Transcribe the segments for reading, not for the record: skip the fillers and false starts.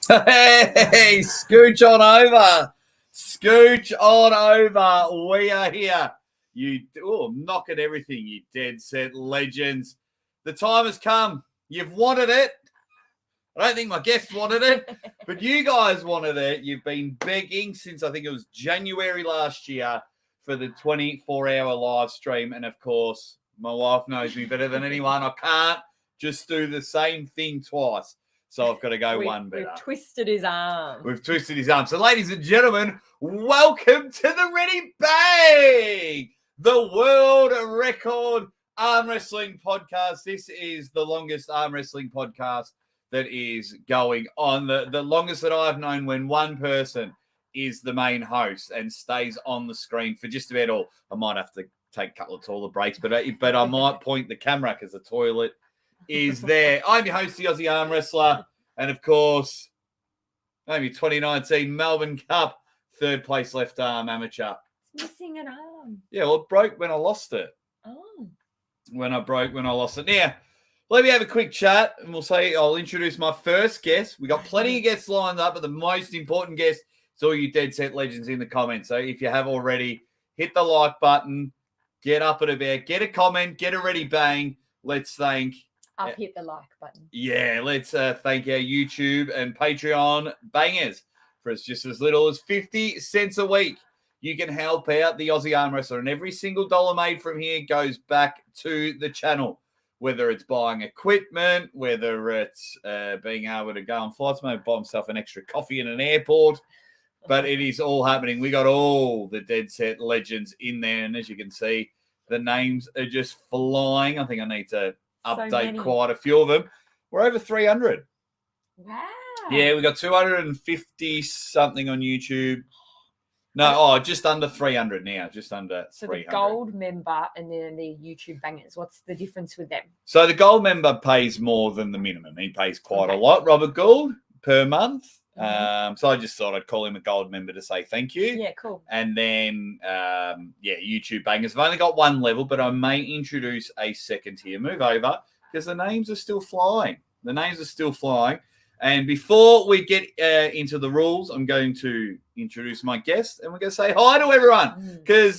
Hey, scooch on over. Scooch on over. We are here. I'm knocking everything, you dead set legends. The time has come. You've wanted it. I don't think my guests wanted it, but you guys wanted it. You've been begging since I think it was January last year for the 24-hour live stream. And of course, my wife knows me better than anyone. I can't just do the same thing twice. So I've got to go one better. We've twisted his arm. We've twisted his arm. So, ladies and gentlemen, welcome to the Ready Bang, the world record arm wrestling podcast. This is the longest arm wrestling podcast that is going on. The longest that I've known, when one person is the main host and stays on the screen for just about all. I might have to take a couple of toilet breaks, but I might point the camera because the toilet is there. I'm your host, the Aussie Armwrestler, and of course, maybe 2019 Melbourne Cup, third place left arm amateur. It's missing an arm. Yeah, well, it broke when I lost it. Oh. When I lost it. Now, let me have a quick chat, and I'll introduce my first guest. We got plenty of guests lined up, but the most important guest is all you dead set legends in the comments. So if you have already, hit the like button, get up and about, get a comment, get a Ready Bang. Let's thank... I've hit the like button. Yeah, let's thank our YouTube and Patreon bangers. For it's just as little as 50 cents a week. You can help out the Aussie Armwrestler, and every single dollar made from here goes back to the channel. Whether it's buying equipment, whether it's being able to go on flights, maybe buy himself an extra coffee in an airport. But it is all happening. We got all the dead set legends in there, and as you can see, the names are just flying. I think I need to update quite a few of them. We're over 300. Wow. Yeah, we got 250 something on YouTube. No, just under 300 now, just under 300. So the gold member and then the YouTube bangers, what's the difference with them? So the gold member pays more than the minimum. He pays quite a lot, Robert Gould, per month. Mm-hmm. So I just thought I'd call him a gold member to say thank you. Yeah, cool. And then, YouTube bangers. I've only got one level, but I may introduce a second tier. Move over, because the names are still flying. And before we get into the rules, I'm going to introduce my guest, and we're going to say hi to everyone, because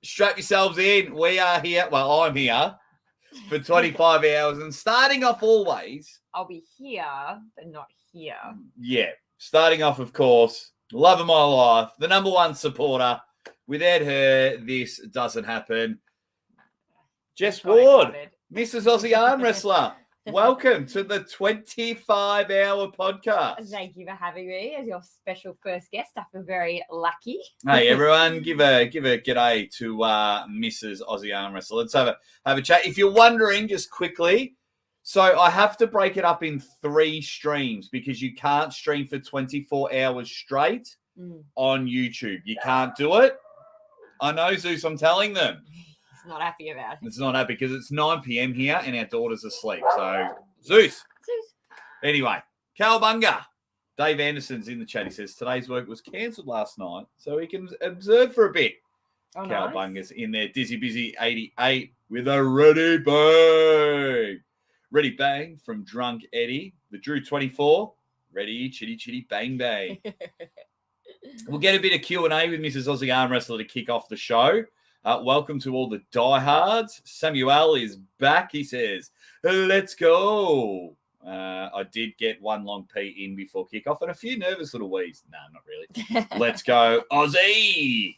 strap yourselves in. We are here. Well, I'm here for 25 hours, and starting off always... I'll be here, but not here. Yeah. Starting off, of course, love of my life, the number one supporter. Without her, this doesn't happen. Jess Ward, Mrs. Aussie Armwrestler. Welcome to the 25-hour podcast. Thank you for having me as your special first guest. I feel very lucky. Hey, everyone, give a g'day to Mrs. Aussie Armwrestler. Let's have a chat. If you're wondering, just quickly, so I have to break it up in 3 streams because you can't stream for 24 hours straight on YouTube. You can't do it. I know, Zeus, I'm telling them. It's not happy about it. It's not happy because it's 9 p.m. here and our daughter's asleep. So, Zeus. Anyway, Cowabunga. Dave Anderson's in the chat. He says, today's work was cancelled last night, so he can observe for a bit. Oh, Cowabunga's in there. Dizzy Busy 88 with a Ready Bang. Ready Bang from Drunk Eddie. The Drew 24. Ready, chitty, chitty, bang, bang. We'll get a bit of Q&A with Mrs. Aussie Armwrestler to kick off the show. Welcome to all the diehards. Samuel is back. He says, let's go. I did get one long pee in before kickoff and a few nervous little wheeze. No, not really. Let's go, Aussie,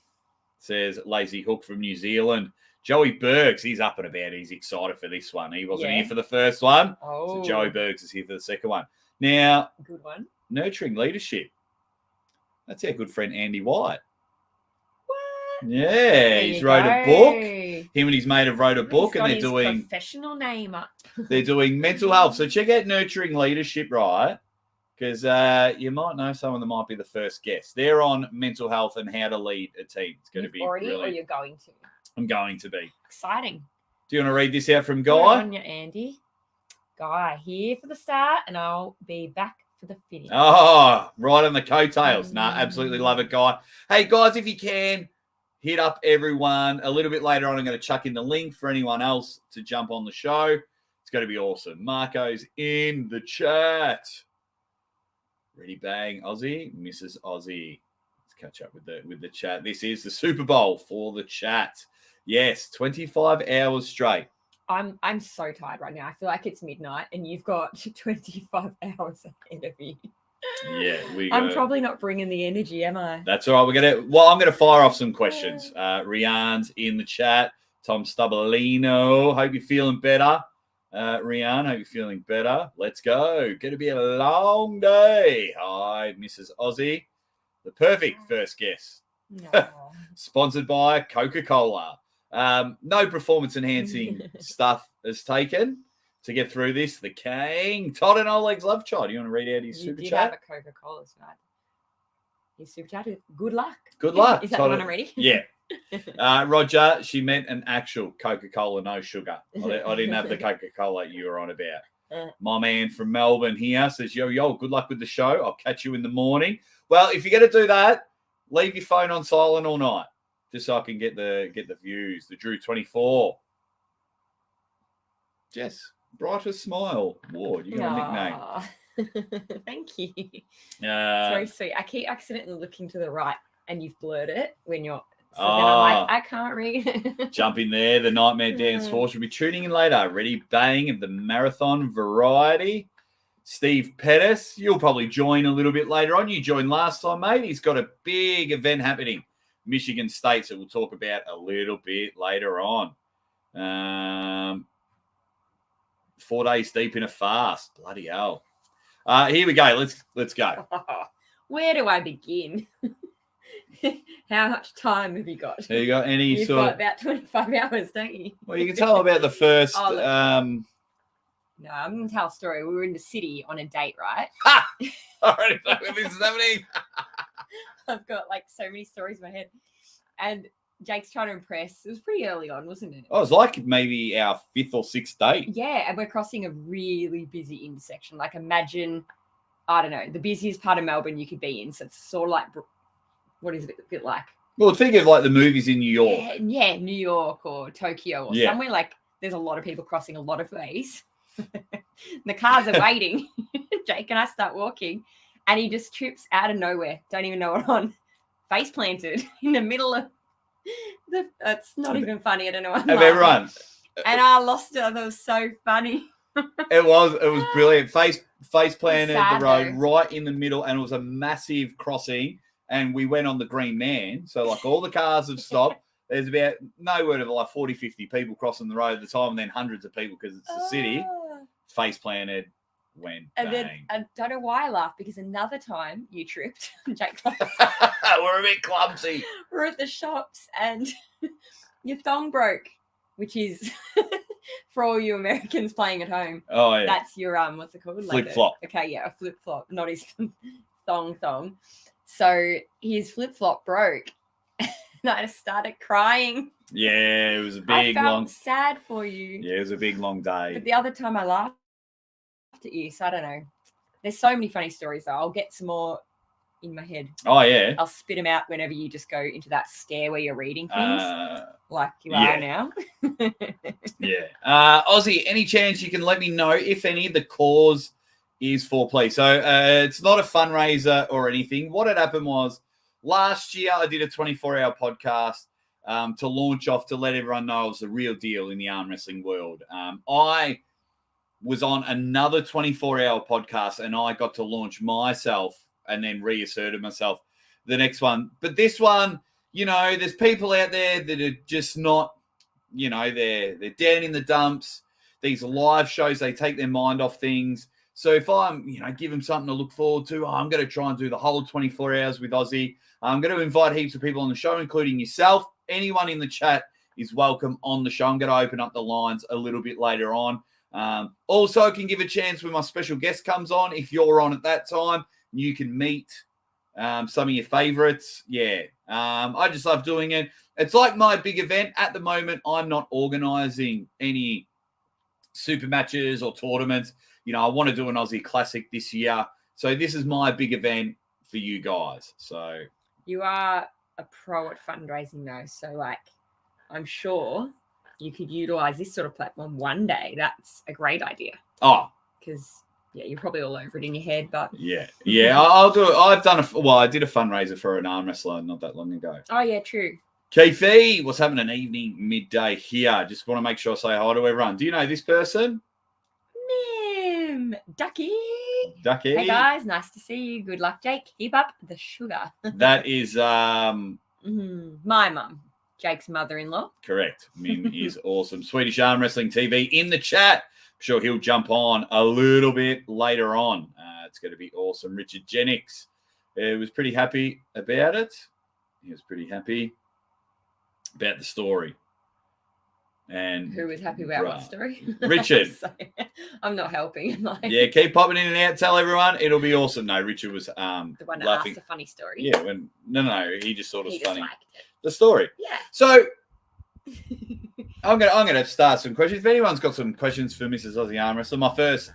says Lazy Hook from New Zealand. Joey Bergs, he's up and about. He's excited for this one. He wasn't here for the first one. So Joey Bergs is here for the second one. Now, good one. Nurturing Leadership. That's our good friend Andy White. What? Yeah, he's wrote a book. Him and his mate have wrote a book, and they're doing professional name up. They're doing mental health. So check out Nurturing Leadership, right? Because you might know someone that might be the first guest. They're on mental health and how to lead a team. It's going to be already, really. Or you're going to? I'm going to be exciting. Do you want to read this out from Guy? Good on you, Andy. Guy here for the start, and I'll be back for the finish. Oh, right on the coattails. Nah, absolutely love it, Guy. Hey, guys, if you can, hit up everyone. A little bit later on, I'm going to chuck in the link for anyone else to jump on the show. It's going to be awesome. Marco's in the chat. Ready, bang, Aussie, Mrs. Aussie. Let's catch up with the chat. This is the Super Bowl for the chat. Yes, 25 hours straight. I'm so tired right now. I feel like it's midnight and you've got 25 hours ahead of you. Yeah, I'm probably not bringing the energy, am I? That's all right. I'm gonna fire off some questions. Rianne's in the chat. Tom Stubolino, hope you're feeling better. Rianne, hope you're feeling better. Let's go. Going to be a long day. Hi, Mrs. Aussie. The perfect first guest. No. Sponsored by Coca-Cola. No performance-enhancing stuff is taken to get through this. The King. Todd and Oleg's love child. You want to read out his super chat? You have a Coca-Cola tonight. His super chat is good luck. Good luck. Is that the one I'm reading? Yeah. Roger, she meant an actual Coca-Cola, no sugar. I didn't have the Coca-Cola you were on about. My man from Melbourne here says, yo, good luck with the show. I'll catch you in the morning. Well, if you're going to do that, leave your phone on silent all night, just so I can get the views. The Drew 24. Jess, brightest smile. Ward, you got a nickname. Thank you. Very sweet. I keep accidentally looking to the right and you've blurred it when you're... So then I'm like, I can't read. Jump in there. The Nightmare Dance Force will be tuning in later. Ready, bang, of the marathon variety. Steve Pettis, you'll probably join a little bit later on. You joined last time, mate. He's got a big event happening. Michigan State, that we'll talk about a little bit later on. 4 days deep in a fast. Bloody hell. Here we go. Let's go. Where do I begin? How much time have you got? Have you got any You've sort got about 25 hours, don't you? Well, you can tell about the first. No, I'm going to tell a story. We were in the city on a date, right? I already know where this is happening. I've got like so many stories in my head. And Jake's trying to impress. It was pretty early on, wasn't it? Oh, it was like maybe our 5th or 6th date. Yeah, and we're crossing a really busy intersection. Like imagine, I don't know, the busiest part of Melbourne you could be in. So it's sort of like... What is it a bit like? Well, think of like the movies in New York. Yeah, New York or Tokyo or somewhere like there's a lot of people crossing a lot of ways. The cars are waiting. Jake and I start walking and he just trips out of nowhere. Don't even know what on. Face planted in the middle of it's not even funny. I don't know what. Have everyone. And I lost it. I thought it was so funny. It was brilliant. Face planted the road though. Right in the middle, and it was a massive crossing. And we went on the Green Man. So, like, all the cars have stopped. There's about no word of like 40, 50 people crossing the road at the time, and then hundreds of people because it's the city. Face planted, went and bang. then I don't know why I laughed because another time you tripped. Jake laughed. We're a bit clumsy. We're at the shops and your thong broke, which is for all you Americans playing at home. Oh, yeah. That's your, what's it called? Flip-flop. Okay, yeah, a flip-flop, not his thong. So his flip-flop broke. And I started crying. Yeah, it was a big, I felt long... sad for you. Yeah, it was a big, long day. But the other time I laughed at you, so I don't know. There's so many funny stories, though. I'll get some more in my head. Oh, yeah. I'll spit them out whenever you just go into that stare where you're reading things, like you are now. Yeah. Aussie, any chance you can let me know if any of the cause is foreplay? So it's not a fundraiser or anything. What had happened was last year I did a 24-hour podcast to launch off to let everyone know it was the real deal in the arm wrestling world. I was on another 24-hour podcast and I got to launch myself and then reasserted myself the next one. But this one, you know, there's people out there that are just not, you know, they're down in the dumps. These live shows, they take their mind off things. So if I'm, you know, give them something to look forward to, I'm going to try and do the whole 24 hours with Aussie. I'm going to invite heaps of people on the show, including yourself. Anyone in the chat is welcome on the show. I'm going to open up the lines a little bit later on. Also, I can give a chance when my special guest comes on. If you're on at that time, you can meet some of your favorites. Yeah, I just love doing it. It's like my big event. At the moment, I'm not organizing any super matches or tournaments. You know, I want to do an Aussie Classic this year. So this is my big event for you guys. So you are a pro at fundraising, though. So, like, I'm sure you could utilize this sort of platform one day, that's a great idea. Oh, because you're probably all over it in your head, but yeah. I'll do it. I did a fundraiser for an arm wrestler not that long ago. Oh yeah, true. Keithy, what's happening? Evening, midday here. Just want to make sure I say hi to everyone. Do you know this person? Ducky. Hey guys, nice to see you. Good luck, Jake. Keep up the sugar. That is my mum, Jake's mother-in-law. Correct. Min is awesome. Swedish Armwrestling TV in the chat. I'm sure he'll jump on a little bit later on. It's going to be awesome. Richard Jennings was pretty happy about it. He was pretty happy about the story. And who was happy about what story? Richard. I'm not helping. Yeah, keep popping in and out. Tell everyone. It'll be awesome. No, Richard was the one that laughing. asked a funny story. Yeah, no, he just thought it was funny. Liked it. The story. Yeah. So I'm gonna start some questions. If anyone's got some questions for Mrs. Aussie Armwrestler, my first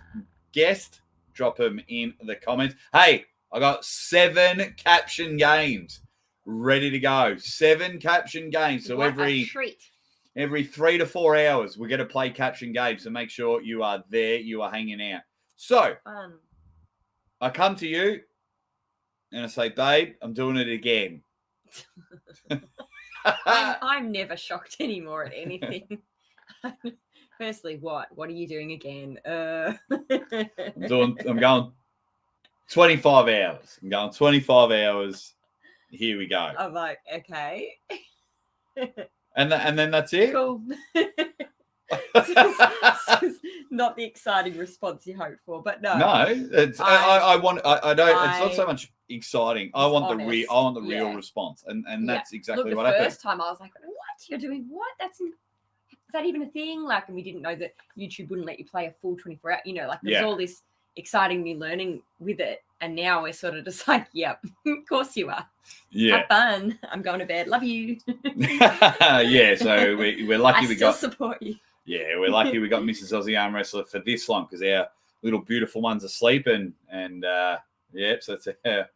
guest, drop them in the comments. Hey, I got 7 caption games ready to go. 7 caption games. So what a treat. Every 3 to 4 hours, we're going to play caption games. So make sure you are there. You are hanging out. So fun. I come to you and I say, babe, I'm doing it again. I'm never shocked anymore at anything. Firstly, what? What are you doing again? I'm going 25 hours. I'm going 25 hours. Here we go. I'm like, okay. And then that's it. Cool. Not the exciting response you hoped for, but no. No, it's I don't. It's not so much exciting. I want the real response, and that's exactly what happened. The first time I was like, "What? You're doing what? Is that even a thing?" Like, and we didn't know that YouTube wouldn't let you play a full 24 hours. You know, like there's all this exciting new learning with it, and now we're sort of just like, "Yep, of course you are." Yeah. Have fun. I'm going to bed. Love you. Yeah, so we're lucky I still support you. Yeah, we're lucky we got Mrs. Aussie Armwrestler for this long because our little beautiful ones are sleeping. And, so it's a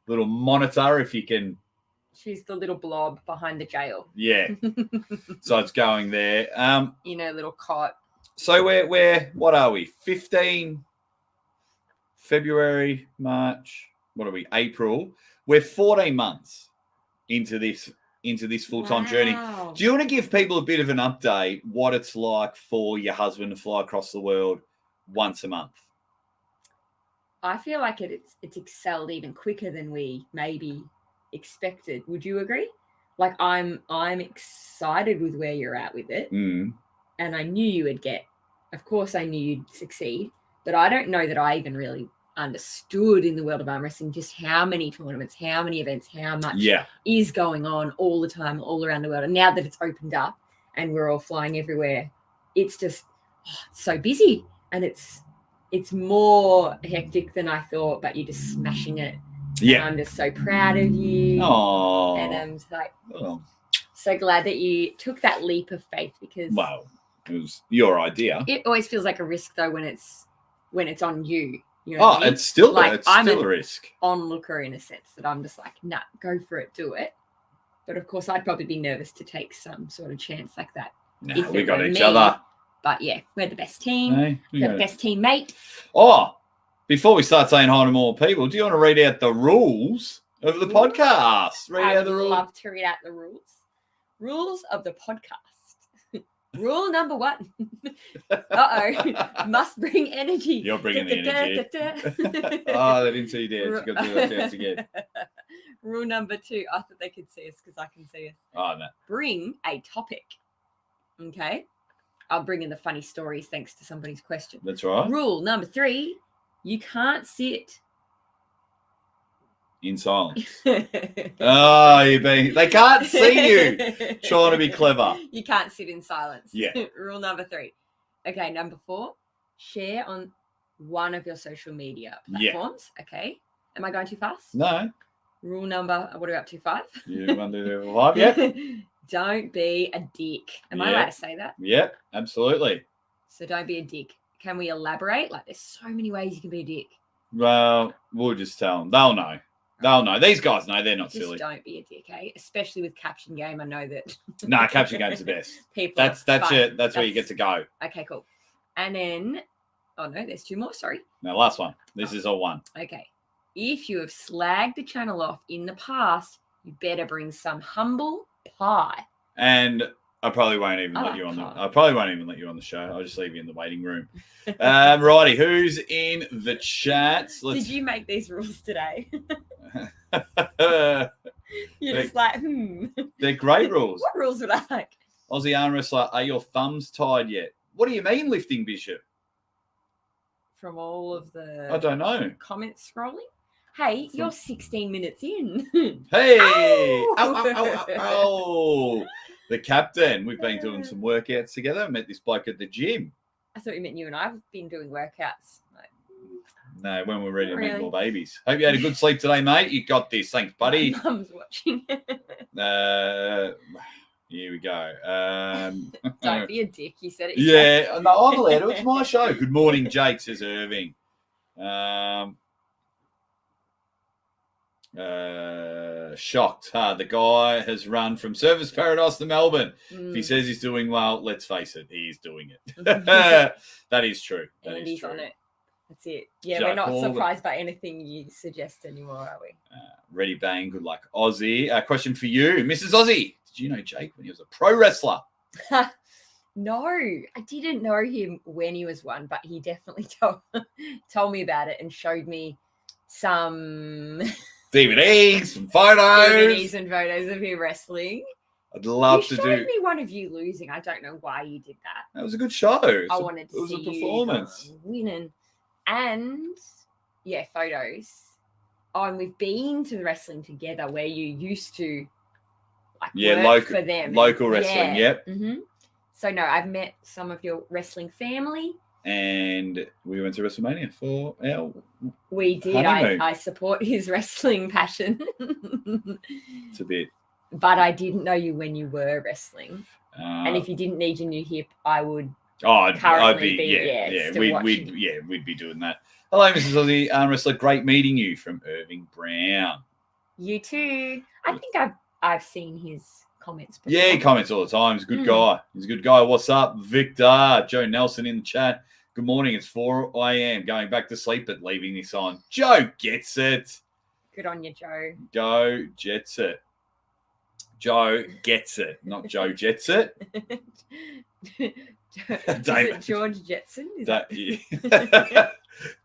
little monitor if you can. She's the little blob behind the jail. Yeah. So it's going there. Little cot. So we're what are we? 15 February, March. What are we? April. We're 14 months into this full-time journey. Do you want to give people a bit of an update what it's like for your husband to fly across the world once a month? I feel like it's excelled even quicker than we maybe expected. Would you agree? Like I'm excited with where you're at with it. Mm. And I knew you would get, of course I knew you'd succeed, but I don't know that I even really understood in the world of arm wrestling just how many tournaments, how many events, how much is going on all the time, all around the world. And now that it's opened up and we're all flying everywhere, it's just so busy, and it's more hectic than I thought, but you're just smashing it. Yeah. And I'm just so proud of you. Oh. And I'm like, so glad that you took that leap of faith, because it was your idea. It always feels like a risk though when it's on you. You know what I mean? It's still a risk. Onlooker in a sense that I'm just like, nah, go for it, do it. But of course, I'd probably be nervous to take some sort of chance like that. No, we got each other. But yeah, we're the best team. Hey, we're the best teammate. Oh, before we start saying hi to more people, do you want to read out the rules of the podcast? I would love to read out the rules. Rules of the podcast. Rule number 1. Must bring energy. You're bringing the energy. I didn't see you dance. You got to do that dance again. Rule number 2. I thought they could see us because I can see us. Oh, no. Bring a topic. Okay. I'll bring in the funny stories thanks to somebody's question. That's right. Rule number 3. You can't sit in silence. They can't see you trying to be clever. You can't sit in silence. Yeah. Rule number 3. Okay, number 4. Share on one of your social media platforms. Yeah. Okay. Am I going too fast? No. Rule number, what are we up to, 5? You want to do 5? Yeah. Don't be a dick. Am I allowed to say that? Yep, absolutely. So don't be a dick. Can we elaborate? Like, there's so many ways you can be a dick. Well, we'll just tell them. They'll know. They'll know. These guys know. They're not Just silly. don't be a dick, eh? Especially with Caption Game. I know that. Nah, Capture Game's the best. People. That's it. That's where you get to go. Okay, cool. And then, oh no, there's 2 more. Sorry. No, last one. This is all one. Okay. If you have slagged the channel off in the past, you better bring some humble pie. And I probably won't even let you on the. I probably won't even let you on the show. I'll just leave you in the waiting room. Righty, who's in the chat? Did you make these rules today? You're just like, They're great rules. What rules would I like? Aussie Armwrestler, are your thumbs tied yet? What do you mean lifting Bishop? From all of the I don't know. comments scrolling. Hey, you're 16 minutes in. Hey! Ow! Ow. The captain. We've been doing some workouts together. I met this bloke at the gym. I thought you meant you and I have been doing workouts. No, when we're ready to make more babies. Hope you had a good sleep today, mate. You got this. Thanks, buddy. My mum's watching. Here we go. Don't be a dick. You said it. Yeah, no, I'm allowed to. It's my show. Good morning, Jake, says Irving. Shocked. The guy has run from Service Paradise to Melbourne. If he says he's doing well, let's face it, he is doing it. That is true. That and is he's true. on it. That's it. Yeah, Jack we're not Hall, surprised by anything you suggest anymore, are we? Ready, bang. Good luck, Aussie. Question for you, Mrs. Aussie. Did you know Jake when he was a pro wrestler? No, I didn't know him when he was one, but he definitely told me about it and showed me some DVDs, some photos. DVDs and photos of him wrestling. I'd love you to showed do. me one of you losing. I don't know why you did that. That was a good show. I wanted to see a performance. You winning. And yeah, photos. Oh, and we've been to the wrestling together where you used to work for them. Local wrestling, yep. Mm-hmm. So no, I've met some of your wrestling family. And we went to WrestleMania for our We did. I support his wrestling passion. It's a bit. But I didn't know you when you were wrestling. And if you didn't need a new hip, I would I'd be we'd be doing that. Hello, Mrs. Aussie Armwrestler. Great meeting you from Irving Brown. You too. I think I've seen his comments before. Yeah, he comments all the time. He's a good guy. He's a good guy. What's up, Victor? Joe Nelson in the chat. Good morning. It's 4 a.m. Going back to sleep but leaving this on. Joe gets it. Good on you, Joe. Joe Jets it. Joe gets it, not Joe Jets it. It George Jetson? Dave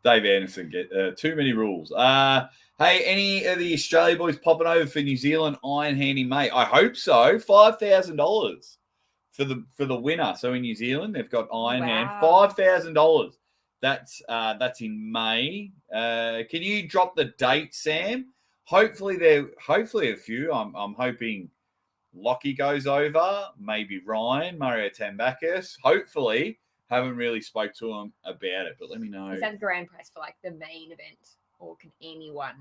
Anderson get too many rules. Hey, any of the Australia boys popping over for New Zealand Iron Handy Mate? I hope so. $5,000 for the winner. So in New Zealand, they've got Iron Hand. $5,000. That's in May. Can you drop the date, Sam? Hopefully a few. I'm hoping Lockie goes over. Maybe Ryan, Mario Tambakis. Hopefully, haven't really spoke to him about it, but let me know. Is that the grand prize for the main event, or can anyone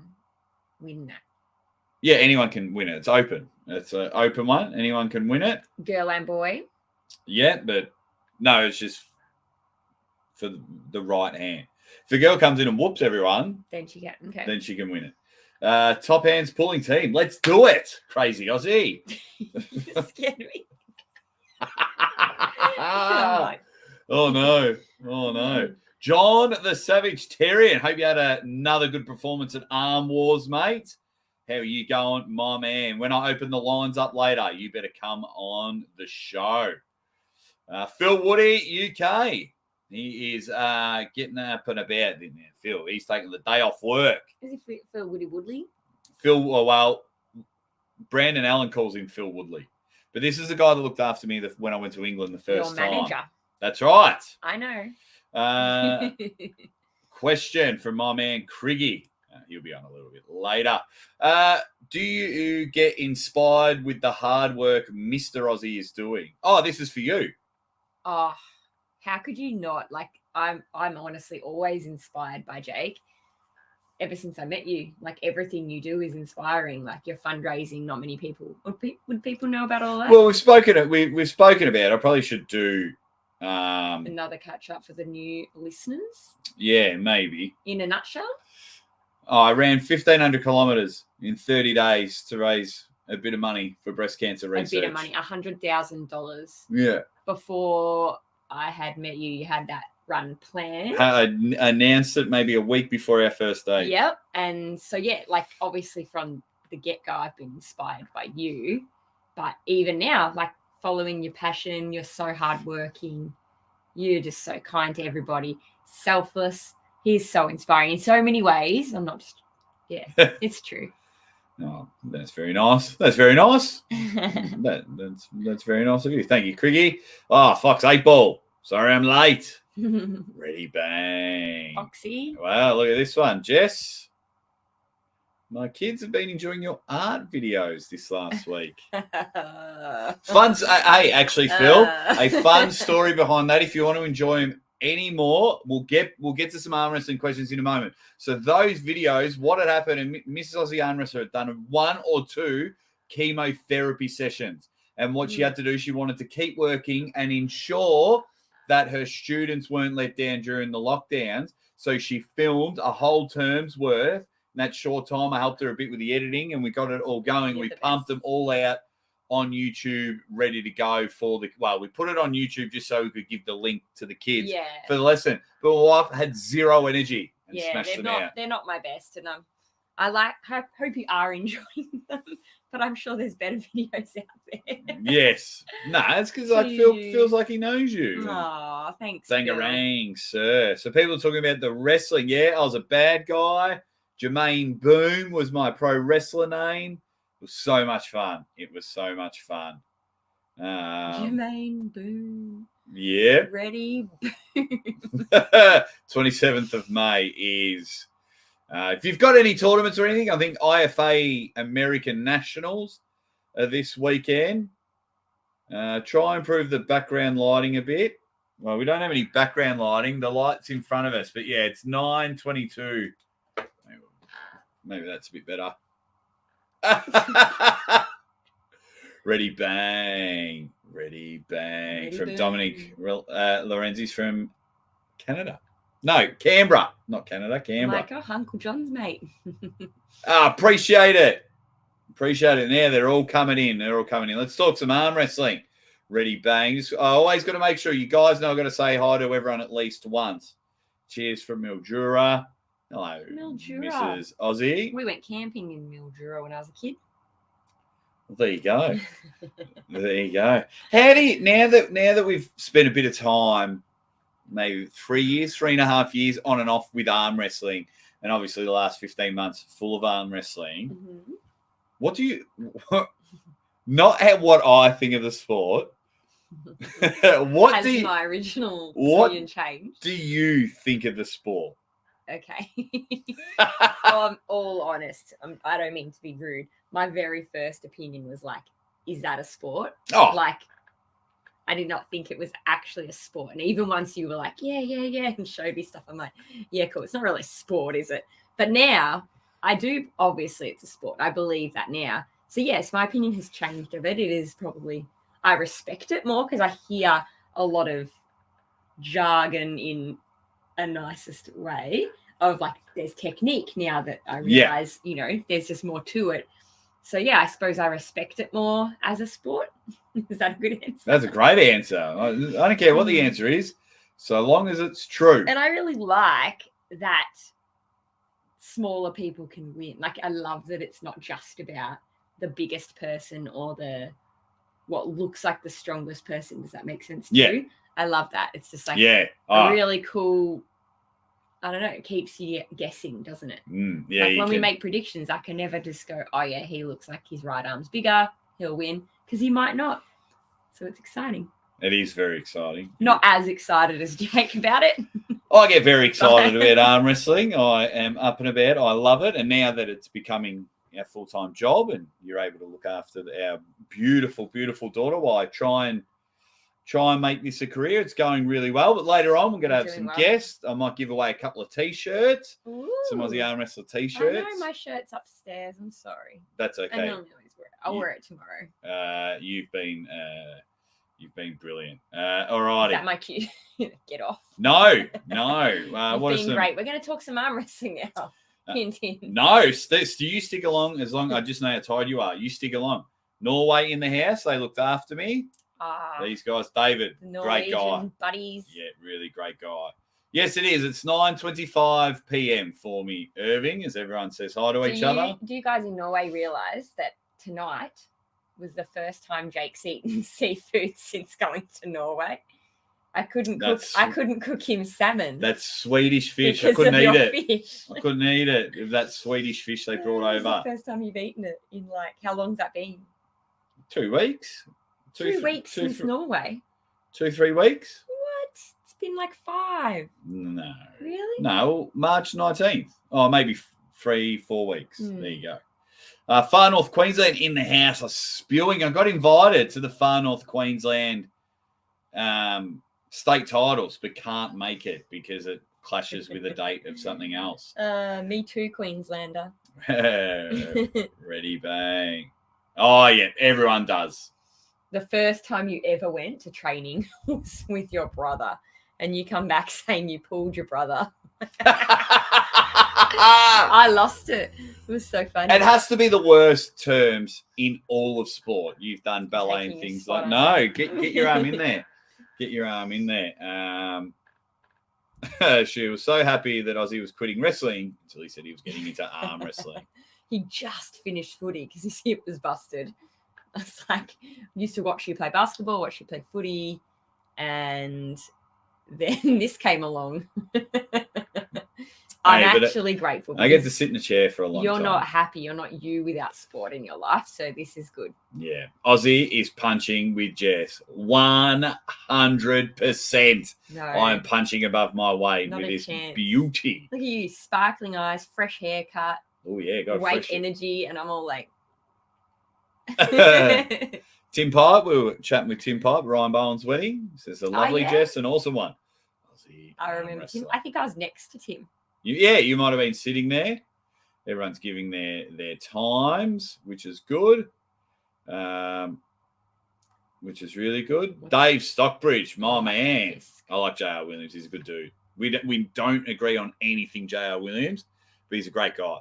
win that? Yeah, anyone can win it. It's open. It's an open one. Anyone can win it. Girl and boy. Yeah, but no, it's just for the right hand. If a girl comes in and whoops everyone, then she can. Okay. Then she can win it. Top hands pulling team. Let's do it. Crazy Aussie. You scared me. Oh no. John the Savage Terrier. Hope you had another good performance at Arm Wars, mate. How are you going, my man? When I open the lines up later, you better come on the show. Phil Woody, UK. He is getting up and about in there. Phil, he's taking the day off work. Is he Phil Woodley? Well, Brandon Allen calls him Phil Woodley. But this is the guy that looked after me when I went to England the first time. Your manager. That's right. I know. Question from my man Criggy. He'll be on a little bit later. Do you get inspired with the hard work Mr. Aussie is doing? Oh, this is for you. Oh, how could you not? I'm honestly always inspired by Jake. Ever since I met you, everything you do is inspiring. Your fundraising, not many people would people know about all that. Well, we've spoken about it. I probably should do another catch up for the new listeners. Yeah, maybe. In a nutshell. I ran 1,500 kilometers in 30 days to raise a bit of money for breast cancer research. A bit of money, $100,000. Yeah. Before I had met you, you had that run planned. I announced it maybe a week before our first date. Yep. And so, yeah, like obviously from the get-go, I've been inspired by you. But even now, like following your passion, you're so hardworking. You're just so kind to everybody, selfless. He's so inspiring in so many ways. I'm not just, yeah, it's true. Oh, that's very nice. That's very nice. That's very nice of you. Thank you, Criggy. Oh, Fox 8 Ball. Sorry I'm late. Ready, bang. Foxy. Wow, look at this one. Jess, my kids have been enjoying your art videos this last week. Fun. Hey, actually, Phil, a fun story behind that. If you want to enjoy them any more, we'll get to some arm wrestling questions in a moment. So those videos, what had happened, and Mrs. Aussie Armwrestler had done 1 or 2 chemotherapy sessions. And what she had to do, she wanted to keep working and ensure that her students weren't let down during the lockdowns. So she filmed a whole term's worth. In that short time, I helped her a bit with the editing, and we got it all going. We pumped them all out on YouTube, ready to go for the. Well, we put it on YouTube just so we could give the link to the kids for the lesson. But my wife had zero energy and smashed them out. They're not my best, and hope you are enjoying them. But I'm sure there's better videos out there. Yes, it's because Phil feels like he knows you. Oh, thanks. Bangarang, sir. So people are talking about the wrestling. Yeah, I was a bad guy. Jermaine Boom was my pro wrestler name. It was so much fun. Jermaine Boom. Yeah. Ready, Boom. 27th of May is... if you've got any tournaments or anything, I think IFA American Nationals are this weekend. Try and improve the background lighting a bit. Well, we don't have any background lighting. The light's in front of us. But, yeah, it's 9:22. Maybe that's a bit better. Ready, bang. From Dominic Lorenzi's from Canada. No, Canberra. Not Canada, Canberra. Like, Uncle John's mate. Appreciate it. Now they're all coming in. Let's talk some arm wrestling. Ready, bang. I always got to make sure you guys know I've got to say hi to everyone at least once. Cheers from Mildura. Hello, Mildura. Mrs. Aussie. We went camping in Mildura when I was a kid. Well, there you go. How do you now that we've spent a bit of time, maybe 3.5 years on and off with arm wrestling, and obviously the last 15 months full of arm wrestling. Mm-hmm. What do you not at what I think of the sport? My original opinion changed? Do you think of the sport? Okay. I'm all honest. I don't mean to be rude. My very first opinion was like, is that a sport? Oh. Like, I did not think it was actually a sport. And even once you were like, yeah, and showed me stuff, I'm like, yeah, cool. It's not really a sport, is it? But now I do, obviously it's a sport. I believe that now. So yes, my opinion has changed of it. It is probably, I respect it more because I hear a lot of jargon in a nicest way of like, there's technique now that I realize, there's just more to it. So yeah, I suppose I respect it more as a sport. Is that a good answer? That's a great answer. I don't care what the answer is, so long as it's true. And I really like that smaller people can win. Like, I love that it's not just about the biggest person or what looks like the strongest person. Does that make sense to you? I love that. It's just like a really cool, I don't know, it keeps you guessing, doesn't it? Like when we make predictions, I can never just go, oh yeah, he looks like his right arm's bigger, he'll win, because he might not. So it's exciting. It is very exciting. Not as excited as Jake about it. I get very excited about arm wrestling. I am up and about. I love it. And now that it's becoming our full-time job and you're able to look after our beautiful, beautiful daughter while I try and make this a career. It's going really well. But later on, we're going to have some guests. I might give away a couple of T-shirts. Ooh. Some Aussie Armwrestler T-shirts. I know my shirt's upstairs. I'm sorry. That's okay. I normally always wear it. I'll wear it tomorrow. You've been brilliant. All righty. Is that my cue? Get off. No. You've been great. We're going to talk some arm wrestling now. Hint, hint. No, do you stick along as long? I just know how tired you are. You stick along. Norway in the house. They looked after me. These guys, David, great guy. Buddies. Yeah, really great guy. Yes, it is. It's 9:25 p.m. for me, Irving, as everyone says hi to each other. Do you guys in Norway realise that tonight was the first time Jake's eaten seafood since going to Norway? I couldn't cook him salmon. That's Swedish fish. I couldn't eat it. I couldn't eat it. That Swedish fish they brought over. It's the first time you've eaten it in how long's that been? 2 weeks. 2 weeks since Norway. 2-3 weeks. What? It's been 5. No. Really? No, March 19th. Oh, maybe 3-4 weeks. There you go. Far North Queensland in the house are spewing. I got invited to the Far North Queensland state titles, but can't make it because it clashes with a date of something else. Me too, Queenslander. Ready, bang. Oh, yeah, everyone does. The first time you ever went to training was with your brother, and you come back saying you pulled your brother. I lost it. It was so funny. It has to be the worst terms in all of sport. You've done ballet and things like no. Get your arm in there. Get your arm in there. She was so happy that Aussie was quitting wrestling until he said he was getting into arm wrestling. He just finished footy because his hip was busted. I was used to watch you play basketball, watch you play footy, and then this came along. I'm actually grateful. I get to sit in a chair for a long time. You're not happy. You're not you without sport in your life, so this is good. Yeah. Aussie is punching with Jess. 100%. No. I'm punching above my weight with this beauty. Look at you, sparkling eyes, fresh haircut. Oh, yeah. Got weight energy, and I'm all like... Tim Pipe, we were chatting with Tim Pipe, Ryan Bowen's wedding. He says a lovely Jess, an awesome one. Aussie I remember Tim. I think I was next to Tim. You might have been sitting there. Everyone's giving their times, which is good. Which is really good. Dave Stockbridge, my man. Yes. I like J.R. Williams. He's a good dude. We don't agree on anything J.R. Williams, but he's a great guy.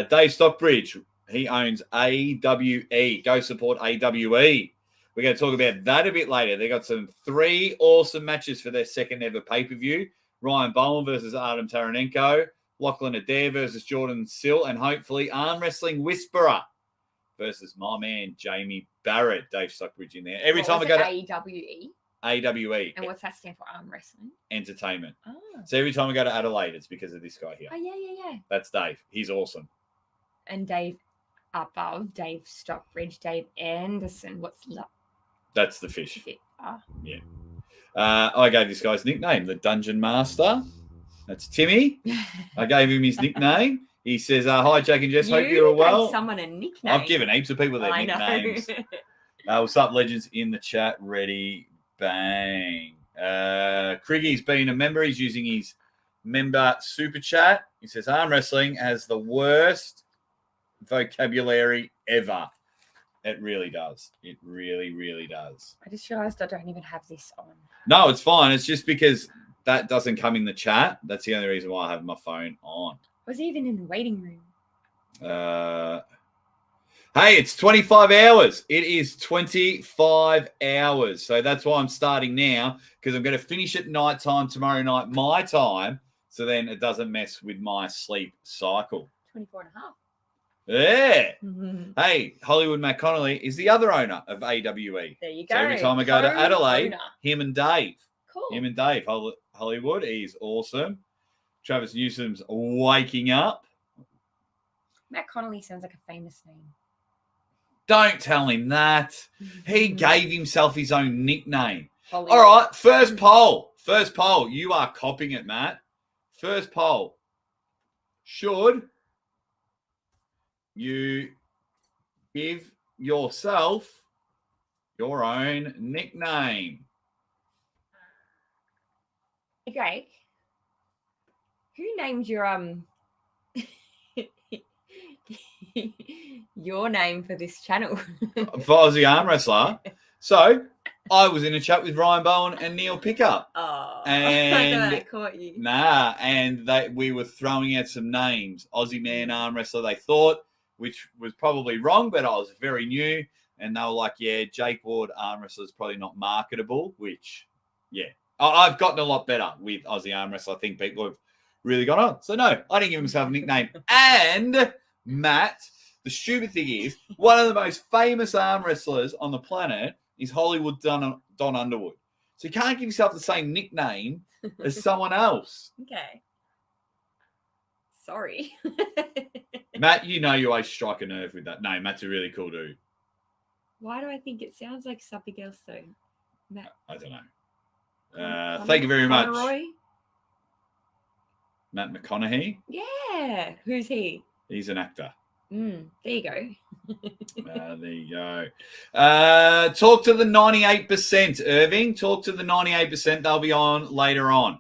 Dave Stockbridge, he owns AWE. Go support AWE. We're going to talk about that a bit later. They got 3 awesome matches for their second ever pay-per-view. Ryan Bowen versus Artem Taranenko, Lachlan Adair versus Jordan Sill, and hopefully Arm Wrestling Whisperer versus my man Jamie Barrett. Dave Stockbridge in there. Every time I go to AWE. AWE. And what's that stand for? Arm Wrestling Entertainment. Oh. So every time I go to Adelaide, it's because of this guy here. Oh yeah. That's Dave. He's awesome. And Dave above, Dave Stockbridge, Dave Anderson. What's that? That's the fish. Oh. Yeah. I gave this guy's nickname, the Dungeon Master. That's Timmy. I gave him his nickname. He says, hi, Jack and Jess. Hope you're well. Someone a nickname. I've given heaps of people their nicknames. What's up, legends in the chat? Ready, bang. Criggy's been a member. He's using his member super chat. He says, arm wrestling has the worst vocabulary ever. It really does. It really, really does. I just realised I don't even have this on. No, it's fine. It's just because that doesn't come in the chat. That's the only reason why I have my phone on. Was he even in the waiting room? Hey, it's 25 hours. It is 25 hours. So that's why I'm starting now, because I'm going to finish at night time tomorrow night, my time, so then it doesn't mess with my sleep cycle. 24 and a half. Yeah. Mm-hmm. Hey, Hollywood Matt Connolly is the other owner of AWE. There you go. So every time I go to Adelaide, owner. him and Dave. Cool. Him and Dave. Hollywood. He's awesome. Travis Newsom's waking up. Matt Connolly sounds like a famous name. Don't tell him that. He gave himself his own nickname. Hollywood. All right, first poll. First poll. You are copying it, Matt. First poll. Should you give yourself your own nickname? Hey, Greg, who named your your name for this channel? For Aussie Armwrestler. So I was in a chat with Ryan Bowen and Neil Pickup. Oh, And I caught you. and we were throwing out some names. Aussie Man arm wrestler, they thought, which was probably wrong, but I was very new. And they were like, yeah, Jake Ward arm wrestler is probably not marketable, which, yeah. I've gotten a lot better with Aussie arm wrestler. I think people have really got on. So, no, I didn't give myself a nickname. And, Matt, the stupid thing is, one of the most famous arm wrestlers on the planet is Hollywood Don Underwood. So you can't give yourself the same nickname as someone else. Okay. Sorry. Matt, you know you always strike a nerve with that name. Matt's a really cool dude. Why do I think it sounds like something else though? Matt. I don't know. Thank you very much. Conroy? Matt McConaughey. Yeah. Who's he? He's an actor. There you go. There you go. Talk to the 98%, Irving. Talk to the 98%. They'll be on later on.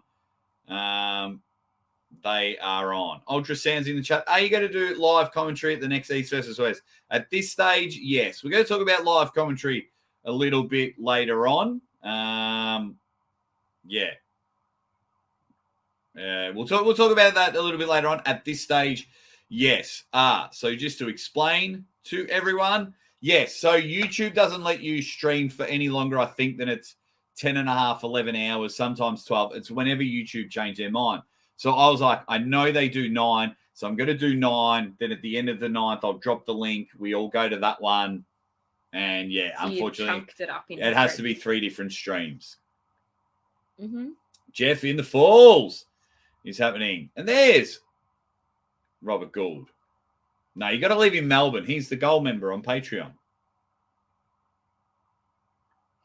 They are on. Ultrasound's in the chat. Are you going to do live commentary at the next East versus West? At this stage, yes. We're going to talk about live commentary a little bit later on. Yeah. We'll talk about that a little bit later on. At this stage, yes. So just to explain to everyone, yes. So YouTube doesn't let you stream for any longer, I think, than it's 10 and a half, 11 hours, sometimes 12. It's whenever YouTube change their mind. So I was like, I know they do 9, so I'm going to do 9. Then at the end of the 9th, I'll drop the link. We all go to that one. And yeah, so unfortunately, it has to be 3 different streams. Mm-hmm. Jeff in the Falls is happening. And there's Robert Gould. No, you got to leave him Melbourne. He's the gold member on Patreon.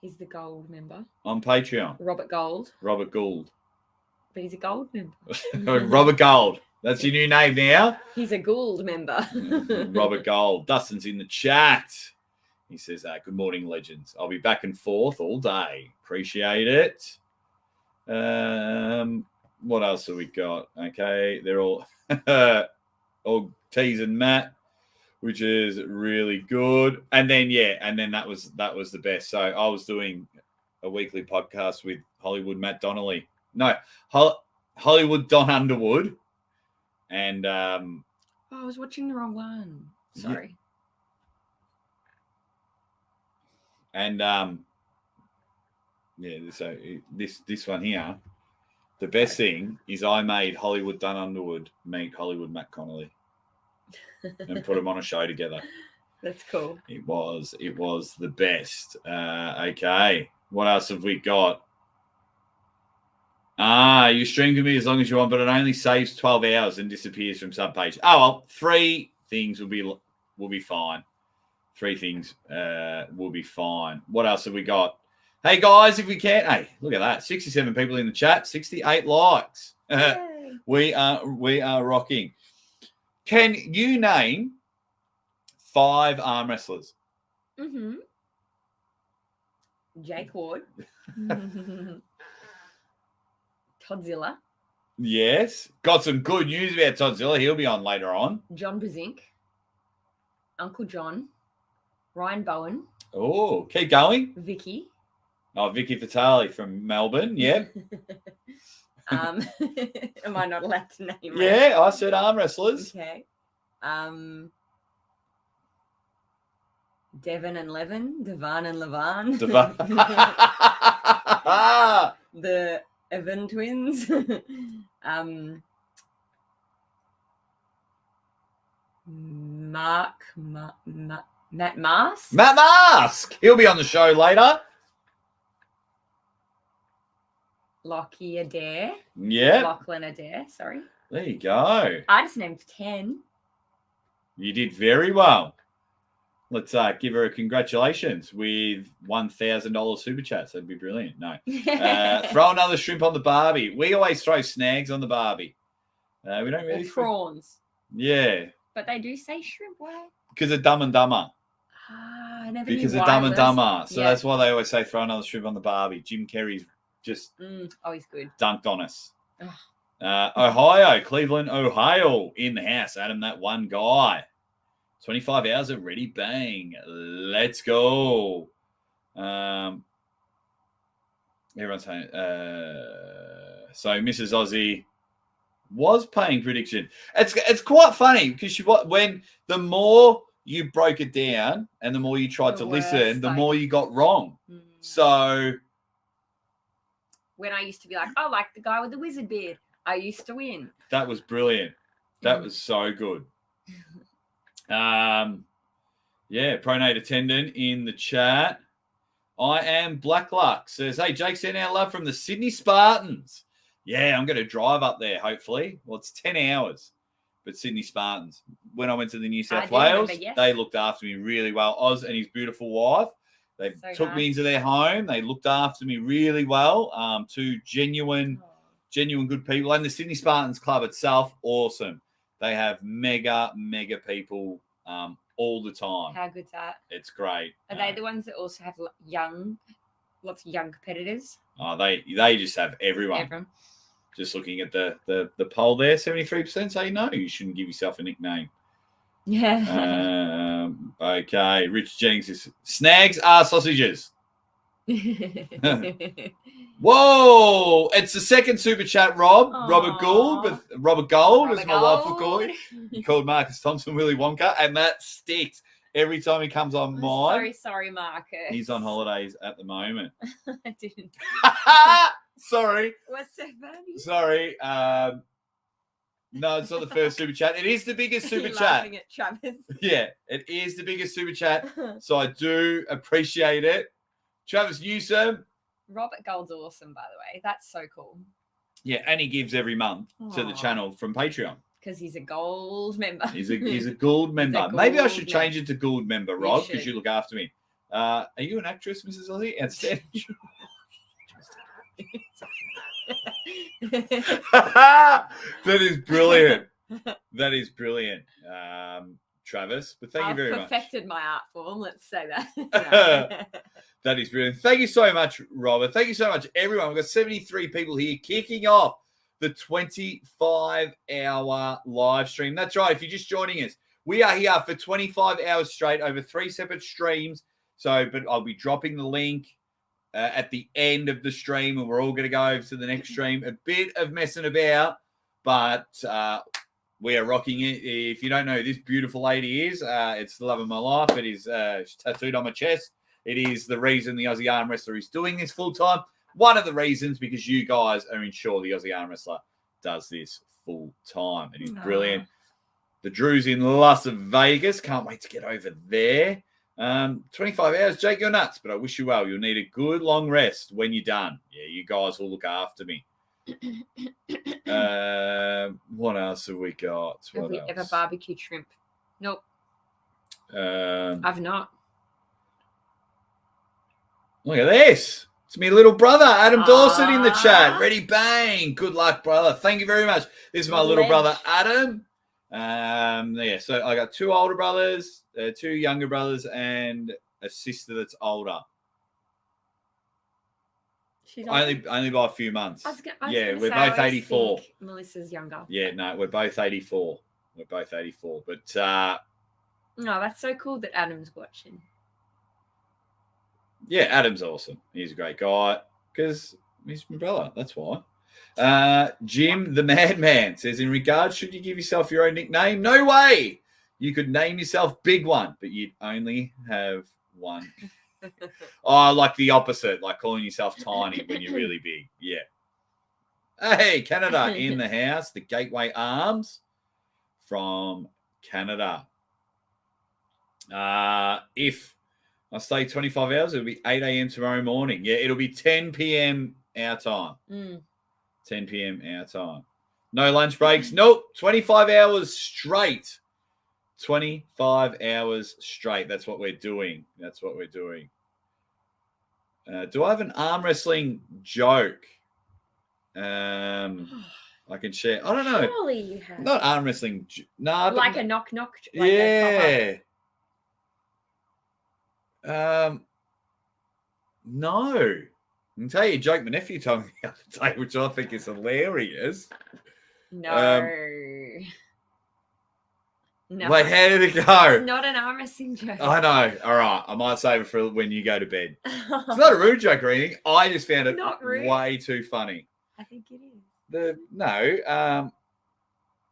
He's the gold member. On Patreon. Robert Gold. Robert Gould. But he's a gold member. Robert Gold. That's your new name now. He's a Gould member. Robert Gold. Dustin's in the chat. He says, good morning, legends. I'll be back and forth all day. Appreciate it. What else have we got? Okay, they're all teasing Matt, which is really good. And then that was the best. So I was doing a weekly podcast with Hollywood Matt Donnelly. No, Hollywood Don Underwood. And I was watching the wrong one. Sorry. And so this one here, the best thing is I made Hollywood Don Underwood meet Hollywood Matt Connolly and put them on a show together. That's cool. It was the best. Okay, what else have we got? You stream to me as long as you want, but it only saves 12 hours and disappears from subpage. Oh well, 3 things will be fine. 3 things will be fine. What else have we got? Hey guys, if we can, hey, look at that. 67 people in the chat, 68 likes. We are rocking. Can you name 5 arm wrestlers? Mm-hmm. Jake Ward. Toddzilla. Yes. Got some good news about Toddzilla. He'll be on later on. John Brezink. Uncle John. Ryan Bowen. Oh, keep going. Vicky. Oh, Vicky Vitale from Melbourne. Yep. Am I not allowed to name? Yeah, I said arm wrestlers. Okay. Devon and Levin. Devan and Levan. The Evan twins. Matt Mask. Matt Mask. He'll be on the show later. Lockie Adair. Yeah. Lachlan Adair, sorry. There you go. I just named 10. You did very well. Let's give her a congratulations with $1,000 super chats. That'd be brilliant. No. Throw another shrimp on the Barbie. We always throw snags on the Barbie. We don't really. Or prawns. Yeah. But they do say shrimp. Why? Because of Dumb and Dumber. I never Because knew of why. Dumb and Dumber. So that's why they always say throw another shrimp on the Barbie. Jim Carrey's just he's good. Dunked on us. Ohio, Cleveland, Ohio in the house. Adam, that one guy. 25 hours of ready bang. Let's go. Everyone's saying. So Mrs. Aussie was paying prediction. It's quite funny because when the more you broke it down and the more you tried to listen, the more you got wrong. So when I used to be like, oh, like the guy with the wizard beard, I used to win. That was brilliant. That was so good. Yeah, pronate attendant in the chat. I am Black Luck says, hey, Jake, send our love from the Sydney Spartans. Yeah, I'm going to drive up there, hopefully. Well, it's 10 hours, but Sydney Spartans. When I went to the New South Wales, they looked after me really well. Oz and his beautiful wife, they took me into their home. They looked after me really well. Two genuine good people. And the Sydney Spartans Club itself, awesome. They have mega people all the time. How good's that? It's great. Are they the ones that also have lots of young competitors? Oh, they just have everyone. Just looking at the poll there, 73% say no, you shouldn't give yourself a nickname. Yeah. Okay, Rich Jennings is snags are sausages. Whoa! It's the second super chat, Rob. Aww. Robert Gold, as my wife will call him. He called Marcus Thompson Willy Wonka, and that sticks every time he comes on mine. Sorry, Marcus. He's on holidays at the moment. I didn't. Sorry. What's so funny? Sorry. No, it's not the first super chat. It is the biggest super chat. Laughing at Travis. Yeah, it is the biggest super chat. So I do appreciate it. Travis Newsom. Robert Gold's awesome, by the way. That's so cool. Yeah, and he gives every month to the channel from Patreon. Because he's a gold member. He's a gold member. Maybe I should change it to gold member, Rob, because you look after me. Are you an actress, Mrs. Aussie? Outstanding. That is brilliant. That is brilliant, Travis. But thank you very much. I've perfected my art form. Let's say that. That is brilliant. Thank you so much, Robert. Thank you so much, everyone. We've got 73 people here kicking off the 25-hour live stream. That's right. If you're just joining us, we are here for 25 hours straight over 3 separate streams. But I'll be dropping the link at the end of the stream, and we're all going to go over to the next stream. A bit of messing about, but we are rocking it. If you don't know who this beautiful lady is, it's the love of my life. It is tattooed on my chest. It is the reason the Aussie Armwrestler is doing this full time. One of the reasons, because you guys are ensured the Aussie Armwrestler does this full time. It is brilliant. The Drew's in Las Vegas. Can't wait to get over there. 25 hours, Jake, you're nuts, but I wish you well. You'll need a good long rest when you're done. Yeah, you guys will look after me. What else have we got? Have we ever barbecued shrimp? Nope. I've not. Look at this. It's me little brother, Adam Dawson, in the chat. Ready, bang. Good luck, brother. Thank you very much. This is my little brother, Adam. Yeah, so I got 2 older brothers, 2 younger brothers, and a sister that's older. She's only by a few months. We're both 84. Melissa's younger. Yeah, no, we're both 84. But no, that's so cool that Adam's watching. Yeah, Adam's awesome. He's a great guy because he's my brother. That's why. Jim the Madman says, in regards, should you give yourself your own nickname? No way. You could name yourself Big One, but you'd only have one. Oh, like the opposite, like calling yourself Tiny when you're really big. Yeah. Hey, Canada in the house. The Gateway Arms from Canada. If I stay 25 hours, it'll be 8 a.m. tomorrow morning. Yeah, it'll be 10 p.m. our time. 10 p.m. our time. No lunch breaks. Nope. 25 hours straight. 25 hours straight. That's what we're doing. Do I have an arm wrestling joke? I can share. I don't know. Surely you have. Not arm wrestling. No. Like a knock. Like yeah. No. I can tell you a joke my nephew told me the other day, which I think is hilarious. No. No. Wait, how did it go? It's not an arm wrestling joke. I know. All right. I might save it for when you go to bed. It's not a rude joke or anything. I just found it Not rude. way too funny. I think it is.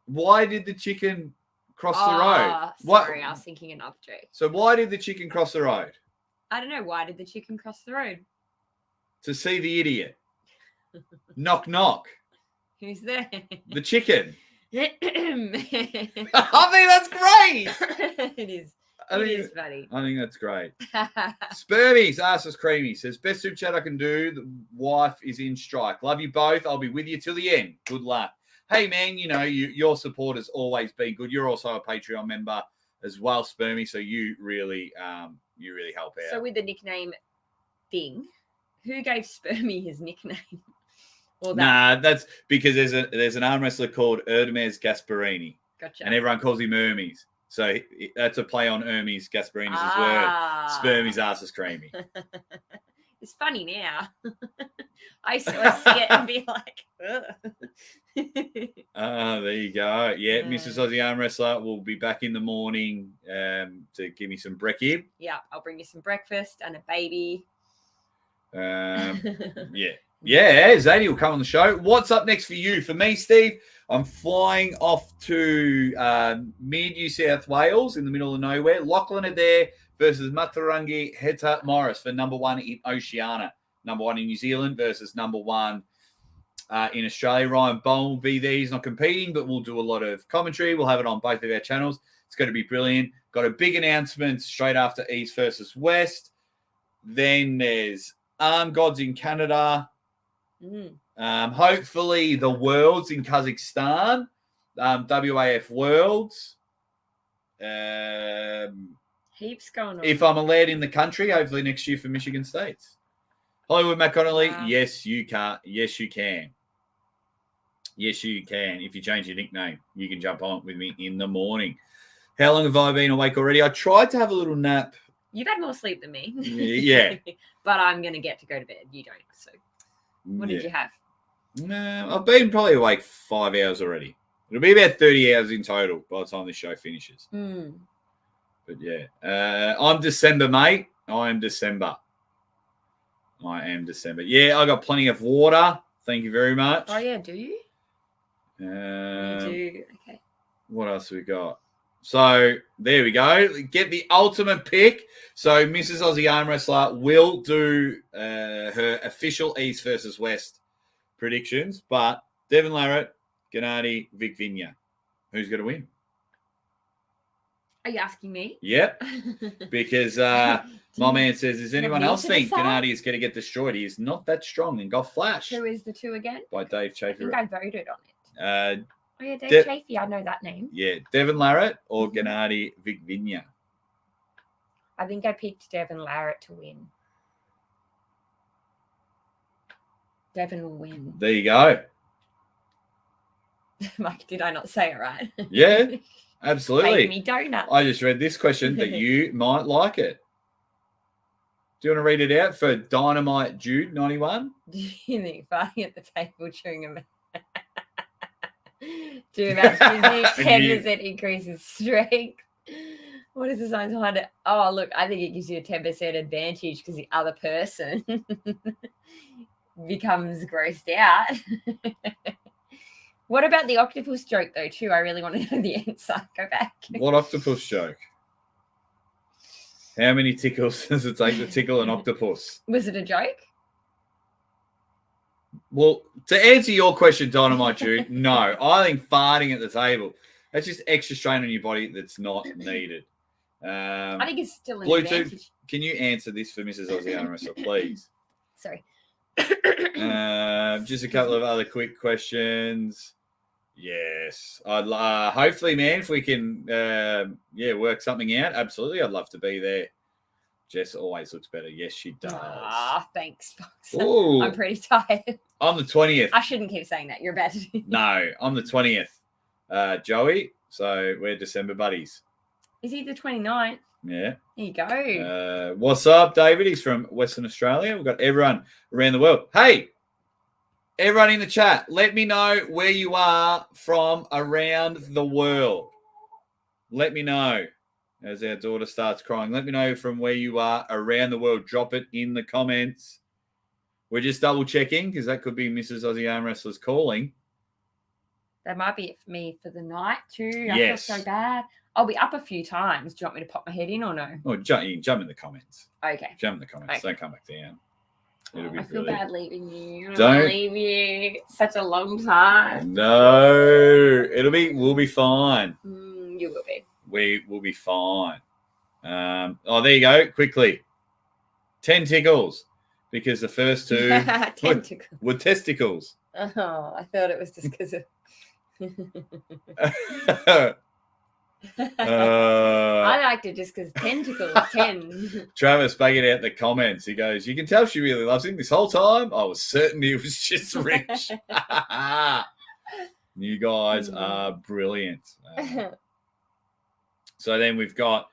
Why did the chicken cross the road? Sorry, I was thinking another joke. So why did the chicken cross the road? I don't know. Why did the chicken cross the road? To see the idiot. Knock, knock. Who's there? The chicken. I I think that's great. It is. It is funny. I think that's great. Spermies, ass is creamy. Says, best soup chat I can do. The wife is in strike. Love you both. I'll be with you till the end. Good luck. Hey, man, your support has always been good. You're also a Patreon member as well, Spermy. So you really help out. So with the nickname thing, who gave Spermy his nickname? Or that? Nah, that's because there's an arm wrestler called Hermes Gasparini. Gotcha. And everyone calls him Hermes. So that's a play on Hermes Gasparini's word. Spermy's ass is creamy. It's funny now. I used to see it and be like, there you go. Yeah, Mrs. Aussie Armwrestler will be back in the morning to give me some brekkie. Yeah, I'll bring you some breakfast and a baby. Yeah, Zadie will come on the show. What's up next for you? For me, Steve, I'm flying off to mid-New South Wales in the middle of nowhere. Lachlan Adair versus Matarangi Heta Morris for number 1 in Oceania. Number 1 in New Zealand versus number 1 in Australia. Ryan Bowen will be there. He's not competing, but we'll do a lot of commentary. We'll have it on both of our channels. It's going to be brilliant. Got a big announcement straight after East versus West. Then there's Arm Gods in Canada. Hopefully the Worlds in Kazakhstan. WAF Worlds. Heaps going on. If I'm allowed in the country, hopefully next year for Michigan States. Hollywood Matt Connolly, yes, you can. Yes, you can. Yes, you can. If you change your nickname, you can jump on with me in the morning. How long have I been awake already? I tried to have a little nap. You've had more sleep than me. Yeah. But I'm going to get to go to bed. You don't. So what did you have? No, I've been probably awake 5 hours already. It'll be about 30 hours in total by the time this show finishes. But yeah, I'm December, mate. I am December. Yeah, I got plenty of water. Thank you very much. Oh, yeah. Do you? You do. Okay. What else we got? So there we go. Get the ultimate pick. So Mrs. Aussie Armwrestler will do her official East versus West predictions. But Devin Larratt, Gennady, Vic Vinya. Who's going to win? Are you asking me? Yep. Because my man says, does anyone else think Gennady is going to get destroyed? He is not that strong and got flashed. Who is the 2 again? By Dave Chaffee. I think I voted on it. Oh, yeah, Dave Chaffee. I know that name. Yeah, Devin Larratt or Gennady Vic Vinya. I think I picked Devin Larratt to win. Devin will win. There you go. Mike, did I not say it right? Yeah, absolutely. Make me donuts. I just read this question that you might like it. Do you want to read it out for Dynamite Jude 91? Do you think farting at the table chewing a too much music, 10% increase in strength. What is the science behind it? Oh, look, I think it gives you a 10% advantage because the other person becomes grossed out. What about the octopus joke, though, too? I really want to know the answer. Go back. What octopus joke? How many tickles does it take to tickle an octopus? Was it a joke? Well, to answer your question, Dynamite Jude, no. I think farting at the table, that's just extra strain on your body that's not needed. I think it's still an Bluetooth, advantage. can you answer this for Mrs. Aussie Armwrestler, please? Sorry. Just a couple of other quick questions. Yes. I'd hopefully, man, if we can work something out, absolutely. I'd love to be there. Jess always looks better. Yes, she does. Thanks, Fox. Ooh. I'm pretty tired. I'm the 20th. I shouldn't keep saying that. You're bad. No, I'm the 20th. Joey, so we're December buddies. Is he the 29th? Yeah. There you go. What's up, David? He's from Western Australia. We've got everyone around the world. Hey, everyone in the chat, let me know where you are from around the world. let me know as our daughter starts crying. Let me know from where you are around the world. Drop it in the comments. We're just double checking because that could be Mrs. Aussie Armwrestler's calling. That might be it for me for the night too. Yes. I feel so bad. I'll be up a few times. Do you want me to pop my head in or no? Oh, you can jump in the comments. Okay. Jump in the comments. Okay. Don't come back down. It'll be I feel bad leaving you. I Don't want to leave you. It's such a long time. No, we'll be fine. You will be. We will be fine. There you go. Quickly. 10 tickles. Because the first two were testicles. Oh, I thought it was just because of... I liked it just because tentacles, 10. Travis banging out the comments. He goes, you can tell she really loves him this whole time. I was certain he was just rich. You guys are brilliant. So then we've got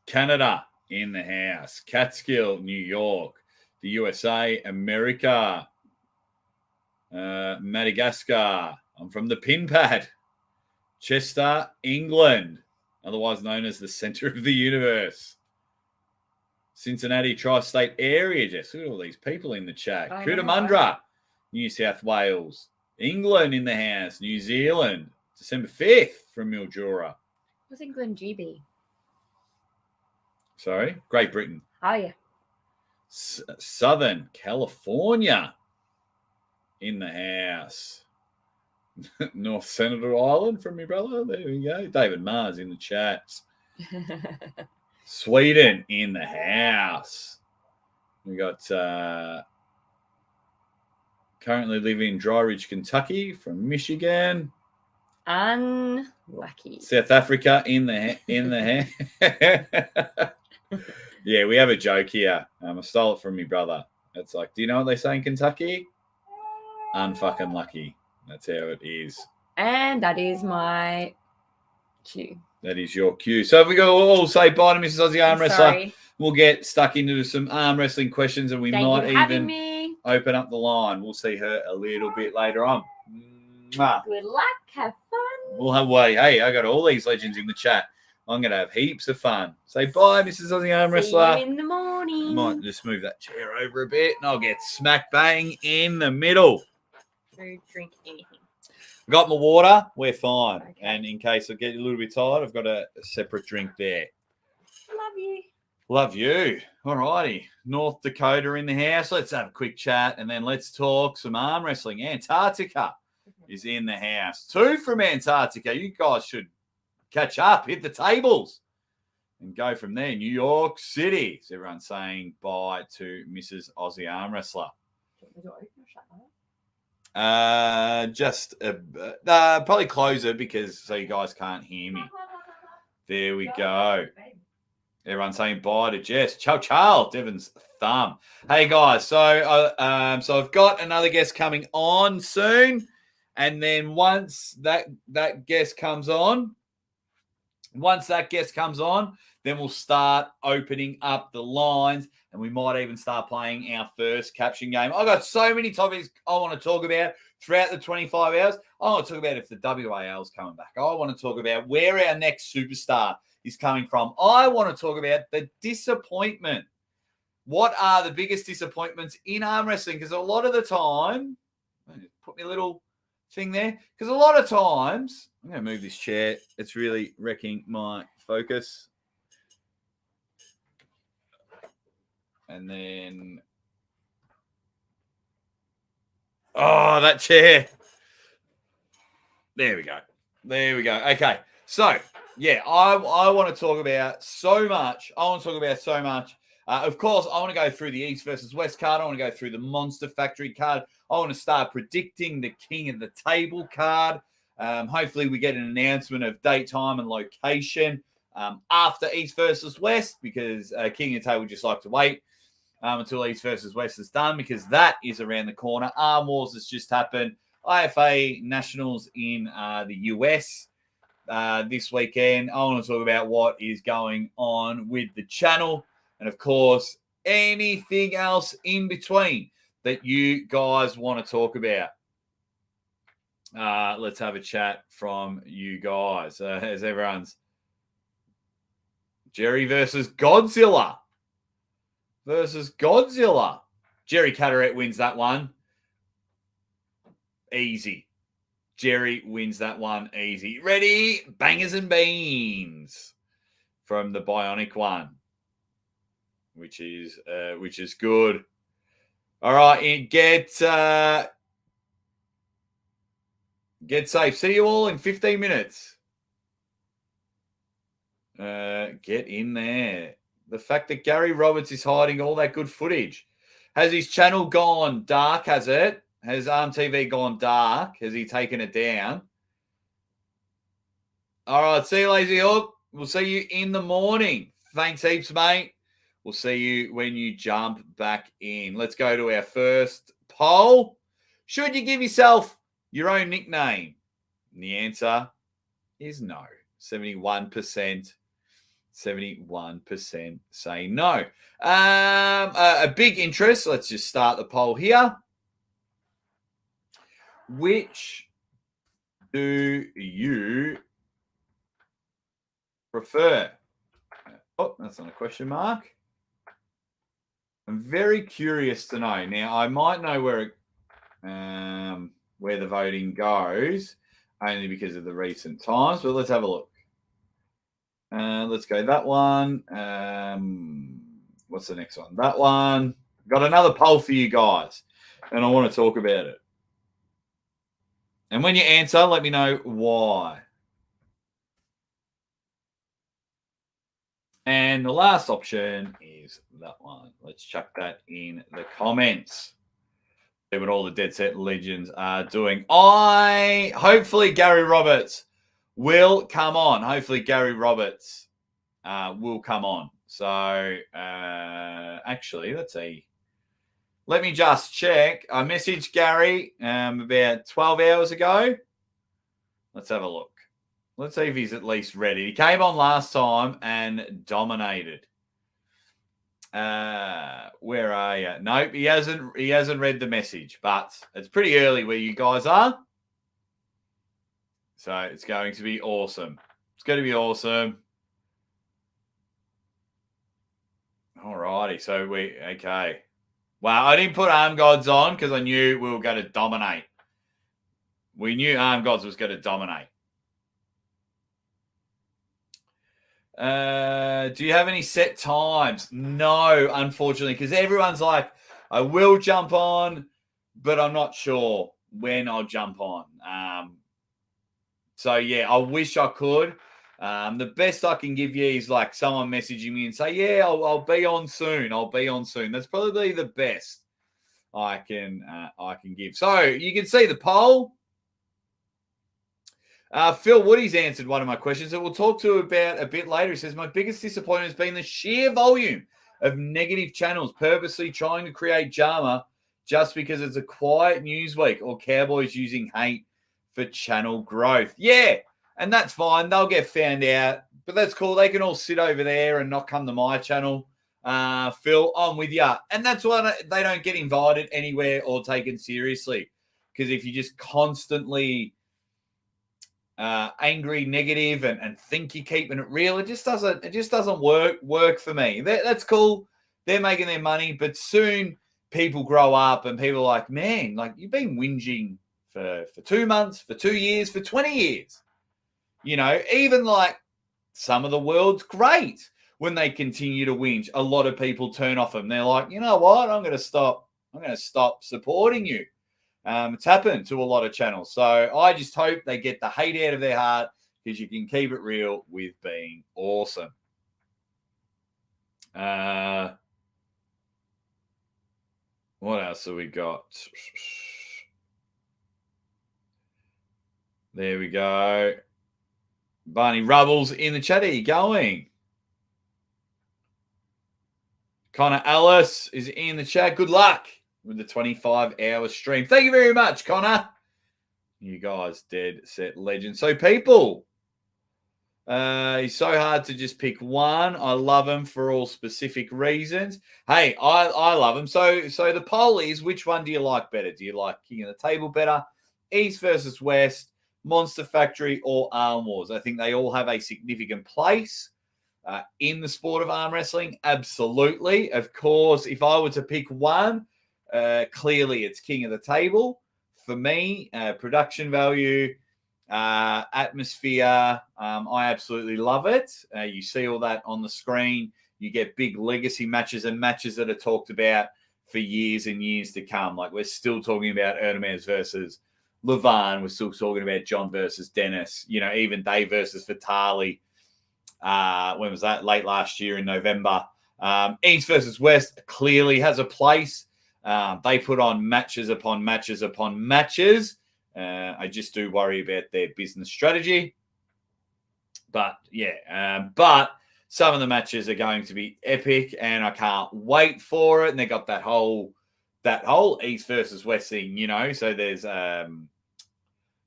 Canada in the house, Catskill, New York, the USA, America, Madagascar. I'm from the pin pad. Chester, England, otherwise known as the center of the universe. Cincinnati tri-state area, Jess. Look at all these people in the chat. Cootamundra, New South Wales. England in the house. New Zealand, December 5th from Mildura. What's England GB? Sorry, Great Britain. Oh, yeah. Southern California in the house. North Senator Island from my brother. There we go. David Mars in the chat. Sweden in the house. We got currently living in Dry Ridge, Kentucky from Michigan. Unlucky. South Africa in the house. Yeah, we have a joke here. I stole it from my brother. It's like, do you know what they say in Kentucky? Unfucking lucky. That's how it is. And that is my cue. That is your cue. So if we go all say bye to Mrs. Aussie Armwrestler, we'll get stuck into some arm wrestling questions and we might even open up the line. We'll see her a little bit later on. Mwah. Good luck. Have fun. We'll have way. Hey, I got all these legends in the chat. I'm going to have heaps of fun. Say bye, Mrs. Aussie Armwrestler. See you in the morning. I might just move that chair over a bit and I'll get smack bang in the middle. Don't drink anything. Got my water. We're fine. Okay. And in case I get a little bit tired, I've got a separate drink there. Love you. Love you. All righty. North Dakota in the house. Let's have a quick chat and then let's talk some arm wrestling. Antarctica is in the house. 2 from Antarctica. You guys should catch up, hit the tables, and go from there. New York City. So everyone's saying bye to Mrs. Aussie Armwrestler. Just probably close it because so you guys can't hear me. There we go. Everyone's saying bye to Jess. Ciao, Devon's thumb. Hey guys, so I've got another guest coming on soon, and then once that guest comes on, then we'll start opening up the lines. And we might even start playing our first caption game. I've got so many topics I want to talk about throughout the 25 hours. I want to talk about if the WAL is coming back. I want to talk about where our next superstar is coming from. I want to talk about the disappointment. What are the biggest disappointments in arm wrestling? Because a lot of the time, put me a little thing there. Because a lot of times, I'm going to move this chair. It's really wrecking my focus. And then, that chair. There we go. Okay. So, yeah, I want to talk about so much. Of course, I want to go through the East versus West card. I want to go through the Monster Factory card. I want to start predicting the King of the Table card. Hopefully, we get an announcement of date, time, and location after East versus West because King of the Table just like to wait. Until East versus West is done because that is around the corner. Arm Wars has just happened. IFA Nationals in the US this weekend. I want to talk about what is going on with the channel and, of course, anything else in between that you guys want to talk about. Let's have a chat from you guys as everyone's Jerry versus Godzilla. Jerry Cataract wins that one. Easy. Jerry wins that one easy. Ready? Bangers and beans from the Bionic one, which is good. All right, get safe. See you all in 15 minutes. Get in there. The fact that Gary Roberts is hiding all that good footage. Has his channel gone dark, has it? Has ArmTV gone dark? Has he taken it down? All right, see you, Lazy Hook. We'll see you in the morning. Thanks heaps, mate. We'll see you when you jump back in. Let's go to our first poll. Should you give yourself your own nickname? And the answer is no. 71% say no. A big interest. Let's just start the poll here. Which do you prefer? Oh, that's not a question mark. I'm very curious to know. Now, I might know where the voting goes, only because of the recent times, but let's have a look. Let's go that one. What's the next one? That one. Got another poll for you guys, and I want to talk about it. And when you answer, let me know why. And the last option is that one. Let's chuck that in the comments. See what all the Dead Set Legends are doing. Hopefully Gary Roberts will come on. Will come on. So, actually, let's see. Let me just check. I messaged Gary about 12 hours ago. Let's have a look. Let's see if he's at least ready. He came on last time and dominated. Where are you? Nope, he hasn't read the message, but it's pretty early where you guys are. So it's going to be awesome. It's going to be awesome. All righty. So okay. Wow, I didn't put Arm Gods on because I knew we were going to dominate. We knew Arm Gods was going to dominate. Do you have any set times? No, unfortunately, because everyone's like, I will jump on, but I'm not sure when I'll jump on. So, yeah, I wish I could. The best I can give you is like someone messaging me and say, yeah, I'll be on soon. That's probably the best I can give. So you can see the poll. Phil Woody's answered one of my questions that we'll talk to about a bit later. He says, my biggest disappointment has been the sheer volume of negative channels purposely trying to create drama just because it's a quiet news week or Cowboys using hate for channel growth. Yeah, and that's fine. They'll get found out, but that's cool. They can all sit over there and not come to my channel. Phil, I'm with you. And that's why they don't get invited anywhere or taken seriously. Because if you just constantly angry, negative, and think you're keeping it real, it just doesn't work for me. That's cool. They're making their money, but soon people grow up and people are like, man, like you've been whinging for 2 months, for 2 years, for 20 years. You know, even like some of the world's great, when they continue to whinge, a lot of people turn off them. They're like, you know what? I'm going to stop supporting you. It's happened to a lot of channels. So I just hope they get the hate out of their heart, because you can keep it real with being awesome. What else have we got? There we go. Barney Rubbles in the chat. How are you going? Connor Ellis is in the chat. Good luck with the 25-hour stream. Thank you very much, Connor. You guys, Dead Set Legends. So, people, he's so hard to just pick one. I love him for all specific reasons. Hey, I love him. So the poll is, which one do you like better? Do you like King of the Table better, East versus West, Monster Factory, or Arm Wars? I think they all have a significant place. in the sport of arm wrestling? Absolutely. Of course, if I were to pick one, clearly it's king of the table. For me, production value, atmosphere, I absolutely love it. You see all that on the screen. You get big legacy matches and matches that are talked about for years and years to come. Like we're still talking about Erdemes versus Levan. We're still talking about John versus Dennis. You know, even Dave versus Vitali. When was that? Late last year in November. East versus West clearly has a place. They put on matches upon matches upon matches. I just do worry about their business strategy. But yeah, but some of the matches are going to be epic, and I can't wait for it. And they got that whole East versus West thing, you know. So there's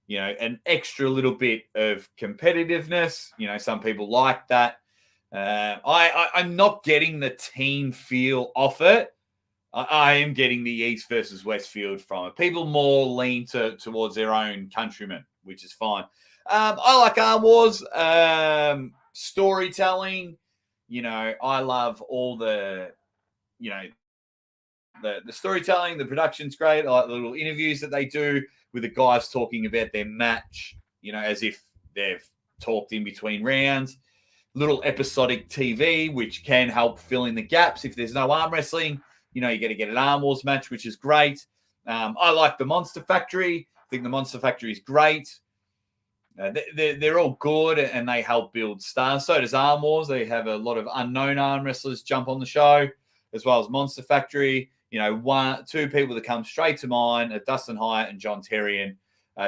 you know, an extra little bit of competitiveness. You know, some people like that. I'm not getting the team feel off it. I am getting the East versus West field from it. People more lean towards their own countrymen, which is fine. I like Arm Wars storytelling. You know, I love all the, you know, the storytelling. The production's great. I like the little interviews that they do with the guys talking about their match, you know, as if they've talked in between rounds. Little episodic TV, which can help fill in the gaps. If there's no arm wrestling, you know, you got to get an Arm Wars match, which is great. I like the Monster Factory. I think the Monster Factory is great. They're all good, and they help build stars. So does Arm Wars. They have a lot of unknown arm wrestlers jump on the show, as well as Monster Factory. You know, two people that come straight to mind are Dustin Hyatt and John Terrian.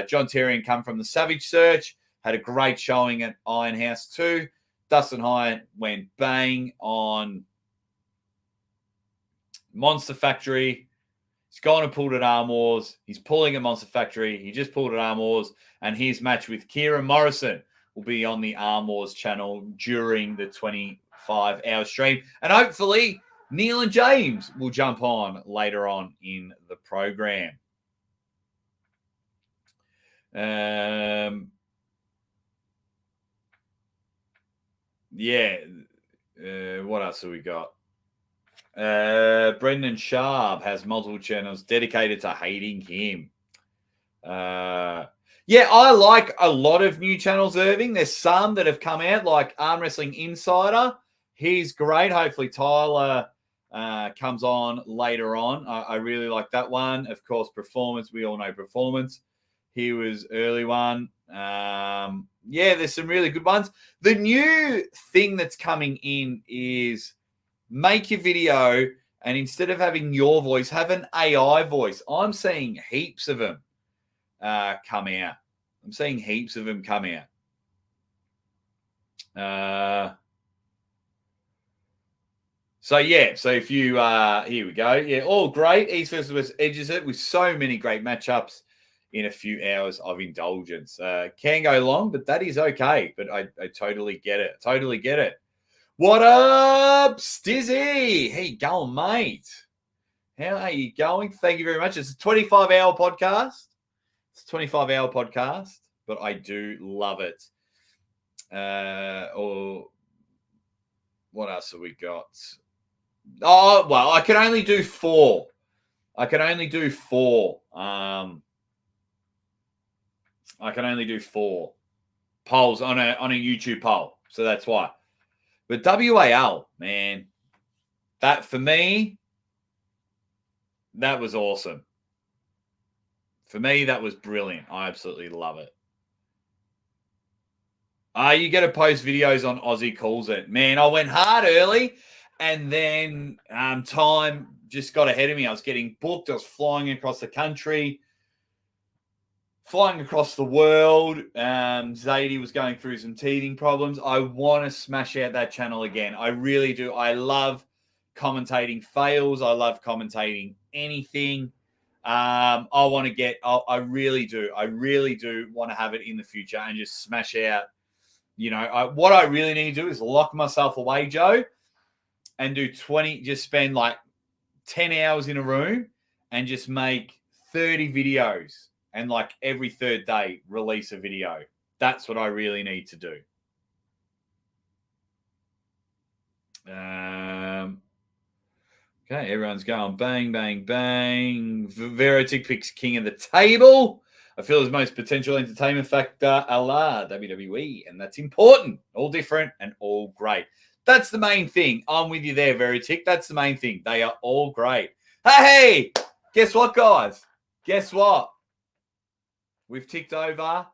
John Terrian come from the Savage Search, had a great showing at Iron House 2. Dustin Hyatt went bang on Monster Factory. He's gone and pulled at Arm Wars. He's pulling at Monster Factory. He just pulled at Arm Wars. And his match with Kieran Morrison will be on the Arm Wars channel during the 25-hour stream. And hopefully Neil and James will jump on later on in the program. Yeah. What else have we got? Brendan Sharp has multiple channels dedicated to hating him. Yeah, I like a lot of new channels, Irving. There's some that have come out, like Arm Wrestling Insider. He's great. Hopefully Tyler comes on later on. I really like that one. Of course, Performance. We all know Performance. He was early one. Yeah, there's some really good ones. The new thing that's coming in is make your video, and instead of having your voice, have an AI voice. I'm seeing heaps of them come out. I'm seeing heaps of them come out. So yeah, so if you here we go. Yeah, all great. East versus West edges it with so many great matchups in a few hours of indulgence. Can go long, but that is okay. But I totally get it. Totally get it. What up, Stizzy? How you going, mate? How are you going? Thank you very much. It's a 25-hour podcast. It's a 25-hour podcast, but I do love it. Or what else have we got? Oh, well, I can only do 4. I can only do 4. I can only do 4 polls on a YouTube poll. So that's why. But WAL, man, that for me, that was awesome. For me, that was brilliant. I absolutely love it. You get to post videos on Aussie Calls It. Man, I went hard early, and then time just got ahead of me. I was getting booked. I was flying across the country, flying across the world. Zadie was going through some teething problems. I want to smash out that channel again. I really do. I love commentating fails. I love commentating anything. I want to get, I really do. I really do want to have it in the future and just smash out. You know, what I really need to do is lock myself away, Joe, and do 20, just spend like 10 hours in a room and just make 30 videos. And like every third day, release a video. That's what I really need to do. Okay, everyone's going bang, bang, bang. Verotic picks King of the Table. I feel his most potential entertainment factor, a la WWE, and that's important. All different and all great. That's the main thing. I'm with you there, Verotic. That's the main thing. They are all great. Hey, guess what, guys? Guess what? We've ticked over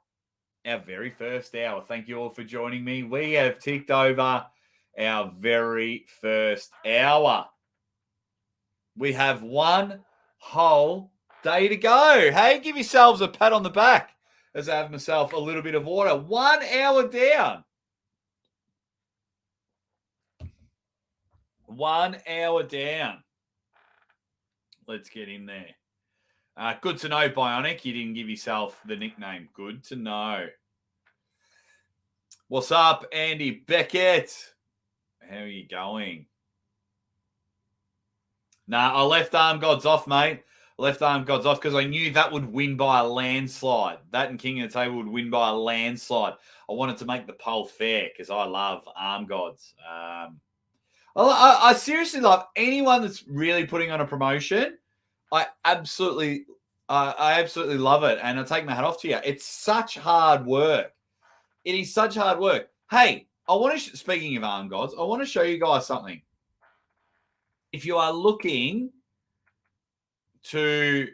our very first hour. Thank you all for joining me. We have ticked over our very first hour. We have one whole day to go. Hey, give yourselves a pat on the back as I have myself a little bit of water. 1 hour down. 1 hour down. Let's get in there. Good to know, Bionic. You didn't give yourself the nickname. Good to know. What's up, Andy Beckett? How are you going? Nah, I left Arm Gods off, mate. Left Arm Gods off because I knew that would win by a landslide. That and King of the Table would win by a landslide. I wanted to make the poll fair because I love Arm Gods. I seriously love anyone that's really putting on a promotion. I absolutely love it, and I take my hat off to you. It's such hard work. It is such hard work. Hey, speaking of Arm Gods, I want to show you guys something. If you are looking to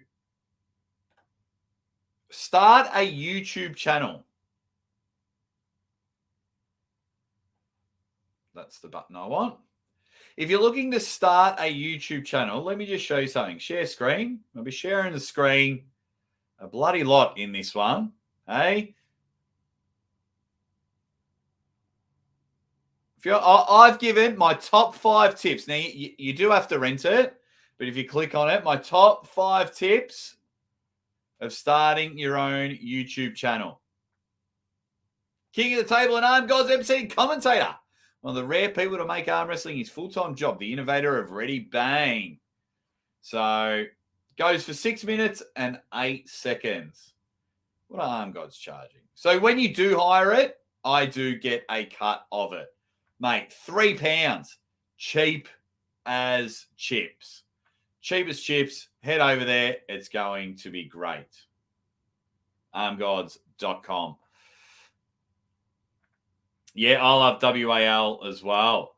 start a YouTube channel, that's the button I want. If you're looking to start a YouTube channel, let me just show you something. Share screen. I'll be sharing the screen a bloody lot in this one. Hey? I've given my top 5 tips. Now, you do have to rent it, but if you click on it, my top 5 tips of starting your own YouTube channel. King of the Table and Arm Gods MC commentator. One of the rare people to make arm wrestling his full-time job, the innovator of Ready Bang. So, goes for 6 minutes and 8 seconds. What are Arm Gods charging? So, when you do hire it, I do get a cut of it. Mate, £3. Cheap as chips. Cheap as chips. Head over there. It's going to be great. Armgods.com. Yeah, I love WAL as well.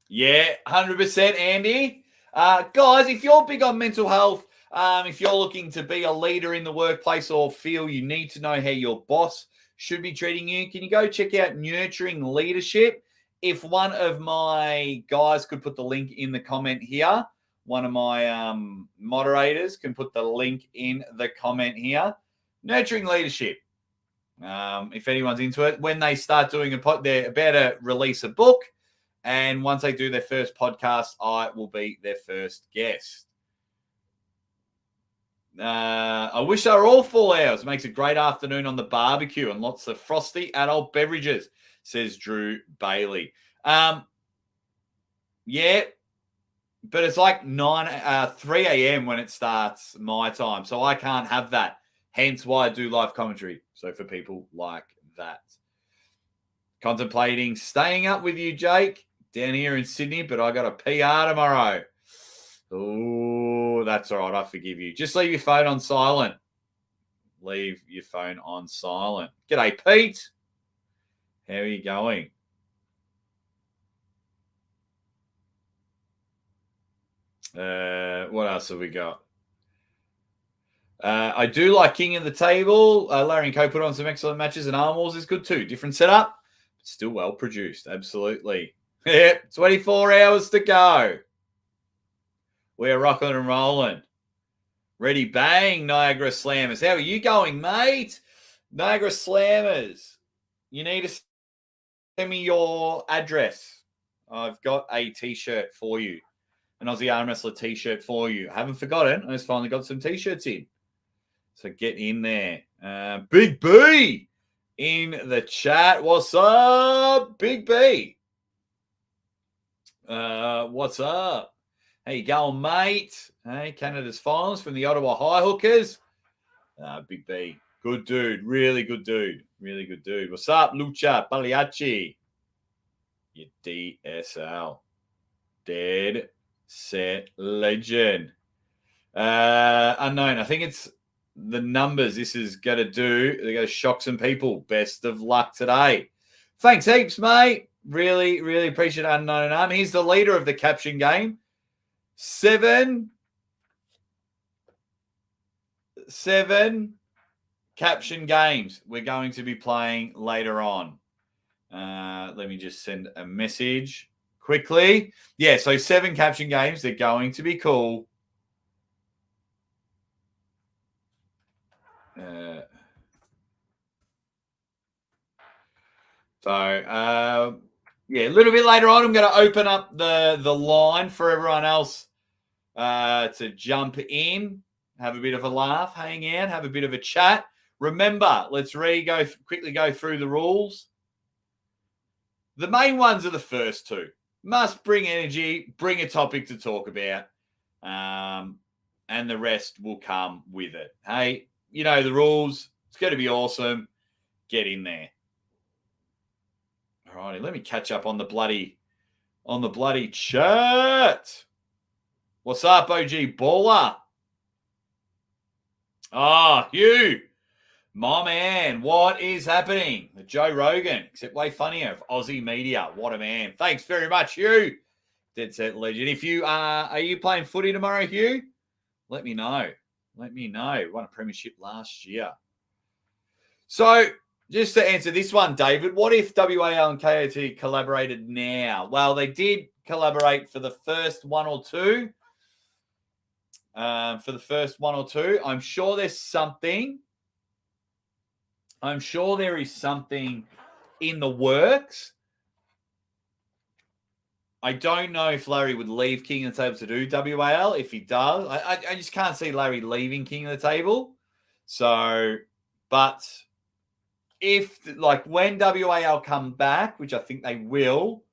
Yeah, 100%, Andy. Guys, if you're big on mental health, if you're looking to be a leader in the workplace or feel you need to know how your boss should be treating you, can you go check out Nurturing Leadership? If one of my guys could put the link in the comment here, one of my moderators can put the link in the comment here. Nurturing Leadership. If anyone's into it, when they start doing they're about to release a book, and once they do their first podcast, I will be their first guest. I wish they were all full hours. It makes a great afternoon on the barbecue and lots of frosty adult beverages, says Drew Bailey. Yeah, but it's like 3 a.m. when it starts my time, so I can't have that. Hence why I do live commentary. So for people like that. Contemplating staying up with you, Jake, down here in Sydney, but I got a PR tomorrow. Oh, that's all right. I forgive you. Just leave your phone on silent. Leave your phone on silent. G'day, Pete. How are you going? What else have we got? I do like King of the Table. Larry and Co put on some excellent matches, and Arm Wars is good too. Different setup, but still well produced. Absolutely. Yep, 24 hours to go. We're rocking and rolling. Ready Bang, Niagara Slammers. How are you going, mate? Niagara Slammers. You need to send me your address. I've got a T-shirt for you. An Aussie Armwrestler T-shirt for you. I haven't forgotten. I just finally got some T-shirts in. So get in there. Big B in the chat. What's up, Big B? What's up? How you going, mate? Hey, Canada's finals from the Ottawa High Hookers. Big B. Good dude. Really good dude. Really good dude. What's up, Lucha Pagliacci? Your DSL. Dead Set Legend. Unknown. I think it's the numbers this is going to do. They're going to shock some people. Best of luck today. Thanks heaps, mate. Really, really appreciate Unknown Arm. He's the leader of the caption game. 7 caption games we're going to be playing later on. Let me just send a message quickly. Yeah, so 7 caption games. They're going to be cool. Yeah, a little bit later on, I'm going to open up the line for everyone else to jump in, have a bit of a laugh, hang out, have a bit of a chat. Remember, let's quickly go through the rules. The main ones are the first 2. Must bring energy, bring a topic to talk about, and the rest will come with it. Hey, you know the rules. It's going to be awesome. Get in there. All righty, let me catch up on the bloody chat. What's up, OG Baller? Hugh, my man, what is happening? Joe Rogan, except way funnier, of Aussie media. What a man. Thanks very much, Hugh. Dead Set Legend. If you are you playing footy tomorrow, Hugh? Let me know. Won a premiership last year. So, just to answer this one, David, what if WAL and KOT collaborated now? Well, they did collaborate for the first one or two. I'm sure there's something. I'm sure there is something in the works. I don't know if Larry would leave King of the Table to do WAL. If he does, I just can't see Larry leaving King of the Table. So, but if, like, when WAL come back, which I think they will,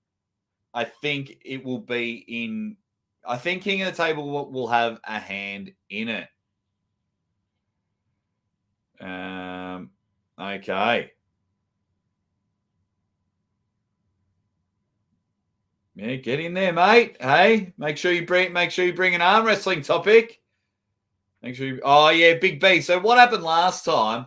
I think it will be in, I think King of the Table will have a hand in it. Okay. Yeah, get in there, mate. Hey, make sure you bring an arm wrestling topic. Oh yeah, Big B. So what happened last time?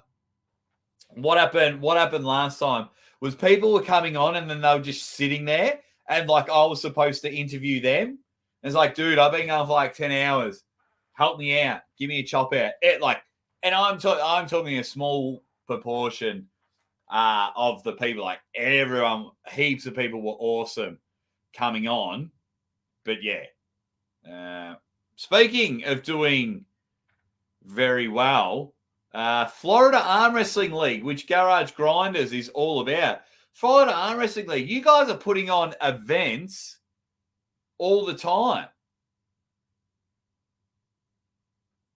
What happened last time was people were coming on and then they were just sitting there, and like I was supposed to interview them. It's like, dude, I've been going for like 10 hours. Help me out. Give me a chop out. And I'm talking a small proportion of the people. Like everyone, heaps of people were awesome coming on. But yeah. Speaking of doing very well, Florida Armwrestling League, which Garage Grinders is all about. Florida Armwrestling League, you guys are putting on events all the time.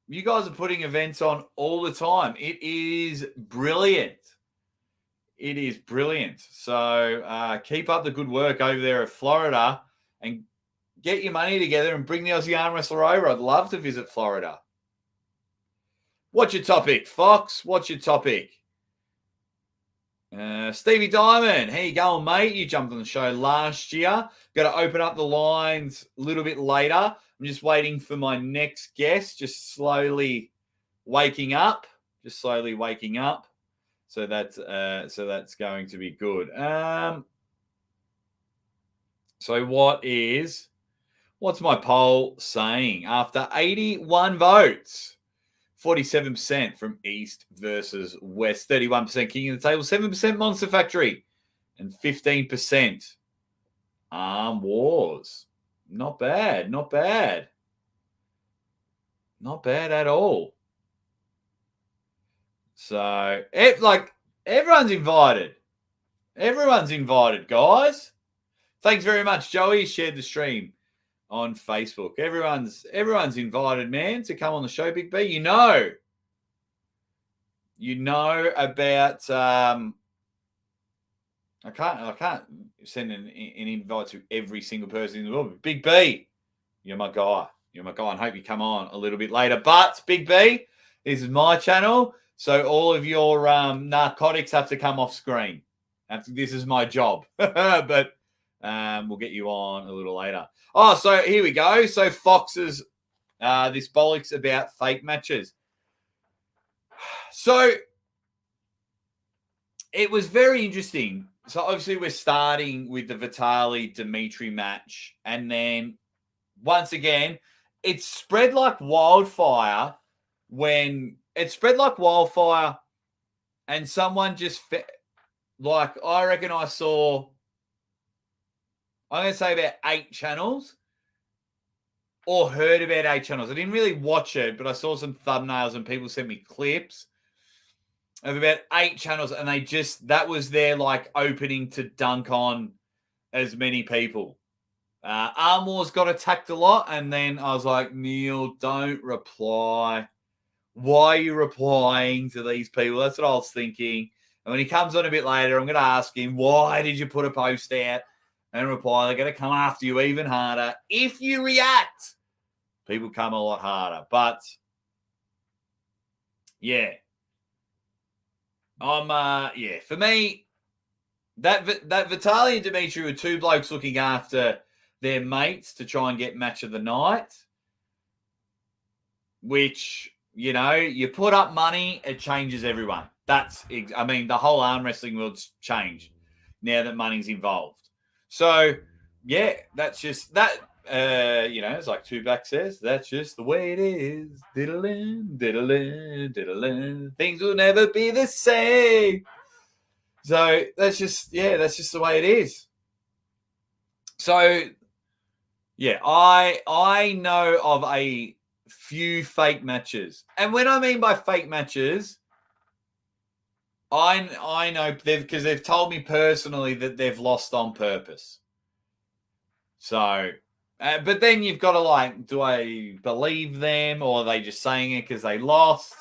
You guys are putting events on all the time. It is brilliant. So keep up the good work over there at Florida and get your money together and bring the Aussie Armwrestler over. I'd love to visit Florida. What's your topic, Fox? What's your topic? Stevie Diamond, how you going, mate? You jumped on the show last year. Got to open up the lines a little bit later. I'm just waiting for my next guest, just slowly waking up. So that's going to be good. So what's my poll saying? After 81 votes, 47% from East versus West, 31% King of the Table, 7% Monster Factory, and 15% Arm Wars. Not bad at all. So, everyone's invited. Guys. Thanks very much, Joey. Shared the stream on Facebook. Everyone's invited, man, to come on the show, Big B. You know about I can't send an invite to every single person in the world. Big B, you're my guy. I hope you come on a little bit later. But Big B, this is my channel, so all of your narcotics have to come off screen. This is my job. But We'll get you on a little later. Oh, so here we go. So Fox's this bollocks about fake matches. So it was very interesting. So obviously we're starting with the Vitali-Dimitri match. And then once again, it spread like wildfire and someone just like, I reckon I saw, I'm going to say about 8 channels or heard about 8 channels. I didn't really watch it, but I saw some thumbnails and people sent me clips of about 8 channels, and that was their like opening to dunk on as many people. Armwar's got attacked a lot, and then I was like, Neil, don't reply. Why are you replying to these people? That's what I was thinking. And when he comes on a bit later, I'm going to ask him, why did you put a post out and reply? They're going to come after you even harder. If you react, people come a lot harder. But, yeah. For me, that Vitali and Dimitri were 2 blokes looking after their mates to try and get match of the night, which, you put up money, it changes everyone. The whole arm wrestling world's changed now that money's involved. So, yeah, that's just that. It's like Tupac says, that's just the way it is. Diddle-in, diddle-in, diddle-in. Things will never be the same. So that's just the way it is. So, yeah, I know of a few fake matches. And when I mean by fake matches, I know because they've told me personally that they've lost on purpose. So, but then you've got to do I believe them or are they just saying it because they lost?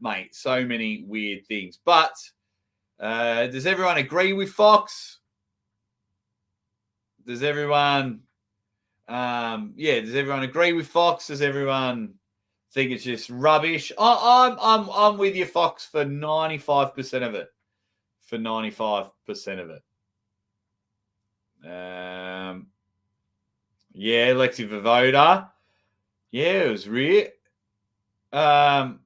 Mate, so many weird things. But does everyone agree with Fox? Does everyone does everyone agree with Fox? Does everyone think it's just rubbish? I'm with you, Fox, for 95% of it. For 95% of it. Lexi Vivoda. Yeah, it was real. That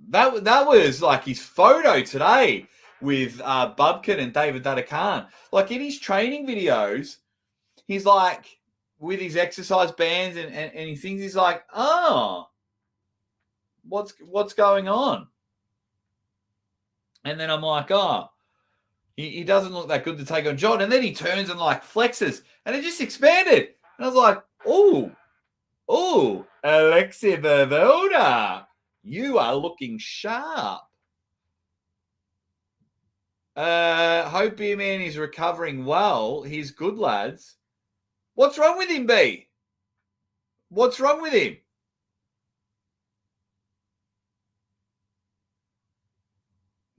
was like his photo today with Bubkin and David Dadakan. Like in his training videos, he's like with his exercise bands and he thinks he's like, oh, what's going on? And then I'm like, oh, he doesn't look that good to take on John. And then he turns and like flexes and it just expanded. And I was like, oh, Alexi Vivoda, you are looking sharp. Hope Beer Man is recovering well. He's good, lads. What's wrong with him, B? What's wrong with him?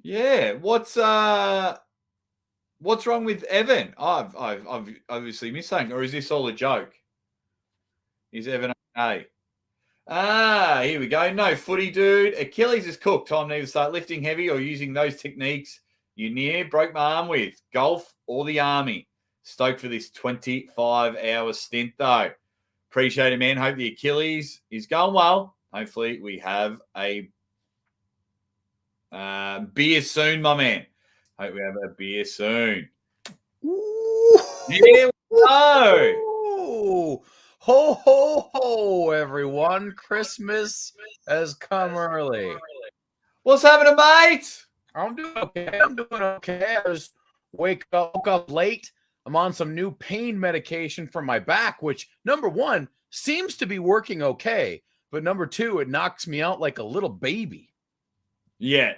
Yeah, what's wrong with Evan? I've obviously missed something, or is this all a joke? Is Evan okay? Here we go. No footy, dude. Achilles is cooked. Time to either start lifting heavy or using those techniques you near broke my arm with. Golf or the army. Stoked for this 25-hour stint, though. Appreciate it, man. Hope the Achilles is going well. Hopefully we have a beer soon, my man. Hope we have a beer soon. Ooh. Here we go. Ooh. Ho, ho, ho, everyone. Christmas has come early. What's happening, mate? I'm doing okay. I just woke up late. I'm on some new pain medication for my back, which, number one, seems to be working okay. But number two, it knocks me out like a little baby. Yeah.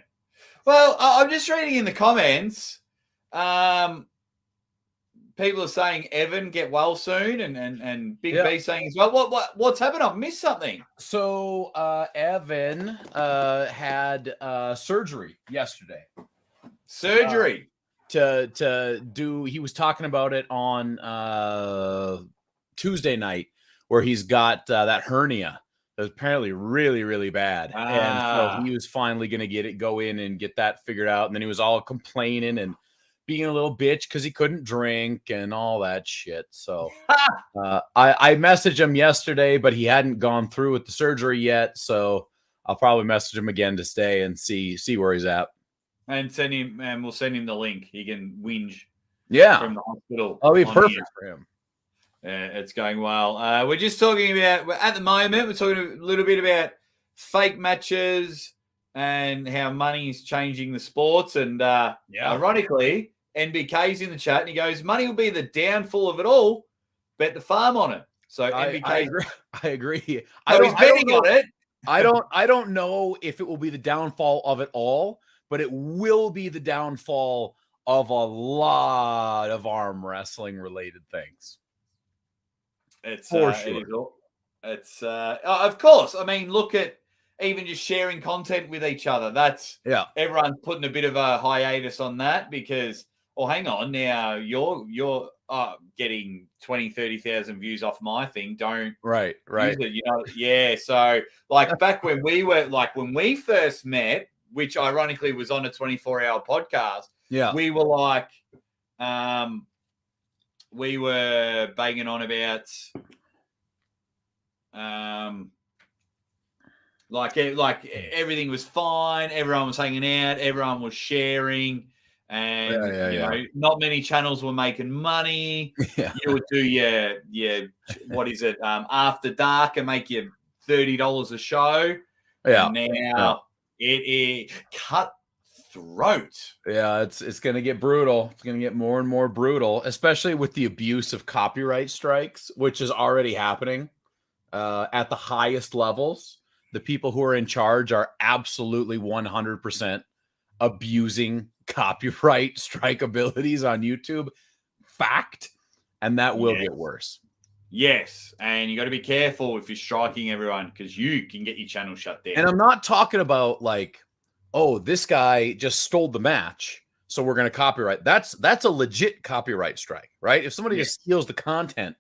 Well, I'm just reading in the comments. People are saying Evan get well soon, and Big B saying as well. What's happened? I've missed something. So Evan had surgery yesterday. Surgery to do. He was talking about it on Tuesday night, where he's got that hernia. That's apparently really, really bad. And so he was finally going to go in and get that figured out. And then he was all complaining and being a little bitch because he couldn't drink and all that shit. So I messaged him yesterday, but he hadn't gone through with the surgery yet. So I'll probably message him again to stay and see where he's at. And we'll send him the link. He can whinge from the hospital. That'll be perfect for him. It's going well. We're just talking about, at the moment, we're talking a little bit about fake matches and how money is changing the sports. And ironically, NBK's in the chat and he goes, money will be the downfall of it all. Bet the farm on it. So NBK, I agree. He's betting on it. I don't know if it will be the downfall of it all, but it will be the downfall of a lot of arm wrestling related things. It's for sure. It's of course. I mean, look at even just sharing content with each other. That's everyone's putting a bit of a hiatus on that because, hang on, now you're getting 20, 30,000 views off my thing. Don't right. Use it, So like back when we first met, which ironically was on a 24-hour podcast. Yeah, we were like, we were banging on about, like everything was fine. Everyone was hanging out. Everyone was sharing, and you know, not many channels were making money. Yeah. You would do your what is it? After dark and make you $30 a show. Yeah. And now it cutthroat. Yeah, it's going to get brutal. It's going to get more and more brutal, especially with the abuse of copyright strikes, which is already happening at the highest levels. The people who are in charge are absolutely 100% abusing copyright strike abilities on YouTube. Fact. And that will get worse. Yes. And you got to be careful if you're striking everyone because you can get your channel shut down. And I'm not talking about like, oh, this guy just stole the match, so we're going to copyright. That's a legit copyright strike, right? If somebody just steals the content,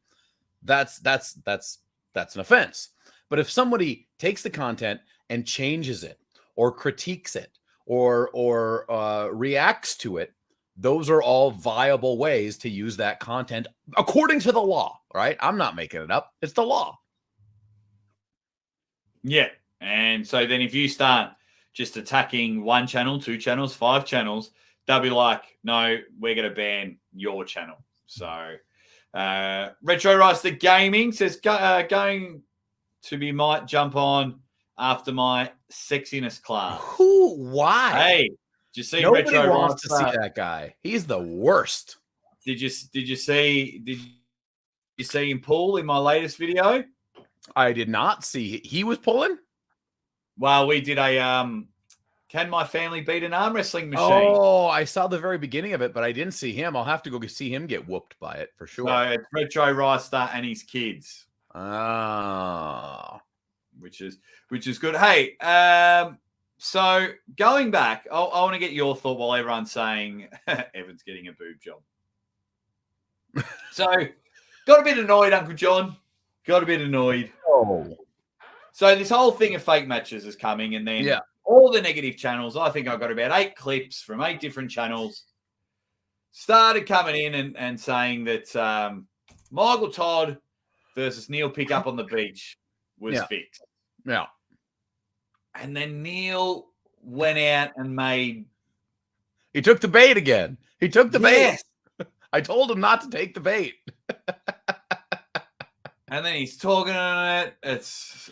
that's an offense. But if somebody takes the content and changes it or critiques it or reacts to it, those are all viable ways to use that content according to the law, right? I'm not making it up. It's the law. Yeah. And so then if you start just attacking one channel, 2 channels, 5 channels, they'll be like, no, we're going to ban your channel. So Retro Raster Gaming says, going to be might jump on after my sexiness class. Why? Hey, did you see Nobody Retro wants Raster? To see that guy. He's the worst. Did you see him pull in my latest video? I did not see. He was pulling? Well, we did a can my family beat an arm wrestling machine? Oh, I saw the very beginning of it, but I didn't see him. I'll have to go see him get whooped by it for sure. So it's Retro Raster and his kids. Ah, which is good. Hey, so going back, I want to get your thought while everyone's saying Evan's getting a boob job. So got a bit annoyed, Uncle John. Got a bit annoyed. Oh. So this whole thing of fake matches is coming, and then all the negative channels, I think I got about 8 clips from 8 different channels, started coming in and saying that Michael Todd versus Neil Pickup on the beach was fixed. Yeah. And then Neil went out and made... He took the bait again. He took the bait. I told him not to take the bait. And then he's talking on it. It's...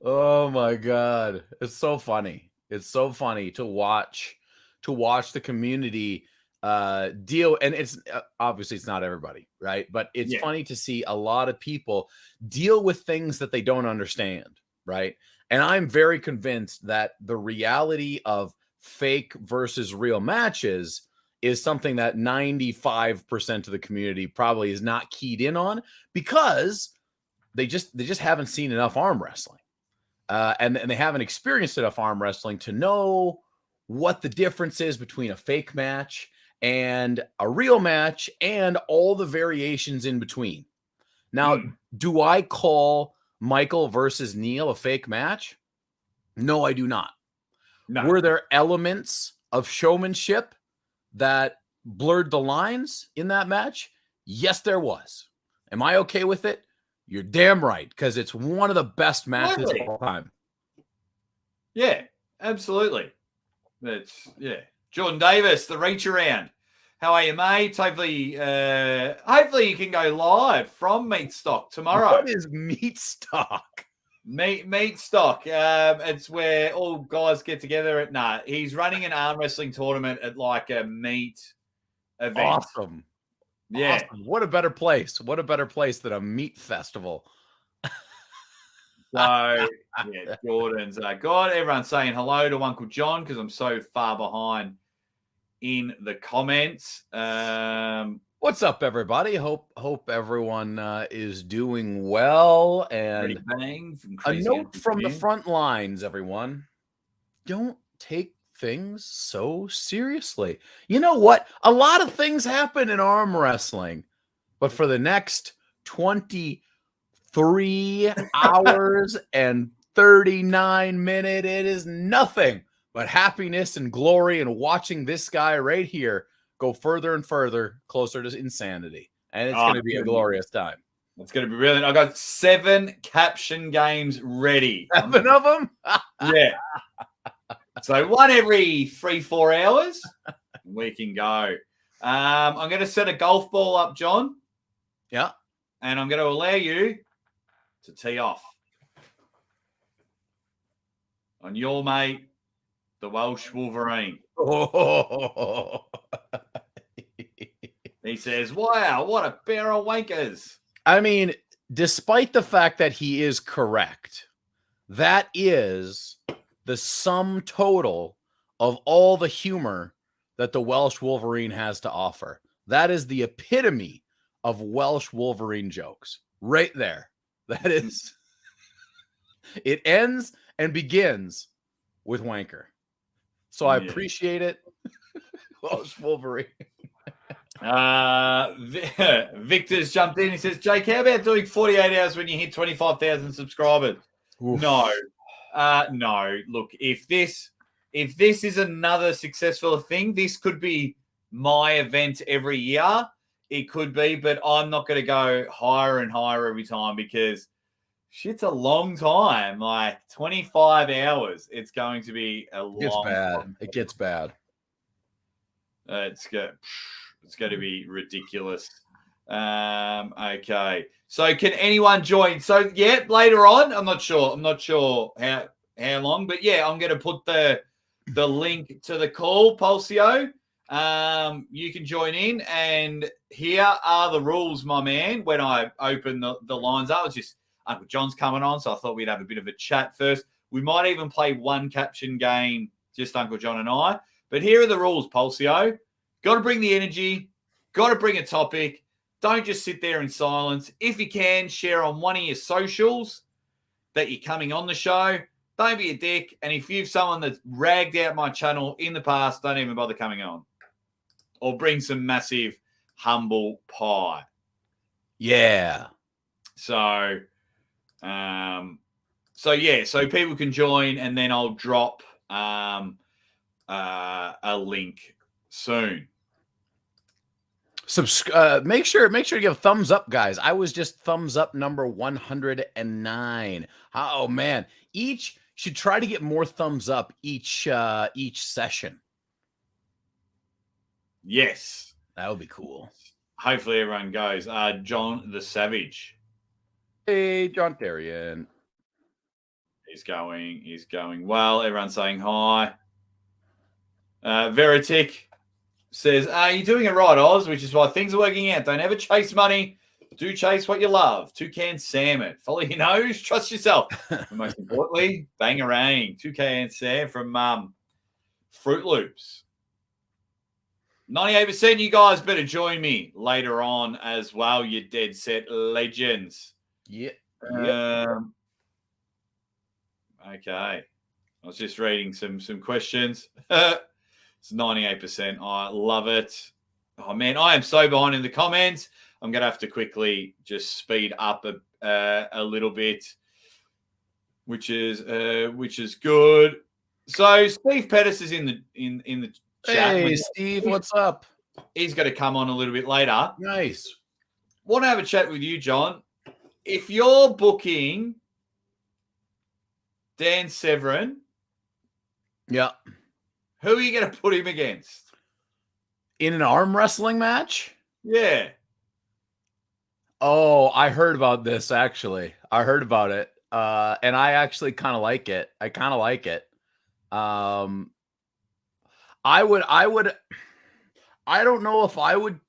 Oh my God. It's so funny. It's so funny to watch the community deal. And it's obviously it's not everybody, right? But it's funny to see a lot of people deal with things that they don't understand, right? And I'm very convinced that the reality of fake versus real matches is something that 95% of the community probably is not keyed in on because they just haven't seen enough arm wrestling. And they haven't experienced enough arm wrestling to know what the difference is between a fake match and a real match and all the variations in between. Now, do I call Michael versus Neil a fake match? No, I do not. No. Were there elements of showmanship that blurred the lines in that match? Yes, there was. Am I okay with it? You're damn right, because it's one of the best matches of all time. Yeah, absolutely. Jordan Davis, the reach around. How are you, mate? Hopefully you can go live from Meat Stock tomorrow. What is Meat Stock? Meat Stock. It's where all guys get together at he's running an arm wrestling tournament at like a meat event. Awesome. Yeah. Awesome. What a better place. What a better place than a meat festival. So yeah, Jordan's God. Everyone's saying hello to Uncle John because I'm so far behind in the comments. What's up, everybody? Hope everyone is doing well. And a note from the front lines, everyone. Don't take things so seriously. You know what? A lot of things happen in arm wrestling, but for the next 23 hours and 39 minutes, it is nothing but happiness and glory and watching this guy right here go further and further closer to insanity. And it's going to be a glorious time. It's going to be brilliant. I got 7 caption games ready. 7 of them? Yeah. So one every 3-4 hours, we can go. I'm going to set a golf ball up, John. Yeah. And I'm going to allow you to tee off on your mate, the Welsh Wolverine. Oh. He says, wow, what a pair of wankers. I mean, despite the fact that he is correct, that is the sum total of all the humor that the Welsh Wolverine has to offer. That is the epitome of Welsh Wolverine jokes right there. That is, it ends and begins with wanker. So I appreciate it. Welsh Wolverine. Victor's jumped in. He says, Jake, how about doing 48 hours when you hit 25,000 subscribers? Oof. No. Look, if this is another successful thing, this could be my event every year. It could be, but I'm not going to go higher and higher every time because shit's a long time. Like 25 hours. It's going to be a long time. It gets bad. It's going to be ridiculous. Okay. So can anyone join? So yeah, later on, I'm not sure how long, but yeah, I'm going to put the link to the call, Pulsio. You can join in, and here are the rules, my man. When I open the lines up, it's just Uncle John's coming on, so I thought we'd have a bit of a chat first. We might even play one caption game, just Uncle John and I. But here are the rules, Pulsio. Got to bring the energy. Got to bring a topic. Don't just sit there in silence. If you can, share on one of your socials that you're coming on the show. Don't be a dick. And if you've someone that's ragged out my channel in the past, don't even bother coming on. Or bring some massive humble pie. Yeah. So people can join, and then I'll drop a link soon. Make sure to give a thumbs up, guys. I was just thumbs up number 109. Oh man, each should try to get more thumbs up each session. Yes, that would be cool. Hopefully everyone goes. John the Savage. Hey, John Darian. He's going well. Everyone's saying hi. Veritic says, you're doing it right, Oz, which is why things are working out. Don't ever chase money. Do chase what you love. Toucan Sam it. Follow your nose. Trust yourself. And most importantly, bangarang. Toucan Sam from Fruit Loops. 98%, you guys better join me later on as well, you dead set legends. Yeah. Okay. I was just reading some questions. It's 98%. I love it. Oh, man, I am so behind in the comments. I'm going to have to quickly just speed up a little bit, which is good. So Steve Pettis is in the chat. Hey, Steve, what's up? He's going to come on a little bit later. Nice. Want to have a chat with you, John. If you're booking Dan Severin, yeah, who are you going to put him against? In an arm wrestling match? Yeah. Oh, I heard about this, actually. I heard about it. And I actually kind of like it. I don't know if I would.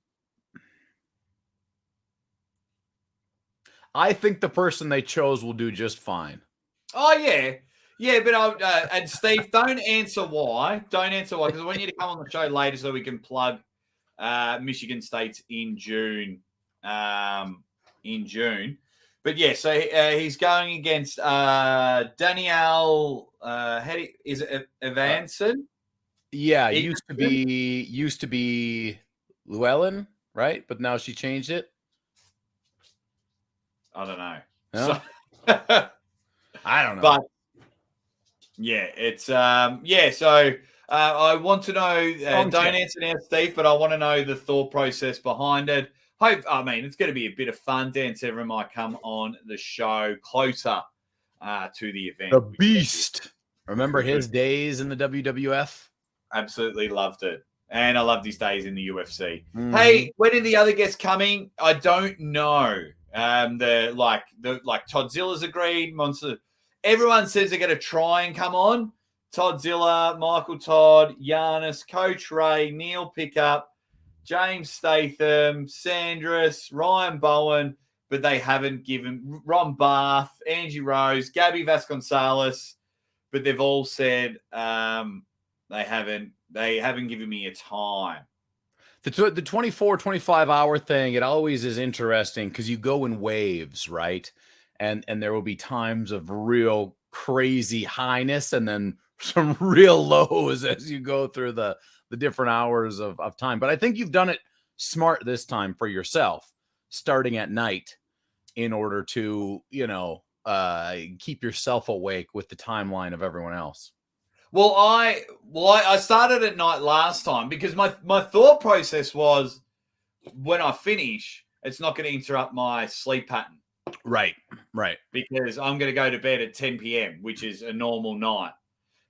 I think the person they chose will do just fine. Oh, yeah. Yeah, but and Steve, don't answer why. Don't answer why, because I want you to come on the show later so we can plug Michigan State's in June. But yeah, so he's going against Danielle. Is it Evanson? Yeah, used to be Llewellyn, right? But now she changed it. I don't know. No? So, I don't know. But yeah, it's So I want to know. Don't answer now, Steve, but I want to know the thought process behind it. It's going to be a bit of fun. Dan Severin might come on the show closer to the event. The Beast. Remember his days in the WWF? Absolutely loved it. And I loved his days in the UFC. Mm-hmm. Hey, when are the other guests coming? I don't know. Toddzilla's agreed. Monster. Everyone says they're going to try and come on. Toddzilla, Michael Todd, Giannis, Coach Ray, Neil Pickup, James Statham, Sandras, Ryan Bowen, but they haven't given Ron Barth, Angie Rose, Gabby Vasconcelos, but they've all said they haven't given me a time. The 24, 25 hour thing, it always is interesting because you go in waves, right? And there will be times of real crazy highness and then some real lows as you go through the different hours of time. But I think you've done it smart this time for yourself, starting at night in order to, keep yourself awake with the timeline of everyone else. Well, I started at night last time because my thought process was when I finish, it's not going to interrupt my sleep pattern. Right. Because I'm going to go to bed at 10 p.m., which is a normal night.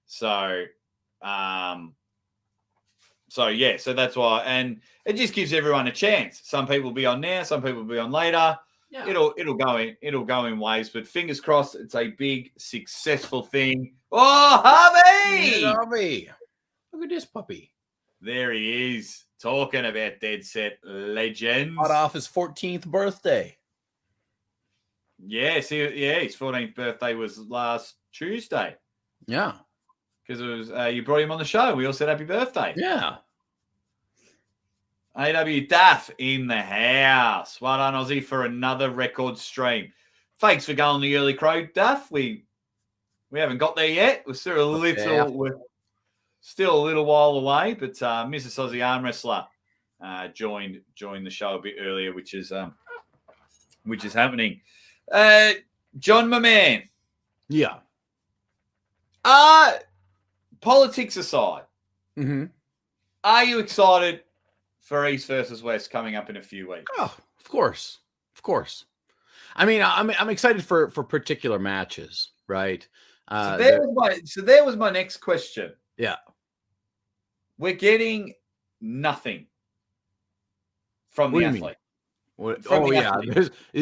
So that's why. And it just gives everyone a chance. Some people will be on now, some people will be on later. Yeah. It'll go in waves, but fingers crossed it's a big successful thing. Oh, Harvey! Look at this puppy. There he is, talking about Dead Set Legends. Hot off his 14th birthday. Yes, his 14th birthday was last Tuesday. Yeah. Because it was you brought him on the show. We all said happy birthday. Yeah. AW Daff in the house. Well done, Aussie, for another record stream. Thanks for going the early crow, Daff. We haven't got there yet. We're still a little while away, but Mrs. Aussie Armwrestler joined the show a bit earlier, which is happening. John, my man. Yeah. Politics aside, mm-hmm. Are you excited for East versus West coming up in a few weeks? Oh, of course. I mean, I'm excited for particular matches, right? So there was my next question. Yeah. We're getting nothing from the athlete.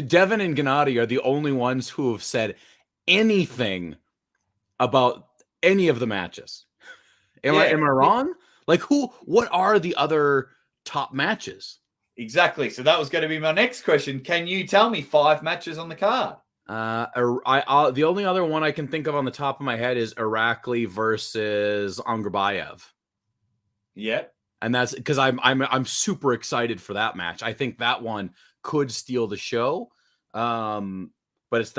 Devin and Gennady are the only ones who have said anything about any of the matches. Am I wrong? Like what are the other top matches? Exactly. So that was going to be my next question. Can you tell me 5 matches on the card? The only other one I can think of on the top of my head is Irakli versus Angrabayev. Yep. And that's because I'm super excited for that match. I think that one could steal the show. But it's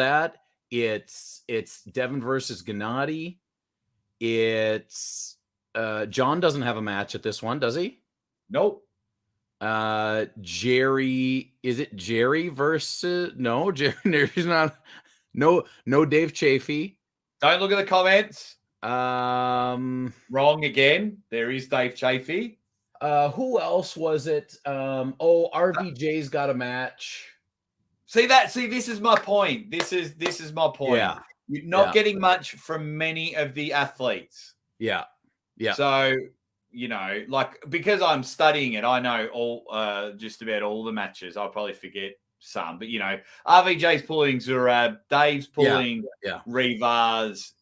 Devin versus Gennady. It's John doesn't have a match at this one, does he? Nope. Jerry, is it Jerry versus Jerry's not. No Dave Chafee. Don't look at the comments. Wrong again. There is Dave Chafee. Who else was it? RVJ's got a match. See, this is my point. This is my point. Yeah. You're not getting much from many of the athletes. Yeah. Yeah. So, like, because I'm studying it, I know all just about all the matches. I'll probably forget some, but RVJ's pulling Zurab, Dave's pulling Rivas.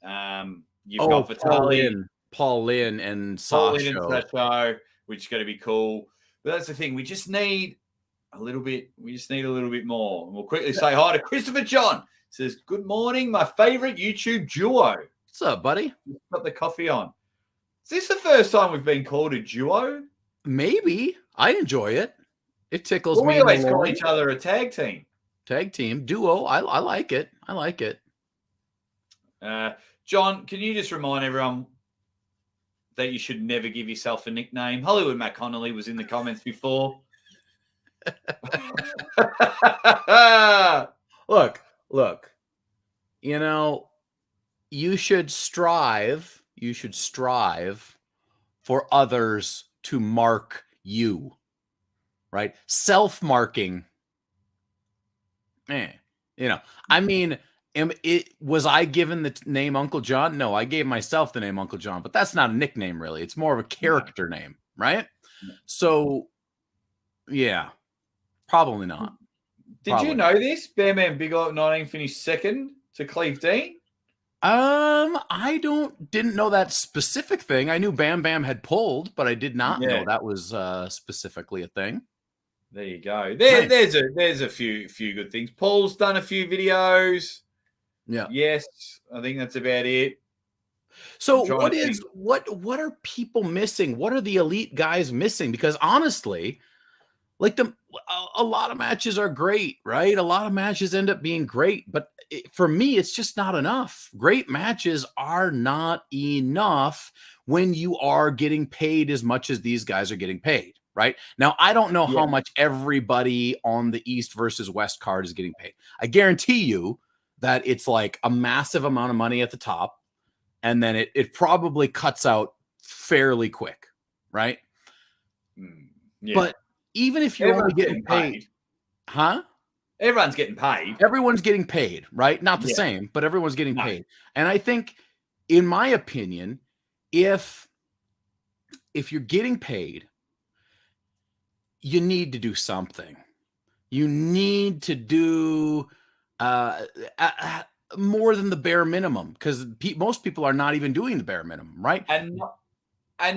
You've got Vitaly, Paul Lynn and Sasha, which is going to be cool. But that's the thing. We just need a little bit. We just need a little bit more. And we'll quickly say hi to Christopher John. Says, good morning, my favorite YouTube duo. What's up, buddy? Got the coffee on. Is this the first time we've been called a duo? Maybe. I enjoy it. It tickles me. We always call each other a tag team. Tag team, duo. I like it. I like it. John, can you just remind everyone that you should never give yourself a nickname? Hollywood Matt Connolly was in the comments before. Look. You should strive for others to mark you, right? Self-marking. Was I given the name Uncle John? No, I gave myself the name Uncle John, but that's not a nickname really. It's more of a character name, right? So, yeah, probably not. Did you know this? Bam Bam Big Up 19 finished second to Cleve Dean. I didn't know that specific thing. I knew Bam Bam had pulled, but I did not know that was specifically a thing. There you go. There's a few good things. Paul's done a few videos. Yeah. Yes, I think that's about it. So what are people missing? What are the elite guys missing? Because honestly, like a lot of matches are great, right? A lot of matches end up being great, but for me, it's just not enough. Great matches are not enough when you are getting paid as much as these guys are getting paid, right? Now, I don't know how much everybody on the East versus West card is getting paid. I guarantee you that it's like a massive amount of money at the top, and then it probably cuts out fairly quick, right? Yeah. But even if you're only getting paid, everyone's getting paid. Everyone's getting paid, right? Not the same, but everyone's getting paid. And I think, in my opinion, if you're getting paid, you need to do something. You need to do more than the bare minimum, because most people are not even doing the bare minimum, right? And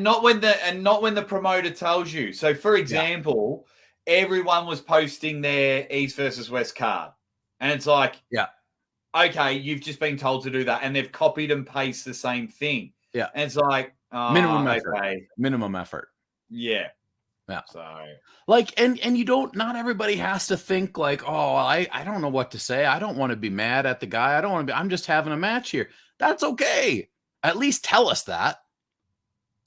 not when the promoter tells you. So, for example, everyone was posting their East versus West card, and it's like, okay, you've just been told to do that, and they've copied and pasted the same thing. Yeah, and it's like minimum effort. Yeah. So, like, and you don't. Not everybody has to think like, oh, I don't know what to say. I don't want to be mad at the guy. I don't want to be. I'm just having a match here. That's okay. At least tell us that.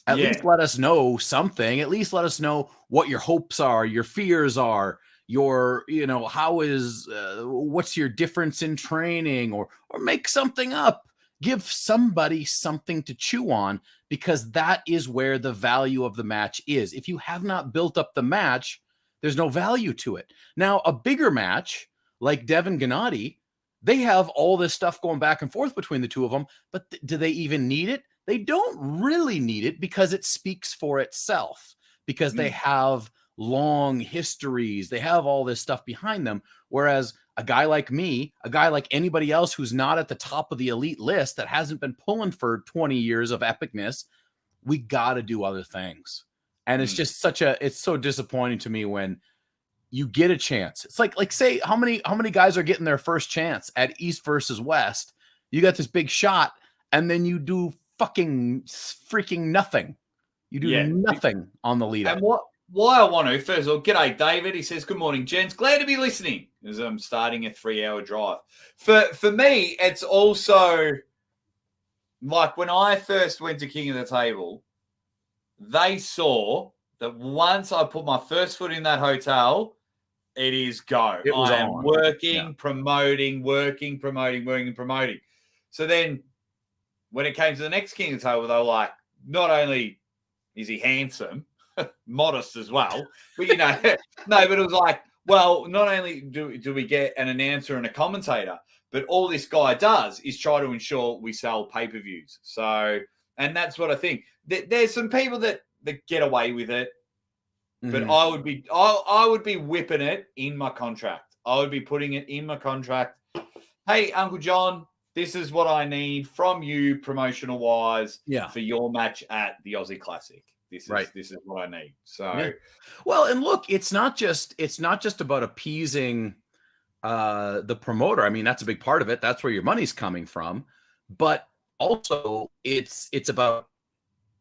At least let us know something. At least let us know what your hopes are, your fears are, what's your difference in training, or make something up. Give somebody something to chew on, because that is where the value of the match is. If you have not built up the match, there's no value to it. Now, a bigger match like Devin Gennady, they have all this stuff going back and forth between the two of them, but do they even need it? They don't really need it, because it speaks for itself, because they have long histories. They have all this stuff behind them. Whereas a guy like me, a guy like anybody else who's not at the top of the elite list, that hasn't been pulling for 20 years of epicness, we got to do other things. And it's just it's so disappointing to me when you get a chance. It's like say how many guys are getting their first chance at East versus West? You got this big shot, and then you do freaking nothing. You do nothing on the lead up. And why I want to, first of all, g'day David. He says, good morning, gents. Glad to be listening as I'm starting a 3-hour drive. For me, it's also like when I first went to King of the Table, they saw that once I put my first foot in that hotel, it is go. I am working, promoting. So then when it came to the next king of the table, they were like, not only is he handsome, modest as well, but no, but it was like, well, not only do we get an announcer and a commentator, but all this guy does is try to ensure we sell pay-per-views. So, and that's what I think. There's some people that get away with it, but I would be whipping it in my contract. I would be putting it in my contract. Hey, Uncle John, this is what I need from you promotional wise for your match at the Aussie Classic. This is what I need. So, well, and look, it's not just about appeasing the promoter. I mean, that's a big part of it. That's where your money's coming from. But also, it's about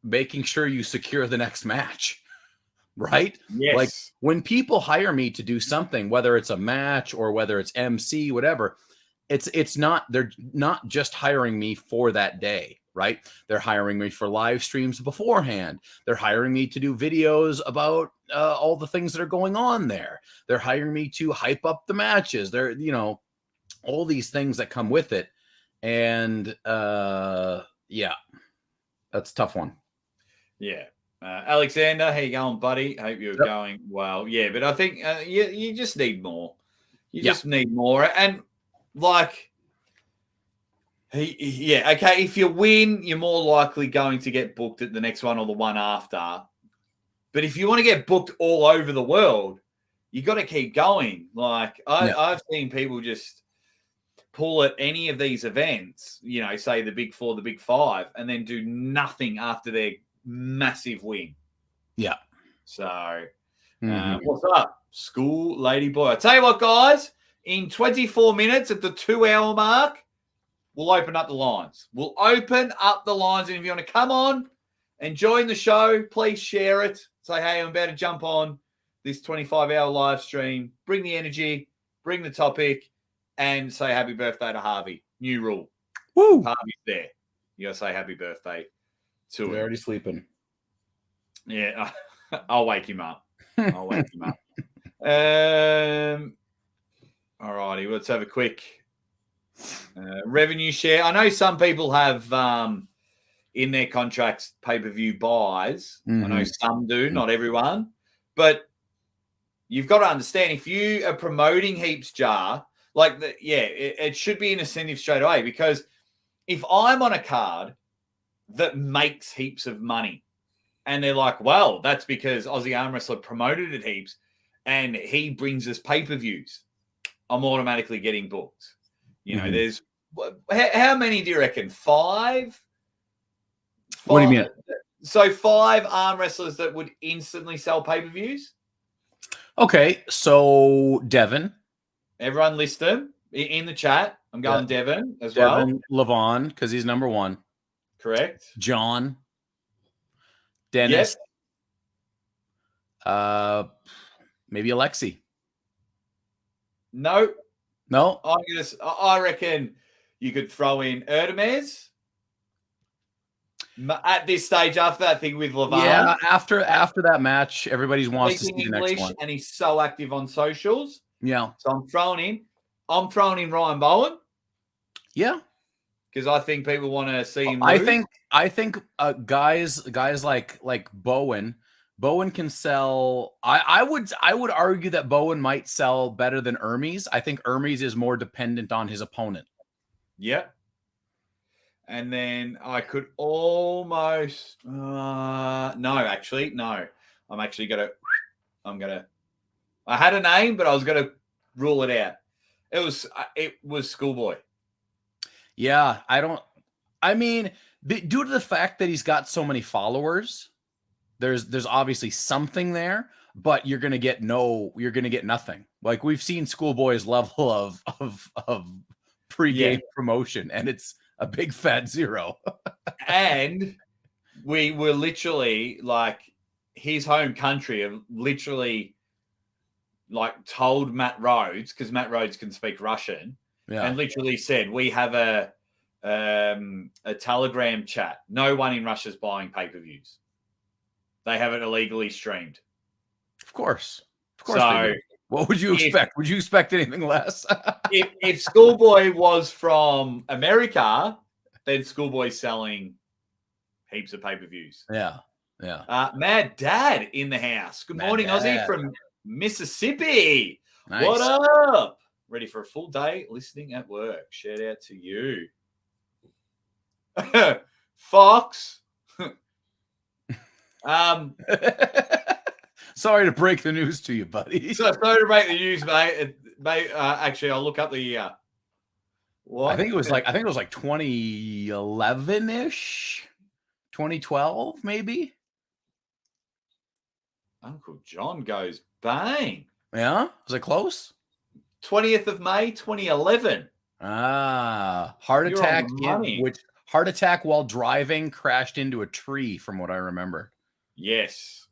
making sure you secure the next match, right? Yes. Like when people hire me to do something, whether it's a match or whether it's MC, whatever, they're not just hiring me for that day, right? They're hiring me for live streams beforehand. They're hiring me to do videos about all the things that are going on there. They're hiring me to hype up the matches. They're, all these things that come with it. And that's a tough one. Yeah. Alexander, how you going, buddy? Hope you're going well. Yeah, but I think you just need more. You just need more. And like, okay, if you win, you're more likely going to get booked at the next one or the one after. But if you want to get booked all over the world, you got to keep going. Like, I've seen people just pull at any of these events, say the Big Four, the Big Five, and then do nothing after their massive win. Yeah. So, what's up, school lady boy? I tell you what, guys, in 24 minutes at the 2-hour mark, we'll open up the lines. We'll open up the lines. And if you want to come on and join the show, please share it. Say, hey, I'm about to jump on this 25-hour live stream. Bring the energy, bring the topic, and say happy birthday to Harvey. New rule. Woo! Harvey's there. You got to say happy birthday to him. He's already sleeping. Yeah, I'll wake him up. All righty, let's have a quick revenue share. I know some people have in their contracts pay-per-view buys. I know some do, not everyone. But you've got to understand, if you are promoting Heaps Jar, it should be an incentive straight away, because if I'm on a card that makes heaps of money and they're like, well, that's because Aussie Armwrestler promoted it heaps and he brings us pay-per-views, I'm automatically getting booked. There's how many do you reckon? 5? What do you mean? So 5 arm wrestlers that would instantly sell pay-per-views? Okay, so Devin. Everyone list them in the chat. I'm going Devin as well. Devin Levon, because he's number 1. Correct. John. Dennis. Yep. Maybe Alexi. No. No? I reckon you could throw in Erdemez at this stage after that thing with Levon. Yeah, after that match, everybody wants to see the next one. And he's so active on socials. Yeah. So I'm throwing in Ryan Bowen. Yeah. Because I think people want to see him move. I think guys like Bowen can sell. I would argue that Bowen might sell better than Hermes. I think Hermes is more dependent on his opponent. Yeah. And then I could almost no. I had a name, but I was gonna rule it out. It was Schoolboy. Yeah, due to the fact that he's got so many followers, there's obviously something there, but you're gonna get nothing. Like, we've seen Schoolboy's level of pre-game promotion, and it's a big fat 0. And we were literally like, his home country have literally like told Matt Rhodes, because Matt Rhodes can speak Russian, and literally said, we have a Telegram chat. No one in Russia's buying pay-per-views. They have it illegally streamed. Of course. So what would you expect? Would you expect anything less? if Schoolboy was from America, then Schoolboy's selling heaps of pay-per-views. Yeah. Mad Dad in the house. Good morning, Aussie from Mississippi. Nice. What up? Ready for a full day listening at work. Shout out to you. Fox. Sorry to break the news to you, buddy. Sorry to break the news, mate. Actually, I'll look up the what? I think it was like 2011-ish, 2012, maybe. Uncle John goes bang. Yeah, was it close? 20th of May, 2011. Heart attack. Heart attack while driving, crashed into a tree, from what I remember. Yes.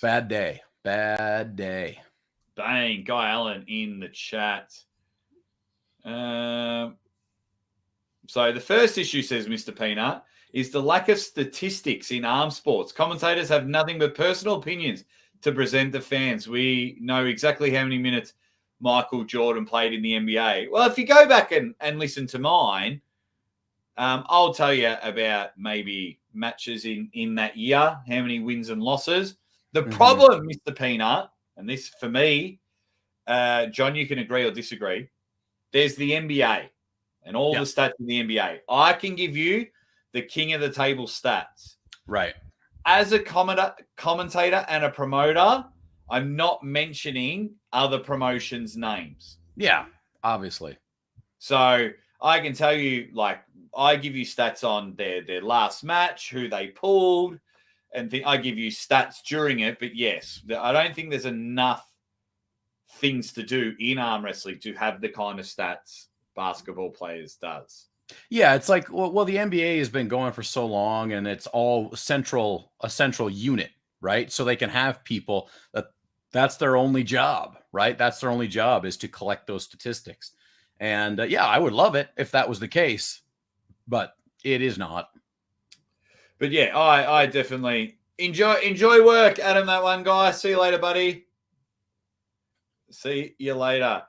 Bad day. Bang. Guy Allen in the chat. So the first issue, says Mr. Peanut, is the lack of statistics in arm sports. Commentators have nothing but personal opinions to present the fans. We know exactly how many minutes Michael Jordan played in the NBA. Well, if you go back and listen to mine, I'll tell you about maybe matches in that year, how many wins and losses. The problem, Mr. Peanut, and this for me, John, you can agree or disagree, there's the NBA and all the stats in the NBA. I can give you the king of the table stats. Right. As a commentator and a promoter, I'm not mentioning other promotions' names. Yeah, obviously. So I can tell you, like, I give you stats on their last match, who they pulled, and I give you stats during it. But yes, I don't think there's enough things to do in arm wrestling to have the kind of stats basketball players does. Yeah, it's like, well, the NBA has been going for so long, and it's all a central unit, right? So they can have people that's their only job, right? That's their only job, is to collect those statistics. And yeah, I would love it if that was the case, but it is not. But yeah, I definitely enjoy work, Adam, that one guy. See you later, buddy. See you later.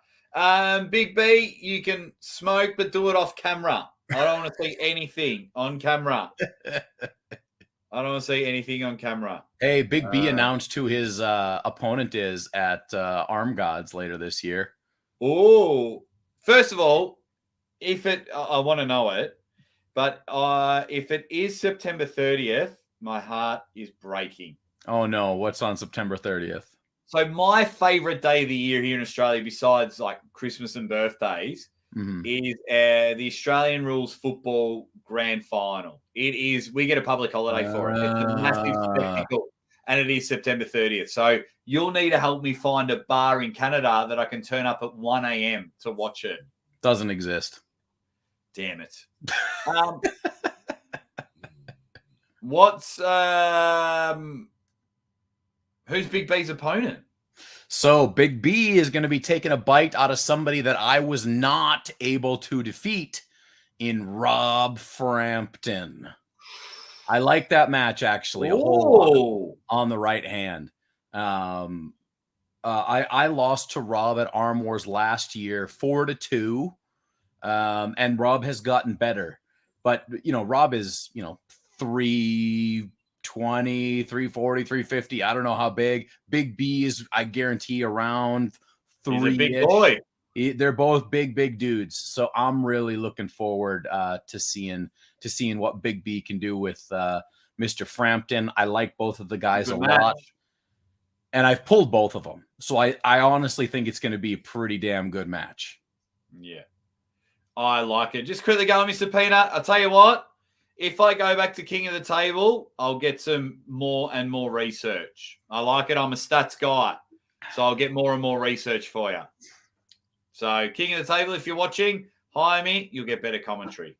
Big B, you can smoke, but do it off camera. I don't want to see anything on camera. Hey, Big B announced who his opponent is at Arm Gods later this year. Oh, first of all, I want to know it, but if it is September 30th, my heart is breaking. Oh no, what's on September 30th? So my favorite day of the year here in Australia, besides like Christmas and birthdays, is the Australian Rules Football Grand Final. It is, we get a public holiday for it. It's a massive spectacle, and it is September 30th. So you'll need to help me find a bar in Canada that I can turn up at 1 a.m. to watch it. Doesn't exist. Damn it. Who's Big B's opponent? So Big B is going to be taking a bite out of somebody that I was not able to defeat in Rob Frampton. I like that match, actually, a whole lot on the right hand. I lost to Rob at Arm Wars last year, 4-2. And Rob has gotten better. But, Rob is, 320, 340, 350. I don't know how big. Big B is, I guarantee, around 3. He's a big boy. They're both big dudes. So I'm really looking forward to seeing what Big B can do with Mr. Frampton. I like both of the guys a lot. And I've pulled both of them. So I honestly think it's going to be a pretty damn good match. Yeah. I like it. Just quickly going, Mr. Peanut. I'll tell you what. If I go back to King of the Table, I'll get some more and more research. I like it. I'm a stats guy. So I'll get more and more research for you. So King of the Table, if you're watching, hire me. You'll get better commentary.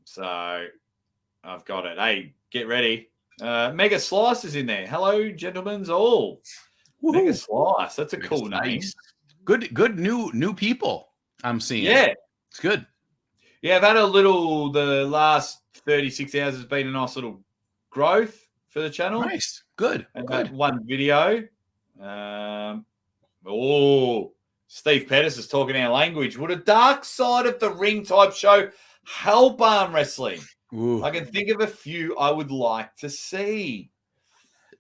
So I've got it. Hey, get ready. Mega Slice is in there. Hello, gentlemen's all. Woo-hoo. Mega Slice. That's a cool name. Good new people I'm seeing. Yeah. It's good. Yeah, I've had the last 36 hours has been a nice little growth for the channel. Nice. Good. And that one video. Steve Pettis is talking our language. Would a dark side of the ring type show help arm wrestling? Ooh. I can think of a few I would like to see.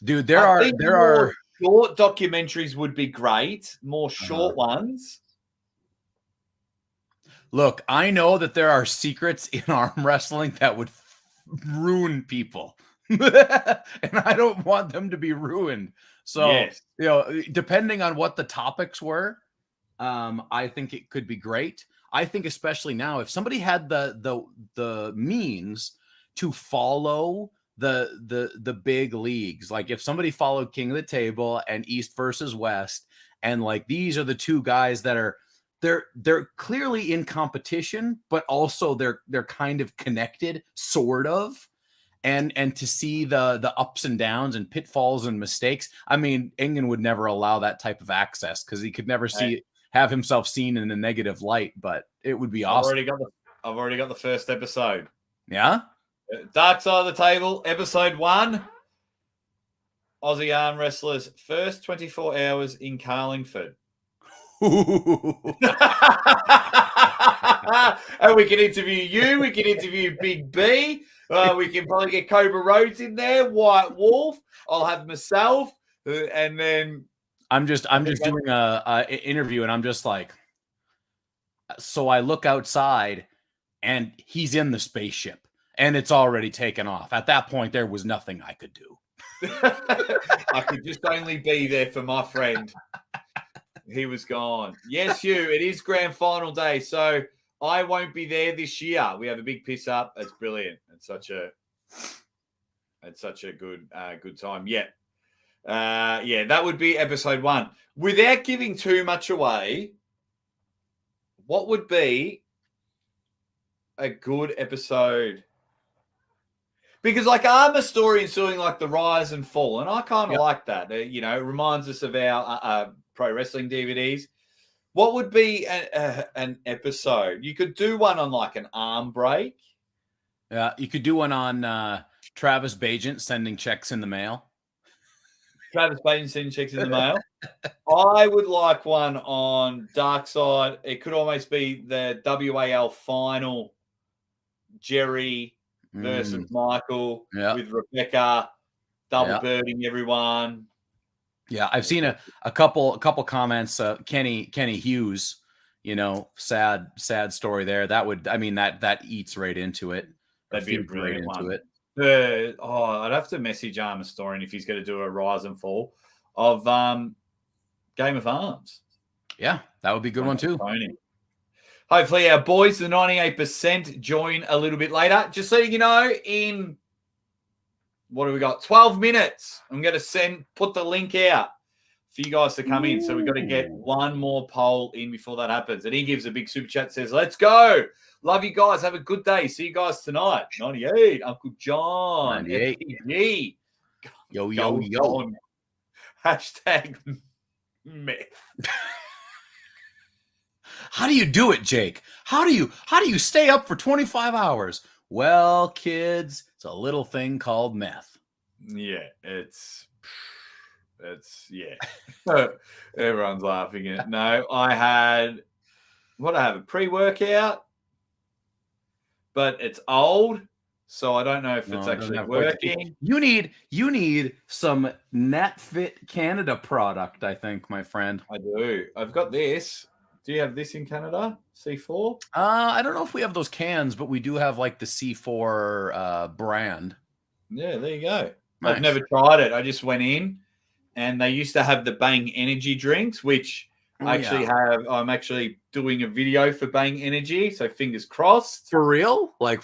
Dude, there are short documentaries would be great. More short ones. Look, I know that there are secrets in arm wrestling that would ruin people. And I don't want them to be ruined. So, yes. Depending on what the topics were, I think it could be great. I think especially now, if somebody had the means to follow the big leagues, like if somebody followed King of the Table and East versus West, and like these are the two guys that are they're clearly in competition, but also they're kind of connected, sort of. And to see the ups and downs and pitfalls and mistakes. I mean, Engen would never allow that type of access because he could never have himself seen in a negative light, but it would be awesome. I've already got the first episode. Yeah? Dark Side of the Table, episode 1. Aussie Armwrestlers first 24 hours in Carlingford. And we can interview you. We can interview Big B. We can probably get Cobra Rhodes in there. White Wolf. I'll have myself, and then I'm just doing a interview, and I'm just like, so I look outside, and he's in the spaceship, and it's already taken off. At that point, there was nothing I could do. I could just only be there for my friend. He was gone. Yes, Hugh, it is grand final day, so I won't be there this year. We have a big piss up. It's brilliant. It's such a good time. Yeah. That would be episode 1. Without giving too much away, what would be a good episode? Because like I'm a story and doing like the rise and fall, and I kind of like that. It reminds us of our pro wrestling DVDs. What would be an episode? You could do one on like an arm break. Yeah, you could do one on Travis Bagent sending checks in the mail. Travis Bagent sending checks in the mail. I would like one on Dark Side. It could almost be the WAL final, Jerry versus Michael with Rebecca, double birding everyone. Yeah, I've seen a couple comments. Kenny Hughes, sad story there. That eats right into it. That'd be a brilliant one. I'd have to message Arm Historian if he's going to do a rise and fall of Game of Arms. Yeah, that would be a good one too. Hopefully our boys, the 98%, join a little bit later. Just so you know, in what have we got? 12 minutes. I'm going to put the link out for you guys to come in. So we've got to get one more poll in before that happens. And he gives a big super chat, says, let's go. Love you guys. Have a good day. See you guys tonight. 98, Uncle John. 98. Yo. On. Hashtag meth. How do you do it, Jake? How do you stay up for 25 hours? Well, kids, it's a little thing called meth. Yeah, it's everyone's laughing at it. No, I have a pre-workout, but it's old, so I don't know if it's actually working. You need some NatFit Canada product, I think, my friend. I do. I've got this. Do you have this in Canada? C4? I don't know if we have those cans, but we do have like the C4 brand. Yeah, there you go. Nice. I've never tried it. I just went in, and they used to have the Bang Energy drinks, which I'm actually doing a video for Bang Energy, so fingers crossed. For real? Like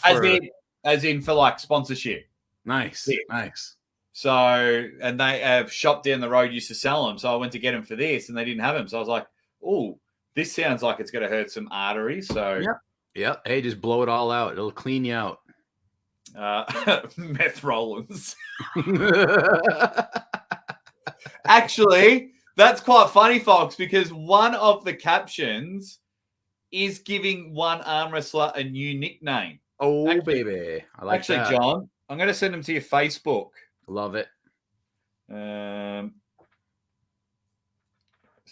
as in for like sponsorship. Nice. Yeah. Nice. So, and they have shop down the road used to sell them. So I went to get them for this, and they didn't have them. So I was like, oh, this sounds like it's going to hurt some arteries. So, yep. Hey, just blow it all out. It'll clean you out. Meth Rollins. Actually, that's quite funny, folks, because one of the captions is giving one arm wrestler a new nickname. Oh, baby. I like that. John, I'm going to send them to your Facebook. Love it.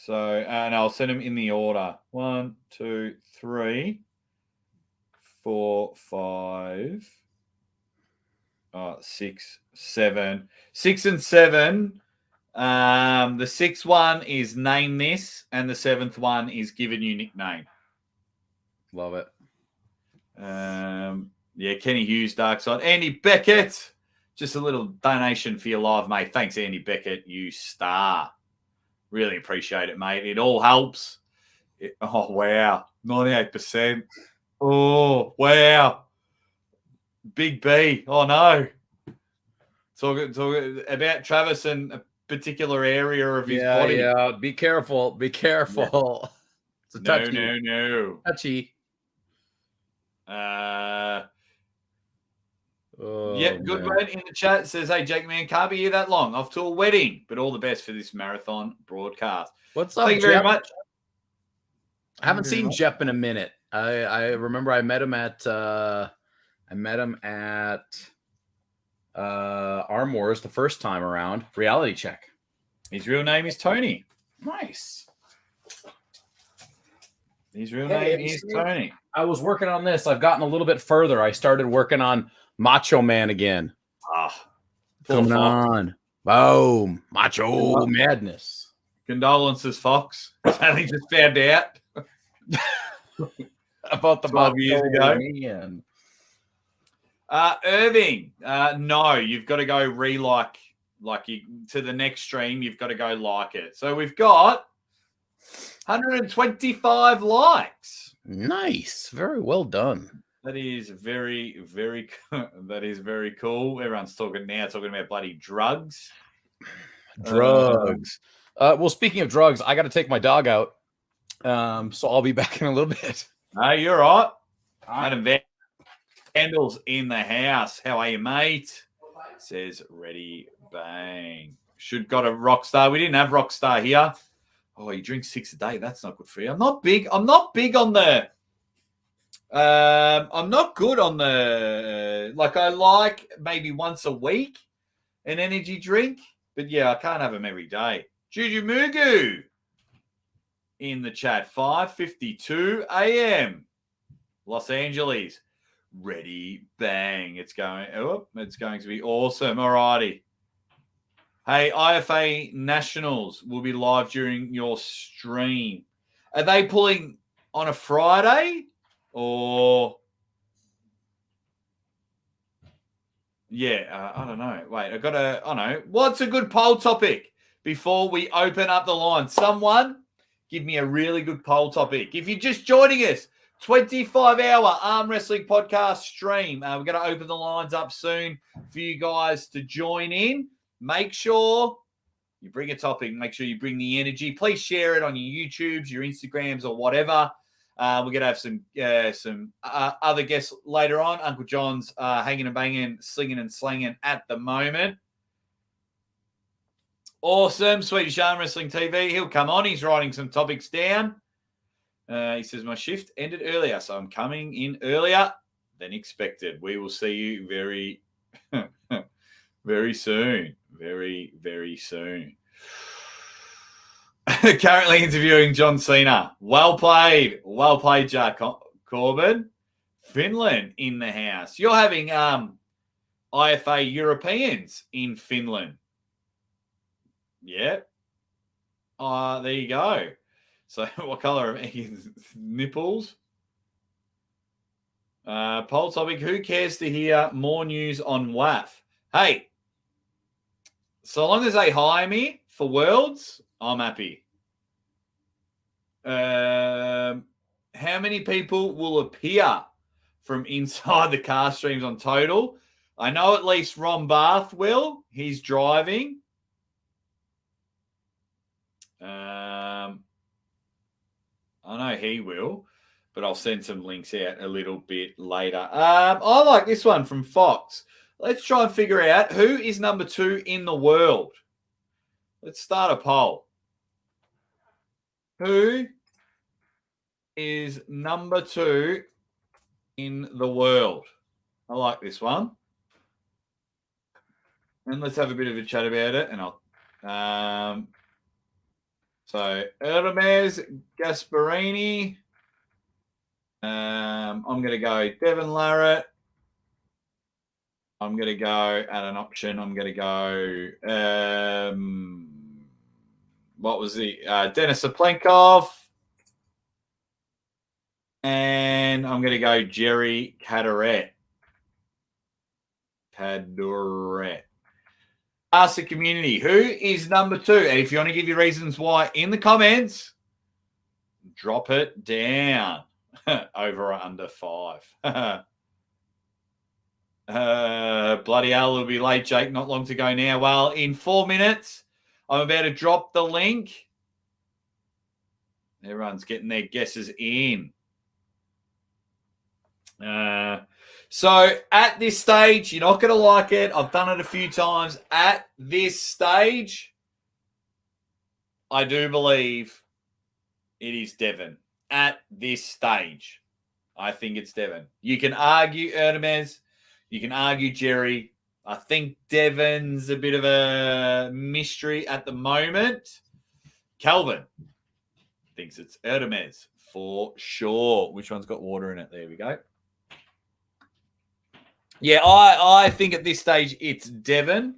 So, and I'll send them in the order. 1, 2, 3, 4, 5, 6, 7. 6 and 7. The 6th one is name this, and the 7th one is given you nickname. Love it. Yeah, Kenny Hughes, Dark Side. Andy Beckett, just a little donation for your live, mate. Thanks, Andy Beckett, you star. Really appreciate it, mate. It all helps. Oh, wow. 98%. Oh, wow. Big B. Oh, no. Talk about Travis and a particular area of his body. Yeah, be careful. Be careful. Yeah. It's a touchy. No. Touchy. Good word in the chat. Says, hey, Jake, man, can't be here that long. Off to a wedding, but all the best for this marathon broadcast. What's up, Thank you very Jep? much. I haven't seen Jep in a minute. I remember I met him at Arm Wars the first time around. Reality check. His real name is Tony. Nice. His real name is Tony. I was working on this. I've gotten a little bit further. I started working on Macho Man again. Coming on. Boom. Macho Madness. Condolences, Fox. Only just found out. About the 12 years ago. Man. Irving, no, you've got to go to the next stream. You've got to go like it. So we've got 125 likes. Nice. Very well done. That is very, very, that is very cool. Everyone's talking about bloody drugs. Drugs. Well, speaking of drugs, I got to take my dog out. So I'll be back in a little bit. No, you're right. Adam Vandals in the house. How are you, mate? Says ready, bang. Should got a Rockstar. We didn't have Rockstar here. Oh, you drink 6 a day. That's not good for you. I'm not big on the. I'm not good on the. I like maybe once a week an energy drink, but yeah, I can't have them every day. Juju Mugu in the chat. 5:52 a.m. Los Angeles. Ready, bang. It's going to be awesome. All righty. Hey, IFA Nationals will be live during your stream. Are they pulling on a Friday or? Yeah, I don't know. Wait, what's a good poll topic before we open up the line? Someone give me a really good poll topic. If you're just joining us, 25-hour arm wrestling podcast stream. We're going to open the lines up soon for you guys to join in. Make sure you bring a topic. Make sure you bring the energy. Please share it on your YouTubes, your Instagrams, or whatever. We're going to have some other guests later on. Uncle John's hanging and banging, slinging and slanging at the moment. Awesome. Swedish Arm Wrestling TV. He'll come on. He's writing some topics down. He says, my shift ended earlier, so I'm coming in earlier than expected. We will see you very, very soon. Very, very soon. Currently interviewing John Cena. Well played. Well played, Jack Corbin. Finland in the house. You're having IFA Europeans in Finland. Yeah. There you go. So what color are his nipples? Poll topic, who cares to hear more news on WAF? Hey, so long as they hire me for Worlds, I'm happy. How many people will appear from inside the car streams on Total? I know at least Ron Barth will. He's driving. I know he will, but I'll send some links out a little bit later. I like this one from Fox. Let's try and figure out who is number 2 in the world. Let's start a poll. Who is number 2 in the world? I like this one. And let's have a bit of a chat about it. And I'll So Erdemes, Gasparini. I'm going to go Devon Larratt. I'm going to go at an option. I'm going to go, what was the, Denis Saplenkov. And I'm going to go Jerry Cadoret. Ask the community, who is number 2? And if you want to give your reasons why in the comments, drop it down. Over or under 5. Bloody hell, it'll be late, Jake. Not long to go now. Well, in 4 minutes, I'm about to drop the link. Everyone's getting their guesses in. So at this stage, you're not going to like it. I've done it a few times. At this stage, I do believe it is Devon. At this stage, I think it's Devon. You can argue Erdemes. You can argue Jerry. I think Devon's a bit of a mystery at the moment. Calvin thinks it's Erdemes for sure. Which one's got water in it? There we go. Yeah, I think at this stage it's Devon.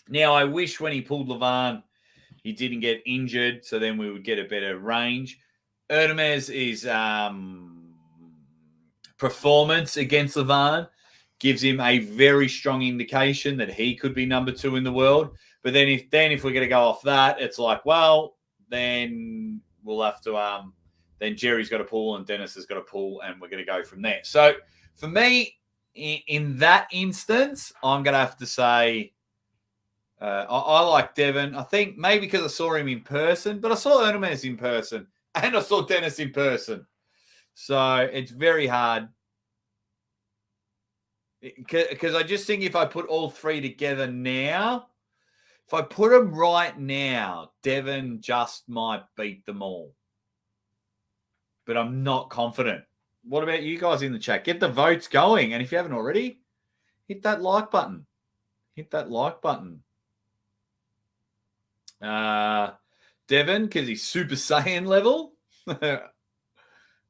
Now, I wish when he pulled Levan, he didn't get injured, so then we would get a better range. Erdemes is performance against Levan gives him a very strong indication that he could be number 2 in the world. But then if we're going to go off that, it's like, well, then we'll have to then Jerry's got to pull and Dennis has got to pull, and we're going to go from there. So for me, in that instance, I'm going to have to say I like Devon. I think maybe because I saw him in person, but I saw Erdemes in person and I saw Dennis in person. So it's very hard. Because I just think if I put all 3 together now, if I put them right now, Devon just might beat them all. But I'm not confident. What about you guys in the chat? Get the votes going. And if you haven't already, hit that like button. Hit that like button. Devon, because he's Super Saiyan level. I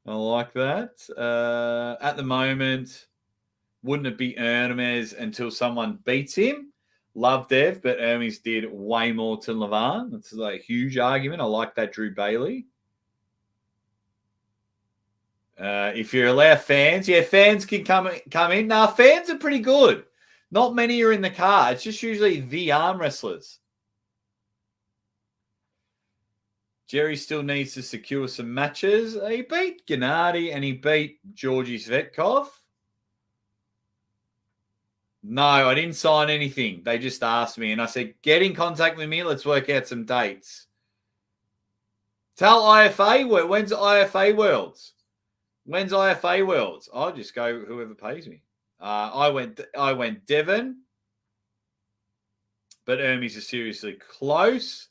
like that. At the moment, wouldn't it be Erdemes until someone beats him? Love Dev, but Hermes did way more to Levan. That's a huge argument. I like that, Drew Bailey. If you allow fans, fans can come in. Nah, fans are pretty good. Not many are in the car. It's just usually the arm wrestlers. Jerry still needs to secure some matches. He beat Gennady and he beat Georgi Svetkov. No, I didn't sign anything. They just asked me, and I said, get in contact with me. Let's work out some dates. Tell IFA, when's IFA Worlds? When's IFA Worlds? I'll just go whoever pays me. I went Devon, but Hermes is seriously close.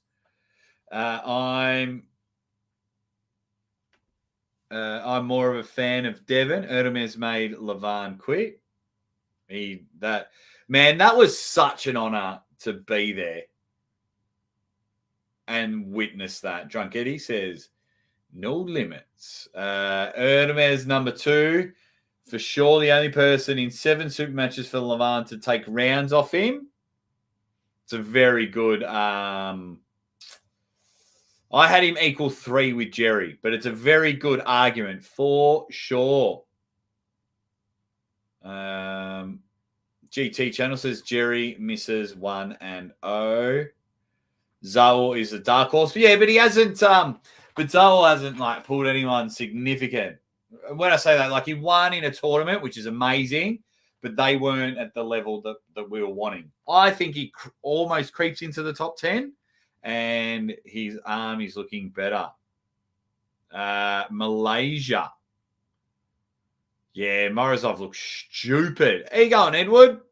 I'm more of a fan of Devon. Erdemes made Levan quit. That was such an honor to be there and witness that. Drunk Eddie says, no limits. Erdemes number 2. For sure, the only person in 7 super matches for Levan to take rounds off him. It's a very good... I had him equal 3 with Jerry, but it's a very good argument for sure. GT channel says Jerry misses 1-0. Zoel is a dark horse. But he hasn't... But Zoel hasn't pulled anyone significant. When I say that, he won in a tournament, which is amazing, but they weren't at the level that we were wanting. I think he almost creeps into the top 10, and his arm is looking better. Malaysia. Yeah, Morozov looks stupid. How you going, Edward?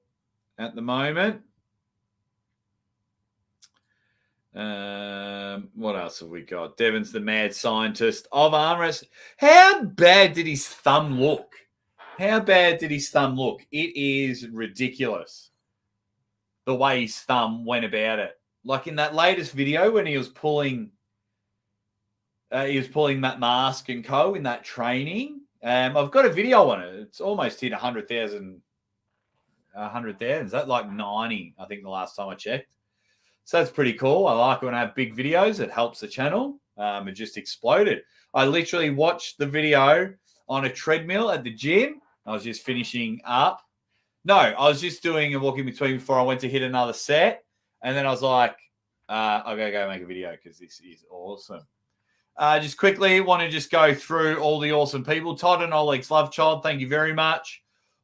At the moment. What else have we got? Devon's the mad scientist of armwrestling. How bad did his thumb look? It is ridiculous. The way his thumb went about it. Like in that latest video when he was pulling he was pulling that mask and co in that training. I've got a video on it. It's almost hit 100,000. 100,000. Is that like 90? I think the last time I checked. So that's pretty cool. I like when I have big videos. It helps the channel. It just exploded. I literally watched the video on a treadmill at the gym. I was just finishing up. No, I was just doing a walk in between before I went to hit another set. And then I was like, I've got to go make a video because this is awesome. Just quickly, want to just go through all the awesome people. Todd and Oleg's love child, thank you very much.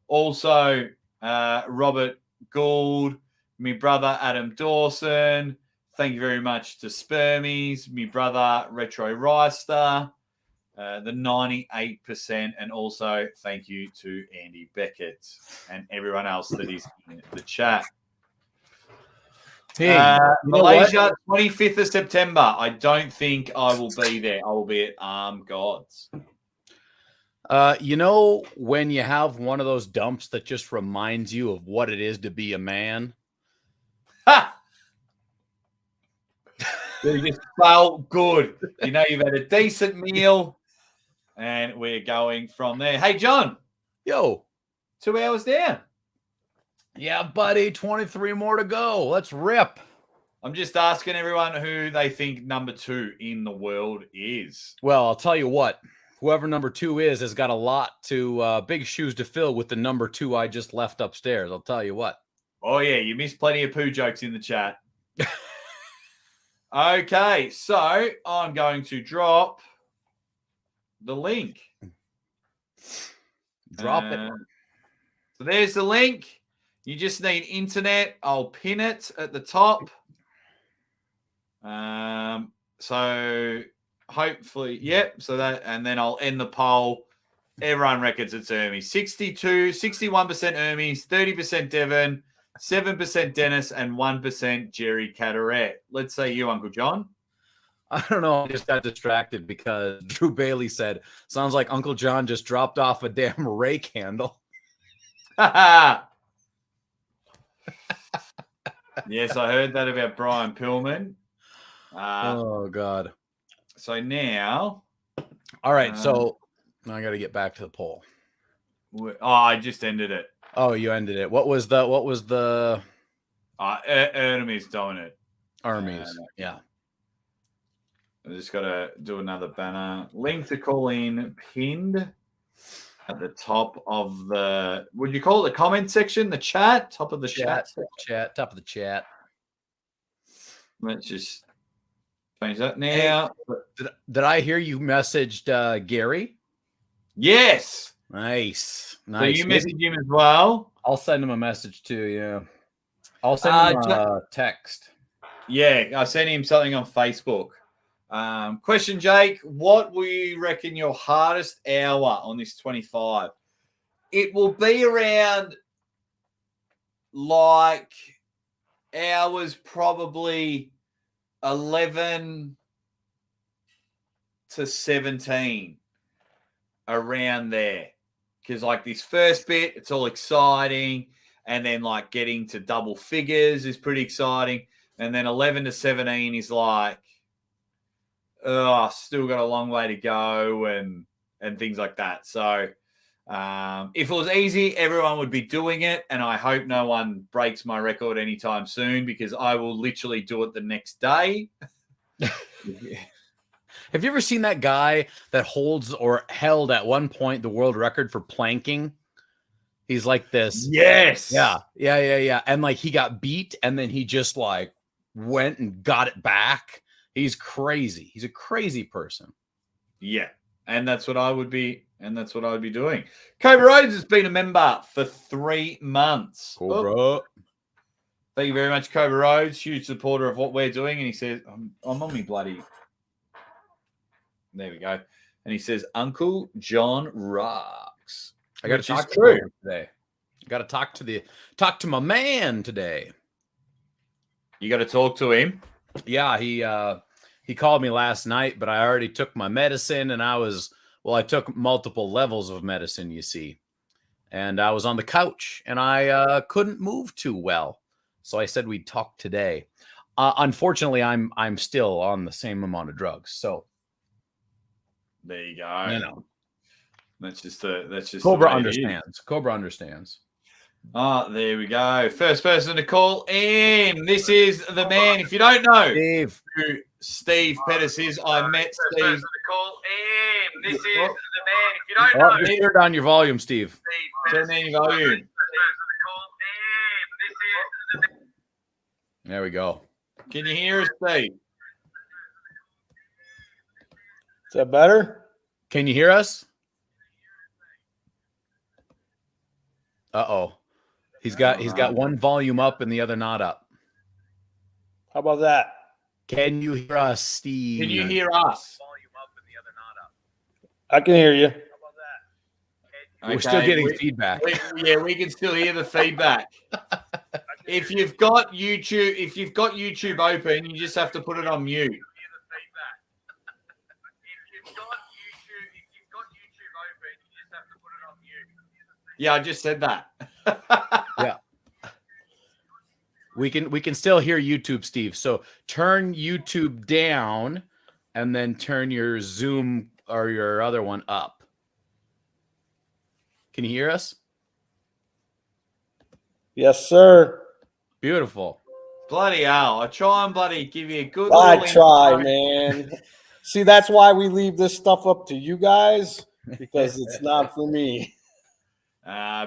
Also, Robert Gould, my brother Adam Dawson. Thank you very much to Spermies, my brother Retro Reister, the 98%, and also thank you to Andy Beckett and everyone else that is in the chat. Hey, Malaysia, 25th of September. I don't think I will be there. I will be at Arm Gods. You know, when you have one of those dumps that just reminds you of what it is to be a man. Ha! You just felt good. You know, you've had a decent meal, and we're going from there. Hey, John. Yo. 2 hours down. Yeah, buddy. 23 more to go. Let's rip. I'm just asking everyone who they think number 2 in the world is. Well, I'll tell you what. Whoever number 2 is has got a lot to big shoes to fill with the number 2 I just left upstairs. I'll tell you what. Oh, yeah. You missed plenty of poo jokes in the chat. Okay. So I'm going to drop the link. Drop it. So there's the link. You just need internet. I'll pin it at the top. So hopefully, yep. So that, and then I'll end the poll. Everyone reckons it's Hermes. 61% Hermes, 30% Devon, 7% Dennis, and 1% Jerry Cataret. Let's say you, Uncle John. I don't know. I just got distracted because Drew Bailey said, sounds like Uncle John just dropped off a damn rake handle. Yes, I heard that about Brian Pillman. Oh, God. So now. All right. So now I got to get back to the poll. Oh, I just ended it. Oh, you ended it. What was the Hermes dominant. Armies? Yeah. I just got to do another banner. Link to call in pinned at the top of the, would you call it the comment section? The chat? Top of the chat. Top of the chat. Let's just change that now. Hey, did I hear you messaged Gary? Yes. Nice. So you messaged him as well? I'll send him a message too, yeah. I'll send him a text. Yeah, I sent him something on Facebook. Question, Jake, what will you reckon your hardest hour on this 25? It will be around like hours probably 11 to 17, around there. Because like this first bit, it's all exciting. And then like getting to double figures is pretty exciting. And then 11 to 17 is like, still got a long way to go and things like that. So if it was easy, everyone would be doing it. And I hope no one breaks my record anytime soon because I will literally do it the next day. Have you ever seen that guy that holds or held at one point the world record for planking? He's like this. Yes. Yeah. And like he got beat and then he just like went and got it back. He's crazy. He's a crazy person. Yeah. And that's what I would be. And that's what I would be doing. Cobra Rhodes has been a member for 3 months. Cobra. Oh. Thank you very much, Cobra Rhodes. Huge supporter of what we're doing. And he says, I'm on me bloody. There we go. And he says, Uncle John rocks. I got to talk to him today. I got to talk to my man today. You got to talk to him. Yeah, he called me last night, but I already took my medicine and I took multiple levels of medicine, you see. And I was on the couch and I couldn't move too well. So I said we'd talk today. Unfortunately, I'm still on the same amount of drugs. So There you go. No. That's just the Cobra way it is. understands. Cobra understands. Oh, there we go. First person to call in. This is the man. If you don't know Steve. who Steve Pettis is, I met Steve. Call in. This is the man. If you don't know, Just turn down your volume, Steve. Turn down your volume. There we go. Can you hear us, Steve? Is that better? Can you hear us? Uh-oh. He's got one volume up and the other not up. How about that? Can you hear us, Steve? Can you hear us? I can hear you. We're still getting feedback. We can still hear the feedback. If you've got YouTube open, you just have to put it on mute. Yeah, I just said that. Yeah. We can still hear YouTube, Steve. So turn YouTube down and then turn your Zoom or your other one up. Can you hear us? Yes, sir. Beautiful. Bloody hell. I try and bloody give you a good I little try, intro. man. See, that's why we leave this stuff up to you guys, because it's not for me.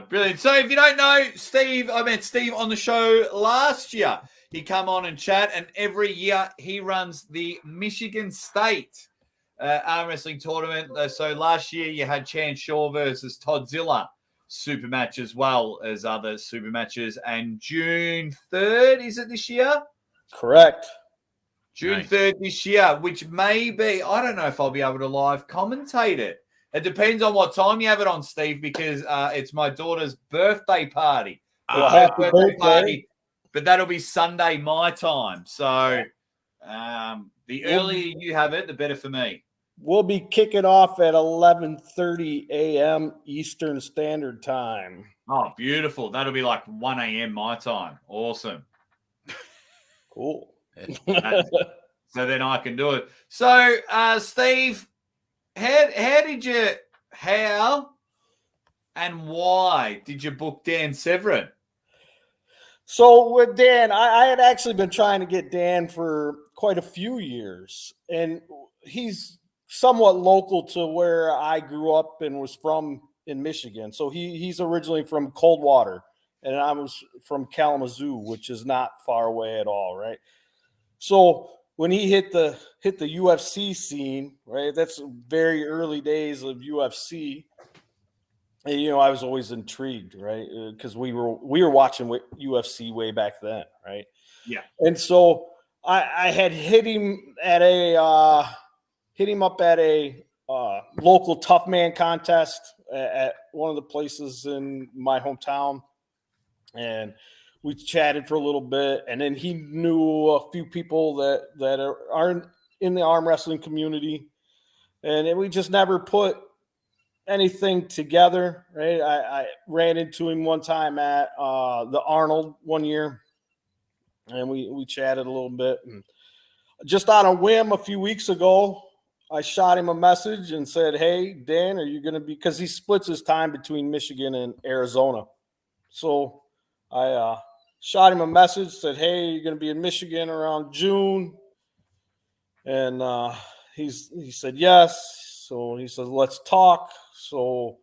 Brilliant. So if you don't know, Steve, I met Steve on the show last year. He come on and chat, and every year he runs the Michigan State arm wrestling tournament. So last year you had Chance Shaw versus Toddzilla super match, as well as other super matches. And June 3rd, is it this year? Correct. June 3rd this year, which may be, I don't know if I'll be able to live commentate it. It depends on what time you have it on, Steve, because it's my daughter's birthday party. Well, happy birthday. But that'll be Sunday my time. So the earlier you have it, the better for me. We'll be kicking off at 11:30 a.m. Eastern Standard Time. Oh, beautiful. That'll be like 1 a.m. my time. Awesome. Cool. So then I can do it. So, Steve, how and why did you book Dan Severin? So with Dan, I had actually been trying to get Dan for quite a few years, and he's somewhat local to where I grew up and was from in Michigan. So he's originally from Coldwater, and I was from Kalamazoo, which is not far away at all, right? So when he hit the UFC scene, right, that's very early days of UFC. And, I was always intrigued, right, because we were watching UFC way back then, right? Yeah. And so I had hit him up at a local tough man contest at one of the places in my hometown, and we chatted for a little bit, and then he knew a few people that aren't in the arm wrestling community, and we just never put anything together, right? I ran into him one time at the Arnold one year, and we chatted a little bit, and just on a whim a few weeks ago, I shot him a message and said, "Hey, Dan, are you going to be," because he splits his time between Michigan and Arizona. So I shot him a message, said, "Hey, you're going to be in Michigan around June?" And he said, "Yes." So he said, "Let's talk." So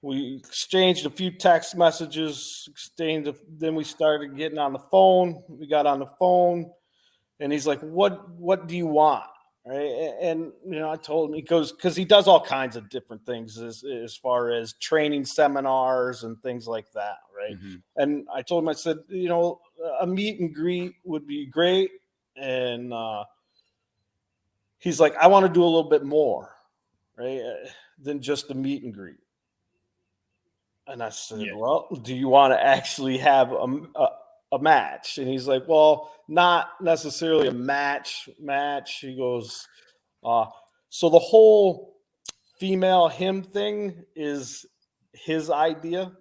we exchanged a few text messages, then we started getting on the phone. We got on the phone, and he's like, what do you want? Right. And, I told him, he goes, because he does all kinds of different things as far as training seminars and things like that. Right. Mm-hmm. And I told him, I said, a meet and greet would be great. And he's like, I want to do a little bit more, right, than just a meet and greet. And I said, well, do you want to actually have a match? And he's like, well, not necessarily a match. He goes, so the whole female him thing is his idea.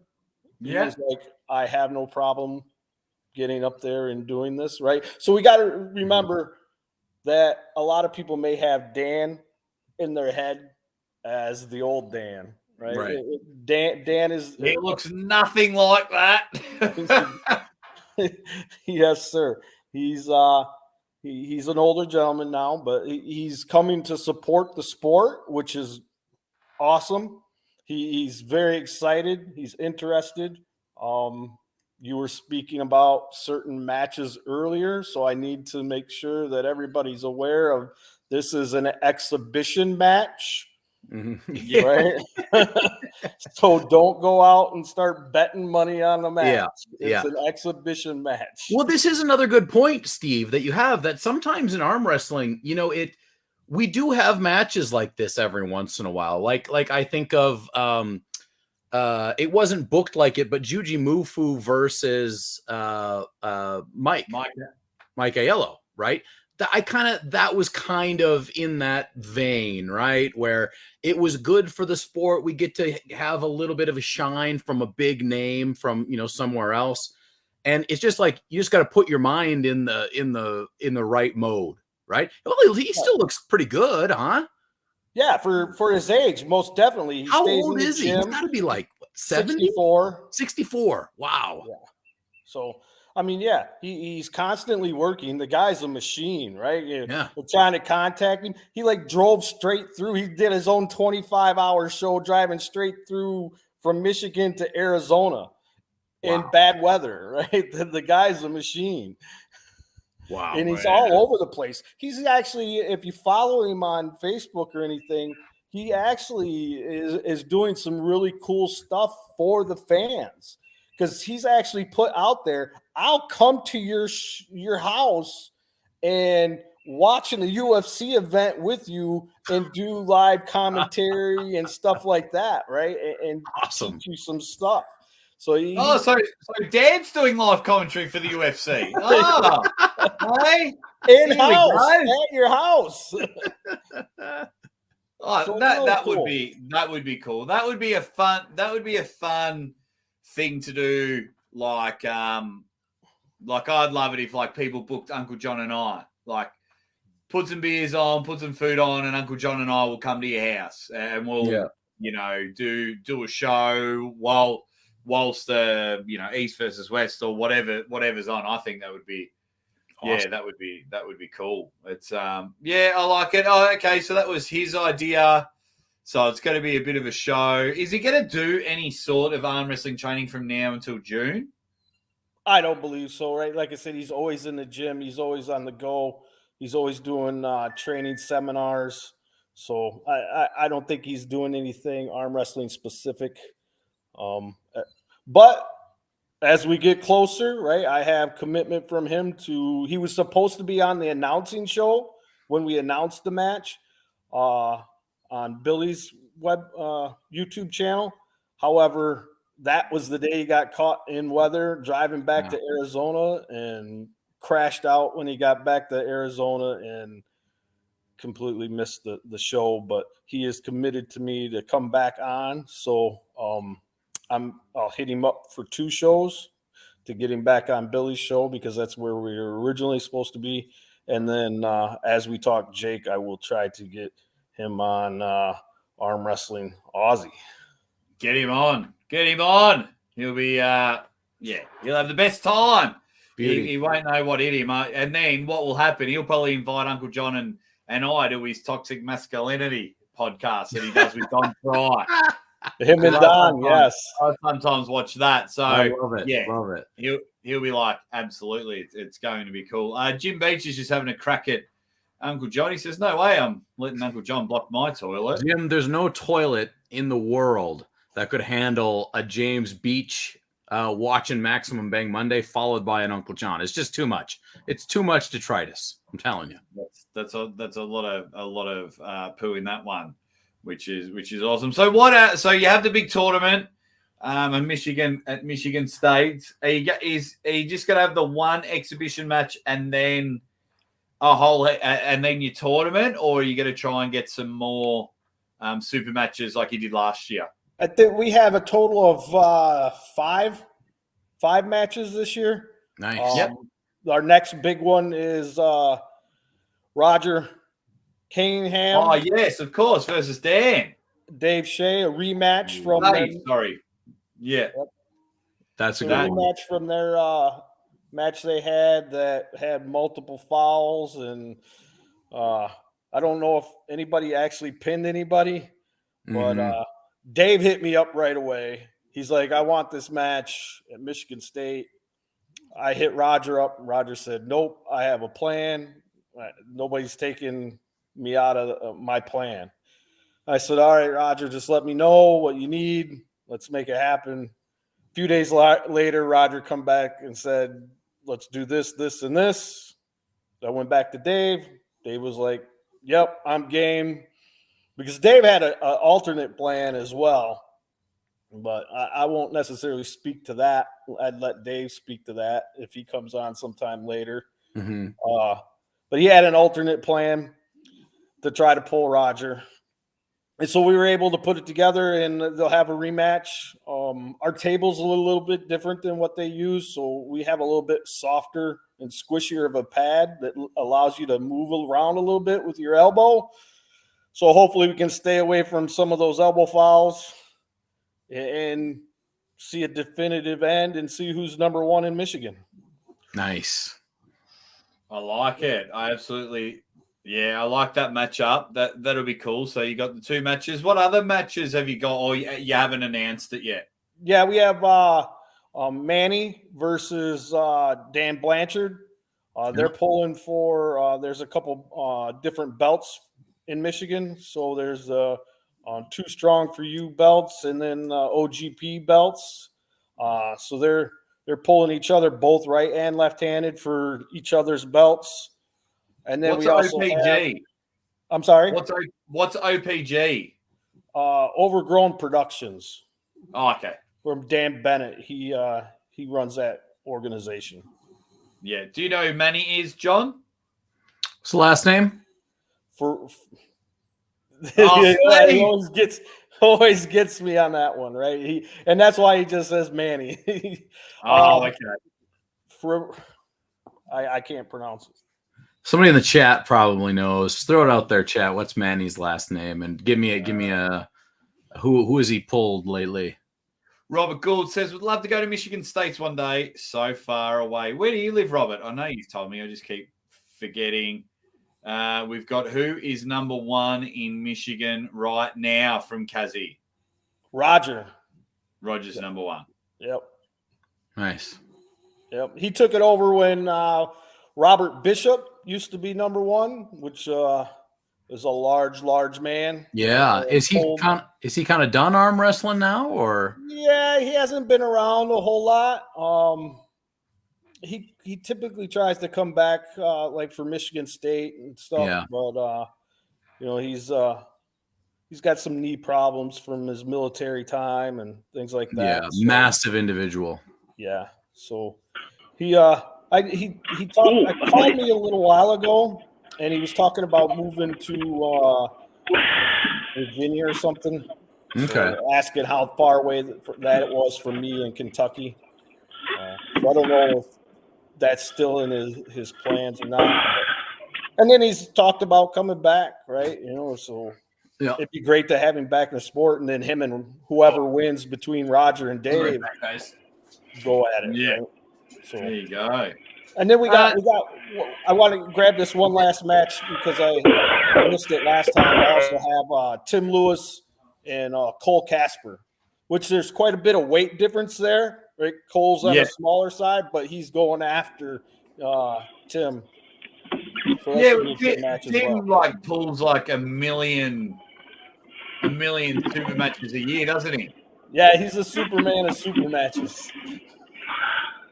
Yeah. He's like, I have no problem getting up there and doing this, right? So we got to remember that a lot of people may have Dan in their head as the old Dan, right? Right. Dan is He looks nothing like that. yes, sir. He's he's an older gentleman now, but he's coming to support the sport, which is awesome. He's very excited. He's interested. You were speaking about certain matches earlier, so I need to make sure that everybody's aware of this is an exhibition match. Mm-hmm. Right? So don't go out and start betting money on the match. Yeah, It's an exhibition match. Well, this is another good point, Steve, that you have, that sometimes in arm wrestling, we do have matches like this every once in a while. Like I think of it wasn't booked like it, but Juji Mufu versus Mike Aiello, right? That was kind of in that vein, right? Where it was good for the sport. We get to have a little bit of a shine from a big name from, somewhere else. And it's just like, you just got to put your mind in the right mode, right? Well, he still looks pretty good, huh? Yeah, for his age, most definitely. How old is he? He's got to be like 70? 64. 64. Wow. Yeah. So, I mean, yeah, he's constantly working. The guy's a machine, right? Yeah. We're trying to contact him. He drove straight through. He did his own 25-hour show driving straight through from Michigan to Arizona in bad weather, right? The guy's a machine. Wow. And he's all over the place. He's actually, if you follow him on Facebook or anything, he actually is doing some really cool stuff for the fans, because he's actually put out there, I'll come to your house and watching a UFC event with you and do live commentary and stuff like that, right? And awesome. teach you some stuff. So so Dan's doing live commentary for the UFC. Oh, hey, in-house at your house. Oh, So that cool. would be cool. That would be a fun thing to do. Like I'd love it if people booked Uncle John and I, put some beers on, put some food on, and Uncle John and I will come to your house and we'll do a show whilst the East versus West or whatever's on. I think that would be awesome. that would be cool. It's I like it. Oh, okay, so that was his idea. So it's going to be a bit of a show. Is he going to do any sort of arm wrestling training from now until June? I don't believe so, right? Like I said, he's always in the gym. He's always on the go. He's always doing training seminars. So I don't think he's doing anything arm wrestling specific. But as we get closer, right, I have commitment from him he was supposed to be on the announcing show when we announced the match on Billy's YouTube channel. However, that was the day he got caught in weather driving back to Arizona and crashed out when he got back to Arizona and completely missed the show. But he is committed to me to come back on. So I'll hit him up for 2 shows to get him back on Billy's show, because that's where we were originally supposed to be. And then as we talk Jake, I will try to get him on Arm Wrestling Aussie. Get him on. He'll be he'll have the best time. He won't know what hit him. And then what will happen, he'll probably invite Uncle John and I to his Toxic Masculinity podcast that he does with Don Fry. Him and Don, yes. I sometimes watch that. So I love it. Love it. He'll be like, absolutely, it's going to be cool. Jim Beach is just having a crack at Uncle John. He says, no way I'm letting Uncle John block my toilet. Jim, there's no toilet in the world that could handle a James Beach watching Maximum Bang Monday followed by an Uncle John. It's just too much. It's too much detritus. I'm telling you. That's a lot of poo in that one, which is awesome. So so you have the big tournament in Michigan State. Are you just gonna have the one exhibition match and then and then your tournament, or are you gonna try and get some more super matches like you did last year? I think we have a total of five matches this year. Nice. Yep. Our next big one is Roger Cunningham. Oh yes, of course, versus Dan. Dave Shea, a rematch from Sorry. Yeah. That's a a good one. rematch from their match they had that had multiple fouls, and I don't know if anybody actually pinned anybody, but Dave hit me up right away. He's like, I want this match at Michigan State. I hit Roger up. Roger said, nope, I have a plan. Nobody's taking me out of my plan. I said, all right, Roger, just let me know what you need. Let's make it happen. A few days later, Roger come back and said, let's do this, this, and this. I went back to Dave. Dave was like, yep, I'm game. Because Dave had an alternate plan as well. But I won't necessarily speak to that. I'd let Dave speak to that if he comes on sometime later. But he had an alternate plan to try to pull Roger. And so we were able to put it together, and they'll have a rematch. Our table's a little bit different than what they use, so we have a little bit softer and squishier of a pad that allows you to move around a little bit with your elbow. So hopefully we can stay away from some of those elbow fouls and see a definitive end and see who's number one in Michigan. Nice. I like it. I like that matchup. That'll be cool. So you got the two matches. What other matches have you got? Or you haven't announced it yet? Yeah, we have Manny versus Dan Blanchard. They're pulling for. There's a couple different belts in Michigan. So there's Too Strong for You belts, and then OGP belts. So they're pulling each other, both right and left-handed, for each other's belts. And then What's we also OPG? have, I'm sorry. What's OPG? Overgrown Productions. Oh, okay. From Dan Bennett. He runs that organization. Yeah. Do you know who Manny is, John? What's the last name? He always gets me on that one, right? And that's why he just says Manny. Okay. I can't pronounce it. Somebody in the chat probably knows. Throw it out there, chat. What's Manny's last name? And give me a who has he pulled lately? Robert Gould says, would love to go to Michigan State one day. So far away. Where do you live, Robert? I know you've told me. I just keep forgetting. We've got who is number one in Michigan right now from Kazi? Roger's number one. Yep. Nice. Yep. He took it over when Robert Bishop used to be number one, which is a large man. Yeah. Is he kind of done arm wrestling now, or? Yeah, he hasn't been around a whole lot. He typically tries to come back like for Michigan State and stuff, Yeah. but he's got some knee problems from his military time and things like that. Yeah, massive individual. Yeah, so he called me a little while ago, and he was talking about moving to Virginia or something. Okay. Asking how far away that it was from me in Kentucky. So I don't know if that's still in his plans or not. And then he's talked about coming back, right? So yeah, it'd be great to have him back in the sport, and then him and whoever wins between Roger and Dave go at it. Yeah. Right? So There you go. And then we got. I want to grab this one last match because I missed it last time. I also have Tim Lewis and Cole Casper, which there's quite a bit of weight difference there. Right, Cole's on the smaller side, but he's going after Tim. So Tim pulls like a million super matches a year, doesn't he? Yeah, he's a Superman of super matches.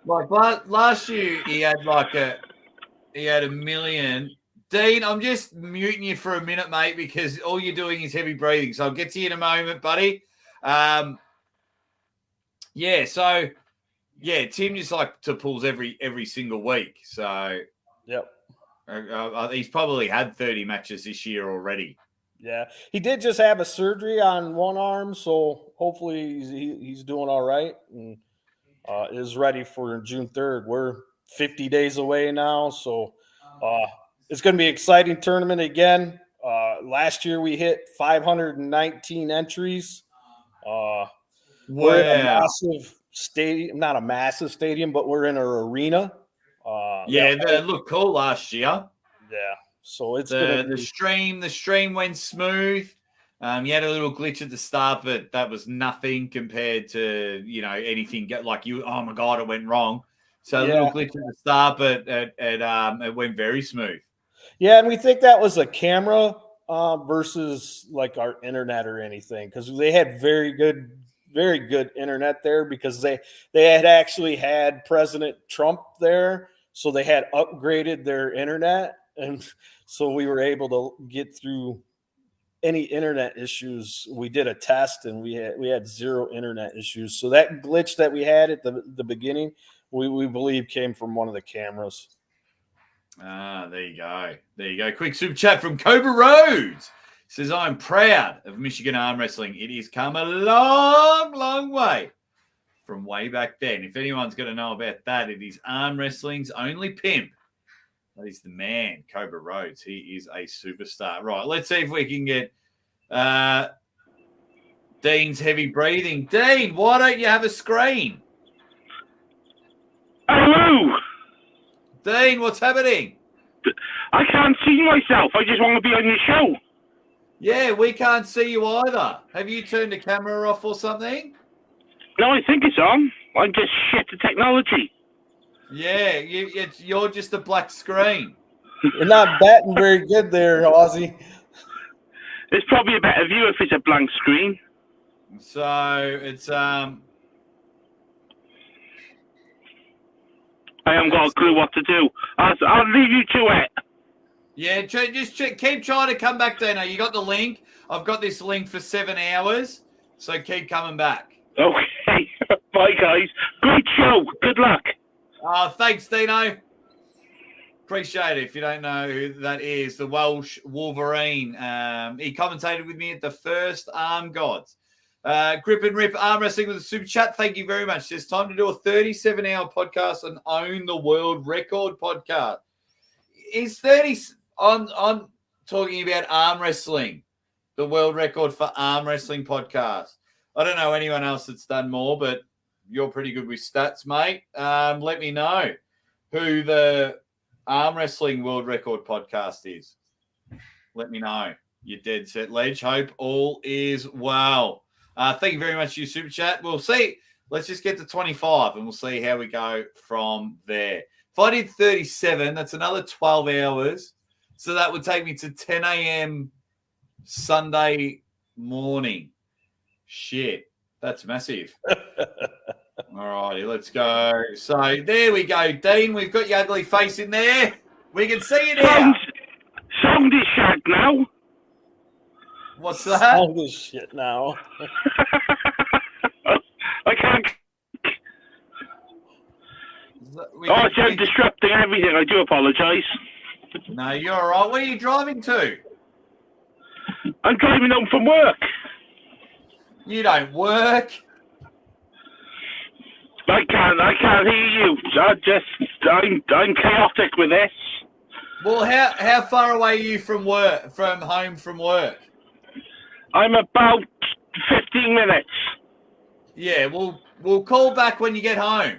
Like last year, he had a million. Dean, I'm just muting you for a minute, mate, because all you're doing is heavy breathing. So I'll get to you in a moment, buddy. Tim just pulls every single week. So yep, he's probably had 30 matches this year already. Yeah, he did just have a surgery on one arm, so hopefully he's doing all right and is ready for June 3rd. We're 50 days away now, so it's going to be an exciting tournament again. Last year we hit 519 entries. We're in a Wow. massive stadium, not a massive stadium, but we're in an arena. Yeah, they looked cool last year. Yeah. So it's The stream went smooth. You had a little glitch at the start, but that was nothing compared to anything like you. Oh my god, it went wrong. So a little glitch at the start, but it went very smooth. Yeah, and we think that was a camera versus like our internet or anything, because they had very good internet there, because they had actually had President Trump there, so they had upgraded their internet, and so we were able to get through any internet issues. We did a test and we had zero internet issues. So that glitch that we had at the beginning, we believe came from one of the cameras. There you go. There you go. Quick super chat from Cobra Rhodes. Says, I'm proud of Michigan arm wrestling. It has come a long, long way from way back then. If anyone's going to know about that, it is arm wrestling's only pimp. That is the man, Cobra Rhodes. He is a superstar. Right, let's see if we can get Dean's heavy breathing. Dean, why don't you have a screen? Hello. Dean, what's happening? I can't see myself. I just want to be on your show. Yeah, we can't see you either. Have you turned the camera off or something? No, I think it's on. I'm just shit at technology. Yeah, you're just a black screen. You're not batting very good there, Aussie. It's probably a better view if it's a blank screen. So it's I haven't got a clue what to do. I'll leave you to it. Yeah, just keep trying to come back, Dino. You got the link. I've got this link for 7 hours, so keep coming back. Okay. Bye, guys. Great show. Good luck. Thanks, Dino. Appreciate it. If you don't know who that is, the Welsh Wolverine. He commentated with me at the first Arm Gods. Grip and Rip Arm Wrestling with a super chat. Thank you very much. It's time to do a 37-hour podcast and own the world record podcast. Is 30 on talking about arm wrestling, the world record for arm wrestling podcast? I don't know anyone else that's done more, but you're pretty good with stats, mate. Let me know who the arm wrestling world record podcast is. Let me know. You dead set, Ledge. Hope all is well. Thank you very much for your super chat. We'll see. Let's just get to 25 and we'll see how we go from there. If I did 37, that's another 12 hours. So that would take me to 10 a.m. Sunday morning. Shit, that's massive. All righty, let's go. So there we go, Dean. We've got your ugly face in there. We can see you now. Sound is shag now. What's that? Sound is shit now. I can't. I'm disrupting everything. I do apologise. No, you're all right. Where are you driving to? I'm driving home from work. You don't work. I can't hear you. I'm chaotic with this. Well, how far away are you from work? From home from work? I'm about 15 minutes. Yeah, we'll call back when you get home.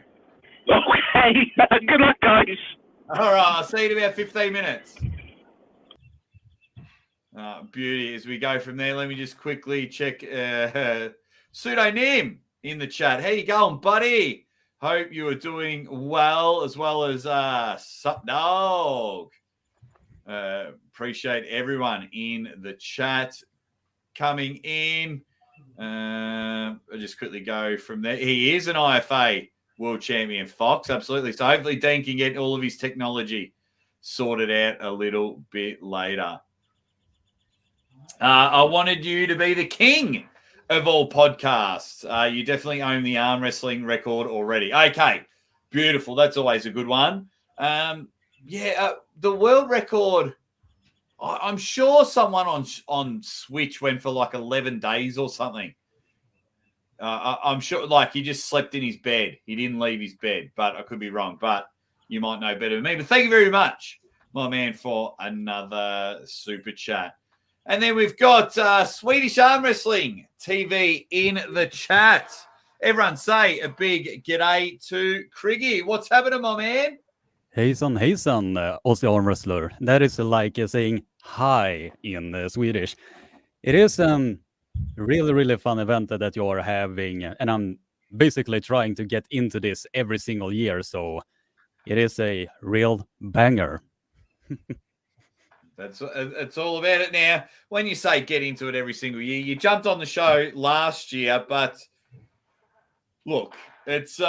Okay. Good luck, guys. All right. I'll see you in about 15 minutes. Beauty. As we go from there, let me just quickly check pseudonym in the chat. How you going, buddy? Hope you are doing well as Sup Dog. Appreciate everyone in the chat coming in. I'll just quickly go from there. He is an IFA world champion, Fox. Absolutely. So hopefully Dean can get all of his technology sorted out a little bit later. I wanted you to be the king of all podcasts. You definitely own the arm wrestling record already. Okay, beautiful. That's always a good one. The world record, I'm sure someone on Switch went for like 11 days or something. I'm sure, like, he just slept in his bed. He didn't leave his bed, but I could be wrong. But you might know better than me. But thank you very much, my man, for another super chat. And then we've got Swedish Armwrestling TV in the chat. Everyone say a big g'day to Criggy. What's happening, my man? Hejsan, hejsan, Aussie Armwrestler. That is like saying hi in Swedish. It is really, really fun event that you are having, and I'm basically trying to get into this every single year, so it is a real banger. That's all about it now. When you say get into it every single year, you jumped on the show last year, but look, it's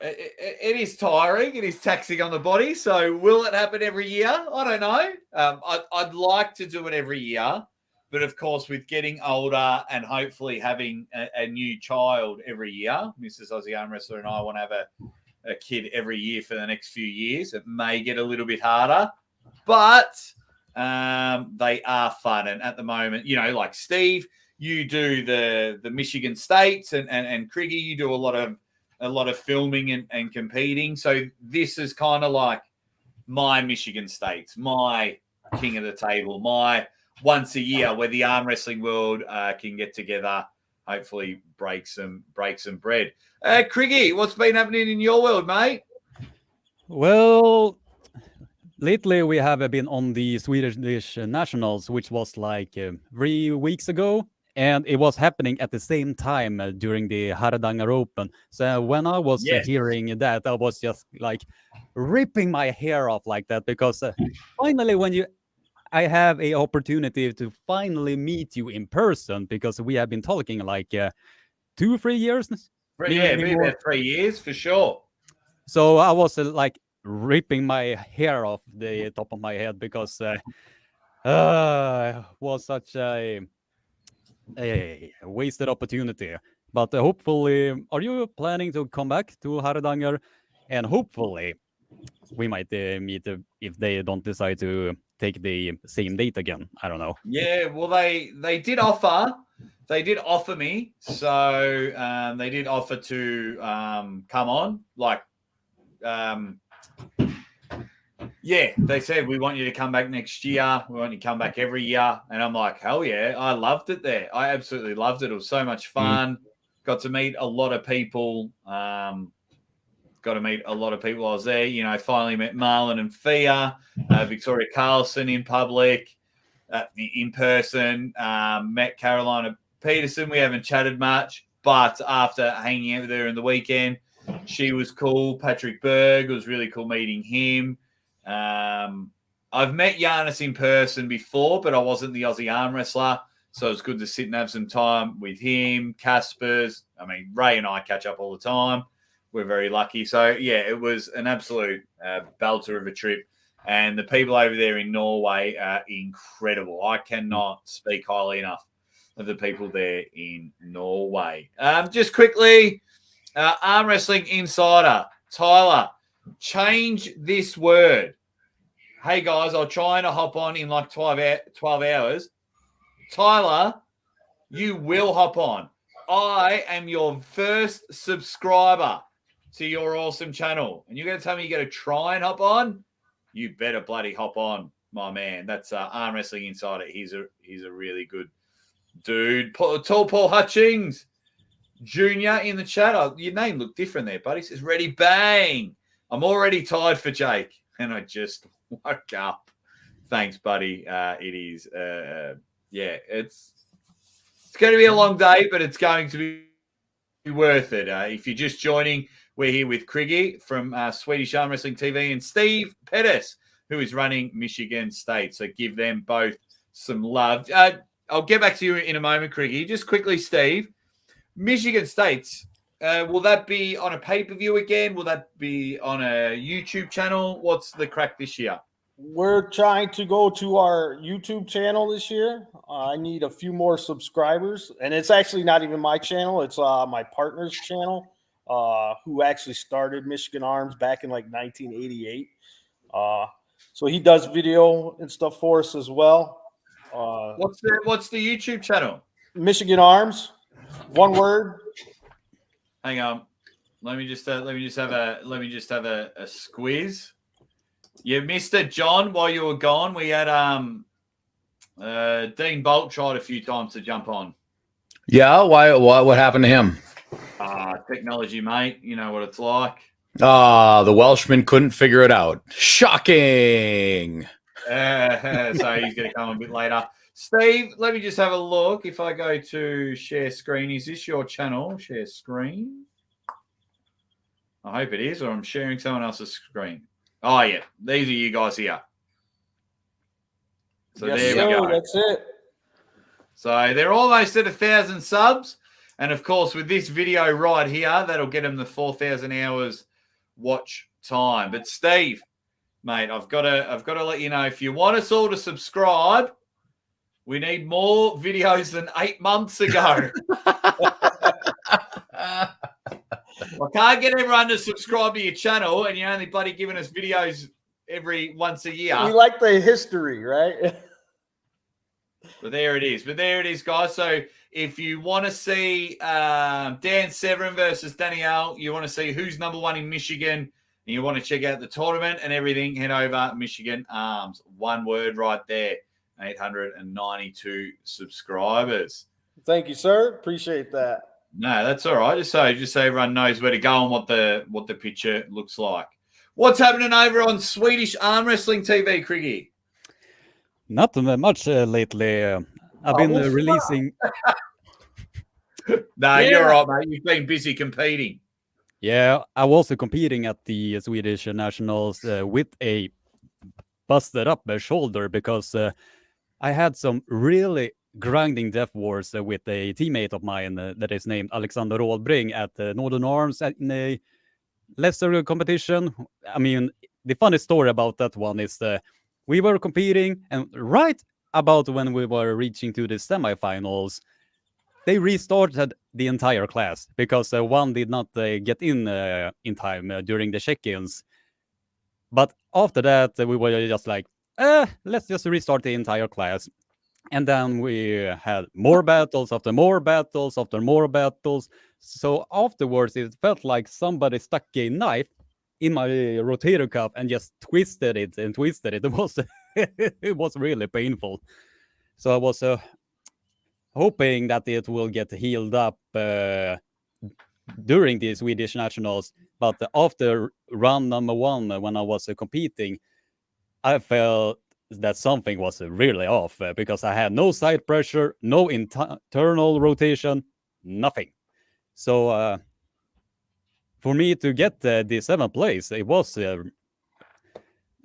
it is tiring. It is taxing on the body. So will it happen every year? I don't know. I'd like to do it every year, but of course, with getting older and hopefully having a new child every year, Mrs. Aussie Armwrestler and I want to have a kid every year for the next few years. It may get a little bit harder, but they are fun. And at the moment, you know, like Steve, you do the Michigan States, and Criggy, you do a lot of filming and competing. So this is kind of like my Michigan States, my king of the table, my once a year where the arm wrestling world can get together, hopefully break some bread. Criggy, what's been happening in your world, mate? Well, lately we have been on the Swedish Nationals, which was like 3 weeks ago. And it was happening at the same time during the Hardanger Open. So when I was hearing that, I was just like ripping my hair off like that, because finally when I have a opportunity to finally meet you in person, because we have been talking like 2-3 years. Yeah, maybe about 3 years for sure. So I was like ripping my hair off the top of my head, because it was such a wasted opportunity. But hopefully, are you planning to come back to Hardanger? And hopefully we might meet if they don't decide to take the same date again. I don't know. Yeah, well, they did offer me, so they did offer to come on, like yeah, they said, we want you to come back next year. We want you to come back every year. And I'm like, hell yeah. I loved it there. I absolutely loved it. It was so much fun. Got to meet a lot of people. I was there. You know, finally met Marlon and Fia, Victoria Carlson in public, in person. Met Carolina Peterson. We haven't chatted much, but after hanging out with her in the weekend, she was cool. Patrick Berg, it was really cool meeting him. I've met Giannis in person before, but I wasn't the Aussie arm wrestler, so it was good to sit and have some time with him. Casper's, I mean, Ray and I catch up all the time. We're very lucky. So yeah, it was an absolute belter of a trip, and the people over there in Norway are incredible. I cannot speak highly enough of the people there in Norway. Just quickly, Arm Wrestling Insider Tyler, change this word. Hey guys, I'll try and hop on in like 12 hours. Tyler, you will hop on. I am your first subscriber to your awesome channel. And you're going to tell me you're going to try and hop on? You better bloody hop on, my man. That's Arm Wrestling Insider. He's a really good dude. Tall Paul Hutchings Jr. in the chat. Your name looked different there, buddy. He says, ready, bang. I'm already tired for Jake, and I just woke up. Thanks, buddy. It is, it's going to be a long day, but it's going to be worth it. If you're just joining, we're here with Criggy from Swedish Armwrestling TV and Steve Pettis, who is running Michigan State. So give them both some love. I'll get back to you in a moment, Criggy. Just quickly, Steve, Michigan State's. Will that be on a pay-per-view again? Will that be on a YouTube channel? What's the crack this year? We're trying to go to our YouTube channel this year. I need a few more subscribers. And it's actually not even my channel. It's my partner's channel, who actually started Michigan Arms back in like 1988. So he does video and stuff for us as well. What's the YouTube channel? Michigan Arms. One word. Hang on. Let me just have a squeeze. You missed it, John, while you were gone. We had Dean Bolt tried a few times to jump on. Yeah, why? What happened to him? Technology, mate. You know what it's like. The Welshman couldn't figure it out. Shocking. So he's going to come a bit later. Steve, let me just have a look. If I go to share screen, is this your channel? Share screen. I hope it is, or I'm sharing someone else's screen. Oh, yeah. These are you guys here. So Yes, there sir, we go. That's it. So they're almost at 1,000 subs. And, of course, with this video right here, that'll get them the 4,000 hours watch time. But, Steve, mate, I've got to let you know, if you want us all to subscribe, we need more videos than 8 months ago. I can't get everyone to subscribe to your channel, and you're only bloody giving us videos every once a year. We like the history, right? But there it is, guys. So if you want to see Dan Severin versus Danielle, you want to see who's number one in Michigan, and you want to check out the tournament and everything, head over Michigan Arms. One word right there. 892 subscribers. Thank you, sir. Appreciate that. No, that's all right. Just so everyone knows where to go and what the picture looks like. What's happening over on Swedish Arm Wrestling TV, Criggy? Not much lately. I've been releasing. No, you're right, mate. You've been busy competing. Yeah, I was competing at the Swedish Nationals with a busted up shoulder because I had some really grinding death wars with a teammate of mine that is named Alexander Rådbring at Northern Arms in a lesser competition. I mean, the funny story about that one is we were competing, and right about when we were reaching to the semifinals, they restarted the entire class because one did not get in time during the check-ins. But after that, we were just like, let's just restart the entire class. And then we had more battles after more battles after more battles. So afterwards, it felt like somebody stuck a knife in my rotator cuff and just twisted it and twisted it. It was it was really painful. So I was hoping that it will get healed up during the Swedish Nationals. But after round number one, when I was competing, I felt that something was really off because I had no side pressure, no internal rotation, nothing. So for me to get the 7th place, it was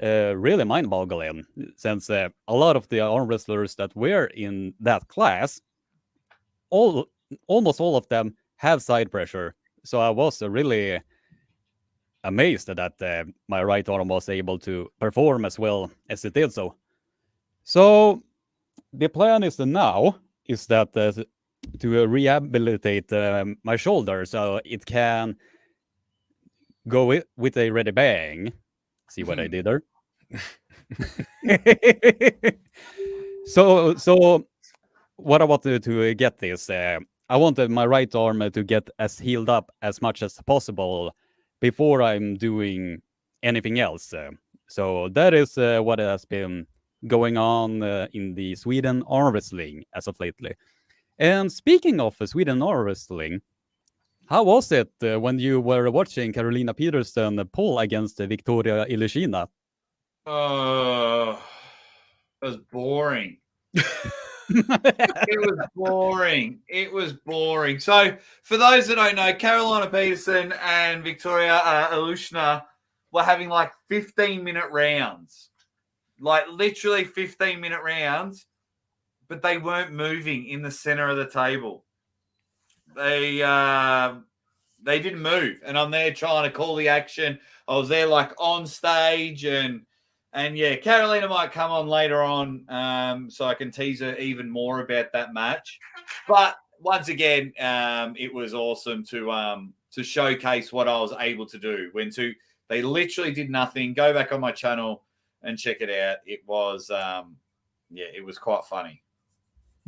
really mind-boggling, since a lot of the arm wrestlers that were in that class, almost all of them have side pressure. So I was really amazed that my right arm was able to perform as well as it did. So the plan is now is that to rehabilitate my shoulder so it can go with a ready bang. See what I did there? So what I wanted to get is I wanted my right arm to get as healed up as much as possible before I'm doing anything else. So that is what has been going on in the Sweden arm wrestling as of lately. And speaking of Sweden arm wrestling, how was it when you were watching Carolina Peterson pull against Victoria Ilishina? Oh, it was boring. It was boring. It was boring. So, for those that don't know, Carolina Peterson and Victoria Ilishina were having like 15-minute rounds, like literally 15-minute rounds, but they weren't moving in the center of the table. They didn't move, and I'm there trying to call the action. I was there like on stage, and yeah, Carolina might come on later on, so I can tease her even more about that match. But once again, it was awesome to showcase what I was able to do. They literally did nothing. Go back on my channel and check it out. It was it was quite funny.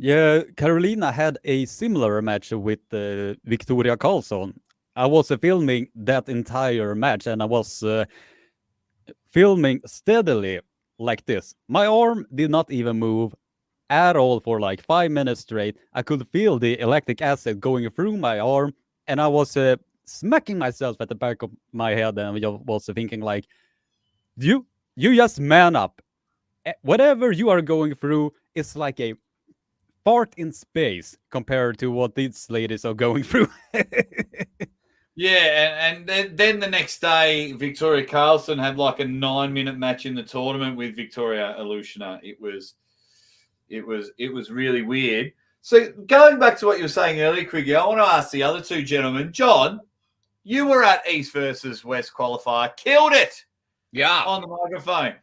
Yeah, Carolina had a similar match with Victoria Karlsson. I was filming that entire match, and I was filming steadily like this. My arm did not even move at all for like 5 minutes straight. I could feel the electric acid going through my arm, and I was smacking myself at the back of my head, and I was thinking like, you just man up. Whatever you are going through is like a fart in space compared to what these ladies are going through. Yeah, and then the next day, Victoria Carlson had like a 9-minute match in the tournament with Victoria Alushina. It was really weird. So going back to what you were saying earlier, Craigie, I want to ask the other two gentlemen. John, you were at East versus West qualifier, killed it. Yeah. On the microphone.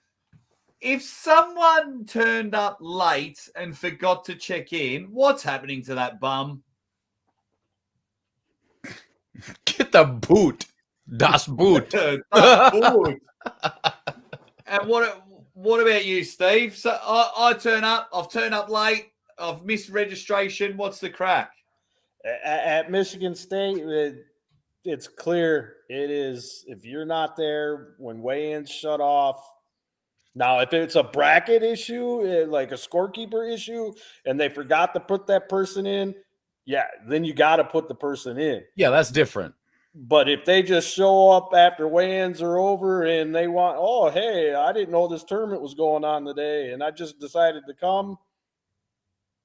If someone turned up late and forgot to check in, what's happening to that bum? Get the boot. Das Boot. Das Boot. And what about you, Steve? So I turn up. I've turned up late. I've missed registration. What's the crack? At Michigan State, it's clear. It is, if you're not there when weigh-ins shut off. Now, if it's a bracket issue, like a scorekeeper issue, and they forgot to put that person in, yeah, then you got to put the person in. Yeah, that's different. But if they just show up after weigh-ins are over and they want, oh, hey, I didn't know this tournament was going on today, and I just decided to come,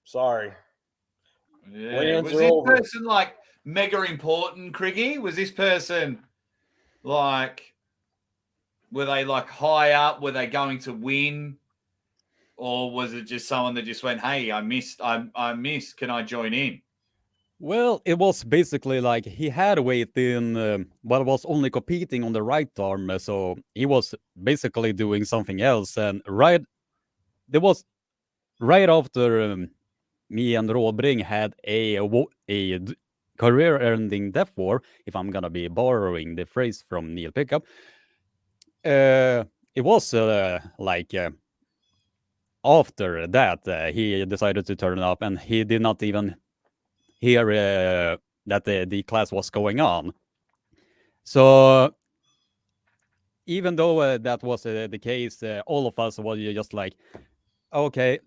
sorry. Yeah. Weigh-ins Was are this over. person like mega important, Craigie? Was this person like, were they like high up? Were they going to win? Or was it just someone that just went, hey, I missed. Can I join in? Well, it was basically like he had weight in, but was only competing on the right arm. So he was basically doing something else. And right after me and Råbring had a career-ending death war, if I'm gonna be borrowing the phrase from Neil Pickup, it was after that he decided to turn up, and he did not even hear that the class was going on. So even though that was the case, all of us was just like, okay,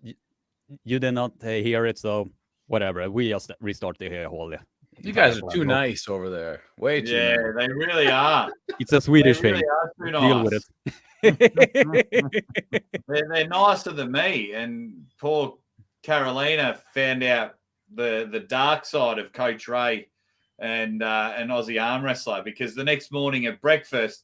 you did not hear it, so whatever. We just restart the whole. You guys are too nice over there. Way too nice. Yeah, they really are. It's a Swedish They really thing. are too Deal with nice. it. They're nicer than me. And poor Carolina found out the dark side of Coach Ray and Aussie Armwrestler, because the next morning at breakfast,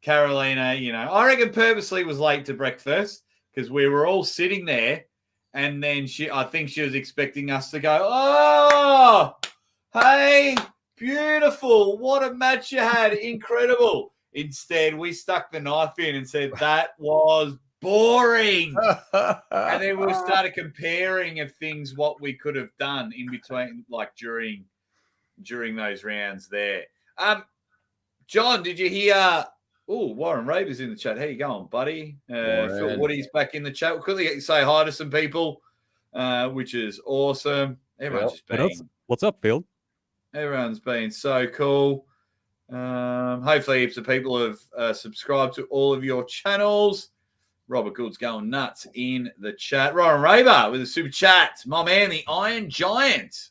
Carolina, I reckon purposely was late to breakfast because we were all sitting there, and then I think she was expecting us to go, oh, hey, beautiful, what a match you had, incredible. Instead, we stuck the knife in and said, that was boring. And then we started comparing of things, what we could have done in between, like during those rounds there. John, did you hear? Oh, Warren Raver's in the chat. How you going, buddy? Phil Woody's back in the chat. We'll quickly say hi to some people, which is awesome. Everyone's just being. What's up, Phil? Everyone's been so cool. Hopefully, heaps of people have subscribed to all of your channels. Robert Gould's going nuts in the chat. Ryan Raver with a super chat. My man, the Iron Giant.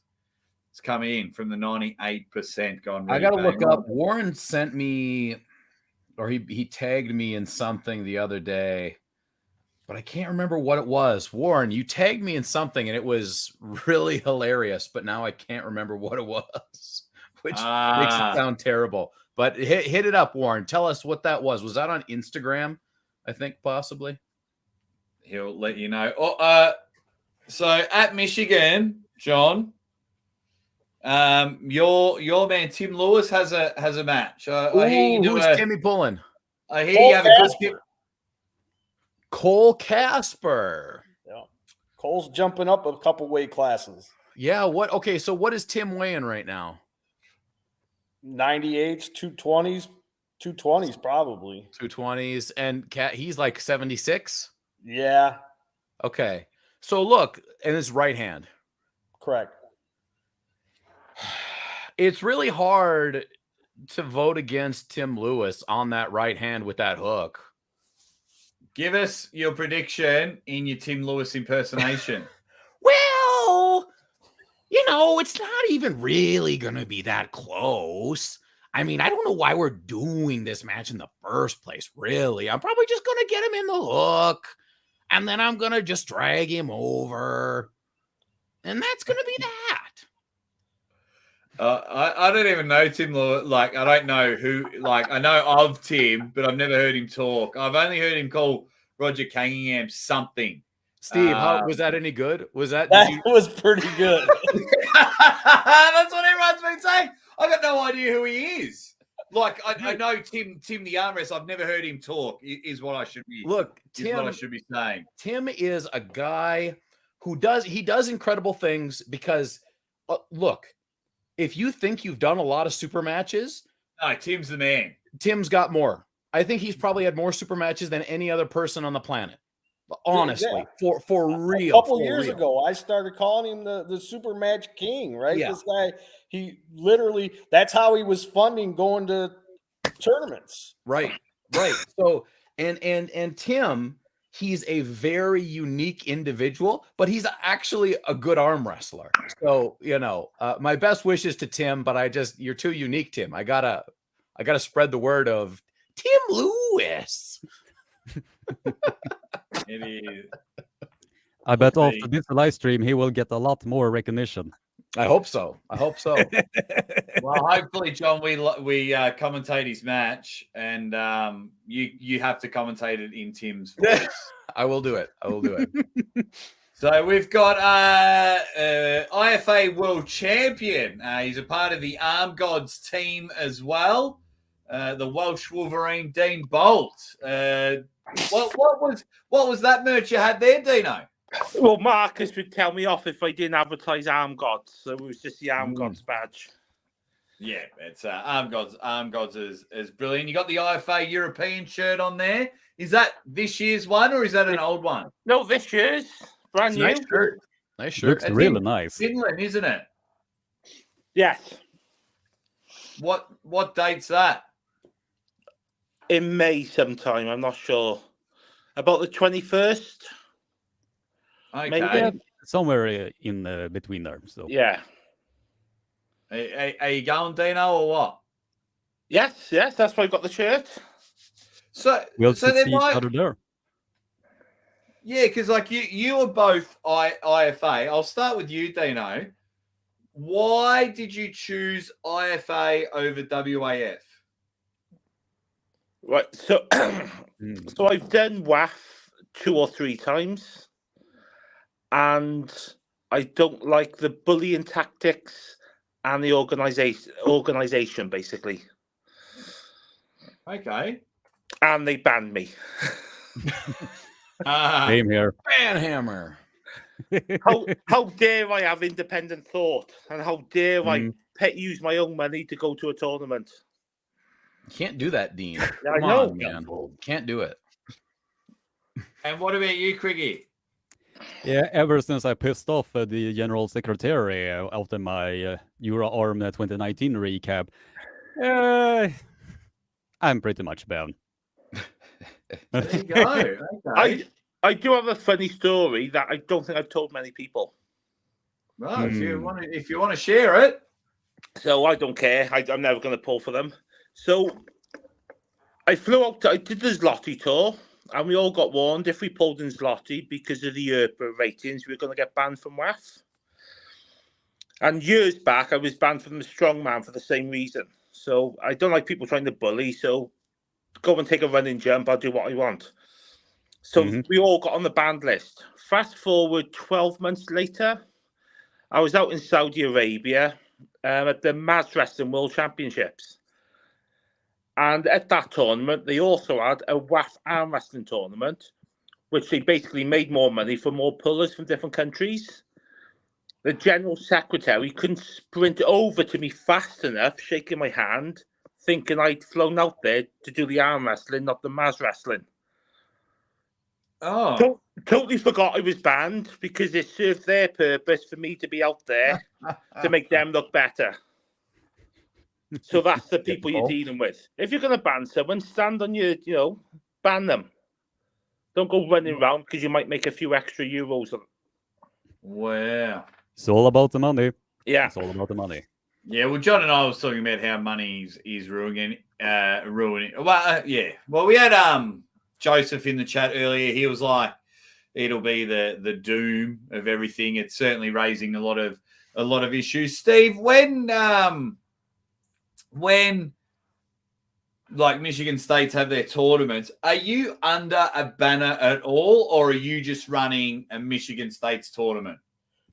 It's coming in from the 98%. Gone. I got to look up. Warren sent me, or he tagged me in something the other day, but I can't remember what it was. Warren, you tagged me in something, and it was really hilarious, but now I can't remember what it was, which makes it sound terrible. But hit it up, Warren. Tell us what that was. Was that on Instagram? I think possibly. He'll let you know. So at Michigan, John, your man Tim Lewis has a match. Who's Timmy pulling? I hear you have a good tip. Cole Casper. Yeah. Cole's jumping up a couple weight classes. Yeah. What? Okay. So what is Tim weighing right now? 98s, 220s. 220s probably. 220s, and he's like 76. Yeah. Okay. So look, and it's right hand. Correct. It's really hard to vote against Tim Lewis on that right hand with that hook. Give us your prediction in your Tim Lewis impersonation. Well, it's not even really going to be that close. I mean, I don't know why we're doing this match in the first place, really. I'm probably just going to get him in the hook, and then I'm going to just drag him over, and that's going to be that. I don't even know Tim. Like, I don't know who. Like, I know of Tim, but I've never heard him talk. I've only heard him call Roger Cunningham something. Steve, how was that any good? Was that was pretty good. That's what everyone's been saying. I got no idea who he is. Like, I know Tim the Armwrestler. I've never heard him talk. Is what I should be. Look, Tim. What I should be saying. Tim is a guy who does incredible things because, look, if you think you've done a lot of super matches, no, Tim's the man. Tim's got more. I think he's probably had more super matches than any other person on the planet. Honestly, for real. A couple years ago, I started calling him the super match king, right? Yeah. This guy, he literally, that's how he was funding going to tournaments. Right. So, and Tim, he's a very unique individual, but he's actually a good arm wrestler. So, my best wishes to Tim, but you're too unique, Tim. I gotta spread the word of Tim Lewis. It is. I bet after this live stream, he will get a lot more recognition. I hope so. Well, hopefully, John, we commentate his match, and you have to commentate it in Tim's voice. I will do it. So we've got IFA World Champion. He's a part of the Arm Gods team as well. The Welsh Wolverine, Dean Bolt. What was that merch you had there, Dino? Well, Marcus would tell me off if I didn't advertise Arm Gods, so it was just the Arm Gods badge. Yeah, it's Arm Gods. Arm Gods is brilliant. You got the IFA European shirt on there. Is that this year's one or is that an old one? No, this year's brand new. Nice shirt. Looks really nice. Finland, isn't it? Yes. What date's that? In May sometime, I'm not sure. About the 21st. Okay. Maybe. Somewhere in between there. So Yeah. Are you going, Dino, or what? Yes, that's why I got the shirt. So we'll so see each other there. Yeah, because like you are both IFA. I'll start with you, Dino. Why did you choose IFA over WAF? Right, so so I've done WAF 2 or 3 times, and I don't like the bullying tactics and the organization basically. Okay. And they banned me. Same here. Banhammer. How dare I have independent thought, and how dare I use my own money to go to a tournament? You can't do that, Dean. I know, man. Can't do it. And what about you, Craigie? Yeah, ever since I pissed off the general secretary after my Euro Arm 2019 recap, I'm pretty much banned. There you go. Okay. I do have a funny story that I don't think I've told many people. Well, if you want to share it. So I don't care. I'm never going to pull for them. So I flew out. I did the Zloty tour, and we all got warned if we pulled in Zloty because of the ERPA ratings, we were going to get banned from WAF. And years back, I was banned from the Strongman for the same reason. So I don't like people trying to bully. So go and take a running jump. I'll do what I want. So we all got on the banned list. Fast forward 12 months later, I was out in Saudi Arabia at the Armwrestling World Championships. And at that tournament, they also had a WAF arm wrestling tournament, which they basically made more money for more pullers from different countries. The general secretary couldn't sprint over to me fast enough, shaking my hand, thinking I'd flown out there to do the arm wrestling, not the Maz wrestling. Oh. Totally forgot I was banned because it served their purpose for me to be out there to make them look better. So that's the people you're dealing with. If you're going to ban someone, stand on your, ban them. Don't go running around because you might make a few extra euros. Wow. It's all about the money. Yeah. It's all about the money. Yeah, well, John and I was talking about how money is ruining. Well, yeah. Well, we had Joseph in the chat earlier. He was like, it'll be the doom of everything. It's certainly raising a lot of issues. Steve, when like Michigan States have their tournaments, are you under a banner at all, or are you just running a Michigan State's tournament?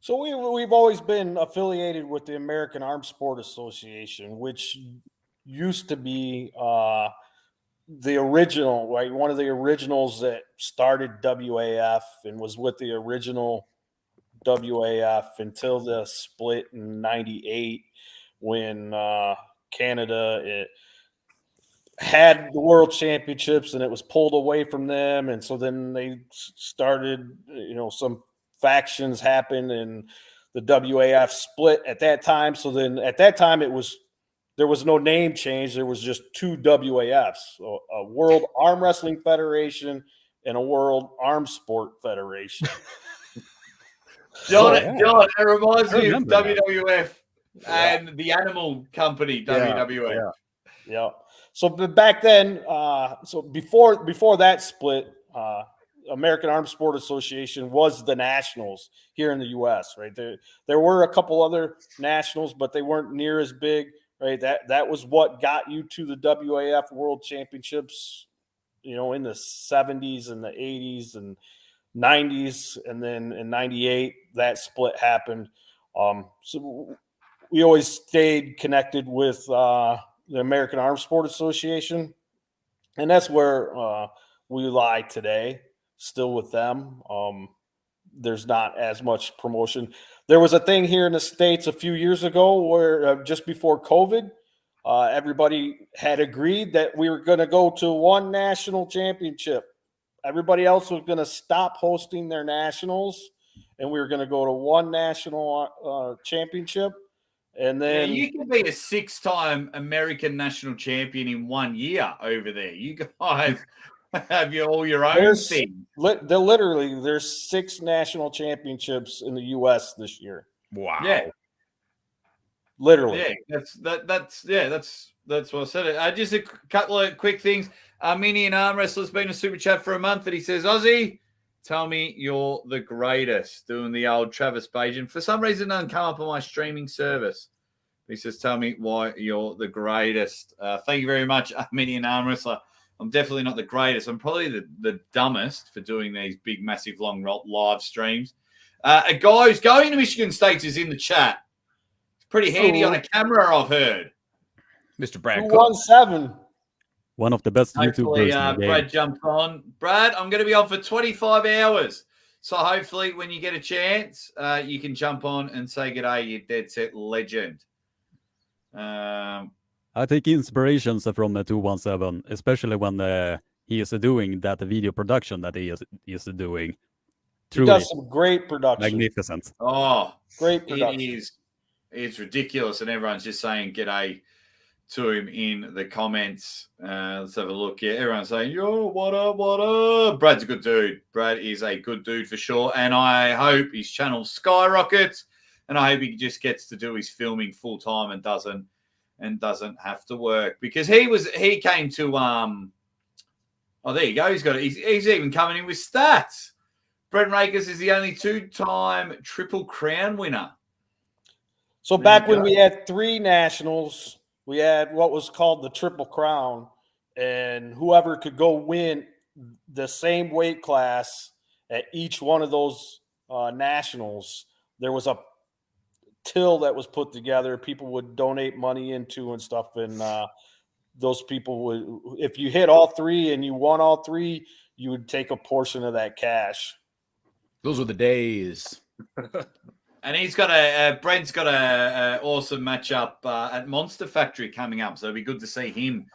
So we've always been affiliated with the American Armed Sport Association, which used to be the original, right? One of the originals that started WAF and was with the original WAF until the split in '98 when Canada had the World Championships and it was pulled away from them, and so then they started, some factions happened and the WAF split at that time. So then at that time there was no name change. There was just two WAFs, so a World Arm Wrestling Federation and a World Arm Sport Federation. John, it reminds me of WWF and the animal company WWF. Yeah. So back then, so before that split, American Armed Sport Association was the nationals here in the U.S. Right there were a couple other nationals, but they weren't near as big. Right, that was what got you to the WAF World Championships, in the 70s and the 80s and 90s, and then in '98 that split happened. So we always stayed connected with the American Armed Sport Association, and that's where we lie today, still with them. There's not as much promotion. There was a thing here in the States a few years ago where just before COVID, everybody had agreed that we were going to go to one national championship. Everybody else was going to stop hosting their nationals, and we were going to go to one national championship. And then you can be a 6-time American national champion in 1 year over there. You guys have all your own thing. There's 6 national championships in the U.S. this year. Wow. Yeah. Literally. Yeah, that's what I said. Just a couple of quick things. Armenian Armwrestler's been a super chat for a month, and he says, Aussie, tell me you're the greatest, doing the old Travis Bajan. For some reason, it doesn't come up on my streaming service. He says, tell me why you're the greatest. Thank you very much, Armenian Armwrestler. I'm definitely not the greatest. I'm probably the dumbest for doing these big, massive, long live streams. A guy who's going to Michigan State is in the chat. It's pretty handy on a camera, I've heard. Mr. Brad. 217. One of the best Hopefully, YouTubers in the Brad game. jumped on. Brad, I'm going to be on for 25 hours. So hopefully when you get a chance, you can jump on and say good day, you dead set legend. I take inspirations from 217, especially when he is doing that video production that he is doing. Truly He does some great production. magnificent. Oh, Great production. It's ridiculous. And everyone's just saying g'day to him in the comments. Let's have a look here. Everyone's saying, yo, what up? Brad's a good dude. Brad is a good dude for sure. And I hope his channel skyrockets. And I hope he just gets to do his filming full time and doesn't have to work, because he came to there you go. He's even coming in with stats. Brent Rakers is the only 2-time Triple Crown winner. So back when we had 3 nationals, we had what was called the Triple Crown, and whoever could go win the same weight class at each one of those nationals, there was a till that was put together. People would donate money into and stuff, and those people would, if you hit all 3 and you won all 3, you would take a portion of that cash. Those were the days. And Brent's got a awesome matchup at Monster Factory coming up, so it'd be good to see him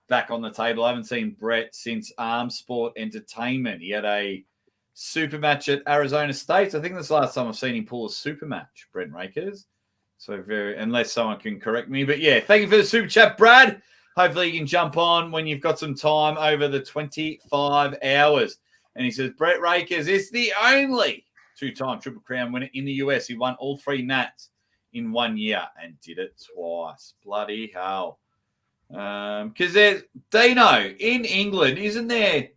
back on the table. I haven't seen Brett since Arm Sport Entertainment. He had a super match at Arizona State. I think that's the last time I've seen him pull a super match, Brent Rakers. So unless someone can correct me. But yeah, thank you for the super chat, Brad. Hopefully you can jump on when you've got some time over the 25 hours. And he says, Brett Rakers is the only two-time Triple Crown winner in the US. He won all 3 Nats in 1 year and did it twice. Bloody hell. Because there's Dino in England, isn't there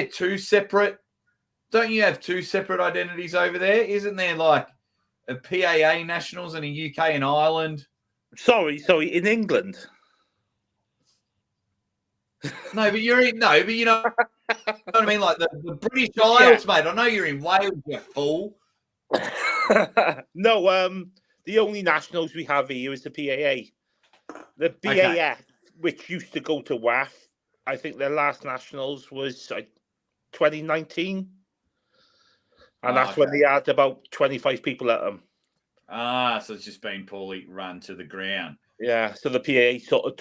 2 separate? Don't you have 2 separate identities over there? Isn't there like a PAA nationals and a UK and Ireland? Sorry, in England. No, but you know what I mean? Like the British Isles, mate. I know you're in Wales, you fool. No, the only nationals we have here is the PAA. The BAF, which used to go to WAF, I think their last nationals was like 2019. And that's when they had about 25 people at them. So it's just been poorly run to the ground. Yeah, so the PAA sort of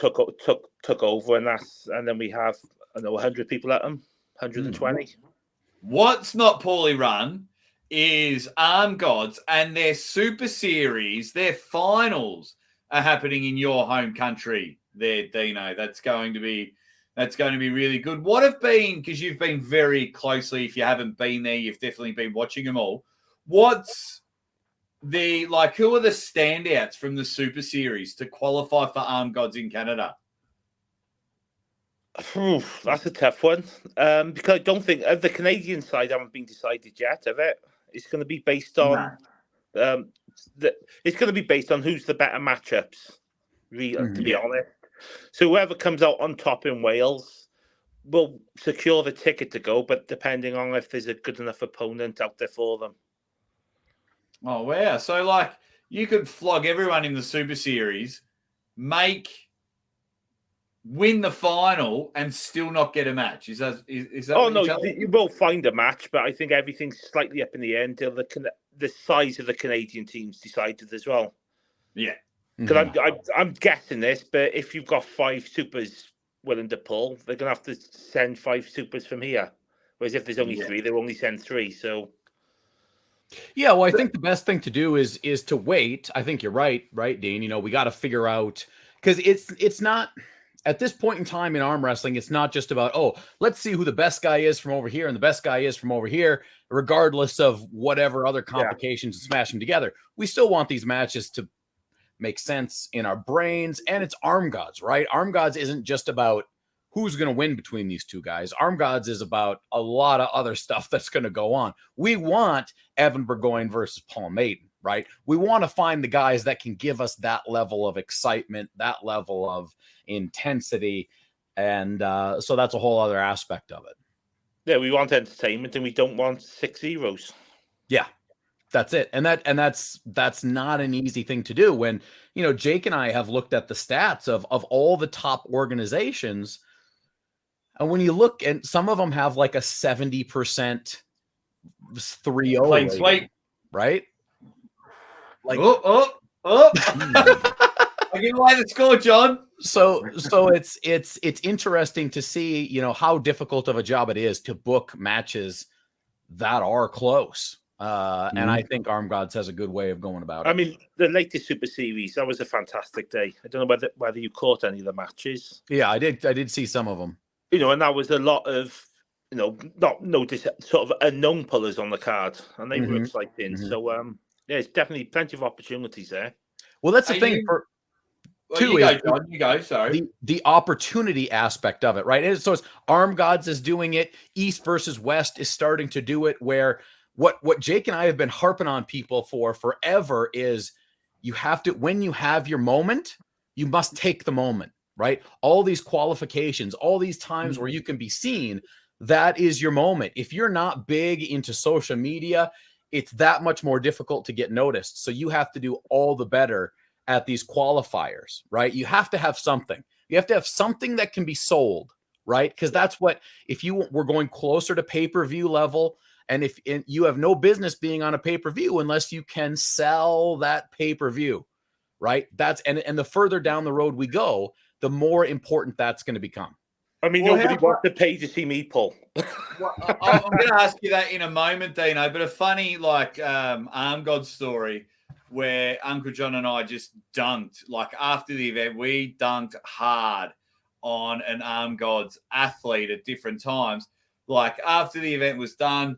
took over, and then we have 100 people at them, 120. What's not poorly run is Arm Gods and their Super Series. Their finals are happening in your home country. There, Dino. That's going to be really good. What have been, because you've been very closely. If you haven't been there, you've definitely been watching them all. What's who are the standouts from the Super Series to qualify for Arm Gods in Canada? That's a tough one. Because I don't think the Canadian side haven't been decided yet, have it? It's going to be based on it's going to be based on who's the better matchups, really, to be honest. So whoever comes out on top in Wales will secure the ticket to go, but depending on if there's a good enough opponent out there for them. Oh, wow. So, you could flog everyone in the Super Series, win the final, and still not get a match. Is that Oh, no, you will find a match, but I think everything's slightly up in the air until the size of the Canadian team's decided as well. Yeah. Because I'm guessing this, but if you've got 5 supers willing to pull, they're going to have to send 5 supers from here. Whereas if there's only 3, they'll only send 3, so... Yeah, well, I think the best thing to do is to wait. I think you're right, Dean? We got to figure out, because it's not at this point in time in arm wrestling. It's not just about let's see who the best guy is from over here and the best guy is from over here, regardless of whatever other complications and smash them together. We still want these matches to make sense in our brains, and it's Arm Gods, right? Arm Gods isn't just about who's going to win between these 2 guys. Arm Gods is about a lot of other stuff that's going to go on. We want Evan Burgoyne versus Paul Maiden, right? We want to find the guys that can give us that level of excitement, that level of intensity. And so that's a whole other aspect of it. Yeah, we want entertainment and we don't want 6 zeros. Yeah, that's it. And that's not an easy thing to do. When, Jake and I have looked at the stats of all the top organizations. And when you look, and some of them have like a 70% 3-0 clean sweep, right? Like I give away the score, John. So it's interesting to see, how difficult of a job it is to book matches that are close. And I think Arm Gods has a good way of going about it. I mean, the latest Super Series, that was a fantastic day. I don't know whether you caught any of the matches. Yeah, I did see some of them. And that was a lot of, sort of unknown pullers on the card, and they were exciting. So, there's definitely plenty of opportunities there. Well, that's the thing you go, John. You go. Sorry. The opportunity aspect of it, right? And so it's Arm Gods is doing it. East versus West is starting to do it. Where what Jake and I have been harping on people for forever is you have to, when you have your moment, you must take the moment. Right? All these qualifications, all these times where you can be seen, that is your moment. If you're not big into social media, it's that much more difficult to get noticed. So you have to do all the better at these qualifiers, right? You have to have something. You have to have something that can be sold, right? Because that's what, if you were going closer to pay-per-view level, and if you have no business being on a pay-per-view unless you can sell that pay-per-view, right? That's and the further down the road we go, the more important that's going to become. I mean, nobody wants to pay to see me pull. Well, I'm going to ask you that in a moment, Dino, but a funny, Arm God story where Uncle John and I just dunked. After the event, we dunked hard on an Arm Gods athlete at different times. After the event was done,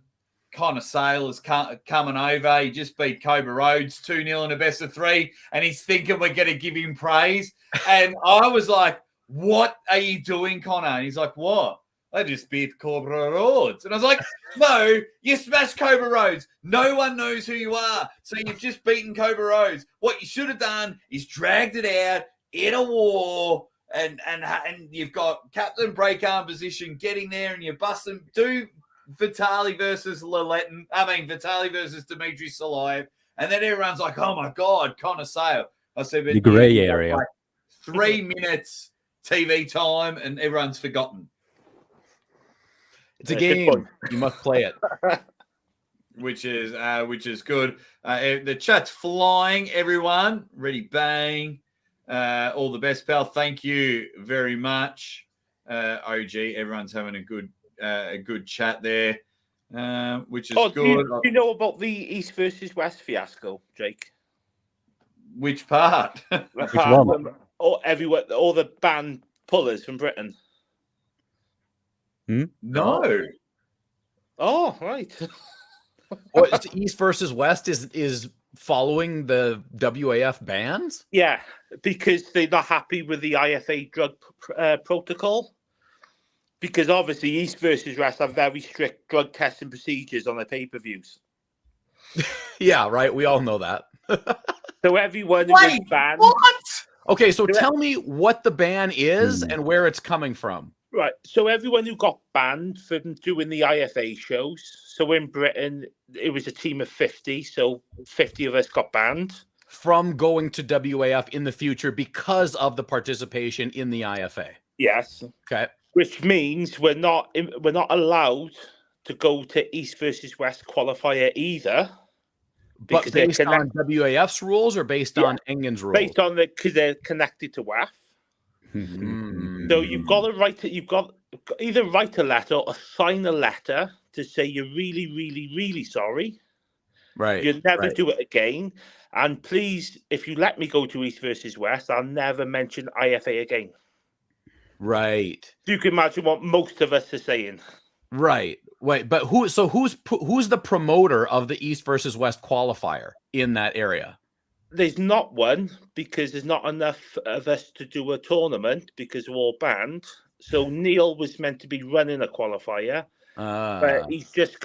Connor Sale is coming over. He just beat Cobra Rhodes 2-0 in a best of 3, and he's thinking we're going to give him praise. And I was like, what are you doing, Connor? And he's like, what? I just beat Cobra Rhodes. And I was like, no, you smashed Cobra Rhodes. No one knows who you are. So you've just beaten Cobra Rhodes. What you should have done is dragged it out in a war, and you've got Captain Breakarm position getting there, and you bust them. Do Vitali versus Vitali versus Dmitry Salayev. And then everyone's like, oh my God, Connor Sale. I said, but the gray area. Like 3 minutes TV time, and everyone's forgotten. It's a game. You must play it. Which is good. The chat's flying, everyone. Ready, bang. All the best, pal. Thank you very much, OG. Everyone's having a good chat there, which is good. Do you know about the East versus West fiasco, Jake? Which part? Which one? Everywhere, all the band pullers from Britain. No. Oh, right. What, East versus West is following the WAF bans? Yeah, because they're not happy with the IFA drug protocol. Because obviously East versus West have very strict drug testing procedures on their pay-per-views. Yeah, right. We all know that. So everyone who was banned. What? Okay, so tell me what the ban is and where it's coming from. Right. So everyone who got banned from doing the IFA shows. So in Britain, it was a team of 50. So 50 of us got banned from going to WAF in the future because of the participation in the IFA. Yes. Okay. Which means we're not allowed to go to East versus West qualifier either. But based on WAF's rules or based on Engen's rules? Based on because they're connected to WAF. So you've got to either write a letter or sign a letter to say you're really, really, really sorry. Right. You'll never do it again. And please, if you let me go to East versus West, I'll never mention IFA again. Right. You can imagine what most of us are saying. Right. Wait, but who's the promoter of the East versus West qualifier in that area? There's not one because there's not enough of us to do a tournament because we're all banned. So Neil was meant to be running a qualifier, but he's just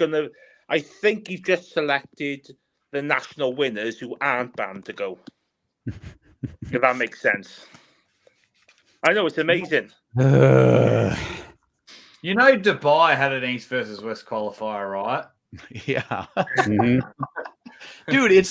I think he's just selected the national winners who aren't banned to go. If that makes sense. I know, it's amazing. You know, Dubai had an East versus West qualifier, right? Yeah. Dude,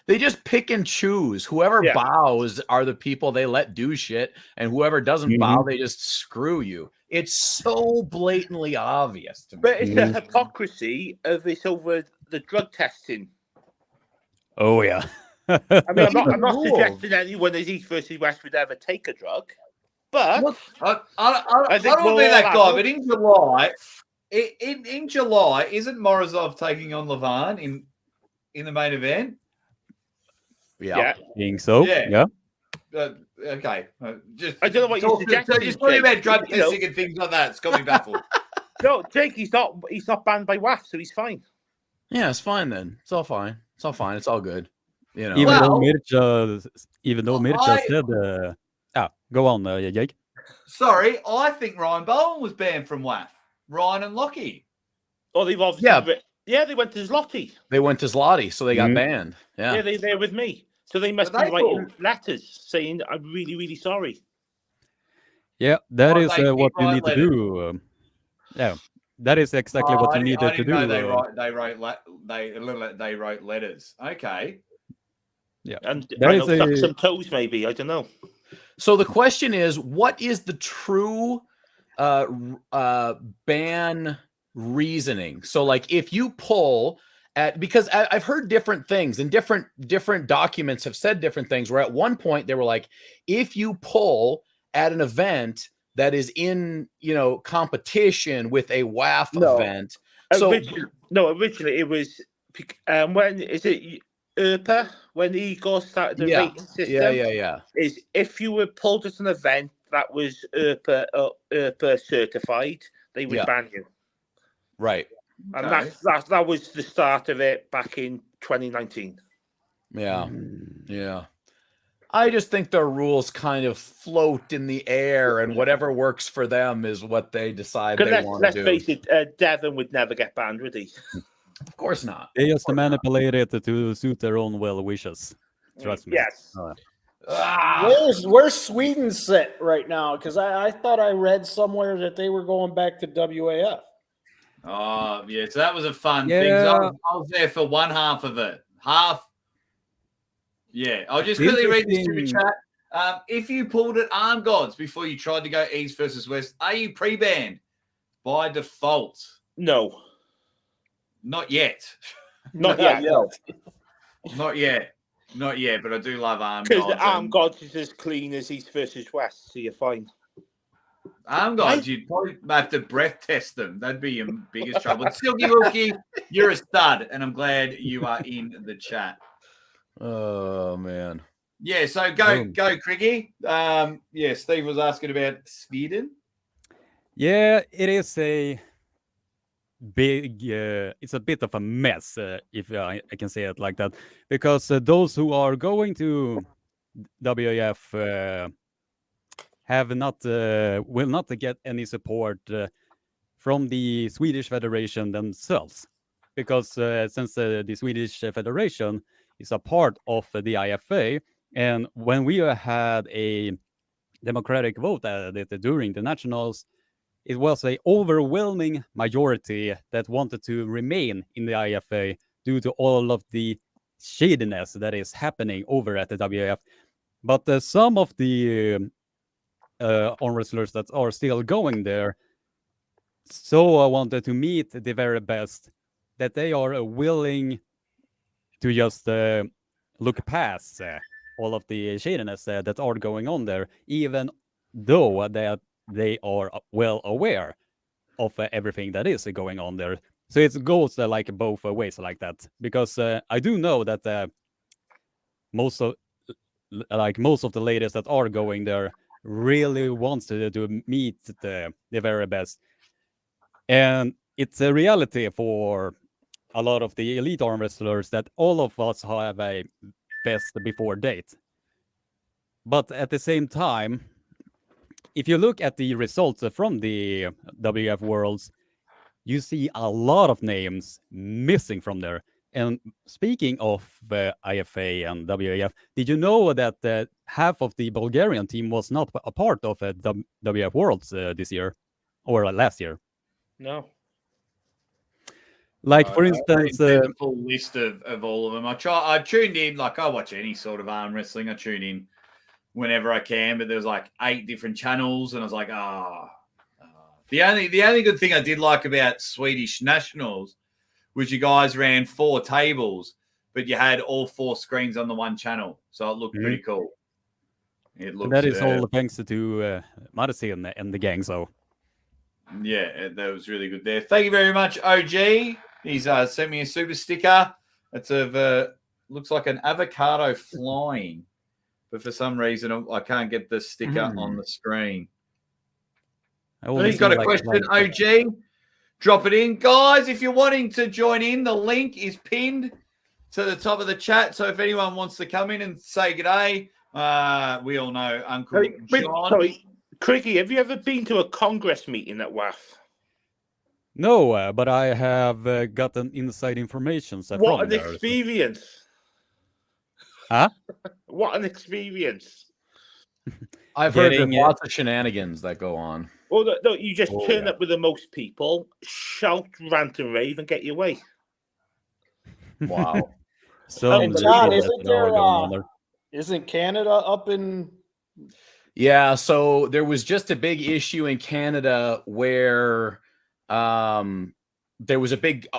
they just pick and choose. Whoever bows are the people they let do shit, and whoever doesn't bow, they just screw you. It's so blatantly obvious to me. But it's the hypocrisy of this over the drug testing. Oh, yeah. I mean, I'm not suggesting anyone as East versus West would ever take a drug, but I don't want to be that guy. But in July, isn't Morozov taking on Levan in the main event? Yeah. I think so. Yeah. Okay. I don't know what you're suggesting. Just talking about drug testing and things like that. It's got me baffled. No, Jake, he's not banned by WAF, so he's fine. Yeah, it's fine then. It's all fine. It's all fine. It's all good. You know. Even though Mircea said, go on, Jake. Sorry, I think Ryan Bowen was banned from WAF. Ryan and Lockie. Oh, they've obviously they went to Zloty. They went to Zloty, so they got banned. Yeah, they're with me. So they must be writing letters saying, I'm really, really sorry. Yeah, that is what you need to do. That is exactly what you needed to do. They wrote letters. Okay. Yeah. And I know some toes, maybe. I don't know. So the question is, what is the true ban reasoning? So like if you pull because I've heard different things and different documents have said different things, where at one point they were like, if you pull at an event that is in, competition with a WAF event. Originally it was when is it ERPA, when Igor started the rating system? Yeah. Is if you were pulled at an event that was ERPA certified, they would ban you. Right. And Okay. that was the start of it back in 2019. Yeah. Yeah. I just think their rules kind of float in the air, and whatever works for them is what they decide they want to Let's do. face it, Devon would never get banned, would he? Of course not. They just manipulate it to suit their own well wishes. Trust me. Yes. Where's Sweden sit right now? Because I thought I read somewhere that they were going back to WAF. Oh, yeah. So that was a fun thing. Yeah. I was there for one half of it. Yeah. I'll just quickly read this super Interesting. chat. If you pulled at Arm Gods before you tried to go East versus West, are you pre-banned by default? No. Not yet. Not yet. No. Not yet. Not yet, but I do love Arm Because Gods. the Arm Gods is as clean as East versus West, so you're fine. Arm Gods, you'd probably have to breath test them. That'd be your biggest trouble. Silky Rookie, you're a stud, and I'm glad you are in the chat. Oh, man. Yeah, so go, Craigie. Yeah, Steve was asking about Sweden. Yeah, it is a big, it's a bit of a mess, if I can say it like that, because those who are going to WAF have not, will not get any support from the Swedish Federation themselves, because since the Swedish Federation is a part of the IFA, and when we had a democratic vote at it during the nationals, it was an overwhelming majority that wanted to remain in the IFA due to all of the shadiness that is happening over at the WAF. But some of the arm wrestlers that are still going there so wanted to meet the very best that they are willing to just look past all of the shadiness that are going on there, even though they are well aware of everything that is going on there. So it goes like both ways like that, because I do know that most of the ladies that are going there really wants to meet the very best, and it's a reality for a lot of the elite arm wrestlers that all of us have a best before date. But at the same time, if you look at the results from the WF Worlds, you see a lot of names missing from there. And speaking of IFA and WAF, did you know that half of the Bulgarian team was not a part of WF Worlds this year or last year? No. Like, for instance, the full list of all of them. I tuned in, like I watch any sort of arm wrestling. I tune in whenever I can, but there's like 8 different channels, and I was like, The only good thing I did like about Swedish Nationals was you guys ran 4 tables, but you had all 4 screens on the one channel, so it looked pretty cool. It looked, that is all thanks to Madison and the gang. So yeah, that was really good there. Thank you very much, OG. He's sent me a super sticker. It's of looks like an avocado flying, but for some reason I can't get the sticker on the screen. He's got a question, OG. Drop it in. Guys, if you're wanting to join in, the link is pinned to the top of the chat. So if anyone wants to come in and say g'day, we all know Uncle John. Sorry, Craigie, have you ever been to a Congress meeting at WAF? No, but I have gotten inside information. What an experience. Huh? What an experience. I've heard there's lots of shenanigans that go on. Well, no, you just turn up with the most people, shout, rant, and rave, and get your way. Wow. So, John, isn't Canada up in? Yeah, so there was just a big issue in Canada where there was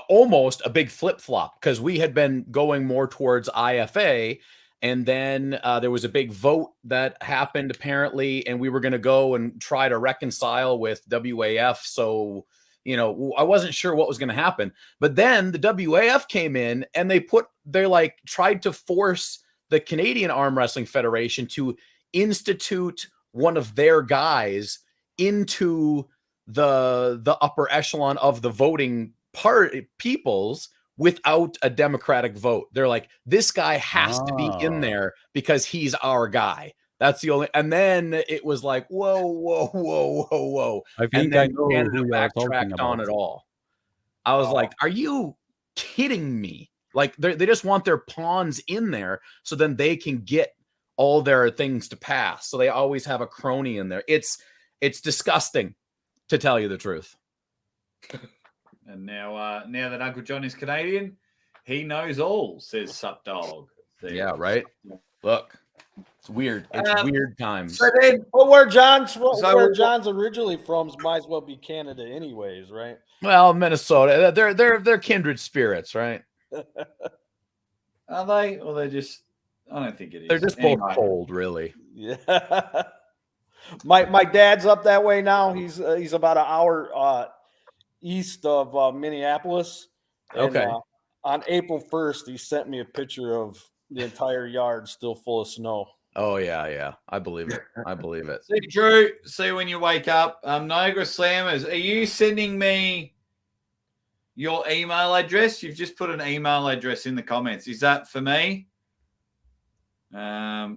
almost a big flip-flop, because we had been going more towards IFA, and then there was a big vote that happened apparently, and we were going to go and try to reconcile with WAF. So, I wasn't sure what was going to happen, but then the WAF came in and they tried to force the Canadian Arm Wrestling Federation to institute one of their guys into the upper echelon of the voting peoples without a democratic vote. They're like, this guy has to be in there because he's our guy. That's the only. And then it was like, whoa. I think I know Canada who you are talking backtracked on about. it all. I was like, are you kidding me? Like they just want their pawns in there so then they can get all their things to pass. So they always have a crony in there. It's disgusting, to tell you the truth. And now that Uncle John is Canadian, he knows all, says Sup Dog. Yeah, right. Look, it's weird. It's weird times. So then, Well, where John's originally from might as well be Canada, anyways, right? Well, Minnesota, they're kindred spirits, right? are they? Or they're just? I don't think it is. They're just both cold, really. Yeah. My dad's up that way now. He's about an hour east of Minneapolis. And, okay. On April 1st, he sent me a picture of the entire yard still full of snow. Oh yeah. I believe it. See, Drew, see when you wake up. Niagara Slammers, are you sending me your email address? You've just put an email address in the comments. Is that for me? Let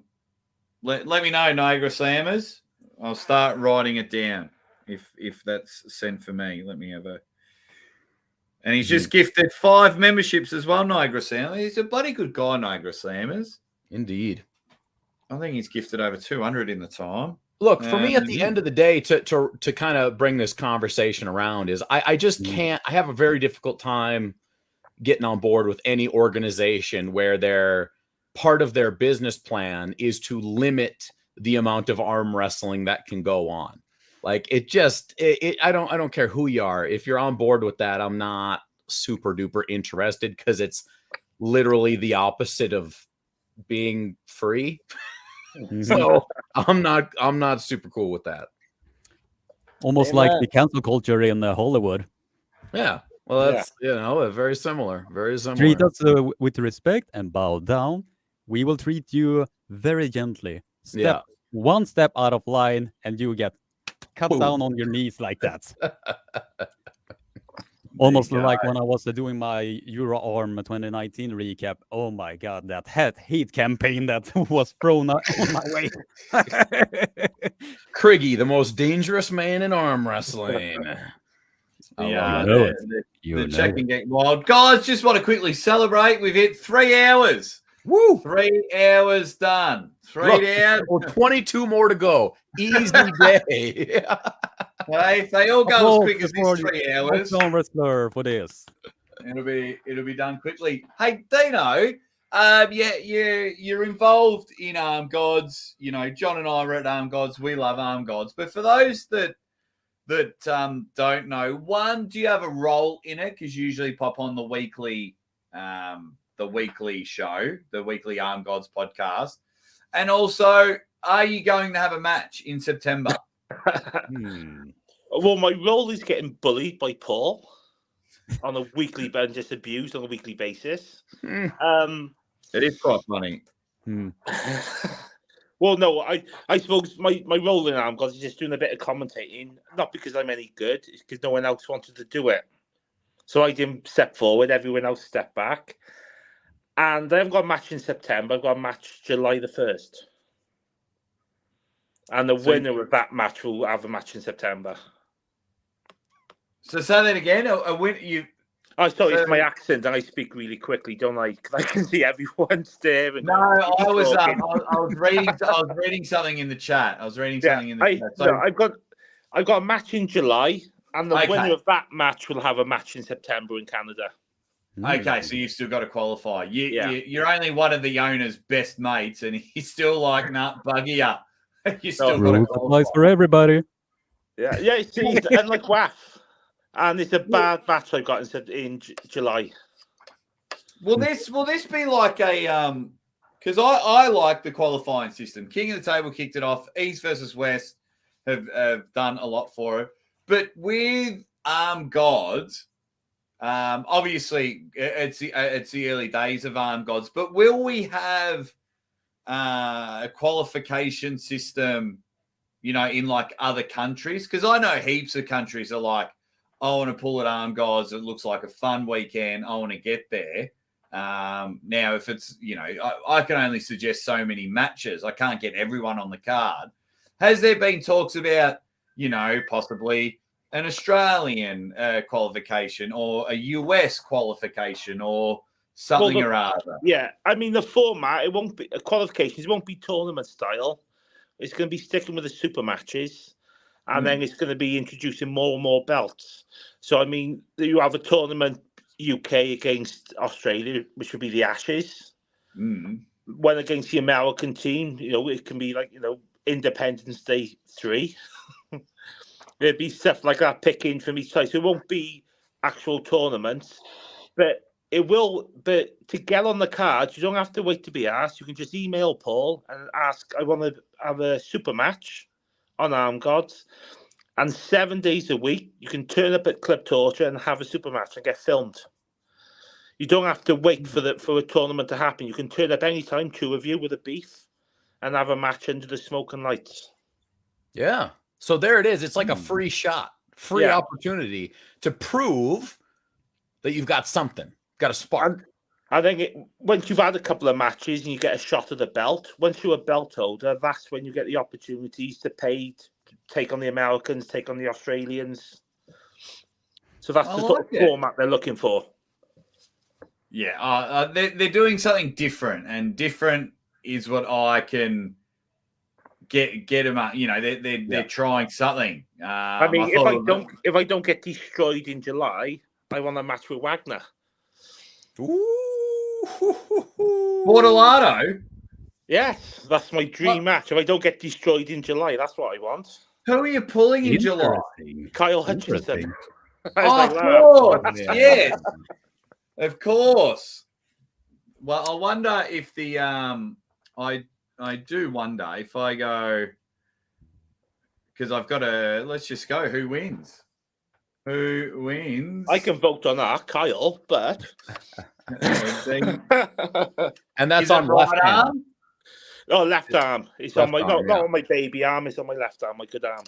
me know, Niagara Slammers. I'll start writing it down if that's sent for me. Let me have a. And he's just gifted 5 memberships as well, Niagara Slammers. He's a bloody good guy, Niagara Slammers. Indeed. I think he's gifted over 200 in the time. Look, for me, at the end of the day, to kind of bring this conversation around is I just can't. I have a very difficult time getting on board with any organization where their part of their business plan is to limit the amount of arm wrestling that can go on. Like I don't care who you are. If you're on board with that, I'm not super duper interested because it's literally the opposite of being free. So I'm not super cool with that. Almost like the cancel culture in Hollywood. Yeah. Well, that's very similar. Very similar. Treat us with respect and bow down. We will treat you very gently. One step out of line, and you get cut down on your knees like that. Almost like when I was doing my Euro Arm 2019 recap. Oh my God, that hate campaign that was thrown on my way. Craigie, the most dangerous man in arm wrestling. The checking game wild. Guys, just want to quickly celebrate. We've hit 3 hours. Woo! 3 hours done. 3 hours. 22 more to go. Easy day. Hey, if they all go as quick as this 3 hours, Armwrestler for this. It'll be done quickly. Hey, Dino, you're involved in Arm Gods. You know, John and I are at Arm Gods. We love Arm Gods. But for those that don't know, one, do you have a role in it? Because you usually pop on the weekly show, the weekly Arm Gods podcast. And also, are you going to have a match in September? Well, my role is getting bullied by Paul on a weekly, and just abused on a weekly basis. It is quite funny. Well, no, I suppose my role in Arm Gods is just doing a bit of commentating, not because I'm any good, it's because no one else wanted to do it. So I didn't step forward, everyone else stepped back. And I haven't got a match in September, I've got a match July the 1st. And the winner of that match will have a match in September. So say that again. Sorry, it's my accent, and I speak really quickly, don't I? I can see everyone staring. No, I was reading something in the chat. I've got a match in July, and the winner of that match will have a match in September in Canada. Okay, so you've still got to qualify. You're only one of the owner's best mates, and he's still like, nah, buggy ya. You still got to qualify for everybody. Yeah, and like WAF. And it's a bad match I got in July. Will this be like a because I like the qualifying system. King of the Table kicked it off. East versus West have done a lot for it. But with Arm Gods, obviously it's the early days of Arm Gods. But will we have a qualification system, in like other countries? Because I know heaps of countries are like, I want to pull at Arm Guys. It looks like a fun weekend. I want to get there. Now, if it's, I can only suggest so many matches. I can't get everyone on the card. Has there been talks about, possibly an Australian qualification or a US qualification or something or other? Yeah, I mean, the format, it won't be qualifications, it won't be tournament style. It's going to be sticking with the super matches, and then it's going to be introducing more and more belts. So, I mean, you have a tournament UK against Australia, which would be the Ashes. When against the American team, it can be like, Independence Day 3. There'd be stuff like that picking from each side. So it won't be actual tournaments, but it will. But to get on the cards, you don't have to wait to be asked. You can just email Paul and ask, I want to have a super match on Arm Gods. And 7 days a week, you can turn up at Club Torture and have a super match and get filmed. You don't have to wait for a tournament to happen. You can turn up anytime, 2 of you with a beef, and have a match under the smoke and lights. Yeah. So there it is. It's like a free shot, free opportunity to prove that you've got something, got a spark. I think once you've had a couple of matches and you get a shot of the belt, once you're a belt holder, that's when you get the opportunities to pay, to take on the Americans, take on the Australians. So that's the sort of format they're looking for. Yeah, they're doing something different, and different is what I can get them up. They're trying something. I mean, if I don't get destroyed in July, I want a match with Wagner. Bortolado? Yes, that's my dream match. If I don't get destroyed in July, that's what I want. Who are you pulling in July? Kyle Hutchinson. Of course, yes, of course. Well, I wonder if the I do wonder if I go, because I've got to. Let's just go. Who wins? Who wins? I can vote on that, Kyle, but and that's on left arm. Oh, left arm. It's left on my arm, not on my baby arm. It's on my left arm, my good arm.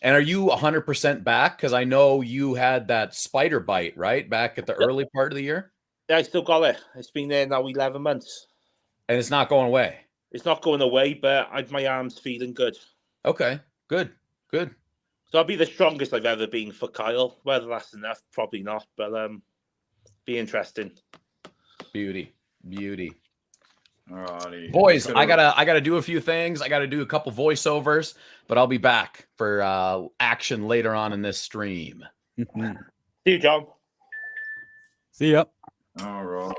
And are you 100% back? Because I know you had that spider bite, right? Back at the early part of the year? Yeah, I still got it. It's been there now 11 months. And it's not going away? It's not going away, but my arm's feeling good. Okay, good. So I'll be the strongest I've ever been for Kyle. Whether that's enough, probably not, but be interesting. Beauty. Alrighty. Boys, I gotta do a few things. I gotta do a couple voiceovers, but I'll be back for action later on in this stream. See you, John. See ya. All right.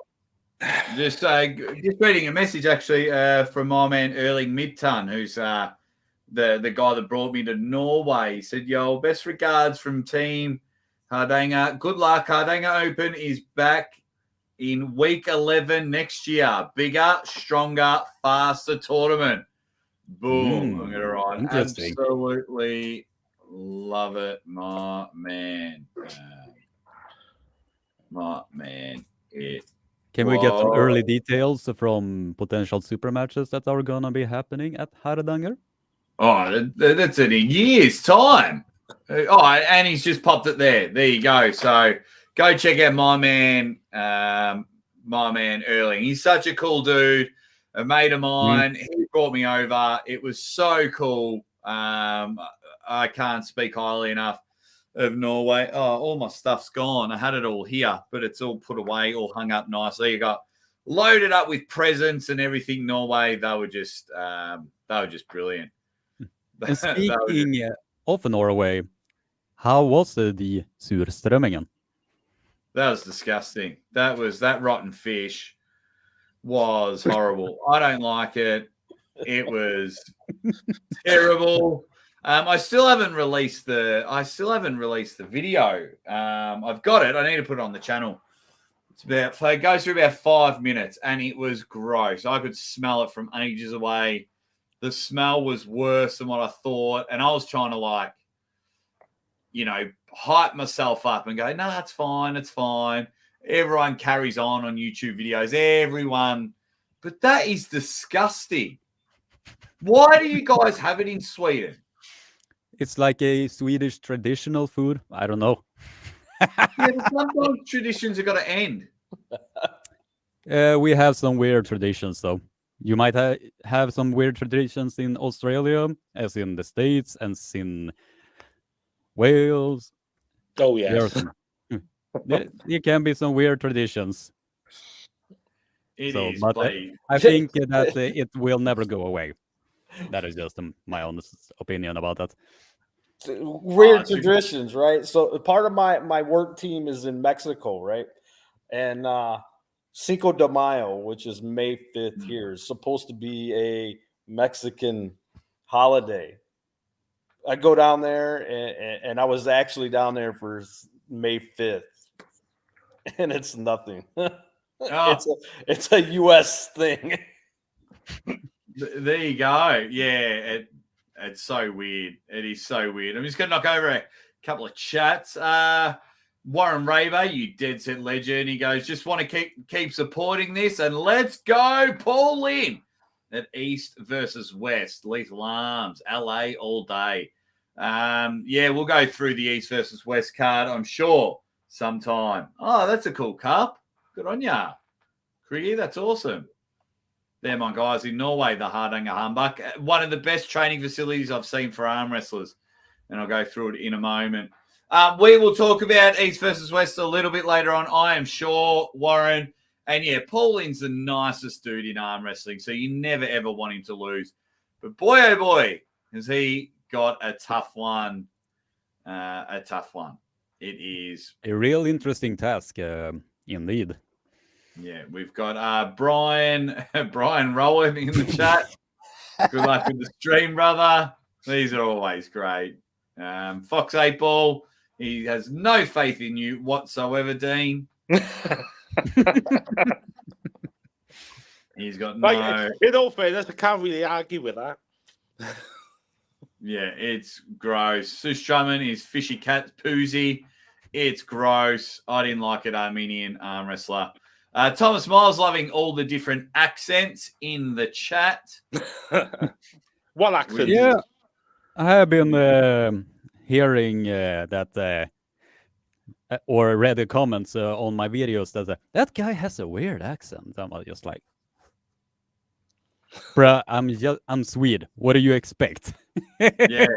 Just reading a message actually from my man Erling Midton, who's the guy that brought me to Norway. He said, "Yo, best regards from Team Hardanger. Good luck. Hardanger Open is back in week 11 next year. Bigger, stronger, faster tournament." Boom. I'm going to write. Absolutely love it, my man. Can we get some early details from potential super matches that are going to be happening at Hardanger? Oh, that's in a year's time. Oh, and he's just popped it there. There you go. So go check out my man Erling. He's such a cool dude, a mate of mine. He brought me over. It was so cool. I can't speak highly enough of Norway. Oh, all my stuff's gone. I had it all here, but it's all put away, all hung up nicely. You got loaded up with presents and everything. Norway, they were just brilliant. And speaking of Norway, how was the surströmmingen? That was disgusting. That rotten fish was horrible. I don't like it. It was terrible. I still haven't released the video. I've got it. I need to put it on the channel. It goes through about 5 minutes, and it was gross. I could smell it from ages away. The smell was worse than what I thought, and I was trying to hype myself up and go, no, it's fine. Everyone carries on YouTube videos, everyone. But that is disgusting. Why do you guys have it in Sweden? It's like a Swedish traditional food. I don't know. Yeah, but sometimes traditions have got to end. We have some weird traditions, though. You might have some weird traditions in Australia, as in the States, and in Wales. Oh, There are yes. some. There can be some weird traditions. It So, is but bloody. I think that it will never go away. That is just my honest opinion about that. Weird traditions, right? So part of my work team is in Mexico, right? And Cinco de Mayo, which is May 5th here, is supposed to be a Mexican holiday. I go down there, and I was actually down there for May 5th, and it's nothing. It's a U.S. thing. There you go. Yeah, it's so weird. It is so weird. I'm just going to knock over a couple of chats. Warren Raber, you dead set legend. He goes, just want to keep supporting this, and let's go, Paul Lynn at East versus West. Lethal Arms, LA all day. Yeah, we'll go through the East versus West card, I'm sure, sometime. Oh, that's a cool cup. Good on ya. Craigie, that's awesome. They're my guys in Norway, the Hardanger Humbug. One of the best training facilities I've seen for arm wrestlers. And I'll go through it in a moment. We will talk about East versus West a little bit later on, I am sure, Warren. And yeah, Pauline's the nicest dude in arm wrestling, so you never, ever want him to lose. But boy, oh boy, has he got a tough one. A tough one. It is. A real interesting task, indeed. Yeah, we've got Brian Rowan in the chat. Good luck with the stream, brother. These are always great. Fox 8 Ball, he has no faith in you whatsoever, Dean. He's got no. In all fairness, I can't really argue with that. Yeah, it's gross. Sus Drummond is Fishy Cat Poozy. It's gross. I didn't like it, Armenian arm wrestler. Thomas Miles loving all the different accents in the chat. What accent? Yeah, I have been hearing that or read the comments on my videos that guy has a weird accent. I'm just like, bruh, I'm Swede. What do you expect? Yeah,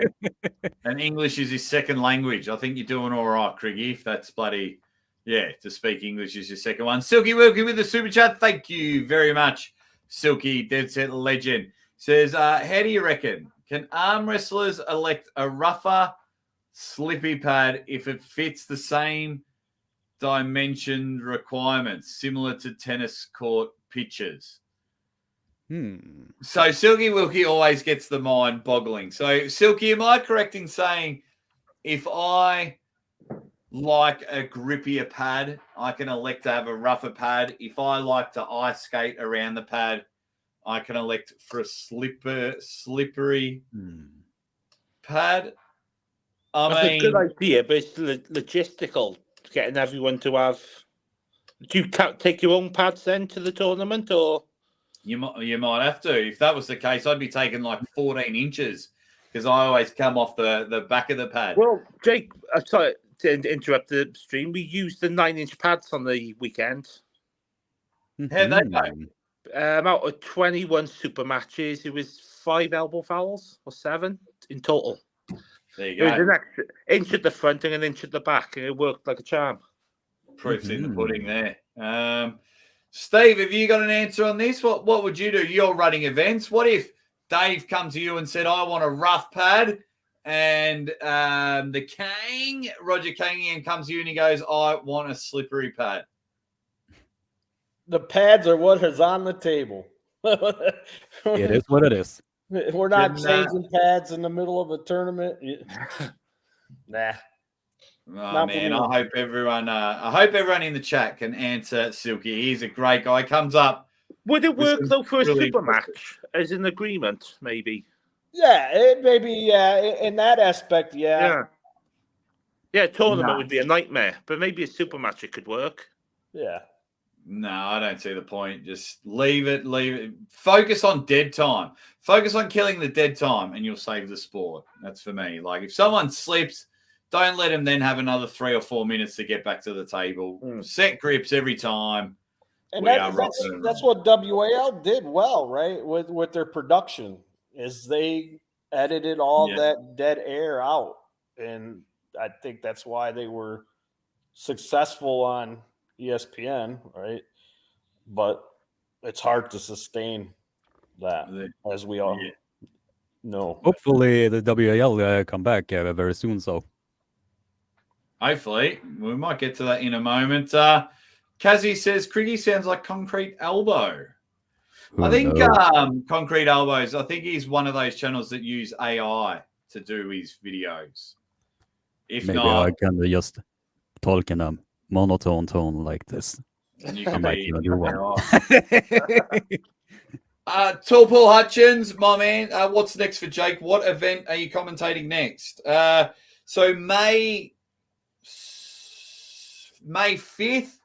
and English is his second language. I think you're doing all right, Craigie. If that's bloody. Yeah, to speak English is your second one. Silky Wilkie with the super chat. Thank you very much, Silky, dead set legend. Says, how do you reckon? Can arm wrestlers elect a rougher, slippy pad if it fits the same dimension requirements, similar to tennis court pitches? So Silky Wilkie always gets the mind boggling. So, Silky, am I correct in saying if I like a grippier pad, I can elect to have a rougher pad? If I like to ice skate around the pad, I can elect for a slippery pad. That's a good idea, but it's logistical getting everyone to have. Do you take your own pads then to the tournament, or you might have to? If that was the case, I'd be taking like 14 inches because I always come off the back of the pad. Well, Jake, I'm sorry to interrupt the stream. We used the 9-inch pads on the weekend. How'd they go? Out of 21 super matches, it was 5 elbow fouls or 7 in total. There you go. It was an extra inch at the front and an inch at the back, and it worked like a charm. Proof's in the pudding there. Steve, have you got an answer on this? What would you do? You're running events. What if Dave come to you and said, I want a rough pad, and the King, Roger Kangian, comes to you and he goes, I want a slippery pad? The pads are what is on the table. It is what it is. We're not changing pads in the middle of a tournament. Nah. Oh, man, I hope everyone in the chat can answer Silky. He's a great guy. Comes up. Would it work though for a super match as an agreement, maybe? Yeah, it maybe. Yeah, in that aspect, yeah. Yeah, tournament would be a nightmare, but maybe a super match it could work. Yeah. No, I don't see the point. Just leave it. Focus on dead time. Focus on killing the dead time, and you'll save the sport. That's for me. Like, if someone slips, don't let him then have another 3 or 4 minutes to get back to the table. Set grips every time. And that's what WAL did well, right? With their production, is they edited all that dead air out. And I think that's why they were successful on ESPN, right? But it's hard to sustain that, as we all know. Hopefully the WAL come back very soon. So hopefully we might get to that in a moment. Kazzy says Criggy sounds like Concrete Elbow. I think Concrete Elbows. I think he's one of those channels that use AI to do his videos. If maybe not, I can just talk in a monotone tone like this. And you can be do one. Tall Paul Hutchins, my man. What's next for Jake? What event are you commentating next? So May 5th,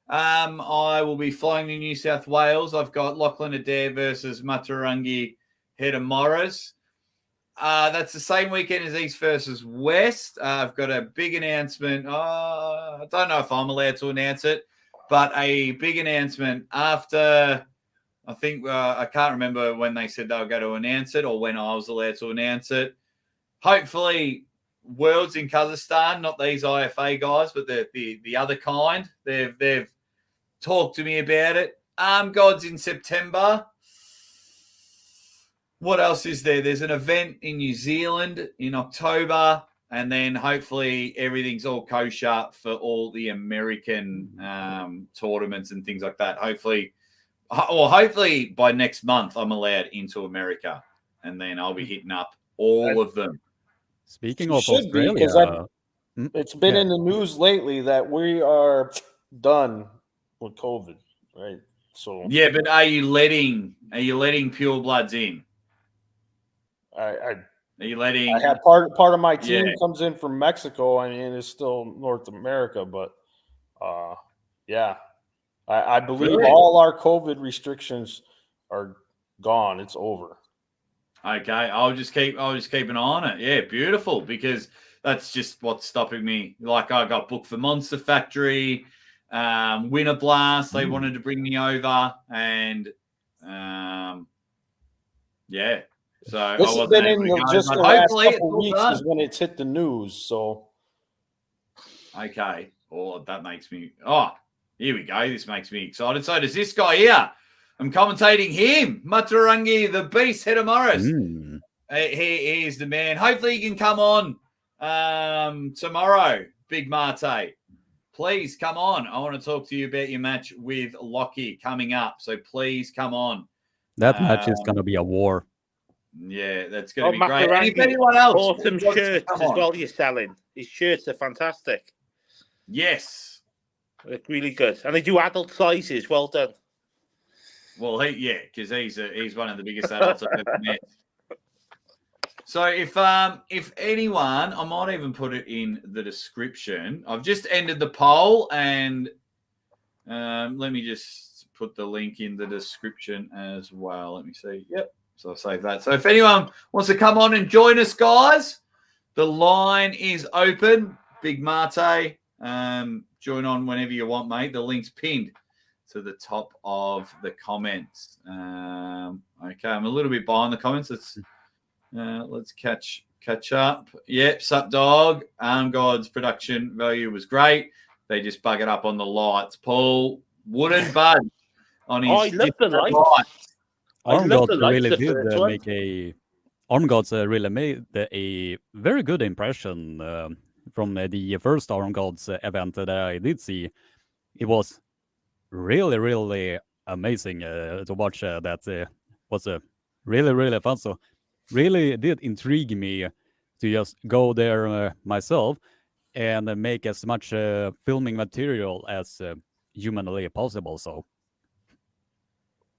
I will be flying to New South Wales. I've got Lachlan Adair versus Matarangi Hedda Morris. That's the same weekend as East versus West. I've got a big announcement. I don't know if I'm allowed to announce it, but a big announcement after, I think, I can't remember when they said they were going to announce it or when I was allowed to announce it. Hopefully, Worlds in Kazakhstan, not these IFA guys, but the other kind. They've talked to me about it. Gods in September. What else is there? There's an event in New Zealand in October, and then hopefully everything's all kosher for all the American tournaments and things like that. Hopefully by next month I'm allowed into America, and then I'll be hitting up all of them. Speaking of Australia, it's been in the news lately that we are done with COVID, right? So yeah, but are you letting pure bloods in? Are you letting? I have part of my team comes in from Mexico. I mean, it's still North America, but I believe all our COVID restrictions are gone. It's over. Okay, I'll just keep an eye on it. Yeah, beautiful, because that's just what's stopping me. Like, I got booked for Monster Factory, Winter Blast. They wanted to bring me over, and So this has been in just the last couple weeks is when it's hit the news. So okay, that makes me. Oh, here we go. This makes me excited. So does this guy here. I'm commentating him, Matarangi, the Beast, Hedda Morris. He is the man. Hopefully he can come on tomorrow, Big Mate. Please come on. I want to talk to you about your match with Lockie coming up. So please come on. That match is going to be a war. Yeah, that's going to be great. And if anyone else, awesome shirts as well you're selling. His shirts are fantastic. Yes. They're really good. And they do adult sizes. Well done. Well, because he's one of the biggest adults I've ever met. So if anyone, I might even put it in the description. I've just ended the poll, and let me just put the link in the description as well. Let me see. Yep. So I'll save that. So if anyone wants to come on and join us, guys, the line is open. Big Mate, join on whenever you want, mate. The link's pinned to the top of the comments. Okay, I'm a little bit behind the comments. Let's catch up. Yep, sup dog. God's production value was great. They just buggered up on the lights. Paul wouldn't budge on his. I love the lights. Armgods really did make Armgods really made a very good impression from the first Armgods event that I did see. It was really, really amazing to watch. That was really, really fun. So really did intrigue me to just go there myself and make as much filming material as humanly possible. So.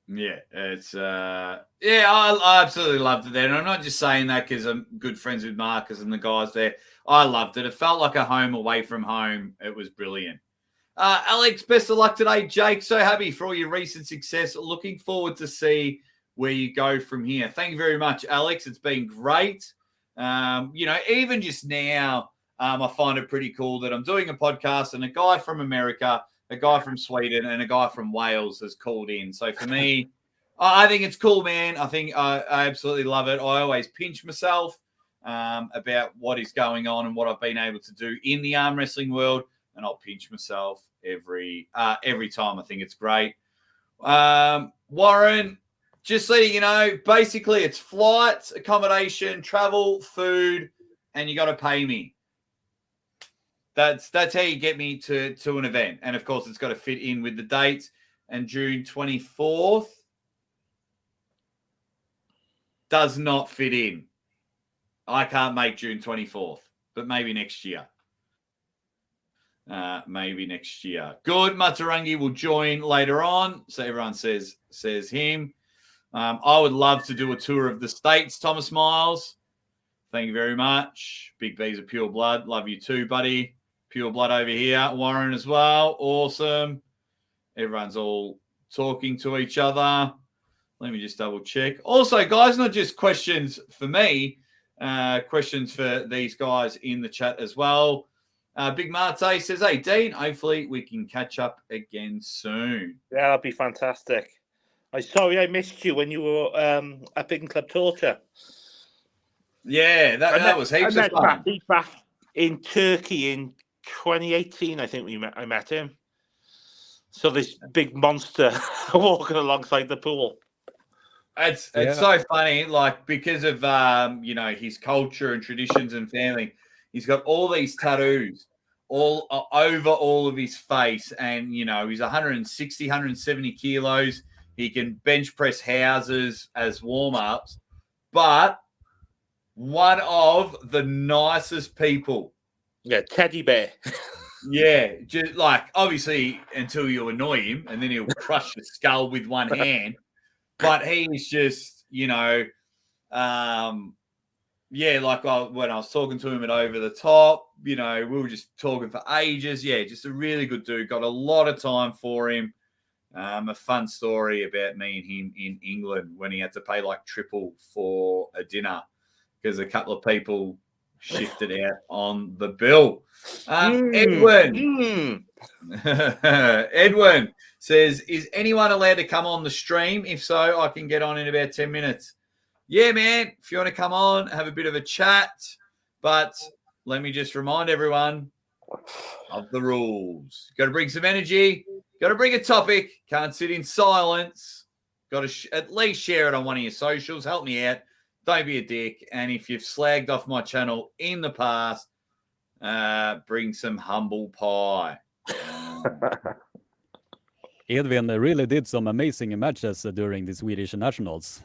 Yeah, it's I absolutely loved it there. And I'm not just saying that because I'm good friends with Marcus and the guys there. I loved it. It felt like a home away from home. It was brilliant. Alex, best of luck today. Jake, so happy for all your recent success. Looking forward to see where you go from here. Thank you very much, Alex. It's been great. Even just now, I find it pretty cool that I'm doing a podcast and a guy from America, a guy from Sweden, and a guy from Wales has called in. So for me, I think it's cool, man. I think I absolutely love it. I always pinch myself about what is going on and what I've been able to do in the arm wrestling world, and I'll pinch myself every time. I think it's great. Warren, just letting you know, basically it's flights, accommodation, travel, food, and you got to pay me. That's how you get me to an event. And of course, it's got to fit in with the dates. And June 24th does not fit in. I can't make June 24th, but maybe next year. Maybe next year. Good. Matarangi will join later on. So everyone says him. I would love to do a tour of the States, Thomas Miles. Thank you very much. Big B's of Pure Blood. Love you too, buddy. Pure Blood over here. Warren as well. Awesome. Everyone's all talking to each other. Let me just double check. Also, guys, not just questions for me, questions for these guys in the chat as well. Big Marte says, hey, Dean, hopefully we can catch up again soon. Yeah, that'd be fantastic. I'm sorry I missed you when you were at Big Club Torture. Yeah, that was heaps of fun. He's back in Turkey in 2018, I think I met him. So this big monster walking alongside the pool. It's so funny, like because of his culture and traditions and family, he's got all these tattoos all over all of his face, and he's 160, 170 kilos. He can bench press houses as warm-ups, but one of the nicest people. Yeah, teddy bear. Yeah, just like obviously until you annoy him, and then he'll crush your skull with one hand. But he's just, when I was talking to him at Over the Top, we were just talking for ages. Yeah, just a really good dude. Got a lot of time for him. A fun story about me and him in England when he had to pay like triple for a dinner because a couple of people shifted out on the bill. Edwin says, is anyone allowed to come on the stream? If so, I can get on in about 10 minutes. Yeah, man, if you want to come on, have a bit of a chat. But let me just remind everyone of the rules. Got to bring some energy. Got to bring a topic. Can't sit in silence. Got to at least share it on one of your socials. Help me out. Don't be a dick. And if you've slagged off my channel in the past, bring some humble pie. Edwin really did some amazing matches during the Swedish Nationals.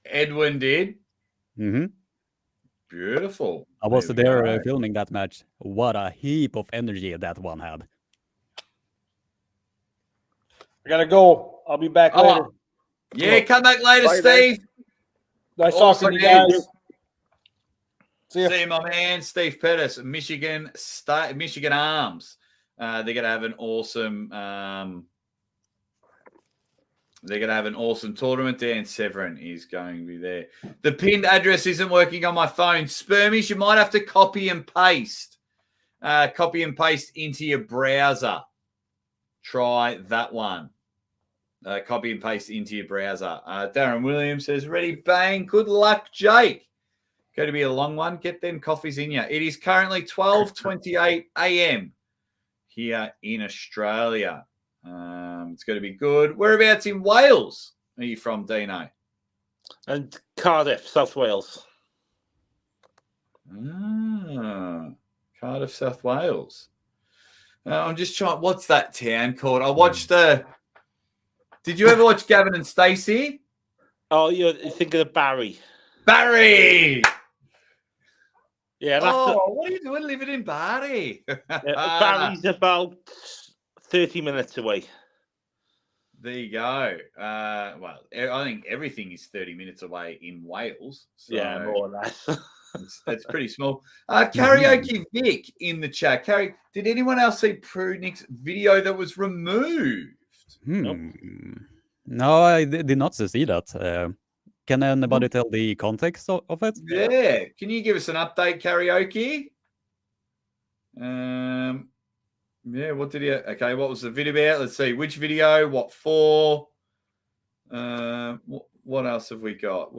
Edwin did? Mm-hmm. Beautiful. I was there filming that match. What a heap of energy that one had. I got to go. I'll be back later. Yeah, come back later, Bye, Steve. Nice talking to you guys. See you, my man, Steve Pettis, Michigan Arms. They're gonna have an awesome. They're gonna have an awesome tournament. Dan Severin is going to be there. The pinned address isn't working on my phone. Spermies, you might have to copy and paste. Copy and paste into your browser. Try that one. Copy and paste into your browser. Darren Williams says, ready, bang. Good luck, Jake. Going to be a long one. Get them coffees in you. It is currently 12:28 a.m. here in Australia. It's going to be good. Whereabouts in Wales are you from, Dino? And Cardiff, South Wales. Cardiff, South Wales. I'm just trying. What's that town called? I watched the. Did you ever watch Gavin and Stacey? Oh, you're thinking of Barry. Barry. Yeah. What are you doing living in Barry? Barry's about 30 minutes away. There you go. Well, I think everything is 30 minutes away in Wales. So. Yeah, more or less. It's pretty small. Karaoke Vic in the chat. Carrie, did anyone else see Prudnick's video that was removed? No, I did not see that. Can anybody tell the context of it? Yeah. Can you give us an update, Karaoke? Yeah, what did he... Okay, what was the video about? Let's see. Which video? What for? What else have we got?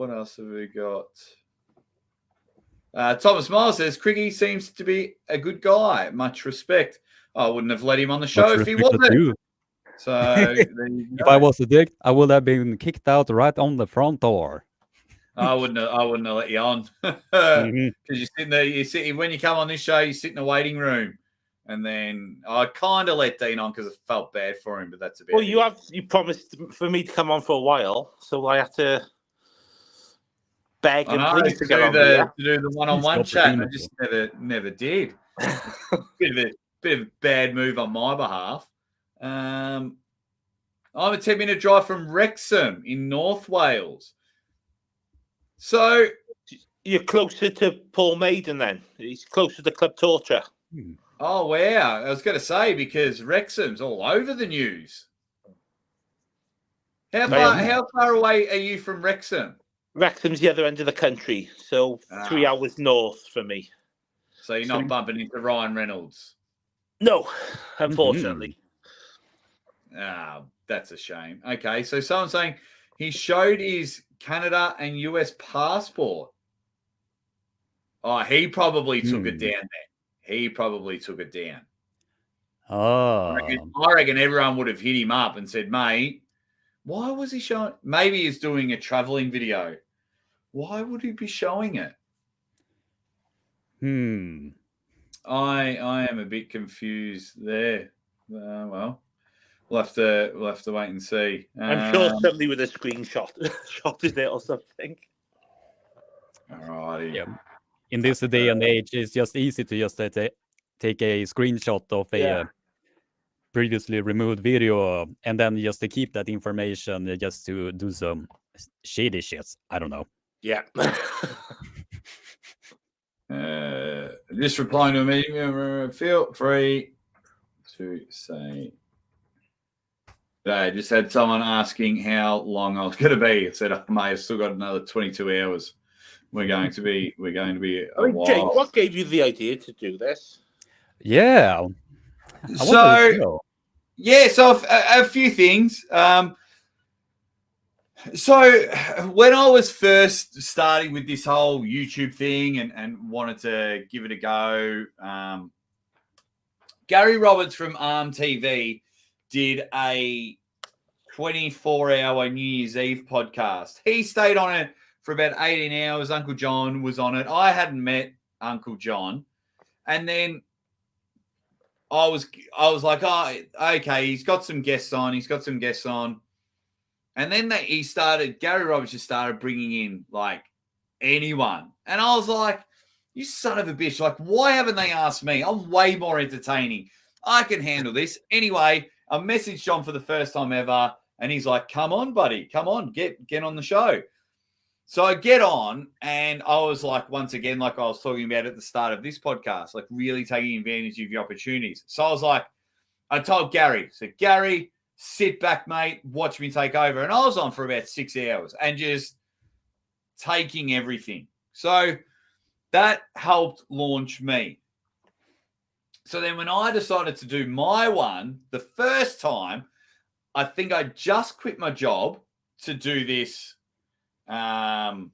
Thomas Miles says, Criggy seems to be a good guy. Much respect. I wouldn't have let him on the show if he wasn't. So if I was a dick, I would have been kicked out right on the front door. I wouldn't have let you on. Because you're sitting there, when you come on this show, you sit in the waiting room. And then I kind of let Dean on because I felt bad for him, but that's about it. Well, you promised for me to come on for a while, so I had to beg and plead to get on to do the one-on-one chat, and I just never did. bit of a bad move on my behalf. I'm a 10-minute drive from Wrexham in North Wales. So you're closer to Paul Maiden then? He's closer to Club Torture. Oh, wow. I was going to say, because Wrexham's all over the news. How far away are you from Wrexham? Wrexham's the other end of the country, so 3 hours north for me. So you're not bumping into Ryan Reynolds? No, unfortunately. That's a shame. Okay, so someone's saying he showed his Canada and US passport. Oh, he probably took it down there. He probably took it down. Oh. I reckon everyone would have hit him up and said, mate, why was he showing? Maybe he's doing a traveling video. Why would he be showing it? I am a bit confused there. Well, we'll have to wait and see. I'm sure somebody with a screenshot shotted it or something. All righty. Yeah. In this day and age, it's just easy to just take a screenshot of a previously removed video and then just to keep that information just to do some shady shit. I don't know. Yeah. Just replying to me, feel free to say. I just had someone asking how long I was going to be. I said I may have still got another 22 hours. We're going to be a while. Jake, what gave you the idea to do this? Yeah. So a few things. So when I was first starting with this whole YouTube thing and wanted to give it a go, Gary Roberts from Arm TV did a 24-hour New Year's Eve podcast. He stayed on it for about 18 hours. Uncle John was on it. I hadn't met Uncle John. And then I was like, oh, okay, he's got some guests on. And then Gary Roberts just started bringing in, like, anyone. And I was like, you son of a bitch. Like, why haven't they asked me? I'm way more entertaining. I can handle this. Anyway, I messaged John for the first time ever. And he's like, come on, buddy. Come on, get on the show. So I get on, and I was like, once again, like I was talking about at the start of this podcast, like really taking advantage of your opportunities. So I was like, I told Gary, Gary, sit back, mate, watch me take over. And I was on for about 6 hours and just taking everything. So that helped launch me. So then when I decided to do my one, the first time, I think I just quit my job to do this. To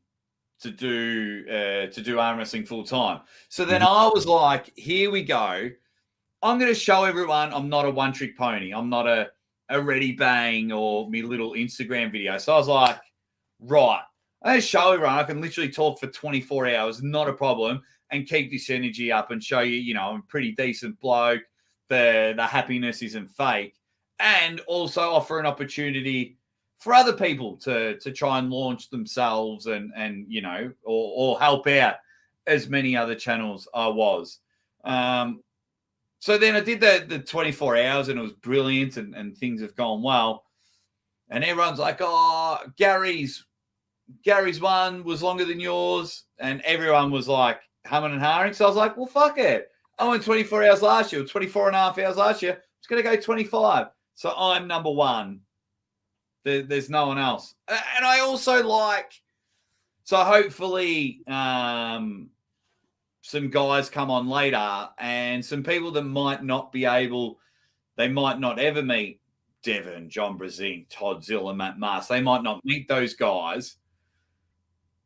do arm wrestling full time. So then I was like, here we go. I'm going to show everyone I'm not a one-trick pony. I'm not a Ready Bang or me little Instagram video. So I was like, right, I'm going to show everyone I can literally talk for 24 hours, not a problem, and keep this energy up and show you, I'm a pretty decent bloke. The happiness isn't fake. And also offer an opportunity for other people to try and launch themselves and or help out as many other channels I was. So then I did the 24 hours and it was brilliant and things have gone well. And everyone's like, oh, Gary's Gary's one was longer than yours, and everyone was like humming and hawing. So I was like, well, fuck it. I went 24 hours last year, 24 and a half hours last year. It's going to go 25. So I'm number one. There's no one else. And I also like, so hopefully some guys come on later and some people that might not be able, they might not ever meet Devon, John Brazing, Todd Zilla, Matt Mars. They might not meet those guys.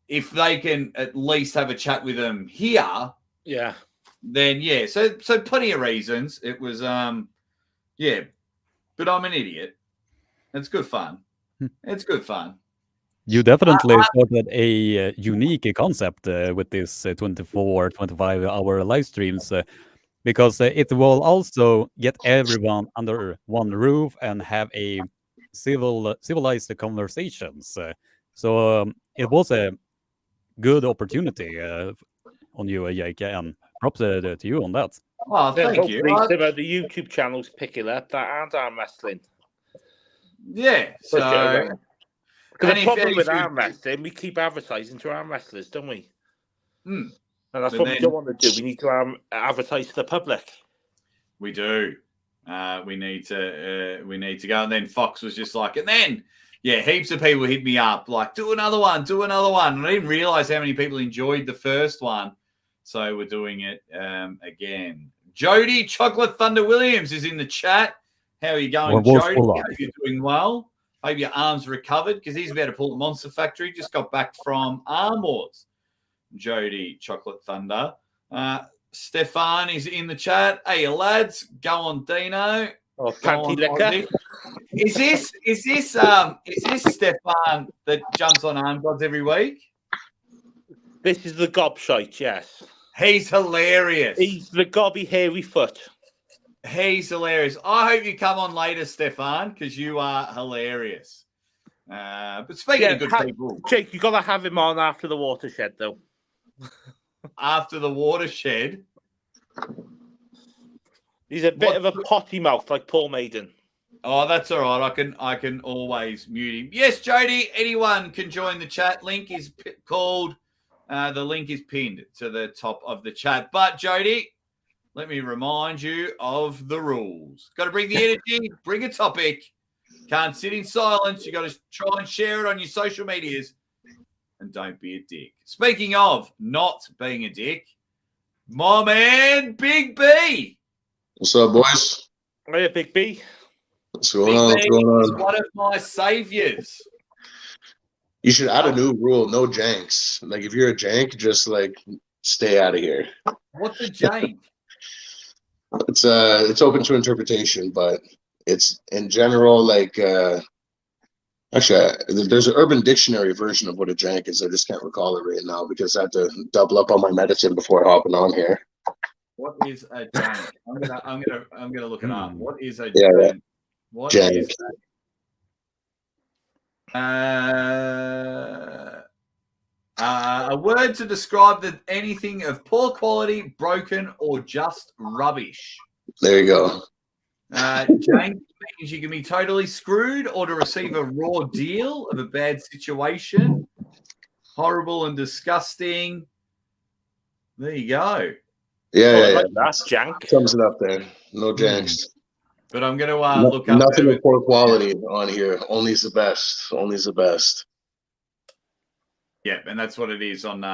If they can at least have a chat with them here, Yeah. then yeah. So plenty of reasons. It was yeah. But I'm an idiot. It's good fun. It's good fun. You definitely started a unique concept with this 24, 25-hour live streams because it will also get everyone under one roof and have a civilized conversations. So it was a good opportunity on you, Jake, and props to you on that. Oh, thank you. Hopefully some of the YouTube channels picking up that and arm wrestling. Yeah. So. Because the problem with arm wrestling, we keep advertising to arm wrestlers, don't we? And that's what we don't want to do. We need to advertise to the public. We do. We need to go. And then Fox was just like, and then heaps of people hit me up like, do another one. And I didn't realize how many people enjoyed the first one, so we're doing it again. Jody Chocolate Thunder Williams is in the chat. How are you going, Jody? Hope you're doing well. Hope your arm's recovered because he's about to pull the Monster Factory. Just got back from Arm Wars. Jody Chocolate Thunder. Stefan is in the chat. Hey, lads, go on, Dino. Oh, panty liquor. Is this Stefan that jumps on Arm Gods every week? This is the gobshite, yes. He's hilarious. He's the gobby hairy foot. He's hilarious. I hope you come on later, Stefan, because you are hilarious. But speaking of good people, Jake, you got to have him on after the watershed, though. After the watershed, he's a bit of a potty mouth, like Paul Maiden. Oh, that's all right. I can always mute him. Yes, Jody. Anyone can join the chat. Link is called. The link is pinned to the top of the chat. But Jody, let me remind you of the rules. Got to bring the energy, bring a topic. Can't sit in silence. You got to try and share it on your social medias. And don't be a dick. Speaking of not being a dick, my man, Big B. What's up, boys? Hey, Big B. What's going on? What's going on? One of my saviors. You should add a new rule: no janks. Like if you're a jank, just like stay out of here. What's a jank? It's open to interpretation, but it's in general like actually there's an Urban Dictionary version of what a jank is. I just can't recall it right now because I had to double up on my medicine before hopping on here. What is a jank? I'm gonna look it up. What is a jank? Yeah. What jank. is a word to describe anything of poor quality, broken, or just rubbish. There you go. Jank means you can be totally screwed or to receive a raw deal of a bad situation. Horrible and disgusting. There you go. Yeah. That's jank. Sums it up there. No janks. But I'm going to look up. Nothing of poor quality on here. Only's the best. Only's the best. Yeah, and that's what it is on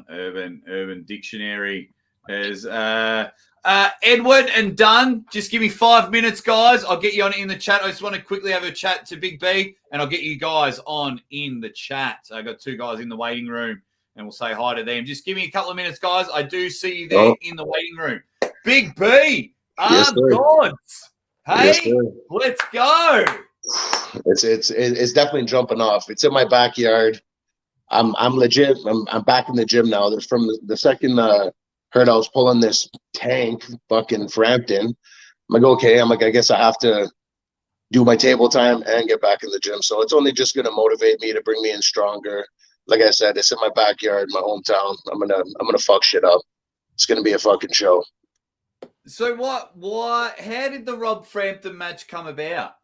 Urban Dictionary. As Edward and Dunn, just give me 5 minutes, guys. I'll get you on in the chat. I just want to quickly have a chat to Big B, and I'll get you guys on in the chat. I got 2 guys in the waiting room, and we'll say hi to them. Just give me a couple of minutes, guys. I do see you there in the waiting room. Big B, gods. Hey, yes, let's go. It's definitely jumping off. It's in my backyard. I'm legit. I'm back in the gym now. There's from the second heard I was pulling this tank fucking Frampton. I'm like, okay. I'm like, I guess I have to do my table time and get back in the gym. So it's only just gonna motivate me to bring me in stronger. Like I said, it's in my backyard, my hometown. I'm gonna fuck shit up. It's gonna be a fucking show. So how did the Rob Frampton match come about?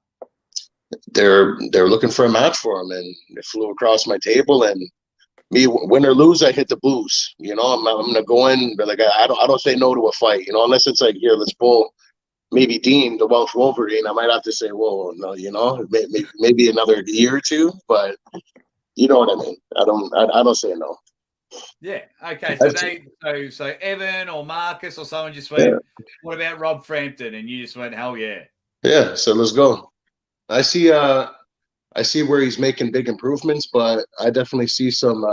they're looking for a match for him, and it flew across my table. And me, win or lose, I hit the booze. You know, I'm gonna go in, but like I don't say no to a fight. You know, unless it's like, here, let's pull maybe Dean, the Welsh Wolverine. I might have to say, whoa, no, you know, maybe another year or two, but you know what I mean. I don't say no. Yeah. Okay. So Evan or Marcus or someone just went, what about Rob Frampton? And you just went, hell yeah. Yeah. So let's go. I see where he's making big improvements, but I definitely see some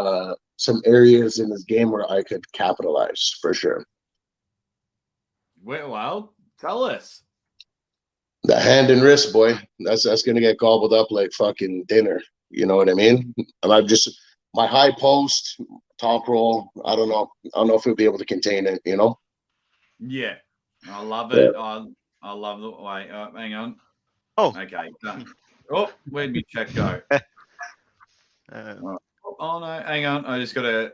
areas in his game where I could capitalize for sure. Well, tell us. The hand and wrist, boy. That's gonna get gobbled up like fucking dinner. You know what I mean? And I'm just my high post, top roll. I don't know if he'll be able to contain it. You know? Yeah, I love it. Yeah. I love the way. Hang on. Oh, okay. Done. Oh, where'd my check go? Oh no, hang on. I just got to.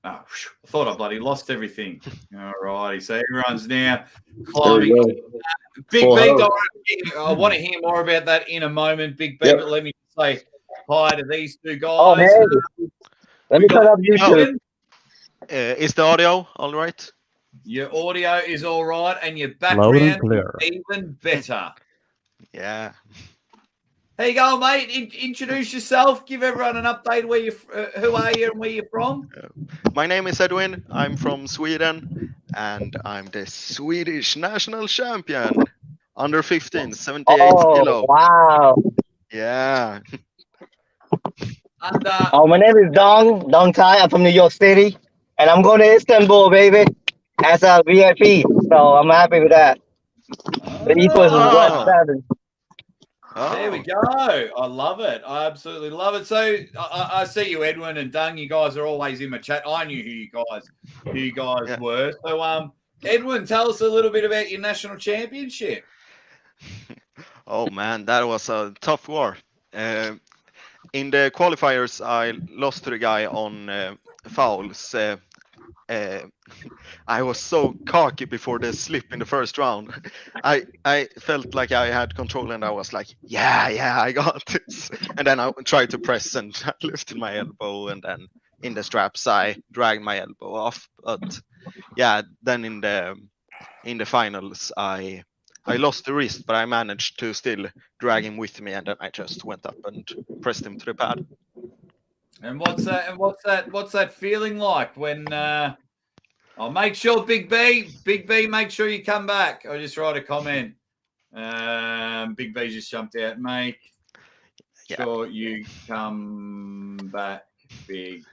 Oh, I thought I bloody lost everything. All righty, so everyone's now climbing. Big B, I want to hear more about that in a moment, Big B. But let me say hi to these two guys. Oh, hey. Let me turn up YouTube. Is the audio all right? Your audio is all right, and your background is even better. Yeah. There you go, mate. Introduce yourself. Give everyone an update. Who are you and where you're from? My name is Edwin. I'm from Sweden, and I'm the Swedish national champion. Under 15, 78 kilo. Wow. Yeah. And, my name is Dong Tai. I'm from New York City, and I'm going to Istanbul, baby, as a VIP. So I'm happy with that. The equals is what, 7. There we go. I love it. I absolutely love it. So I see you, Edwin and Dung. You guys are always in my chat. I knew who you guys were. So, Edwin, tell us a little bit about your national championship. Oh man, that was a tough war. In the qualifiers, I lost to the guy on fouls. I was so cocky before the slip in the first round. I felt like I had control, and I was like, yeah, I got this. And then I tried to press, and I lifted my elbow, and then in the straps I dragged my elbow off. But yeah, then in the finals I lost the wrist, but I managed to still drag him with me, and then I just went up and pressed him to the pad. And what's that feeling like when I'll make sure Big B, make sure you come back. I'll just write a comment. Big B just jumped out. Make sure you come back, Big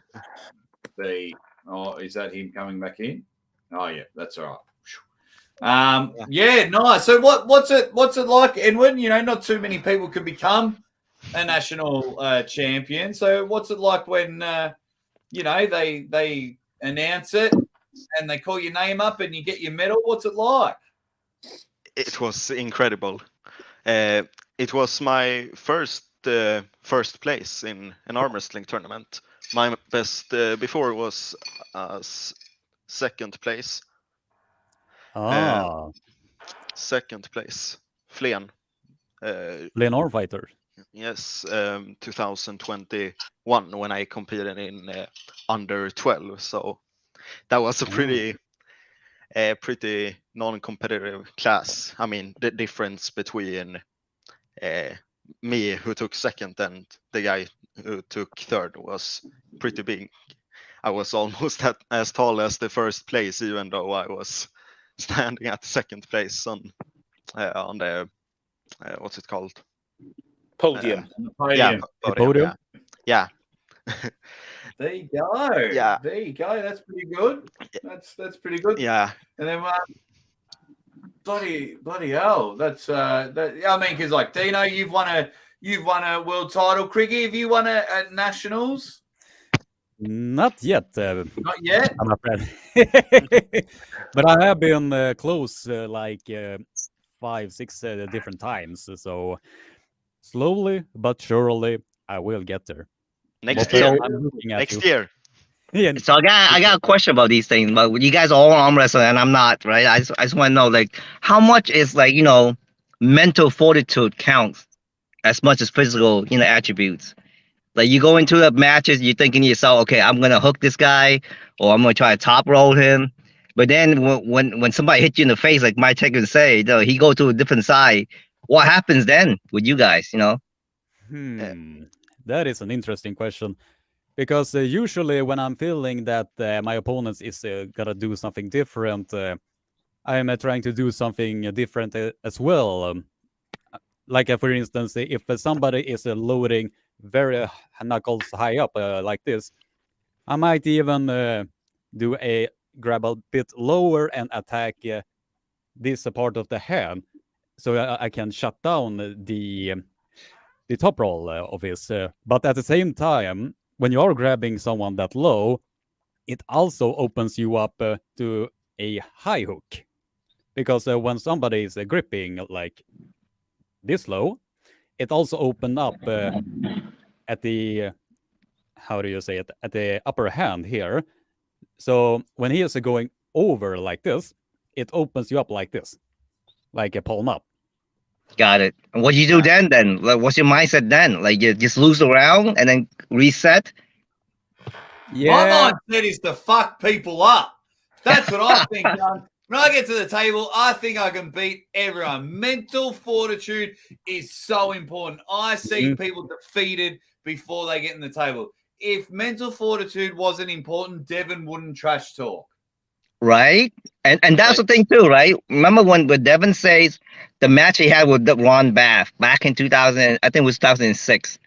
B. Oh, is that him coming back in? Oh yeah, that's all right. Yeah, nice. So what's it like, Edwin? You know, not too many people can become a national champion. So what's it like when they announce it and they call your name up and you get your medal? What's it like? It was incredible. It was my first place in an arm wrestling tournament. My best before was second place. Second place, Flen. Flen Arm Fighter. Yes, 2021 when I competed in under 12. So that was a pretty non-competitive class. I mean, the difference between me, who took second, and the guy who took third was pretty big. I was almost as tall as the first place, even though I was standing at second place on the what's it called? Podium. Yeah, podium. Yeah. There you go. Yeah. There you go. That's pretty good. That's pretty good. Yeah. And then bloody hell. That's that. I mean, because like Dino, you've won a world title. Criggy, have you won a nationals? Not yet. Not yet. I'm afraid. But I have been close like 5-6 different times. So slowly but surely, I will get there. Next year. Yeah. So I got a question about these things. But you guys are all arm wrestling, and I'm not, right? I just want to know, like, how much is, like, mental fortitude counts as much as physical, attributes. Like you go into the matches, you're thinking to yourself, okay, I'm gonna hook this guy, or I'm gonna try to top roll him. But then when somebody hits you in the face, like Mike Tech would say, he go to a different side. What happens then with you guys? That is an interesting question. Because usually when I'm feeling that my opponent is gonna do something different, I'm trying to do something different as well. Like for instance, if somebody is loading very knuckles high up like this, I might even do a grab a bit lower and attack this part of the hand, so I can shut down the top roll of his. But at the same time, when you are grabbing someone that low, it also opens you up to a high hook. Because when somebody is gripping like this low, it also opened up at the, how do you say it, at the upper hand here. So when he is going over like this, it opens you up like this, like a palm up. Got it. And what do you do then? Like, what's your mindset then? Like, you just lose the round and then reset? My mindset is to fuck people up. That's what I think, John. When I get to the table, I think I can beat everyone. Mental fortitude is so important. I see people defeated before they get in the table. If mental fortitude wasn't important, Devin wouldn't trash talk. Right? And that's the thing too, right? Remember when Devin says the match he had with Ron Bath back in 2000, I think it was 2006.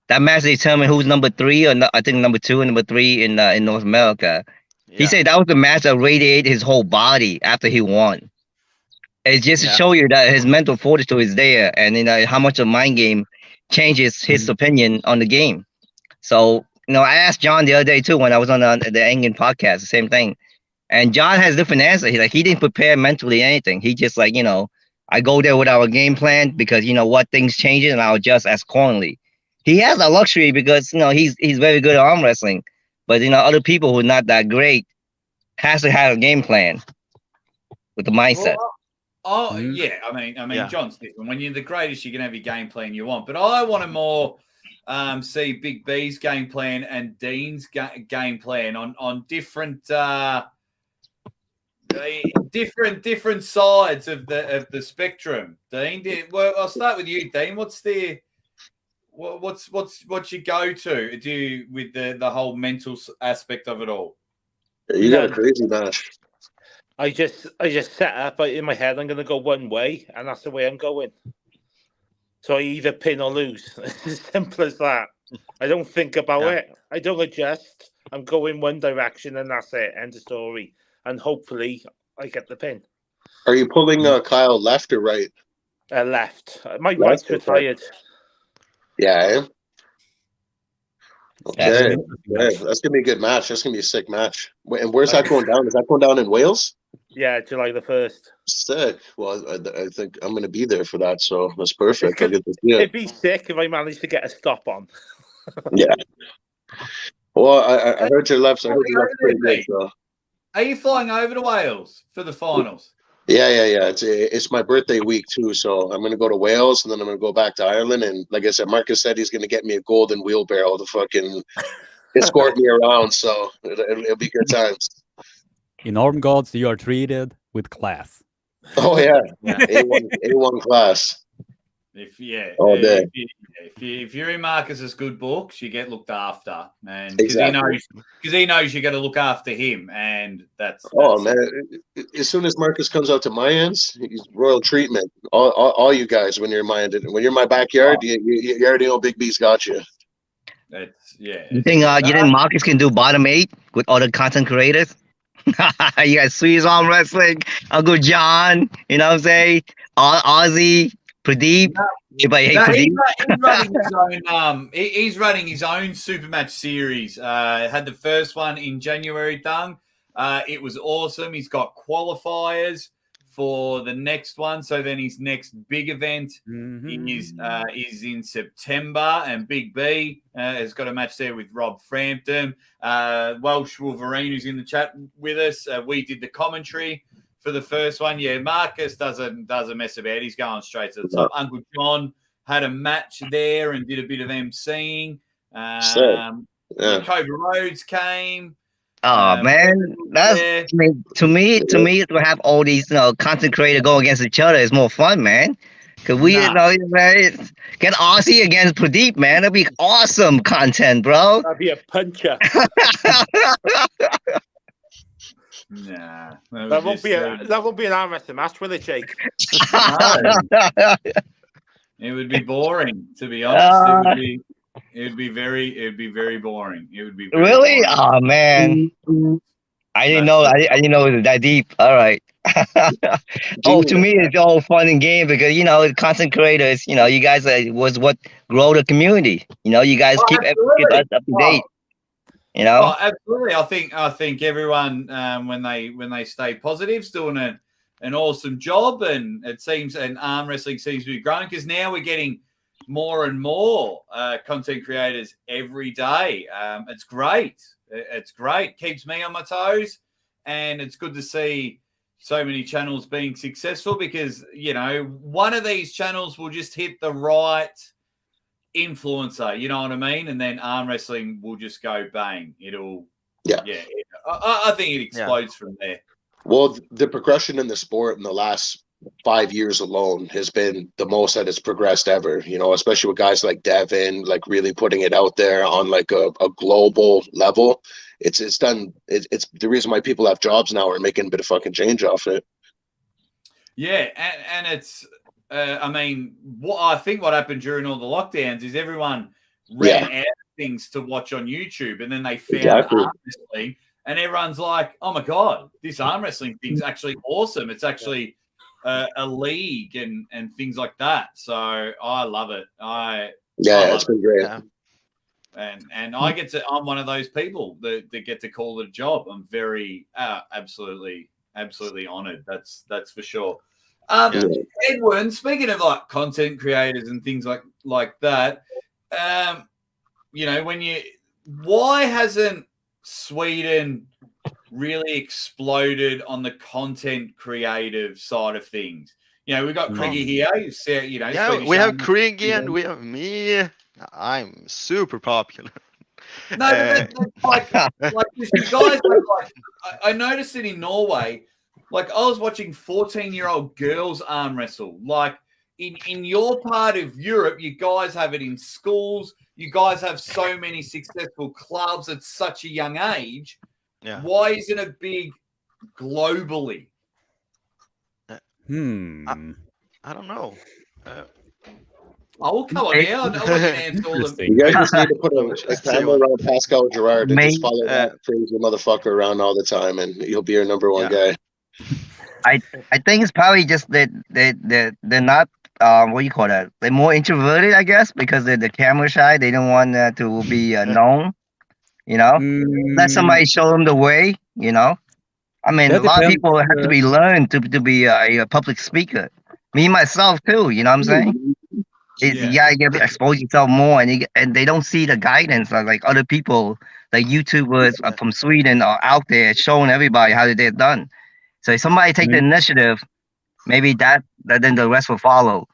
That match determined who's number 3, or I think number 2 and number 3 in North America. He said that was the match that radiated his whole body after he won. It's just to show you that his mental fortitude is there, and how much a mind game changes his opinion on the game. So I asked John the other day too when I was on the Engen podcast, the same thing. And John has different answer. He didn't prepare mentally anything. He just I go there with our game plan because what things change and I'll adjust as accordingly. He has a luxury because he's very good at arm wrestling, but other people who are not that great has to have a game plan with the mindset. Yeah. I mean, John's different. When you're the greatest, you can have your game plan you want. But I want to more see Big B's game plan and Dean's game plan on different. Different sides of the spectrum. Dean, I'll start with you, Dean. What's your go-to do with the whole mental aspect of it all? You got a crazy match. I just set up in my head. I'm going to go one way, and that's the way I'm going. So I either pin or lose. It's as simple as that. I don't think about it. I don't adjust. I'm going one direction, and that's it. End of story. And hopefully I get the pin. Are you pulling Kyle left or right? Left. My right's retired. Yeah. Okay. That's gonna be a good match. That's gonna be a sick match. And where's that going down? Is that going down in Wales? Yeah, July the 1st. Sick. Well, I think I'm gonna be there for that, so that's perfect. It'd be sick if I managed to get a stop on. Yeah. Well, I heard your left. I heard your left pretty good. So. Are you flying over to Wales for the finals? Yeah. It's my birthday week too, so I'm gonna go to Wales and then I'm gonna go back to Ireland. And like I said, Marcus said he's gonna get me a golden wheelbarrow to fucking escort me around. So it'll be good times. In Arm Gods, you are treated with class. Oh yeah. A1 class. If you're in Marcus's good books, you get looked after, man. Because he knows you got to look after him, and that's man. As soon as Marcus comes out to my ends, he's royal treatment. All you guys, when you're in my backyard, you already know Big B's got you. You think Marcus can do bottom 8 with all the content creators? You got Swedish Arm Wrestling, Uncle John, you know what I'm saying? Aussie, Pradeep. He's running his own super match series. Had the first one in January done. It was awesome. He's got qualifiers for the next one. So then his next big event is in September, and Big B has got a match there with Rob Frampton. Welsh Wolverine, who's in the chat with us. We did the commentary for the first one. Yeah, Marcus doesn't mess about. He's going straight to the top. Uncle John had a match there and did a bit of emceeing. Yeah. Cobra Rhodes came. Oh man, that's to me to have all these content creators go against each other is more fun, man. Cause we man, get Aussie against Pradeep, man. That'd be awesome content, bro. That'd be a puncher. Nah, that won't be an arm wrestling match, will it, Jake? No. It would be boring, to be honest. It would be very boring. It would be really? boring. Oh man, I didn't know. I didn't know it was that deep. All right. To me, it's all fun and game because content creators. You guys was what grow the community. You guys keep us up to date. Oh, absolutely. I think everyone when they stay positive is doing an awesome job, and it seems arm wrestling seems to be growing because now we're getting more and more content creators every day. It's great. It's great. Keeps me on my toes, and it's good to see so many channels being successful because one of these channels will just hit the right influencer, you know what I mean, and then arm wrestling will just go bang. I think it explodes from there. Well, the progression in the sport in the last 5 years alone has been the most that it's progressed ever, especially with guys like Devin, like really putting it out there on like a global level. It's the reason why people have jobs now are making a bit of fucking change off it. Yeah, and it's I think what happened during all the lockdowns is everyone ran out of things to watch on YouTube, and then they found arm wrestling, and everyone's like, "Oh my god, this arm wrestling thing's actually awesome! It's actually a league and things like that." So I love it. It's been great. Yeah. And I'm one of those people that get to call it a job. I'm very absolutely honored. That's for sure. Edwin, speaking of like content creators and things like that, why hasn't Sweden really exploded on the content creative side of things? We've got Craigie here. We have Craigie and we have me. I'm super popular. No, but you guys, I noticed it in Norway. Like I was watching 14-year-old girls arm wrestle. Like in your part of Europe, you guys have it in schools. You guys have so many successful clubs at such a young age. Yeah. Why isn't it big globally? I don't know. Come on now. I want you to answer all of them. You guys just need to put a camera around Pascal Gerard and just follow that crazy motherfucker around all the time, and he'll be your number one guy. I think it's probably just that they're not what do you call that? They're more introverted, I guess, because they're the camera shy. They don't want to be known. Let somebody show them the way. I mean, a lot of people have to be learned to be a public speaker. Me myself too. You know what I'm saying? You gotta expose yourself more, and they don't see the guidance of like other people, like YouTubers from Sweden are out there showing everybody how they're done. So if somebody take the initiative, maybe then the rest will follow.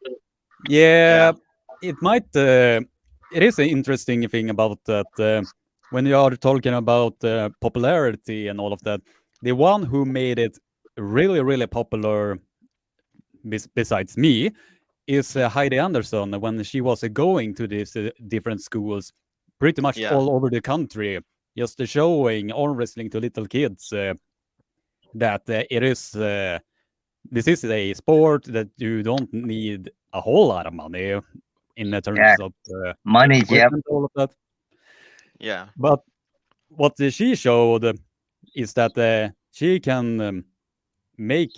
Yeah, it might. It is an interesting thing about that when you are talking about popularity and all of that. The one who made it really, really popular, besides me, is Heidi Anderson when she was going to these different schools, pretty much all over the country, just showing arm wrestling to little kids. That it is this is a sport that you don't need a whole lot of money in terms of money, all of that. Yeah. But what she showed is that she can make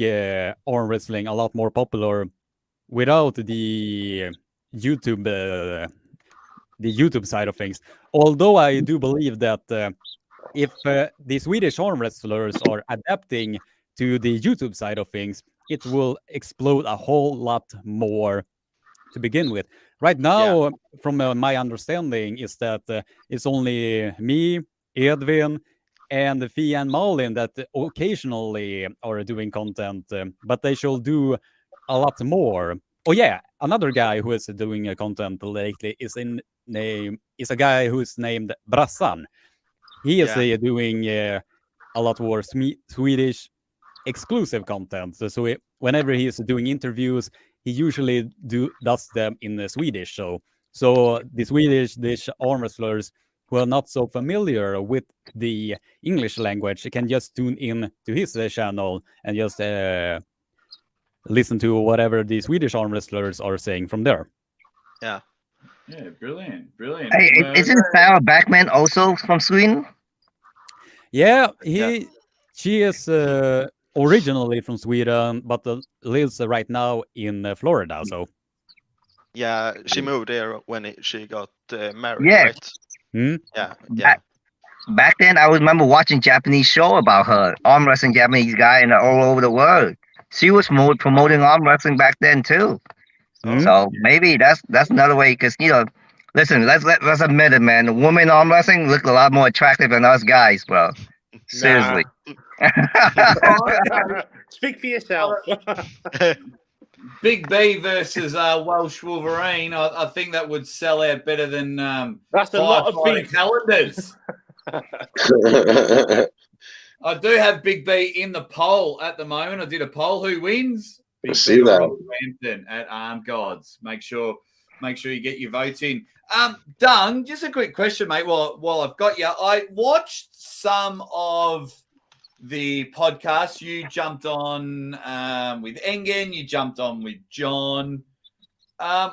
arm wrestling a lot more popular without the YouTube side of things. Although I do believe that if the Swedish arm wrestlers are adapting to the YouTube side of things, it will explode a whole lot more to begin with. Right now, from my understanding, is that it's only me, Edwin, and Fia and Malin that occasionally are doing content, but they shall do a lot more. Oh yeah, another guy who is doing content lately is a guy who is named Brassan. He is doing a lot more Swedish exclusive content. So whenever he is doing interviews, he usually does them in Swedish. So the Swedish arm wrestlers who are not so familiar with the English language can just tune in to his channel and just listen to whatever the Swedish arm wrestlers are saying from there. Yeah. Yeah, brilliant. Hey, isn't Sarah Backman also from Sweden? Yeah, she is originally from Sweden, but lives right now in Florida. So yeah, she moved there when she got married, Yeah. right? Yeah, Back then, I remember watching Japanese show about her, arm wrestling Japanese guy, and all over the world. She was promoting arm wrestling back then too. So maybe that's another way, because listen, let's admit it, man. The women arm wrestling look a lot more attractive than us guys, bro. Seriously. Speak for yourself. Big B versus Welsh Wolverine. I think that would sell out better than that's a lot of big calendars. I do have Big B in the poll at the moment. I did a poll. Who wins? Big see B that. or Rampton at Arm Gods. Make sure you get your votes in. Dung, just a quick question, mate. While I've got you, I watched some of the podcast. You jumped on with Engen. You jumped on with John. I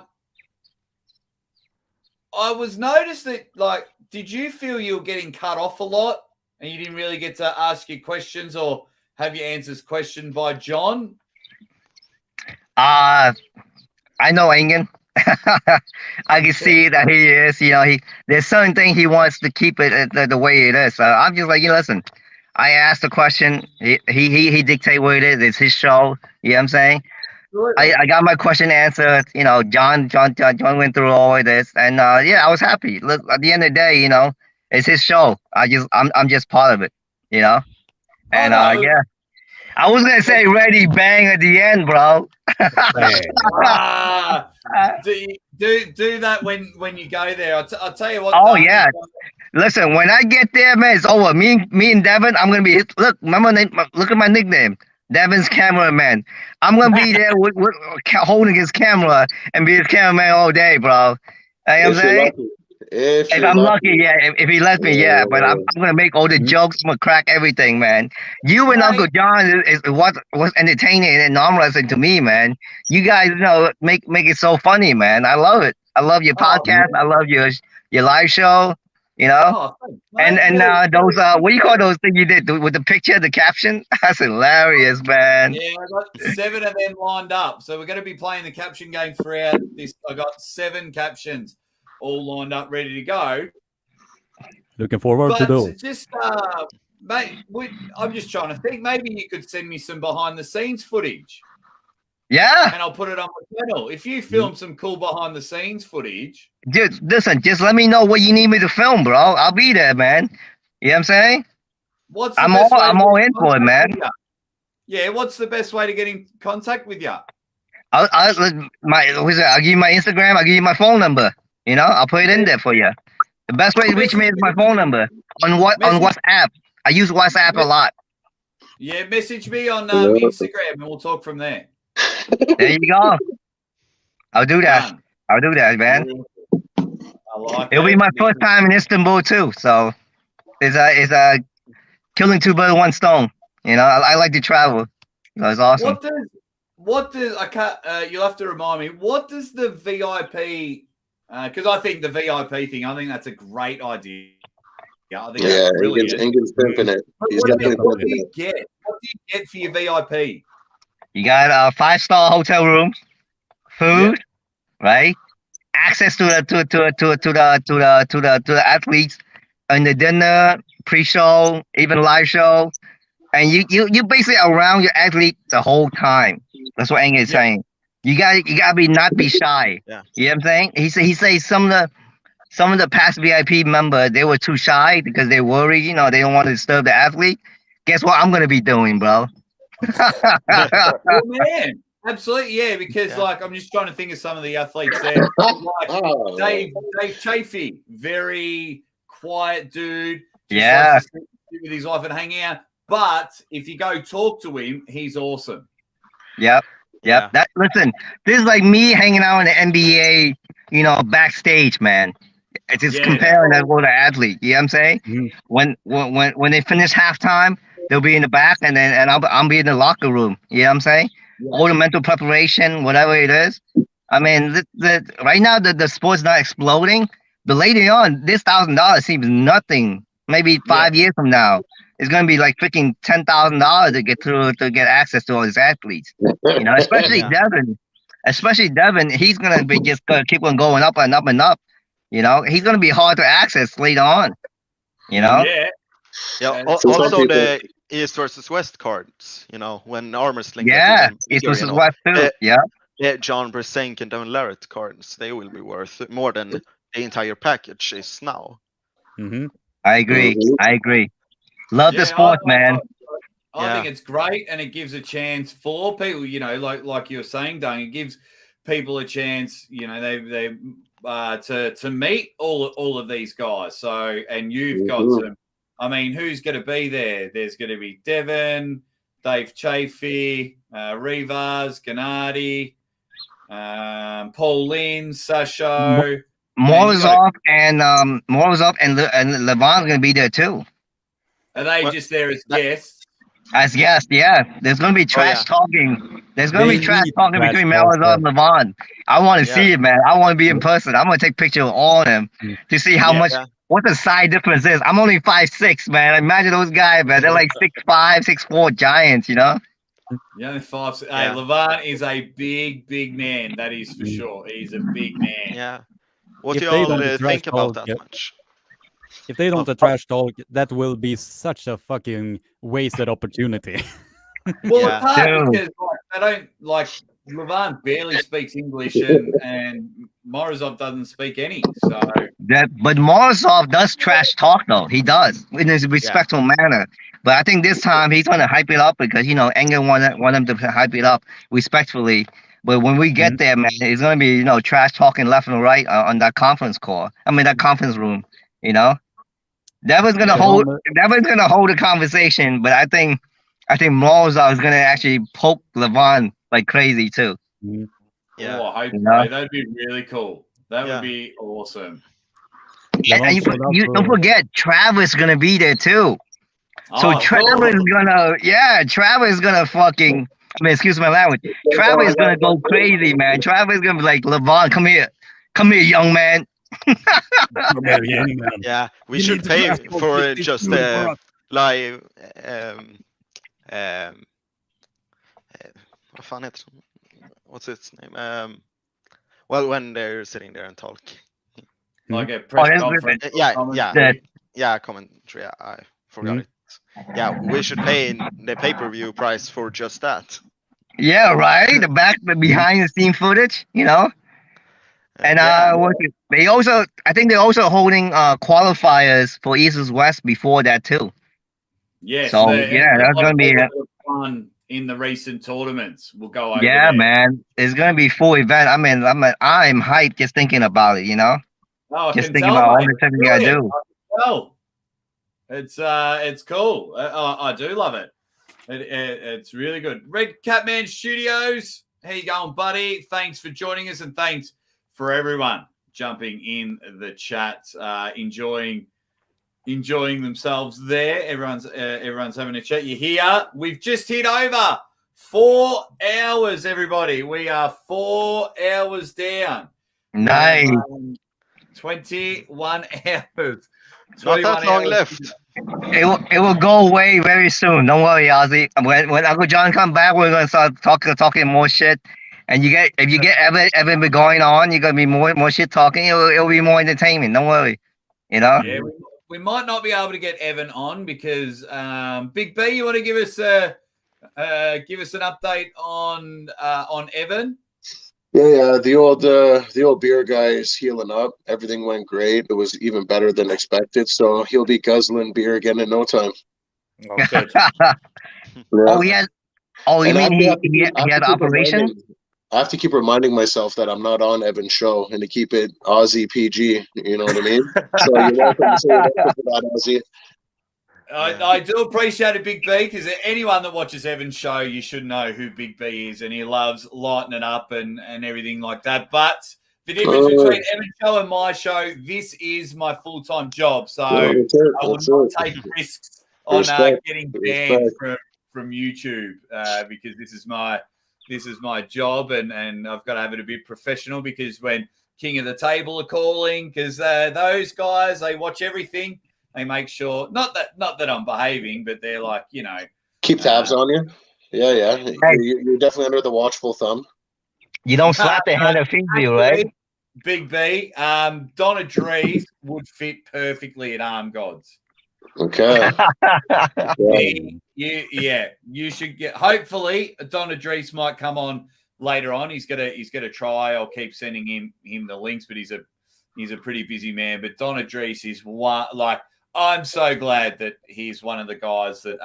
was noticed that, like, did you feel you were getting cut off a lot and you didn't really get to ask your questions or have your answers questioned by John? I know Engen. I can see that he is, there's certain thing he wants to keep it the way it is. So I'm just like, listen, I asked the question. He dictate what it is. It's his show. You know what I'm saying? I got my question answered. John went through all of this, and I was happy. Look, at the end of the day, it's his show. I'm just part of it. And yeah. I was gonna say ready bang at the end, bro. Do that when you go there. I'll tell you what. Oh yeah. Listen, when I get there, man, it's over. Me and Devin, I'm gonna be. Look at my nickname, Devin's cameraman. I'm gonna be there with holding his camera and be his cameraman all day, bro. You know what I'm saying? If I'm lucky, yeah. If he lets me, yeah. But I'm gonna make all the jokes. I'm gonna crack everything, man. You and Uncle John is what's entertaining and arm wrestling to me, man. You guys, make it so funny, man. I love it. I love your podcast. I love your live show. And those what do you call those things you did with the picture, the caption? That's hilarious, man. Yeah, I got 7 of them lined up. So we're going to be playing the caption game throughout this. I got 7 captions all lined up, ready to go. Looking forward to those. Just, mate, I'm just trying to think. Maybe you could send me some behind the scenes footage. Yeah. And I'll put it on my channel. If you film some cool behind the scenes footage. Dude, listen, just let me know what you need me to film, bro. I'll be there, man. You know what I'm saying? I'm all in for it, man. Yeah, what's the best way to get in contact with you? I'll give you my Instagram, I'll give you my phone number. I'll put it in there for you. The best way to reach me is my phone number. On WhatsApp. I use WhatsApp a lot. Yeah, message me on Instagram and we'll talk from there. There you go. I'll do that. I'll do that, man. It'll be my first time in Istanbul too, so it's a killing 2 birds with 1 stone. I like to travel. So it's awesome. What does I can't? You'll have to remind me. What does the VIP? Because I think the VIP thing. I think that's a great idea. Yeah, I think that's brilliant. Engen's pimping it. What do you get? What do you get for your VIP? You got 5-star hotel rooms, food, right? Access to the athletes, and the dinner, pre-show, even live show, and you basically around your athlete the whole time. That's what Engen is saying. You gotta not be shy. Yeah. You know what I'm saying? He says some of the past VIP members, they were too shy because they worry, they don't want to disturb the athlete. Guess what I'm gonna be doing, bro? Oh, man. Absolutely, yeah. Because like I'm just trying to think of some of the athletes there. Like Dave Chafee, very quiet dude. Just likes to sit with his wife and hang out. But if you go talk to him, he's awesome. Yep. Listen, this is like me hanging out in the NBA, you know, backstage, man. It's just comparing that with an athlete. You know what I'm saying? Mm-hmm. When they finish halftime, they'll be in the back, and I'll be in the locker room. You know what I'm saying? Yeah. All the mental preparation, whatever it is. I mean, right now the sport's not exploding, but later on, this $1,000 seems nothing. Maybe 5 years from now, it's gonna be like freaking $10,000 to get access to all these athletes. You know, especially Devin. Especially Devin, he's gonna be just gonna keep on going up and up and up. You know, he's gonna be hard to access later on. You know. Yeah. Also, the East versus West cards. You know, when Armwrestling. Yeah, East versus West too. Yeah, John Bresenk and Devin Larratt cards. They will be worth more than the entire package is now. Mm-hmm. I agree. Love the sport, man. I think it's great, and it gives a chance for people. You know, like you were saying, Doug, it gives people a chance. You know, they to meet all of these guys. So, and you've got some. I mean, who's going to be there? There's going to be Devin, Dave Chafee, Rivas, Gennady, Paul Lynn, Sasho. Morozov and Levon's going to be there too. Are they just there as guests? As guests, yeah. There's going to be trash talking. There's going to be trash talking between Morozov and Levon. I want to see it, man. I want to be in person. I'm going to take pictures of all of them to see how much, what the side difference is. I'm only 5'6", man. Imagine those guys, man. They're like 6'5", 6'4" giants, you know? Yeah, 5'6". Hey, Levon is a big man. That is for sure. He's a big man. Yeah. What do you all think about that match? If they don't trash talk, that will be such a fucking wasted opportunity. Well, it's hard because they don't like Levon barely speaks English and Morozov doesn't speak any. So but Morozov does trash talk though. He does in a respectful manner. But I think this time he's gonna hype it up because you know Engel want him to hype it up respectfully. But when we get there, man, it's gonna be trash talking left and right on that conference call. I mean that conference room. You know, Devin's gonna hold the conversation, but I think Morozov is gonna actually poke Levon like crazy too. Yeah, that'd be really cool. That would be awesome. And you don't forget Travis is gonna be there too. So Travis is gonna fucking. I mean, excuse my language. Travis is gonna go crazy, man. Travis is gonna be like, Levon, come here, young man. Yeah, we should pay for just live. What's its name? Well, when they're sitting there and talk, like a press conference. Yeah, commentary. I forgot it. Yeah, we should pay the pay-per-view price for just that. Yeah, right. The behind-the-scene footage, you know. And I think they're also holding qualifiers for East vs West before that too. Yes. So that's gonna be fun in the recent tournaments. We'll go over. Yeah, man, it's gonna be full event. I mean, I'm hyped just thinking about it. You know, just thinking about all the things I do. Well, it's cool. I do love it. It's really good. Red Catman Studios, how you going, buddy? Thanks for joining us, and thanks for everyone jumping in the chat, enjoying themselves there. Everyone's having a chat. You hear? We've just hit over 4 hours, everybody. We are 4 hours down. Nice. 21 hours. Not that long left. It will go away very soon. Don't worry, Aussie. When Uncle John come back, we're gonna start talking more shit. And if you get Evan be going on, you're gonna be more shit talking. It'll be more entertainment. Don't worry. You know. Yeah, we might not be able to get Evan on because Big B, you want to give us an update on Evan? Yeah. The old beer guy is healing up. Everything went great. It was even better than expected. So he'll be guzzling beer again in no time. Oh, good. Oh, Oh, you And I mean have to he keep had operation? I have to keep reminding myself that I'm not on Evan's show and to keep it Aussie PG. You know what I mean? So you're welcome. So you're welcome for that, Aussie. I do appreciate it, Big B, because anyone that watches Evan's show, you should know who Big B is, and he loves lighting it up and everything like that. But the difference between Evan's show and my show, this is my full-time job, so I will not take risks on getting banned from YouTube because this is my job, and I've got to have it a bit professional because when King of the Table are calling, because those guys, they watch everything. They make sure not that I'm behaving, but they're like, keep tabs on you. Yeah. You're definitely under the watchful thumb. You don't slap the hand or feed you, right? Big B, Donna Dries would fit perfectly at Arm Gods. Okay. You should get. Hopefully, Donna Dries might come on later on. He's gonna try. I'll keep sending him the links, but he's a pretty busy man. But Donna Dries is one like. I'm so glad that he's one of the guys that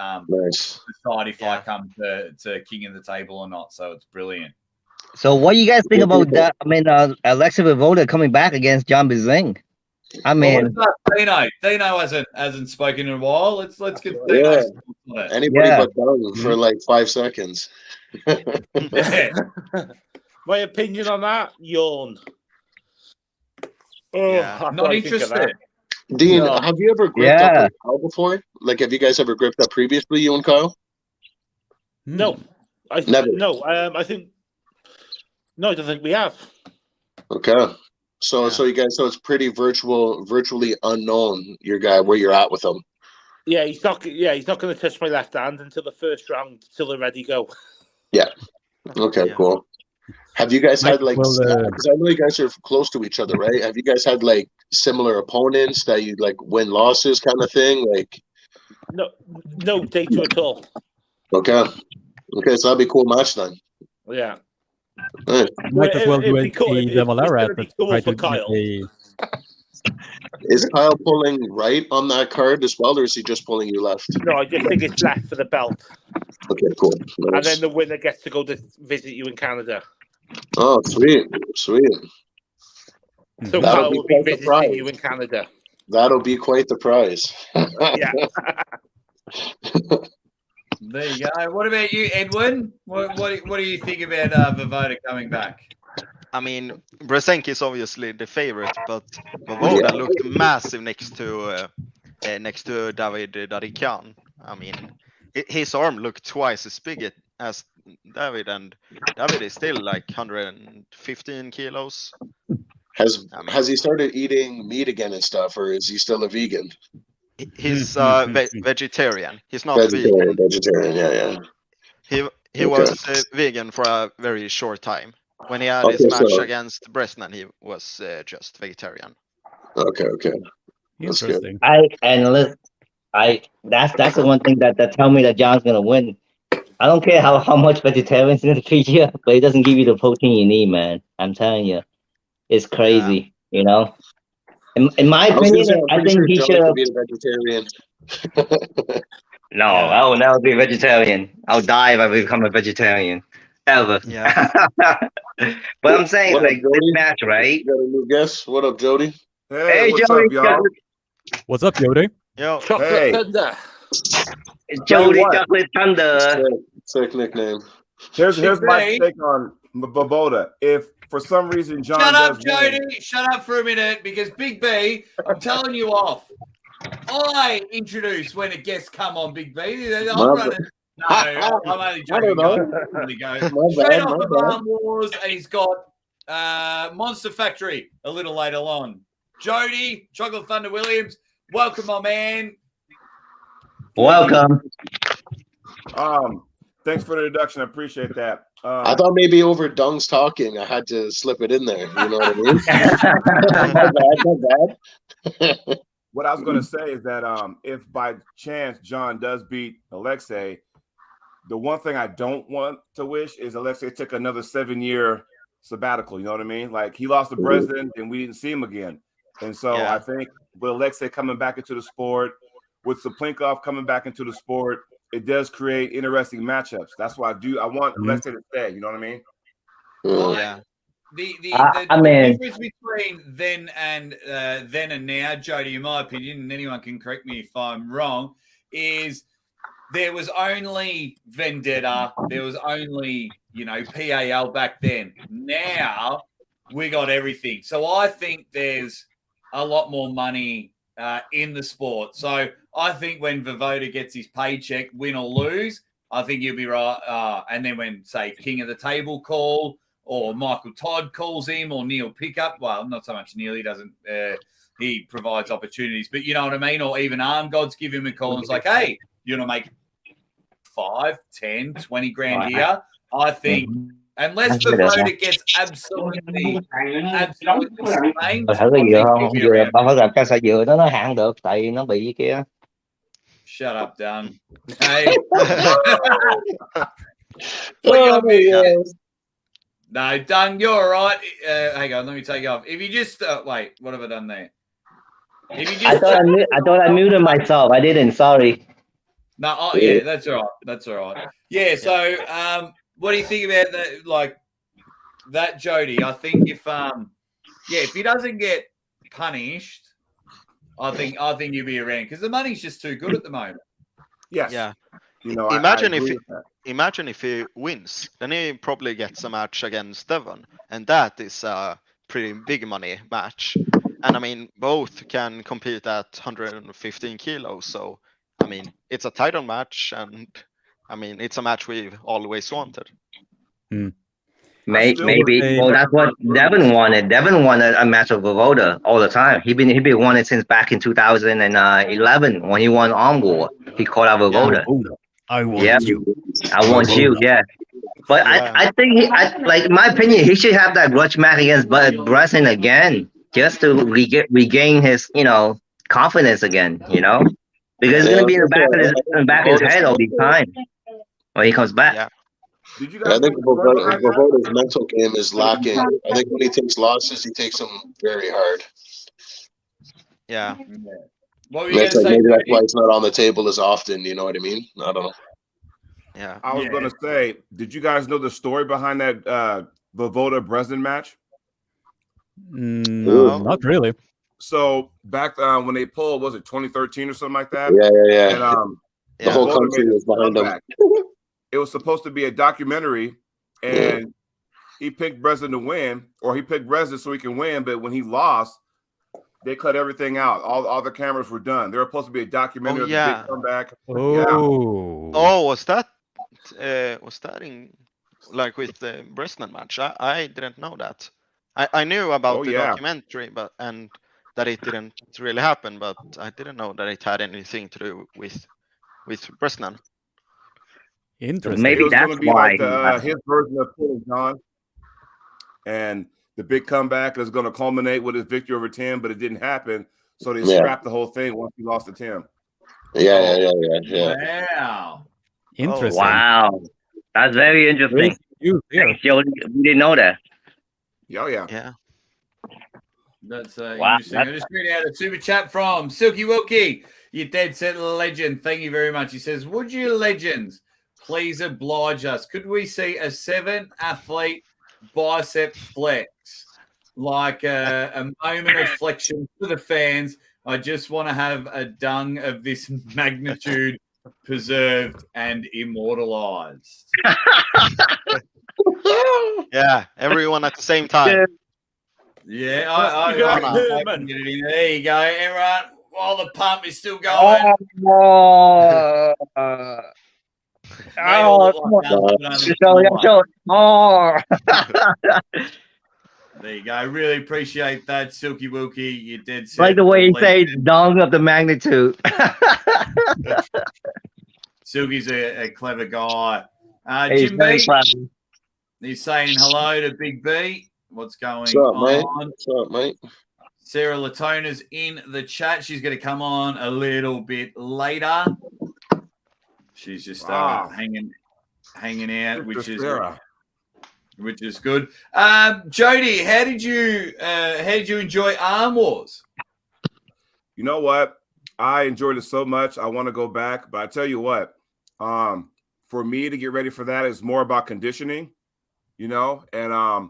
decide if I come to King of the Table or not. So it's brilliant. So what do you guys think about that? I mean, Alexa Vivoda coming back against John Bazing. I mean, Dino hasn't spoken in a while. Let's get Dino. Anybody but Doug for like 5 seconds. My opinion on that, yawn. Not interested. Dean, have you ever gripped up with Kyle before? Like, have you guys ever gripped up previously, you and Kyle? No, never. No, I don't think we have. Okay, so you guys, so it's pretty virtually unknown. Your guy, where you're at with him. Yeah, he's not going to touch my left hand until the first round, till they're ready to go. Yeah. Okay. Cool. Have you guys had because I know you guys are close to each other, right? Have you guys had like similar opponents that you like win losses kind of thing? Like no data at all. Okay, so that'd be a cool match then. Yeah. Nice. Might as well do a Demolara to Kyle. Is Kyle pulling right on that card as well, or is he just pulling you left? No, I just think it's left for the belt. Okay, cool. Nice. And then the winner gets to go to visit you in Canada. Oh, sweet. So Kyle will be visiting you in Canada. That'll be quite the prize. Yeah. There you go. What about you, Edwin? What do you think about Vivoda coming back? I mean, Brzezinski is obviously the favorite, but Vivoda looked massive next to David Darikian. I mean, his arm looked twice as big as David, and David is still like 115 kilos. Has he started eating meat again and stuff, or is he still a vegan? He's vegetarian. He's not vegan. Vegetarian, yeah. He was vegan for a very short time. When he had his match against Bresnan, he was just vegetarian. Okay. Interesting. That's the one thing that tell me that John's gonna win. I don't care how much vegetarians in the figure, but it doesn't give you the protein you need, man. I'm telling you, it's crazy. You know. In my opinion, I think he should be a vegetarian. No, I will never be a vegetarian. I'll die if I become a vegetarian. Ever. Yeah. But I'm saying, like, this match, right? Got a new guest. What up, Jody? Hey, what's Jody. up, y'all? What's up, Yodi? Yo. Hey. Jody Chocolate Thunder. Sick nickname. Here's my take on Vivoda. If for some reason John Shut up, Jody. Shut up for a minute, because Big B, I'm telling you off. I introduce when a guest come on, Big B. I'm running. No, I'm only joking. Straight off of Arm Wars, and he's got Monster Factory a little later on. Jody, Chocolate Thunder Williams, welcome, my man. Welcome. Thanks for the introduction. I appreciate that. I thought maybe over Dung's talking, I had to slip it in there. You know what I mean? My bad. What I was going to say is that if by chance John does beat Alexei, the one thing I don't want to wish is Alexei took another 7-year sabbatical. You know what I mean? Like, he lost to Bresnan and we didn't see him again. And so I think with Alexei coming back into the sport, with Saplinkov coming back into the sport, it does create interesting matchups. That's why I want Alexei to stay. You know what I mean? Yeah. The difference between then and now, Jody, in my opinion, and anyone can correct me if I'm wrong, is there was only vendetta. There was only, PAL back then. Now we got everything. So I think there's a lot more money in the sport. So I think when Vovoda gets his paycheck, win or lose, I think you'll be right. And then when, say, King of the Table call, or Michael Todd calls him, or Neil Pickup. Well, not so much Neil. He doesn't. He provides opportunities, but you know what I mean. Or even Arm Gods give him a call and it's like, "Hey, you want to make 5, 10, 20 grand here?" I think unless the voter gets absolutely slain, Tôi thử cái dừa không? Dừa tao phải làm cái xay dừa đó nó hạn được, tại nó bị cái kia. Shut up, Dung. Hey. No, Dung, you're all right. Hang on, let me take you off. If you just wait, what have I done there? If you just I thought I muted myself. I didn't. Sorry. No, yeah, that's all right. That's all right. Yeah. So, what do you think about that? Like that, Jody? I think if he doesn't get punished, I think you'll be around because the money's just too good at the moment. Yes. Yeah. Imagine if he wins, then he probably gets a match against Devon, and that is a pretty big money match. And I mean, both can compete at 115 kilos. So I mean, it's a title match, and I mean, it's a match we've always wanted. Maybe. Well, that's what Devon wanted. Devon wanted a match with Vovoda all the time. He been wanted since back in 2011 when he won Armwrestling. He called out Vovoda. I want you. I want you. Yeah. But Yeah. I think like in my opinion, he should have that grudge match against Bresson again, just to regain his confidence again. Because it's gonna be in the back of his head all the time when he comes back. Yeah. Did you guys I think Vovoda's mental game is lacking. I think when he takes losses, he takes them very hard. Yeah. What were you going to Like say? maybe that's why it's not on the table as often. You know what I mean? I don't know. Yeah. I was going to say, did you guys know the story behind that Vovoda Bresnan match? No, not really. So back when they pulled, was it 2013 or something like that? Yeah. And the whole country was behind him. It was supposed to be a documentary, and he picked Bresnan to win, or he picked Bresnan so he can win. But when he lost, they cut everything out. All the cameras were done. There was supposed to be a documentary of the big comeback. Oh, was that in like with the Bresnan match? I didn't know that. I knew about the documentary, and that it didn't really happen, but I didn't know that it had anything to do with Bresnan. Interesting. Maybe it was that's going to be why like his version of Pulling John, and the big comeback is going to culminate with his victory over Tim, but it didn't happen, so they scrapped the whole thing once he lost to Tim. Yeah. Wow. Interesting. Wow, that's very interesting. Thanks, Jody. We didn't know that. Yeah. That's Wow, interesting. I'm just reading out a super chat from Silky Wilkie. You dead set legend. Thank you very much. He says, would you legends please oblige us? Could we see a 7-athlete bicep flex? Like a moment of flexion for the fans. I just want to have a dung of this magnitude preserved and immortalized. Yeah, everyone at the same time. Yeah, I can get it in. There you go, everyone. While the pump is still going. There you go. I really appreciate that, Silky Wilkie. You did like the way he says dung of the magnitude. Silky's a clever guy. He's Jim very B, clever. he's saying hello to Big B. What's going What's up, mate? on? What's up, mate? Sarah Latona's in the chat. She's going to come on a little bit later. She's just hanging out, which is good. Jody, how did you enjoy Arm Wars? You know what? I enjoyed it so much. I want to go back, but I tell you what, For me to get ready for that is more about conditioning, and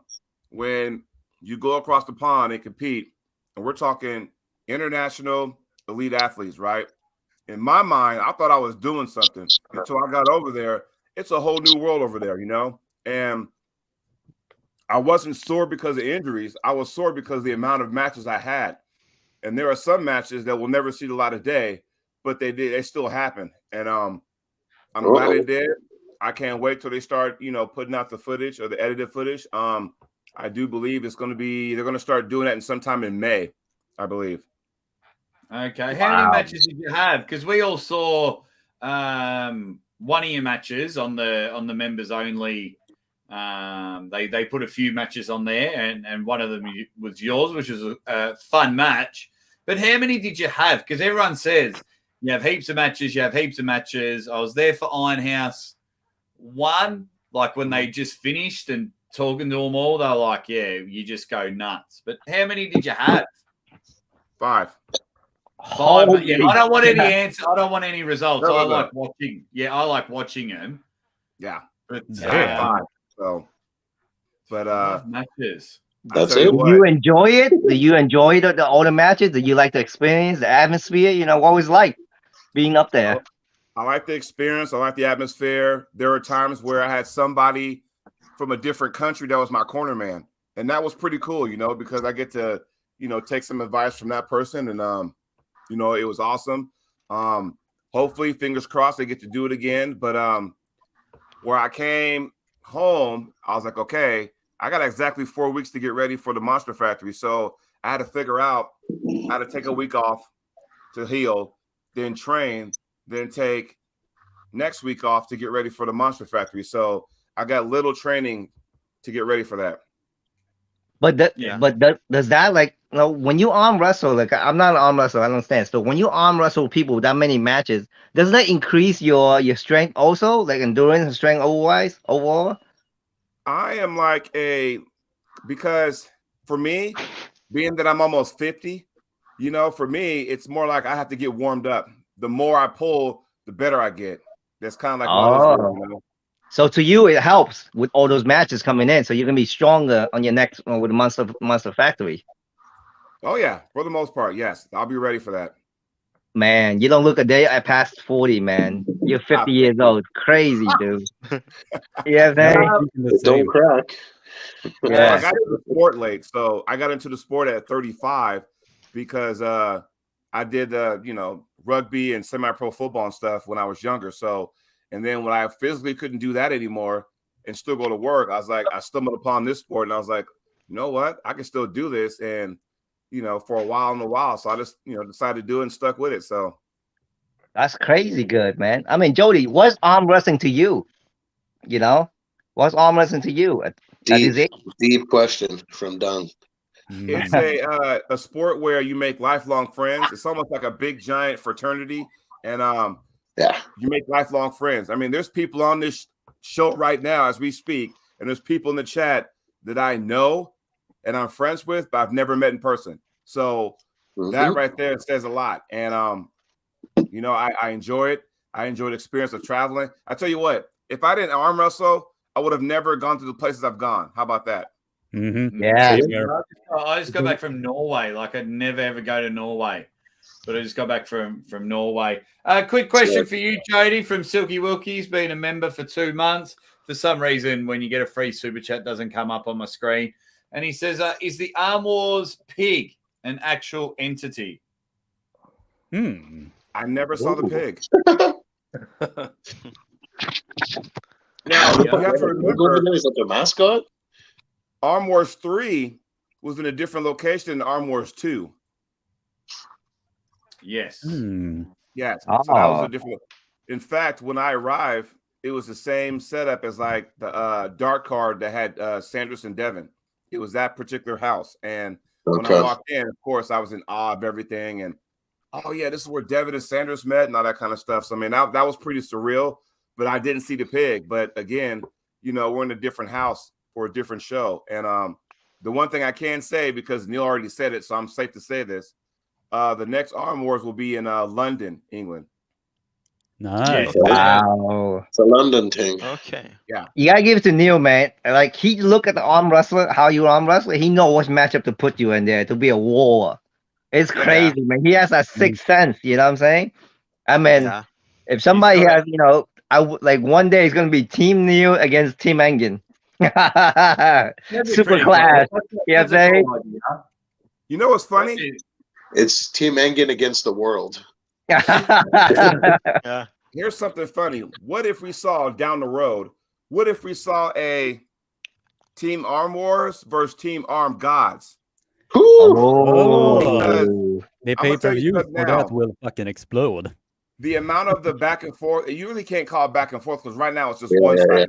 when you go across the pond and compete, and we're talking international elite athletes, right? In my mind, I thought I was doing something until I got over there. It's a whole new world over there, and I wasn't sore because of injuries. I was sore because of the amount of matches I had. And there are some matches that will never see the light of day, but they did. They still happen. And I'm glad they did. I can't wait till they start, putting out the footage or the edited footage. I do believe they're going to start doing that sometime in May, I believe. Okay. How many matches did you have? Because we all saw one of your matches on the members only. They put a few matches on there, and one of them was yours, which was a fun match. But how many did you have? Because everyone says you have heaps of matches. You have heaps of matches. I was there for Ironhouse 1, like when they just finished and talking to them all. They were like, "Yeah, you just go nuts." But how many did you have? 5. 5. Yeah, I don't want any answer. I don't want any results. No. I like watching. Yeah, I like watching them. Yeah, but 5. So, but 5 matches. That's it. Do you enjoy it? Do you enjoy all the matches? Do you like the experience, the atmosphere? What was like being up there? I like the experience. I like the atmosphere. There were times where I had somebody from a different country that was my corner man, and that was pretty cool, because I get to, take some advice from that person, and it was awesome. Hopefully, fingers crossed, they get to do it again. But where I came home, I was like, okay, I got exactly 4 weeks to get ready for the Monster Factory. So I had to figure out how to take a week off to heal, then train, then take next week off to get ready for the Monster Factory. So I got little training to get ready for that. But does that when you arm wrestle, I'm not an arm wrestler, I don't understand. So when you arm wrestle people with that many matches, does that increase your strength also, like endurance and strength overall? I am because for me, being that I'm almost 50, for me, it's more like I have to get warmed up. The more I pull, the better I get. That's kind of like one of those, So to you, it helps with all those matches coming in. So you're gonna be stronger on your next one with the Monster Factory. Oh yeah, for the most part, yes. I'll be ready for that. Man, you don't look a day past 40, man. You're 50 years old. Crazy, dude. Yeah, man. Don't crack. Yeah. I got into the sport late. So I got into the sport at 35 because I did rugby and semi-pro football and stuff when I was younger. So, and then when I physically couldn't do that anymore and still go to work, I stumbled upon this sport and I was like, you know what? I can still do this. And for a while. So I just, decided to do it and stuck with it. So that's crazy good, man. I mean, Jody, what's arm wrestling to you? What's arm wrestling to you? Deep question from Don. It's a sport where you make lifelong friends. It's almost like a big giant fraternity. And you make lifelong friends. I mean, there's people on this show right now as we speak, and there's people in the chat that I know and I'm friends with, but I've never met in person. So that right there says a lot. And, I enjoy it. I enjoy the experience of traveling. I tell you what, if I didn't arm wrestle, I would have never gone to the places I've gone. How about that? Yeah. I just got back from Norway. Like I'd never, ever go to Norway. But I just got back from Norway. Quick question for you, Jody, from Silky Wilkie's, been a member for 2 months. For some reason, when you get a free super chat, doesn't come up on my screen. And he says, is the Arm Wars pig an actual entity? I never saw the pig. Now, you have to remember, is that their mascot? Arm Wars 3 was in a different location than Arm Wars 2. Yes. Yes. So that was a different. In fact, when I arrived, it was the same setup as like the dark card that had Sanders and Devin. It was that particular house. And when I walked in, of course, I was in awe of everything. And oh yeah, this is where Devin and Sanders met and all that kind of stuff. So I mean, that was pretty surreal. But I didn't see the pig. But again, we're in a different house for a different show. And the one thing I can say, because Neil already said it, so I'm safe to say this. The next Arm Wars will be in London, England. Nice. Wow. It's a London thing. Okay. Yeah. You gotta give it to Neil, man. Like he look at the arm wrestler, how you arm wrestler. He know what matchup to put you in there to be a war. It's crazy, man. He has that sixth sense. You know what I'm saying? I mean, if somebody has, you know, like one day it's gonna be Team Neil against Team Engen. Super class. Cool. You know what I'm saying? You know what's funny? It's Team Engen against the world. Yeah. Here's something funny. What if we saw down the road? What if we saw a Team Arm Wars versus Team Arm Gods? Oh, the pay-per-view for that will fucking explode. The amount of the back and forth, you really can't call it back and forth because right now it's just one side.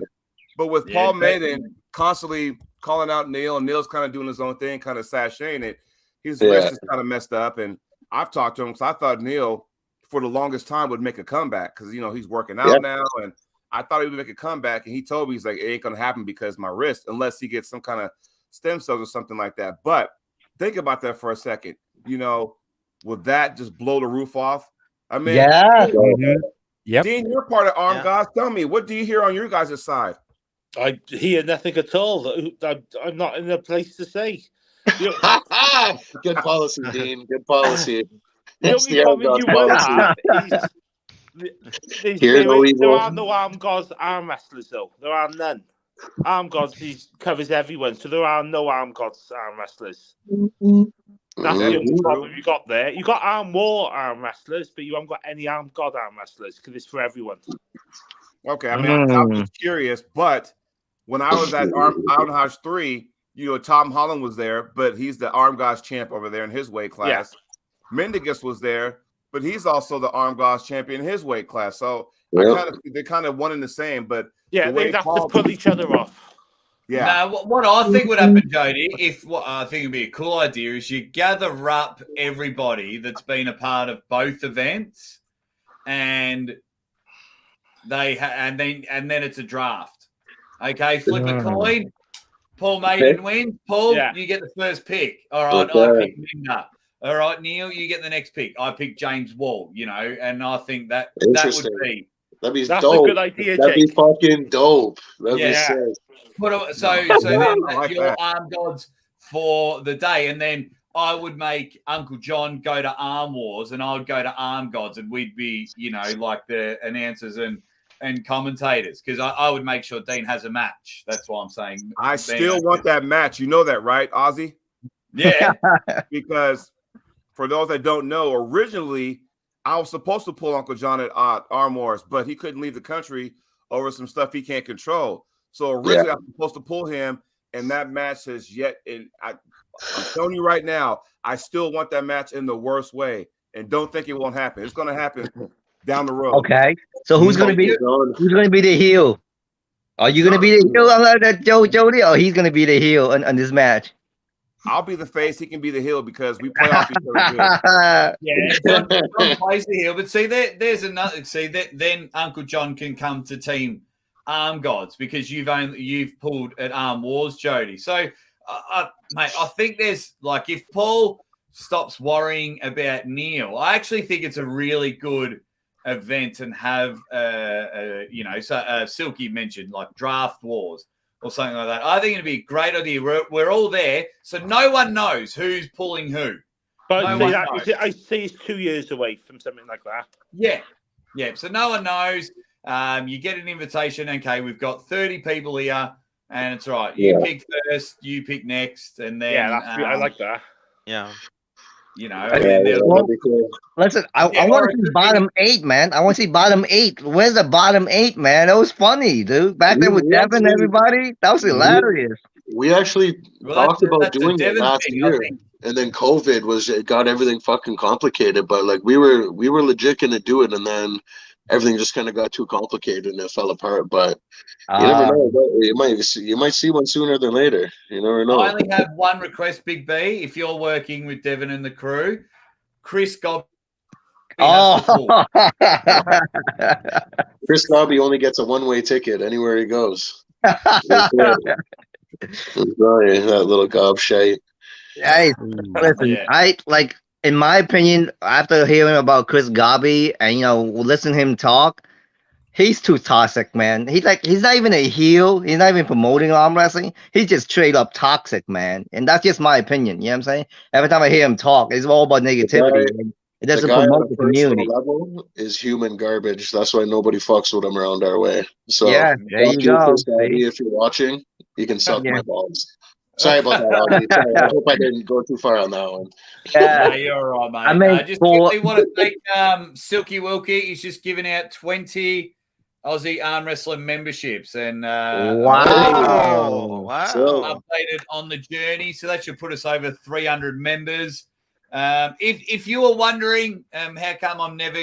But with Paul Maiden constantly calling out Neil, and Neil's kind of doing his own thing, kind of sashaying it, his wrist is kind of messed up. And I've talked to him because I thought Neil, for the longest time, would make a comeback because, you know, he's working out now. And I thought he would make a comeback. And he told me, he's like, it ain't going to happen because my wrist, unless he gets some kind of stem cells or something like that. But think about that for a second. You know, would that just blow the roof off? I mean, Dean, you're part of Arm Gods. Tell me, what do you hear on your guys' side? I hear nothing at all. I'm not in a place to say. Good policy, Dean. Good policy. The only comment you will have is there are no Arm Gods arm wrestlers, though. There are none. Arm Gods covers everyone, so there are no Arm Gods arm wrestlers. That's the only problem you got there. You got Arm War arm wrestlers, but you haven't got any Arm God arm wrestlers because it's for everyone. Okay, I mean, I'm just curious, but when I was at Armhouse 3, you know, Tom Holland was there, but he's the Arm Gods champ over there in his weight class. Mendigus was there, but he's also the Arm Gods champion in his weight class. So they're kind of one and the same, but they'd have to pull each other off. Yeah. Now, what I think would happen, Jody, if what I think would be a cool idea is you gather up everybody that's been a part of both events, and and then it's a draft. Okay, flip a coin. Paul Maiden wins. Paul, you get the first pick. All right, I pick Linda. All right, Neil, you get the next pick. I pick James Wall. You know, and I think that would be. That's dope. A good idea, That'd be fucking dope. That'd be sick. So then that's your Arm Gods for the day, and then I would make Uncle John go to Arm Wars, and I would go to Arm Gods, and we'd be, you know, like the announcers and commentators, because I would make sure Dean has a match. That's why I'm saying. I still want that match. You know that, right, Ozzy? Yeah. Because for those that don't know, originally I was supposed to pull Uncle John at Arm Wars, but he couldn't leave the country over some stuff he can't control. So originally I was supposed to pull him, and that match has yet. I'm telling you right now, I still want that match in the worst way, and don't think it won't happen. It's going to happen down the road. Okay, so who's going to be the heel? Are you going to be the heel on that Jody, or he's going to be the heel on this match? I'll be the face. He can be the heel because we play off each other. John plays the heel, but see, there's another. See, then Uncle John can come to Team Arm Gods because you've pulled at Arm Wars, Jody. So, mate, I think there's like if Paul stops worrying about Neil, I actually think it's a really good event and have Silky mentioned like draft wars or something like that. I think it'd be a great idea. We're all there, so no one knows who's pulling who. But I see it's 2 years away from something like that. Yeah. So no one knows. You get an invitation. Okay, we've got 30 people here, and it's right. You pick first, you pick next, and then I like that. Yeah. You know, listen, I want to see bottom 8, man. I want to see bottom 8. Where's the bottom 8, man? That was funny, dude. Back there with Devin and everybody, that was hilarious. We actually talked about doing it last year, and then COVID got everything fucking complicated. But like we were legit gonna do it, and then everything just kind of got too complicated and it fell apart. But you never know. You might see one sooner than later. You never know. I only have one request, Big B. If you're working with Devin and the crew, Chris Gobby. Chris Gobby only gets a one-way ticket anywhere he goes. That little gobshite. Hey, listen, I like in my opinion, after hearing about Chris Garvey and listening to him talk, he's too toxic, man. He's not even a heel. He's not even promoting arm wrestling. He's just straight up toxic, man. And that's just my opinion. You know what I'm saying? Every time I hear him talk, it's all about negativity. It doesn't the guy promote on the a personal community. level is human garbage. That's why nobody fucks with him around our way. So Yeah, there you fuck go. Chris See? Garvey, if you're watching, you can suck Yeah. my balls. Sorry about that, Augie. Sorry, I hope I didn't go too far on that one. Yeah. No, you're all right, mate. I mean, Just for- quickly want to thank Silky Wilkie. He's just giving out 20 Aussie Armwrestling memberships, and Wow. updated on the journey. So that should put us over 300 members. If you were wondering how come I'm never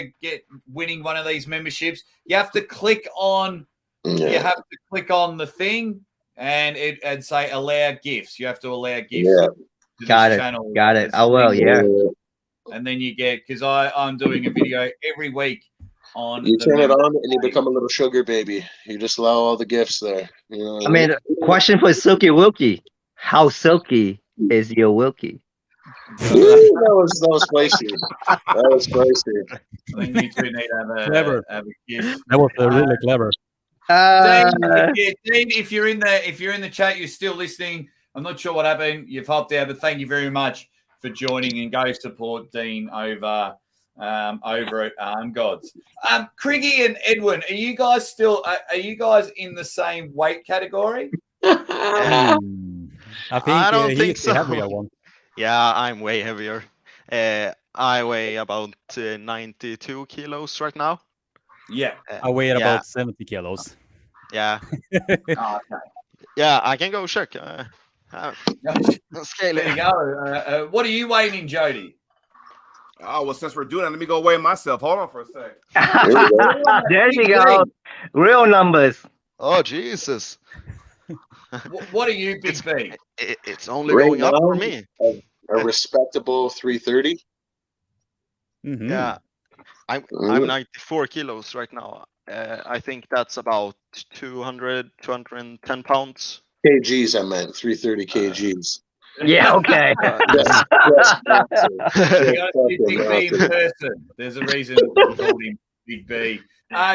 winning one of these memberships, you have to click on the thing, and it'd say allow gifts. You have to allow gifts. Yeah. To Got this it. channel. Got it. This I will. thing. Yeah. And then you get, because I'm doing a video every week on. You the turn it member- on and you become a little sugar baby. You just allow all the gifts there. You know what I mean, question for Silky Wilkie. How silky is your Wilkie? that was spicy. That was spicy. I think you two need to Clever. have a gift. That was really clever. Dean, if you're in the chat, you're still listening. I'm not sure what happened. You've hopped out, but thank you very much for joining, and go support Dean over at Arm Gods. Criggy and Edwin, are you guys in the same weight category? I think I don't he's think the so. heavier one. Yeah, I'm way heavier. I weigh about 92 kilos right now. Yeah. I weigh yeah. about 70 kilos. Yeah. Okay. Yeah, I can go check. Scale There you it. go. What are you weighing in, Jody? Oh, well, since we're doing it, let me go weigh myself. Hold on for a sec. There you go. Real numbers. Oh, Jesus. What are you, Big B? It's only going up for me. A respectable 330. Mm-hmm. Yeah. I'm 94 kilos right now. I think that's about 210 pounds. Kgs, I meant 330 kgs. Yeah, okay. Yes, You got to see Big B in person. There's a reason we called him Big B.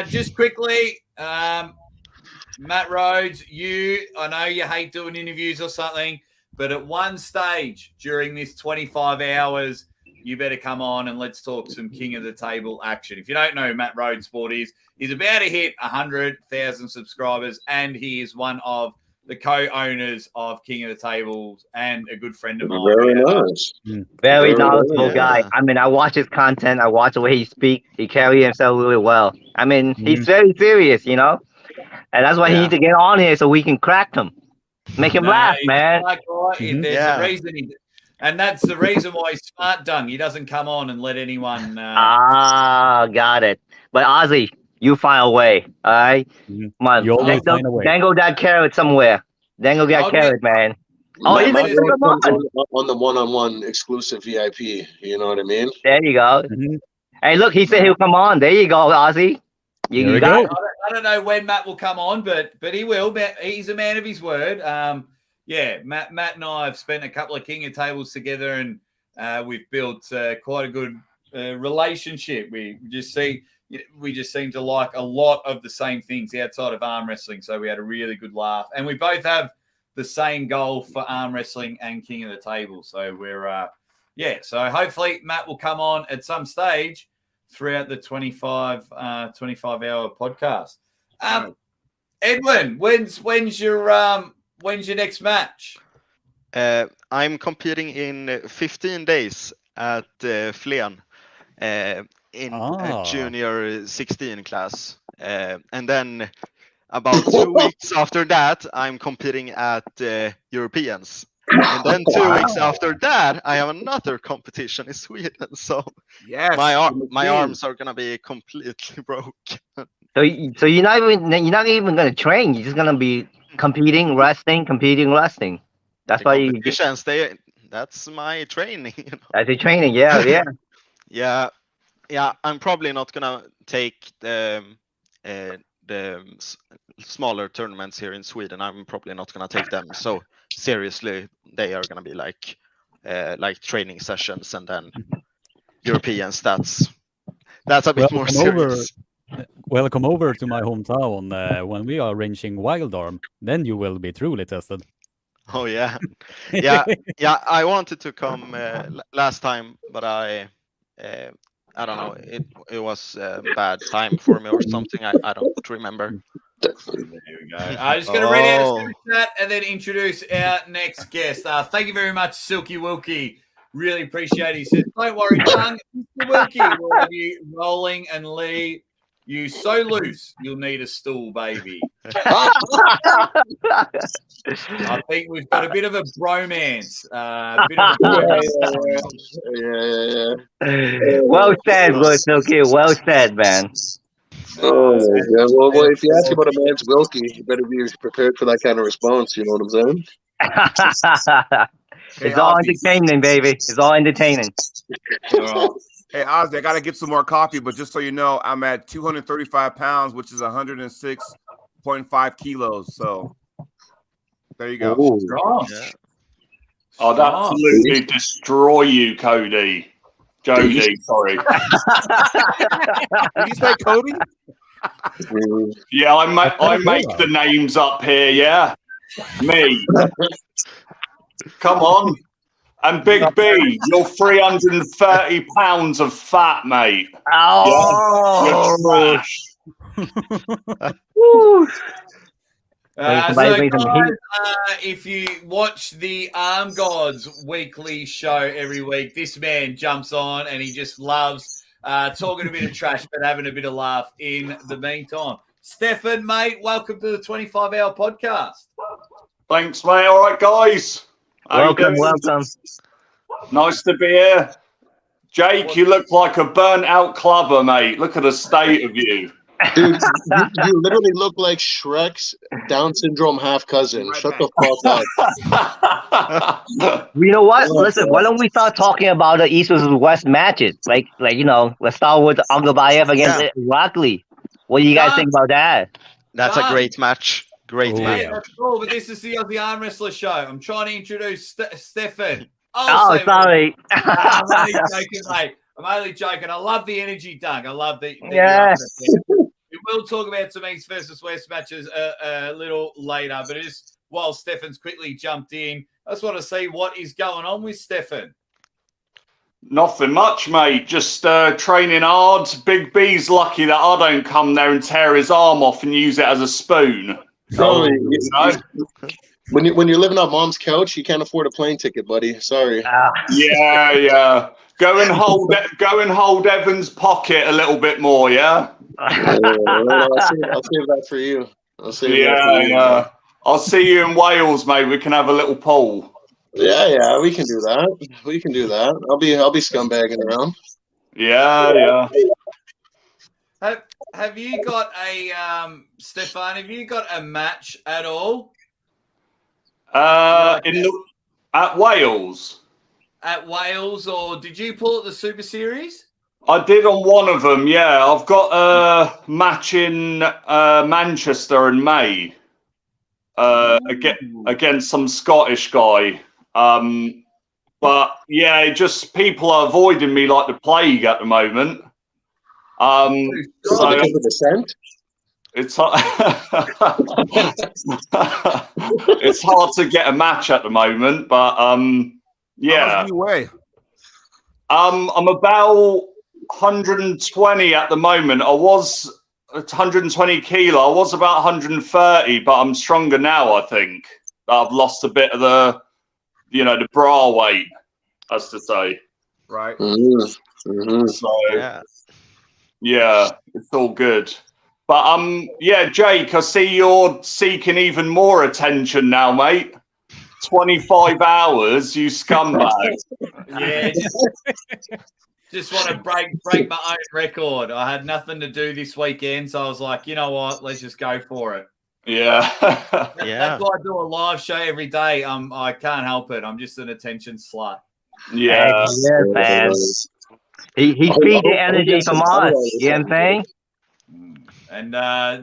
Just quickly, Matt Rhodes, I know you hate doing interviews or something, but at one stage during this 25 hours, you better come on and let's talk some King of the Table action. If you don't know who Matt Rhodes Sport is, he's about to hit 100,000 subscribers, and he is one of the co-owners of King of the Tables and a good friend of mine. Very nice. Very knowledgeable guy. I mean, I watch his content. I watch the way he speaks. He carries himself really well. I mean, he's very serious, and that's why he needs to get on here so we can crack him, make him laugh, man. There's a reason and that's the reason why he's smart dung. He doesn't come on and let anyone. Got it. But Ozzy, you find a way, all right? Come on, You always find a way. dangle that carrot somewhere. Dangle that carrot, man. Oh, he's My come boy comes on. on the one-on-one exclusive VIP. You know what I mean? There you go. Hey, look, he said he'll come on. There you go, Ozzy. You got it. I don't know when Matt will come on, but he will. He's a man of his word. Matt and I have spent a couple of King of Tables together, and we've built quite a good relationship. We just seem to like a lot of the same things outside of arm wrestling, so we had a really good laugh, and we both have the same goal for arm wrestling and King of the Table. So we're so hopefully Matt will come on at some stage throughout the 25 hour podcast. Edwin, when's your next match? I'm competing in 15 days at Flen in a junior 16 class. And then about 2 weeks after that, I'm competing at Europeans. And then 2 weeks after that, I have another competition in Sweden. So my arms are gonna be completely broke. So you're not even gonna train. You're just gonna be competing, resting. That's why you. That's my training. That's your training. Yeah. Yeah. I'm probably not gonna take the smaller tournaments here in Sweden. I'm probably not gonna take them so seriously. They are gonna be like training sessions, and then Europeans. That's a bit more serious. Welcome over to my hometown when we are arranging Wild Arm. Then you will be truly tested. Oh yeah, yeah. I wanted to come last time, but I don't know. It was a bad time for me or something. I don't remember. There we go. I'm just going to read out a super chat and then introduce our next guest. Thank you very much, Silky Wilkie. Really appreciate it. He says, don't worry, Chung. Mr. Wilkie will have you rolling and Lee. You so loose, you'll need a stool, baby. I think we've got a bit of a bromance. Well said, Silky. Well said, man. Oh, yeah. Well, if you ask about a man's Wilkie, you better be prepared for that kind of response. You know what I'm saying? It's all entertaining, baby. It's all entertaining. Hey, Ozzy, I got to get some more coffee, but just so you know, I'm at 235 pounds, which is 106.5 kilos. So there you go. Ooh. Yeah. I'd absolutely destroy you, Cody. Jody, sorry. Did you say Cody? Yeah, I make the names up here, yeah? Me. Come on. And Big B, you're 330 pounds of fat, mate. Oh. Yeah? You're trash. If you watch the Arm Gods weekly show every week, this man jumps on and he just loves talking a bit of trash but having a bit of laugh in the meantime. Stefan, mate, welcome to the 25-hour podcast. Thanks, mate. All right, guys. Welcome. Nice to be here. Jake, you look like a burnt-out clubber, mate. Look at the state of you. Dude, you literally look like Shrek's Down syndrome half cousin. Shut the fuck up. You know what? Listen, why don't we start talking about the East versus West matches? Like let's start with Angabayev against Rockley. What do you guys think about that? That's a great match. Great match. Yeah, that's cool, but this is the Aussie Armwrestler show. I'm trying to introduce Stefan. Sorry. I'm only joking, mate. I'm only joking. I love the energy, Doug. I love the we will talk about some East versus West matches a little later, but it is while Stefan's quickly jumped in. I just want to see what is going on with Stefan. Nothing much, mate. Just training hard. Big B's lucky that I don't come there and tear his arm off and use it as a spoon. When you're living on mom's couch, you can't afford a plane ticket, buddy. Sorry. Yeah. Go and hold Evan's pocket a little bit more, yeah. I'll save that for you. I'll see you in Wales, mate. We can have a little poll. Yeah, we can do that. I'll be scumbagging around. Yeah. Have you got a Stefan? Have you got a match at all? At Wales. At Wales, or did you pull at the Super Series? I did on one of them, yeah. I've got a match in Manchester in May against some Scottish guy. But yeah, just people are avoiding me like the plague at the moment. So because of the scent? It's it's hard to get a match at the moment, but yeah. How much do you weigh? I'm about 120 at the moment. I was 120 kilo. I was about 130, but I'm stronger now. I think I've lost a bit of the bra weight, as to say. Right. So yeah, it's all good. But yeah, Jake, I see you're seeking even more attention now, mate. 25 hours, you scumbag. Yeah, just want to break my own record. I had nothing to do this weekend, so I was like, you know what, let's just go for it. Yeah. That's why I do a live show every day. I can't help it. I'm just an attention slut. Yeah. Man. He's feeding energy from us. You know what I'm saying? And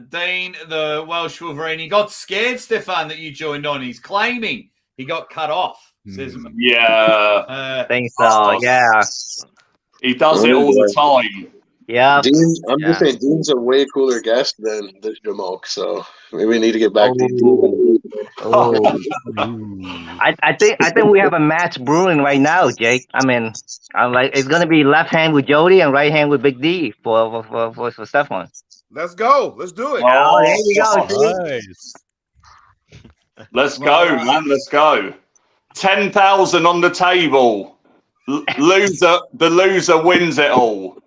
Dean, the Welsh Wolverine, he got scared, Stefan, that you joined on. He's claiming he got cut off. Says, yeah. Think so, yeah. He does it all the time. Yeah. Dean, I'm Yeah. just saying, Dean's a way cooler guest than the Jamoke, so maybe we need to get back to Dean. Oh. I think we have a match brewing right now, Jake. I mean, I'm like, it's gonna be left hand with Jody and right hand with Big D for Stefan. Let's go. Let's do it. Oh, there you go. See? Nice. Let's go, man. Let's go. 10,000 on the table. The loser wins it all.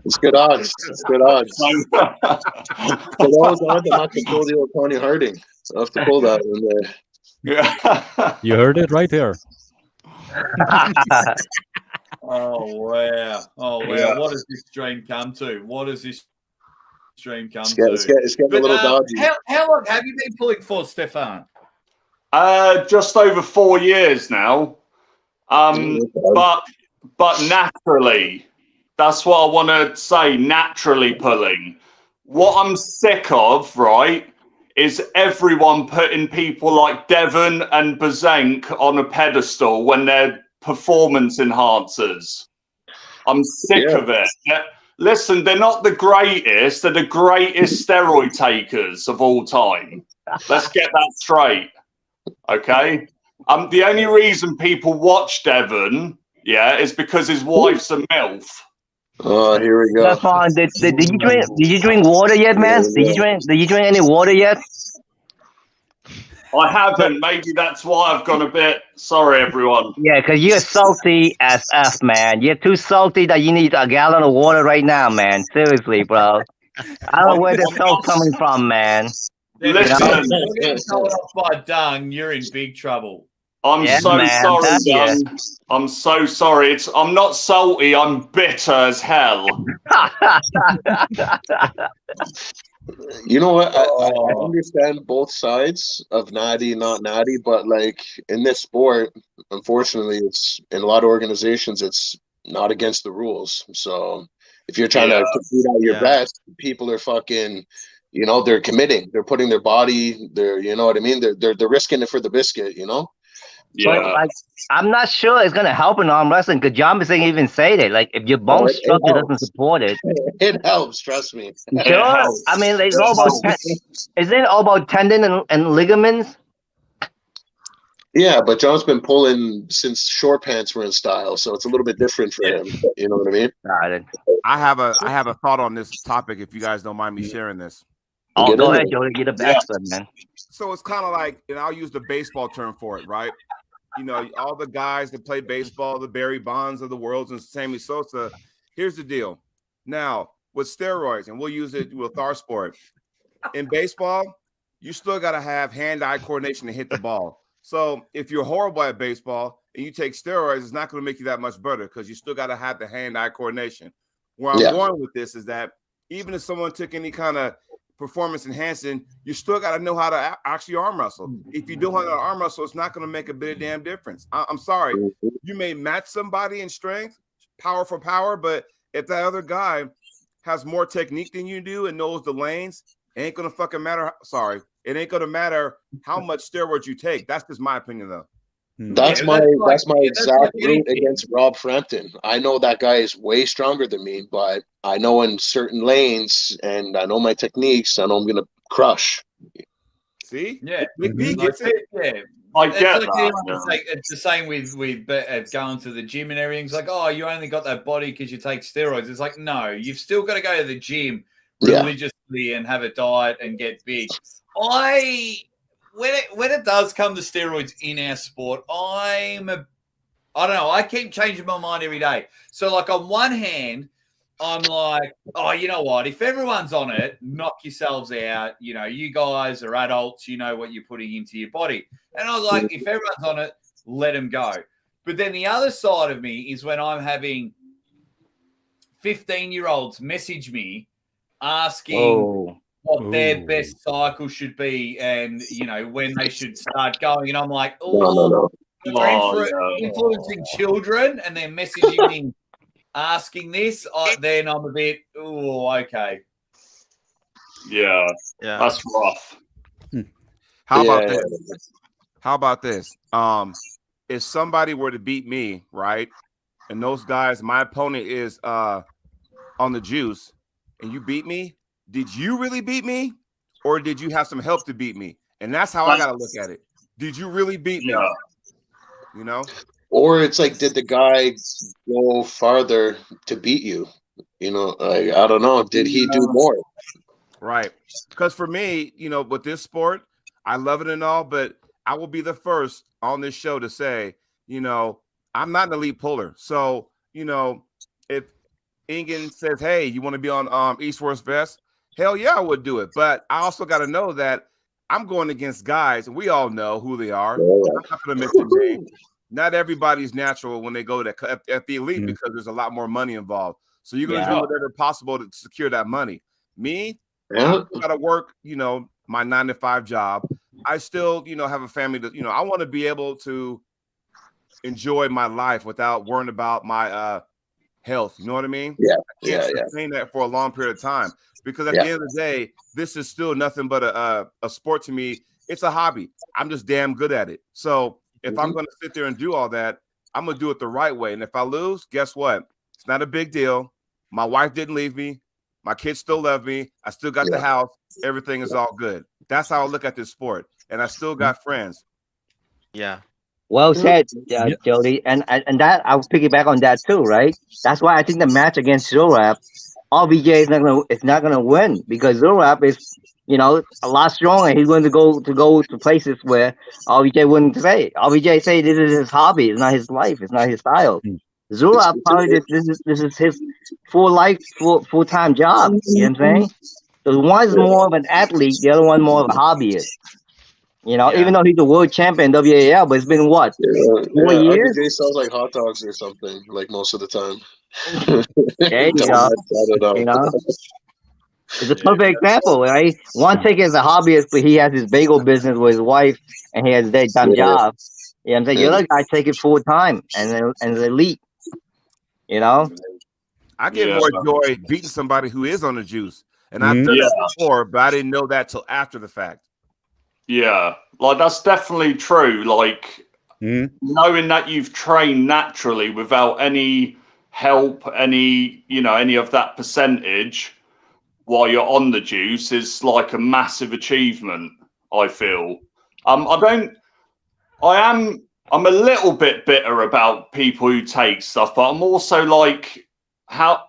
It's good odds. It's good odds. But always odds I'm not control the old Tony Harding. So I have to pull that in there. Yeah. You heard it right here. Oh wow! Oh wow! Yeah. What does this dream come to? What does this dream come It's to? getting a little dodgy. How long have you been pulling for, Stefan? Just over 4 years now. But naturally, that's what I want to say. Naturally pulling. What I'm sick of, right, is everyone putting people like Devon and Bazank on a pedestal when they're performance enhancers. I'm sick of it. Listen, they're not the greatest. They're the greatest steroid takers of all time. Let's get that straight. Okay? The only reason people watch Devon, is because his wife's a MILF. Oh, here we go. Stefan, did you drink water yet, man? Did you drink any water yet? I haven't. Maybe that's why I've gone a bit. Sorry, everyone. Yeah, because you're salty as F, man. You're too salty that you need a gallon of water right now, man. Seriously, bro. I don't know where this salt coming from, man. Listen, you're getting told off by Dung, you're in big trouble. I'm sorry, Dung. I'm so sorry. I'm not salty. I'm bitter as hell. You know what? I understand both sides of natty, not natty, but like in this sport, unfortunately, it's in a lot of organizations, it's not against the rules. So if you're trying to compete at your best, people are fucking, they're committing. They're putting their body. You know what I mean? They're risking it for the biscuit. But like, I'm not sure it's gonna help in arm wrestling because John Bissing even said it. Like, if your bone structure doesn't support it, it helps. Trust me. Sure. I mean, it's all about isn't it all about tendon and ligaments? Yeah, but John's been pulling since short pants were in style, so it's a little bit different for him. You know what I mean? Got it. I have a thought on this topic. If you guys don't mind me sharing this. Oh, go ahead, Joey. Get a bastard, man. So it's kind of like, I'll use the baseball term for it, right? All the guys that play baseball, the Barry Bonds of the world and Sammy Sosa. Here's the deal. Now, with steroids, and we'll use it with our sport. In baseball, you still got to have hand-eye coordination to hit the ball. So if you're horrible at baseball and you take steroids, it's not going to make you that much better because you still got to have the hand-eye coordination. Where I'm going with this is that even if someone took any kind of performance enhancing, you still got to know how to actually arm wrestle. If you don't know how to arm wrestle, it's not going to make a bit of damn difference. I'm sorry. You may match somebody in strength, power for power, but if that other guy has more technique than you do and knows the lanes, it ain't going to fucking matter. Sorry. It ain't going to matter how much steroids you take. That's just my opinion, though. That's my exact route against Rob Frampton. I know that guy is way stronger than me, but I know in certain lanes and I know my techniques. I know I'm gonna crush. See? Yeah, Big gets it. Yeah. I get that. It's the same with going to the gym and everything. It's like, oh, you only got that body because you take steroids. It's like, no, you've still got to go to the gym religiously and have a diet and get big. When it does come to steroids in our sport, I don't know. I keep changing my mind every day. So, like, on one hand, I'm like, oh, you know what? If everyone's on it, knock yourselves out. You guys are adults. You know what you're putting into your body. And I was like, if everyone's on it, let them go. But then the other side of me is when I'm having 15-year-olds message me asking what their best cycle should be and, when they should start going. And I'm like, influencing children and they're messaging me asking this, then I'm a bit, okay. Yeah, that's rough. How about this? How about this? If somebody were to beat me, right, and those guys, my opponent is on the juice, and you beat me, did you really beat me, or did you have some help to beat me? And that's how I got to look at it. Did you really beat me? You know? Or it's like, did the guy go farther to beat you? You know, like, I don't know. Did he do more? Right. Because for me, you know, with this sport, I love it and all, but I will be the first on this show to say, you know, I'm not an elite puller. So, you know, if Ingen says, hey, you want to be on East West Vest? Hell yeah, I would do it. But I also got to know that I'm going against guys, and we all know who they are. I'm not going to mention names. Not everybody's natural when they go to at the elite because there's a lot more money involved. So you're going to do whatever possible to secure that money. Me, I got to work, you know, my 9-to-5 job. I still, you know, have a family that, you know, I want to be able to enjoy my life without worrying about my health. You know what I mean? Yeah. I can't sustain that for a long period of time because at the end of the day, this is still nothing but a sport to me. It's a hobby. I'm just damn good at it. So if I'm going to sit there and do all that, I'm going to do it the right way. And if I lose, guess what? It's not a big deal. My wife didn't leave me. My kids still love me. I still got the house. Everything is all good. That's how I look at this sport. And I still got friends. Yeah. Well said, Jody. And that I'll piggyback on that too, right? That's why I think the match against Zorab, RBJ is not gonna win because Zorab is, you know, a lot stronger. He's going to go to places where RBJ wouldn't say. RBJ say this is his hobby. It's not his life. It's not his style. Zorab probably this is his full time job. You know what I'm saying? So one's more of an athlete, the other one more of a hobbyist. You know, even though he's a world champion WAL, but it's been what 4 years? RBJ sounds like hot dogs or something, like most of the time. There you go. I don't know. You know, it's a perfect example, right? One take as a hobbyist, but he has his bagel business with his wife, and he has a daytime job. You know what I'm saying? The other guy take it full time and is elite. You know, I get more joy beating somebody who is on the juice, and I've done that before, but I didn't know that till after the fact. Yeah, like that's definitely true. Like knowing that you've trained naturally without any help, any of that percentage while you're on the juice is like a massive achievement, I feel. I'm a little bit bitter about people who take stuff, but I'm also like, how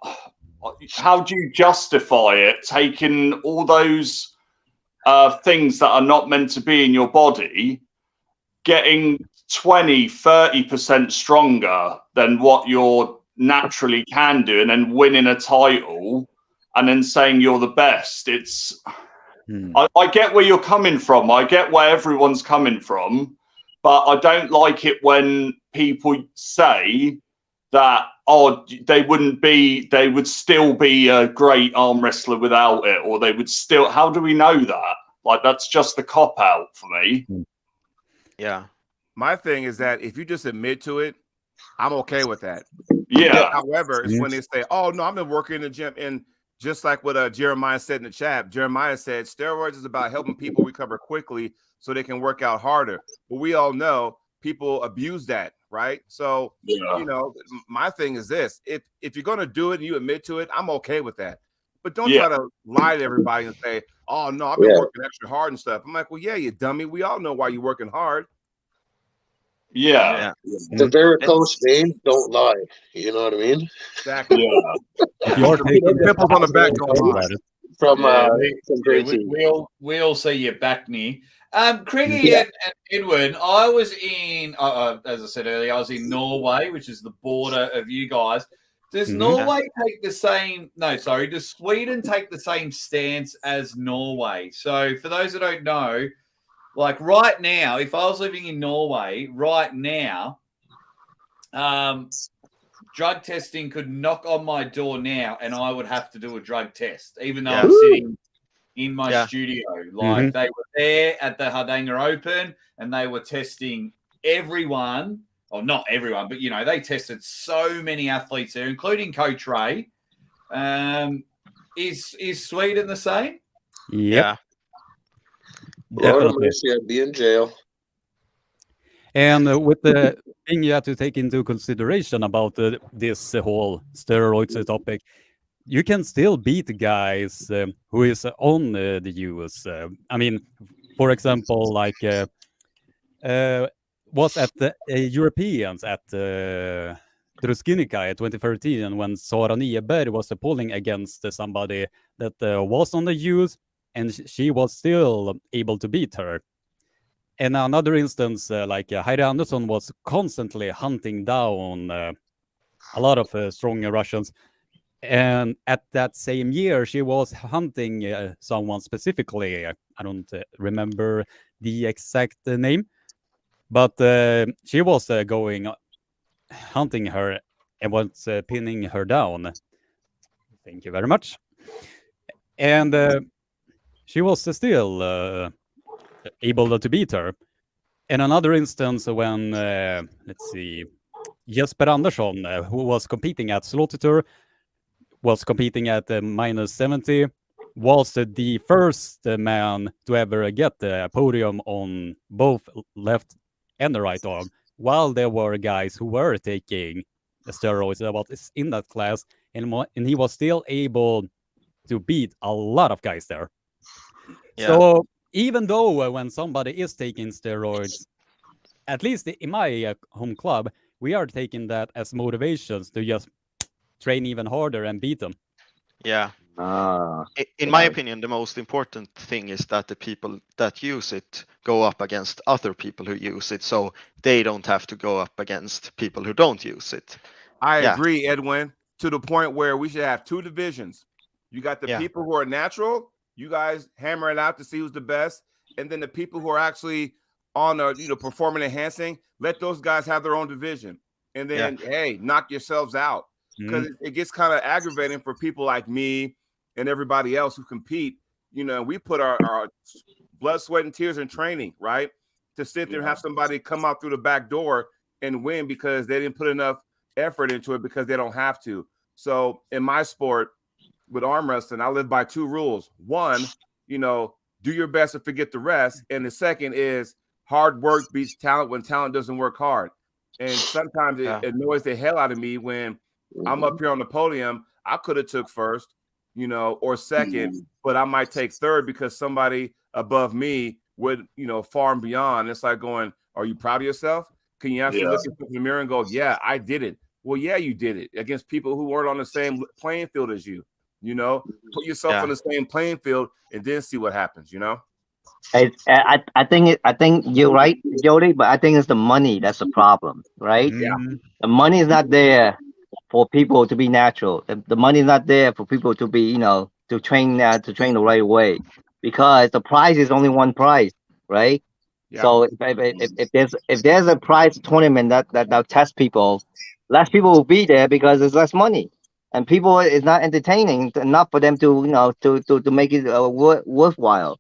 do you justify it taking all those things that are not meant to be in your body, getting 20-30% stronger than what you're naturally can do, and then winning a title and then saying you're the best? It's I get where you're coming from. I get where everyone's coming from, but I don't like it when people say that, oh, they would still be a great arm wrestler without it, or they would still. How do we know that? Like, that's just the cop out for me. Yeah. My thing is that if you just admit to it, I'm okay with that. Yeah. However, it's when they say, oh, no, I've been working in the gym. And just like what Jeremiah said in the chat, Jeremiah said steroids is about helping people recover quickly so they can work out harder. But we all know people abuse that, right? So, you know, my thing is this. If you're going to do it and you admit to it, I'm okay with that. But don't try to lie to everybody and say, oh, no, I've been working extra hard and stuff. I'm like, well, yeah, you dummy. We all know why you're working hard. Yeah. The varicose veins don't lie. You know what I mean? Exactly. Yeah. Nipples on the back don't lie. We all see your back knee. Craigie and Edwin, I was in, as I said earlier, I was in Norway, which is the border of you guys. Does Norway take the same? No, sorry. Does Sweden take the same stance as Norway? So for those that don't know, like right now, if I was living in Norway right now, drug testing could knock on my door now, and I would have to do a drug test, even though I'm sitting in my studio. Like they were there at the Hardanger Open, and they were testing everyone. Well, not everyone, but, you know, they tested so many athletes there, including Coach Ray. Is Sweden the same? Lord have mercy, I'd be in jail. And with the thing you have to take into consideration about this whole steroids topic, you can still beat guys who is on the use. I mean, for example, like was at the Europeans at Druskinica 2013 when Sara Nieberg was polling against somebody that was on the use, and she was still able to beat her. And another instance, like Heidi Anderson was constantly hunting down a lot of strong Russians. And at that same year, she was hunting someone specifically. I don't remember the exact name, but she was going hunting her and was pinning her down. Thank you very much. And she was still able to beat her. In another instance, when let's see, Jesper Andersson, who was competing at Slaughter, was competing at minus 70, was the first man to ever get the podium on both left and the right arm, while there were guys who were taking steroids in that class, and he was still able to beat a lot of guys there. Yeah. So even though when somebody is taking steroids, at least in my home club, we are taking that as motivations to just train even harder and beat them. Yeah. In my opinion, the most important thing is that the people that use it go up against other people who use it, so they don't have to go up against people who don't use it. I agree, Edwin, to the point where we should have two divisions. You got the people who are natural, you guys hammer it out to see who's the best, and then the people who are actually on performing enhancing, let those guys have their own division. And then hey, knock yourselves out. Because it gets kind of aggravating for people like me and everybody else who compete. We put our blood, sweat, and tears in training, right? To sit there and have somebody come out through the back door and win because they didn't put enough effort into it because they don't have to. So in my sport with arm wrestling, I live by two rules. One, do your best and forget the rest. And the second is hard work beats talent when talent doesn't work hard. And sometimes it annoys the hell out of me when I'm up here on the podium. I could have took first, or second, but I might take third because somebody above me would, far and beyond. It's like going, are you proud of yourself? Can you actually look in the mirror and go, yeah, I did it. Well, yeah, you did it against people who weren't on the same playing field as you. Put yourself on the same playing field and then see what happens. I think you're right, Jody, but I think it's the money that's the problem, right? Yeah. The money is not there for people to be natural. The money is not there for people to be, to train the right way, because the prize is only one prize, right? Yeah. So if there's a prize tournament that tests people, less people will be there because there's less money, and people is not entertaining enough for them to to make it worthwhile.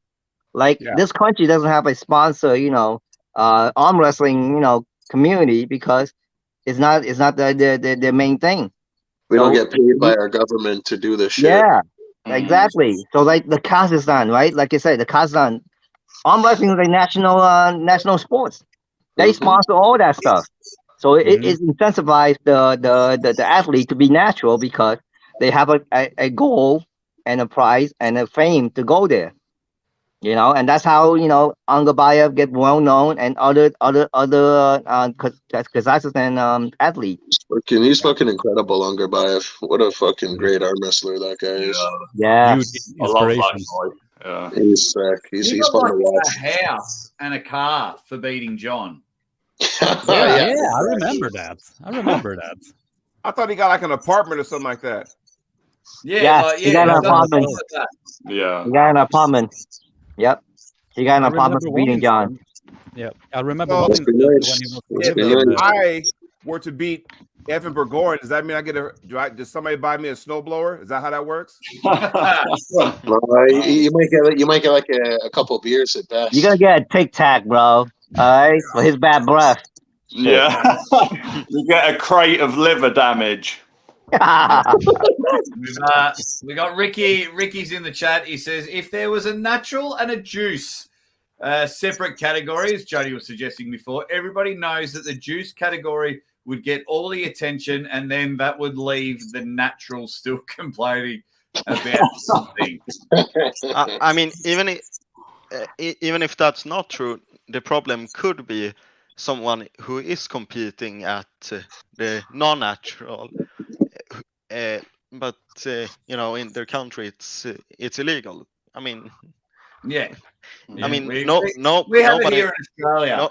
Like this country doesn't have a sponsor, arm wrestling, community, because it's not their main thing. We don't get paid by our government to do this shit. Yeah, exactly. So like the Kazakhstan, right? Like I said, the Kazakhstan arm wrestling is a national sports. They sponsor all that stuff. So it incentivizes the athlete to be natural because they have a goal and a prize and a fame to go there. And that's how Angabayev get well known, and other Kazakhstan athletes. He's fucking incredible, Angabayev. What a fucking great arm wrestler that guy is. Yeah, I love that boy. Yeah. He's sick. He's got fun to watch. a house and a car for beating John. Yeah, I remember that. I thought he got like an apartment or something like that. Yeah, he got an apartment. Yeah. He got an apartment. Yep. He got an apartment for beating John. Yeah, I remember So, when he was if I were to beat Evan Burgoyne, does that mean I get does somebody buy me a snowblower? Is that how that works? You might get like a couple beers at best. You're gonna get a Tic Tac, bro. All right, for his bad breath. Yeah. You get a crate of liver damage. We got Ricky. Ricky's in the chat. He says, if there was a natural and a juice, Separate categories, Jody was suggesting before. Everybody knows that the juice category would get all the attention, and then that would leave the natural still complaining about something. I mean, even if that's not true, the problem could be someone who is competing at the non-natural, but you know, in their country it's illegal. I mean, yeah. I mean, we have nobody, it here in Australia.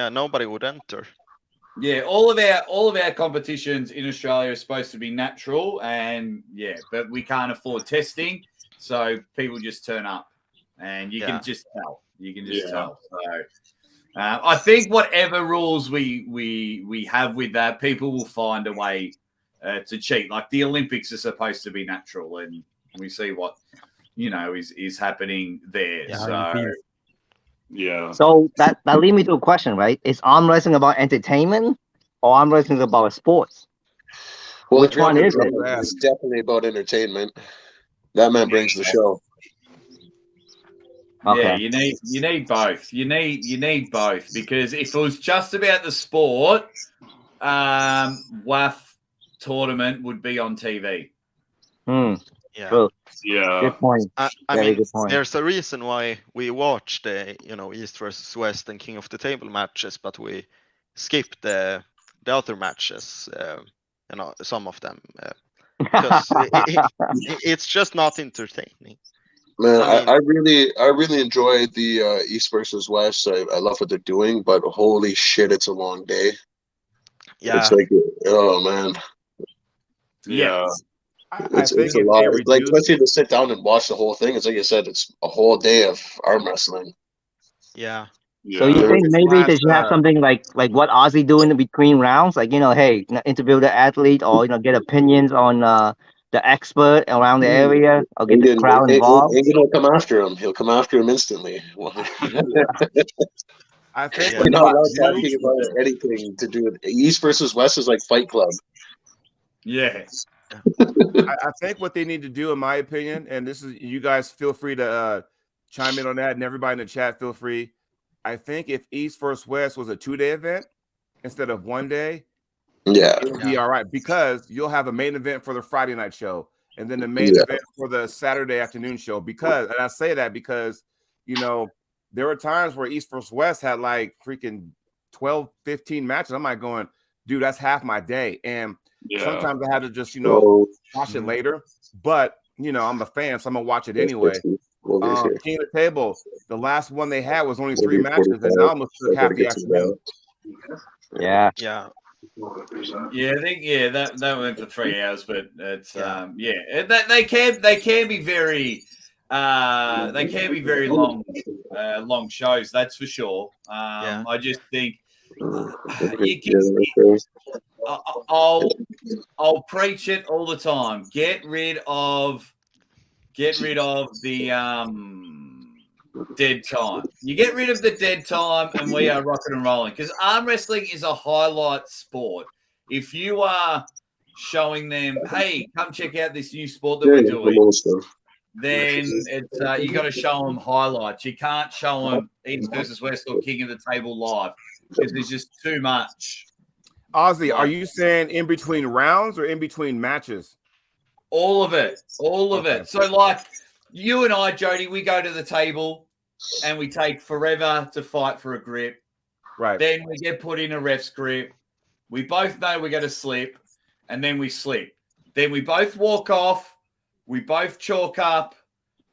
Nobody would enter. Yeah, all of our competitions in Australia are supposed to be natural, and but we can't afford testing, so people just turn up, and you can just tell. You can just tell. So I think whatever rules we have with that, people will find a way to cheat. Like the Olympics are supposed to be natural, and we see what is happening there. So that leads me to a question, right? Is arm wrestling about entertainment or arm wrestling about sports? Well, which one is it? It's definitely about entertainment. That man brings the show. Okay. Yeah, you need both. You need both, because if it was just about the sport, WAF tournament would be on TV. Yeah. True. Yeah. Good point. I Very mean, good point. there's a reason why we watch the East versus West and King of the Table matches, but we skip the other matches. Some of them because it's just not entertaining. Man, I really enjoyed the East versus West. I love what they're doing, but holy shit, it's a long day. Yeah. It's like, oh man. Yeah. It's a lot. It's like, especially to sit down and watch the whole thing. It's like you said, it's a whole day of arm wrestling. Yeah. So you think maybe they should have something like what Aussie doing in between rounds, like hey, interview the athlete or get opinions on the expert around the area, or get the crowd involved. He'll come after him. He'll come after him instantly. I think you're not allowed talking about anything to do with East versus West is like Fight Club. Yeah. I think what they need to do, in my opinion, and this is, you guys feel free to chime in on that, and everybody in the chat feel free. I think if East versus West was a 2-day event instead of 1 day, it would be all right, because you'll have a main event for the Friday night show and then the main event for the Saturday afternoon show. And I say that because, there were times where East versus West had like freaking 12, 15 matches. I'm like going, dude, that's half my day. And sometimes I had to just, watch it later. But, I'm a fan, so I'm going to watch it anyway. King of the Table, the last one they had was only 3 matches, and I almost took half the afternoon. Yeah. I think that went for 3 hours, but it's they can be very long shows, that's for sure. I just think I'll preach it all the time. Get rid of the dead time. You get rid of the dead time, and we are rocking and rolling, because arm wrestling is a highlight sport. If you are showing them, hey, come check out this new sport that we're doing, then it's you got to show them highlights. You can't show them East versus West or King of the Table live, because there's just too much. Aussie, are you saying in between rounds or in between matches? All of it. So, like, you and I, Jody, we go to the table and we take forever to fight for a grip. Right. Then we get put in a ref's grip. We both know we're going to slip, and then we slip. Then we both walk off. We both chalk up.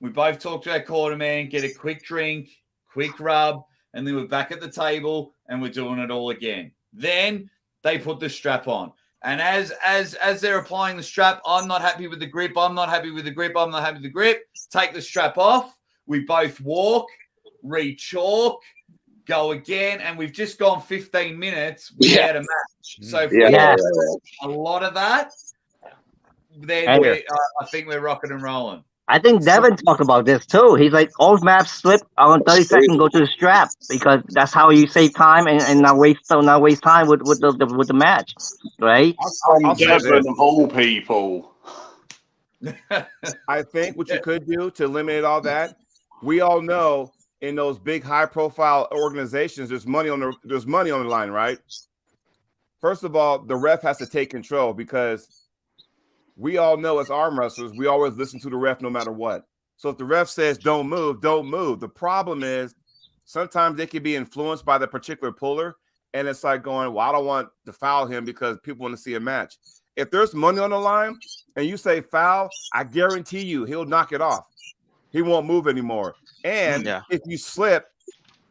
We both talk to our quarterman, get a quick drink, quick rub, and then we're back at the table and we're doing it all again. Then they put the strap on. And as they're applying the strap, I'm not happy with the grip. I'm not happy with the grip. I'm not happy with the grip. Take the strap off. We both walk, re-chalk, go again, and we've just gone 15 minutes without a match. So if we have a lot of that, then I think we're rocking and rolling. I think Devin talked about this too. He's like, all maps slip on 30 seconds, go to the strap, because that's how you save time and not waste time with the match, right? I'm Devin of all people. I think what you could do to eliminate all that, we all know in those big high profile organizations, there's money on the line, right? First of all, the ref has to take control because we all know as arm wrestlers, we always listen to the ref no matter what. So if the ref says don't move, don't move. The problem is sometimes they can be influenced by the particular puller, and it's like going, well, I don't want to foul him because people want to see a match. If there's money on the line and you say foul, I guarantee you he'll knock it off. He won't move anymore. And if you slip,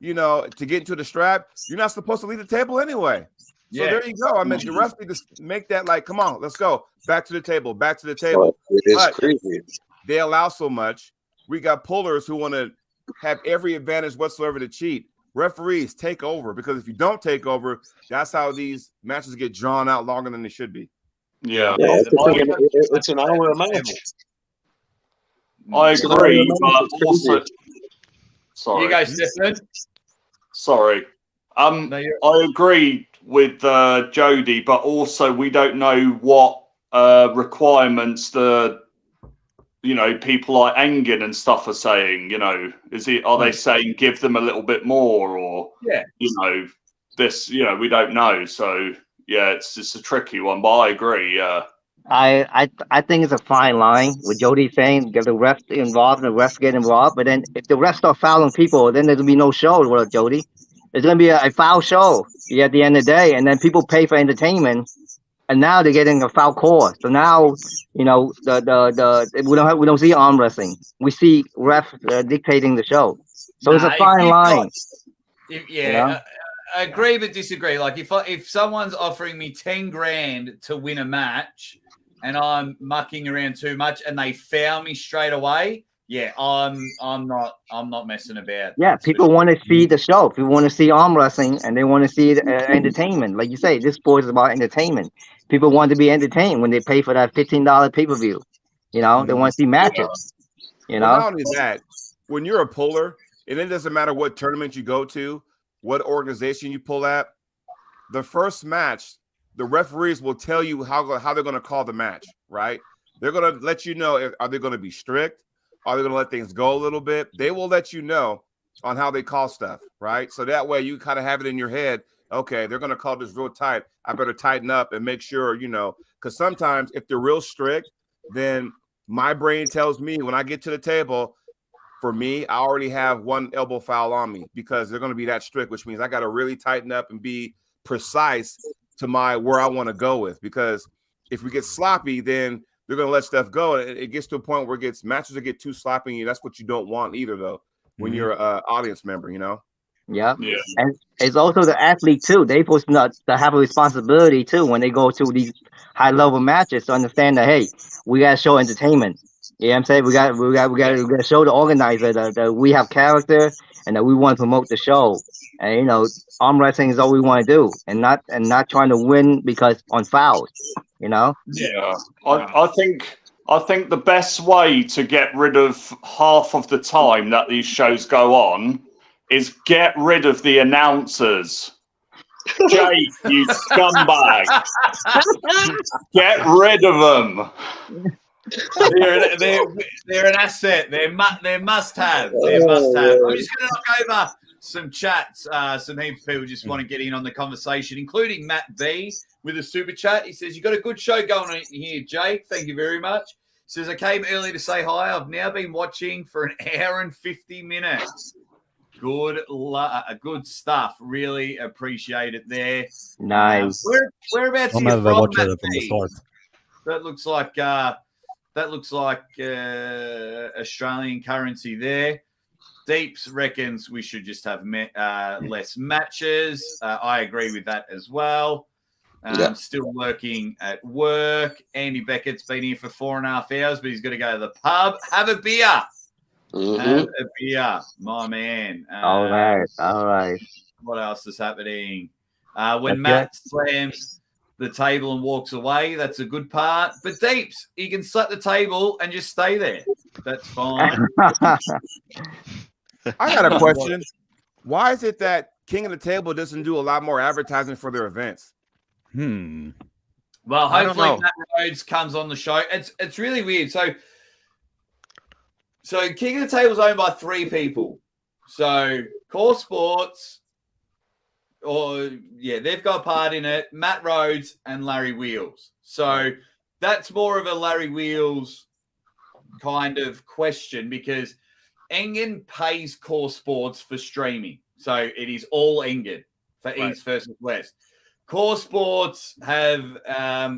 to get into the strap, you're not supposed to leave the table anyway. So there you go. I mean, the refs need to make that like, come on, let's go. Back to the table, back to the table. It's crazy. They allow so much. We got pullers who want to have every advantage whatsoever to cheat. Referees, take over, because if you don't take over, that's how these matches get drawn out longer than they should be. Yeah, it's an hour match. I agree, but also, sorry. You guys different? Sorry. I agree with Jody, but also we don't know what requirements the people like Engin and stuff are saying. Are they saying give them a little bit more, or this? We don't know. So yeah, it's just a tricky one. But I agree. Yeah. I think it's a fine line with Jody saying get the refs involved and the refs get involved. But then if the refs start fouling people, then there'll be no show. Well, Jody, it's going to be a foul show at the end of the day, and then people pay for entertainment, and now they're getting a foul call. So now we don't see arm wrestling. We see refs dictating the show. So it's a fine line. I agree but disagree. Like if someone's offering me 10 grand to win a match and I'm mucking around too much and they foul me straight away, I'm not messing about. Yeah, people want to see the show. People want to see arm wrestling and they want to see entertainment. Like you say, this sport is about entertainment. People want to be entertained when they pay for that $15 pay-per-view. They want to see matches. Well, not only that, when you're a puller, and it doesn't matter what tournament you go to, what organization you pull at, the first match, the referees will tell you how they're going to call the match, right? They're going to let you know, are they going to be strict? Are they going to let things go a little bit? They will let you know on how they call stuff, right? So that way you kind of have it in your head, okay, they're going to call this real tight. I better tighten up and make sure, because sometimes if they're real strict, then my brain tells me when I get to the table, for me, I already have one elbow foul on me because they're going to be that strict, which means I got to really tighten up and be precise to where I want to go with. Because if we get sloppy, then they're going to let stuff go. And it gets to a point where matches that get too sloppy. And that's what you don't want either, though, when you're an audience member, Yeah. And it's also the athlete, too. They're supposed to have a responsibility, too, when they go to these high-level matches to understand that, hey, we got to show entertainment. You know what I'm saying? We got to show the organizer that we have character and that we want to promote the show. And arm wrestling is all we want to do, and not trying to win because on fouls. Yeah, I think the best way to get rid of half of the time that these shows go on is get rid of the announcers. Jake, you scumbag! Get rid of them. They're an asset. They're must have. They're must have. I'm just going to knock over some chats. Some heaps of people just want to get in on the conversation, including Matt B with a super chat. He says, "You got a good show going on here, Jake. Thank you very much." He says, "I came early to say hi. I've now been watching for an hour and 50 minutes. Good stuff. Really appreciate it there. Nice. Whereabouts are you from, Matt B? That looks like Australian currency there. Deeps reckons we should just have less matches. I agree with that as well. Still working at work. Andy Beckett's been here for 4.5 hours, but he's got to go to the pub. Have a beer. Have a beer, my man. All right. What else is happening? When Matt slams the table and walks away, that's a good part. But Deeps, you can slap the table and just stay there. That's fine. I got a question. Why is it that King of the Table doesn't do a lot more advertising for their events? Well, hopefully Matt Rhodes comes on the show. It's really weird. So King of the Table is owned by 3 people. So Core Sports, they've got a part in it. Matt Rhodes and Larry Wheels. So that's more of a Larry Wheels kind of question because Engen pays Core Sports for streaming. So it is all Engen for East versus West. Core Sports have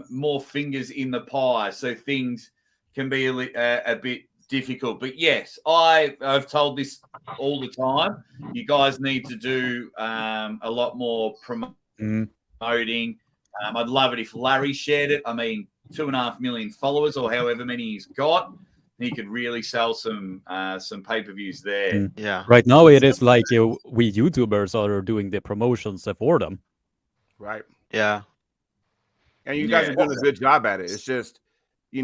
more fingers in the pie, so things can be a bit difficult. But yes, I've told this all the time. You guys need to do a lot more promoting. I'd love it if Larry shared it. I mean, 2.5 million followers or however many he's got. He could really sell some pay-per-views there. Yeah. Right now, it is like we YouTubers are doing the promotions for them. Right. Yeah. And you guys are doing a good job at it. It's just,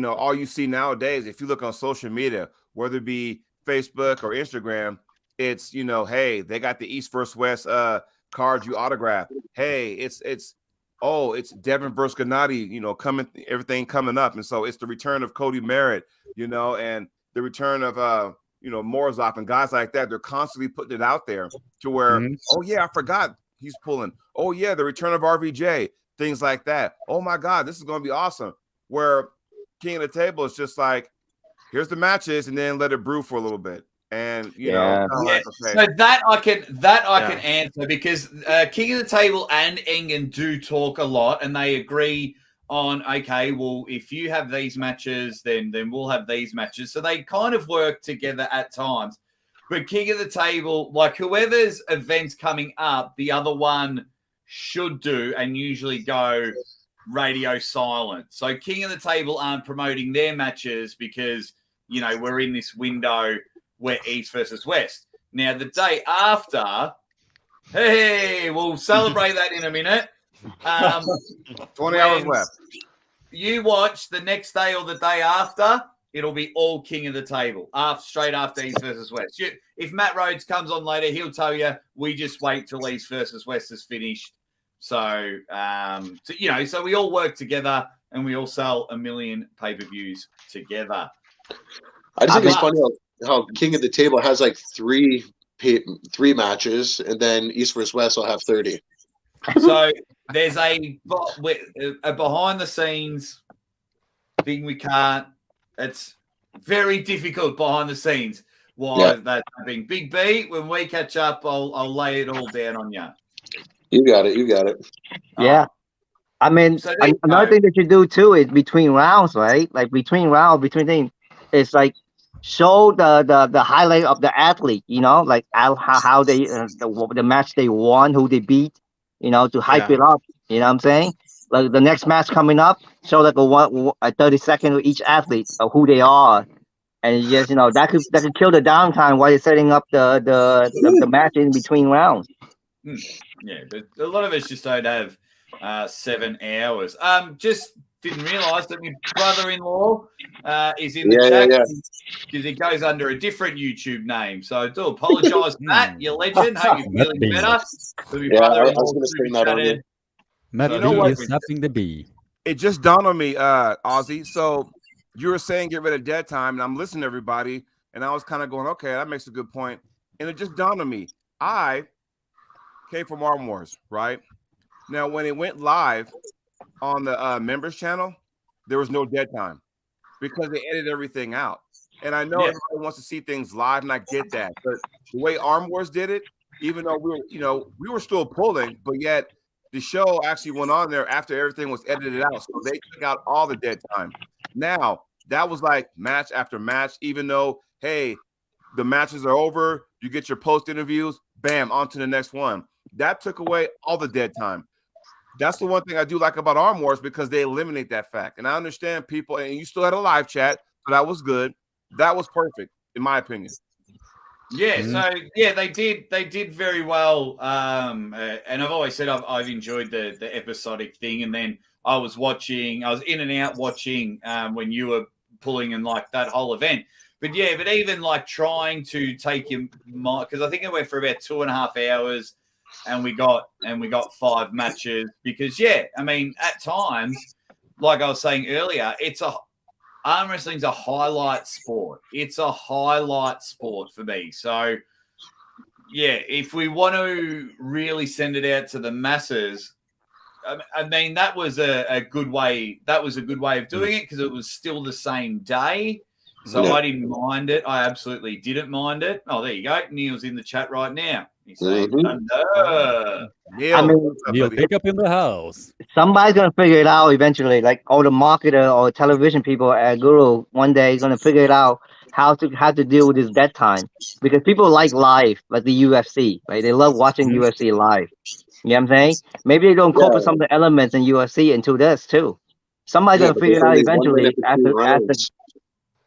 all you see nowadays, if you look on social media, whether it be Facebook or Instagram, it's, hey, they got the East versus West card you autograph. Hey, it's Devin versus Gennady, everything coming up. And so it's the return of Cody Merritt, and the return of, Morozov and guys like that. They're constantly putting it out there to where, oh, yeah, I forgot he's pulling. Oh, yeah, the return of RVJ, things like that. Oh, my God, this is going to be awesome. Where King of the Table is just like, here's the matches, and then let it brew for a little bit. And, like, okay. So that I can answer because King of the Table and Engen do talk a lot, and they agree on, okay, well, if you have these matches, then we'll have these matches. So they kind of work together at times. But King of the Table, like whoever's event's coming up, the other one should do and usually go radio silent. So King of the Table aren't promoting their matches because, we're in this window where East versus West. Now, the day after, hey, we'll celebrate that in a minute. 20 hours left. You watch the next day or the day after, it'll be all King of the Table, straight after East versus West. If Matt Rhodes comes on later, he'll tell you, we just wait till East versus West is finished. So, so we all work together and we all sell 1 million pay-per-views together. I just think it's funny how King of the Table has like three matches, and then East versus West will have 30. So there's a behind-the-scenes thing we can't. It's very difficult behind the scenes. Why that's happening. Big B, when we catch up, I'll lay it all down on you. You got it. Yeah. I mean, another thing that you do too is between rounds, right? Like between things, it's like show the highlight of the athlete, like how they the match they won, who they beat, to hype it up. You know what I'm saying? Like the next match coming up, show like a 30 second of each athlete of who they are, and just that could kill the downtime while you're setting up the match in between rounds. Yeah, but a lot of us just don't have 7 hours. Just didn't realise that my brother-in-law is in the chat because it goes under a different YouTube name. So I do apologise, Matt, you legend. Hope you're feeling better. I was going to screen that on you. Matt, is nothing to be. It just dawned on me, Aussie. So you were saying get rid of dead time, and I'm listening to everybody, and I was kind of going, okay, that makes a good point. And it just dawned on me. I came from Arm Wars, right? Now, when it went live on the members channel, there was no dead time because they edited everything out. And I know everybody wants to see things live, and I get that. But the way Arm Wars did it, even though we were still pulling, but yet the show actually went on there after everything was edited out. So they took out all the dead time. Now, that was like match after match, even though, hey, the matches are over, you get your post interviews, bam, on to the next one. That took away all the dead time. That's the one thing I do like about Arm Wars because they eliminate that fact. And I understand people, and you still had a live chat, so that was good. That was perfect, in my opinion. Yeah, so they did very well. And I've always said I've enjoyed the episodic thing. And then I was in and out watching when you were pulling and like that whole event. But even like trying to take him, because I think it went for about 2.5 hours. And we got 5 matches because I mean at times, like I was saying earlier, arm wrestling's a highlight sport. It's a highlight sport for me. So if we want to really send it out to the masses, I mean, that was a good way. That was a good way of doing it because it was still the same day. So I didn't mind it. I absolutely didn't mind it. Oh, there you go. Neil's in the chat right now. He's saying, I mean, Neil, pick up in the house. somebody's gonna figure it out eventually. Like all the marketer or television people at Guru, one day gonna figure it out how to deal with this dead time, because people like live, like the UFC, right? They love watching UFC live. You know what I'm saying? Maybe they don't incorporate some of the elements in UFC into this too. Somebody's gonna figure it out eventually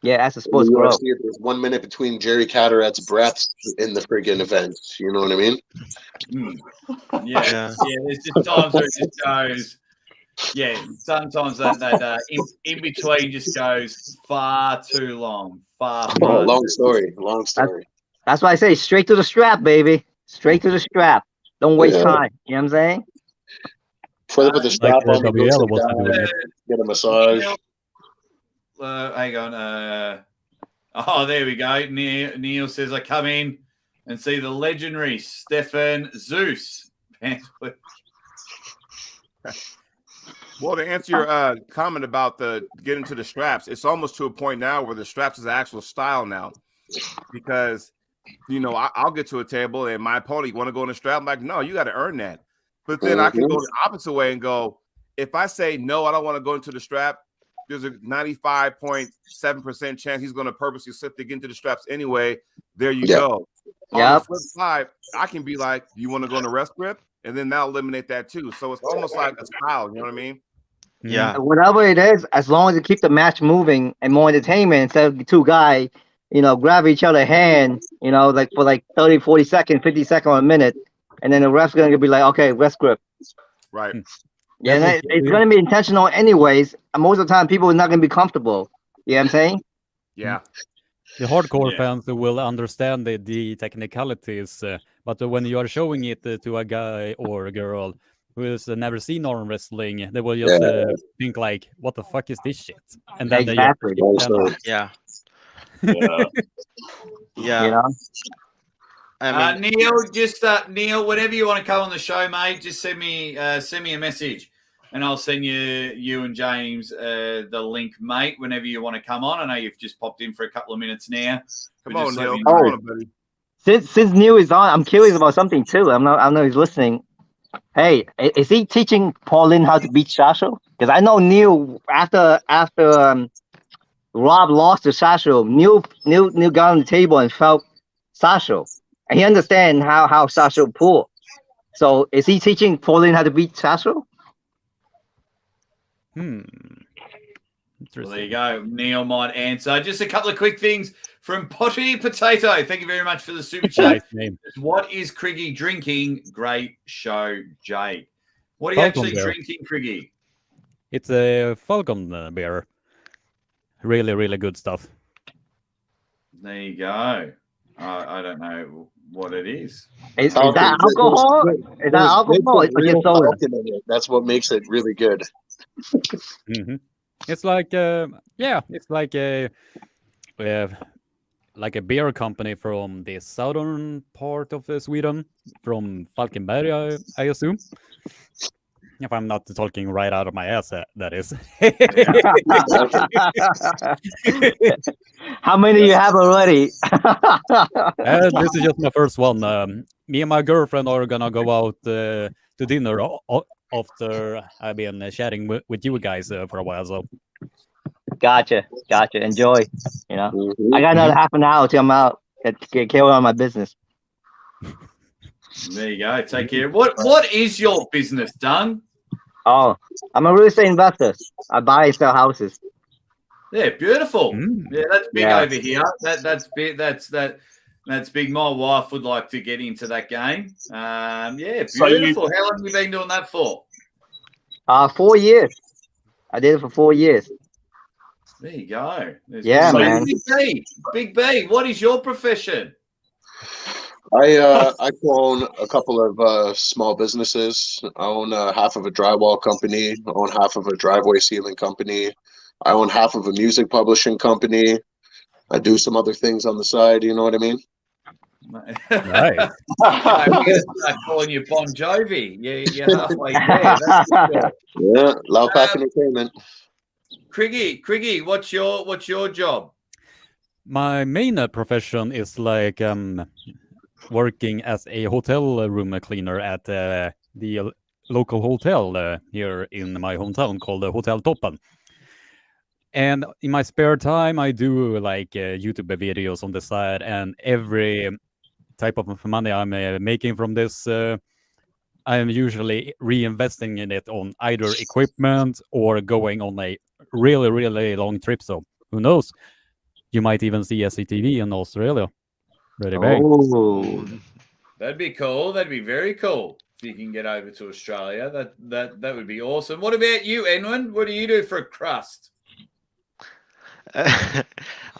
as the sports grow. There's 1 minute between Jerry Cataratt's breaths in the friggin' event. You know what I mean? Yeah. There's just times where it just goes. Yeah, sometimes that in between just goes far too long. Long story. That's why I say straight to the strap, baby. Straight to the strap. Don't waste time. You know what I'm saying? Before they put the strap on, they go sit WL down, get a massage. Hang on. There we go. Neil says I come in and see the legendary Stefan Zeus. Well, to answer your comment about the getting to the straps, it's almost to a point now where the straps is an actual style now, because I'll get to a table and my opponent want to go in the strap. I'm like, no, you got to earn that. But then I can go the opposite way and go, if I say no, I don't want to go into the strap, there's a 95.7% chance he's going to purposely slip to get into the straps anyway. There you go. On the flip side, I can be like, do you want to go in the rest grip? And then that'll eliminate that too. So it's almost like a style, you know what I mean? Yeah. Whatever it is, as long as you keep the match moving and more entertainment instead of the two guys, grab each other hand, like for like 30, 40 seconds, 50 seconds or a minute. And then the ref's going to be like, okay, rest grip. Right. Yeah, and it's going to be intentional anyways. And most of the time, people are not going to be comfortable. You know what I'm saying? Yeah. The hardcore fans will understand the technicalities, but when you are showing it to a guy or a girl who has never seen arm wrestling, they will just think like, "What the fuck is this shit?" And then Yeah. Neil, whenever you want to come on the show, mate, just send me a message, and I'll send you and James the link, mate. Whenever you want to come on, I know you've just popped in for a couple of minutes now. Come on, Neil. Buddy. Since Neil is on, I'm curious about something too. I know he's listening. Hey, is he teaching Pauline how to beat Sasho? Because I know Neil after Rob lost to Sasho, Neil got on the table and felt Sasho. And he understands how Sasho pull. So is he teaching Pauline how to beat Sasho? Well, there you go. Neil might answer. Just a couple of quick things from Potty Potato. Thank you very much for the super chat. What is Criggy drinking? Great show, Jake. What are you actually drinking, Criggy? It's a Falcon beer. Really, really good stuff. There you go. I don't know what it is. Is that alcohol? Is that alcohol or just soda? That's what makes it really good. It's like it's like a beer company from the southern part of Sweden, from Falkenberg, I assume. If I'm not talking right out of my ass, that is. How many do you have already? This is just my first one. Me and my girlfriend are gonna go out to dinner after I've been chatting with you guys for a while. So, gotcha. Enjoy. I got another half an hour till I'm out. Get carry on my business. There you go. Take care. What is your business, Dung? Oh, I'm a real estate investor. I buy and sell houses. Yeah, beautiful. Yeah, that's big over here. That's big. That's big. My wife would like to get into that game. Yeah, beautiful. How long have you been doing that for? 4 years. I did it for 4 years. There you go. Man. Big B. What is your profession? I own a couple of small businesses. I own half of a drywall company. I own half of a driveway sealing company. I own half of a music publishing company. I do some other things on the side. You know what I mean? Nice. We're gonna start calling you Bon Jovi. You're halfway there. That's for sure. Yeah, Loud Pack Entertainment. Criggy, what's your job? My main profession is like working as a hotel room cleaner at the local hotel here in my hometown called Hotel Toppen. And in my spare time, I do like YouTube videos on the side, and every type of money I'm making from this, I'm usually reinvesting in it on either equipment or going on a really, really long trip. So who knows? You might even see SCTV in Australia. Ready, bang. Oh, That'd be cool. That'd be very cool if you can get over to Australia. That would be awesome. What about you, Edwin? What do you do for a crust?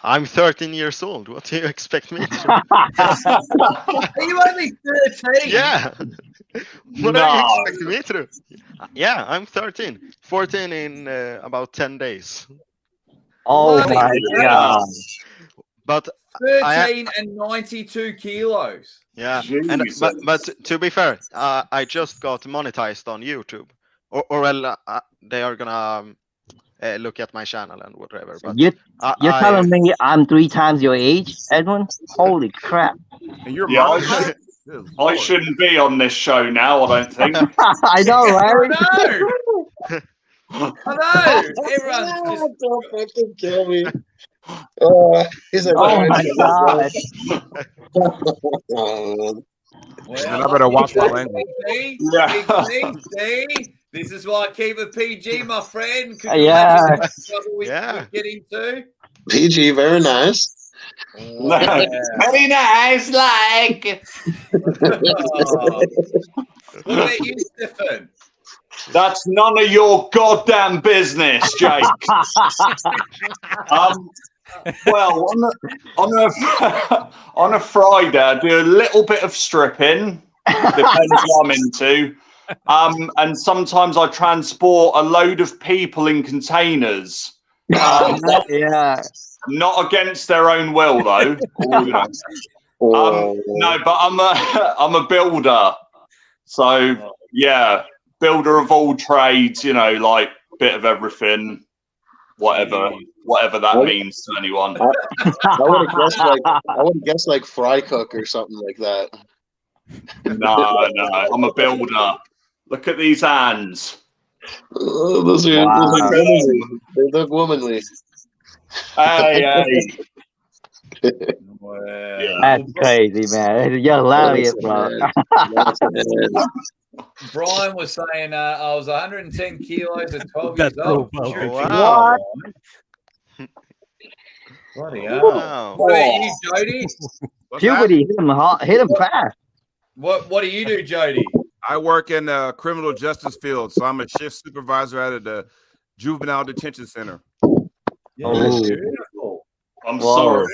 I'm 13 years old. What do you expect me to do? Are you only 13? Yeah. What are you expecting me to do? Yeah, I'm 13. 14 in about 10 days. oh my God. But 13 and 92 kilos. yeah, and but to be fair, I just got monetized on YouTube, or well, they are gonna look at my channel and whatever. But You're telling me I'm 3 times your age, Edwin? Holy crap. And you're I shouldn't be on this show now, I don't think. I know, right? I know. Everyone's just... Don't fucking kill me. He's like, oh my God. Well, I better watch my language. See? This is why I keep it PG, my friend. Yeah. We get into. PG, very nice. Very nice, like. What about you, Stefan? That's none of your goddamn business, Jake. Well, on a Friday, I do a little bit of stripping. Depends what I'm into. And sometimes I transport a load of people in containers. Yeah. Not against their own will, though. No, but I'm a builder. So yeah, builder of all trades. You know, like bit of everything, whatever that means to anyone. I would have guessed like fry cook or something like that. No, I'm a builder. Look at these hands. Those are womanly. They look womanly. Hey. That's crazy, man. You're hilarious, bro. Brian was saying I was 110 kilos at 12 That's years old. so Sure, What? Bloody hell. What about you, Jody? Puberty hit him fast. What do you do, Jody? I work in the criminal justice field, so I'm a shift supervisor at the juvenile detention center. Yeah, beautiful. I'm sorry.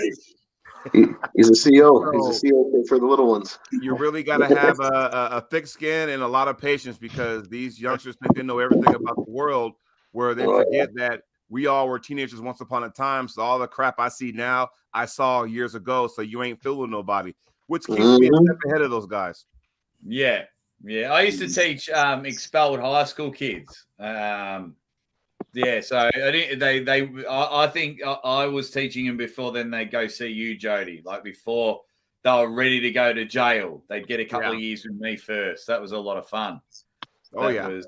He's a CO. He's a CO for the little ones. You really got to have a thick skin and a lot of patience, because these youngsters think they know everything about the world, where they forget that we all were teenagers once upon a time. So all the crap I see now, I saw years ago. So you ain't fooling nobody, which keeps me a step ahead of those guys. Yeah. I used to teach expelled high school kids. So I think I was teaching them before then they go see you, Jody. Like before they were ready to go to jail, they'd get a couple of years with me first. That was a lot of fun. That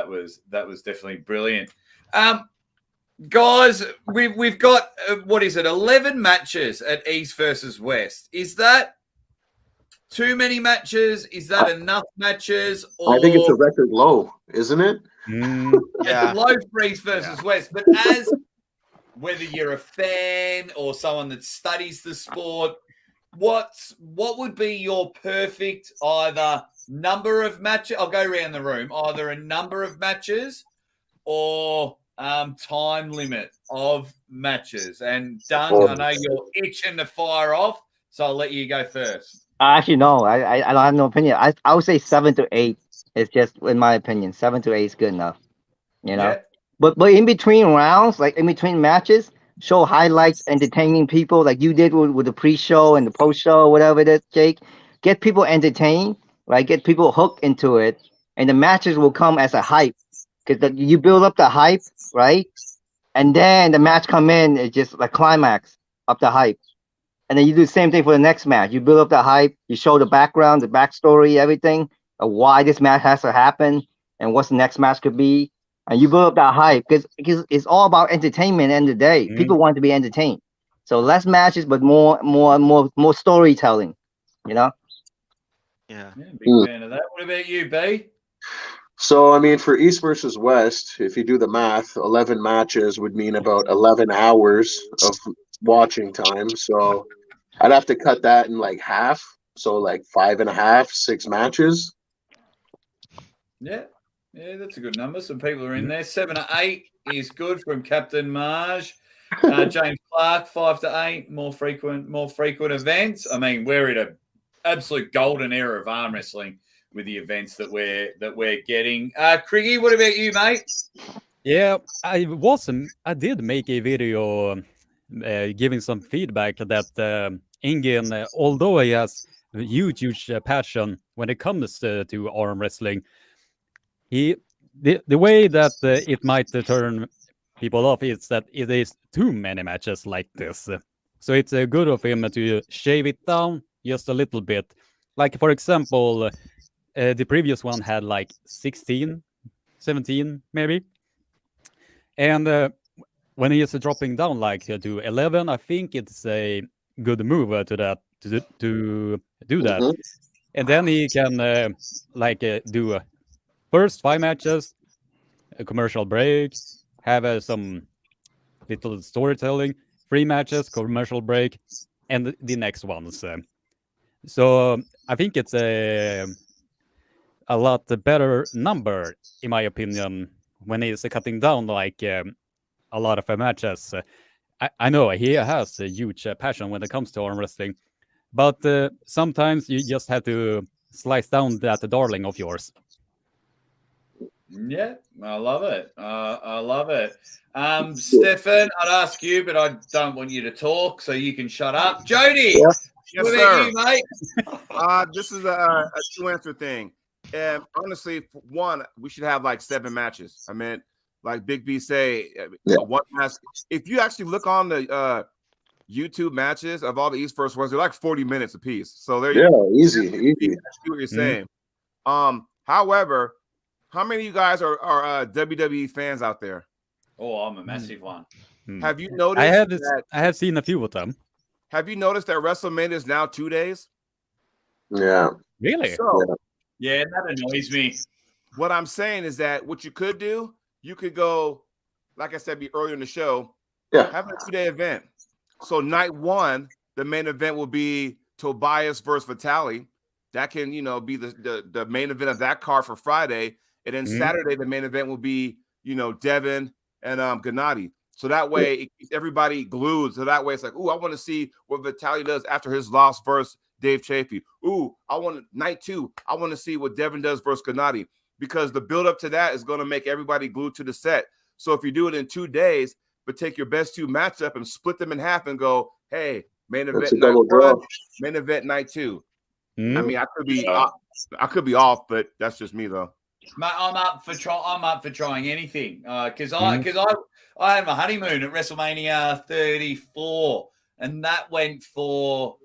was definitely brilliant. Guys, we've got 11 matches at East versus West. Is that too many matches? Is that enough matches? Or... I think it's a record low, isn't it? It's low for East versus West. But as whether you're a fan or someone that studies the sport, what would be your perfect either number of matches? I'll go around the room. Either a number of matches or time limit of matches. And Dung, I know you're itching to fire off, so I'll let you go first. Actually, no, I don't have no opinion. I would say 7 to 8 is just, in my opinion, 7 to 8 is good enough. You know, but in between rounds, like in between matches, show highlights, entertaining people like you did with the pre-show and the post-show, whatever it is, Jake. Get people entertained, right? Get people hooked into it, and the matches will come as a hype because you build up the hype, right? And then the match come in, it's just like climax of the hype. And then you do the same thing for the next match. You build up the hype, you show the background, the backstory, everything of why this match has to happen and what's the next match could be. And you build up that hype because it's all about entertainment at the end of the day. People want to be entertained. So less matches, but more storytelling, you know? Yeah. Big fan of that. What about you, B? So, I mean, for East versus West, if you do the math, 11 matches would mean about 11 hours of watching time. So I'd have to cut that in like half. So like 5.5, 6 matches. Yeah, that's a good number. Some people are in there. 7 to 8 is good from Captain Marge. James Clark, 5 to 8, more frequent events. I mean, we're in an absolute golden era of arm wrestling with the events that we're getting. Criggy, what about you, mate? Yeah, I did make a video giving some feedback that Ingen, although he has a huge passion when it comes to arm wrestling, the way that it might turn people off is that it is too many matches like this. So it's good of him to shave it down just a little bit. Like, for example, the previous one had like 16, 17 maybe. And when he is dropping down like to 11, I think it's a good move to do that. And then he can do first 5 matches, a commercial break, have some little storytelling, 3 matches, commercial break, and the next ones. So I think it's a lot better number, in my opinion, when he's cutting down like a lot of matches. I know he has a huge passion when it comes to arm wrestling, but sometimes you just have to slice down that darling of yours. Yeah, I love it. I love it. Stefan, I'd ask you, but I don't want you to talk, so you can shut up. Jody, Yes, what sir. about you, mate? This is a 2-answer thing. And honestly, for one, we should have like 7 matches. I mean, like Big B say, one match. If you actually look on the YouTube matches of all the East versus West, they're like 40 minutes a piece. So there, easy. I see what you're saying. However, how many of you guys are WWE fans out there? Oh, I'm a massive one. Have you noticed? I have seen a few of them. Have you noticed that WrestleMania is now 2 days? Yeah. Really? So, yeah, that annoys me. What I'm saying is that what you could do, you could go, like I said earlier in the show, have a 2-day event. So night 1, the main event will be Tobias versus Vitali. That can, be the main event of that card for Friday. And then Saturday, the main event will be, Devin and Gennady. So that way, it keeps everybody glued. So that way, it's like, ooh, I want to see what Vitali does after his loss versus Dave Chafee. Ooh, night 2, I want to see what Devin does versus Gennady, because the build up to that is going to make everybody glued to the set. So if you do it in 2 days, but take your best 2 matchup and split them in half and go, hey, main event night 1, main event night 2. I mean, I could be off, but that's just me though. Mate, I'm up for trying anything because I had my honeymoon at WrestleMania 34, and that went for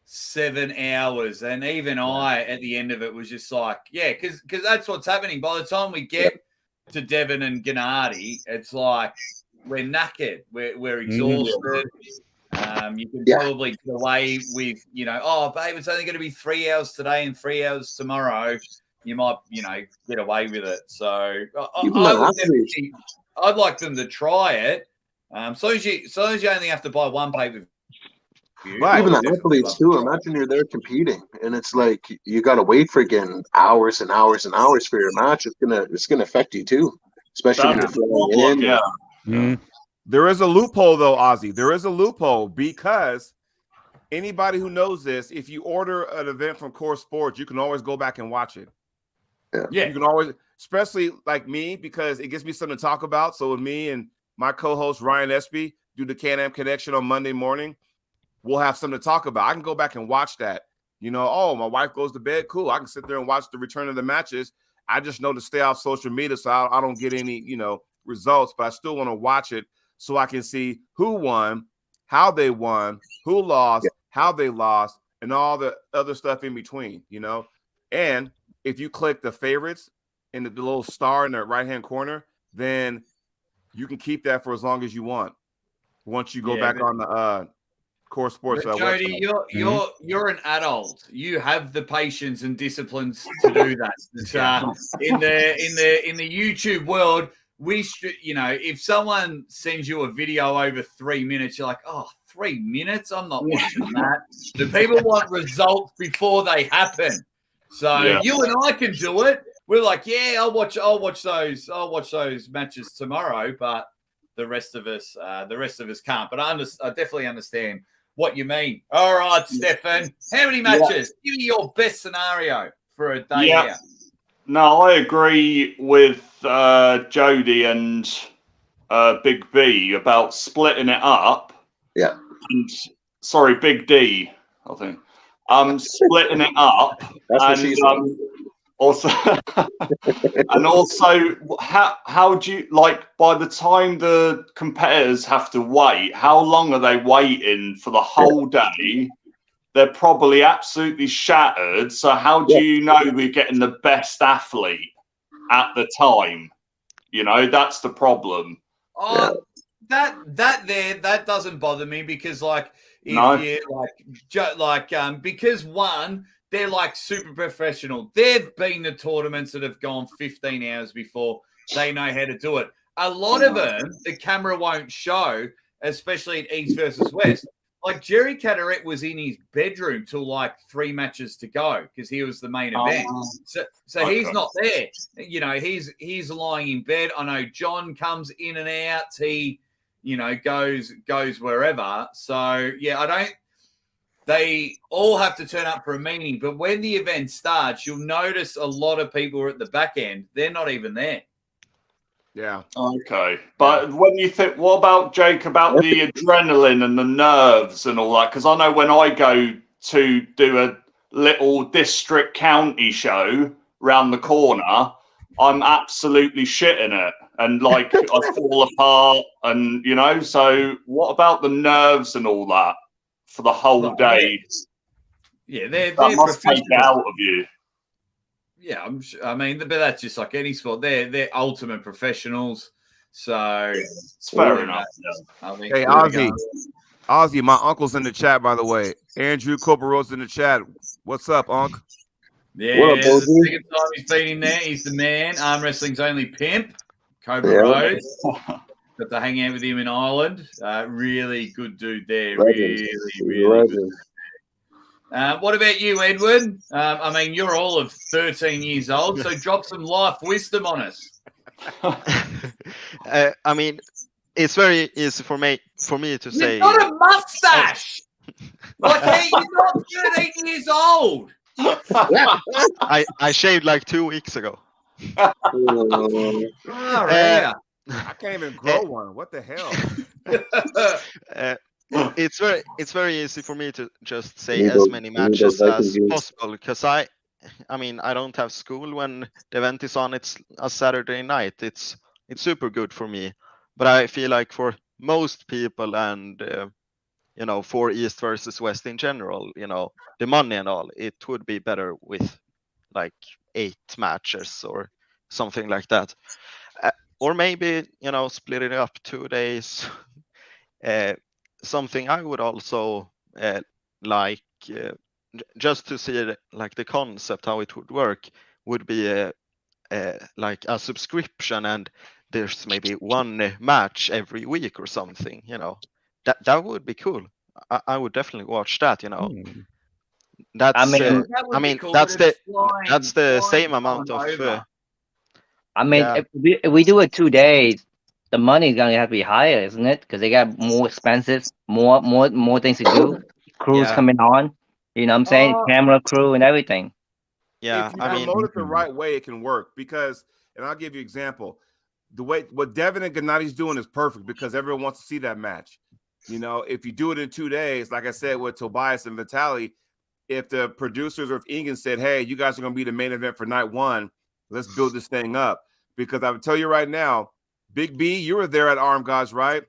7 hours, and even I at the end of it was just like, because that's what's happening. By the time we get to Devin and Gennady, it's like we're knackered, we're exhausted. You can probably get away with, oh, babe, it's only going to be 3 hours today and 3 hours tomorrow. You might, get away with it. So I'd like them to try it. So as you only have to buy one pay-per-view. Even the athletes too. Imagine you're there competing, and it's like you got to wait for again hours and hours and hours for your match. It's gonna affect you too, especially when you're flying in. There is a loophole though, Ozzy. There is a loophole because anybody who knows this, if you order an event from Core Sports, you can always go back and watch it. Yeah. You can always, especially like me, because it gives me something to talk about. So with me and my co-host Ryan Espy, do the Can-Am Connection on Monday morning, we'll have something to talk about. I can go back and watch that. You know, oh, my wife goes to bed. Cool. I can sit there and watch the return of the matches. I just know to stay off social media so I don't get any, results, but I still want to watch it so I can see who won, how they won, who lost, how they lost, and all the other stuff in between, And if you click the favorites in the little star in the right-hand corner, then you can keep that for as long as you want. Once you go back on the Core Sports Jody, website. you're an adult. You have the patience and disciplines to do that. In the YouTube world, if someone sends you a video over 3 minutes, you're like, oh, 3 minutes? I'm not watching that. The people want results before they happen. So you and I can do it. We're like, yeah, I'll watch those matches tomorrow, but the rest of us can't. But I definitely understand what you mean. All right, Stefan, how many matches? Give me your best scenario for a day out. No, I agree with Jody and Big B about splitting it up. Yeah. And, sorry, Big D, I think. Splitting it up. That's what she said. Also, and also, how do you, by the time the competitors have to wait, how long are they waiting for the whole day? They're probably absolutely shattered. So how do you know we're getting the best athlete at the time? That's the problem. Oh, that doesn't bother me because because one, they're like super professional. They've been to tournaments that have gone 15 hours before. They know how to do it. A lot of them, the camera won't show, especially in East versus West. Like Jerry Caderet was in his bedroom till 3 matches to go because he was the main event. So he's not there. He's lying in bed. I know John comes in and out. He, goes wherever. So they all have to turn up for a meeting. But when the event starts, you'll notice a lot of people are at the back end. They're not even there. Yeah. Okay. But when you think, what about, Jake, about the adrenaline and the nerves and all that? Because I know when I go to do a little district county show round the corner, I'm absolutely shitting it. And I fall apart and, so what about the nerves and all that for the whole day? Yeah, that must take it out of you. Yeah, but that's just like any sport. They're ultimate professionals. So it's fair enough. Hey, Ozzy, my uncle's in the chat, by the way. Andrew Coparo's in the chat. What's up, Unc? Yeah, the second time he's been in there. He's the man. Arm wrestling's only pimp. Cobra Rose. Got to hang out with him in Ireland. Really good dude there. Really good. What about you, Edward? You're all of 13 years old, so drop some life wisdom on us. It's very easy for me to say. You've got a mustache. You're not 13 years old. I shaved 2 weeks ago. I can't even grow one. What the hell? It's very easy for me to just say as many matches as possible because I don't have school when the event is on. It's a Saturday night. It's super good for me, but I feel like for most people and for East versus West in general, the money and all, it would be better with 8 matches or something like that, or maybe split it up 2 days. Something I would also just to see the concept how it would work would be a subscription, and there's maybe 1 match every week or something. That would be cool. I would definitely watch that. That's that's the same amount of. If we do it 2 days, the money is gonna have to be higher, isn't it? Because they got more expenses, more things to do. Crews coming on, what I'm saying? Camera crew and everything. Yeah, if you promote it the right way, it can work. Because, and I'll give you an example. what Devin and Gennadi's doing is perfect because everyone wants to see that match. You know, if you do it in 2 days, like I said with Tobias and Vitaly, if the producers or if Egan said, hey, you guys are going to be the main event for night 1, let's build this thing up. Because I would tell you right now, Big B, you were there at Arm Gods, right?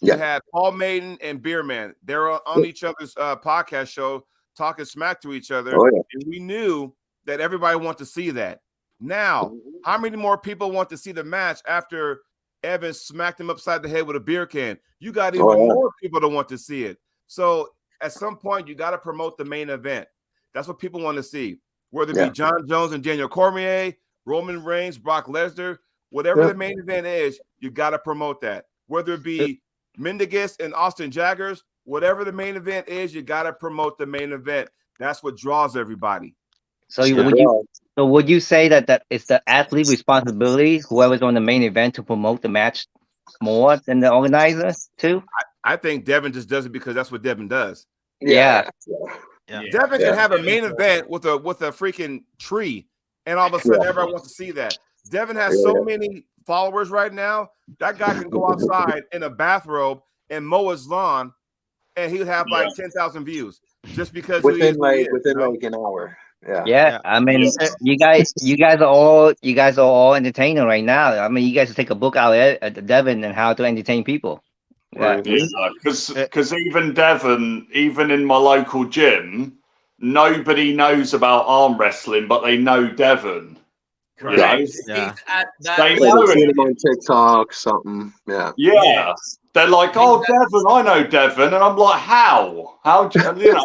You had Paul Maiden and Beerman. They're on each other's podcast show talking smack to each other. Oh, yeah. And we knew that everybody wanted to see that. Now, how many more people want to see the match after Evans smacked him upside the head with a beer can? You got even more people that want to see it. So at some point, you got to promote the main event. That's what people want to see. Whether it be John Jones and Daniel Cormier, Roman Reigns, Brock Lesnar, whatever the main event is, you got to promote that. Whether it be Mendigas and Austin Jaggers, whatever the main event is, you got to promote the main event. That's what draws everybody. So would you say that it's the athlete responsibility, whoever's on the main event, to promote the match more than the organizer too? I think Devin just does it because that's what Devin does. Yeah. Devin can have a main event with a freaking tree, and all of a sudden everybody wants to see that. Devin has so many followers right now. That guy can go outside in a bathrobe and mow his lawn, and he would have like 10,000 views just because within like an hour. Yeah. I mean, you guys are all entertaining right now. I mean, you guys take a book out at Devin and how to entertain people. Right. Because even Devon, even in my local gym, nobody knows about arm wrestling, but they know Devon. Correct. They know it on TikTok, something. Yeah. They're like, oh, Devon, I know Devon. And I'm like, how? How do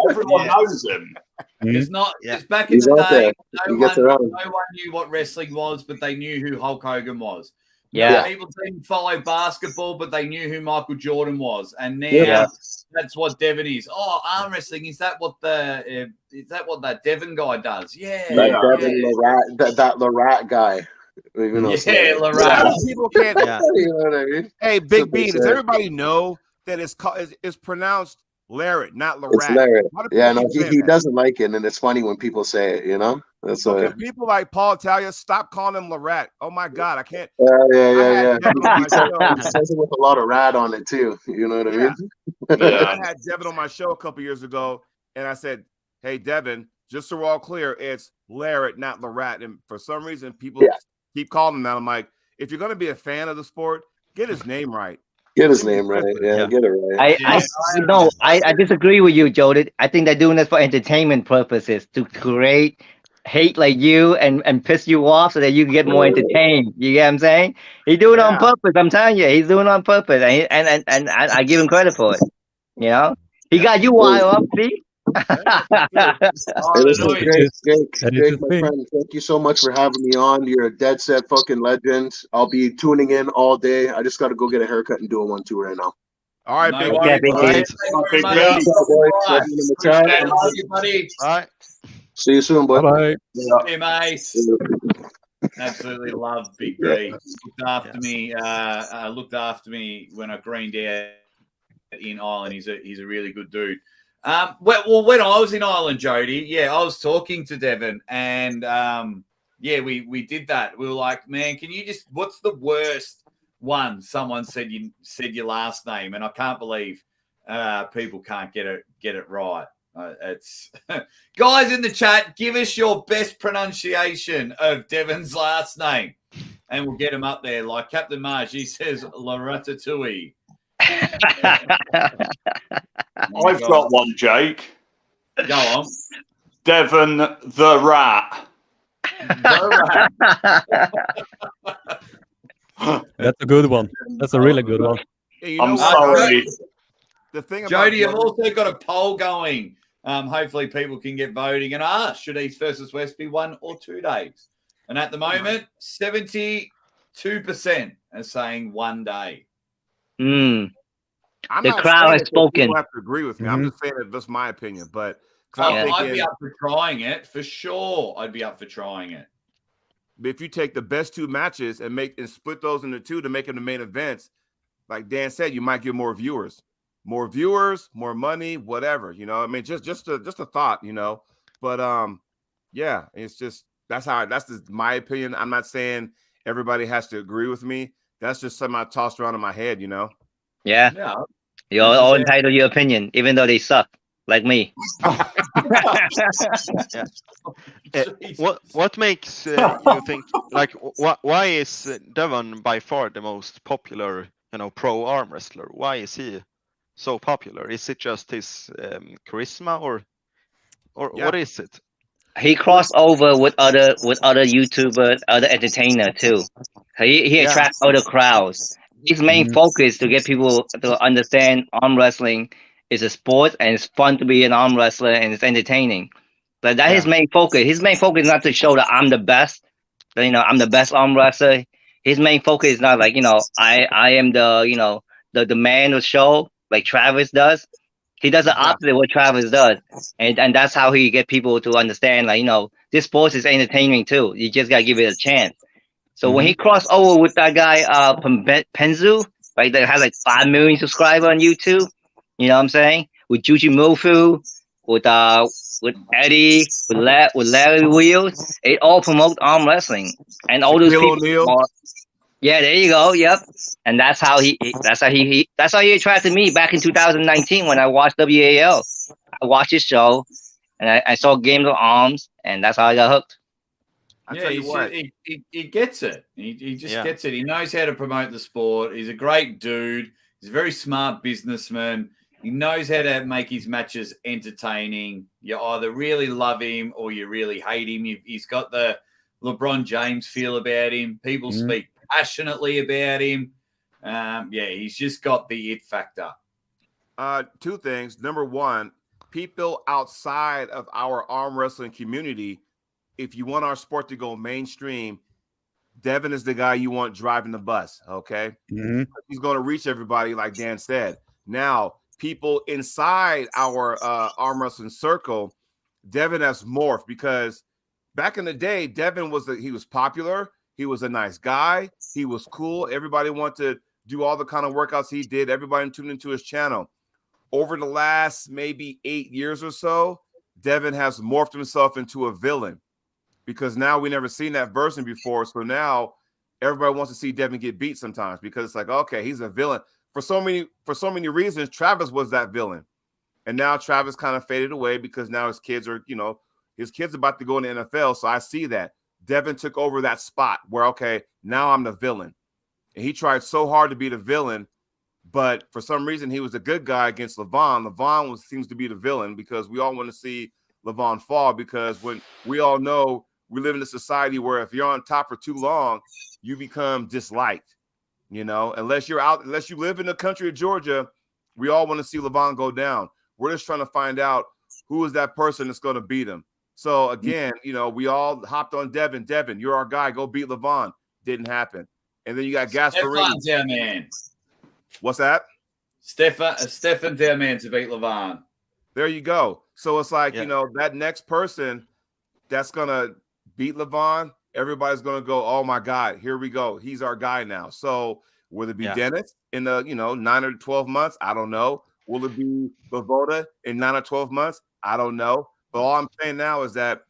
everyone knows him. It's not. It's back in He's the out day. there. No one knew what wrestling was, but they knew who Hulk Hogan was. Yeah. People didn't follow basketball, but they knew who Michael Jordan was. And now that's what Devon is. Oh, arm wrestling, is that what that Devon guy does? Yeah. That Larat guy. Larat. People can't. You know what I mean? Hey, Big B, does everybody know that it's pronounced Larrett, not Larat? It's Larrett. Yeah, no, he doesn't like it, and it's funny when people say it. You know, that's can people like Paul Talia stop calling him Larat? Oh my God, I can't. Yeah. He says it with a lot of rat on it too. You know what I mean? I had Devin on my show a couple years ago, and I said, "Hey, Devin, just so we're all clear, it's Larrett, not Larat." And for some reason, people keep calling him that. I'm like, if you're going to be a fan of the sport, get his name right. Get his name right. Yeah, get it right. I disagree with you, Joe. I think they're doing this for entertainment purposes to create hate like you and piss you off so that you can get more entertained. You get what I'm saying? He's doing it on purpose. I'm telling you, he's doing it on purpose, and I give him credit for it. You know, he got you wild up, see? It is Jake, my friend. Thank you so much for having me on. You're a dead set fucking legend. I'll be tuning in all day. I just got to go get a haircut and do a 1-2 right now. All right, big buddy. All right. See you soon, boy. Bye. Hey, mate. Absolutely love Big B. Looked after me when I greened out in Ireland. He's a really good dude. Well, when I was in Ireland, Jody, I was talking to Devon, and we did that. We were like, man, can you just? What's the worst one? Someone said your last name, and I can't believe people can't get it right. It's guys in the chat, give us your best pronunciation of Devon's last name, and we'll get him up there. Like Captain Marge, he says La Ratatouille. I've got one, Jake. Go on. Devon the Rat. That's a good one. That's a really good one. I'm sorry. The thing about Jody, I've also got a poll going. Hopefully people can get voting and should East versus West be 1 or 2 days? And at the moment, 72% are saying 1 day. The crowd has spoken. People have to agree with me. I'm just saying that's my opinion, but I'd be up for trying it for sure. I'd be up for trying it. If you take the best 2 matches and split those into 2 to make them the main events, like Dan said, you might get more viewers, more money, whatever. You know, I mean, just a thought, you know. But it's just that's my opinion. I'm not saying everybody has to agree with me. that's just something I tossed around in my head, you know. Yeah. Yeah. You're all entitled to your opinion, even though they suck, like me. What makes you think like why is Devon by far the most popular, pro arm wrestler? Why is he so popular? Is it just his charisma, or what is it? He crossed over with other YouTubers, other entertainer too. He attracts other crowds. His main focus to get people to understand arm wrestling is a sport, and it's fun to be an arm wrestler, and it's entertaining. But that's his main focus. His main focus is not to show that I'm the best. That, I'm the best arm wrestler. His main focus is not like, I am the the man of the show like Travis does. He does the opposite of what Travis does, and that's how he get people to understand. Like, this sport is entertaining too. You just gotta give it a chance. So when he crossed over with that guy from Penzu, right, that has like 5 million subscribers on YouTube, you know what I'm saying? With Juji Mofu, with Eddie, with Larry Wheels, it all promote arm wrestling, and all those people. Yeah, there you go. Yep, and that's how he attracted me back in 2019 when I watched WAL. I watched his show, and I saw Games of Arms, and that's how I got hooked. He gets it. He just gets it. He knows how to promote the sport. He's a great dude. He's a very smart businessman. He knows how to make his matches entertaining. You either really love him or you really hate him. He's got the LeBron James feel about him. People speak passionately about him. He's just got the it factor. 2 things. Number one, people outside of our arm wrestling community, if you want our sport to go mainstream, Devin is the guy you want driving the bus, okay? He's going to reach everybody, like Dan said. Now, people inside our arm wrestling circle, Devin has morphed, because back in the day, Devin he was popular. He was a nice guy. He was cool. Everybody wanted to do all the kind of workouts he did. Everybody tuned into his channel. Over the last maybe 8 years or so, Devin has morphed himself into a villain, because now we never seen that version before. So now everybody wants to see Devin get beat sometimes, because it's like, okay, he's a villain. For so many reasons, Travis was that villain. And now Travis kind of faded away, because now his kids are, his kid's about to go in the NFL. So I see that Devin took over that spot where, okay, now I'm the villain. And he tried so hard to be the villain, but for some reason he was a good guy against Levon. Levon seems to be the villain, because we all want to see Levon fall, because when we all know we live in a society where if you're on top for too long, you become disliked, unless you live in the country of Georgia, we all want to see Levon go down. We're just trying to find out who is that person that's going to beat him. So again, we all hopped on Devin. Devin, you're our guy. Go beat Levon. Didn't happen. And then you got Gasparini. Stefan's our man. What's that? Stefan's our man to beat Levon. There you go. So it's like, that next person that's going to beat Levon, everybody's going to go, oh my God, here we go. He's our guy now. So will it be Dennis in the, 9 or 12 months? I don't know. Will it be Bavoda in 9 or 12 months? I don't know. But all I'm saying now is that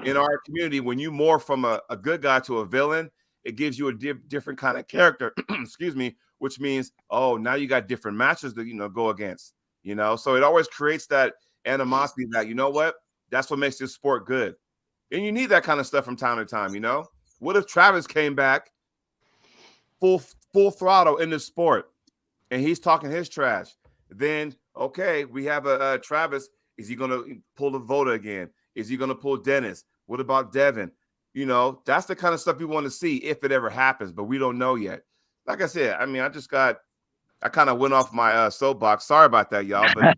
in our community, when you morph from a good guy to a villain, it gives you a different kind of character, excuse me, which means, oh, now you got different matches to, go against, So it always creates that animosity that, you know what? That's what makes this sport good. And you need that kind of stuff from time to time, What if Travis came back full throttle in this sport and he's talking his trash? Then, okay, we have a Travis. Is he going to pull the Voda again? Is he going to pull Dennis? What about Devin? That's the kind of stuff we want to see if it ever happens, but we don't know yet. Like I said, I mean, I kind of went off my soapbox. Sorry about that, y'all. But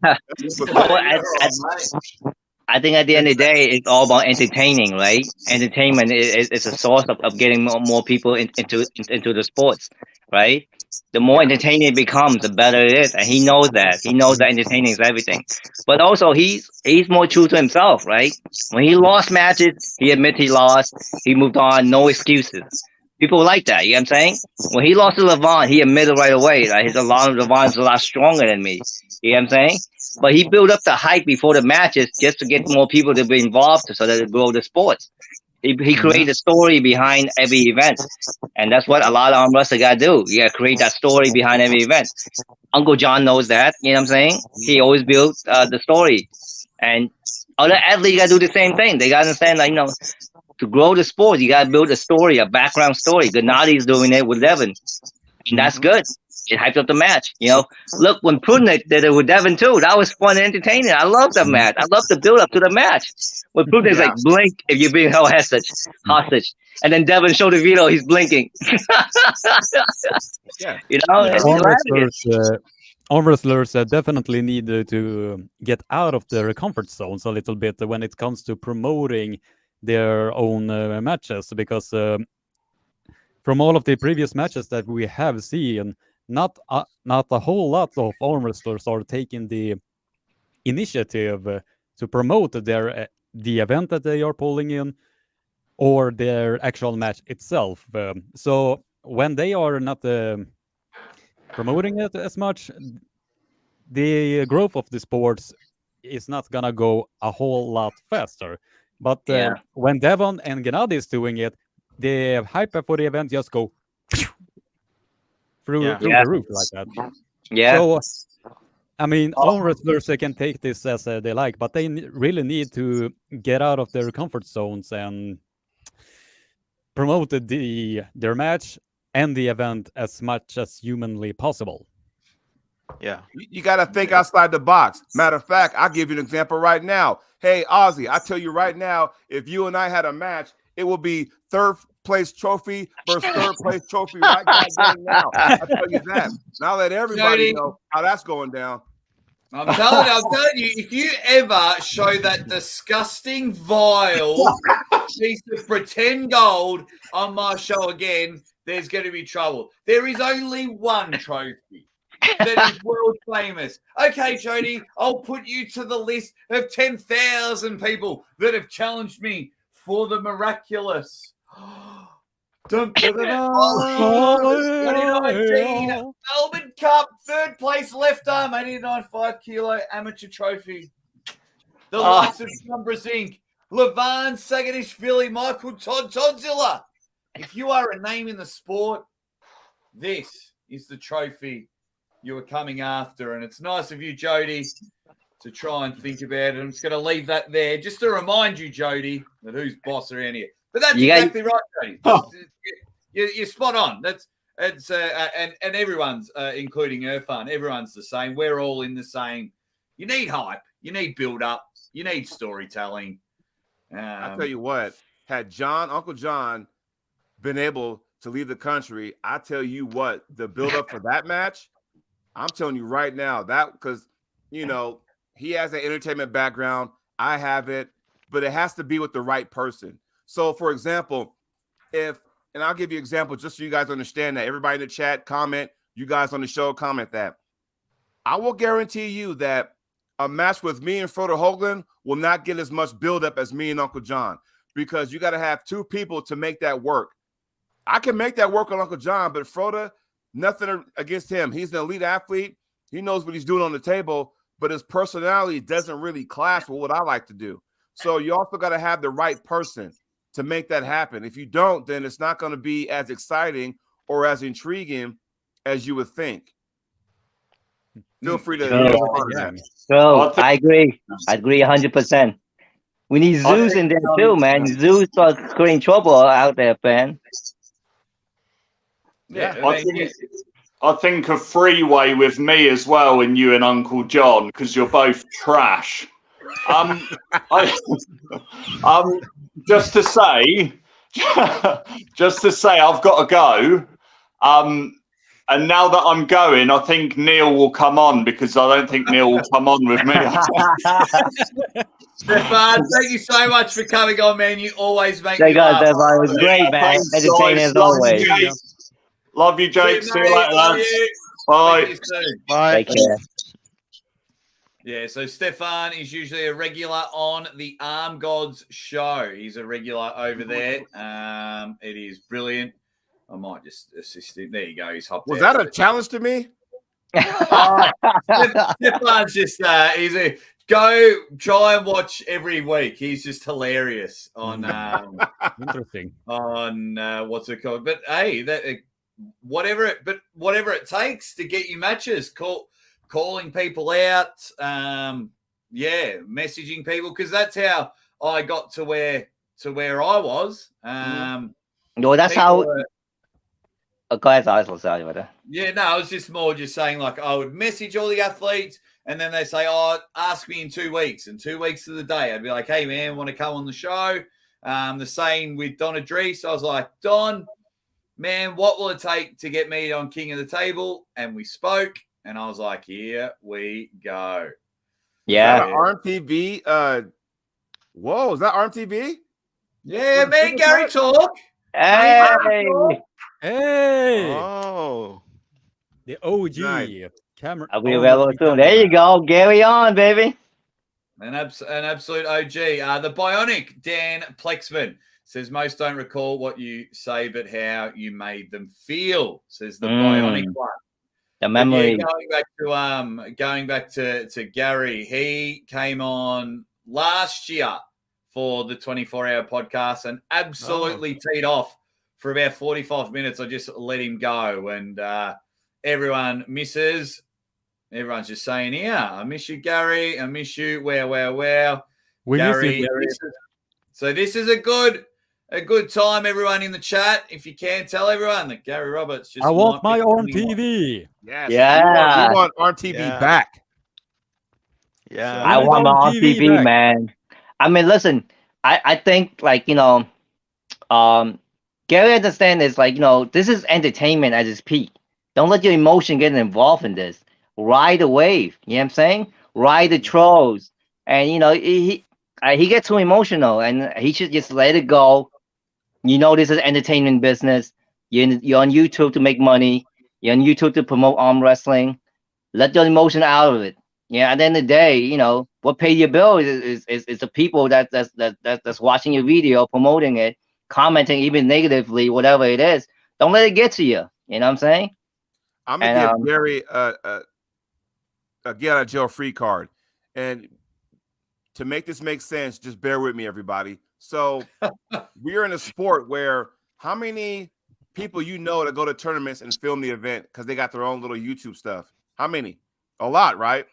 I think at the end of the day, it's all about entertaining, right? Entertainment is a source of getting more people into the sports, right? The more entertaining it becomes, the better it is, and he knows that. He knows that entertaining is everything. But also, he's more true to himself, right? When he lost matches, he admits he lost. He moved on, no excuses. People like that, you know what I'm saying? When he lost to Levon, he admitted right away that Levon's a lot stronger than me. You know what I'm saying? But he built up the hype before the matches just to get more people to be involved so that it grow the sports. He created a story behind every event, and that's what a lot of arm wrestlers gotta do. You gotta create that story behind every event. Uncle John knows that. You know what I'm saying? He always built the story, and other athletes gotta do the same thing. They gotta understand that to grow the sport, you gotta build a story, a background story. Gennadi's doing it with Devin, and that's good. It hyped up the match. Look, when Prudnick did it with Devin too, that was fun and entertaining. I love the match. I love the build up to the match. When Prudnick's like, blink if you're being held hostage. And then Devin showed the video, he's blinking. Arm wrestlers definitely need to get out of their comfort zones a little bit when it comes to promoting their own matches, because from all of the previous matches that we have seen, not a whole lot of arm wrestlers are taking the initiative to promote the event that they are pulling in or their actual match itself. So when they are not promoting it as much, the growth of the sports is not gonna go a whole lot faster. But when Devon and Gennady is doing it, the hype for the event just go through the roof like that. Yeah. So, I mean, all wrestlers can take this as they like, but they really need to get out of their comfort zones and promote their match and the event as much as humanly possible. Yeah. You got to think outside the box. Matter of fact, I'll give you an example right now. Hey, Aussie, I tell you right now, if you and I had a match, it will be third place trophy versus third place trophy right now. I tell you that. Now let everybody know how that's going down. I'm telling you, if you ever show that disgusting, vile piece of pretend gold on my show again, there's going to be trouble. There is only one trophy that is world famous. Okay, Jody, I'll put you to the list of 10,000 people that have challenged me for the miraculous. 2019 Melbourne Cup, third place left arm, 89 5-kilo amateur trophy. The likes of Umbra Zinc, Levan Saganishvili, Michael Todzilla. If you are a name in the sport, this is the trophy you were coming after. And it's nice of you, Jody, to try and think about it. I'm just going to leave that there just to remind you, Jody, that who's boss around here. But that's exactly right, Jody. You're spot on. And everyone's, including Irfan, everyone's the same. We're all in the same. You need hype. You need build up. You need storytelling. I'll tell you what, had Uncle John been able to leave the country, I tell you what, the build up for that match, I'm telling you right now, that because, he has an entertainment background. I have it, but it has to be with the right person. So, for example, and I'll give you an example just so you guys understand that. Everybody in the chat, comment. You guys on the show, comment that. I will guarantee you that a match with me and Frodo Hoagland will not get as much buildup as me and Uncle John, because you got to have two people to make that work. I can make that work on Uncle John, but Frodo, nothing against him. He's an elite athlete. He knows what he's doing on the table, but his personality doesn't really clash with what I like to do. So you also got to have the right person to make that happen. If you don't, then it's not going to be as exciting or as intriguing as you would think. Feel free to. I agree. I agree 100%. We need Zeus in there too, man. Zeus starts creating trouble out there, man. Yeah, I think a freeway with me as well, and you and Uncle John, because you're both trash. Just to say, I've got to go. And now that I'm going, I think Neil will come on, because I don't think Neil will come on with me. Stefan, thank you so much for coming on, man. You always make me laugh. Stefan. It was great, man. Entertaining as always. Love you, Jake. See you later. Love you. Bye. Bye. Take care. Yeah, so Stefan is usually a regular on the Arm Gods show. He's a regular over there. It is brilliant. I might just assist him. There you go. He's hopped Was out. that a challenge to me? Stefan's just he's a go try and watch every week. He's just hilarious on interesting on what's it called? But hey, that whatever it takes to get you matches, calling people out, messaging people, because that's how I got to where I was. No, that's how. Go ahead, sorry about that. Yeah, no, I was just more just saying, like, I would message all the athletes, and then they say, "Oh, ask me in 2 weeks." And 2 weeks of the day, I'd be like, "Hey, man, want to come on the show?" The same with Don Adrice. I was like, "Don, man, what will it take to get me on King of the Table?" And we spoke, and I was like, "Here we go." Yeah. RMTV. Whoa, is that RMTV? Yeah, me and Gary talk. Hey. Hey. Oh. The OG Nice. camera. I'll be available soon. There you go. Gary on, baby. An absolute OG. The Bionic Dan Plexman says most don't recall what you say, but how you made them feel. Says the Bionic one. The memory. Yeah, going back to Gary, he came on last year for the 24-hour podcast and absolutely teed off for about 45 minutes. I just let him go, and everyone misses. Everyone's just saying, "Yeah, I miss you, Gary. I miss you. Wow. We Gary, miss you, Gary. So this is a good time, everyone in the chat. If you can, tell everyone that Gary Roberts just. I want my might own be coming on. TV. Yes. Yeah. We want RMTV back. Yeah. I want my own TV, back. man. I mean, listen, I think, like, Gary understand is, like, this is entertainment at its peak. Don't let your emotion get involved in this. Ride the wave. You know what I'm saying? Ride the trolls. And, he gets too emotional, and he should just let it go. This is entertainment business. You're on YouTube to make money. You're on YouTube to promote arm wrestling. Let your emotion out of it. Yeah, at the end of the day, what pays your bill is the people that's watching your video, promoting it, commenting even negatively, whatever it is. Don't let it get to you. You know what I'm saying? I'm gonna give Gary a get out of jail free card, and to make this make sense, just bear with me, everybody. So we are in a sport where how many people that go to tournaments and film the event because they got their own little YouTube stuff? How many? A lot, right?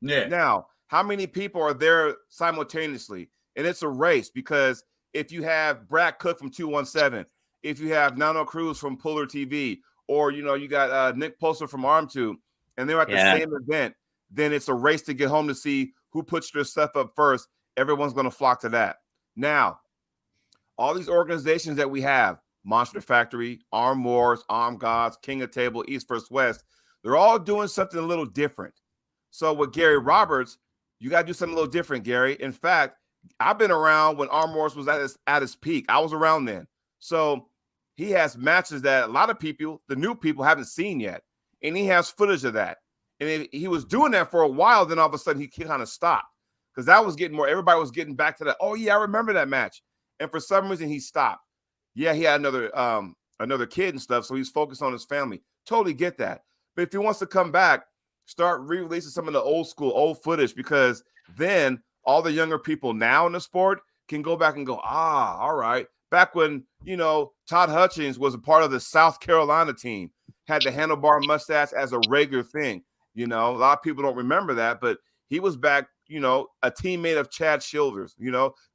Yeah. Now, how many people are there simultaneously? And it's a race, because if you have Brad Cook from 217, if you have Nano Cruz from Puller TV, or you got Nick Poster from Arm2, and they're at the same event, then it's a race to get home to see who puts their stuff up first. Everyone's going to flock to that. Now, all these organizations that we have, Monster Factory, Arm Wars, Arm Gods, King of Table, East vs. West, they're all doing something a little different. So with Gary Roberts, you got to do something a little different, Gary. In fact, I've been around when Arm Wars was at its peak. I was around then. So he has matches that a lot of people, the new people, haven't seen yet. And he has footage of that. And he was doing that for a while. Then all of a sudden he kind of stopped, because that was getting more. Everybody was getting back to that. Oh, yeah, I remember that match. And for some reason he stopped. Yeah, he had another kid and stuff. So he's focused on his family. Totally get that. But if he wants to come back, start re-releasing some of the old footage, because then all the younger people now in the sport can go back and go, all right. Back when, Todd Hutchins was a part of the South Carolina team, had the handlebar mustache as a regular thing. A lot of people don't remember that, but he was back, a teammate of Chad Childers,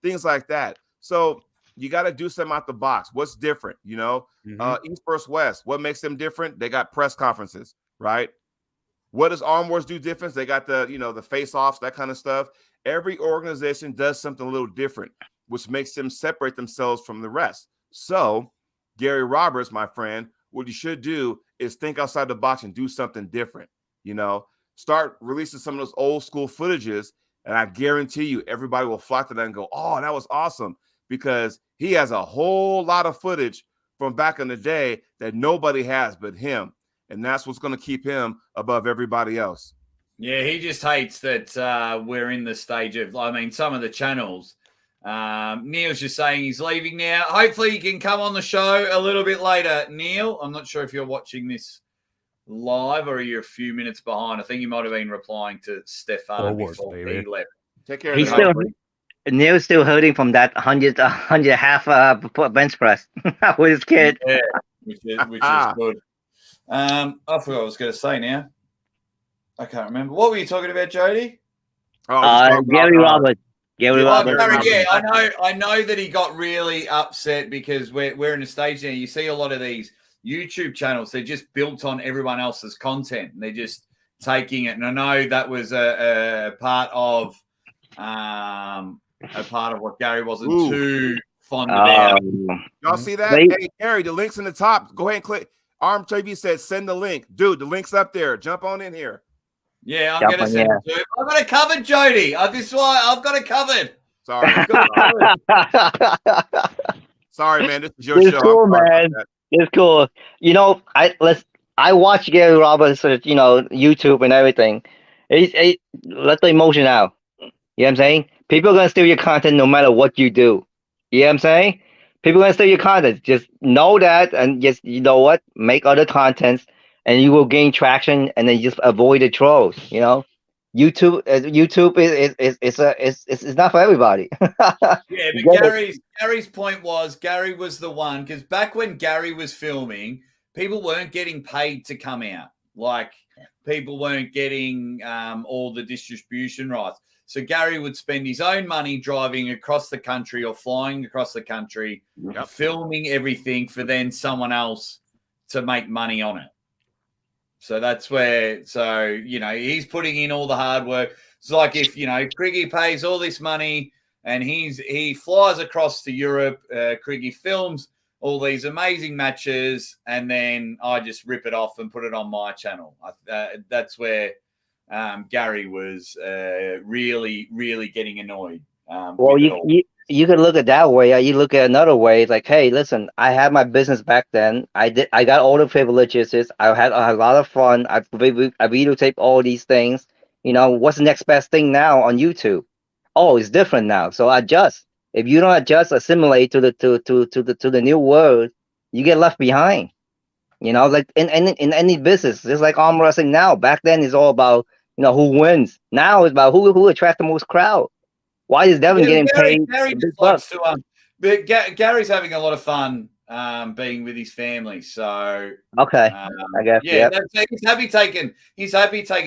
things like that. So you got to do something out the box. What's different? East versus West. What makes them different? They got press conferences, right? What does Arm Wars do different? They got the, the face-offs, that kind of stuff. Every organization does something a little different, which makes them separate themselves from the rest. So, Gary Roberts, my friend, what you should do is think outside the box and do something different. Start releasing some of those old school footages, and I guarantee you everybody will flock to that and go, oh, that was awesome, because he has a whole lot of footage from back in the day that nobody has but him. And that's what's going to keep him above everybody else. Yeah, he just hates that we're in the stage of, some of the channels. Neil's just saying he's leaving now. Hopefully he can come on the show a little bit later. Neil, I'm not sure if you're watching this live, or are you a few minutes behind? I think you might have been replying to Stefan Forwards, before baby. he left. Take care of He's the still buddy. Neil's still hurting from that 100 half bench press with his kid. Yeah, which is good. I forgot what I was going to say now. I can't remember. What were you talking about, Jody? Gary Roberts. Gary Roberts. Yeah, I know that he got really upset because we're in a stage now. You see a lot of these YouTube channels, they're just built on everyone else's content. And they're just taking it. And I know that was a part of what Gary wasn't too fond about. Y'all see that? They- Hey, Gary, the link's in the top. Go ahead and click. Arm TV says send the link. Dude, the link's up there. Jump on in here. Yeah, I'm going to send it to him. I've got it covered, Jody. This is why I've got it covered. Sorry. Sorry, man. This is your It's show. cool, I'm sorry man. about that. It's cool. You know, I watch Gary Roberts, YouTube and everything. Let the emotion out. You know what I'm saying? People are gonna steal your content no matter what you do. You know what I'm saying? People are gonna steal your content. Just know that, and just make other contents, and you will gain traction. And then just avoid the trolls. You know, YouTube is not for everybody. Yeah, but Gary's point was Gary was the one, because back when Gary was filming, people weren't getting paid to come out. Like, people weren't getting all the distribution rights. So Gary would spend his own money driving across the country or flying across the country, filming everything for then someone else to make money on it. So that's where, he's putting in all the hard work. It's like if, Criggy pays all this money and he flies across to Europe, Criggy films all these amazing matches, and then I just rip it off and put it on my channel. That's where Gary was really, really getting annoyed. Well, you could look at that way. You look at another way. It's like, hey, listen, I had my business back then. I got all the privileges. I had a lot of fun. I videotape all these things. What's the next best thing now on YouTube? Oh, it's different now. So adjust. If you don't adjust, assimilate to the new world, you get left behind. Like in any business, just like arm wrestling now. Back then, it's all about who wins. Now it's about who attracts the most crowd. Why is Devin getting paid? Gary just likes to, but Gary's having a lot of fun being with his family. So okay, I guess he's happy taking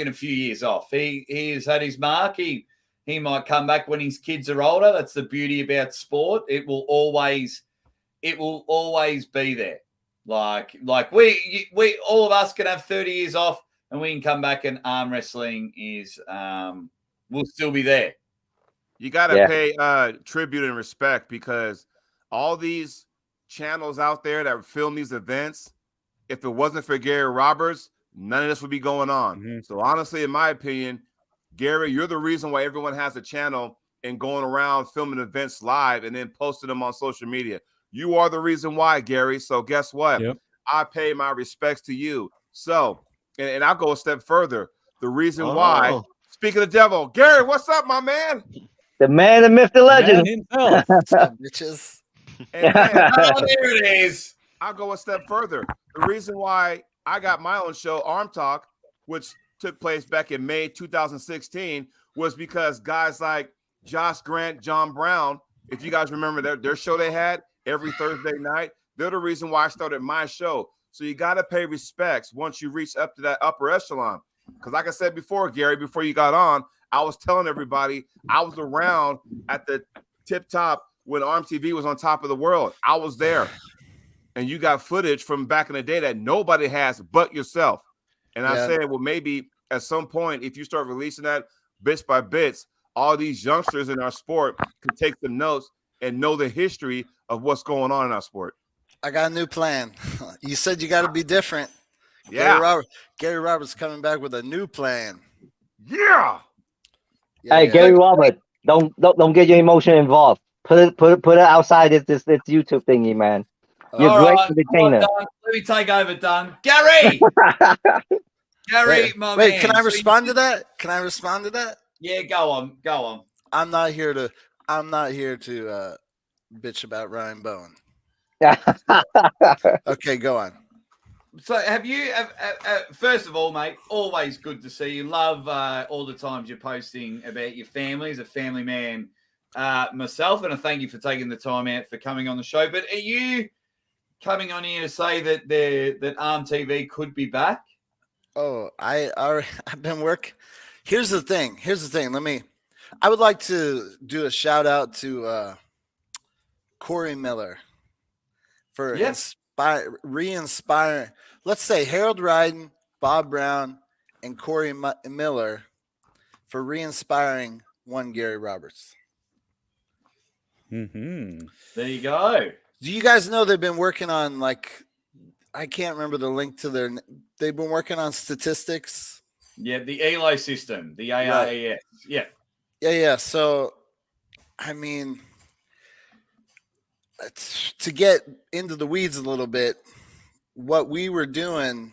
a few years off. He has had his mark. He might come back when his kids are older. That's the beauty about sport. It will always be there. Like we all of us can have 30 years off and we can come back, and arm wrestling is will still be there. You got to pay tribute and respect, because all these channels out there that film these events, if it wasn't for Gary Roberts, none of this would be going on. Mm-hmm. So honestly, in my opinion, Gary, you're the reason why everyone has a channel and going around filming events live and then posting them on social media. You are the reason why, Gary. So guess what? Yep. I pay my respects to you. So, and I'll go a step further. The reason why, speaking of the devil, Gary, what's up, my man? The man, the myth, the legend. Himself. What's up, bitches? And man, there it is. I'll go a step further. The reason why I got my own show, Arm Talk, which took place back in May 2016, was because guys like Josh Grant, John Brown, if you guys remember their show they had every Thursday night, they're the reason why I started my show. So you got to pay respects once you reach up to that upper echelon. Because like I said before, Gary, before you got on, I was telling everybody I was around at the tip top when Arm TV was on top of the world. I was there. And you got footage from back in the day that nobody has but yourself. And I said, well, maybe at some point, if you start releasing that bits by bits, all these youngsters in our sport can take some notes and know the history of what's going on in our sport. I got a new plan. You said you got to be different. Yeah. Gary Roberts coming back with a new plan. Yeah. Hey, Gary Roberts, don't get your emotion involved. Put it outside this YouTube thingy, man. You're a great entertainer. Let me take over, Dunn. Gary! Gary, my man. Wait, can I respond to that? Can I respond to that? Yeah, go on. I'm not here to bitch about Ryan Bowen. Okay, go on. So have you, first of all, mate, always good to see you. Love all the times you're posting about your family. As a family man myself, and I thank you for taking the time out for coming on the show. But are you coming on here to say that Arm TV could be back? Oh, I've been working. Here's the thing. I would like to do a shout out to Corey Miller for re-inspiring. Let's say Harold Ryden, Bob Brown, and Corey Miller for re-inspiring one Gary Roberts. Mm-hmm. There you go. Do you guys know they've been working on, like, I can't remember the link to their. They've been working on statistics. Yeah, the ELO system, the ARES. Right. Yeah. Yeah. So, I mean, to get into the weeds a little bit, what we were doing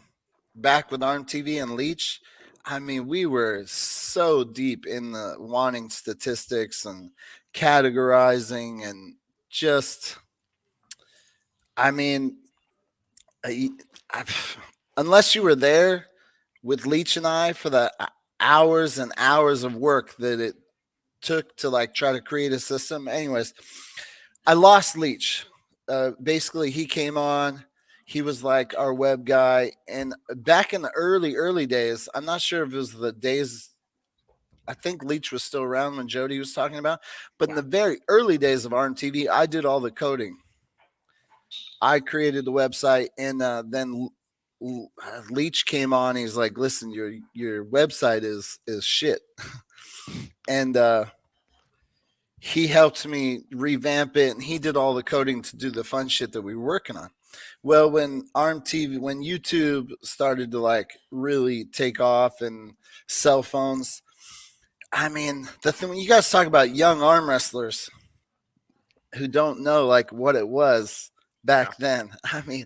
back with Arm TV and Leech, I mean, we were so deep in the wanting statistics and categorizing and just, I mean, unless you were there with Leech and I for the hours and hours of work that it took to like try to create a system. Anyways, I lost Leech. Basically, he came on. He was like our web guy. And back in the early days, I'm not sure if it was the days, I think Leech was still around when Jody was talking about, but in the very early days of Arm TV, I did all the coding. I created the website, and then Leech came on. He's like, "Listen, your website is shit," and he helped me revamp it, and he did all the coding to do the fun shit that we were working on. Well, when YouTube started to like really take off, and cell phones, I mean, the thing when you guys talk about young arm wrestlers who don't know like what it was back then, I mean,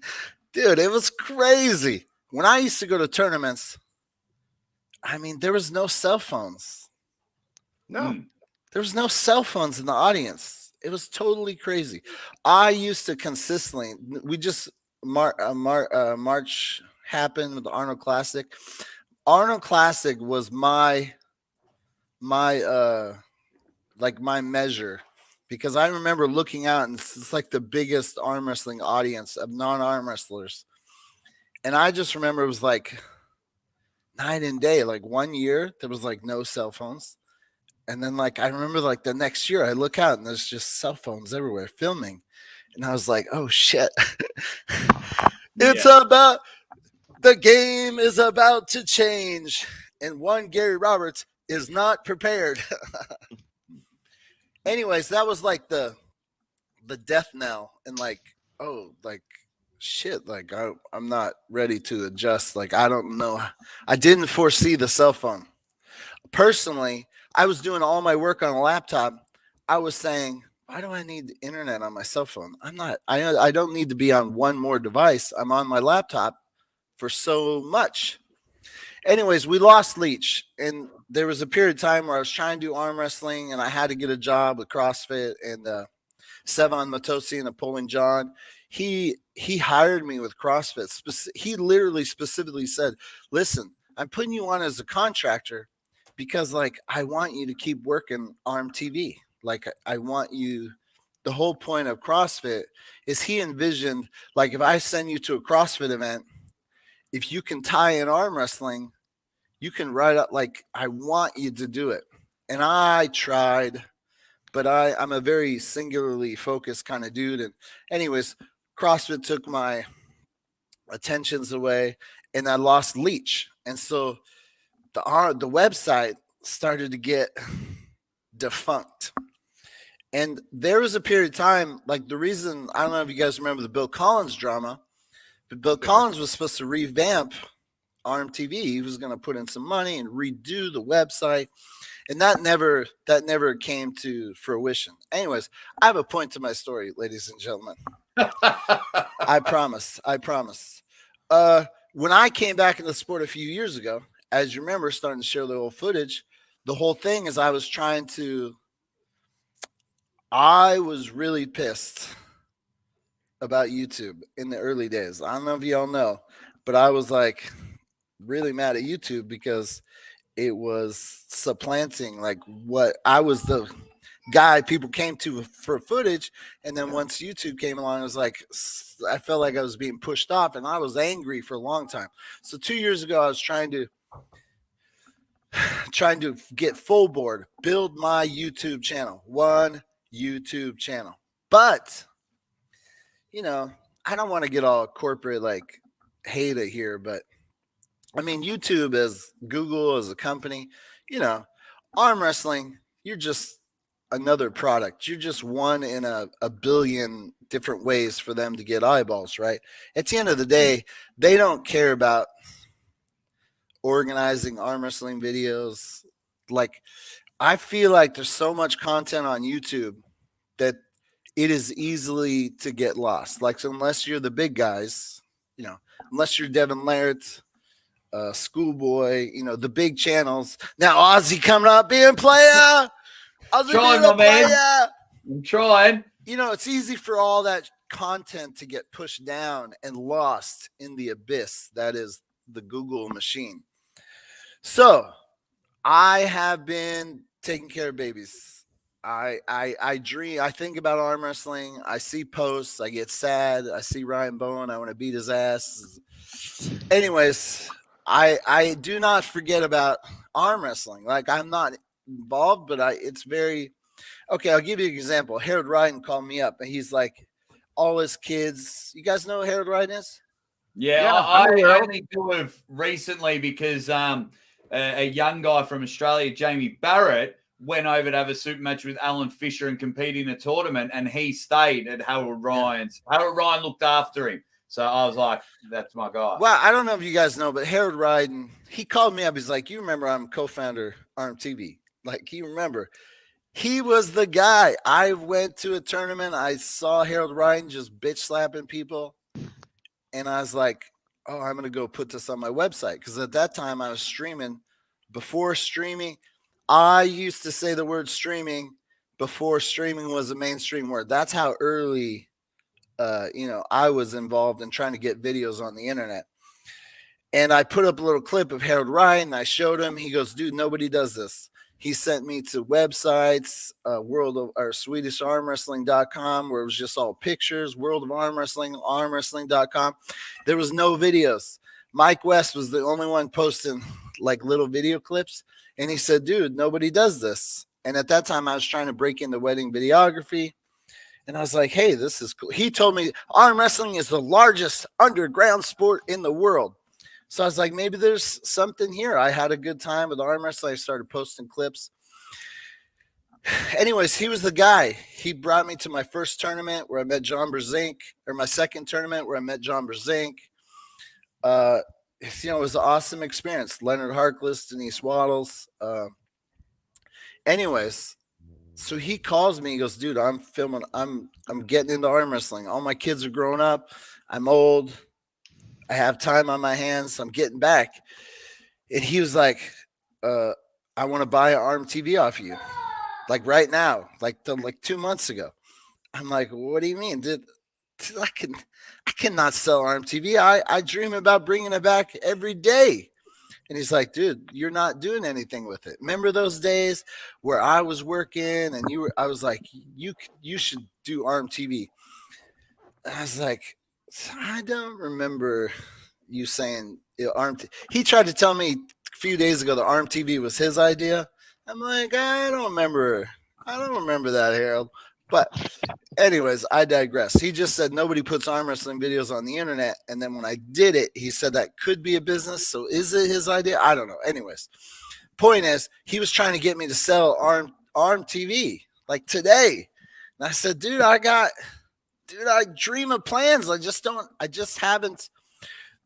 dude, it was crazy. When I used to go to tournaments, I mean, there was no cell phones. No. There was no cell phones in the audience. It was totally crazy. I used to consistently, we just, March happened with the Arnold Classic. Arnold Classic was my measure, because I remember looking out, and it's like the biggest arm wrestling audience of non-arm wrestlers. And I just remember it was like night and day. Like 1 year, there was like no cell phones. And then like, I remember like the next year I look out and there's just cell phones everywhere filming. And I was like, oh shit. The game is about to change. And one Gary Roberts is not prepared. Anyways, that was like the death knell, and like, oh, like shit, like I'm not ready to adjust. Like, I don't know. I didn't foresee the cell phone. Personally, I was doing all my work on a laptop. I was saying, why do I need the internet on my cell phone? I don't need to be on one more device. I'm on my laptop for so much. Anyways, we lost Leech, and there was a period of time where I was trying to do arm wrestling, and I had to get a job with CrossFit, and Sevan Matosi and Napoleon John, he hired me with CrossFit. He literally specifically said, listen, I'm putting you on as a contractor because like I want you to keep working Arm TV. Like I want you, the whole point of CrossFit is he envisioned like if I send you to a CrossFit event, if you can tie in arm wrestling, you can write up like I want you to do it. And I tried, but I'm a very singularly focused kind of dude. And anyways, CrossFit took my attentions away, and I lost Leech. And so the website started to get defunct. And there was a period of time, like the reason, I don't know if you guys remember the Bill Collins drama, but Bill Collins was supposed to revamp Arm TV. He was going to put in some money and redo the website. And that never came to fruition. Anyways, I have a point to my story, ladies and gentlemen. I promise. When I came back in the sport a few years ago, as you remember, starting to show the old footage, the whole thing is I was really pissed about YouTube in the early days. I don't know if y'all know, but I was like really mad at YouTube because it was supplanting like what I was the guy people came to for footage. And then once YouTube came along, it was like, I felt like I was being pushed off, and I was angry for a long time. So 2 years ago, I was trying to get full board, build my YouTube channel, one YouTube channel. But, you know, I don't want to get all corporate, like hate it here, but I mean, YouTube as Google, as a company, you know, arm wrestling, you're just another product. You're just one in a billion different ways for them to get eyeballs, right? At the end of the day, they don't care about organizing arm wrestling videos. Like, I feel like there's so much content on YouTube that it is easily to get lost. Like, so unless you're the big guys, you know, unless you're Devin Larratt, Schoolboy, you know, the big channels. Now Aussie coming up being player. Aussie Trying, being a my man. player. I'm trying. You know, it's easy for all that content to get pushed down and lost in the abyss that is the Google machine. So I have been taking care of babies. I dream, I think about arm wrestling. I see posts, I get sad. I see Ryan Bowen, I want to beat his ass. Anyways, I do not forget about arm wrestling. Like, I'm not involved, but it's very okay. I'll give you an example. Harold Ryden called me up, and he's like, all his kids. You guys know who Harold Ryden is? Yeah, I only do it recently because a young guy from Australia, Jamie Barrett, went over to have a super match with Alan Fisher and compete in a tournament, and he stayed at Harold Ryan's. Harold Ryan looked after him. So I was like, that's my guy. Well, I don't know if you guys know, but Harold Ryden, he called me up. He's like, you remember I'm co-founder Arm TV. Like, you remember. He was the guy. I went to a tournament. I saw Harold Ryden just bitch slapping people. And I was like, oh, I'm going to go put this on my website. Because at that time I was streaming. Before streaming, I used to say the word streaming before streaming was a mainstream word. That's how early you know, I was involved in trying to get videos on the internet. And I put up a little clip of Harold Ryan. I showed him. He goes, dude, nobody does this. He sent me to websites, SwedishArmwrestling.com, where it was just all pictures, World of Arm Wrestling, Armwrestling.com. There was no videos. Mike West was the only one posting like little video clips. And he said, dude, nobody does this. And at that time, I was trying to break into wedding videography. And I was like, hey, this is cool. He told me arm wrestling is the largest underground sport in the world. So I was like, maybe there's something here. I had a good time with arm wrestling. I started posting clips. Anyways, he was the guy. He brought me to my first tournament where I met John Brzezinski, or my second tournament where I met John Brzezinski. You know, it was an awesome experience. Leonard Harkless, Denise Waddles. Anyways, so he calls me. He goes, dude, I'm filming. I'm getting into arm wrestling. All my kids are growing up. I'm old. I have time on my hands. I'm getting back. And he was like, I want to buy an Arm TV off you. Like right now, like 2 months ago. I'm like, what do you mean? Dude, I cannot sell Arm TV. I dream about bringing it back every day. And he's like, dude, you're not doing anything with it. Remember those days where I was working and I was like, you should do Arm TV. And I was like, I don't remember you saying Arm TV. He tried to tell me a few days ago the Arm TV was his idea. I'm like, I don't remember that, Harold. But anyways, I digress. He just said nobody puts arm wrestling videos on the internet. And then when I did it, he said that could be a business. So is it his idea? I don't know. Anyways, point is, he was trying to get me to sell Arm TV like today. And I said, dude, I dream of plans. I just haven't.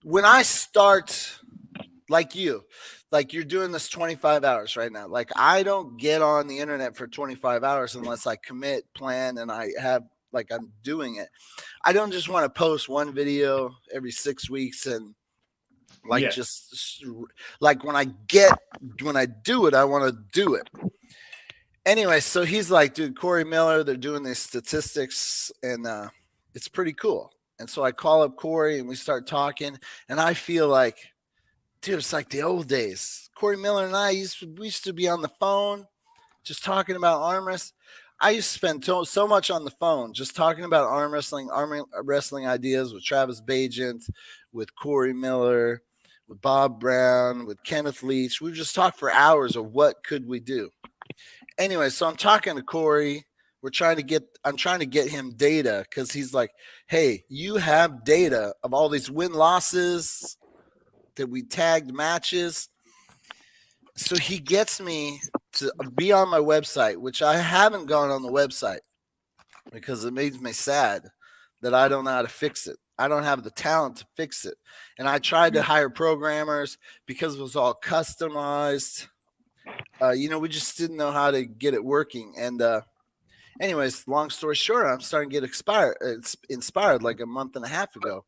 When I start like you're doing this 25 hours right now. Like, I don't get on the internet for 25 hours unless I commit, plan, and I have, like, I'm doing it. I don't just want to post one video every 6 weeks and just like when I do it, I want to do it. Anyway, so he's like, dude, Corey Miller, they're doing these statistics and it's pretty cool. And so I call up Corey and we start talking, and I feel like, dude, it's like the old days. Corey Miller and I we used to be on the phone just talking about arm wrestling. I used to spend so much on the phone just talking about arm wrestling ideas with Travis Bajent, with Corey Miller, with Bob Brown, with Kenneth Leach. We just talked for hours of what could we do. Anyway, so I'm talking to Corey. I'm trying to get him data because he's like, hey, you have data of all these win-losses that we tagged matches. So he gets me to be on my website, which I haven't gone on the website because it makes me sad that I don't know how to fix it. I don't have the talent to fix it. And I tried to hire programmers because it was all customized. We just didn't know how to get it working. And anyways, long story short, I'm starting to get inspired like a month and a half ago.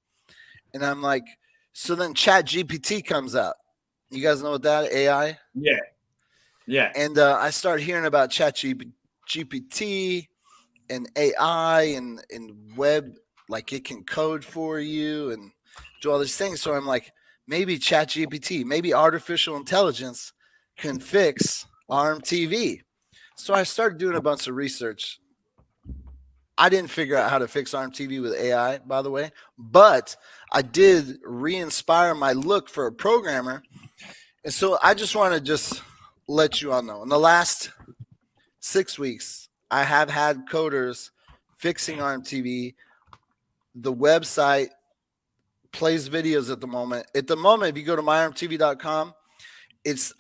And I'm like, so then Chat GPT comes out. You guys know what that AI? Yeah. Yeah. And I start hearing about Chat GPT and AI and web, like it can code for you and do all these things. So I'm like, maybe Chat GPT, maybe artificial intelligence can fix ARM TV. So I started doing a bunch of research. I didn't figure out how to fix ARM TV with AI, by the way, but I did re-inspire my look for a programmer. And so I just want to let you all know, in the last 6 weeks, I have had coders fixing ARM TV. The website plays videos at the moment. At the moment, if you go to myarmtv.com,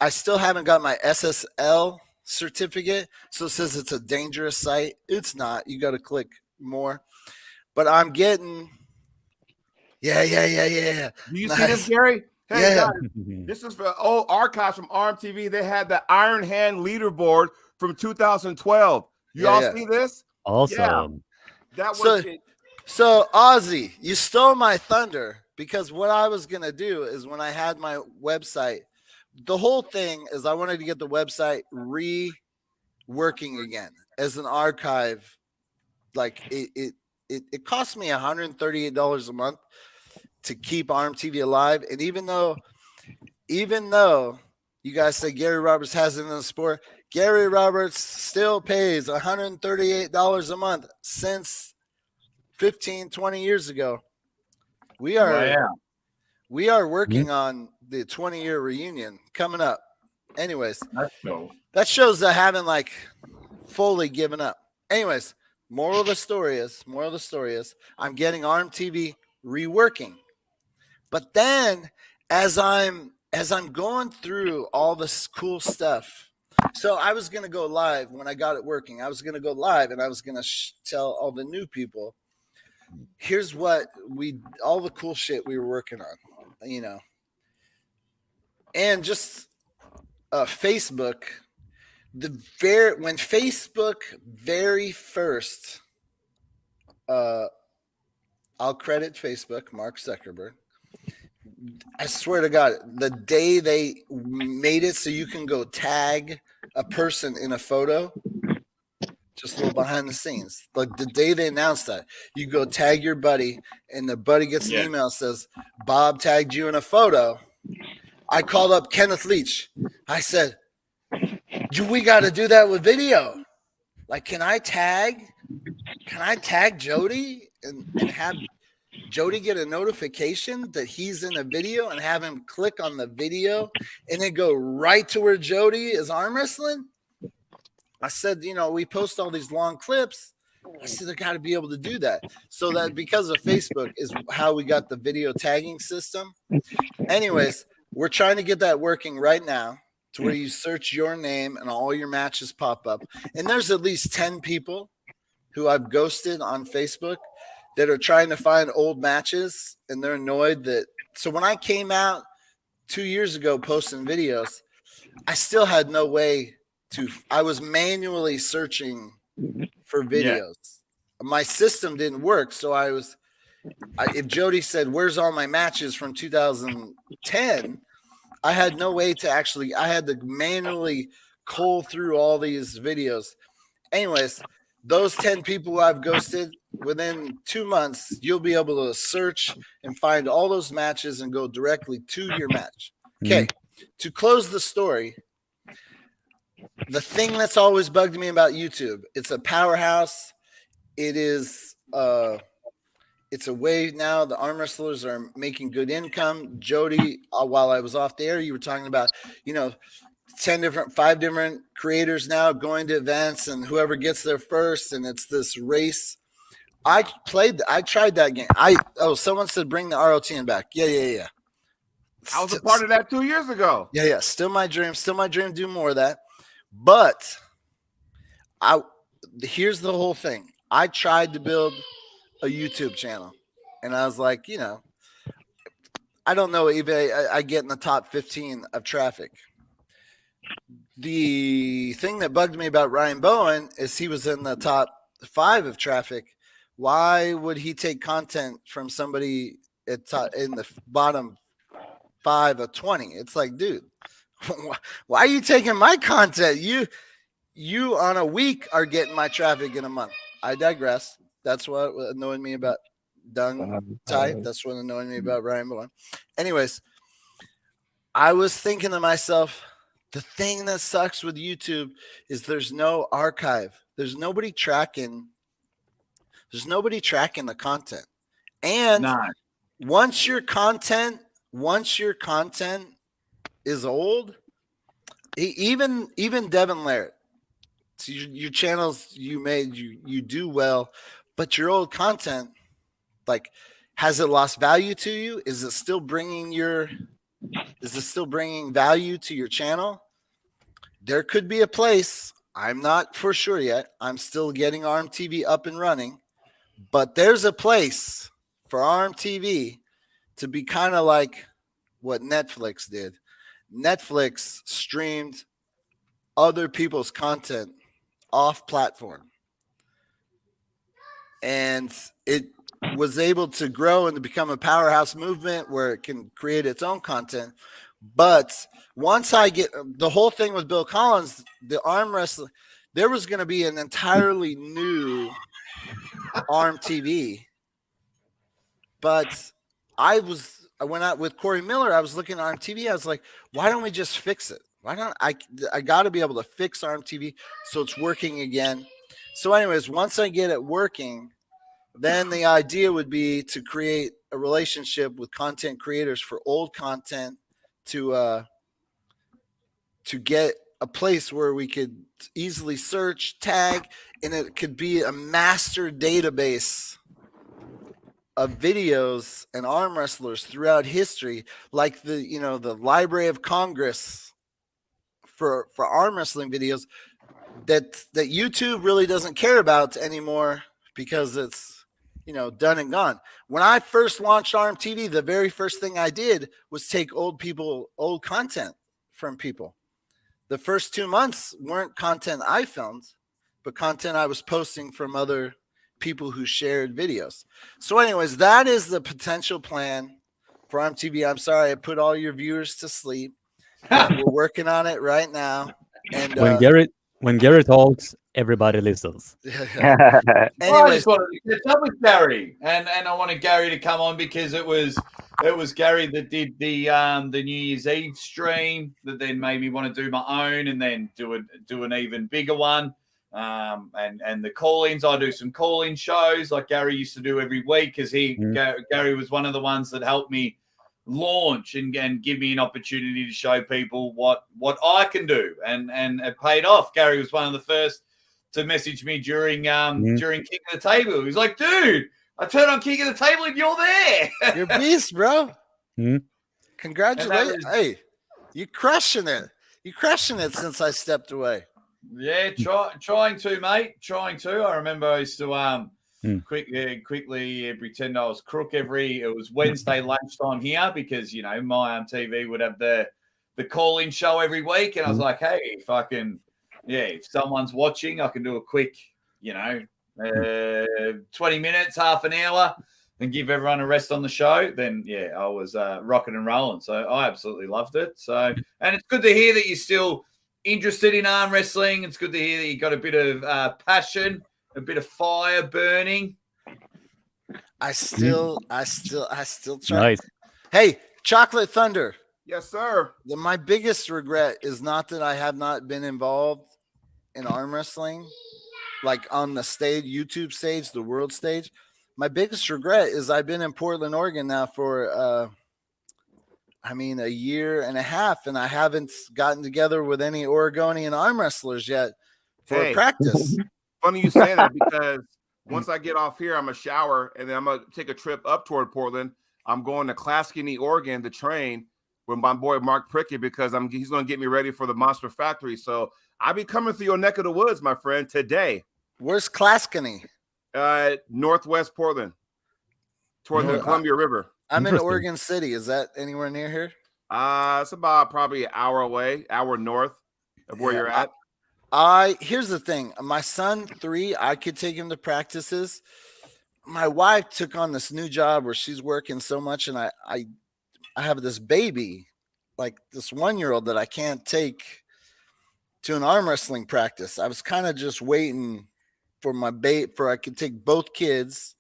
I still haven't got my SSL certificate, so it says it's a dangerous site. It's not. You got to click more. But I'm getting yeah. Do you see this, Gary? Hey, guys, this is for old archives from RMTV. They had the Iron Hand leaderboard from 2012. You all see this? Awesome. Yeah. That was it. So Aussie, you stole my thunder, because what I was going to do is when I had my website, the whole thing is I wanted to get the website reworking again as an archive. Like it cost me $138 a month to keep ARM TV alive. And even though you guys say Gary Roberts has it in the sport, Gary Roberts still pays $138 a month since 15, 20 years ago. We are working on the 20-year reunion coming up. Anyways, that shows I haven't like fully given up. Anyways, moral of the story is I'm getting ARM TV reworking. But then as I'm going through all this cool stuff, so I was going to go live when I got it working. I was going to go live and I was going to tell all the new people, here's what all the cool shit we were working on, and just Facebook, when Facebook very first, I'll credit Facebook, Mark Zuckerberg. I swear to God, the day they made it so you can go tag a person in a photo, just a little behind the scenes. Like the day they announced that, you go tag your buddy, and the buddy gets an email that says, Bob tagged you in a photo. I called up Kenneth Leach. I said, we got to do that with video. Like, can I tag Jody and have Jody get a notification that he's in a video and have him click on the video and then go right to where Jody is arm wrestling? I said, we post all these long clips. I said, I got to be able to do that. So that because of Facebook is how we got the video tagging system. Anyways, we're trying to get that working right now to where you search your name and all your matches pop up. And there's at least 10 people who I've ghosted on Facebook that are trying to find old matches, and they're annoyed that. So when I came out 2 years ago posting videos, I still had no way I was manually searching for videos. Yeah. My system didn't work. So if Jody said, where's all my matches from 2010? I had no way to I had to manually cull through all these videos. Anyways, those 10 people who I've ghosted, within 2 months, you'll be able to search and find all those matches and go directly to your match. Okay. To close the story, the thing that's always bugged me about YouTube, it's a powerhouse. It is it's a way now the arm wrestlers are making good income. Jody, while I was off the air, you were talking about, 5 different creators now going to events, and whoever gets there first, and it's this race. I tried that game. Someone said bring the ROTN back. Yeah. I was a part of that 2 years ago. Yeah. Still my dream to do more of that. But here's the whole thing. I tried to build a YouTube channel, and I was like, I don't know if I get in the top 15 of traffic. The thing that bugged me about Ryan Bowen is he was in the top 5 of traffic. Why would he take content from somebody in the bottom 5 of 20? It's like, dude, why are you taking my content? You on a week are getting my traffic in a month. I digress. That's what annoyed me about Dung Type. That's what annoyed me about Ryan Bowen. Anyways, I was thinking to myself, the thing that sucks with YouTube is there's no archive. There's nobody tracking the content. And once your content is old, even Devin Larrett, so your channels you made, you do well, but your old content, like, has it lost value to you? Is it still bringing value to your channel? There could be a place. I'm not for sure yet. I'm still getting Arm TV up and running, but there's a place for Arm TV to be kind of like what Netflix did. Netflix streamed other people's content off platform, and it was able to grow and to become a powerhouse movement where it can create its own content. But once I get the whole thing with Bill Collins, the arm wrestling, there was going to be an entirely new Arm TV. But I went out with Corey Miller. I was looking at Arm TV. I was like, why don't we just fix it? Why don't I got to be able to fix Arm TV so it's working again. So anyways, once I get it working, then the idea would be to create a relationship with content creators for old content to get a place where we could easily search, tag, and it could be a master database of videos and arm wrestlers throughout history, like the Library of Congress for arm wrestling videos that YouTube really doesn't care about anymore because it's done and gone. When I first launched Arm TV, the very first thing I did was take old content from people. The first 2 months weren't content I filmed, but content I was posting from other people who shared videos. So anyways, that is the potential plan for Arm TV. I'm sorry I put all your viewers to sleep. We're working on it right now. And when Gary talks, everybody listens. I just wanted to catch up with Gary, and I wanted Gary to come on because it was Gary that did the New Year's Eve stream that then made me want to do my own and then do an even bigger one. And the call-ins, I do some call-in shows like Gary used to do every week because Gary was one of the ones that helped me launch and give me an opportunity to show people what I can do, and it paid off. Gary was one of the first to message me during King of the Table. He was like, dude, I turned on King of the Table and you're there. You're a beast, bro. Congratulations. Hey, you're crushing it. You're crushing it since I stepped away. Yeah, trying to, mate. Trying to. I remember I used to quickly pretend I was Crook it was Wednesday lunchtime here because my TV would have the call-in show every week, and I was like, hey, if someone's watching, I can do a quick 20 minutes, half an hour, and give everyone a rest on the show. Then I was rocking and rolling, so I absolutely loved it. So, and it's good to hear that you're still interested in arm wrestling. It's good to hear that you got a bit of passion A bit of fire burning. I still try. Nice. Hey, Chocolate Thunder. Yes, sir. My biggest regret is not that I have not been involved in arm wrestling, like on the stage, YouTube stage, the world stage. My biggest regret is I've been in Portland, Oregon now for, a year and a half, and I haven't gotten together with any Oregonian arm wrestlers yet for a practice. Funny you say that, because once I get off here, I'm going to shower, and then I'm going to take a trip up toward Portland. I'm going to Claskiney, Oregon to train with my boy Mark Prickett, because he's going to get me ready for the Monster Factory. So I'll be coming through your neck of the woods, my friend, today. Where's Claskiney? Northwest Portland, toward the Columbia River. I'm in Oregon City. Is that anywhere near here? It's about probably an hour away, hour north of where you're at. Here's the thing. My son, 3, I could take him to practices. My wife took on this new job where she's working so much, and I have this baby, like this 1-year-old, that I can't take to an arm wrestling practice. I was kind of just waiting for I could take both kids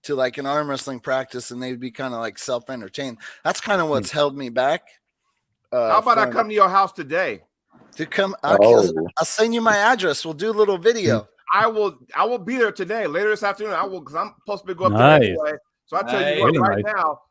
to like an arm wrestling practice, and they'd be kind of like self-entertained. That's kind of what's held me back. How about I come to your house today? To come, I'll send you my address. We'll do a little video. I will be there today, later this afternoon. I will, because I'm supposed to go up there anyway. So I tell you what, right now,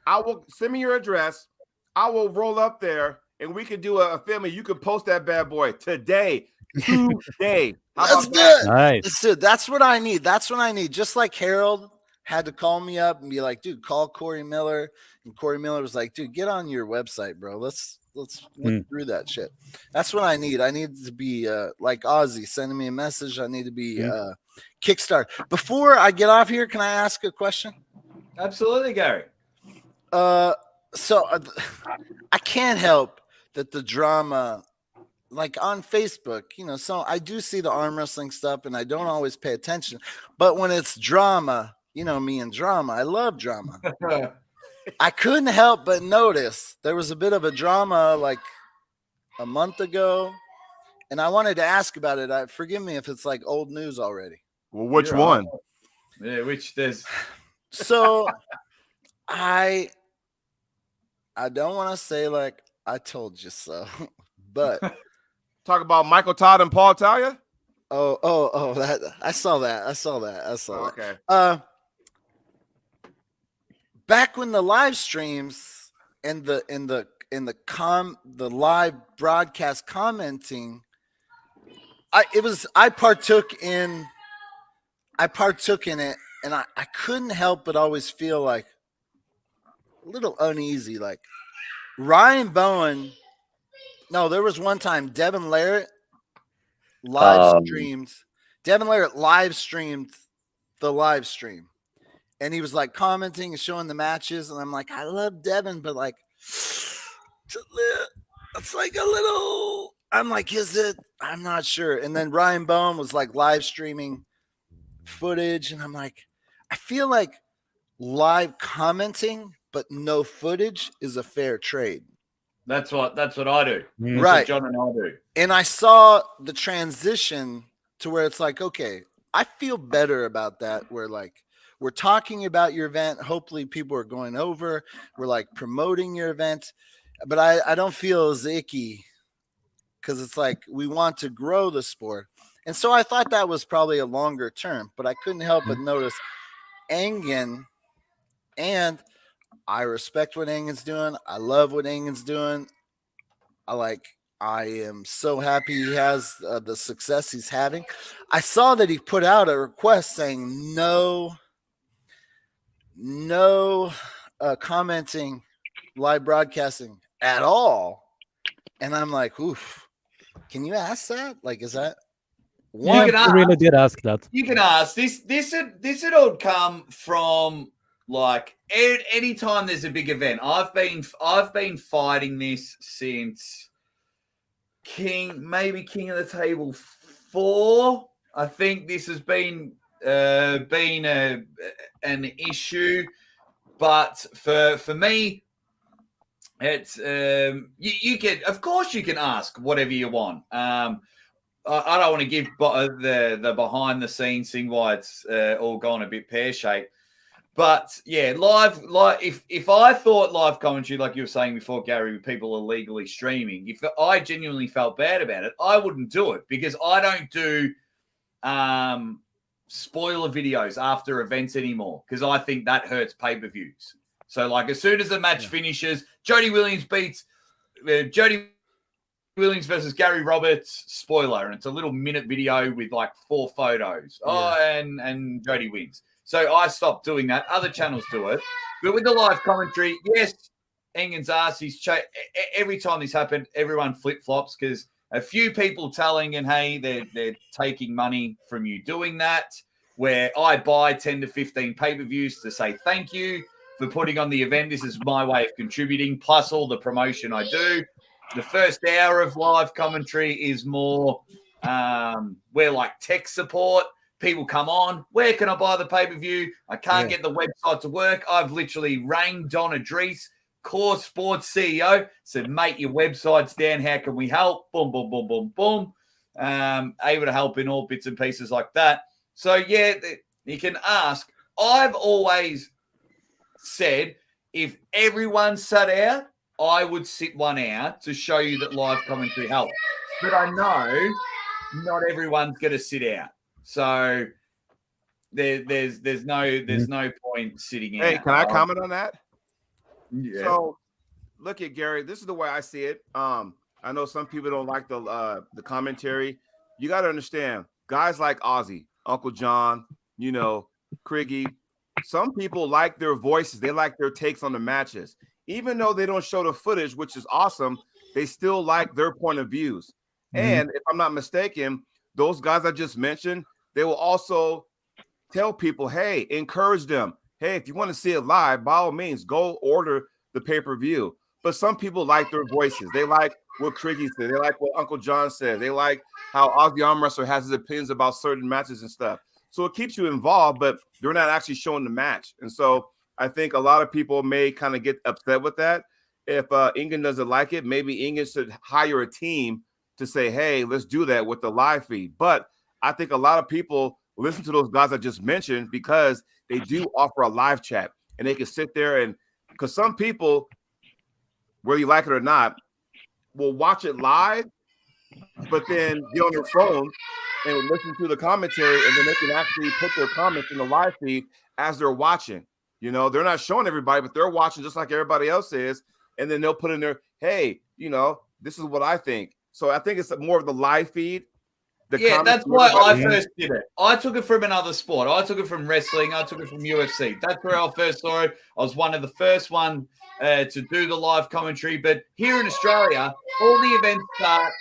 I will send me your address. I will roll up there, and we can do a family. You can post that bad boy today. Today. Let's do it. Nice. Let's do it. That's what I need. That's what I need. Just like Harold had to call me up and be like, dude, call Corey Miller. And Corey Miller was like, dude, get on your website, bro. Let's look through that shit. That's what I need. I need to be like Aussie sending me a message. I need to be Kickstart. Before I get off here, can I ask a question? Absolutely, Gary. So I can't help that the drama, like on Facebook, so I do see the arm wrestling stuff, and I don't always pay attention. But when it's drama, me and drama, I love drama. I couldn't help but notice there was a bit of a drama like a month ago, and I wanted to ask about it. Forgive me if it's like old news already. Well, which one? Yeah, which there's. So I don't want to say like I told you so, but talk about Michael Todd and Paul Talia. Oh, that I saw that. Okay. Back when the live streams and the live broadcast commenting, I partook in it, and I couldn't help but always feel like a little uneasy. Like Ryan Bowen. No, there was one time Devin Larrett live streamed the live stream. And he was like commenting and showing the matches. And I'm like, I love Devin, but like, it's like a little, I'm like, is it? I'm not sure. And then Ryan Bowen was like live streaming footage. And I'm like, I feel like live commenting, but no footage is a fair trade. That's what I do. Right. That's what John and I do. And I saw the transition to where it's like, okay, I feel better about that. Where like, we're talking about your event. Hopefully people are going over. We're like promoting your event, but I don't feel as icky because it's like we want to grow the sport. And so I thought that was probably a longer term, but I couldn't help but notice Engen, and I respect what Engen's doing. I love what Engen's doing. I am so happy he has the success he's having. I saw that he put out a request saying no commenting, live broadcasting at all. And I'm like, oof, can you ask that? Like, is that one? I really did ask that. You can ask. This would all come from like anytime there's a big event. I've been fighting this since King of the Table 4. I think this has been an issue, but for me, it's you can, of course you can ask whatever you want. I don't want to give the behind the scenes thing why it's all gone a bit pear shaped. But yeah, if I thought live commentary, like you were saying before, Gary, with people illegally streaming, if I genuinely felt bad about it, I wouldn't do it because I don't do spoiler videos after events anymore because I think that hurts pay-per-views. So like as soon as the match finishes, Jody Williams beats Jody Williams versus Gary Roberts, spoiler, and it's a little minute video with like 4 photos. And Jody wins. So I stopped doing that. Other channels do it. But with the live commentary, yes, Engen's asked. Every time this happened, everyone flip-flops because a few people telling hey, they're taking money from you doing that, where I buy 10 to 15 pay-per-views to say thank you for putting on the event. This is my way of contributing, plus all the promotion I do. The first hour of live commentary is more we're like tech support. People come on. Where can I buy the pay-per-view? I can't get the website to work. I've literally rang Don Adrice, Core Sports CEO, said, mate, your website's down. How can we help? Boom, boom, boom, boom, boom. Able to help in all bits and pieces like that. So, yeah, you can ask. I've always said if everyone sat out, I would sit one out to show you that live commentary helps. But I know not everyone's going to sit out. So there's no point sitting out. Hey, can I comment on that? Yeah. So look at Gary. This is the way I see it. I know some people don't like the commentary. You got to understand, guys like Aussie, Uncle John, Criggy. Some people like their voices. They like their takes on the matches. Even though they don't show the footage, which is awesome, they still like their point of views. And if I'm not mistaken, those guys I just mentioned, they will also tell people, hey, encourage them. Hey, if you want to see it live, by all means, go order the pay-per-view. But some people like their voices. They like what Criggy said. They like what Uncle John said. They like how Aussie Armwrestler has his opinions about certain matches and stuff. So it keeps you involved, but they're not actually showing the match. And so I think a lot of people may kind of get upset with that. If Ingen doesn't like it, maybe Ingen should hire a team to say, hey, let's do that with the live feed. But I think a lot of people listen to those guys I just mentioned because they do offer a live chat and they can sit there and because some people, whether you like it or not, will watch it live, but then get on their phone and listen to the commentary, and then they can actually put their comments in the live feed as they're watching. They're not showing everybody, but they're watching just like everybody else is. And then they'll put in there, hey, this is what I think. So I think it's more of the live feed. That's why I first did it. I took it from another sport. I took it from wrestling. I took it from UFC. That's where I first saw it. I was one of the first one to do the live commentary. But here in Australia, all the events start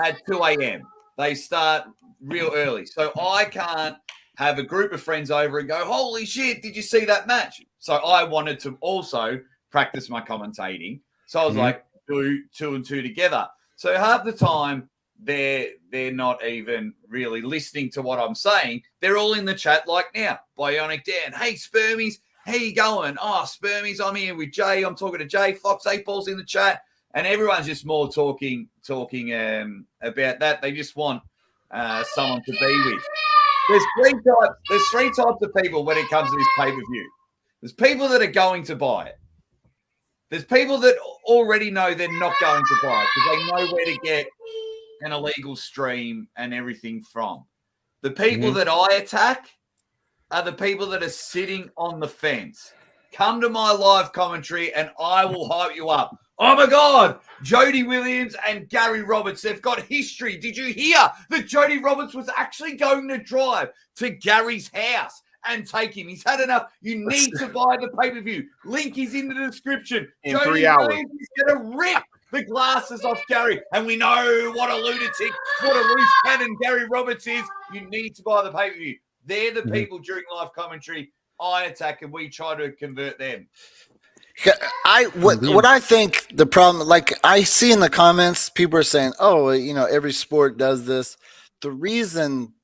at 2 a.m. They start real early. So I can't have a group of friends over and go, holy shit, did you see that match? So I wanted to also practice my commentating. So I was like, do 2 and 2 together. So half the time, they're not even really listening to what I'm saying. They're all in the chat like now. Bionic Dan, hey, Spermies, how you going? Oh, Spermies, I'm here with Jay. I'm talking to Jay. Fox 8-Ball's in the chat. And everyone's just more talking about that. They just want someone to be with. There's three types of people when it comes to this pay-per-view. There's people that are going to buy it. There's people that already know they're not going to buy it because they know where to get an illegal stream and everything from. The people that I attack are the people that are sitting on the fence. Come to my live commentary and I will hype you up. Oh my God, Jody Williams and Gary Roberts, they've got history. Did you hear that Jody Roberts was actually going to drive to Gary's house and take him? He's had enough. You need to buy the pay-per-view. Link is in the description. In Jody 3 hours. Williams is going to rip the glasses off Gary. And we know what a lunatic, what a loose cannon Gary Roberts is. You need to buy the pay-per-view. They're the people during live commentary I attack and we try to convert them. What I think the problem, like I see in the comments, people are saying, oh, every sport does this. The reason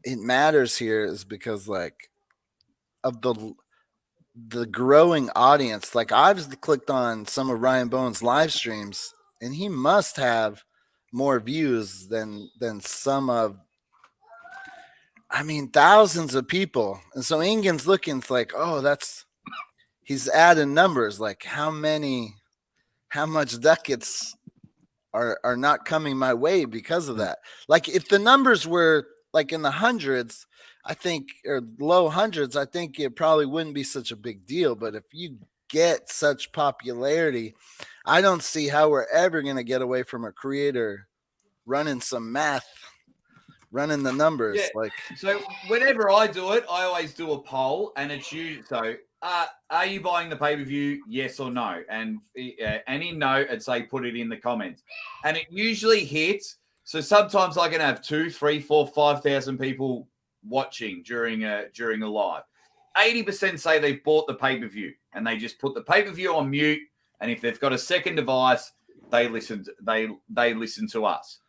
it matters here is because like of the growing audience. Like I've clicked on some of Ryan Bowen's live streams and he must have more views than some of, I mean, thousands of people. And so Ingen's looking like, oh, he's adding numbers, like how much ducats are not coming my way because of that. Like if the numbers were like in the hundreds, I think, or low hundreds, I think it probably wouldn't be such a big deal. But if you get such popularity, I don't see how we're ever going to get away from a creator running some math, running the numbers. Yeah. Like, so whenever I do it, I always do a poll, and it's you. So, are you buying the pay-per-view? Yes or no? And any no, and say put it in the comments, and it usually hits. So sometimes I can have 2, 3, 4, 5,000 people watching during a live. 80% say they've bought the pay-per-view, and they just put the pay-per-view on mute. And if they've got a second device, they listen. They listen to us.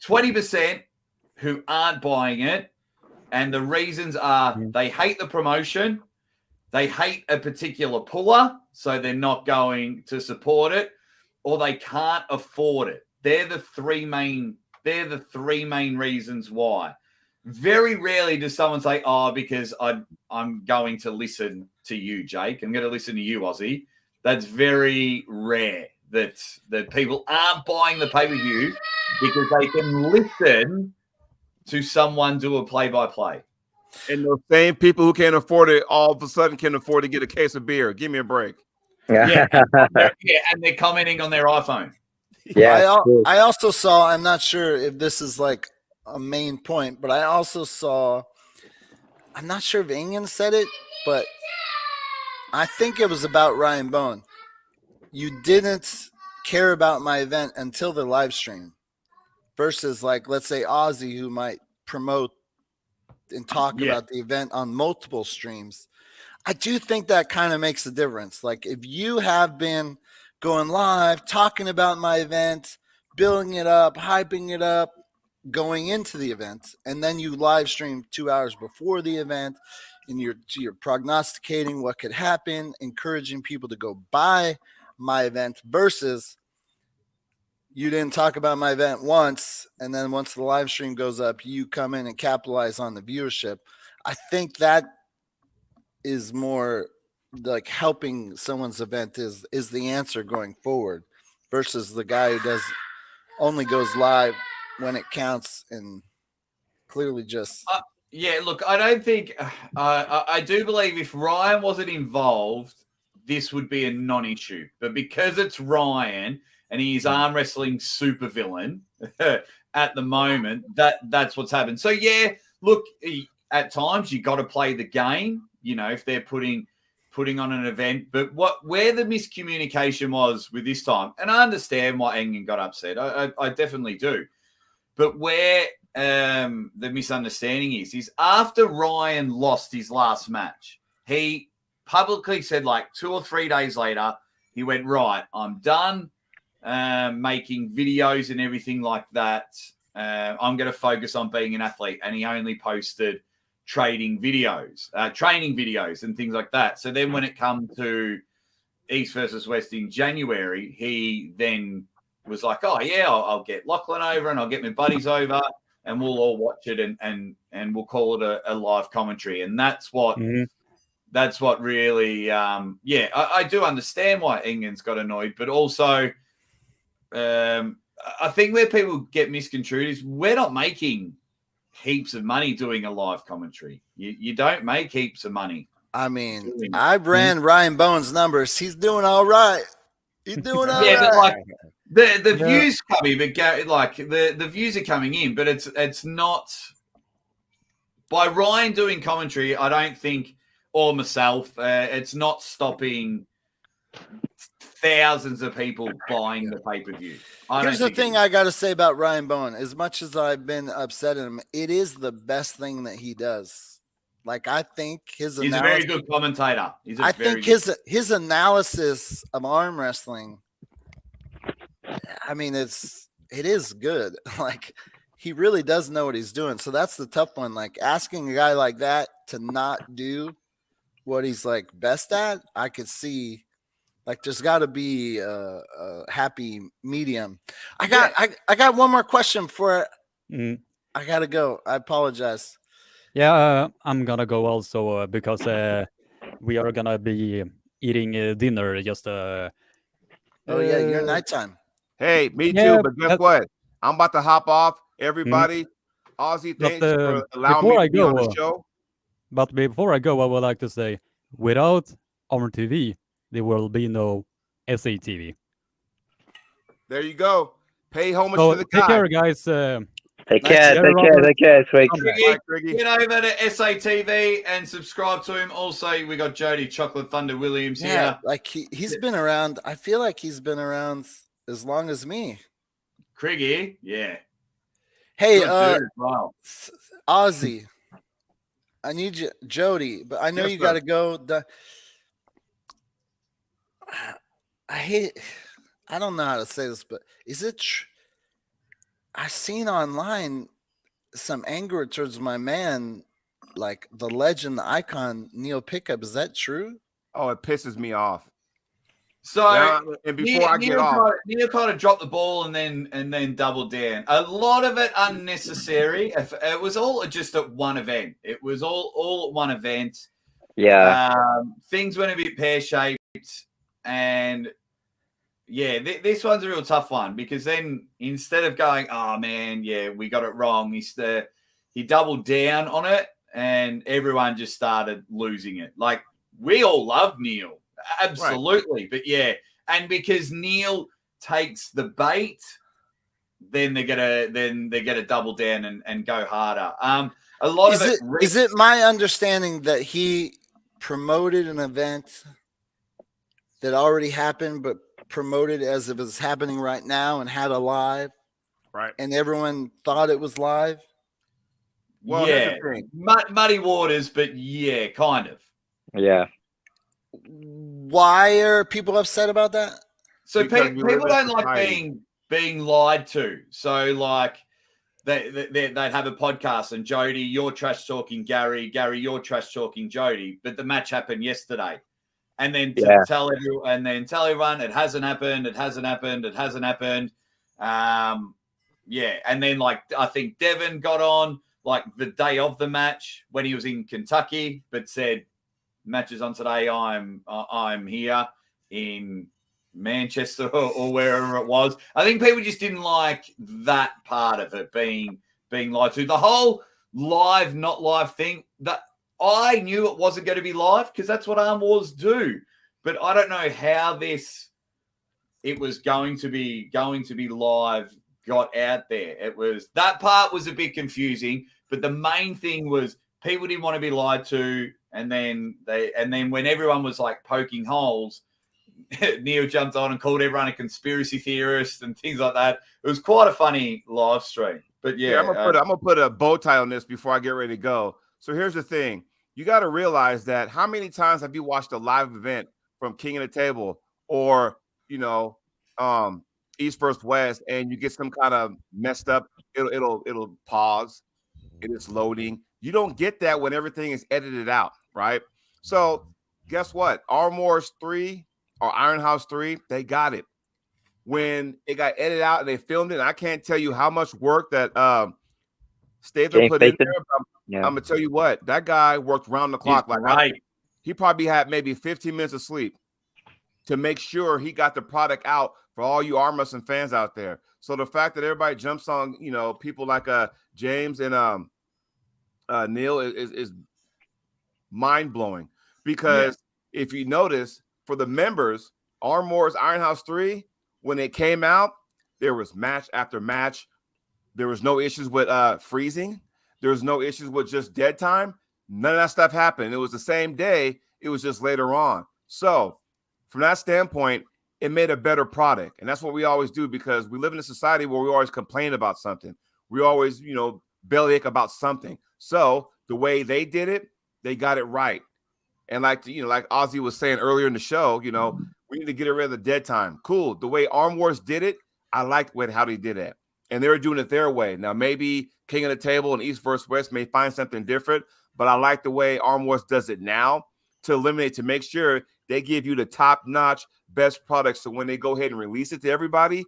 20% who aren't buying it, and the reasons are they hate the promotion, they hate a particular puller, so they're not going to support it, or they can't afford it. They're the three main reasons why. Very rarely does someone say, "Oh, because I'm going to listen to you, Jake. I'm going to listen to you, Aussie." That's very rare that people aren't buying the pay-per-view because they can listen to someone do a play-by-play. And those same people who can't afford it all of a sudden can afford to get a case of beer. Give me a break. Yeah, and they're commenting on their iPhone. Yeah, I also saw, I'm not sure if this is like a main point, but I also saw, I'm not sure if Ingen said it, but I think it was about Ryan Bone. You didn't care about my event until the live stream versus, like, let's say Aussie, who might promote and talk about the event on multiple streams. I do think that kind of makes a difference. Like if you have been going live, talking about my event, building it up, hyping it up, going into the event, and then you live stream 2 hours before the event, and you're prognosticating what could happen, encouraging people to go buy my event versus you didn't talk about my event once, and then once the live stream goes up, you come in and capitalize on the viewership. I think that is more like helping someone's event is the answer going forward versus the guy who only goes live when it counts and clearly just yeah, look, I don't think I do believe if Ryan wasn't involved, this would be a non-issue. But because it's Ryan and he's arm wrestling supervillain at the moment, that's what's happened. So yeah, look, at times you got to play the game. You know, if they're putting on an event, but where the miscommunication was with this time, and I understand why Engen got upset. I definitely do. But where the misunderstanding is after Ryan lost his last match, he publicly said like 2 or 3 days later, he went, right, I'm done making videos and everything like that. I'm going to focus on being an athlete. And he only posted training videos and things like that. So then when it comes to East versus West in January, he then was like, oh yeah, I'll get Lachlan over and I'll get my buddies over and we'll all watch it and we'll call it a live commentary. And that's what really I do understand why Engen's got annoyed, but also I think where people get misconstrued is we're not making heaps of money doing a live commentary. You don't make heaps of money. I mean, I ran Ryan Bone's numbers. He's doing all right. He's doing all right. But like the views coming, but like the views are coming in, but it's not by Ryan doing commentary. I don't think, or myself, it's not stopping thousands of people buying the pay-per-view. Here's the thing I got to say about Ryan Bone. As much as I've been upset at him, it is the best thing that he does. Like, I think he's a very good commentator. I think his analysis of arm wrestling, I mean, it is good. Like, he really does know what he's doing. So that's the tough one. Like, asking a guy like that to not do what he's like best at, I could see Like there's got to be a happy medium. I got one more question for. I gotta go. I apologize. Yeah, I'm gonna go also because we are gonna be eating dinner. Just Oh yeah, your nighttime. Hey, me Yeah, too. But guess what? I'm about to hop off. Everybody, Aussie, But thanks for allowing me before to I be on the go, show. but before I go, I would like to say, without Armor TV, there will be no SATV. There you go. Pay homage So to the take guy. care, guys. Take care, Craig. Get over to SATV and subscribe to him. Also, we got Jody Chocolate Thunder Williams Yeah, here. like he's been around. I feel like he's been around as long as me. Craigie, yeah. Hey, Good dude. Wow. Aussie, I need you, Jody, but I know Yes, you sir. got to go. I don't know how to say this, but is it I've seen online some anger towards my man, like the legend, the icon, Neil Pickup. Is that true? Oh, it pisses me off. So and before I get off, Neil kind of dropped the ball and then doubled down. A lot of it unnecessary. It was all just at one event. It was all at one event. Yeah. Things went a bit pear-shaped, and yeah, this one's a real tough one because then instead of going, oh man, yeah, we got it wrong, he doubled down on it, and everyone just started losing it. Like we all love Neil. Absolutely. Right. But yeah, and because Neil takes the bait, then they're gonna double down and go harder. A lot is it my understanding that he promoted an event that already happened, but promoted as if it's happening right now and had a live, right? And everyone thought it was live. Well, yeah, muddy waters, but yeah, kind of. Yeah. Why are people upset about that? So people don't like being lied to. So like they'd have a podcast and Jody, you're trash talking Gary, you're trash talking Jody, but the match happened yesterday. And then tell everyone it hasn't happened. Yeah, and then like I think Devin got on like the day of the match when he was in Kentucky, but said match is on today. I'm here in Manchester or wherever it was. I think people just didn't like that part of it being lied to. The whole live, not live thing. That I knew it wasn't going to be live because that's what Arm Wars do. But I don't know how it was going to be live got out there. That part was a bit confusing, but the main thing was people didn't want to be lied to, and then when everyone was like poking holes, Neil jumped on and called everyone a conspiracy theorist and things like that. It was quite a funny live stream. But yeah, I'm gonna put a bow tie on this before I get ready to go. So here's the thing: you got to realize that how many times have you watched a live event from King of the Table or East vs. West, and you get some kind of messed up? It'll pause. It is loading. You don't get that when everything is edited out, right? So guess what? Arm Wars 3 or Iron House 3, they got it. When it got edited out and they filmed it, and I can't tell you how much work that Statham put in there. I'm gonna tell you what, that guy worked round the clock. He probably had maybe 15 minutes of sleep to make sure he got the product out for all you arm wrestling fans out there. So the fact that everybody jumps on, people like James and Neil is mind blowing because if you notice, for the members, Arm Wars Iron House 3, when it came out, there was match after match. There was no issues with freezing. There was no issues with just dead time. None of that stuff happened. It was the same day. It was just later on. So from that standpoint, it made a better product. And that's what we always do because we live in a society where we always complain about something. We always, bellyache about something. So the way they did it, they got it right. And like Ozzy was saying earlier in the show, we need to get rid of the dead time. Cool. The way Arm Wars did it, I liked how they did it. And they were doing it their way. Now, maybe King of the Table and East vs. West may find something different, but I like the way Arm Wars does it now to make sure they give you the top-notch best products. So when they go ahead and release it to everybody,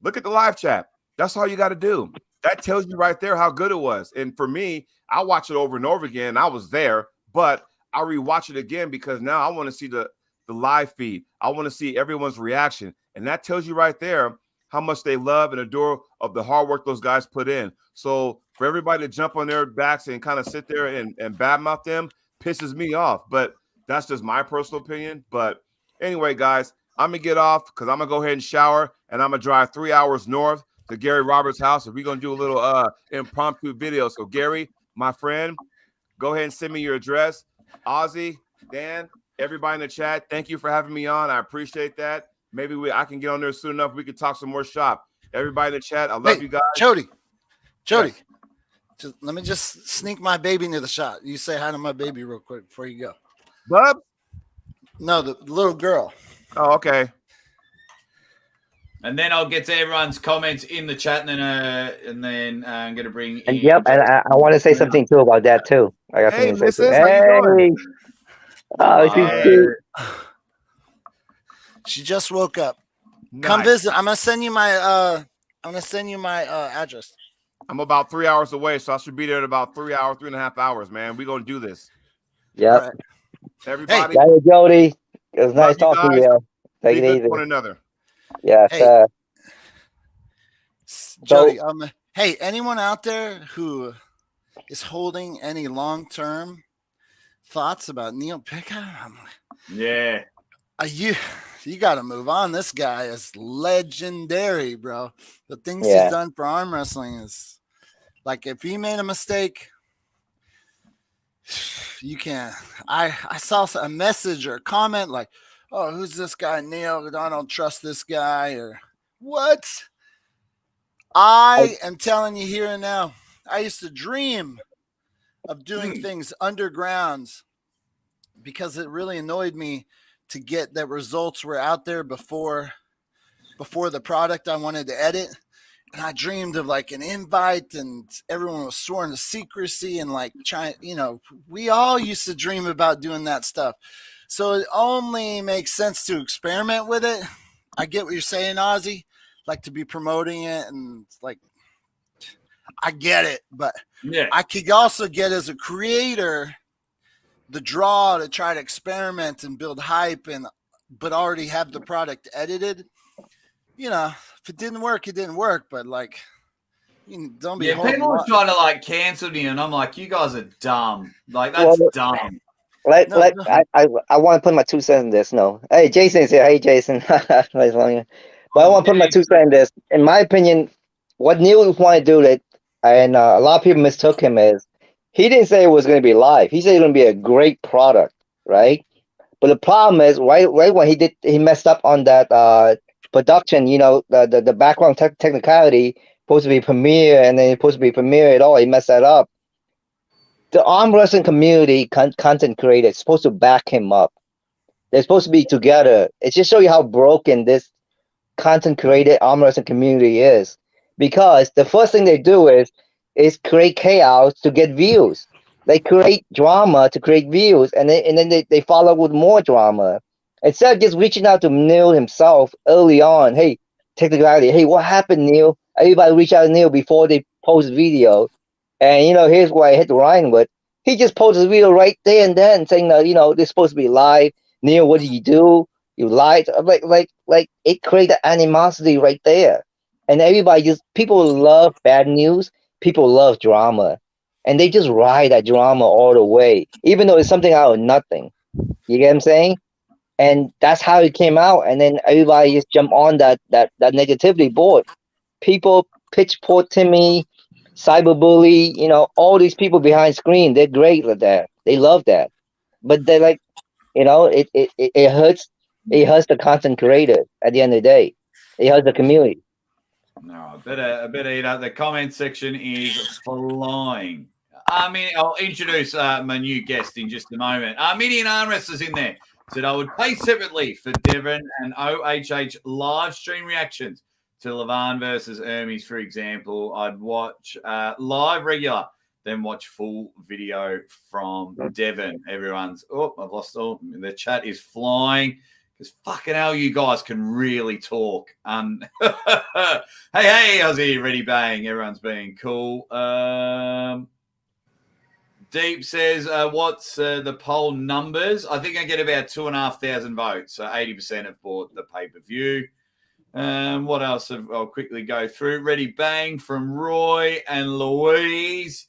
look at the live chat. That's all you got to do. That tells you right there how good it was. And for me, I watch it over and over again. I was there, but I rewatch it again because now I want to see the live feed. I want to see everyone's reaction. And that tells you right there how much they love and adore of the hard work those guys put in. So for everybody to jump on their backs and kind of sit there and badmouth them pisses me off. But that's just my personal opinion. But anyway, guys, I'm going to get off because I'm going to go ahead and shower, and I'm going to drive 3 hours north to Gary Roberts' house. And we're going to do a little impromptu video. So, Gary, my friend, go ahead and send me your address. Aussie, Dan, everybody in the chat, thank you for having me on. I appreciate that. Maybe I can get on there soon enough. We can talk some more shop. Everybody in the chat, I love you guys. Jody, Yes. let me just sneak my baby into the shot. You say hi to my baby real quick before you go. Bub? No, the little girl. Oh, okay. And then I'll get to everyone's comments in the chat, and then I'm going to bring in. And yep, and I want to say something too about that too. I got Hey, something to say. Mrs., Too. how you doing? Oh, she's cute. She just woke up. Nice. Come visit. I'm gonna send you my address. I'm about 3 hours away, so I should be there in about 3 hours, 3.5 hours, man. We're going to do this. Yep. Right. Everybody. Hey, Jody. It was nice love you talking to guys. you. Take Be it good easy. to one another. Yes. Hey. Jody, hey, anyone out there who is holding any long-term thoughts about Neil Pickup? Yeah. You got to move on. This guy is legendary, bro. The things Yeah. he's done for arm wrestling is like, if he made a mistake, you can't. I saw a message or a comment like, "Oh, who's this guy, Neil? I don't trust this guy." Or what? I am telling you here and now. I used to dream of doing things undergrounds because it really annoyed me to get that results were out there before the product I wanted to edit. And I dreamed of like an invite, and everyone was sworn to secrecy, and like trying, we all used to dream about doing that stuff. So it only makes sense to experiment with it. I get what you're saying, Ozzy, like to be promoting it, and like, I get it, but yeah, I could also get as a creator the draw to try to experiment and build hype, but already have the product edited. If it didn't work, it didn't work. But like, don't be. Yeah, people are trying to like cancel me, and I'm like, you guys are dumb. Like that's dumb. I want to put my 2 cents in this. No, hey, Jason's here. Hey, Jason. But I want to put my 2 cents in this. In my opinion, what Neil wanted to do that, and a lot of people mistook him as, he didn't say it was going to be live. He said it was going to be a great product, right? But the problem is, right when he messed up on that production. The background technicality supposed to be premiere, and then it's supposed to be premiere at all. He messed that up. The arm wrestling community, content creators, supposed to back him up. They're supposed to be together. It just shows you how broken this content creator arm wrestling community is. Because the first thing they do is create chaos to get views. They create drama to create views, and then they follow with more drama. Instead of just reaching out to Neil himself early on, hey, technicality, hey, what happened, Neil? Everybody reach out to Neil before they post video. And, here's what I hit the line with. He just posted a video right there and then saying that, this is supposed to be live. Neil, what did you do? You lied. Like it created animosity right there. And people love bad news. People love drama. And they just ride that drama all the way, even though it's something out of nothing. You get what I'm saying? And that's how it came out. And then everybody just jumped on that negativity board. People pitchfork Timmy, cyberbully, all these people behind screen, they're great at that. They love that. But they're like, it hurts. It hurts the content creator at the end of the day. It hurts the community. No, I better. The comment section is flying. I'll introduce my new guest in just a moment. Midian Armwrestler's in there. Said I would pay separately for Devon and OHH live stream reactions to Levan versus Hermes, for example. I'd watch live regular, then watch full video from Devon. I've lost all. The chat is flying. because fucking hell, you guys can really talk. Hey, Aussie, ready bang. Everyone's being cool. Deep says, what's the poll numbers? I think I get about 2,500 votes. So 80% have bought the pay-per-view. What else? I'll quickly go through. Ready bang from Roy and Louise.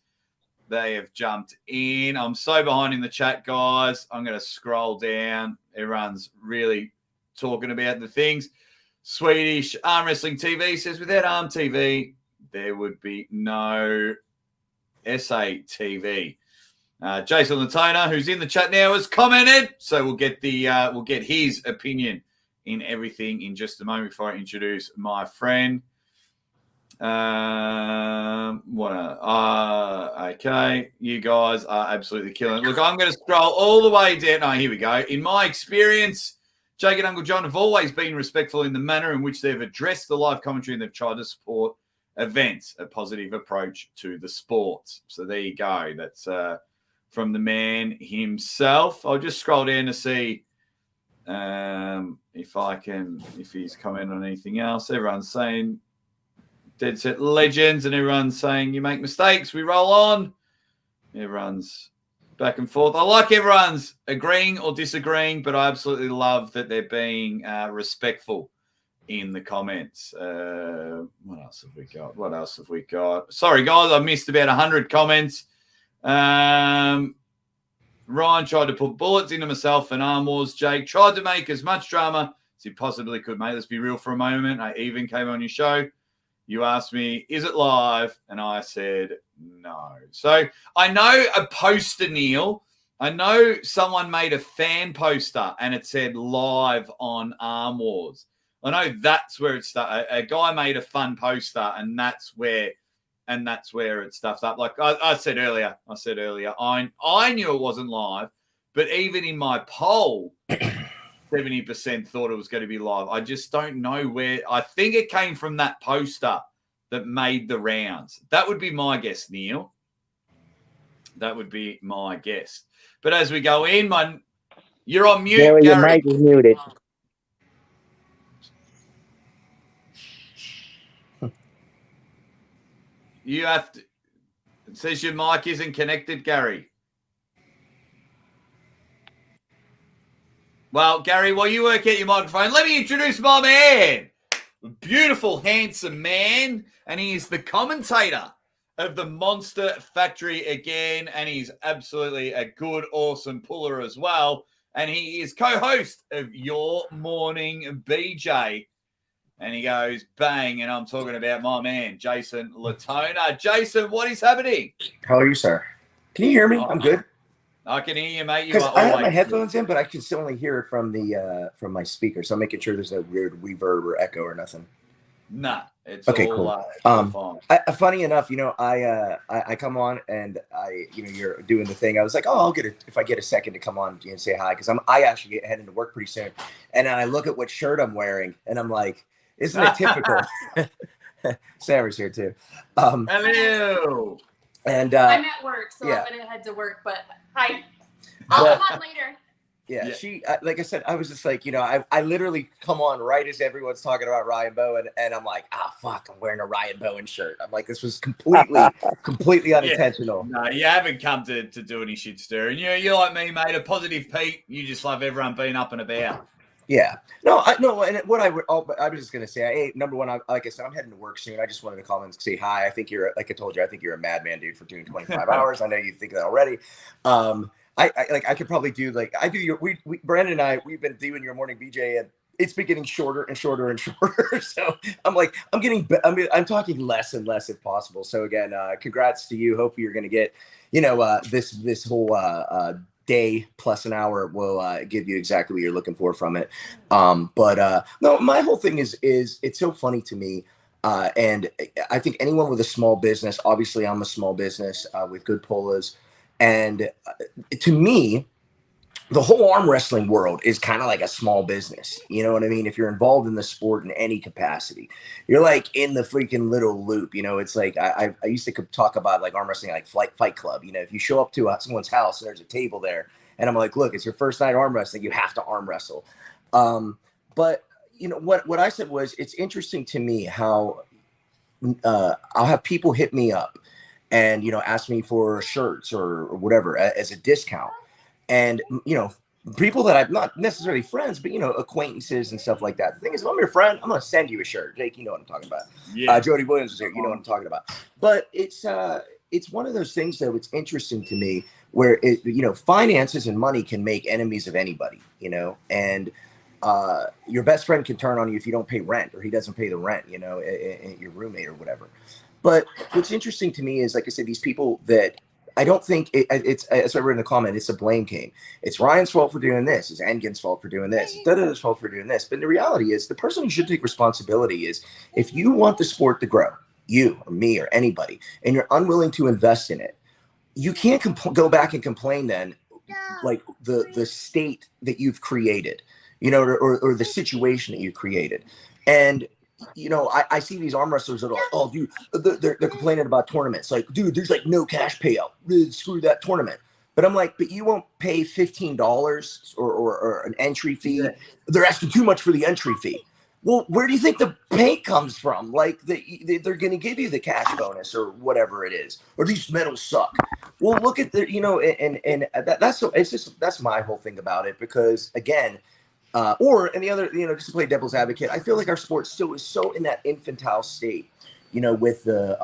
They have jumped in. I'm so behind in the chat, guys. I'm going to scroll down. Everyone's really talking about the things. Swedish Arm Wrestling TV says, without Arm TV, there would be no SA TV. Jason Latona, who's in the chat now, has commented. So we'll get his opinion in everything in just a moment before I introduce my friend. Okay, you guys are absolutely killing it. Look, I'm going to scroll all the way down. Oh, here we go. In my experience, Jake and Uncle John have always been respectful in the manner in which they've addressed the live commentary and they've tried to support events, a positive approach to the sports. So there you go. That's from the man himself. I'll just scroll down to see if he's commented on anything else. Everyone's saying Dead Set Legends, and everyone's saying you make mistakes, we roll on. Everyone's back and forth. I like everyone's agreeing or disagreeing, but I absolutely love that they're being respectful in the comments. What else have we got? Sorry, guys, I missed about 100 comments. Ryan tried to put bullets into myself and Arm Wars. Jake tried to make as much drama as he possibly could, mate. Let's be real for a moment. I even came on your show. You asked me, is it live? And I said, no. So I know a poster, Neil. I know someone made a fan poster and it said live on Arm Wars. I know that's where it started. A guy made a fun poster and that's where it stuffs up. Like I said earlier, I knew it wasn't live, but even in my poll, 70% thought it was going to be live. I just don't know where. I think it came from that poster that made the rounds. That would be my guess, Neil. That would be my guess. But as we go in, you're on mute, Gary. Your Gary. mic is muted. You have to. It says your mic isn't connected, Gary. Well, Gary, while you work out your microphone, let me introduce my man. Beautiful, handsome man. And he is the commentator of the Monster Factory again. And he's absolutely a good, awesome puller as well. And he is co-host of Your Morning BJ. And he goes, bang. And I'm talking about my man, Jason Latona. Jason, what is happening? How are you, sir? Can you hear me? I'm good. I can hear you, mate. You Because are I have my always headphones in, but I can still only hear it from my speaker. So I'm making sure there's no weird reverb or echo or nothing. Nah, it's okay, all, cool. fine. Funny enough, I come on and you're doing the thing. I was like, oh, I'll get it if I get a second to come on and say hi because I actually get heading to work pretty soon. And then I look at what shirt I'm wearing and I'm like, isn't it typical? Sarah's here too. Hello. And I'm at work, so yeah. I'm gonna head to work. But hi, I'll come on later. Yeah, she like I said, I was just like, I literally come on right as everyone's talking about Ryan Bowen, and I'm like, fuck, I'm wearing a Ryan Bowen shirt. I'm like, this was completely unintentional. No, you haven't come to do any shit stirring. You're like me, mate, a positive Pete. You just love everyone being up and about. Yeah. No, and what I was just gonna say, number one, like I said, I'm heading to work soon. I just wanted to call and say hi. I think like I told you, I think you're a madman, dude, for doing 25 hours. I know you think that already. I could probably do Brandon and I, we've been doing Your Morning BJ, and it's been getting shorter and shorter and shorter. So I'm like, I'm talking less and less if possible. So again, congrats to you. Hope you're gonna get, this whole day plus an hour will give you exactly what you're looking for from it. But no, my whole thing is it's so funny to me. And I think anyone with a small business, obviously I'm a small business with good pullers. And to me, the whole arm wrestling world is kind of like a small business. You know what I mean? If you're involved in the sport in any capacity, you're like in the freaking little loop. It's like I used to talk about like arm wrestling, like Fight Club. If you show up to someone's house and there's a table there and I'm like, look, it's your first night arm wrestling, you have to arm wrestle. But you know what I said was, it's interesting to me how I'll have people hit me up and, you know, ask me for shirts or whatever as a discount. And, you know, people that I'm not necessarily friends, but, you know, acquaintances and stuff like that. The thing is, if I'm your friend, I'm going to send you a shirt. Jake, you know what I'm talking about. Yeah. Jody Williams is here. You know what I'm talking about. But it's one of those things, though, it's interesting to me where, you know, finances and money can make enemies of anybody, you know, and your best friend can turn on you if you don't pay rent or he doesn't pay the rent, you know, your roommate or whatever. But what's interesting to me is, like I said, these people that I don't think it's, as I wrote in the comment, it's a blame game. It's Ryan's fault for doing this. It's Engin's fault for doing this. It's Dada's fault for doing this. But the reality is, the person who should take responsibility is, if you want the sport to grow, you or me or anybody, and you're unwilling to invest in it, you can't go back and complain then, like the state that you've created, you know, or the situation that you created. And, you know, I see these arm wrestlers that are like, oh, dude, they're complaining about tournaments. Like, dude, there's like no cash payout. Screw that tournament. But I'm like, but you won't pay $15 or an entry fee. They're asking too much for the entry fee. Well, where do you think the pay comes from? Like, they're going to give you the cash bonus or whatever it is, or these medals suck. Well, look at the, you know, and that's my whole thing about it, because again, and the other, you know, just to play devil's advocate, I feel like our sport still is so in that infantile state, you know, with the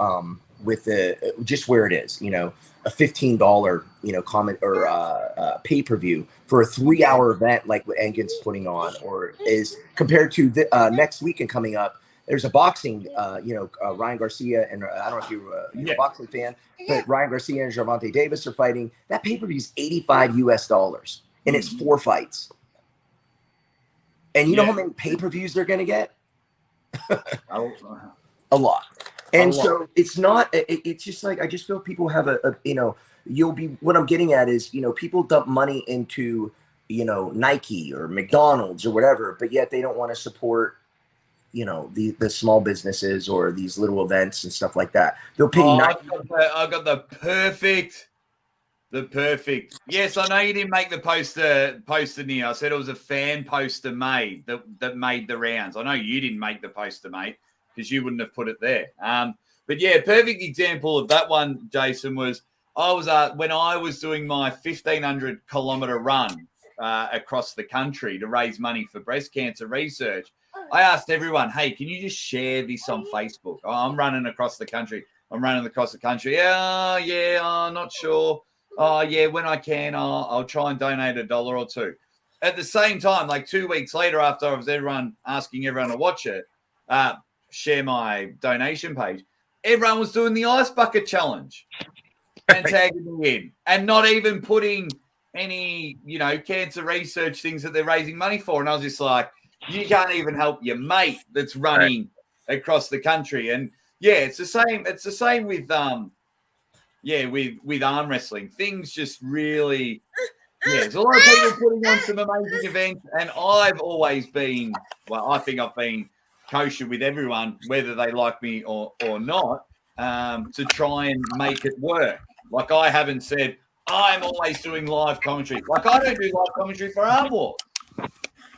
just where it is, you know, a $15, you know, comment or pay-per-view for a 3-hour event like what Engin's putting on, or is compared to the next weekend coming up. There's a boxing, you know, Ryan Garcia, and I don't know if you're a boxing fan, but Ryan Garcia and Gervonta Davis are fighting. That pay-per-view is $85 US, and it's 4 fights. And you know how many pay-per-views they're going to get? A lot. And so it's not, it's just like, I just feel people have a, you know, what I'm getting at is, you know, people dump money into, you know, Nike or McDonald's or whatever, but yet they don't want to support, you know, the small businesses or these little events and stuff like that. They'll pay I got the perfect. Yes, I know you didn't make the poster near. I said it was a fan poster made that made the rounds. I know you didn't make the poster, mate, because you wouldn't have put it there. But yeah, perfect example of that one, Jason, was when I was doing my 1,500 kilometer run across the country to raise money for breast cancer research. I asked everyone, hey, can you just share this on Facebook? Oh, I'm running across the country. Yeah, I'm not sure. Oh, yeah, when I can, I'll try and donate $1 or $2. At the same time, like 2 weeks later, after I was asking everyone to watch it, share my donation page, everyone was doing the ice bucket challenge and tagging me in, and not even putting any, you know, cancer research things that they're raising money for. And I was just like, you can't even help your mate that's running across the country. And yeah, it's the same. It's the same with with arm wrestling. Things just really, there's a lot of people putting on some amazing events, and I've always been, well, I think I've been kosher with everyone, whether they like me or not, to try and make it work. Like, I haven't said I'm always doing live commentary. Like, I don't do live commentary for Arm Wars.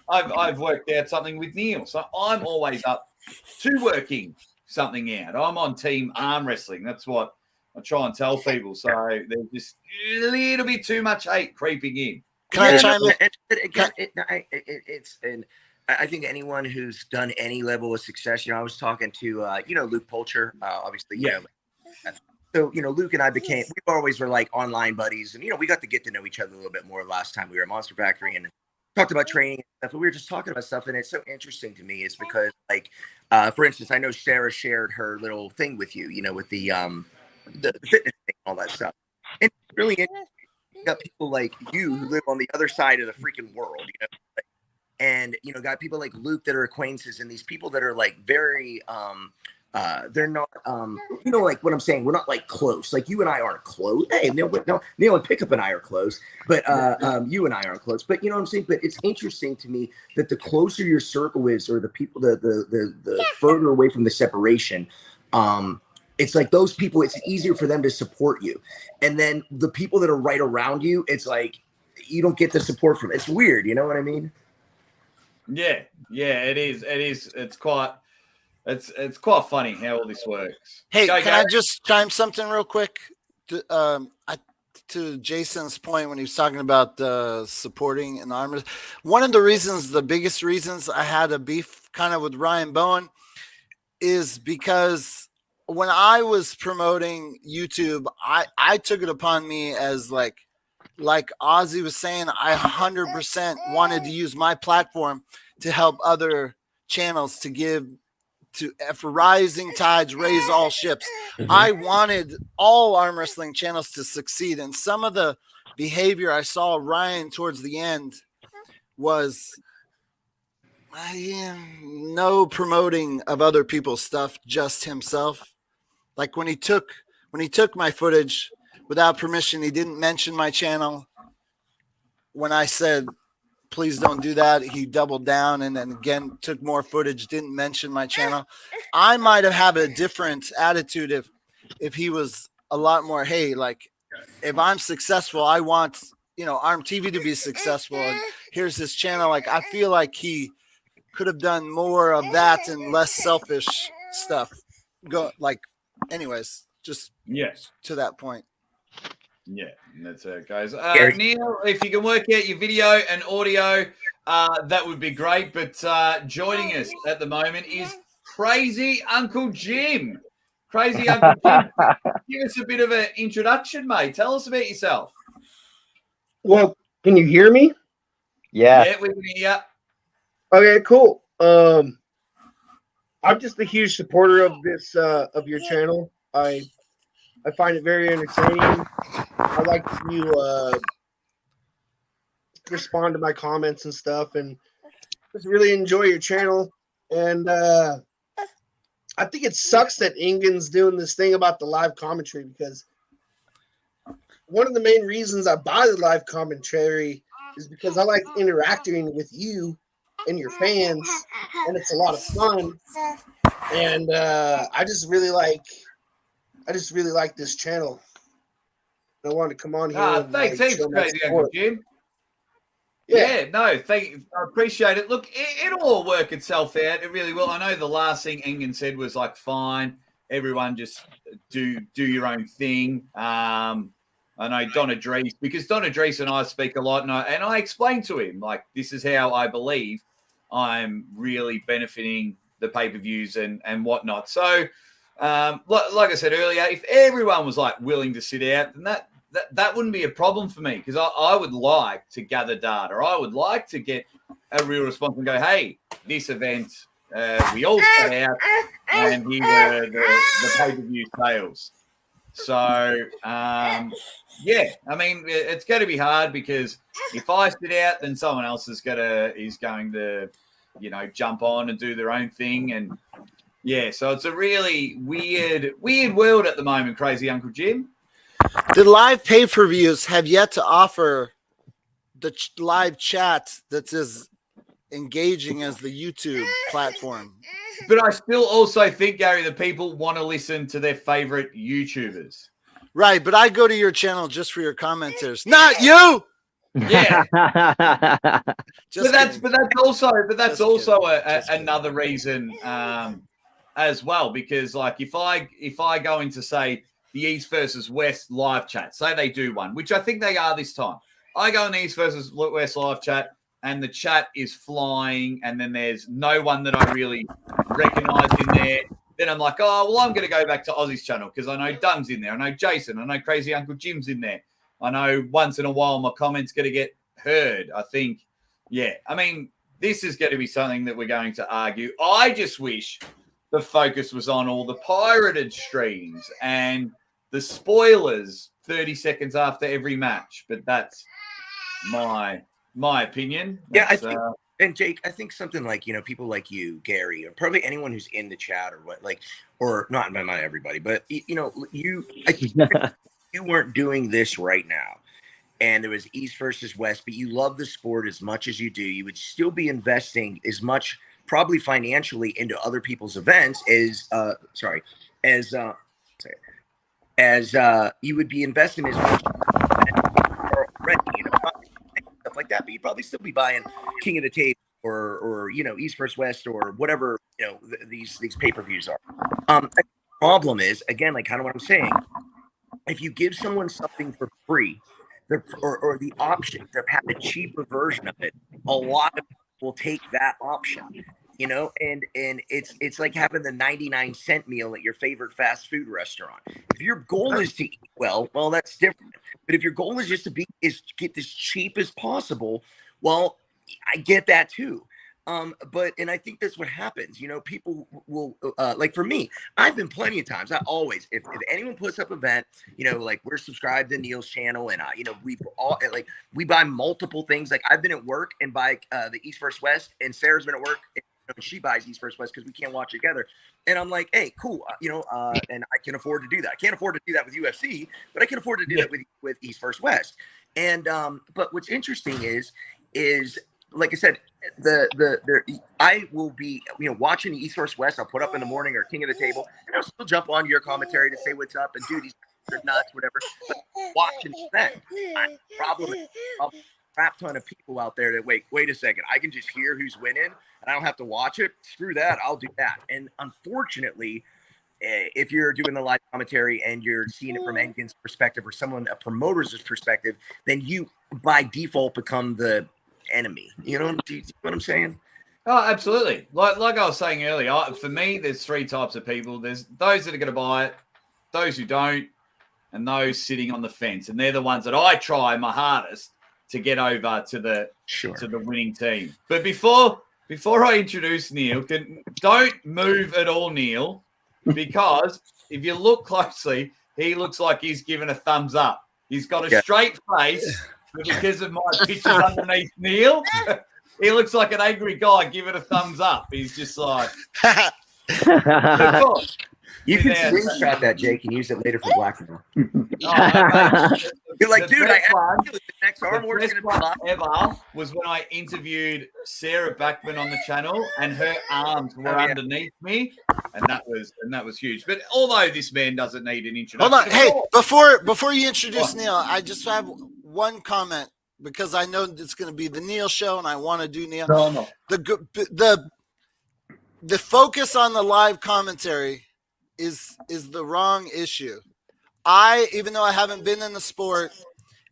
I've worked out something with Neil, so I'm always up to working something out. I'm on team arm wrestling. That's what I try and tell people. So there's just a little bit too much hate creeping in. Can I chime in? I think anyone who's done any level of success, you know, I was talking to, you know, Luke Polcher, obviously, you know. So, you know, Luke and I we always were like online buddies, and, you know, we got to get to know each other a little bit more last time we were at Monster Factory and talked about training and stuff. And we were just talking about stuff, and it's so interesting to me is because, like, for instance, I know Sarah shared her little thing with you, you know, with the fitness thing and all that stuff. And it's really interesting. You got people like you who live on the other side of the freaking world, you know, and, you know, got people like Luke that are acquaintances, and these people that are like very, they're not, you know, like what I'm saying, we're not like close. Like, you and I aren't close. Hey, Neil and Pickup and I are close, but you and I aren't close. But you know what I'm saying? But it's interesting to me that the closer your circle is, or the people, the further away from the separation, it's like those people, it's easier for them to support you. And then the people that are right around you, it's like you don't get the support from. It's weird, you know what I mean? Yeah, it is. It's quite funny how all this works. Hey, Go, can Gary. I just chime something real quick? To Jason's point when he was talking about supporting an armor. One of the biggest reasons I had a beef kind of with Ryan Bowen is because when I was promoting YouTube, I took it upon me as like Aussie was saying, I 100% wanted to use my platform to help other channels for rising tides raise all ships. I wanted all arm wrestling channels to succeed, and some of the behavior I saw Ryan towards the end was no promoting of other people's stuff, just himself. Like when he took my footage without permission, he didn't mention my channel. When I said please don't do that, he doubled down and then again took more footage, didn't mention my channel. I might have had a different attitude if he was a lot more, hey, like if I'm successful, I want, Arm TV to be successful, and here's his channel. Like I feel like he could have done more of that and less selfish stuff. Anyways, just to that point. Yeah, that's it, guys. Neil, if you can work out your video and audio, that would be great. But joining us at the moment is Crazy Uncle Jim. Crazy Uncle Jim, give us a bit of an introduction, mate. Tell us about yourself. Well, can you hear me? Yeah, we can hear you. Okay, cool. I'm just a huge supporter of this of your channel. I find it very entertaining. I like to respond to my comments and stuff, and just really enjoy your channel. And I think it sucks that Ingen's doing this thing about the live commentary, because one of the main reasons I buy the live commentary is because I like interacting with you and your fans, and it's a lot of fun. And I just really like this channel. I wanted to come on here. Thanks, Crazy Uncle Jim. Yeah, no, thank you. I appreciate it. Look, it'll all work itself out. It really will. I know the last thing Engen said was like, fine, everyone just do your own thing. I know Donna Dries, because Donna Dries and I speak a lot, and I explained to him, like, this is how I believe I'm really benefiting the pay-per-views and whatnot. So, like I said earlier, if everyone was like willing to sit out, then that wouldn't be a problem for me, because I would like to gather data. I would like to get a real response and go, hey, this event, we all sat out, and here were the pay-per-view sales. So, yeah, I mean, it's going to be hard, because if I sit out, then someone else is going to, jump on and do their own thing. And yeah, so it's a really weird world at the moment, Crazy Uncle Jim. The live pay-per-views have yet to offer the live chat that's as engaging as the YouTube platform. But I still also think, Gary, that people want to listen to their favorite YouTubers. Right, but I go to your channel just for your commenters. Not you! Yeah. But that's also another reason as well, because like if I go into, say, the East versus West live chat, say they do one, which I think they are this time. I go in the East versus West live chat, and the chat is flying, and then there's no one that I really recognize in there. Then I'm like, oh, well, I'm going to go back to Aussie's channel, because I know Dung's in there. I know Jason. I know Crazy Uncle Jim's in there. I know once in a while my comment's going to get heard. I think, yeah. I mean, this is going to be something that we're going to argue. I just wish the focus was on all the pirated streams and the spoilers 30 seconds after every match. But that's my opinion. Yeah, I think, and Jake, I think something like, people like you, Gary, or probably anyone who's in the chat or not everybody, but you weren't doing this right now, and there was East versus West, but you love the sport as much as you do. You would still be investing as much, probably financially, into other people's events as you would be investing as much already, stuff like that. But you'd probably still be buying King of the Tape or East versus West or whatever these pay-per-views are. The problem is, again, like kind of what I'm saying, if you give someone something for free, or the option to have a cheaper version of it, a lot of people will take that option. And it's like having the 99-cent meal at your favorite fast food restaurant. If your goal is to eat well, that's different. But if your goal is just to get as cheap as possible, well, I get that too. And I think that's what happens. People will like for me, I've been plenty of times. I always, if anyone puts up an event, like we're subscribed to Neil's channel, and we buy multiple things. Like I've been at work and buy the East versus West, and Sarah's been at work. She buys East versus West because we can't watch together. And I'm like, hey, cool, and I can afford to do that. I can't afford to do that with UFC, but I can afford to do that with East versus West. And but what's interesting is like I said, I will be watching the East versus West. I'll put up in the morning or King of the Table, and I'll still jump on your commentary to say what's up and do these nuts, whatever. But watching that, probably a crap ton of people out there that wait a second, I can just hear who's winning and I don't have to watch it. Screw that, I'll do that. And unfortunately, if you're doing the live commentary and you're seeing it from Engin's perspective or a promoter's perspective, then you by default become the enemy. Do you know what I'm saying? Oh, absolutely. Like I was saying earlier, for me, there's three types of people. There's those that are going to buy it, those who don't, and those sitting on the fence. And they're the ones that I try my hardest to get over to the winning team. But before I introduce Neil, don't move at all, Neil, because if you look closely, he looks like he's given a thumbs up. He's got a straight face, but because of my pictures underneath Neil, he looks like an angry guy giving a thumbs up. He's just like... You can screenshot that, Jake, and use it later for blackmail. You're like, dude, the next Arm Wars ever was when I interviewed Sarah Backman on the channel, and her arms were underneath me, and that was huge. But although this man doesn't need an introduction, hold on, hey, before you introduce Neil, I just have one comment because I know it's going to be the Neil show, and I want to do Neil. No. The focus on the live commentary is the wrong issue. Even though I haven't been in the sport,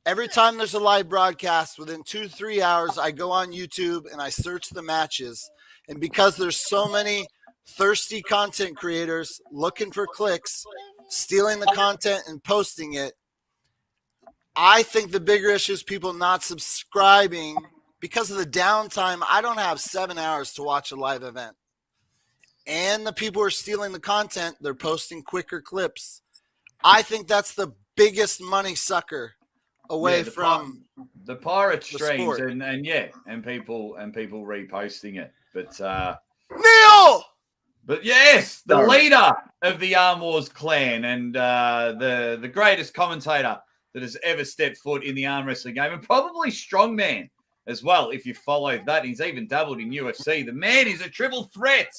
every time there's a live broadcast, within 2 to 3 hours, I go on YouTube and I search the matches. And because there's so many thirsty content creators looking for clicks, stealing the content and posting it, I think the bigger issue is people not subscribing because of the downtime. I don't have 7 hours to watch a live event. And the people who are stealing the content, they're posting quicker clips. I think that's the biggest money sucker away from the pirate the streams sport. and people reposting it. But Neil! But yes, the leader of the Arm Wars clan and the greatest commentator that has ever stepped foot in the arm wrestling game, and probably strongman as well, if you follow that. He's even dabbled in UFC. The man is a triple threat.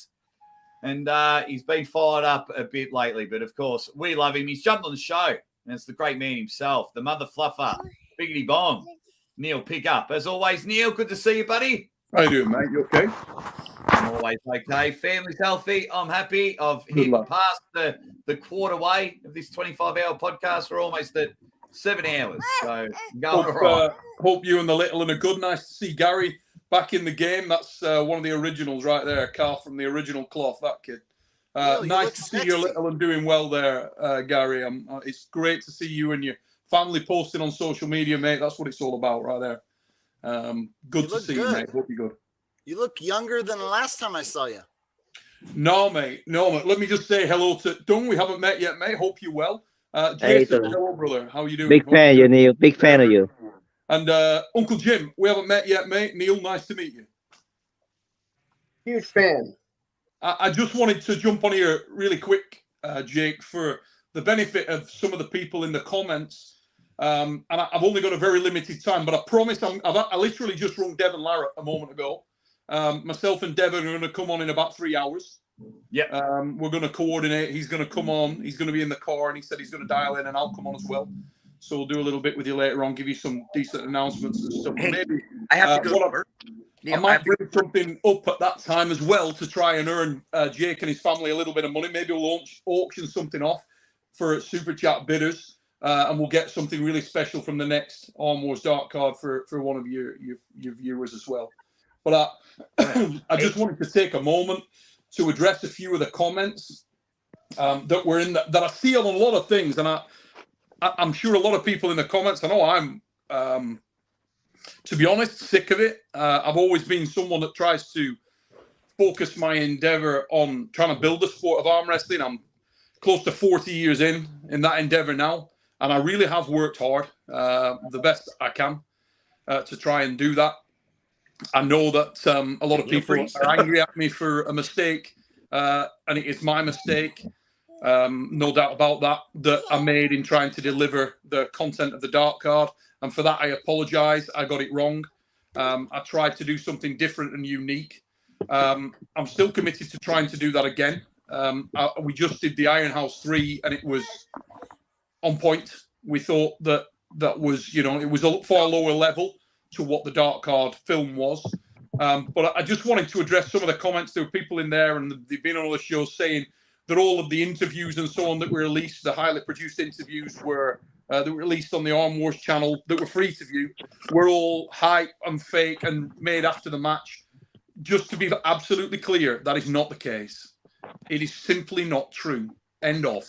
And he's been fired up a bit lately. But, of course, we love him. He's jumped on the show. And it's the great man himself, the mother fluffer, Biggity Bong, Neil Pickup. As always, Neil, good to see you, buddy. How you doing, mate? You okay? I'm always okay. Family's healthy. I'm happy. I've hit past the quarter way of this 25-hour podcast. We're almost at 7 hours. So, going all right. Hope you and the little and are good. Nice to see Gary back in the game. That's one of the originals right there, Carl from the original cloth, that kid. Nice to see you little and doing well there, Gary. It's great to see you and your family posting on social media, mate. That's what it's all about right there. Good to see you, mate. Hope you're good. You look younger than the last time I saw you. No, mate. Let me just say hello to Dung. We haven't met yet, mate. Hope you're well. Jason, hello, brother. How are you doing? Big fan of you, Neil. Big fan of you. And Uncle Jim, we haven't met yet, mate. Neil, nice to meet you. Huge fan. I just wanted to jump on here really quick, Jake, for the benefit of some of the people in the comments. And I've only got a very limited time, but I promise I literally just rung Devon Larratt a moment ago. Myself and Devon are going to come on in about 3 hours. Yeah. We're going to coordinate. He's going to come on. He's going to be in the car, and he said he's going to dial in, and I'll come on as well. So we'll do a little bit with you later on, give you some decent announcements and stuff. Hey, maybe I have to go to work. I might bring something up at that time as well to try and earn Jake and his family a little bit of money. Maybe we'll auction something off for Super Chat bidders, and we'll get something really special from the next Arm Wars Dark card for one of your viewers as well. But I just wanted to take a moment to address a few of the comments that were in that I see on a lot of things, and I'm sure a lot of people in the comments. I know I'm. To be honest, sick of it. I've always been someone that tries to focus my endeavor on trying to build the sport of arm wrestling. I'm close to 40 years in that endeavor now, and I really have worked hard, the best I can, to try and do that. I know that a lot of people are angry at me for a mistake, and it is my mistake. No doubt about that I made in trying to deliver the content of the Dark card. And for that, I apologize. I got it wrong. I tried to do something different and unique. I'm still committed to trying to do that again. We just did the Iron House 3, and it was on point. We thought that was, it was a far lower level to what the Dark card film was. But I just wanted to address some of the comments. There were people in there, and they've been on other shows saying that all of the interviews and so on that were released, the highly produced interviews were that were released on the Arm Wars channel that were free to view, were all hype and fake and made after the match. Just to be absolutely clear, that is not the case. It is simply not true. End of.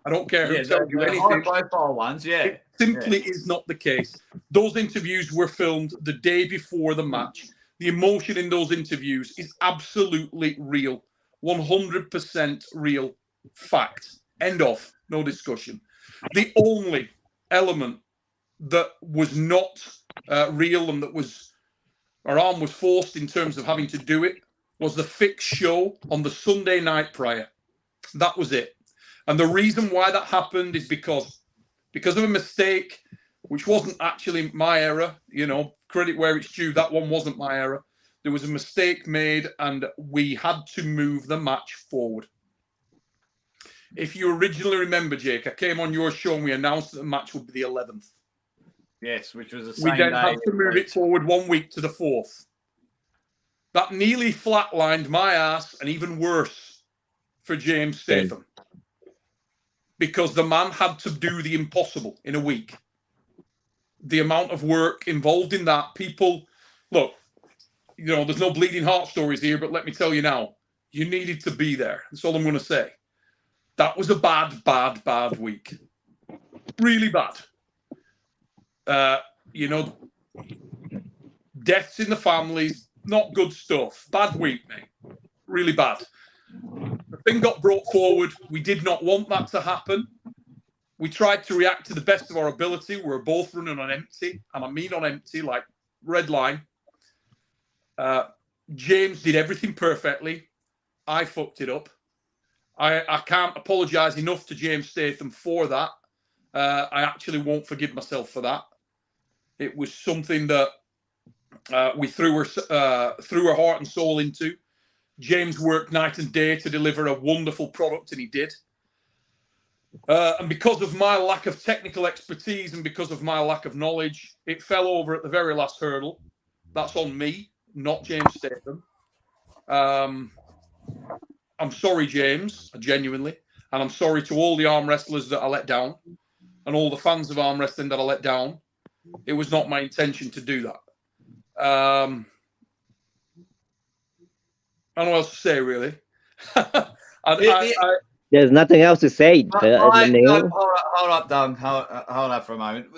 I don't care who tells you anything. High-profile ones, yeah. It simply is not the case. Those interviews were filmed the day before the match. The emotion in those interviews is absolutely real. 100% real. Fact. End of. No discussion. The only element that was not real and that was our arm was forced in terms of having to do it was the fixed show on the Sunday night prior. That was it. And the reason why that happened is because of a mistake, which wasn't actually my error. Credit where it's due. That one wasn't my error. There was a mistake made, and we had to move the match forward. If you originally remember, Jake, I came on your show and we announced that the match would be the 11th. Yes, which was the same We then day. had to move it forward 1 week to the 4th. That nearly flatlined my ass, and even worse for James Statham. Because the man had to do the impossible in a week. The amount of work involved in that, people, look, there's no bleeding heart stories here, but let me tell you now, you needed to be there. That's all I'm going to say. That was a bad, bad, bad week. Really bad. Deaths in the families, not good stuff. Bad week, mate. Really bad. The thing got brought forward. We did not want that to happen. We tried to react to the best of our ability. We were both running on empty, and I mean on empty, like red line. James did everything perfectly. I fucked it up. I can't apologise enough to James Statham for that. I actually won't forgive myself for that. It was something that we threw our heart and soul into. James worked night and day to deliver a wonderful product, and he did. And because of my lack of technical expertise and because of my lack of knowledge, it fell over at the very last hurdle. That's on me, not James Statham. I'm sorry, James, genuinely. And I'm sorry to all the arm wrestlers that I let down and all the fans of arm wrestling that I let down. It was not my intention to do that. I don't know what else to say, really. There's nothing else to say. Neil. Hold up, Doug. Hold up for a moment.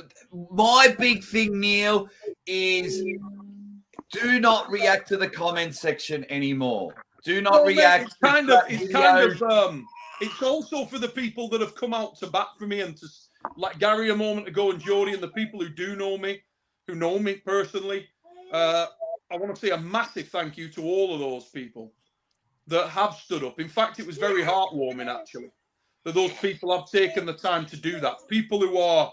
My big thing, Neil, is do not react to the comment section anymore. Do not react. It's also for the people that have come out to bat for me and to, like Gary a moment ago and Jody and the people who do know me, who know me personally. I want to say a massive thank you to all of those people that have stood up. In fact, it was very heartwarming, actually, that those people have taken the time to do that. People who are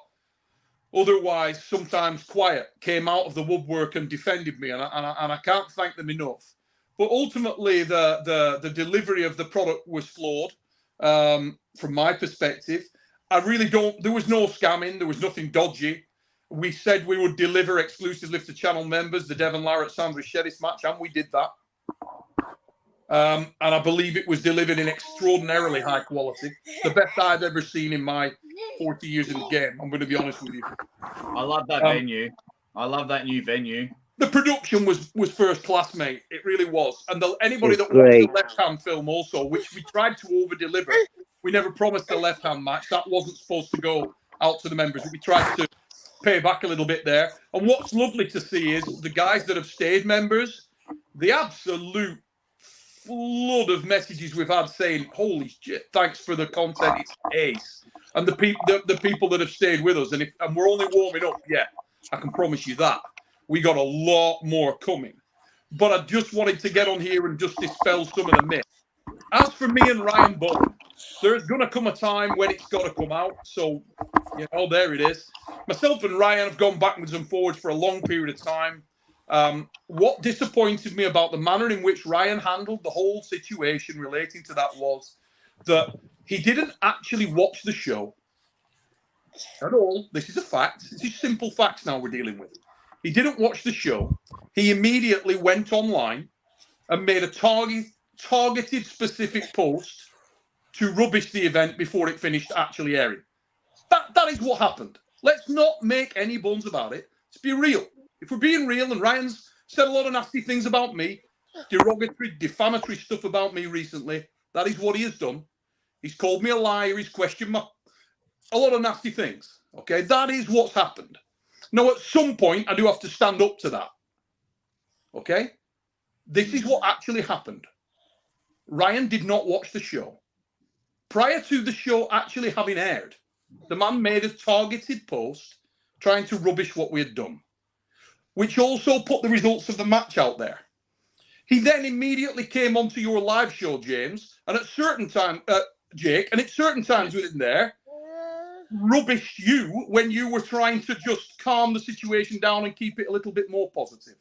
otherwise sometimes quiet came out of the woodwork and defended me, and I can't thank them enough. But ultimately, the delivery of the product was flawed from my perspective. I really don't. There was no scamming. There was nothing dodgy. We said we would deliver exclusively to channel members the Devon Larratt Sandra Shedis match, and we did that. And I believe it was delivered in extraordinarily high quality. The best I've ever seen in my 40 years in the game. I'm going to be honest with you. I love that venue. I love that new venue. The production was first class, mate. It really was. And anybody It's that watched great. the left-hand film also, which we tried to over-deliver, we never promised a left-hand match. That wasn't supposed to go out to the members. We tried to pay back a little bit there. And what's lovely to see is the guys that have stayed members, the absolute flood of messages we've had saying, holy shit, thanks for the content, it's ace. And the people that have stayed with us, and we're only warming up, yeah, I can promise you that. We got a lot more coming. But I just wanted to get on here and just dispel some of the myths. As for me and Ryan Bowen, there's going to come a time when it's got to come out. So, there it is. Myself and Ryan have gone backwards and forwards for a long period of time. What disappointed me about the manner in which Ryan handled the whole situation relating to that was that he didn't actually watch the show at all. This is a fact. This is simple facts now we're dealing with. He didn't watch the show. He immediately went online and made a targeted specific post to rubbish the event before it finished actually airing. That is what happened. Let's not make any bones about it. Let's be real. If we're being real, and Ryan's said a lot of nasty things about me, derogatory, defamatory stuff about me recently, that is what he has done. He's called me a liar. He's questioned a lot of nasty things. Okay, that is what's happened. Now, at some point, I do have to stand up to that. Okay? This is what actually happened. Ryan did not watch the show. Prior to the show actually having aired, the man made a targeted post trying to rubbish what we had done, which also put the results of the match out there. He then immediately came onto your live show, James, and at certain time, Jake, and at certain times within there, rubbished you when you were trying to just calm the situation down and keep it a little bit more positive.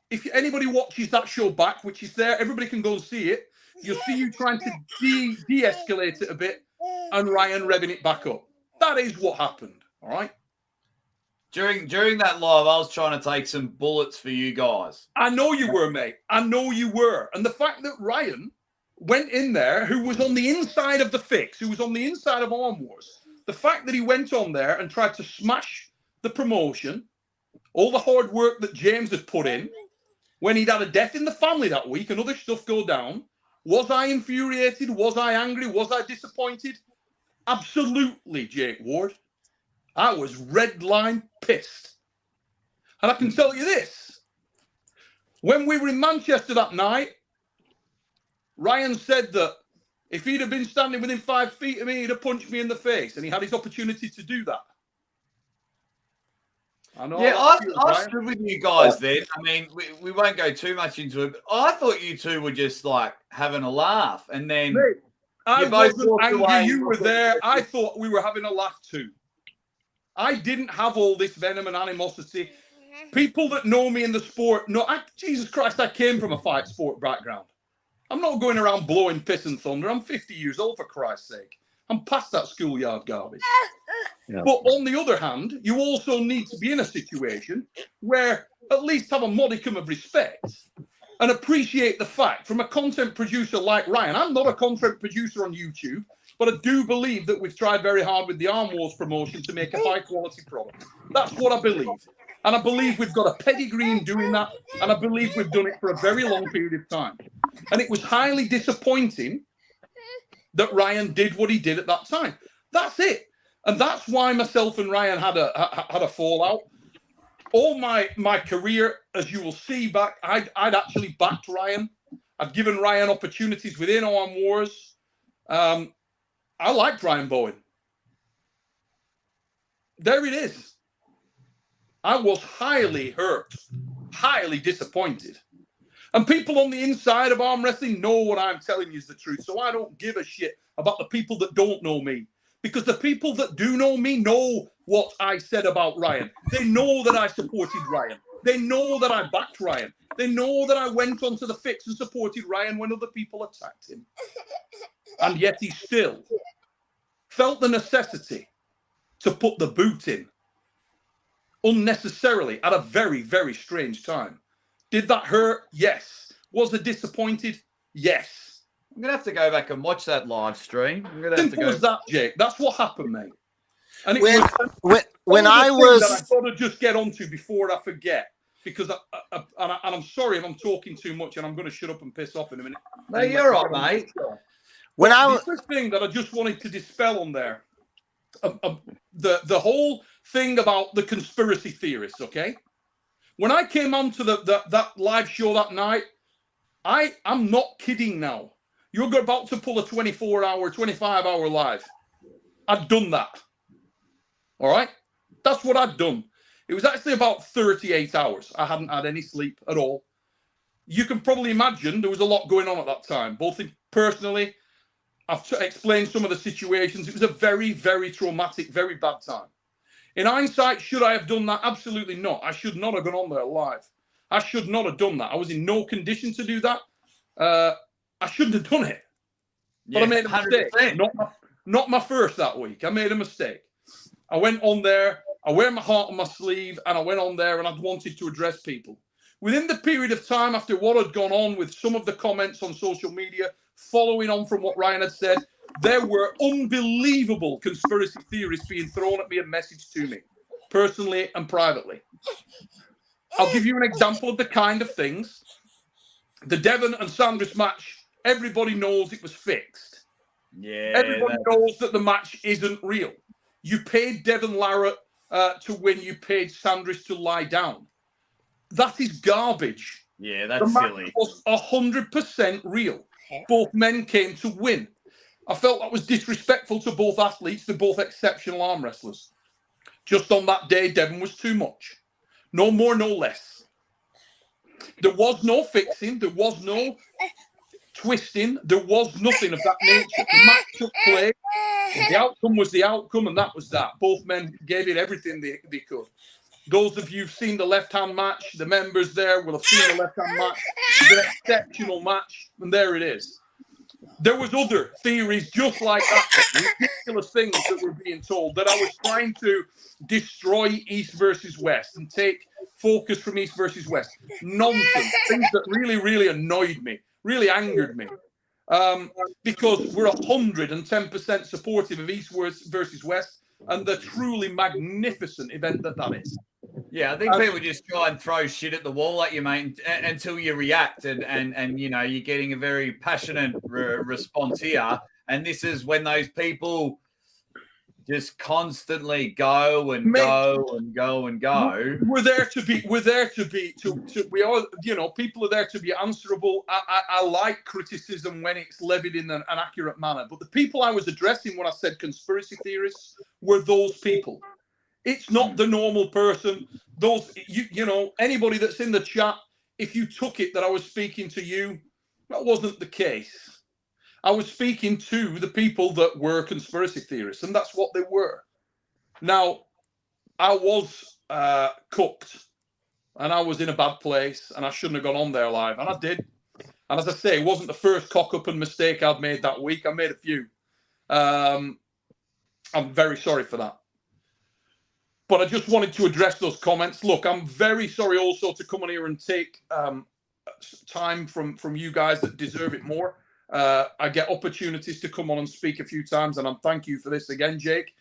If anybody watches that show back, which is there, everybody can go and see it, you'll see you trying to de-escalate it a bit and Ryan revving it back up. That is what happened, all right? During that live, I was trying to take some bullets for you guys. I know you were, mate. I know you were. And the fact that Ryan went in there, who was on the inside of the fix, who was on the inside of Arm Wars, the fact that he went on there and tried to smash the promotion, all the hard work that James had put in, when he'd had a death in the family that week and other stuff go down, was I infuriated? Was I angry? Was I disappointed? Absolutely, Jake Ward. I was red line pissed. And I can tell you this. When we were in Manchester that night, Ryan said that if he'd have been standing within 5 feet of me, he'd have punched me in the face. And he had his opportunity to do that. I know. Yeah, I stood with you guys then. I mean, we won't go too much into it, but I thought you two were just like having a laugh. And then I you both wasn't walked angry away. you were there. I thought we were having a laugh too. I didn't have all this venom and animosity. People that know me in the sport, Jesus Christ, I came from a fight sport background. I'm not going around blowing piss and thunder. I'm 50 years old, for Christ's sake. I'm past that schoolyard garbage. Yeah. But on the other hand, you also need to be in a situation where at least have a modicum of respect and appreciate the fact from a content producer like Ryan. I'm not a content producer on YouTube, but I do believe that we've tried very hard with the Arm Wars promotion to make a high quality product. That's what I believe. And I believe we've got a pedigree in doing that. And I believe we've done it for a very long period of time. And it was highly disappointing that Ryan did what he did at that time. That's it. And that's why myself and Ryan had a fallout. All my career, as you will see back, I'd actually backed Ryan. I'd given Ryan opportunities within Arm Wars. I liked Ryan Bowen. There it is. I was highly hurt, highly disappointed. And people on the inside of arm wrestling know what I'm telling you is the truth. So I don't give a shit about the people that don't know me. Because the people that do know me know what I said about Ryan. They know that I supported Ryan. They know that I backed Ryan. They know that I went onto the fix and supported Ryan when other people attacked him. And yet he still felt the necessity to put the boot in unnecessarily at a very, very strange time. Did that hurt? Yes. Was I disappointed? Yes. I'm gonna have to go back and watch that live stream. I'm gonna have to Simple go. as that, Jake. That's what happened, mate. And it When was when one of I the things that was I've got to just get onto before I forget, because and I'm sorry if I'm talking too much, and I'm going to shut up and piss off in a minute. No, you're all right, mate. When I the other thing that I just wanted to dispel on there, the whole thing about the conspiracy theorists. Okay, when I came on to that live show that night, I'm not kidding now. You're about to pull a 24-hour, 25-hour live. I'd done that. All right? That's what I'd done. It was actually about 38 hours. I hadn't had any sleep at all. You can probably imagine there was a lot going on at that time, both personally. I've explained some of the situations. It was a very, very traumatic, very bad time. In hindsight, should I have done that? Absolutely not. I should not have gone on there live. I should not have done that. I was in no condition to do that. I shouldn't have done it. But I made a mistake. 100%. Not my first that week. I made a mistake. I went on there. I wear my heart on my sleeve, and I went on there, and I wanted to address people. Within the period of time after what had gone on with some of the comments on social media, following on from what Ryan had said, there were unbelievable conspiracy theories being thrown at me and messaged to me, personally and privately. I'll give you an example of the kind of things. The Devon and Sandris match, everybody knows it was fixed. Yeah. Everybody knows that the match isn't real. You paid Devon Larratt to win. You paid Sandris to lie down. That is garbage. Yeah, that's the match silly. was 100% real. Both men came to win. I felt that was disrespectful to both athletes. They're both exceptional arm wrestlers. Just on that day, Devon was too much. No more, no less. There was no fixing. There was no twisting. There was nothing of that nature. The match took place. The outcome was the outcome, and that was that. Both men gave it everything they could. Those of you who've seen the left-hand match, the members there will have seen the left-hand match. It's an exceptional match, and there it is. There was other theories just like that, ridiculous things that were being told, that I was trying to destroy East versus West and take focus from East versus West. Nonsense. Things that really, really annoyed me, really angered me. Because we're 110% supportive of East versus West and the truly magnificent event that is. Yeah, I think people just try and throw shit at the wall at you, mate, until you react, and you know, you're getting a very passionate response here. And this is when those people just constantly go and go and go and go. We're there to be. We are, you know, people are there to be answerable. I like criticism when it's levied in an accurate manner. But the people I was addressing when I said conspiracy theorists were those people. It's not the normal person. Those, you know, anybody that's in the chat, if you took it that I was speaking to you, that wasn't the case. I was speaking to the people that were conspiracy theorists, and that's what they were. Now, I was cooked, and I was in a bad place, and I shouldn't have gone on there live, and I did. And as I say, it wasn't the first cock-up and mistake I'd made that week. I made a few. I'm very sorry for that. But I just wanted to address those comments. Look, I'm very sorry also to come on here and take time from you guys that deserve it more. I get opportunities to come on and speak a few times, and I'm thank you for this again, Jake.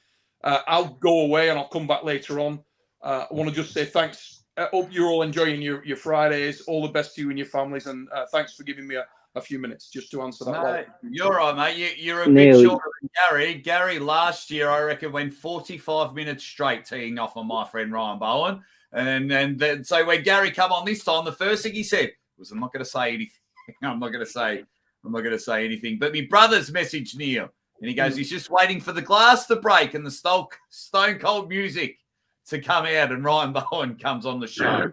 I'll go away and I'll come back later on. I want to just say thanks. I hope you're all enjoying your Fridays. All the best to you and your families, and thanks for giving me a few minutes just to answer that. No, you're right, mate. You're a bit shorter than Gary. Gary last year, I reckon, went 45 minutes straight teeing off on my friend Ryan Bowen. And then so when Gary come on this time, the first thing he said was, "I'm not going to say anything. I'm not going to say anything." But my brother's messaged Neil, and he goes, "He's just waiting for the glass to break and the stone cold music to come out." And Ryan Bowen comes on the show.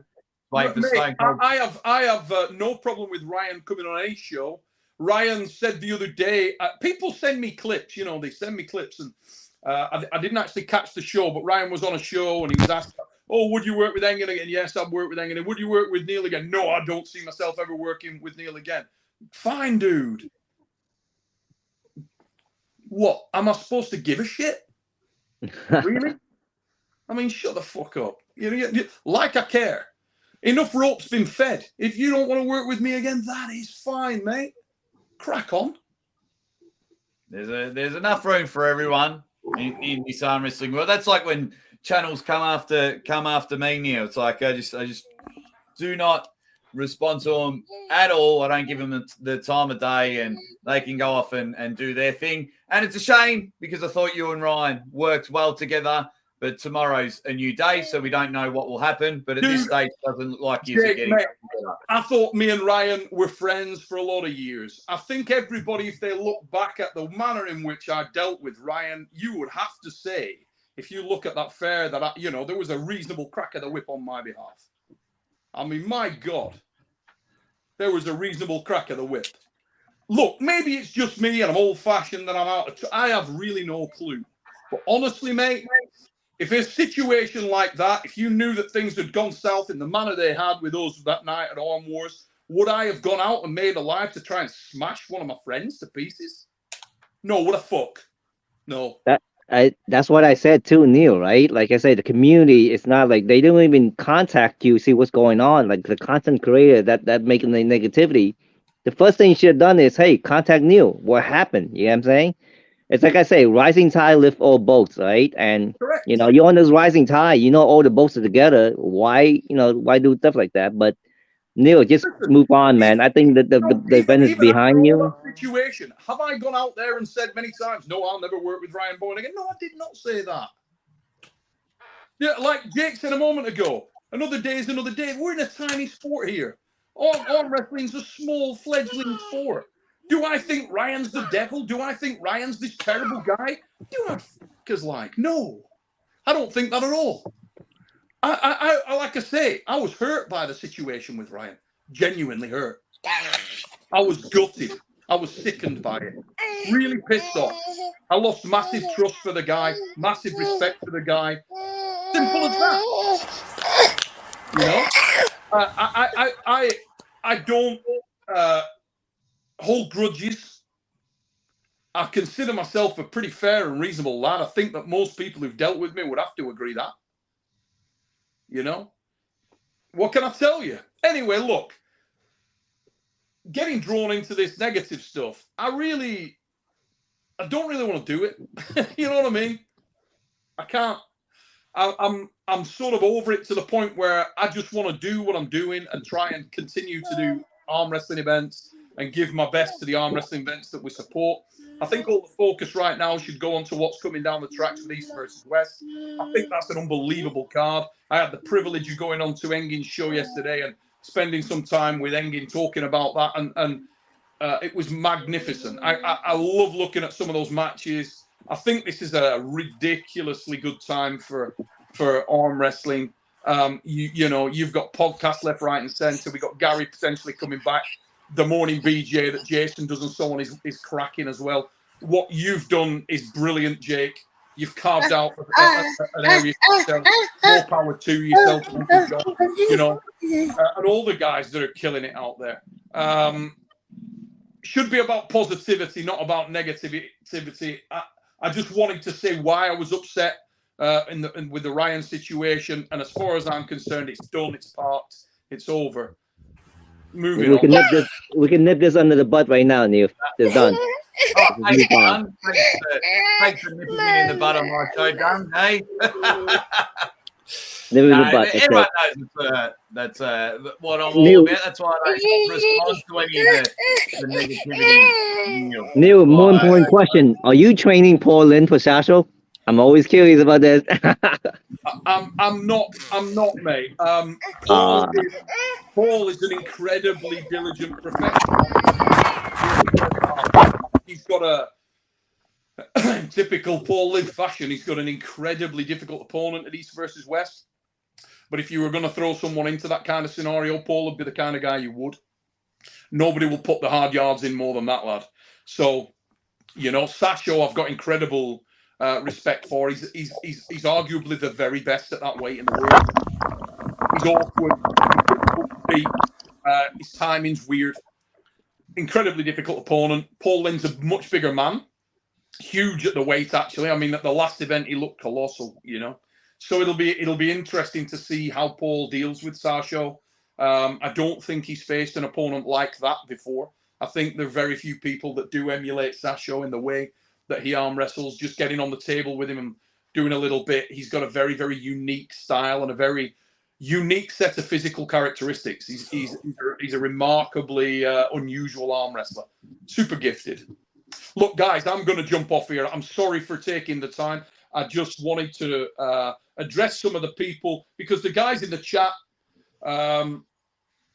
Mate, I have no problem with Ryan coming on any show. Ryan said the other day, people send me clips, you know, they send me clips, and I didn't actually catch the show, but Ryan was on a show and he was asked, "Oh, would you work with Engen again?" "Yes, I'd work with Engen." "Would you work with Neil again?" "No, I don't see myself ever working with Neil again." Fine, dude. What? Am I supposed to give a shit? Really? I mean, shut the fuck up. Like I care. Enough rope's been fed. If you don't want to work with me again, that is fine, mate. Crack on. There's enough room for everyone in this arm wrestling world. That's like when channels come after me, Neil. It's like I just do not respond to them at all. I don't give them the time of day, and they can go off and do their thing. And it's a shame because I thought you and Ryan worked well together. But tomorrow's a new day, so we don't know what will happen. But at this stage, it doesn't look like you're getting mate, I thought me and Ryan were friends for a lot of years. I think everybody, if they look back at the manner in which I dealt with Ryan, you would have to say, if you look at that fair, that there was a reasonable crack of the whip on my behalf. I mean, my God, there was a reasonable crack of the whip. Look, maybe it's just me and I'm old-fashioned and I'm out. I have really no clue. But honestly, mate, if a situation like that, if you knew that things had gone south in the manner they had with us that night at Arm Wars, would I have gone out and made a live to try and smash one of my friends to pieces? No, what the fuck? No. That's what I said too, Neil, right? Like I said, the community is not like they don't even contact you, see what's going on. Like the content creator that making the negativity. The first thing you should have done is, hey, contact Neil. What happened? You know what I'm saying? It's like I say, rising tide lift all boats, right? And correct. You're on this rising tide. All the boats are together. Why do stuff like that? But Neil, just move on, man. I think that the event is behind you. Situation. Have I gone out there and said many times, no, I'll never work with Ryan Bourne again? No, I did not say that. Yeah, like Jake said a moment ago, another day is another day. We're in a tiny sport here. Arm wrestling's a small fledgling sport. Do I think Ryan's the devil? Do I think Ryan's this terrible guy? Do I fuckers like? No, I don't think that at all. I like I say, I was hurt by the situation with Ryan. Genuinely hurt. I was gutted. I was sickened by it. Really pissed off. I lost massive trust for the guy, massive respect for the guy. Simple as that. I don't hold grudges. I consider myself a pretty fair and reasonable lad. I think that most people who've dealt with me would have to agree that. What can I tell you? Anyway, look, getting drawn into this negative stuff, I don't really want to do it. You know what I mean? I can't. I'm sort of over it to the point where I just want to do what I'm doing and try and continue to do arm wrestling events and give my best to the arm wrestling events that we support. I think all the focus right now should go on to what's coming down the tracks with East versus West. I think that's an unbelievable card. I had the privilege of going on to Engin's show yesterday and spending some time with Engin talking about that, and it was magnificent. I love looking at some of those matches. I think this is a ridiculously good time for arm wrestling. You've got podcasts left, right, and centre. We've got Gary potentially coming back. The morning BJ that Jason does and so on is cracking as well. What you've done is brilliant, Jake. You've carved out an area for yourself. More power to yourself, and all the guys that are killing it out there. Should be about positivity, not about negativity. I just wanted to say why I was upset with the Ryan situation, and as far as I'm concerned, it's done, it's parked, it's over. Moving on. We can nip this under the butt right now, Neil. It's done. Thanks for nipping me in the butt on my show, Dan. Hey. Everyone knows that's what I'm all about. That's why I don't respond to any of the negativity. Neil, more important question. Are you training Paul Lynn for Sasho? I'm always curious about this. I'm not, mate. Paul is an incredibly diligent professional. He's got a typical Paul Lynn fashion. He's got an incredibly difficult opponent at East versus West. But if you were going to throw someone into that kind of scenario, Paul would be the kind of guy you would. Nobody will put the hard yards in more than that lad. So, Sasho, I've got incredible respect for. He's arguably the very best at that weight in the world. He's awkward. His timing's weird. Incredibly difficult opponent. Paul Lynn's a much bigger man. Huge at the weight, actually. I mean, at the last event, he looked colossal, So it'll be interesting to see how Paul deals with Sasho. I don't think he's faced an opponent like that before. I think there are very few people that do emulate Sasho in the way that he arm wrestles, just getting on the table with him and doing a little bit. He's got a very, very unique style and a very unique set of physical characteristics. He's a remarkably unusual arm wrestler. Super gifted. Look, guys, I'm going to jump off here. I'm sorry for taking the time. I just wanted to address some of the people, because the guys in the chat, a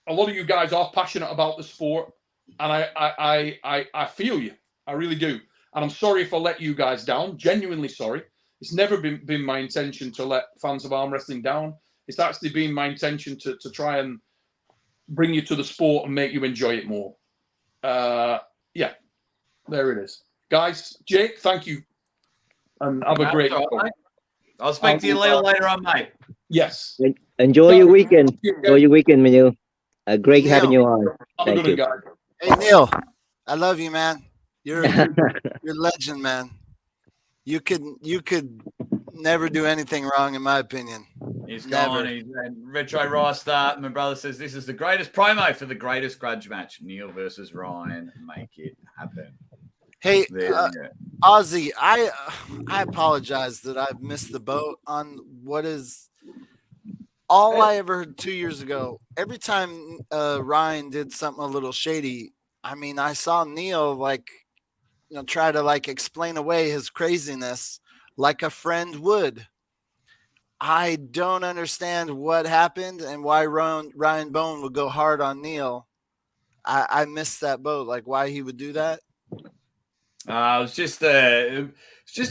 lot of you guys are passionate about the sport, and I feel you. I really do. And I'm sorry if I let you guys down. Genuinely sorry. It's never been my intention to let fans of arm wrestling down. It's actually been my intention to try and bring you to the sport and make you enjoy it more. Yeah, there it is. Guys, Jake, thank you. And have a great all right, mate. I'll speak to you a little later on, mate. Yes. Enjoy your weekend. Enjoy your weekend, Manu. Great having you on. Thank you. Hey Neil, I love you, man. You're you're a legend, man. You could never do anything wrong, in my opinion. He's Never. gone. He's Retro Roster. My brother says this is the greatest promo for the greatest grudge match. Neil versus Ryan. Make it happen. Hey, There we go. Aussie, I apologize that I've missed the boat on what is all I ever heard 2 years ago. Every time Ryan did something a little shady, I mean, I saw Neil try to explain away his craziness like a friend would. I don't understand what happened and why Ryan Bone would go hard on Neil. I missed that boat. Like why he would do that. It was just a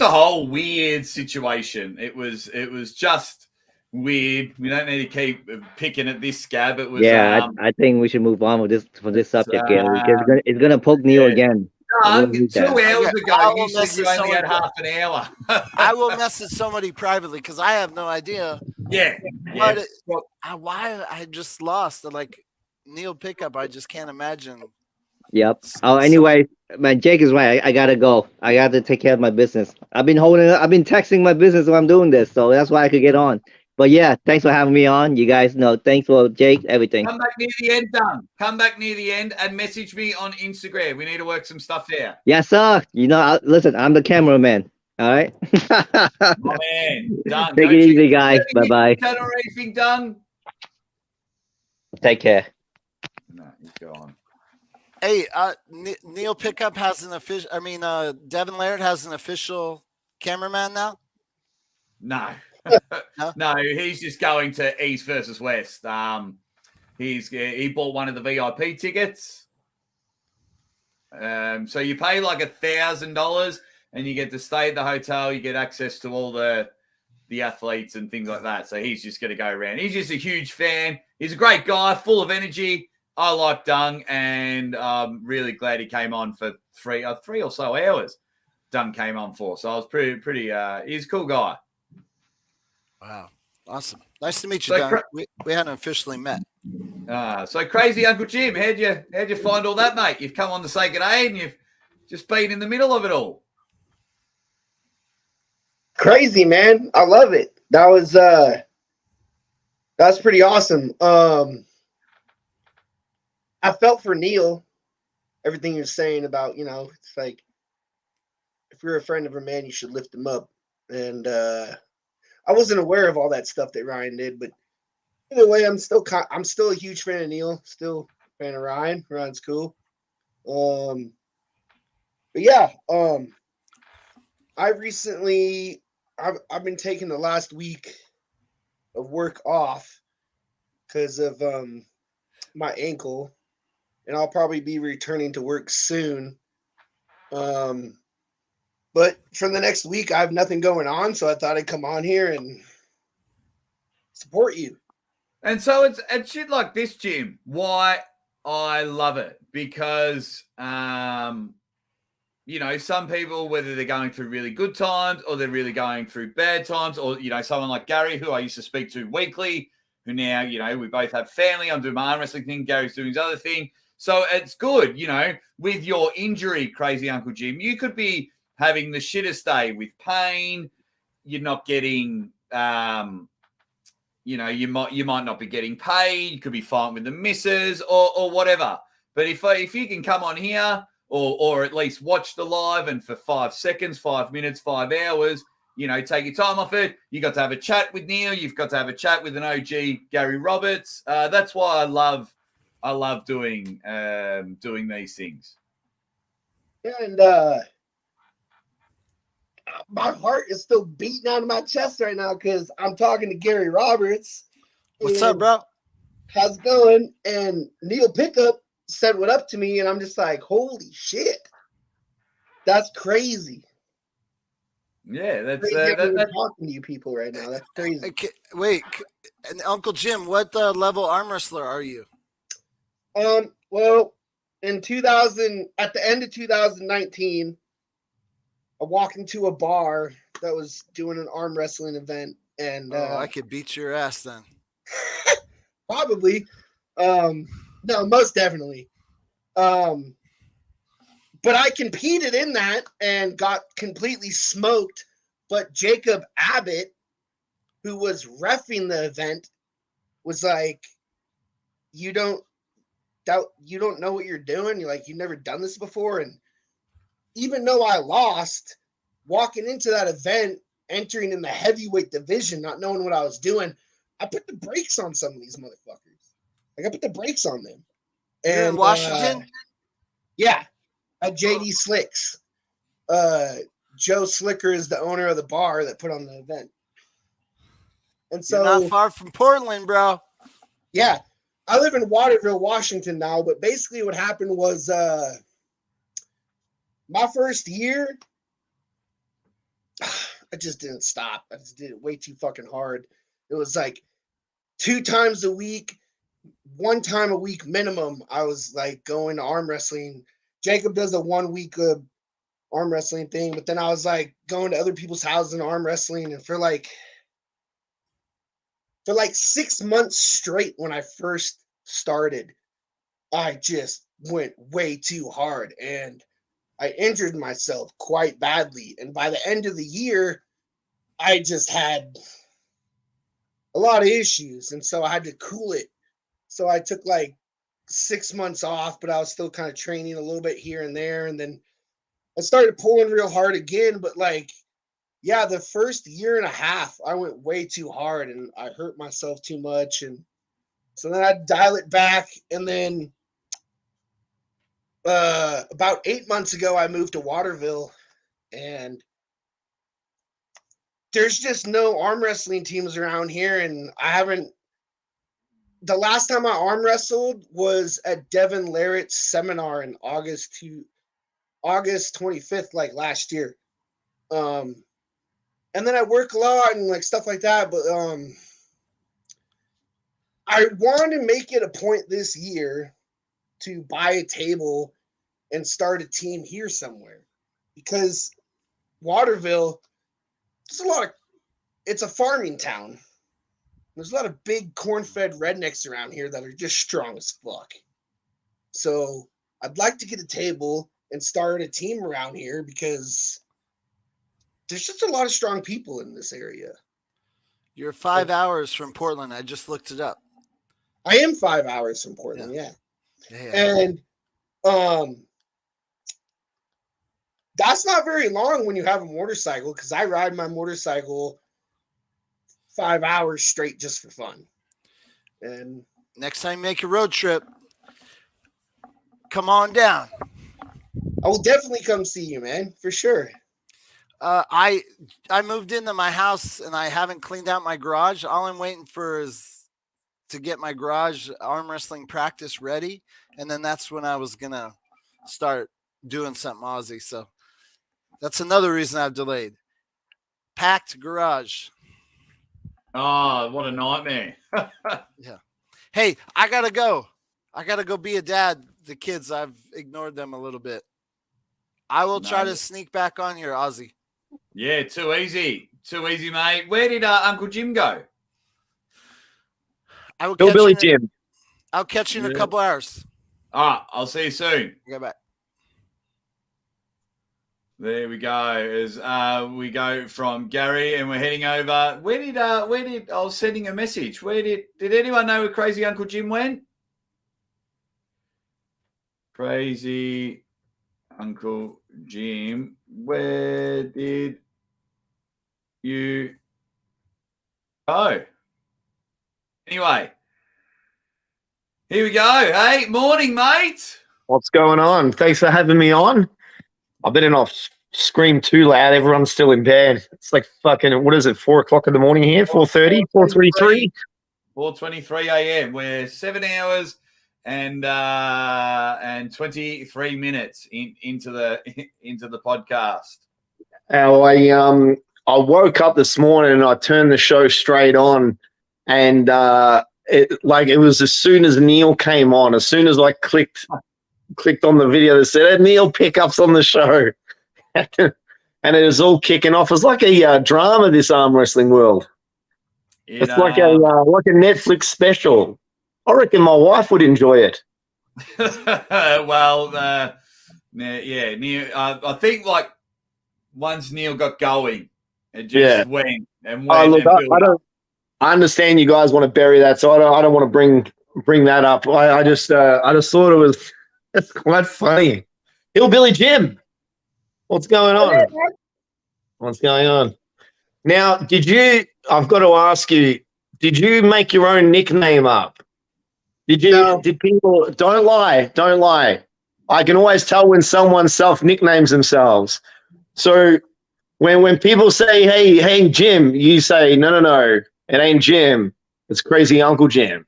whole weird situation. It was just weird. We don't need to keep picking at this scab. It was I think we should move on with this subject here, because it's gonna poke Neil again. Doug, 2 hours I ago, will you said message you only had someone- half an hour. I will message somebody privately because I have no idea. Yeah. Why I just lost. Neil Pickup, I just can't imagine. Yep. Oh, anyway, man, Jake is right. I gotta go. I gotta take care of my business. I've been texting my business while I'm doing this, so that's why I could get on. But yeah, thanks for having me on. You guys know. Thanks for Jake, everything. Come back near the end, Doug. Come back near the end and message me on Instagram. We need to work some stuff there. Yes, sir. Listen, I'm the cameraman. All right. Oh, man. Done. Take it easy, guys. Bye-bye. Or anything done? Take care. No, he's gone. Hey, Neil Pickup has an official. I mean, Devin Laird has an official cameraman now. No. No, he's just going to East versus West. He bought one of the VIP tickets. So you pay like $1,000 and you get to stay at the hotel. You get access to all the athletes and things like that. So he's just going to go around. He's just a huge fan. He's a great guy, full of energy. I like Dung, and I'm really glad he came on for three or so hours. Dung came on for, so I was pretty. He's a cool guy. Wow, awesome! Nice to meet you, So Dung. We hadn't officially met. So crazy, Uncle Jim. How'd you find all that, mate? You've come on to say good day, and you've just been in the middle of it all. Crazy, man. I love it. That's pretty awesome. I felt for Neil, everything you're saying about, it's like, if you're a friend of a man, you should lift him up. And I wasn't aware of all that stuff that Ryan did, but either way, I'm still a huge fan of Neil, still a fan of Ryan. Ryan's cool. But yeah, I've been taking the last week of work off because of my ankle, and I'll probably be returning to work soon. But for the next week, I have nothing going on, so I thought I'd come on here and support you. And so it's shit like this, Jim. Why I love it, because some people, whether they're going through really good times or they're really going through bad times, or someone like Gary, who I used to speak to weekly, who now we both have family. I'm doing my arm wrestling thing. Gary's doing his other thing. So it's good, with your injury, crazy Uncle Jim. You could be having the shittest day with pain. You're not getting you know, you might not be getting paid. You could be fighting with the missus or whatever. But if you can come on here or at least watch the live and for 5 seconds, 5 minutes, 5 hours, you know, take your time off it. You got to have a chat with Neil. You've got to have a chat with an OG Gary Roberts. That's why I love doing these things. Yeah, and my heart is still beating out of my chest right now because I'm talking to Gary Roberts. What's up, bro? How's it going? And Neil Pickup said what up to me, and I'm just like, holy shit. That's crazy. Yeah, that's talking to you people right now. That's crazy. Okay, wait, and Uncle Jim, what level arm wrestler are you? Well, in 2000, at the end of 2019, I walked into a bar that was doing an arm wrestling event, and I could beat your ass then. Probably. No, most definitely. But I competed in that and got completely smoked. But Jacob Abbott, who was reffing the event, was like, you don't know what you're doing. You're like, you've never done this before. And even though I lost, walking into that event, entering in the heavyweight division, not knowing what I was doing, I put the brakes on some of these motherfuckers. Like, I put the brakes on them. You're in Washington? Yeah, at JD Slicks. Joe Slicker is the owner of the bar that put on the event. And so, you're not far from Portland, bro. Yeah. I live in Waterville, Washington now, but basically what happened was my first year, I just didn't stop. I just did it way too fucking hard. It was like 2 times a week, 1 time a week minimum. I was like going to arm wrestling. Jacob does a 1 week arm wrestling thing, but then I was like going to other people's houses and arm wrestling, and for like 6 months straight when I first started, I just went way too hard and I injured myself quite badly. And by the end of the year, I just had a lot of issues. And so I had to cool it. So I took like 6 months off, but I was still kind of training a little bit here and there. And then I started pulling real hard again. But like, yeah, the first year and a half, I went way too hard and I hurt myself too much. And so then I'd dial it back. And then about 8 months ago, I moved to Waterville, and there's just no arm wrestling teams around here. And the last time I arm wrestled was at Devin Larrett's seminar in August 25th, like last year. And then I work a lot and like stuff like that. But I want to make it a point this year to buy a table and start a team here somewhere, because Waterville, it's a farming town. There's a lot of big corn-fed rednecks around here that are just strong as fuck. So I'd like to get a table and start a team around here because there's just a lot of strong people in this area. You're 5 hours from Portland. I just looked it up. I am 5 hours from Portland, yeah. And that's not very long when you have a motorcycle, because I ride my motorcycle 5 hours straight just for fun. And next time you make a road trip, come on down. I will definitely come see you, man, for sure. I moved into my house and I haven't cleaned out my garage. All I'm waiting for is to get my garage arm wrestling practice ready, and then that's when I was gonna start doing something Aussie. So that's another reason I've delayed. Packed garage. Oh, what a nightmare. Yeah. Hey, I gotta go. I gotta go be a dad. The kids, I've ignored them a little bit. I will try to sneak back on here, Aussie. Yeah, too easy. Too easy, mate. Where did Uncle Jim go? I will Hillbilly Jim. I'll catch you in a couple hours. All right, I'll see you soon. Okay, bye. There we go. As we go from Gary, and we're heading over. Where did I was sending a message? Where did anyone know where Crazy Uncle Jim went? Crazy Uncle Jim, where did you go? Anyway, here we go. Hey, morning, mate. What's going on? Thanks for having me on. I've been off scream too loud. Everyone's still in bed. It's like fucking, what is it, 4 o'clock in the morning here? 4:30, 4:33? 4:23 a.m. We're 7 hours and 23 minutes into the podcast. I woke up this morning and I turned the show straight on, and it was as soon as Neil came on, as soon as I clicked on the video that said Neil pickups on the show, and it was all kicking off. It's like a drama, this arm wrestling world. It's like a Netflix special. I reckon my wife would enjoy it. Well, yeah, Neil. I think like once Neil got going, it just went and went. Look, I understand you guys want to bury that, so I don't want to bring that up. I just thought it was it's quite funny. Hillbilly Jim, what's going on? What's going on? Now, I've got to ask you, did you make your own nickname up? Did you? No. Did people? Don't lie. I can always tell when someone self-nicknames themselves. So when people say, hey, Jim, you say, no, it ain't Jim. It's Crazy Uncle Jim.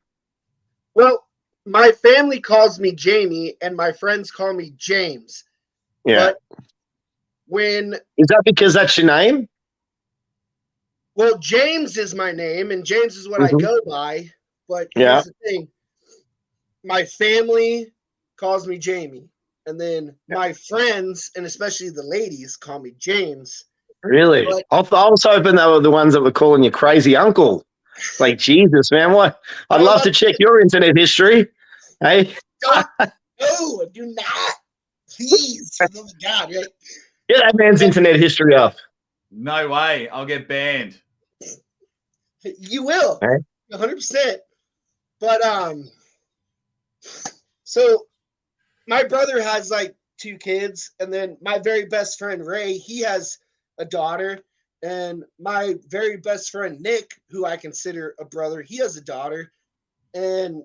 Well, my family calls me Jamie, and my friends call me James. Yeah. But is that because that's your name? Well, James is my name, and James is what I go by. But here's the thing. My family calls me Jamie, and then my friends, and especially the ladies, call me James. Really? I was hoping they were the ones that were calling you Crazy Uncle. It's like, Jesus, man, what? I'd love to check your internet history. Hey? No, do not. Please. For the love of God, right? Get that man's internet history up. No way. I'll get banned. You will. 100%. But, so my brother has like 2 kids, and then my very best friend, Ray, he has a daughter, and my very best friend Nick, who I consider a brother, he has a daughter, and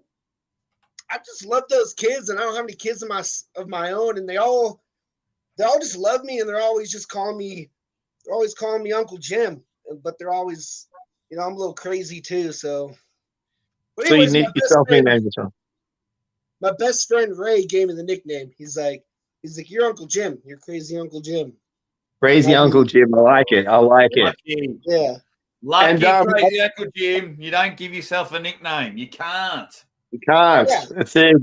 I just love those kids, and I don't have any kids of my own, and they all just love me, and they're always calling me Uncle Jim, but they're always, I'm a little crazy too, so. But anyways, you need yourself nickname yourself. My best friend Ray gave me the nickname. He's like, you're Uncle Jim. You're Crazy Uncle Jim. Crazy Uncle Jim. I like it. Yeah. Lucky Crazy Uncle Jim. You don't give yourself a nickname. You can't. You can't. Yeah. That's it.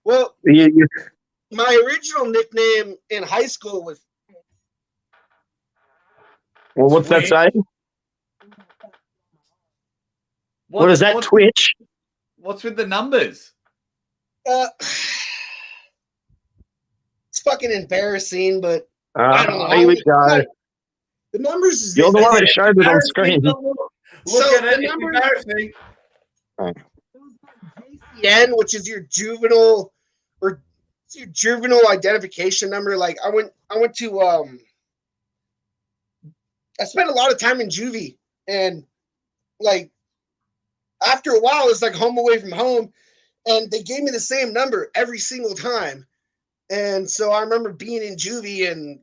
Well, my original nickname in high school was. Well, what's that say? What is that, Twitch? What's with the numbers? It's fucking embarrassing, but I don't know. Here we go. The numbers is. You're the one that showed it on screen. Look at it. It's embarrassing. JCN, which is your juvenile identification number. Like I went to I spent a lot of time in juvie, and like after a while it's like home away from home, and they gave me the same number every single time. And so I remember being in juvie, and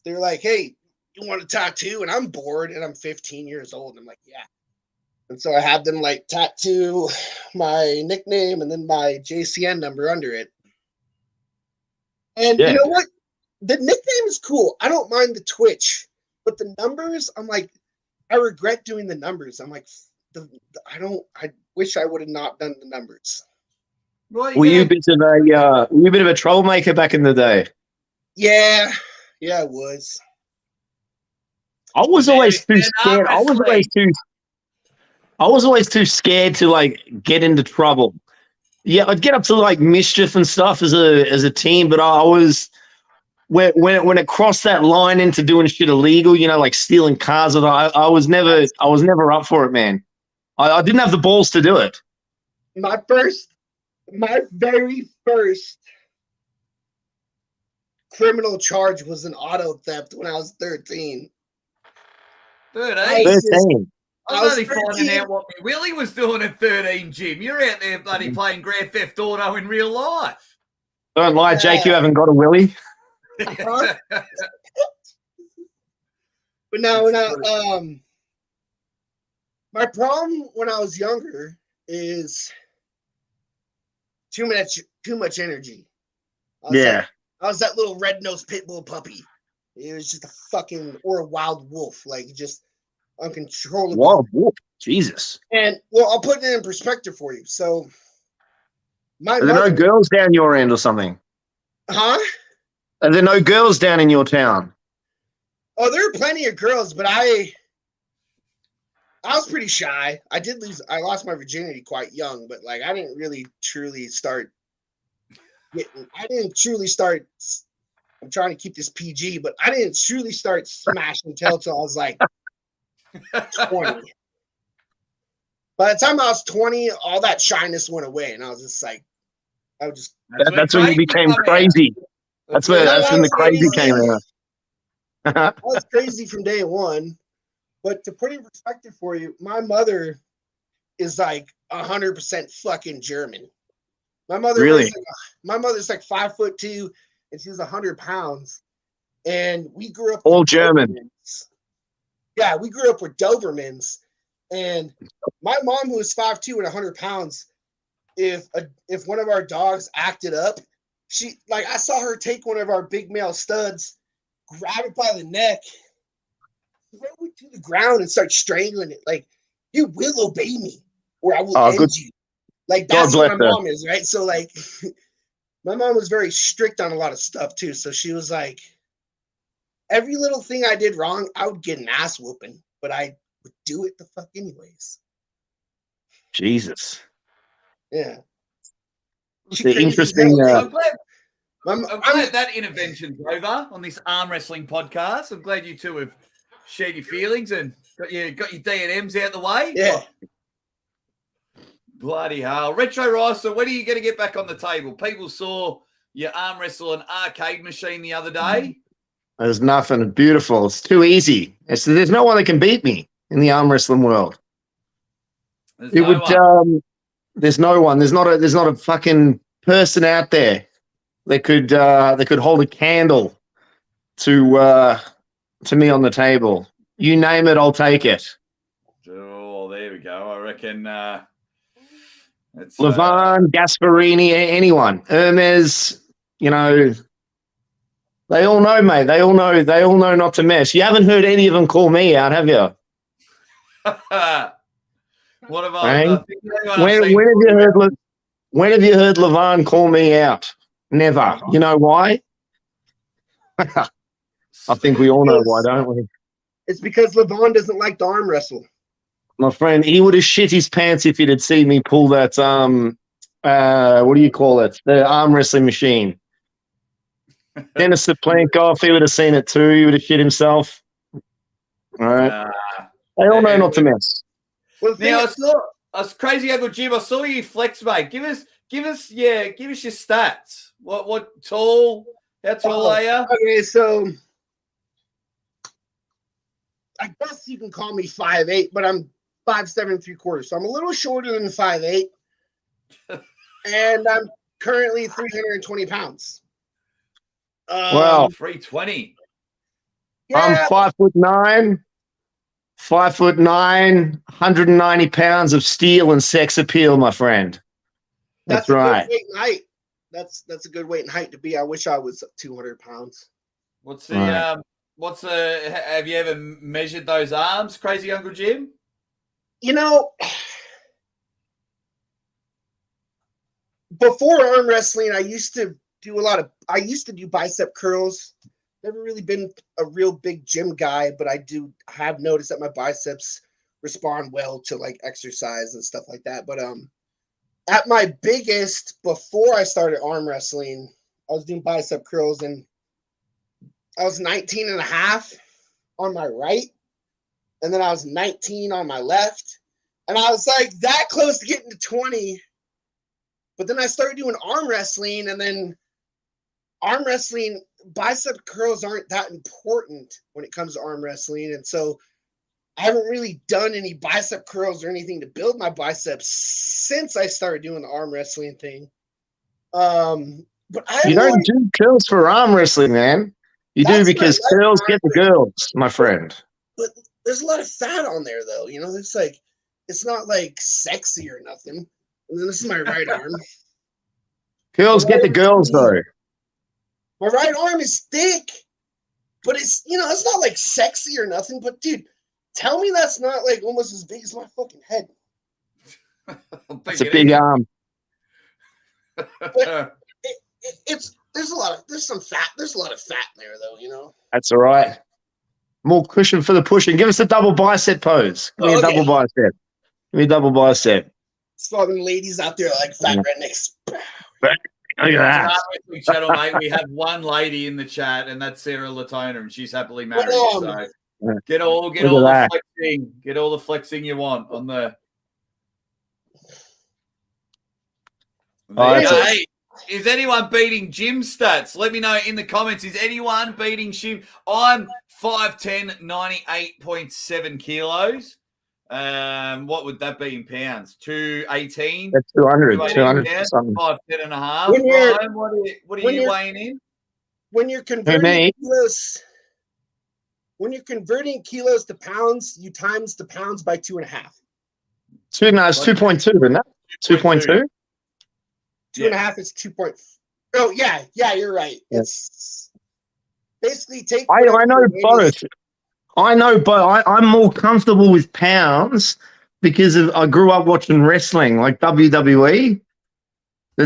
they're like, hey, you want a tattoo? And I'm bored, and I'm 15 years old, and I'm like, yeah. And so I had them like tattoo my nickname and then my JCN number under it. And you know what? The nickname is cool. I don't mind the Twitch, but the numbers, I'm like, I regret doing the numbers. I'm like, I wish I would have not done the numbers. Were you a bit of a troublemaker back in the day? Yeah, I was. I was always too scared. I was always too scared to like get into trouble. Yeah, I'd get up to like mischief and stuff as a team, but I was when it crossed that line into doing shit illegal, like stealing cars, I was never up for it, man. I didn't have the balls to do it. My very first criminal charge was an auto theft when I was 13. 13? I was only 13. finding out what me Willie was doing at 13, Jim. You're out there bloody playing Grand Theft Auto in real life. Don't lie, Jake, you haven't got a willy. But no, my problem when I was younger is too much energy. I was that little red-nosed pit bull puppy. It was just or a wild wolf, like just uncontrollable. Wild wolf, Jesus. And well, I'll put it in perspective for you. So, Are there no girls down your end or something? Huh? Are there no girls down in your town? Oh, there are plenty of girls, but I was pretty shy. I lost my virginity quite young, but like I didn't truly start. I'm trying to keep this PG, but I didn't truly start smashing till I was like 20. By the time I was 20, all that shyness went away, and I was just like, That's when you became crazy. That's when the crazy came out. I was crazy from day one. But to put it in perspective for you, my mother is like 100% fucking German. My mother's like 5'2", and she's 100 pounds. And we grew up all German. Yeah, we grew up with Dobermans. And my mom, who was 5'2" and 100 pounds, if one of our dogs acted up, I saw her take one of our big male studs, grab it by the neck, throw it to the ground, and start strangling it. Like, you will obey me, or I will end you. Like, that's what my mom is, right? So, like, my mom was very strict on a lot of stuff, too. So she was like, every little thing I did wrong, I would get an ass whooping, but I would do it the fuck anyways. Jesus. Yeah. It's the interesting. I'm glad that intervention's over on this arm wrestling podcast. I'm glad you two have shared your feelings and got your D&Ms out the way. Yeah. Bloody hell. Retro Ricer, when are you going to get back on the table? People saw your arm wrestle an arcade machine the other day. There's nothing beautiful. It's too easy. There's no one that can beat me in the arm wrestling world. There's no one. There's not a fucking person out there that could hold a candle to me on the table. You name it, I'll take it. Oh, there we go. I reckon it's Levon, Gasparini, anyone. Hermes, they all know, mate. They all know not to mess. You haven't heard any of them call me out, have you? What have I? When have you heard Levon call me out? Never. You know why? I think we all know why, don't we? It's because Levon doesn't like to arm wrestle. My friend, he would have shit his pants if he'd seen me pull that what do you call it? The arm wrestling machine. Dennis Saplenko, he would have seen it too. He would have shit himself. All right. They all know not to mess. Well, now I was crazy Uncle Jim. I saw you flex, mate. Give us your stats. What tall? How tall are you? Okay, so I guess you can call me 5'8", but I'm 5'7" 3/4. So I'm a little shorter than 5'8", and I'm currently 320 pounds. Wow, 320. Yeah. I'm 5'9". 5'9", 190 pounds of steel and sex appeal, my friend. That's right. Good weight and height. That's a good weight and height to be. I wish I was 200 pounds. What's the have you ever measured those arms, crazy Uncle Jim? Before arm wrestling, I used to do bicep curls. Never really been a real big gym guy, but I have noticed that my biceps respond well to like exercise and stuff like that. But at my biggest, before I started arm wrestling, I was doing bicep curls, and I was 19 and a half on my right, and then I was 19 on my left, and I was like that close to getting to 20. But then I started doing arm wrestling, and then arm wrestling, bicep curls aren't that important when it comes to arm wrestling, and so I haven't really done any bicep curls or anything to build my biceps since I started doing the arm wrestling thing. But You don't do curls for arm wrestling, man. You do because curls get the girls, my friend. But there's a lot of fat on there, though. You know, it's like it's not like sexy or nothing. And then this is my right arm. Curls get the girls, though. My right arm is thick, but it's it's not like sexy or nothing. But dude, tell me that's not like almost as big as my fucking head. It's a big arm. But there's a lot of fat there though, you know. That's all right. More cushion for the pushing. Give us a double bicep pose. Give me a double bicep. Give me a double bicep. Spotting ladies out there like fat rednecks. Look at that. Armwrestling channel, mate. We have one lady in the chat, and that's Sarah Latona, and she's happily married. So get all the flexing, get all the flexing you want on the. Hey, is anyone beating Jim stats? Let me know in the comments. Is anyone beating Jim? I'm 5'10", 98.7 kilos. What would that be in pounds? 218? That's 200 something. 5'10" and a half. When you're- Brian, what are when you you're- weighing in? When you're converting kilos to pounds, you times the pounds by 2.5. It's 2.2, isn't it? 2.2? 2.5 is 2 point. Oh yeah, you're right. Yeah. It's basically take. I know both. I know, but I'm more comfortable with pounds because I grew up watching wrestling, like WWE.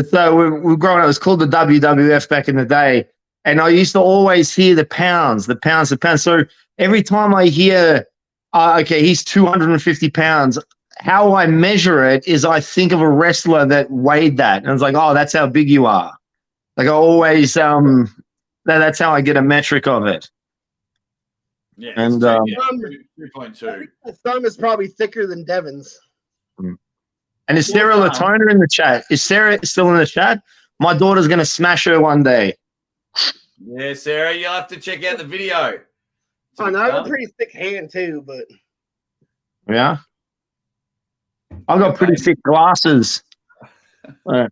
So we're growing up. It was called the WWF back in the day, and I used to always hear the pounds. So every time I hear, okay, he's 250 pounds. How I measure it is I think of a wrestler that weighed that, and it's like, oh, that's how big you are. Like I always, that's how I get a metric of it. Yeah, and 2.2. The thumb is probably thicker than Devin's. And is Sarah Latona in the chat? Is Sarah still in the chat? My daughter's going to smash her one day. Yeah, Sarah, you'll have to check out the video. Oh, no, I have a pretty thick hand too, but Yeah. I've got pretty thick glasses. Funny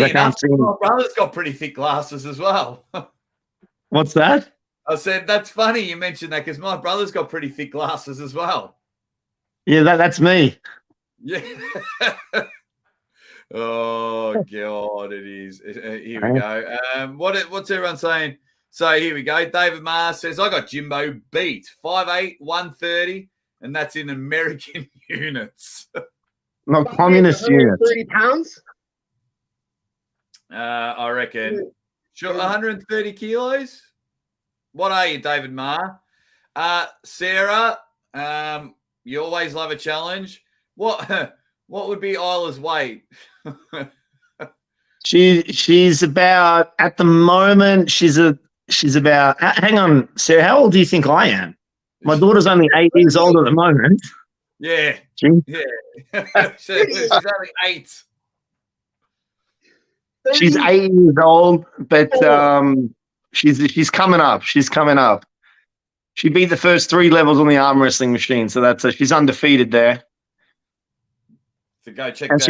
I can't enough, see. my brother's got pretty thick glasses as well. What's that? I said, that's funny you mentioned that because my brother's got pretty thick glasses as well. Yeah, that's me. Yeah. Oh, God, it is. Here we go. What's everyone saying? So here we go. David Mars says, I got Jimbo beat. 5'8", 130, and that's in American units. Not communist units. 130 pounds? I reckon. Sure, 130 kilos? What are you, David Marr? Sarah, you always love a challenge. What would be Isla's weight? She's about, at the moment, she's about, hang on, Sarah, how old do you think I am? My daughter's only 8 years old at the moment. Yeah. Yeah. She's only 8. She's 8 years old, but she's coming up. She's coming up. She beat the first 3 levels on the arm wrestling machine, so she's undefeated there. So go check. And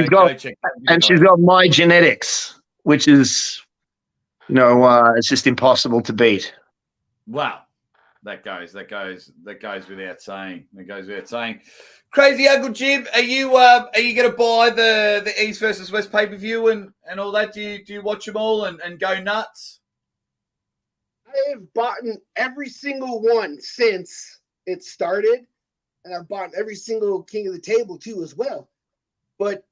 she's got my genetics, which is, it's just impossible to beat. Wow, that goes without saying. That goes without saying. Crazy Uncle Jim, are you going to buy the East versus West pay per view and all that? Do you watch them all and go nuts? I have bought every single one since it started, and I've bought every single King of the Table too as well. But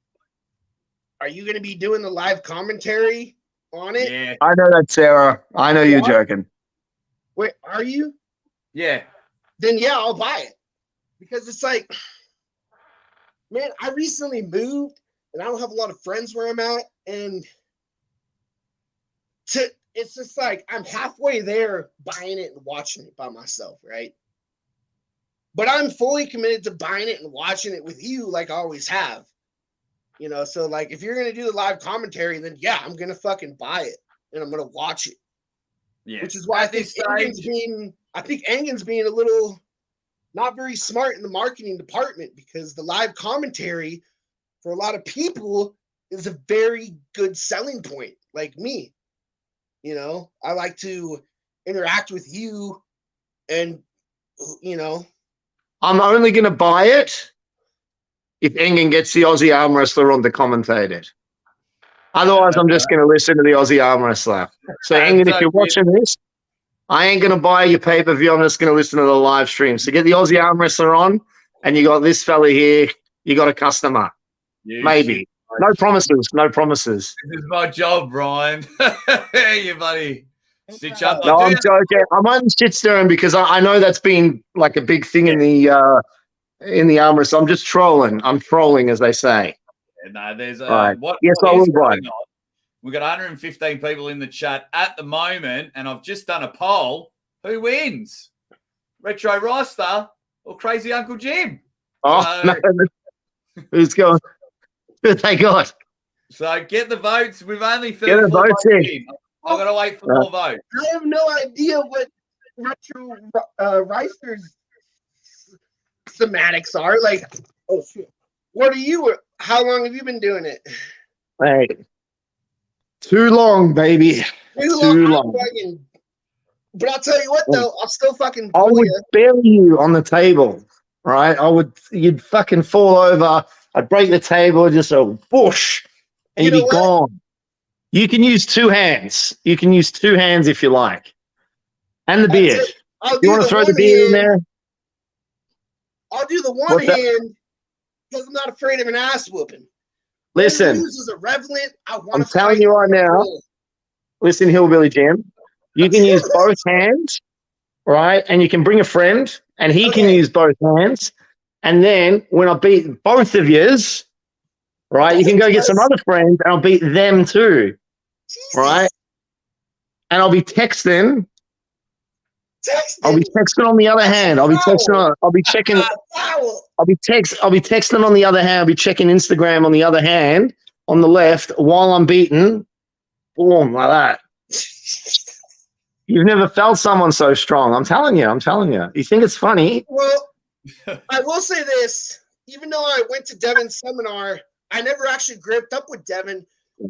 are you going to be doing the live commentary on it? Yeah, I know that, Sarah. I know you're joking. Wait, are you? Yeah. Then yeah, I'll buy it because it's like, man, I recently moved and I don't have a lot of friends where I'm at, and it's just like I'm halfway there buying it and watching it by myself, right? But I'm fully committed to buying it and watching it with you like I always have. You know, so like if you're gonna do the live commentary, then yeah, I'm gonna fucking buy it and I'm gonna watch it. Yeah. Which is why I think Engen's being a little not very smart in the marketing department, because the live commentary for a lot of people is a very good selling point. Like me, you know, I like to interact with you, and you know, I'm only going to buy it if Engen gets the Aussie Armwrestler on to commentate it. Otherwise, I'm just going to listen to the Aussie Armwrestler. So, Engen, if you're watching this, I ain't going to buy your pay-per-view. I'm just going to listen to the live stream. So get the Aussie Armwrestler on, and you got this fella here. You got a customer. Maybe. No promises. No promises. This is my job, Brian. You buddy. Stitch up. No, I'm joking. I'm on shit stirring because I know that's been like a big thing in the arm wrestle. I'm just trolling. I'm trolling, as they say. No, there's Right. what Yes, what I is will, Brian. going on. We've got 115 people in the chat at the moment, and I've just done a poll. Who wins? Retro Roster or Crazy Uncle Jim? Oh, So- no. Who's going? Who they got? So get the votes. We've only Get the 34 votes votes in. in. I've got to wait for more votes. I have no idea what Retro Reister's thematics are. Like, oh shit. What are you? How long have you been doing it? Hey, too long, baby. Too long. But I'll tell you what, though, I'll still fucking I pull would you. bury you on the table, right? You'd fucking fall over. I'd break the table, just a whoosh, and you'd be gone. You can use two hands. You can use two hands if you like. And the beard. You want to throw the beard in there? I'll do the one What's that? hand because I'm not afraid of an ass whooping. Listen, This is irrelevant. I'm telling you right now, listen, Hillbilly Jim, you can use both hands, right? And you can bring a friend, and he can use both hands. And then when I beat both of yous, right, you can go get some other friends, and I'll beat them too, right? And I'll be texting. I'll be texting on the other hand. I'll be texting. I'll be checking. I'll be texting on the other hand. I'll be checking Instagram on the other hand on the left while I'm beating. Boom, like that. You've never felt someone so strong. I'm telling you. I'm telling you. You think it's funny? Well, I will say this. Even though I went to Devin's seminar, I never actually gripped up with Devin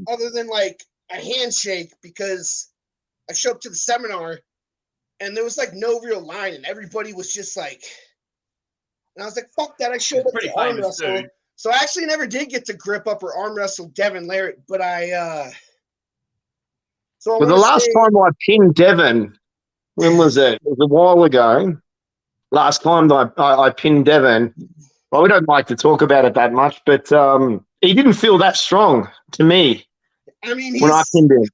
other than like a handshake, because I showed up to the seminar and there was like no real line and everybody was just like, and I was like, fuck that. I showed up to arm wrestle. So I actually never did get to grip up or arm wrestle Devin Larrett, but Well, the last time I pinned Devin, when was it? It was a while ago. Last time I pinned Devin, well, we don't like to talk about it that much, but he didn't feel that strong to me. I mean, when I pinned him.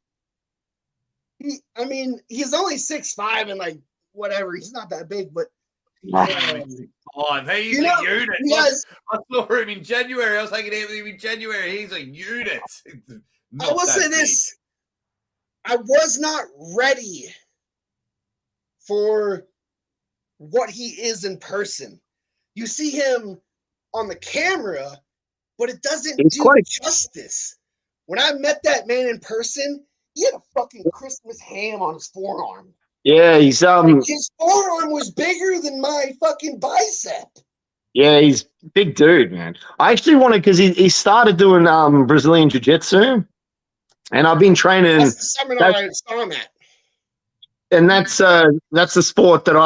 He's only 6'5" and like whatever. He's not that big, but He's a unit. I saw him in January. I was hanging out with him in January. He's a unit. I will say this. I was not ready for what he is in person. You see him on the camera, but it doesn't do justice. When I met that man in person, he had a fucking Christmas ham on his forearm. Yeah, he's His forearm was bigger than my fucking bicep. Yeah, he's a big dude, man. I actually wanted, because he started doing Brazilian Jiu-Jitsu, and I've been training. That's the seminar I saw him at. And that's the sport that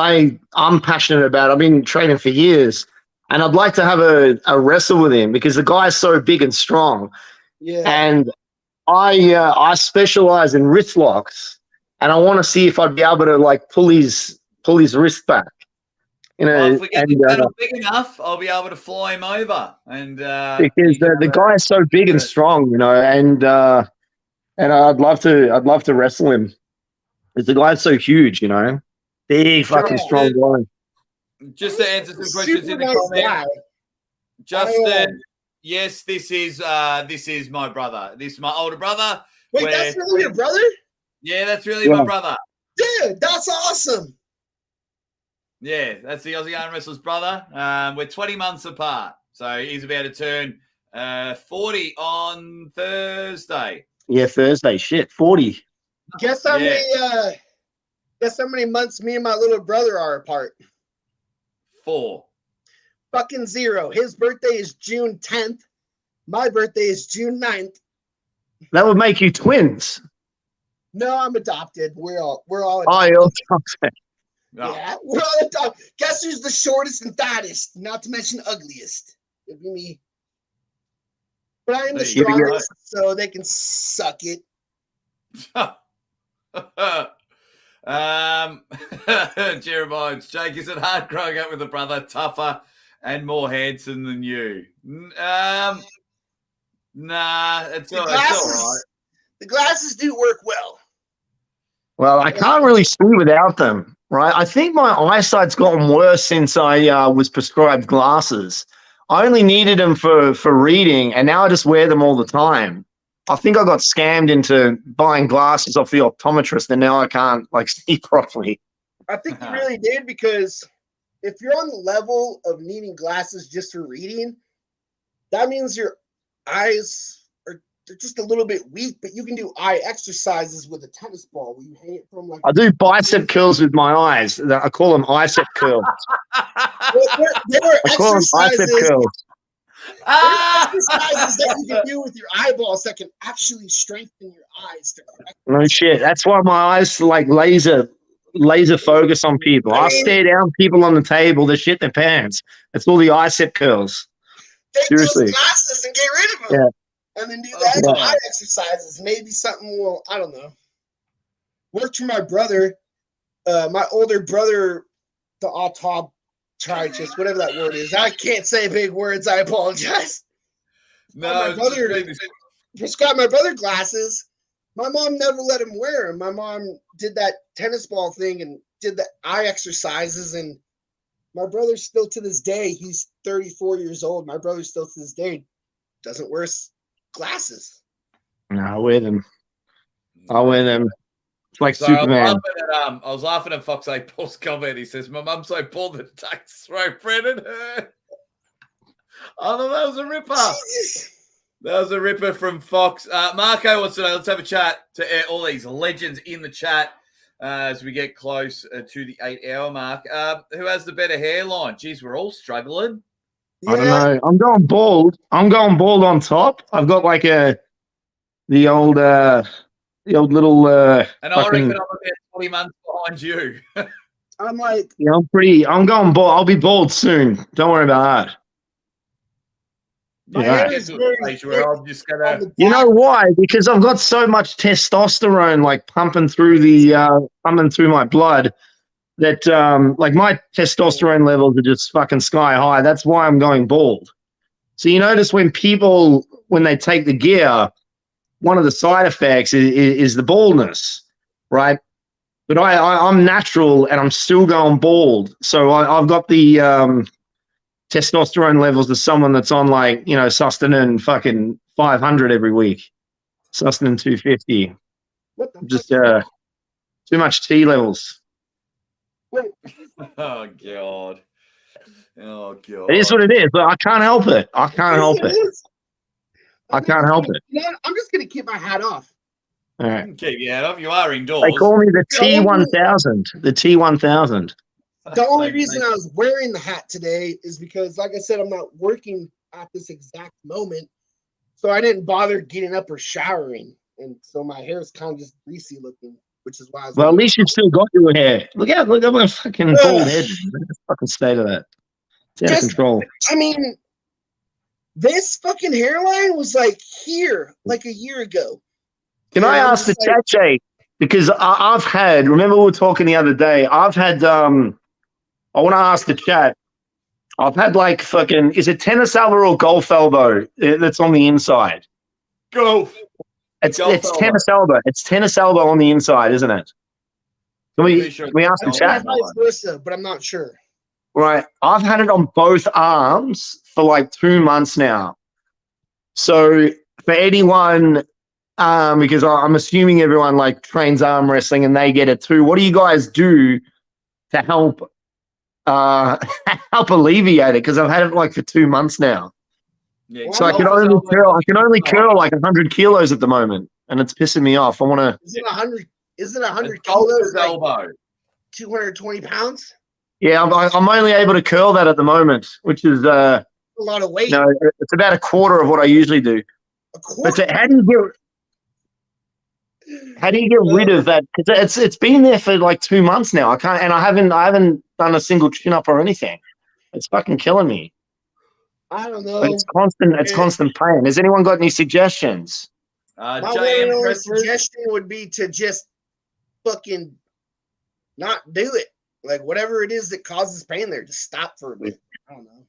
I'm passionate about. I've been training for years, and I'd like to have a wrestle with him because the guy's so big and strong. Yeah. And I specialize in wrist locks, and I want to see if I'd be able to like pull his wrist back. You know, Well, if we get the battle big enough, I'll be able to fly him over. And because the guy is so big and strong, you know, and I'd love to wrestle him. Because the guy's so huge, you know, big fucking strong guy. Just to answer some questions in the comments, Justin. Yes, this is my brother. This is my older brother. Wait, that's really your brother? Yeah, that's really my brother. Dude, that's awesome. Yeah, that's the Aussie Armwrestler's brother. We're 20 months apart. So he's about to turn 40 on Thursday. Yeah, Thursday. Shit, 40. Guess how many months me and my little brother are apart? 4. Fucking 0. His birthday is June 10th. My birthday is June 9th. That would make you twins. No, I'm adopted. We're all Oh, adopted. you're adopted. Yeah, we're all adopted. Guess who's the shortest and fattest? Not to mention ugliest. It'd be me. But I am the strongest, so they can suck it. Jeremiah, Jake, is it hard growing up with a brother tougher and more handsome than you? Nah, it's all right. The glasses do work well. Well, I can't really see without them, right? I think my eyesight's gotten worse since I was prescribed glasses. I only needed them for reading, and now I just wear them all the time. I think I got scammed into buying glasses off the optometrist, and now I can't see properly. I think you really did, because if you're on the level of needing glasses just for reading, that means your eyes they're just a little bit weak, but you can do eye exercises with a tennis ball where you hang it from I do bicep curls with my eyes. I call them bicep curls. There were I call them bicep curls. exercises that you can do with your eyeballs that can actually strengthen your eyes to correct. No shit. That's why my eyes laser focus on people. I stare down people on the table. They shit their pants. It's all the bicep curls. Take Seriously. those glasses and get rid of them. Yeah. And then do that eye exercises. Maybe something will, I don't know. Worked for my brother, my older brother, the optometrist, whatever that word is. I can't say big words. I apologize. No, my brother prescribed my brother glasses. My mom never let him wear them. My mom did that tennis ball thing and did the eye exercises. And my brother still to this day, he's 34 years old. My brother still to this day doesn't wear glasses. No, I wear them. It's like So Superman. I was laughing at Fox 8 Paul's comment. He says, "My mum's so bald that ducks throw bread at her." Oh, no, that was a ripper. That was a ripper from Fox. Marco wants to know. Let's have a chat to all these legends in the chat as we get close to the 8-hour mark. Who has the better hairline? Geez, we're all struggling. I don't know. I'm going bald. On top. I've got the old little. And I reckon I'm about 20 months behind you. I'm like, yeah, I'm going bald. I'll be bald soon. Don't worry about that. I'm just gonna. You know why? Because I've got so much testosterone pumping through my blood that my testosterone levels are just fucking sky high. That's why I'm going bald. So you notice when they take the gear, one of the side effects is the baldness, right? But I'm natural and I'm still going bald. So I've got the testosterone levels of someone that's on sustenance fucking 500 every week, sustenance 250. Just too much T levels. Oh god. It is what it is, but I can't help it. I can't help it. I'm just gonna keep my hat off. All right. Keep your hat off. You are indoors. They call me the T1000. The T1000. The only reason I was wearing the hat today is because, like I said, I'm not working at this exact moment, so I didn't bother getting up or showering, and so my hair is kind of just greasy looking, which is why I was. Well, at least you've still got your hair. Look at my fucking bald head. Look at the fucking state of that. It's out of control. I mean, this fucking hairline was here a year ago. Can I ask the chat, Jake? Because I've had. Remember we were talking the other day. I've had. I want to ask the chat. I've had is it tennis elbow or golf elbow that's on the inside? Golf. It's tennis elbow. It's tennis elbow on the inside, isn't it? Can we ask the chat? Vice versa, but I'm not sure. Right. I've had it on both arms for 2 months now. So for anyone because I'm assuming everyone like trains arm wrestling and they get it too. What do you guys do to help help alleviate it? Because I've had it like for 2 months now. Yeah, So I can only curl like 100 kilos at the moment, and it's pissing me off. I want to. Is it 100? Is it 100 kilos? Like elbow. 220 pounds. Yeah, I'm only able to curl that at the moment, which is A lot of weight. no, it's about a quarter of what I usually do. But so how do you get rid of that? Because it's been there for like 2 months now. I haven't done a single chin up or anything. It's fucking killing me. I don't know. But it's constant. It's constant pain. Has anyone got any suggestions? My one and only suggestion would be to just fucking not do it. Like whatever it is that causes pain there, just stop for a bit. I don't know.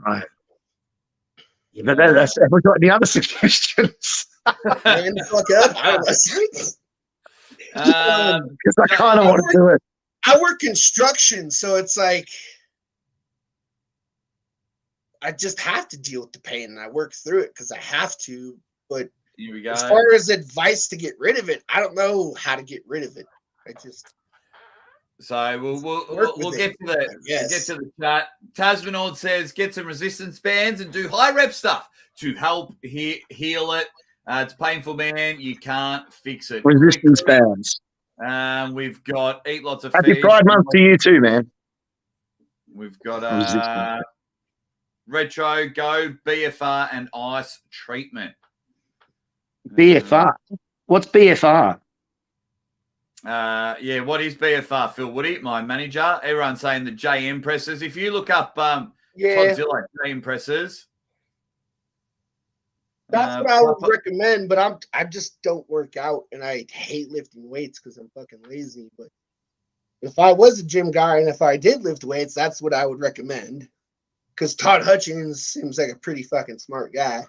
Right. Yeah, but that's have we got any other suggestions? Man, the fuck up. I don't know. Because I kind of want to do it. I work construction, so it's like I just have to deal with the pain and I work through it because I have to. But here we go. As far as advice to get rid of it, I don't know how to get rid of it. So we'll get to the chat. Tasmanaud says get some resistance bands and do high rep stuff to help heal it. It's painful, man. You can't fix it. Resistance bands. We've got eat lots of Happy fish. Pride Month to you too, man. We've got retro go BFR and ice treatment. BFR. What's BFR? Yeah, what is BFR? Phil Woody, my manager. Everyone's saying the JM presses. If you look up Godzilla JM presses, that's what I would recommend. But I just don't work out, and I hate lifting weights because I'm fucking lazy. But if I was a gym guy and if I did lift weights, that's what I would recommend. Because Todd Hutchins seems like a pretty fucking smart guy.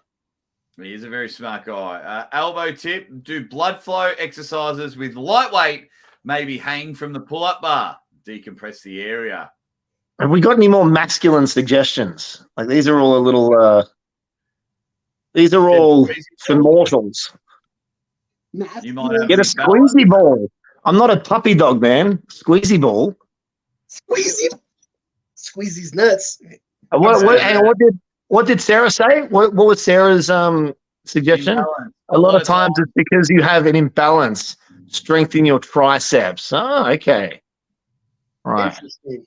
He is a very smart guy. Elbow tip, do blood flow exercises with lightweight, maybe hang from the pull-up bar, decompress the area. Have we got any more masculine suggestions? Like these are all a little, these are all for mortals. You might get a squeezy ball. I'm not a puppy dog, man. Squeezy ball. Squeezy's nuts. What did Sarah say? What was Sarah's suggestion? Imbalance. A lot of times it's because you have an imbalance. Strengthen your triceps. Oh, okay. Right. Interesting.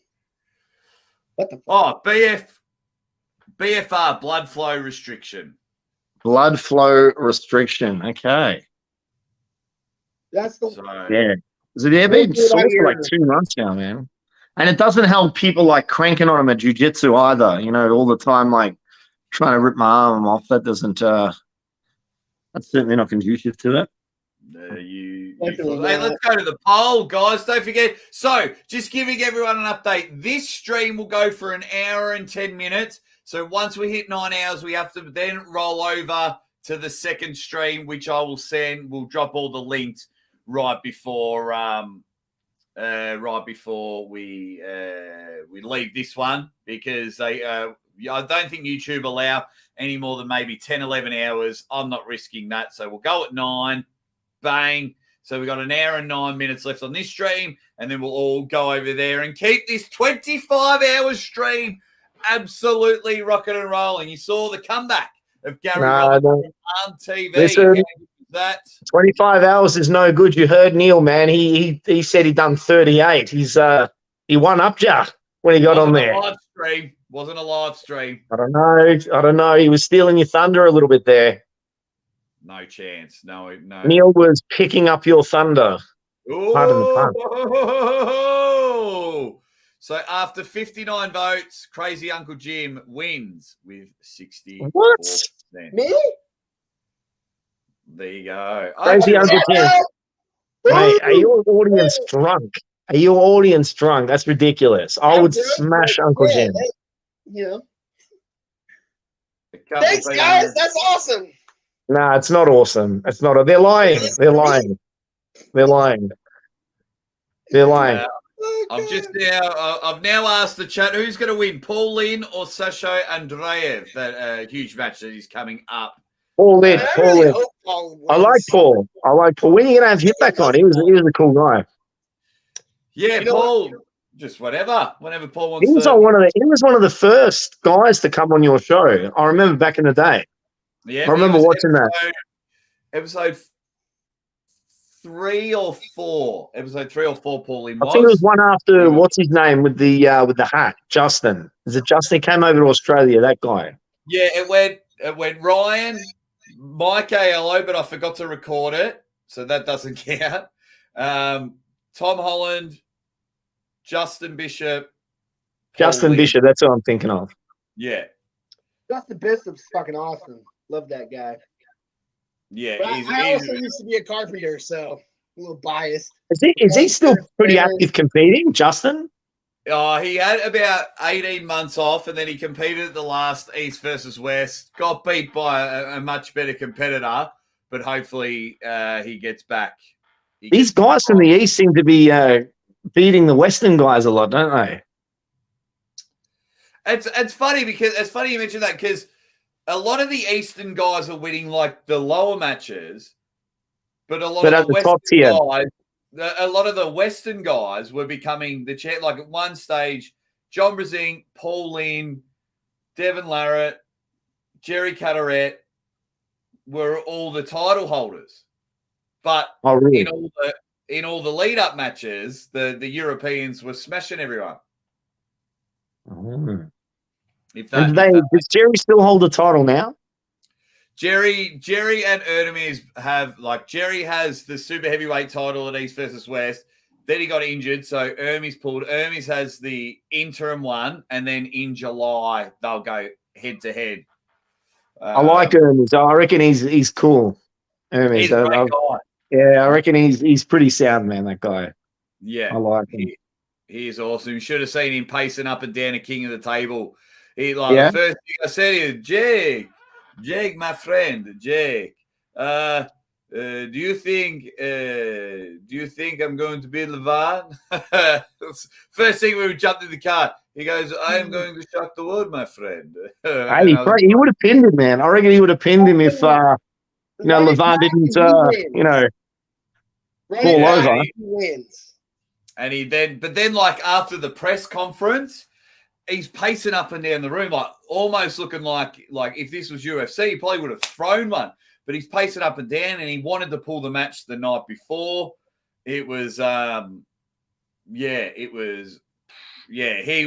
BFR, blood flow restriction. Blood flow restriction. Okay. That's the yeah. So they've been sore for like 2 months now, man. And it doesn't help people like cranking on them at jiu-jitsu either. You know, all the time, like trying to rip my arm off. That doesn't. That's certainly not conducive to it. Hey, let's go to the poll, guys. Don't forget. So, just giving everyone an update. This stream will go for an hour and 10 minutes. So, once we hit 9 hours, we have to then roll over to the second stream, which I will send. We'll drop all the links right before we leave this one because I don't think YouTube allow any more than maybe 10, 11 hours. I'm not risking that. So we'll go at 9. Bang. So we've got an hour and 9 minutes left on this stream, and then we'll all go over there and keep this 25-hour stream absolutely rocking and rolling. You saw the comeback of Gary Robertson on TV. Listen, that 25 hours is no good. You heard Neil, man. He said he done 38. He won up ya when he got on there. Wasn't a live stream. I don't know. He was stealing your thunder a little bit there. No chance. No. Neil was picking up your thunder. Pardon the pun. So after 59 votes, Crazy Uncle Jim wins with 60%. What? Me? There you go. Crazy Uncle Jim. Mate, are your audience drunk? Are your audience drunk? That's ridiculous. I would smash Uncle Jim. Yeah. Thanks, guys. That's awesome. Nah, it's not awesome. It's not. They're lying. They're lying. They're lying. They're lying. I've now asked the chat who's going to win, Paul Lynn or Sasho Andreev. That huge match that is coming up Paul Lynn. I Paul really Lynn. hope Paul I like wins. Paul. I like Paul. When are you gonna have him back on? He was a cool guy. Yeah, You know Paul. Just whenever Paul He wants was to. on he was one of the first guys to come on your show. I remember back in the day. Yeah, I remember watching that. Episode 3 or 4. Episode 3 or 4. Paulie I think it was one after He was- what's his name with the hat, Justin. Is it Justin? He came over to Australia. That guy. Yeah, it went Ryan, Mike ALO, but I forgot to record it, so that doesn't count. Tom Holland, Justin Bishop, Paul Justin Lynn. Bishop. That's what I'm thinking of. Yeah, Justin Bishop's fucking awesome. Love that guy. yeah. But He's, I he's- also used to be a carpenter, so a little biased. Is he still pretty active competing, Justin? he had about 18 months off, and then he competed at the last East versus West. Got beat by a much better competitor, but hopefully he gets back. These guys from the East seem to be beating the Western guys a lot, don't they? It's funny because it's funny you mentioned that because a lot of the Eastern guys are winning like the lower matches, but a lot of the top Western tier. guys, a lot of the Western guys were becoming the champ. Like at one stage, John Brezink, Paul Lynn, Devin Larratt, Jerry Carteret were all the title holders. But Oh, really? in all the lead up matches, the Europeans were smashing everyone. Oh. If And that, does Jerry still hold the title now? Jerry and Erdemir have Jerry has the super heavyweight title at East versus West. Then he got injured, so Ermi's pulled. Ermi's has the interim one, and then in July they'll go head to head. I like Hermes. I reckon he's cool. Hermes. He's a great guy. Yeah, I reckon he's pretty sound, man. That guy. Yeah, I like him. He is awesome. You should have seen him pacing up and down a king of the table. He Yeah? the first thing I said is, Jake, my friend, Jake. Do you think I'm going to be Levan? First thing we jumped in the car, he goes, I am going to shock the world, my friend. Hey, he would have pinned him, man. I reckon he would have pinned him if Levan didn't fall over. He wins. And but then after the press conference, he's pacing up and down the room, almost looking like if this was UFC, he probably would have thrown one. But he's pacing up and down, and he wanted to pull the match the night before. It was, he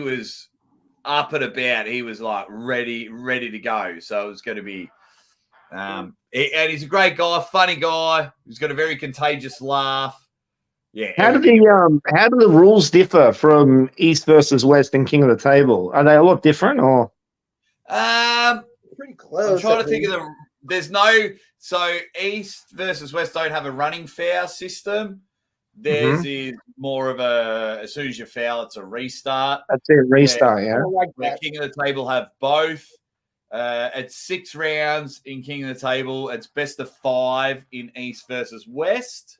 was up and about. He was ready to go. So it was going to be, and he's a great guy, funny guy. He's got a very contagious laugh. Yeah. How do the rules from East versus West and King of the Table? Are they a lot different, or? Pretty close. I'm trying to think of there's no, so East versus West don't have a running foul system. Theirs is more of as soon as you foul, it's a restart. That's it, restart, yeah. Where King of the Table have both. It's 6 rounds in King of the Table. It's best of 5 in East versus West.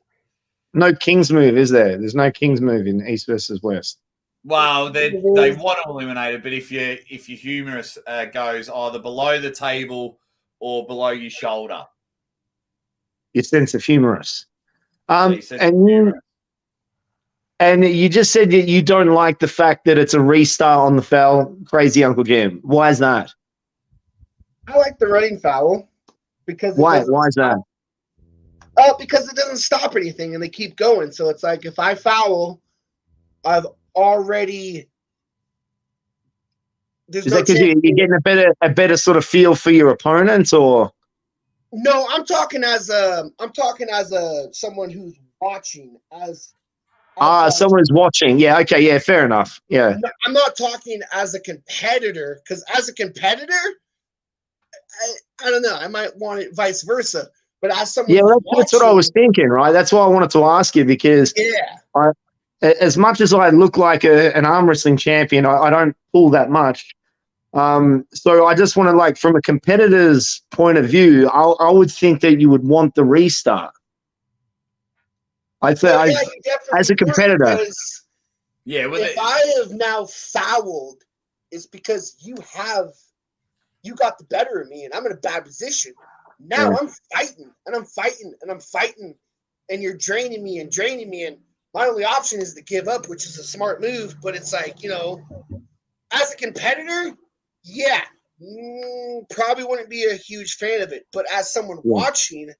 No King's move, is there? There's no King's move in East versus West. Well, they want to eliminate it, but if your humerus goes either below the table or below your shoulder, Your sense of humorous. your sense of And you just said that you don't like the fact that it's a restart on the foul, Crazy Uncle Jim. Why is that? I like the running foul because Why is that? Because it doesn't stop anything and they keep going. So it's like if I foul, I've already. Is that because you're getting a better sort of feel for your opponent, or? No, I'm talking as someone who's watching Someone who's watching. Yeah. Okay. Yeah. Fair enough. Yeah. I'm not talking as a competitor, because as a competitor, I don't know. I might want it vice versa. But as someone, Yeah, that's what I was thinking, right? That's why I wanted to ask you, because as much as I look like an arm wrestling champion, I don't pull that much. So I just want to, from a competitor's point of view, I would think that you would want the restart. As a competitor. If I have now fouled, it's because you got the better of me and I'm in a bad position. Now Yeah. I'm fighting and I'm fighting and I'm fighting, and you're draining me and draining me. And my only option is to give up, which is a smart move. But it's like, as a competitor, yeah, probably wouldn't be a huge fan of it. But as someone Yeah. watching,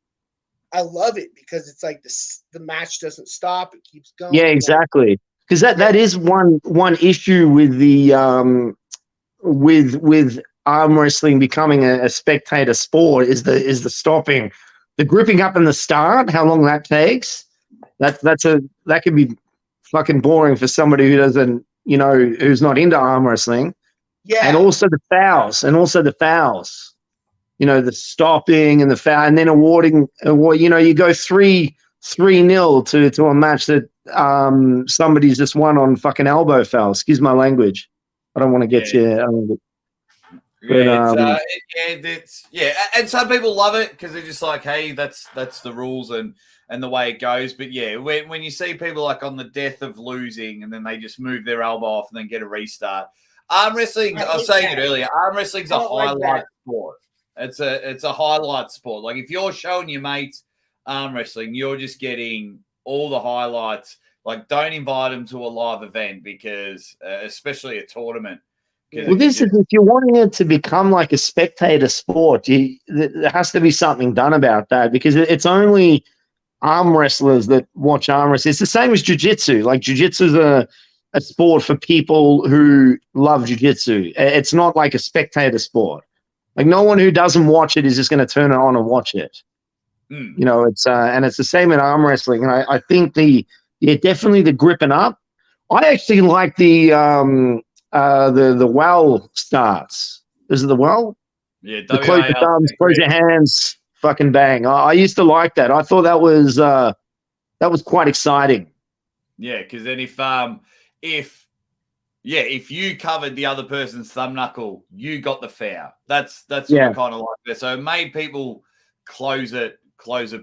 I love it because it's like the match doesn't stop; it keeps going. Yeah, exactly. Because that is one issue with the with arm wrestling becoming a spectator sport is the stopping, the gripping up in the start. How long that takes? That could be fucking boring for somebody who doesn't, who's not into arm wrestling. Yeah. And also the fouls. The stopping and the foul, and then awarding. You go 3-0 to a match that somebody's just won on fucking elbow foul. Excuse my language. I don't want to get you. And some people love it because they're just like, hey, that's the rules and the way it goes. But yeah, when you see people like on the death of losing and then they just move their elbow off and then get a restart. Arm wrestling, I was saying it earlier, arm wrestling's a highlight sport. It's a highlight sport. Like if you're showing your mates arm wrestling, you're just getting all the highlights. Like don't invite them to a live event because especially a tournament. Well, this is if you're wanting it to become like a spectator sport, there has to be something done about that because it's only arm wrestlers that watch arm wrestling. It's the same as jiu-jitsu. Like jiu-jitsu is a sport for people who love jiu-jitsu. It's not like a spectator sport. Like no one who doesn't watch it is just going to turn it on and watch it. It's and it's the same in arm wrestling. And I think definitely the gripping up. I actually like the well starts. Is it the well? Yeah, the close your thumbs, close your hands, fucking bang. I used to like that. I thought that was quite exciting. Yeah, because then if you covered the other person's thumb knuckle, you got the foul. That's what I kind of like there. So it made people close it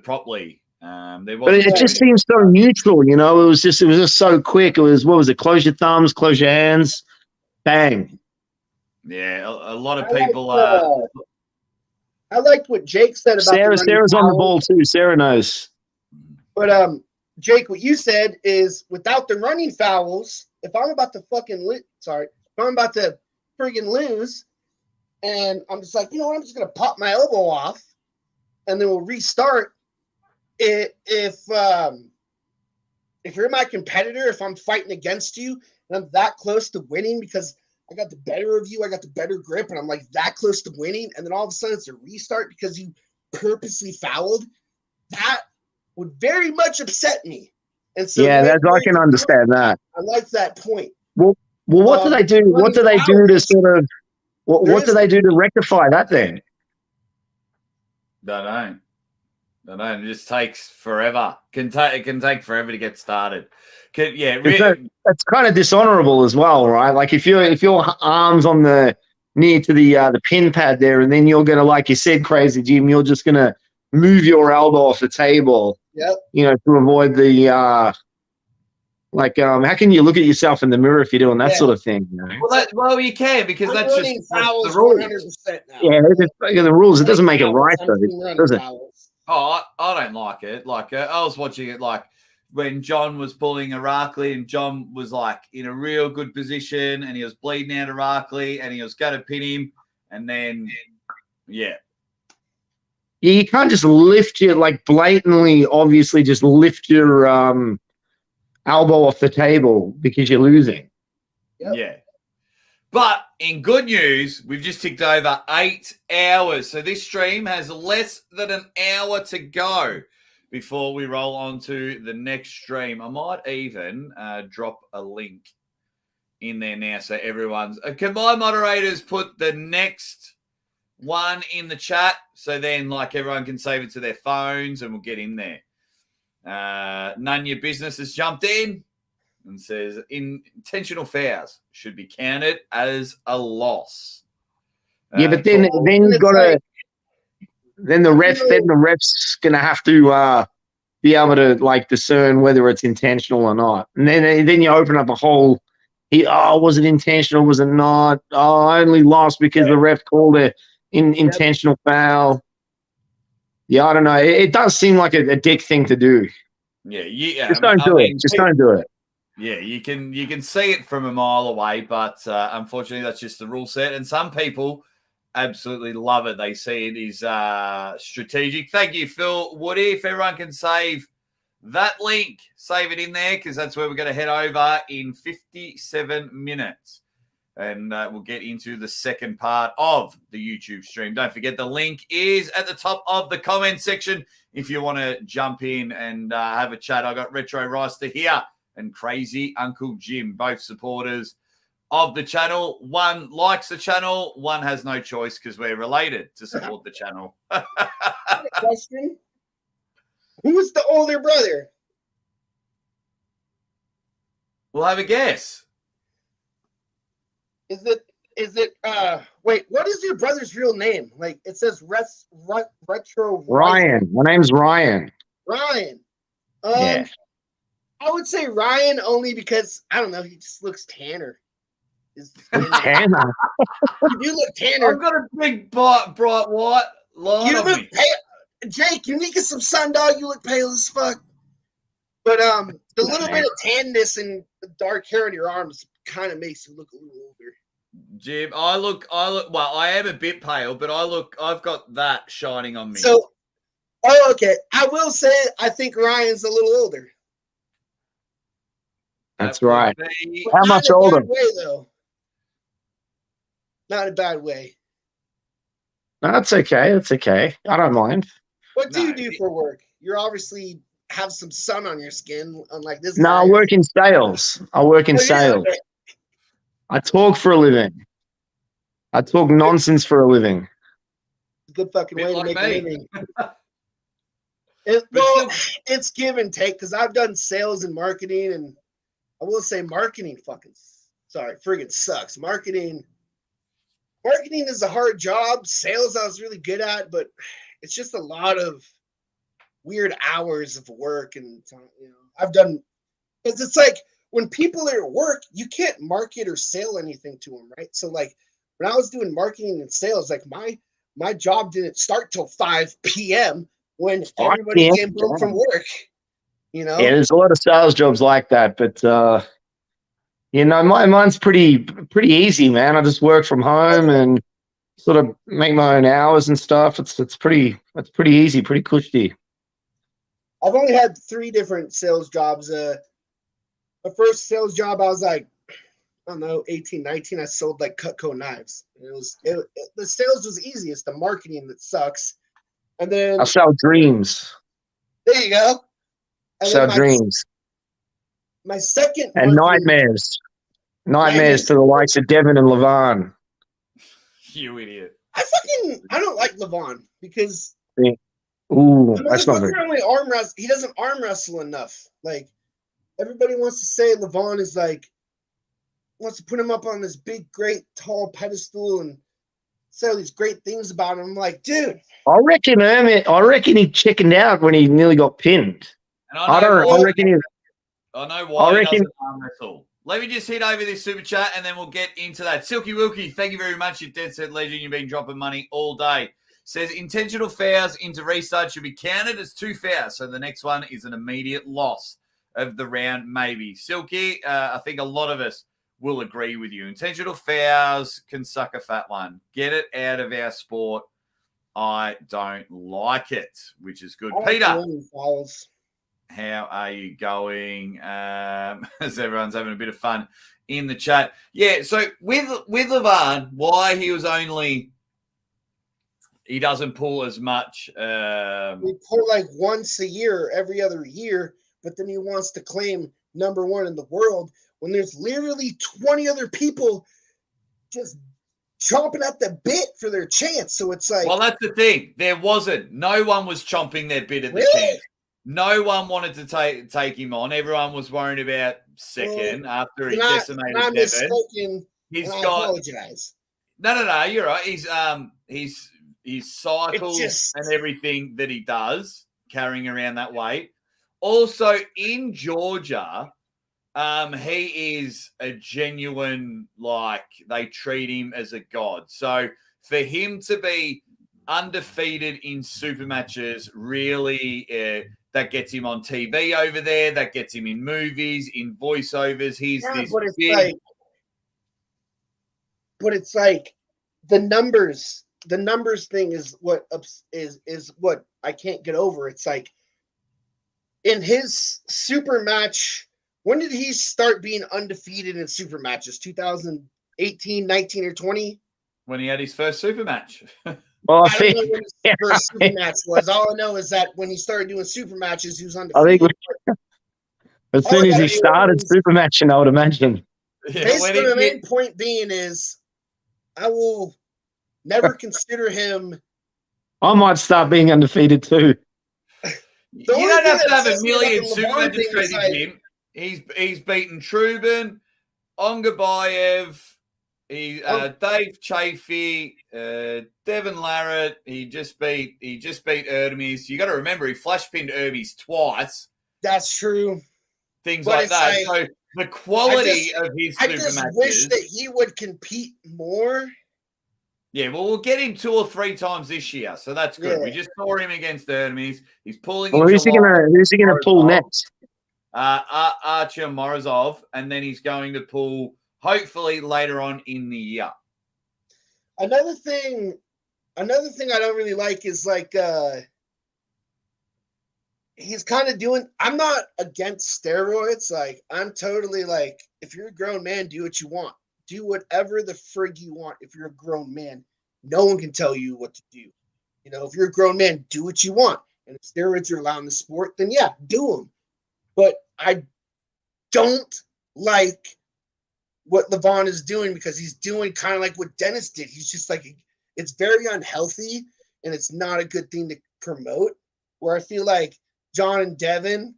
properly. But it just seems so neutral, It was just so quick. It was what was it? Close your thumbs, close your hands, bang. Yeah, a lot of people. I liked what Jake said about Sarah's on the ball too. Sarah knows. But Jake, what you said is without the running fouls, if I'm about to friggin' lose, and I'm just like, you know what, I'm just gonna pop my elbow off, and then we'll restart. If you're my competitor, if I'm fighting against you, and I'm that close to winning because I got the better of you, I got the better grip, and I'm like that close to winning, and then all of a sudden it's a restart because you purposely fouled, that would very much upset me. And so I can understand that. I like that point. Well, what do they do? What do they do to sort of? What do they do to rectify that then? Don't know. It just takes forever. It can take forever to get started. That's kind of dishonorable as well, right? Like if your arms on near to the pin pad there, and then you're gonna, like you said, Crazy Jim, you're just gonna move your elbow off the table. Yep. To avoid the how can you look at yourself in the mirror if you're doing that sort of thing? Well, you can because that's just fouls the rules. 100% now. Yeah, the rules. It doesn't make it right though, does it? Oh, I don't like it. Like I was watching it like when John was pulling Irakli and John was like in a real good position and he was bleeding out Irakli and he was going to pin him and then, yeah. Yeah, you can't just lift your, like blatantly, obviously just lift your elbow off the table because you're losing. Yep. Yeah. But in good news, we've just ticked over 8 hours. So this stream has less than an hour to go before we roll on to the next stream. I might even drop a link in there now so everyone's... can my moderators put the next one in the chat so then like everyone can save it to their phones and we'll get in there. None of your business has jumped in and says intentional fouls should be counted as a loss. Yeah, but then you've got to... Then the ref's gonna have to be able to like discern whether it's intentional or not, and then you open up a whole. Was it intentional? Was it not? I only lost because the ref called it intentional foul. Yeah, I don't know. It does seem like a dick thing to do. Yeah. Just don't do it. Just don't do it. Yeah, you can see it from a mile away, but unfortunately, that's just the rule set. And some people absolutely love it. They see it as strategic. Thank you, Phil Woody. If everyone can save that link, save it in there, because that's where we're going to head over in 57 minutes. And we'll get into the second part of the YouTube stream. Don't forget the link is at the top of the comment section if you want to jump in and have a chat. I got Retro Rister here and Crazy Uncle Jim, both supporters of the channel. One likes the channel, one has no choice because we're related to support the channel. Question: who's the older brother? We'll have a guess. Is it wait, what is your brother's real name? Like it says Retro Ryan. My name's Ryan. Ryan. Yeah. I would say Ryan only because I don't know, he just looks tanner. Tanner. You do look tanner. I've got a big bright white line You on look me. pale. Jake, you need to get some sun, dog. You look pale as fuck. But the little bit of tanness and dark hair on your arms kind of makes you look a little older. Jim, I look well, I am a bit pale, but I've got that shining on me. So okay. I will say I think Ryan's a little older. That's right. But How not much in a older? bad way, though. Not in a bad way. No, that's okay. That's okay. I don't mind. What do you do for work? You're obviously have some sun on your skin, unlike this No, guy. I work in sales. I work in Oh, yeah, sales. okay. I talk for a living. I talk nonsense for a living. Good fucking way to like make me. a living. Well, it's give and take because I've done sales and marketing, and I will say marketing friggin' sucks. Marketing is a hard job. Sales I was really good at, but it's just a lot of weird hours of work, and I've done because it's like when people are at work, you can't market or sell anything to them, right? So like when I was doing marketing and sales, like my job didn't start till 5 p.m. when everybody came home from work. Yeah, there's a lot of sales jobs like that, but mine's pretty easy, man. I just work from home and sort of make my own hours and stuff. It's pretty easy, pretty cushy. I've only had 3 different sales jobs. My first sales job, I was like, I don't know, 18, 19. I sold like Cutco knives. The sales was easy. It's the marketing that sucks. And then I sell dreams. there you go. And Sell then dreams my second and marketing- nightmares. Nightmares to the likes of Devin and Levon. You idiot. I don't like Levon because Ooh, the that's not very. motherfucker only arm wrestle. He doesn't arm wrestle enough. Like everybody wants to say Levon is like wants to put him up on this big, great, tall pedestal and say all these great things about him. I'm like, dude. I reckon he chickened out when he nearly got pinned. And I reckon he. I know why I he reckon- doesn't arm wrestle. Let me just hit over this super chat and then we'll get into that. Silky Wilkie, thank you very much. You dead set legend. You've been dropping money all day. Says intentional fouls into restart should be counted as 2 fouls. So the next one is an immediate loss of the round, maybe. Silky, I think a lot of us will agree with you. Intentional fouls can suck a fat one. Get it out of our sport. I don't like it, which is good. Peter. How are you going? As everyone's having a bit of fun in the chat. Yeah, so with Levon, why he doesn't pull as much. We pull like once a year, every other year, but then he wants to claim number 1 in the world when there's literally 20 other people just chomping at the bit for their chance. So it's like, well, that's the thing. There wasn't. No one was chomping their bit at the chance. No one wanted to take him on. Everyone was worried about second after he decimated I'm Devin. mistaken. He's I got. apologize. No. You're right. His cycles just- and everything that he does, carrying around that weight. Also in Georgia, he is a genuine, like, they treat him as a god. So for him to be undefeated in super matches, really, that gets him on TV over there. That gets him in movies, in voiceovers. He's this big. But it's like the numbers thing is what is what I can't get over. It's like in his super match, when did he start being undefeated in super matches? 2018, 19, or 20? When he had his first super match. Well, I don't know when his first super match was. All I know is that when he started doing super matches, he was undefeated. As soon as he started super matching, I would imagine. Basically, the main point being is I will never consider him. I might start being undefeated too. You don't have to have a million super matches crazy him. He's beaten Trubin, Ongabayev, Dave Chafee, Devin Larratt. He just beat Erdemis. You got to remember he flash pinned Erdemis twice. That's true. Things like that. So the quality of his super matches. I matches. wish that he would compete more. Yeah, well, we'll get him 2 or 3 times this year, so that's good. Yeah. We just saw him against Erdemis. He's pulling. Well, who's he gonna pull next? Archer Morozov, and then he's going to pull hopefully later on in the year. Another thing I don't really like is like he's kind of doing. I'm not against steroids. Like I'm totally like, if you're a grown man, do what you want. Do whatever the frig you want. If you're a grown man, no one can tell you what to do. You know, if you're a grown man, do what you want. And if steroids are allowed in the sport, then yeah, do them. But I don't like what Levon is doing because he's doing kind of like what Dennis did. He's just like, it's very unhealthy and it's not a good thing to promote. Where I feel like John and Devin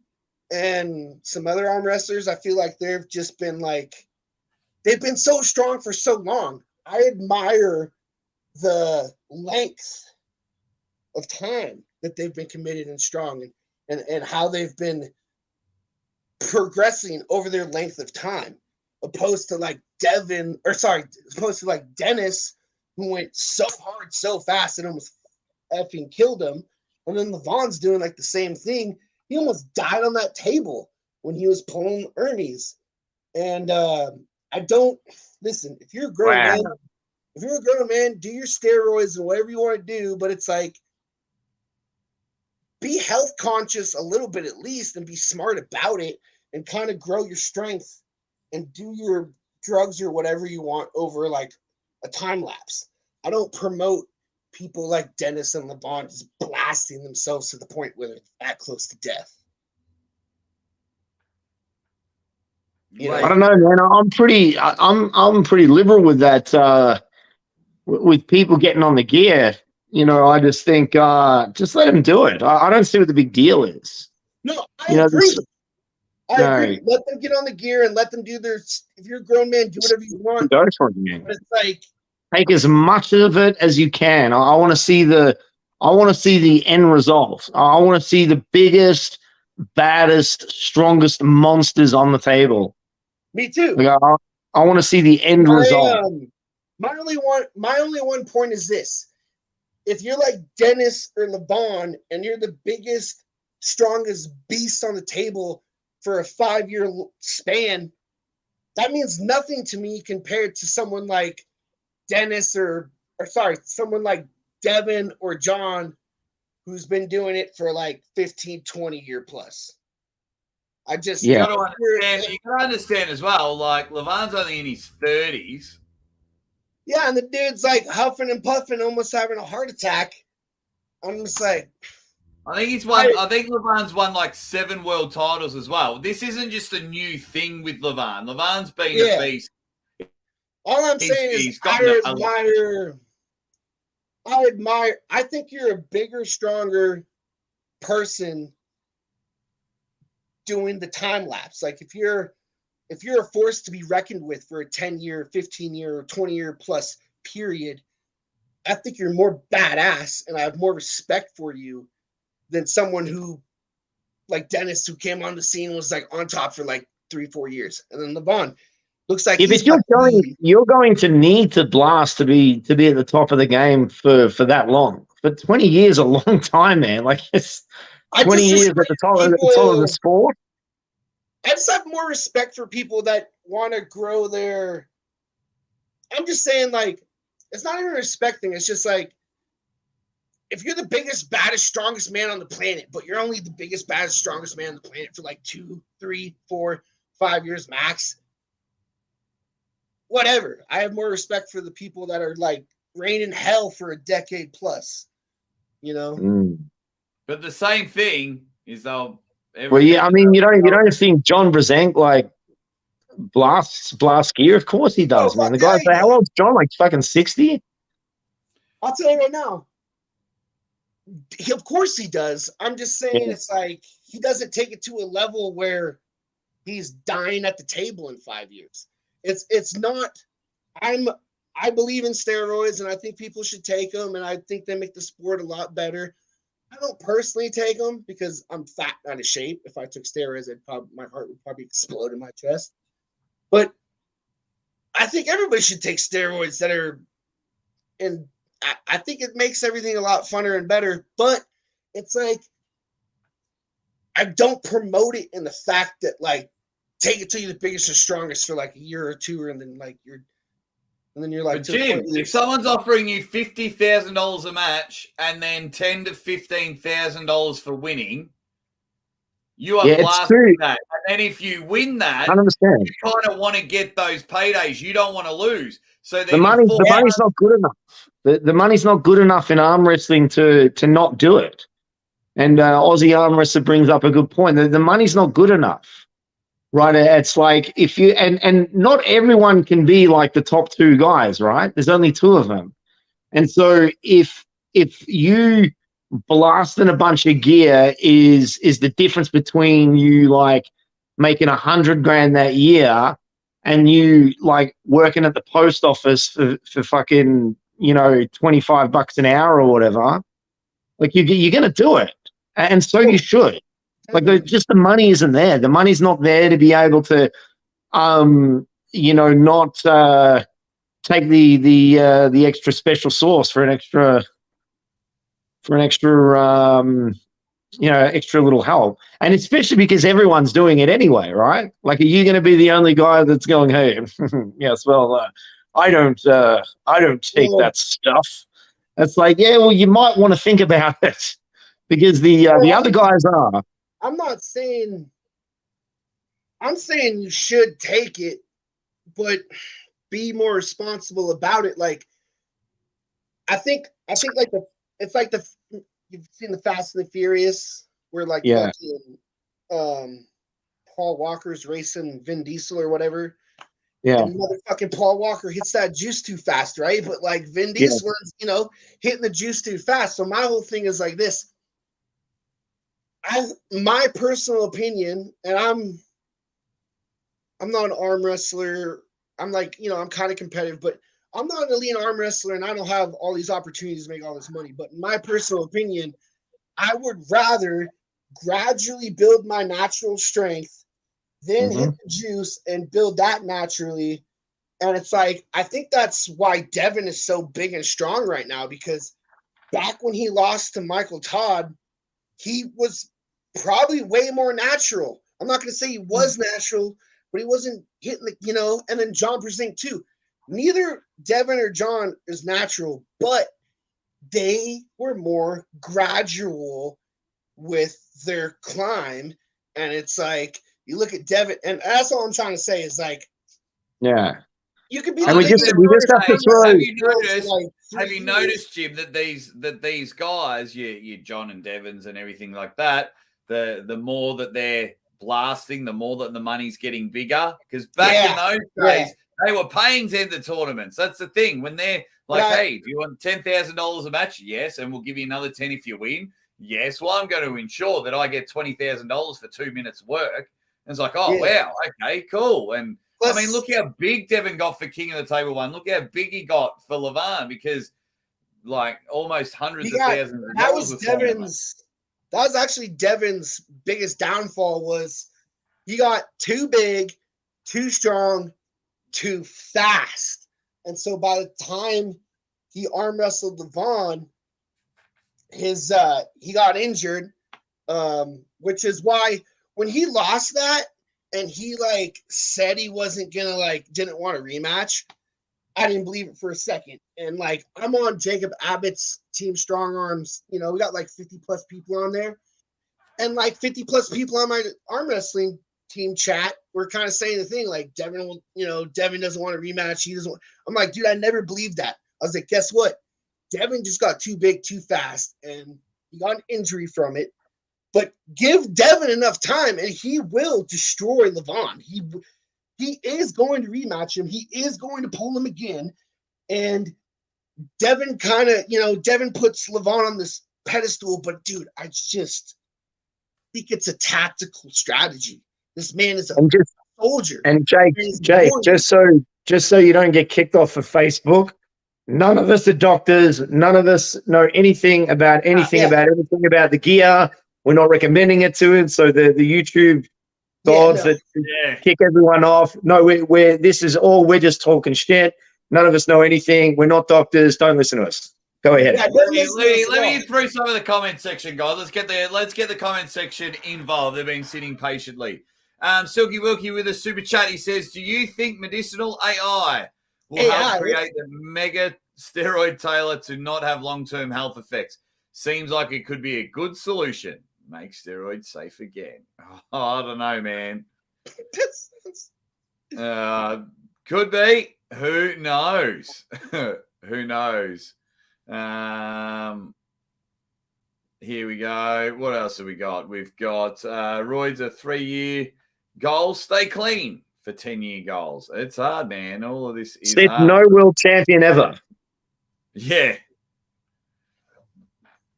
and some other arm wrestlers, I feel like they've just been like, they've been so strong for so long. I admire the length of time that they've been committed and strong and how they've been progressing over their length of time, opposed to like Dennis, who went so hard, so fast, and almost effing killed him. And then Levon's doing like the same thing. He almost died on that table when he was pulling Ernie's. And I don't listen. If you're a grown man, do your steroids and whatever you want to do. But it's like, be health conscious a little bit at least, and be smart about it, and kind of grow your strength, and do your drugs or whatever you want over like a time lapse. I don't promote people like Dennis and Levon just blasting themselves to the point where they're that close to death. You know? I don't know, man. I'm pretty liberal with that. With people getting on the gear, you know, I just think just let them do it. I don't see what the big deal is. No, I agree. I agree. Let them get on the gear and let them do their. If you're a grown man, do whatever you want. Go for it, man. But it's like, take as much of it as you can. I want to see the end result. I want to see the biggest, baddest, strongest monsters on the table. Me too. Like, I want to see the end result. My only one point is this: if you're like Dennis or Levon and you're the biggest, strongest beast on the table for a 5-year span, that means nothing to me compared to someone like Dennis someone like Devin or John, who's been doing it for like 15, 20 year plus. You got to understand as well, like Levon's only in his 30s. Yeah, and the dude's like huffing and puffing, almost having a heart attack. I'm just like, I think Levon's won like 7 world titles as well. This isn't just a new thing with Levon. Levon's been a beast. All I'm saying is I think you're a bigger, stronger person doing the time lapse. Like if you're a force to be reckoned with for a 10-year, 15-year, 20-year plus period, I think you're more badass and I have more respect for you than someone who, like Dennis, who came on the scene, was like on top for like 3-4 years. And then Levon looks like you're going to need to blast to be at the top of the game for that long, but 20 years a long time, man. Like it's I 20 just years at the top of the people- sport. I just have more respect for people that want to grow their. I'm just saying, like, it's not even respecting. It's just like, if you're the biggest, baddest, strongest man on the planet, but you're only the biggest, baddest, strongest man on the planet for like 2, 3, 4, 5 years max, whatever. I have more respect for the people that are like reigning hell for a decade plus, you know? But the same thing is they'll. Well, yeah, I mean, you don't think John Brzenk like blasts gear? Of course he does, man. The guy's how old's John? Like fucking 60? I'll tell you right now. Of course he does. I'm just saying it's like he doesn't take it to a level where he's dying at the table in 5 years. It's not. I believe in steroids and I think people should take them and I think they make the sport a lot better. I don't personally take them because I'm fat, out of shape. If I took steroids, my heart would probably explode in my chest. But I think everybody should take steroids that are, and I think it makes everything a lot funner and better. But it's like, I don't promote it in the fact that like, take it till you're the biggest and strongest for like a year or two, and then like you're like, but Jim, if someone's offering you $50,000 a match and then $10,000 to $15,000 for winning, you are blasting that. And then if you win that, 100%. you kind of want to get those paydays. You don't want to lose. So The money's not good enough. The money's not good enough in arm wrestling to not do it. And Aussie Armwrestler brings up a good point. The money's not good enough. Right, it's like if you and not everyone can be like the top two guys, right? There's only two of them, and so if you blasting a bunch of gear is the difference between you like making $100,000 that year and you like working at the post office for fucking $25 an hour or whatever, like you're gonna do it, and so you should. Like just the money isn't there. The money's not there to be able to, not take the extra special sauce for an extra, extra little help. And especially because everyone's doing it anyway, right? Like, are you going to be the only guy that's going, hey, yes, well, I don't take that stuff. It's like, yeah, well, you might want to think about it because the other guys are. I'm not saying. I'm saying you should take it, but be more responsible about it. Like, I think like it's like you've seen the Fast and the Furious where like fucking, Paul Walker's racing Vin Diesel or whatever. Yeah. And motherfucking Paul Walker hits that juice too fast, right? But like Vin Diesel is, hitting the juice too fast. So my whole thing is like this. My personal opinion, and I'm not an arm wrestler. I'm like, I'm kind of competitive, but I'm not an elite arm wrestler, and I don't have all these opportunities to make all this money. But in my personal opinion, I would rather gradually build my natural strength, then hit the juice and build that naturally. And it's like, I think that's why Devin is so big and strong right now, because back when he lost to Michael Todd, he was probably way more natural. I'm not going to say he was natural, but he wasn't hitting and then John Brzenk too. Neither Devin or John is natural, but they were more gradual with their climb. And it's like, you look at Devin, and that's all I'm trying to say is like, yeah. You could be. And we just have to throw. Have you noticed, Jim, that these guys, you John and Devons and everything like that, the more that they're blasting, the more that the money's getting bigger. Because back in those days, they were paying to enter tournaments. That's the thing. When they're like, hey, do you want $10,000 a match? Yes, and we'll give you another 10 if you win. Yes, well, I'm going to ensure that I get $20,000 for 2 minutes work. And it's like, wow, okay, cool. And I mean, look how big Devin got for King of the Table 1. Look how big he got for Levan, because like almost hundreds of thousands of dollars. That was actually Devin's biggest downfall, was he got too big, too strong, too fast. And so by the time he arm wrestled Levan, he got injured, which is why when he lost that and he like said he wasn't gonna didn't want a rematch, I didn't believe it for a second. And like I'm on Jacob Abbott's Team Strong Arms, we got like 50 plus people on there, and like 50 plus people on my arm wrestling team chat were kind of saying the thing like Devin doesn't want a rematch. He doesn't. I'm like, dude, I never believed that. I was like, guess what? Devin just got too big too fast, and he got an injury from it. But give Devin enough time, and he will destroy Levon. He is going to rematch him. He is going to pull him again. And Devin Devin puts Levon on this pedestal. But dude, I just think it's a tactical strategy. This man is a soldier. And Jake, just so you don't get kicked off of Facebook, none of us are doctors. None of us know anything about anything about the gear. We're not recommending it to it. So the YouTube gods that kick everyone off. No, we're we're just talking shit. None of us know anything. We're not doctors. Don't listen to us. Go ahead. Let me get through some of the comment section, guys. Let's get the comment section involved. They've been sitting patiently. Silky Wilkie with a super chat. He says, "Do you think medicinal AI will help create the mega steroid tailor to not have long-term health effects? Seems like it could be a good solution. Make steroids safe again." Oh, I don't know, man. Could be. Who knows? Who knows? Here we go. What else have we got? We've got Royd's a 3-year goal. Stay clean for 10-year goals. It's hard, man. All of this is hard. No world champion ever. Yeah.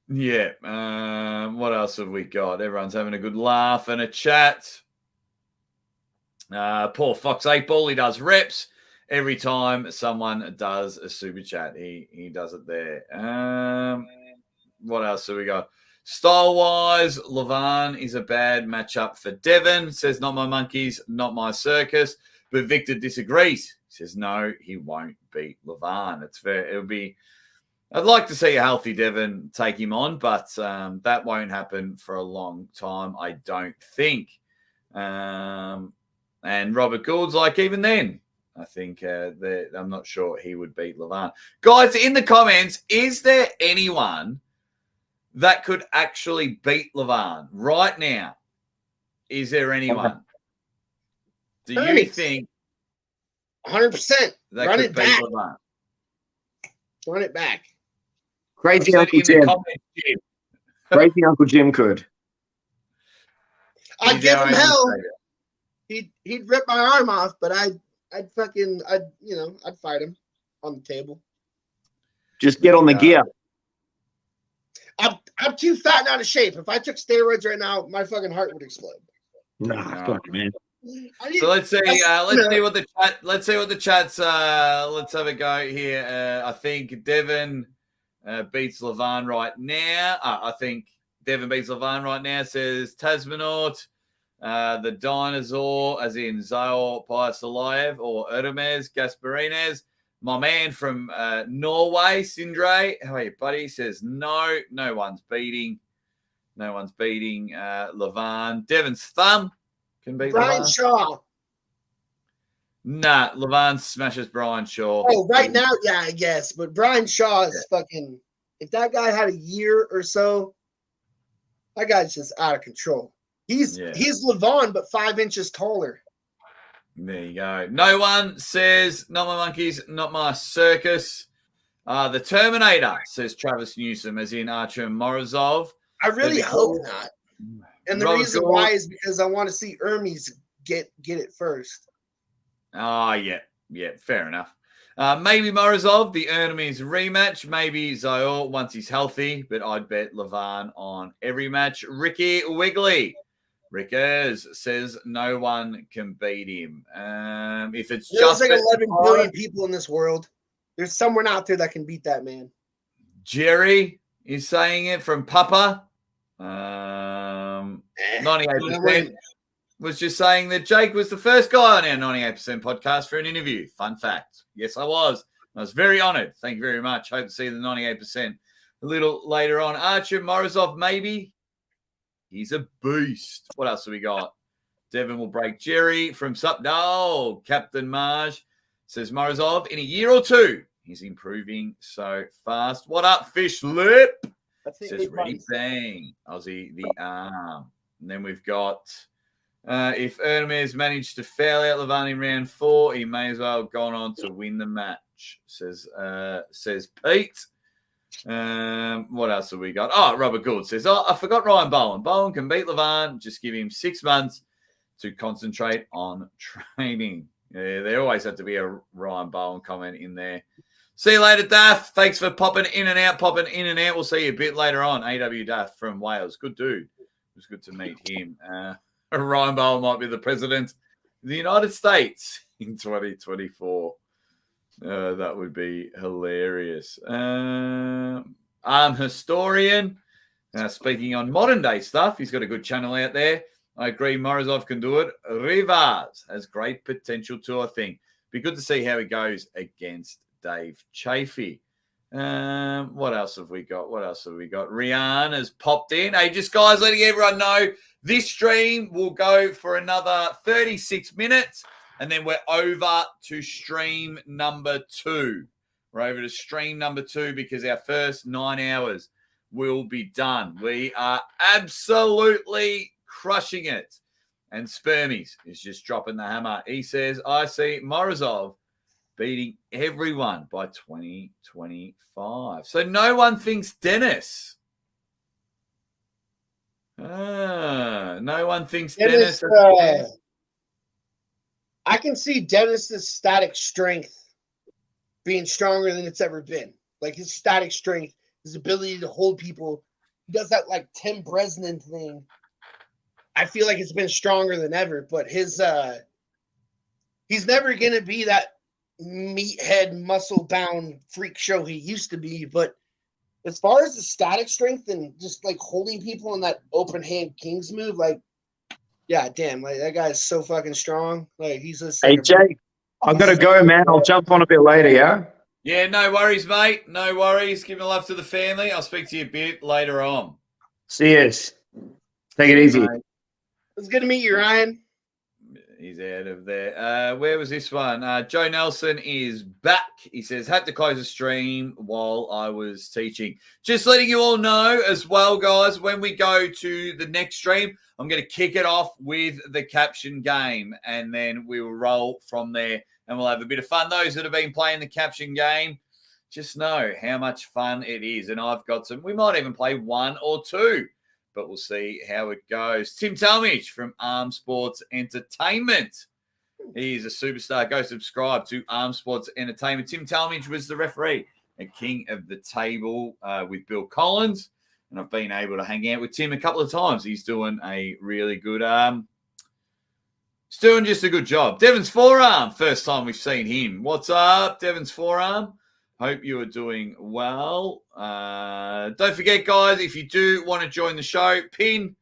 Yeah. What else have we got? Everyone's having a good laugh and a chat. Poor Fox 8-Ball. He does reps every time someone does a super chat. He does it there. What else have we got? Style-wise, Levon is a bad matchup for Devin. Says, not my monkeys, not my circus. But Victor disagrees. Says, no, he won't beat Levon. It's fair. It'll be... I'd like to see a healthy Devin take him on, but that won't happen for a long time, I don't think. And Robert Gould's like, even then, I think I'm not sure he would beat Levon. Guys, in the comments, is there anyone that could actually beat Levon right now? Is there anyone? Do you think 100% run it back? Levon? Run it back. Crazy Uncle Jim. Crazy Uncle Jim could. I'd give him hell. He'd rip my arm off, but I'd fight him on the table. Just get on the gear. I'm too fat and out of shape. If I took steroids right now, my fucking heart would explode. Nah, fuck, man. So let's see. Let's see what the chat. Let's see what the chat's. Let's have a go here. I think Devin beats Levon right now. I think Devin beats Levon right now. Says Tasmanaut, the dinosaur, as in Zaor Pyasalayev or Ermes Gasparines. My man from Norway, Sindre. How are you, buddy? Says no one's beating Levon. Devin's thumb can beat Brian Levon. Shaw. Nah, Levon smashes Brian Shaw. Oh, right now, yeah, I guess. But Brian Shaw is fucking. If that guy had a year or so, that guy's just out of control. He's Levon, but 5 inches taller. There you go. No one says, not my monkeys, not my circus. The Terminator, says Travis Newsom, as in Archer Morozov. I really hope not. And the reason why is because I want to see Hermes get it first. Oh, yeah, fair enough. Maybe Morozov, the Hermes rematch. Maybe Zayor once he's healthy, but I'd bet Levon on every match. Ricky Wiggly. Rickers says no one can beat him. If it's There's just like 11 billion people in this world. There's someone out there that can beat that man. Jerry is saying it from Papa. 98% was just saying that Jake was the first guy on our 98% podcast for an interview. Fun fact. Yes, I was. I was very honored. Thank you very much. Hope to see the 98% a little later on. Archer Morozov, maybe. He's a beast. What else have we got? Devin will break Jerry from No, Captain Marge says Morozov, in a year or two, he's improving so fast. What up, Fish Lip? Says ready bang. Aussie the arm. And then we've got if Ernemes managed to fail out Levine in round 4, he may as well have gone on to win the match, says Pete. What else have we got? Oh, Robert Gould says, I forgot Ryan Bowen. Bowen can beat Levine. Just give him 6 months to concentrate on training. Yeah, there always had to be a Ryan Bowen comment in there. See you later, Daff. Thanks for popping in and out. We'll see you a bit later on. AW Daff from Wales. Good dude. It was good to meet him. Ryan Bowen might be the president of the United States in 2024. That would be hilarious. Historian. Speaking on modern day stuff, he's got a good channel out there. I agree, Morozov can do it. Rivas has great potential too, I think. Be good to see how he goes against Dave Chafee. What else have we got? Rian has popped in. Hey, just guys, letting everyone know this stream will go for another 36 minutes, and then we're over to stream number 2. We're over to stream number 2 because our first 9 hours will be done. We are absolutely crushing it. And Spermies is just dropping the hammer. He says, I see Morozov beating everyone by 2025. So no one thinks Dennis. No one thinks Dennis. I can see Dennis's static strength being stronger than it's ever been. Like his static strength, his ability to hold people. He does that like Tim Bresnan thing. I feel like it's been stronger than ever, but his he's never gonna be that meathead, muscle-bound freak show he used to be. But as far as the static strength and just like holding people in that open hand Kings move, like, yeah, damn, like that guy is so fucking strong. Like he's just Hey, Jake, I've got to go, man. I'll jump on a bit later, yeah? Yeah, no worries, mate. No worries. Give my love to the family. I'll speak to you a bit later on. See you. Take it easy. It was good to meet you, Ryan. He's out of there. Where was this one? Joe Nelson is back. He says, had to close the stream while I was teaching. Just letting you all know as well, guys, when we go to the next stream, I'm going to kick it off with the caption game, and then we will roll from there, and we'll have a bit of fun. Those that have been playing the caption game, just know how much fun it is. And I've got some. We might even play 1 or 2. But we'll see how it goes. Tim Talmadge from Arm Sports Entertainment. He's a superstar. Go subscribe to Arm Sports Entertainment. Tim Talmadge was the referee at King of the Table with Bill Collins. And I've been able to hang out with Tim a couple of times. He's doing a really good he's doing just a good job. Devin's Forearm. First time we've seen him. What's up, Devin's Forearm? Hope you are doing well. Don't forget, guys, if you do want to join the show, pin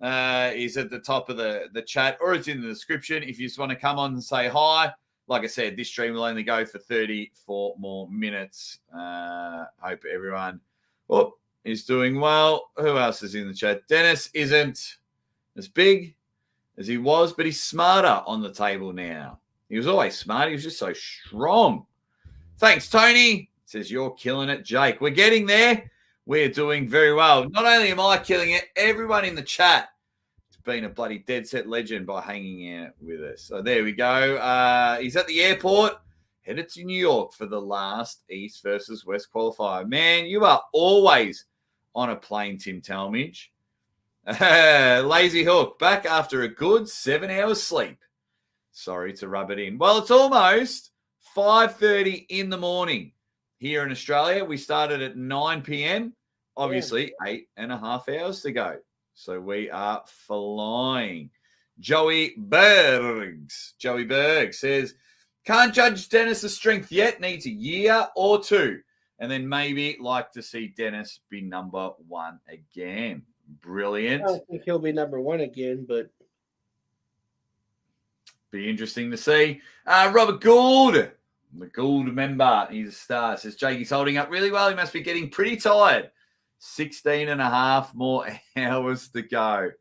is at the top of the chat, or it's in the description. If you just want to come on and say hi, like I said, this stream will only go for 34 more minutes. Hope everyone is doing well. Who else is in the chat? Dennis isn't as big as he was, but he's smarter on the table now. He was always smart. He was just so strong. Thanks, Tony. Says, you're killing it, Jake. We're getting there. We're doing very well. Not only am I killing it, everyone in the chat has been a bloody dead set legend by hanging out with us. So there we go. He's at the airport, headed to New York for the last East versus West qualifier. Man, you are always on a plane, Tim Talmadge. Lazy Hook, back after a good 7 hours sleep. Sorry to rub it in. Well, it's almost 5:30 in the morning here in Australia. We started at 9 p.m. Obviously, 8.5 hours to go. So we are flying. Joey Berg says, can't judge Dennis's strength yet. Needs a year or 2. And then maybe like to see Dennis be number 1 again. Brilliant. I don't think he'll be number 1 again, but be interesting to see. Robert Gould. The Gould member, he's a star. Says Jakey's holding up really well. He must be getting pretty tired. 16 and a half more hours to go.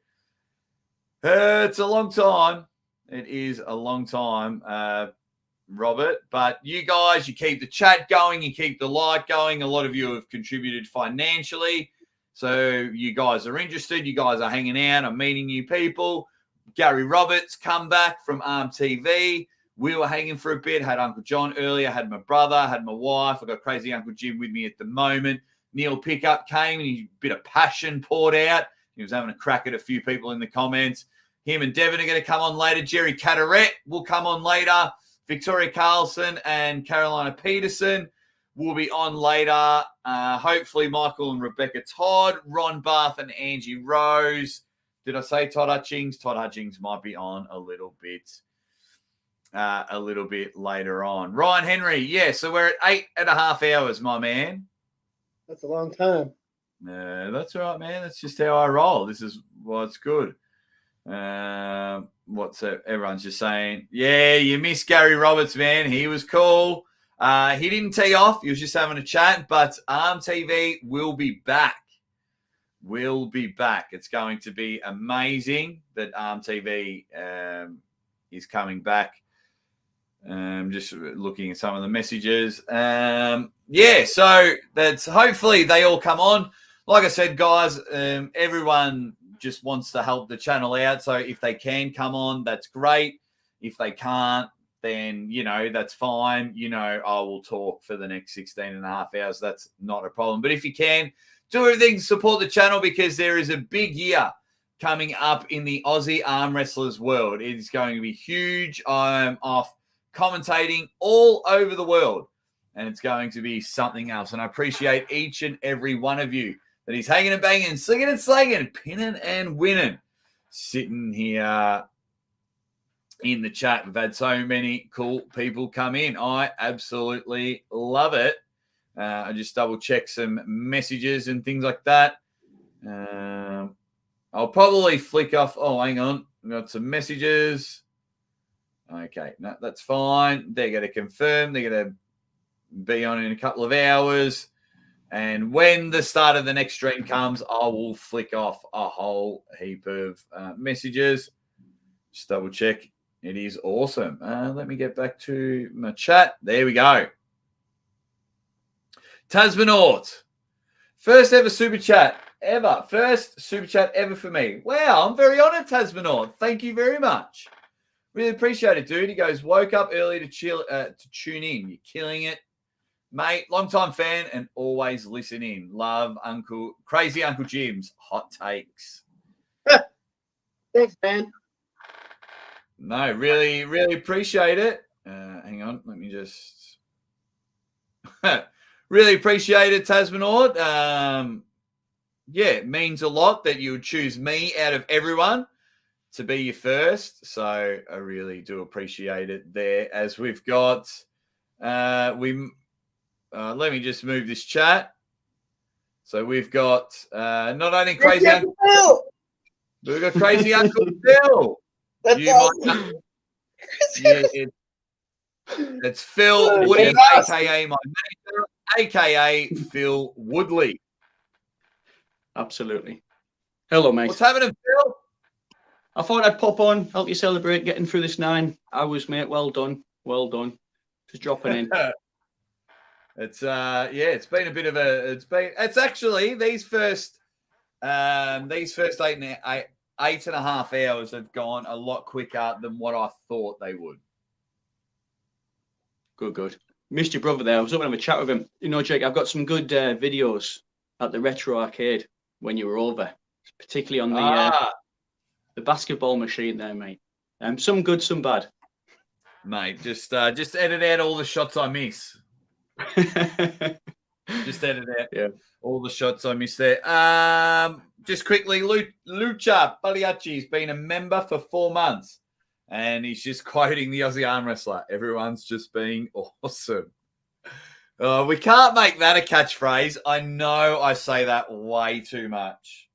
It's a long time. It is a long time, Robert. But you guys, you keep the chat going. You keep the like going. A lot of you have contributed financially. So you guys are interested. You guys are hanging out. I'm meeting new people. Gary Roberts come back from TV. We were hanging for a bit. Had Uncle John earlier. Had my brother. Had my wife. I got crazy Uncle Jim with me at the moment. Neil Pickup came and a bit of passion poured out. He was having a crack at a few people in the comments. Him and Devin are going to come on later. Jerry Cataret will come on later. Victoria Carlson and Carolina Peterson will be on later. Hopefully Michael and Rebecca Todd, Ron Barth and Angie Rose. Did I say Todd Hutchings? Todd Hutchings might be on a little bit later on. Ryan Henry, yeah, so we're at 8.5 hours, my man. That's a long time. That's all right, man. That's just how I roll. This is what's good. Everyone's just saying, yeah, you miss Gary Roberts, man. He was cool. He didn't tee off. He was just having a chat, but TV will be back. It's going to be amazing that TV is coming back. Just looking at some of the messages. So that's hopefully they all come on. Like I said, guys, everyone just wants to help the channel out. So if they can come on, that's great. If they can't, then, that's fine. I will talk for the next 16 and a half hours. That's not a problem. But if you can, do everything to support the channel because there is a big year coming up in the Aussie Armwrestlers world. It is going to be huge. I'm off commentating all over the world, and it's going to be something else. And I appreciate each and every one of you that is hanging and banging, slinging and slanging, pinning and winning, sitting here in the chat. We've had so many cool people come in. I absolutely love it. I just double check some messages and things like that. I'll probably flick off. Oh, hang on. We've got some messages. Okay, no, that's fine. They're going to confirm. They're going to be on in a couple of hours. And when the start of the next stream comes, I will flick off a whole heap of messages. Just double check. It is awesome. Let me get back to my chat. There we go. Tasmanaut. First ever super chat ever. First super chat ever for me. Wow, I'm very honored, Tasmanaut. Thank you very much. Really appreciate it, dude. He goes, woke up early to tune in. You're killing it, mate. Long-time fan and always listen in. Love Crazy Uncle Jim's hot takes. Thanks, man. No, really, really appreciate it. Hang on. Let me just... really appreciate it, Tasmanaut. It means a lot that you would choose me out of everyone to be your first. So I really do appreciate it there. As we've got, let me just move this chat. So we've got not only Crazy Uncle Phil, we've got Crazy Uncle Phil. That's awesome. It's Phil Woody, a.k.a. my manager, a.k.a. Phil Woodley. Absolutely. Hello, mate. What's happening, Phil? I thought I'd pop on, help you celebrate getting through this 9 hours, mate. Well done. Well done. Just dropping in. It's been a bit of it's actually these first 8.5 hours have gone a lot quicker than what I thought they would. Good. Missed your brother there. I was hoping to have a chat with him. Jake, I've got some good videos at the Retro Arcade when you were over, particularly on the basketball machine there, mate. Some good, some bad. Mate, just edit out all the shots I miss. Just edit out all the shots I miss there. Just quickly, Lucha Pagliacci's been a member for 4 months, and he's just quoting the Aussie Armwrestler. Everyone's just being awesome. We can't make that a catchphrase. I know I say that way too much.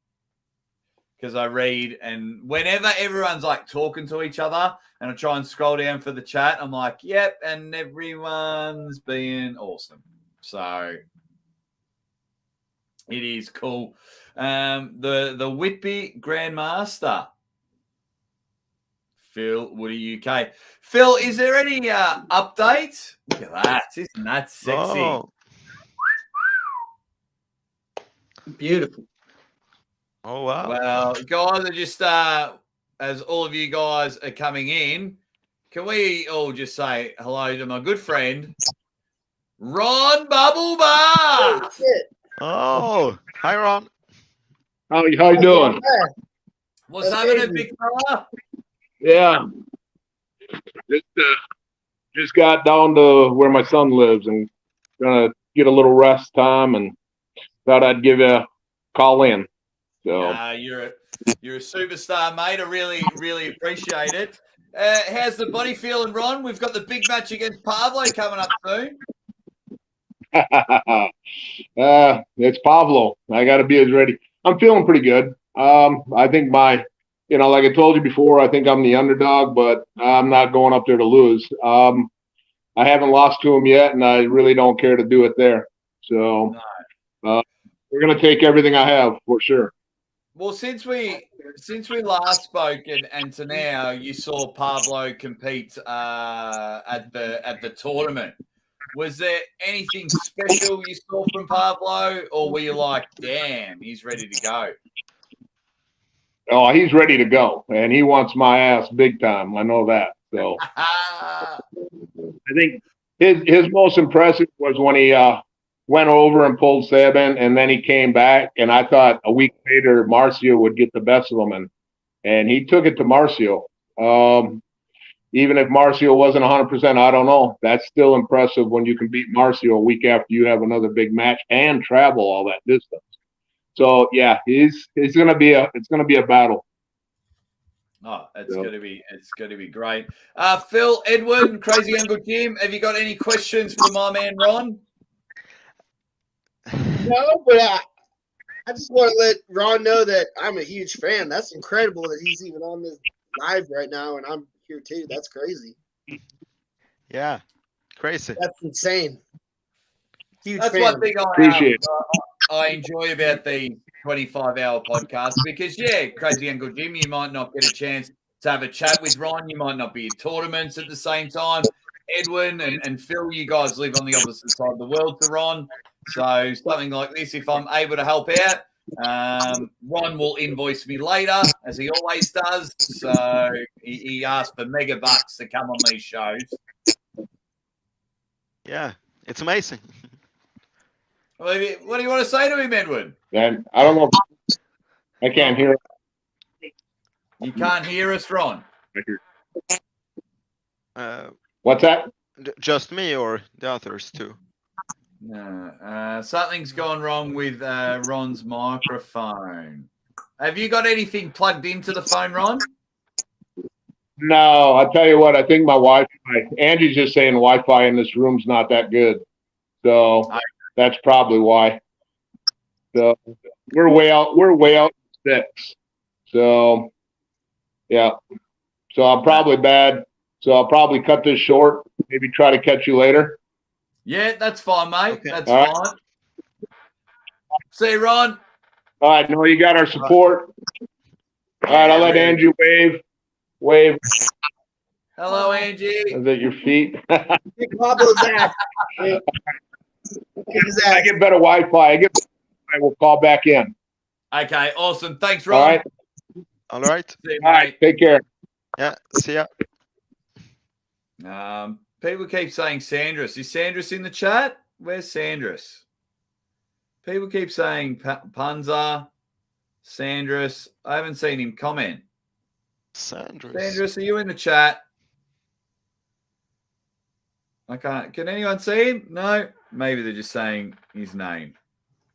because I read, and whenever everyone's like talking to each other, and I try and scroll down for the chat, I'm like, yep, and everyone's being awesome. So it is cool. The Whitby Grandmaster, Phil Woody UK. Phil, is there any update? Look at that. Isn't that sexy? Oh. Beautiful. Oh wow. Well, guys, I just as all of you guys are coming in, can we all just say hello to my good friend Ron Bubblebar? Oh, hi Ron. How you doing? What's happening, big fella? Yeah. Just got down to where my son lives and gonna get a little rest time, and thought I'd give you a call in. So You're a superstar, mate. I really appreciate it. How's the body feeling, Ron? We've got the big match against Pablo coming up soon. it's Pablo. I got to be as ready. I'm feeling pretty good. I think like I told you before, I think I'm the underdog, but I'm not going up there to lose. I haven't lost to him yet, and I really don't care to do it there. So we're gonna take everything I have for sure. Well, since we last spoke and to now, you saw Pablo compete at the tournament. Was there anything special you saw from Pablo, or were you like, damn, he's ready to go? Oh, he's ready to go, and he wants my ass big time. I know that. So I think his most impressive was when he went over and pulled Saban, and then he came back, and I thought a week later Marcio would get the best of him, and he took it to Marcio. Even if Marcio wasn't 100%, I don't know. That's still impressive when you can beat Marcio a week after you have another big match and travel all that distance. So yeah, it's gonna be a battle. Oh, it's gonna be great. Phil, Edwin, Crazy Uncle Jim, have you got any questions for my man Ron? No, but I just want to let Ron know that I'm a huge fan. That's incredible that he's even on this live right now, and I'm here too. That's crazy. Yeah, crazy. That's insane. Huge That's fan. one thing Appreciate I enjoy about the 25-hour podcast because, Crazy Uncle Jim, you might not get a chance to have a chat with Ron. You might not be at tournaments at the same time. Edwin and Phil, you guys live on the opposite side of the world to Ron. So something like this, if I'm able to help out, Ron will invoice me later, as he always does. So he asked for mega bucks to come on these shows. Yeah, it's amazing. What do you want to say to him, Edwin? And I don't know. I can't hear. You can't hear us, Ron. What's that? Just me or the others too? No, something's gone wrong with Ron's microphone. Have you got anything plugged into the phone, Ron? No, I'll tell you what. I think my Wi-Fi. Angie's just saying Wi-Fi in this room's not that good, so that's probably why. So we're way out. We're way out 6. So yeah. So I'm probably bad. So I'll probably cut this short. Maybe try to catch you later. Yeah, that's fine, mate. Okay. That's All fine. See you, Ron. All right, no, you got our support. All right, I'll let Angie wave. Hello, Angie. Is that your feet? Big Pablo's ass. I get better Wi-Fi. I will call back in. Okay, awesome. Thanks, Ron. All right. All right. See you, All right. Take care. Yeah. See ya. People keep saying Sandras. Is Sandras in the chat? Where's Sandras? People keep saying Punza, Sandras. I haven't seen him comment. Sandras, are you in the chat? I can't. Can anyone see him? No. Maybe they're just saying his name.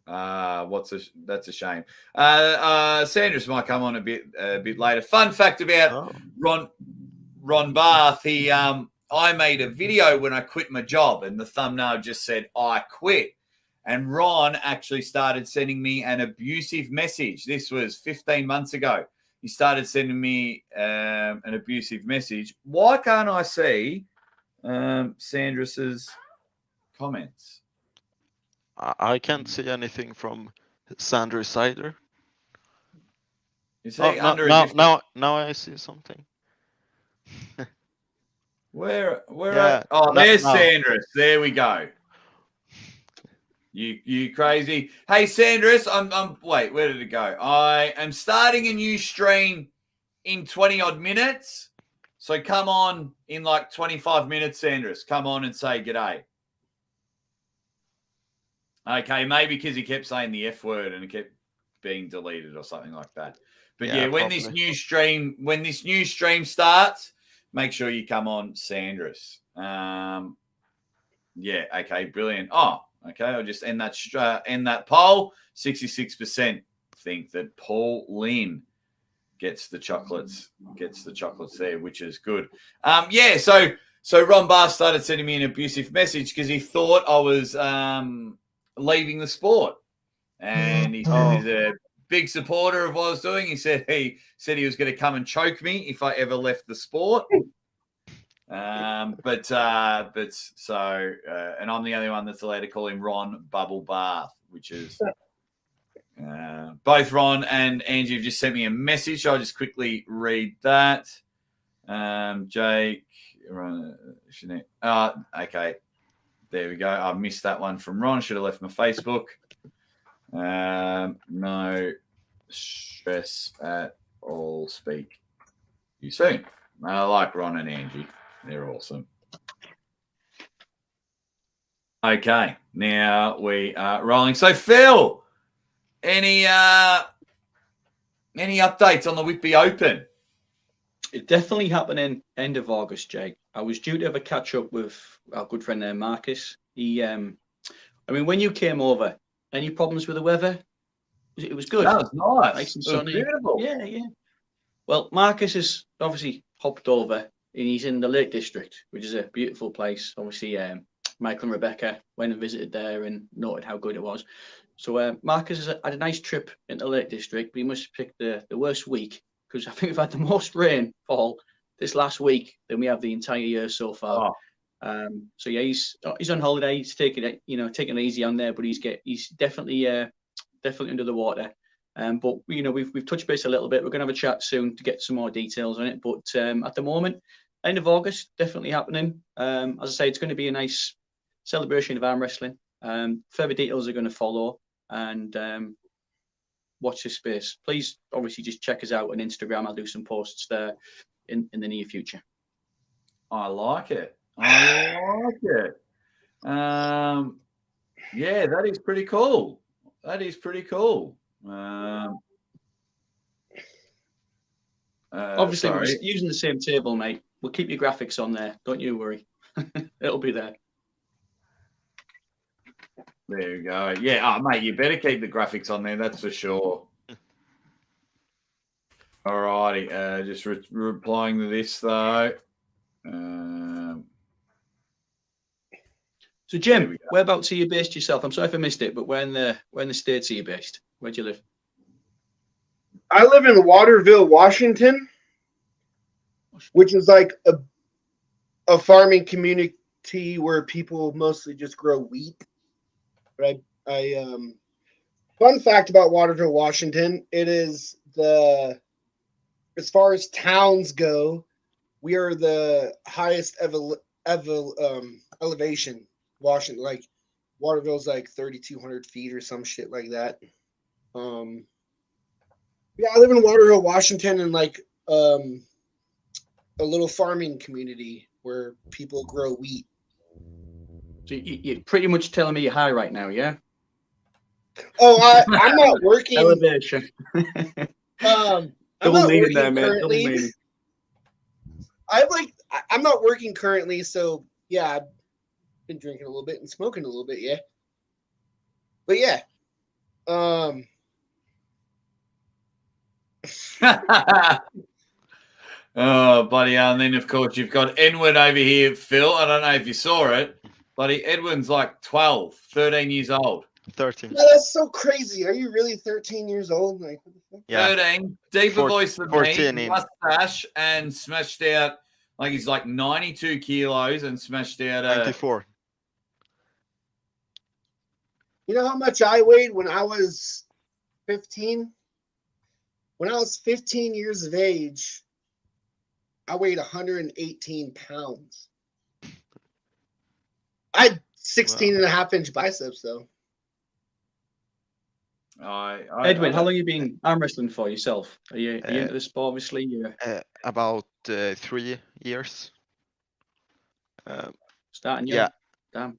That's a shame. Sandras might come on a bit later. Fun fact about Ron Barth. I made a video when I quit my job, and the thumbnail just said "I quit." And Ron actually started sending me an abusive message. This was 15 months ago. He started sending me an abusive message. Why can't I see Sandra's comments? I can't see anything from Sandra's either. You see, now I see something. Where Yeah, there's now. Sandra's. There we go. You crazy. Hey, Sandra's, I'm wait, where did it go? I am starting a new stream in 20 odd minutes. So come on in like 25 minutes, Sandra's. Come on and say g'day. Okay, maybe because he kept saying the F word and it kept being deleted or something like that. But yeah, when this new stream starts, make sure you come on, Sandra's. Yeah, okay, brilliant. Oh, okay, I'll just end that poll. 66% think that Paul Lynn gets the chocolates there, which is good. Yeah, so Ron Barr started sending me an abusive message because he thought I was leaving the sport. And he said he's a big supporter of what I was doing. He said he was going to come and choke me if I ever left the sport. And I'm the only one that's allowed to call him Ron Bubble Bath, which is both Ron and Angie have just sent me a message. I'll just quickly read that. Jake, okay, there we go. I missed that one from Ron. Should have left my Facebook. No stress at all. Speak you soon. I like Ron and Angie. They're awesome. Okay, now we are rolling. So, Phil, any updates on the Whitby Open? It's definitely happening end of August, Jake. I was due to have a catch up with our good friend there, Marcus. He, when you came over, any problems with the weather? It was good. That was nice and It was sunny. beautiful. Yeah. Well, Marcus has obviously hopped over, and he's in the Lake District, which is a beautiful place. Obviously, Michael and Rebecca went and visited there and noted how good it was. So Marcus has had a nice trip into the Lake District, but he must have picked the worst week, because I think we've had the most rainfall this last week than we have the entire year so far. So yeah, he's on holiday. He's taking it easy on there, but he's definitely under the water. But we've touched base a little bit. We're going to have a chat soon to get some more details on it. But at the moment, end of August, definitely happening. As I say, it's going to be a nice celebration of arm wrestling. Further details are going to follow, and watch this space. Please, obviously, just check us out on Instagram. I'll do some posts there in the near future. I like it. Yeah, that is pretty cool. Obviously, we're sorry. just using the same table, mate. We'll keep your graphics on there. Don't you worry. It'll be there. There you go. Yeah, mate, you better keep the graphics on there. That's for sure. All righty. Just replying to this though. So, Jim, whereabouts are you based yourself? I'm sorry if I missed it, but where in the States are you based? Where do you live? I live in Waterville, Washington, which is like a farming community where people mostly just grow wheat. But fun fact about Waterville, Washington, it is as far as towns go, we are the highest elevation. Washington, like Waterville's like 3,200 feet or some shit like that. Yeah, I live in Waterville, Washington, in like a little farming community where people grow wheat. So you're pretty much telling me you're high right now, yeah? Oh, I'm not working. Elevation. I'm Double not meaning working there, man. Double currently. meaning. I'm not working currently, so yeah, I've been drinking a little bit and smoking a little bit, yeah. But yeah, Oh, bloody hell. And then, of course, you've got Edwin over here, Phil. I don't know if you saw it. Bloody Edwin's like 13 years old. 13. No, that's so crazy. Are you really 13 years old? Like, what the fuck? Yeah. 13, deeper voice than 14 me, in. mustache, and smashed out, like he's like 92 kilos and smashed out 94. You know how much I weighed when I was 15? When I was 15 years of age, I weighed 118 pounds. I had 16 and a half inch biceps, though. Edwin, how long have you been arm wrestling for yourself? Are you into the sport? Obviously, you're About 3 years. starting young. Yeah. Damn.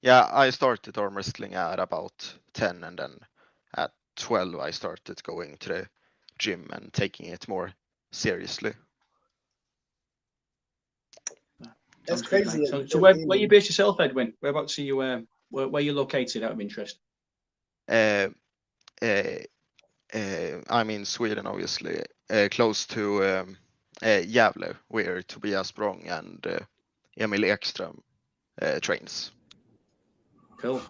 Yeah, I started arm wrestling at about 10, and then at 12 I started going to the gym and taking it more seriously. That's Sounds good, crazy. mate. So where you base yourself, Edwin? Whereabouts are you? Where you located? Out of interest. I'm in Sweden, obviously, close to Gävle, where Tobias Brong and Emil Ekström trains. Cool.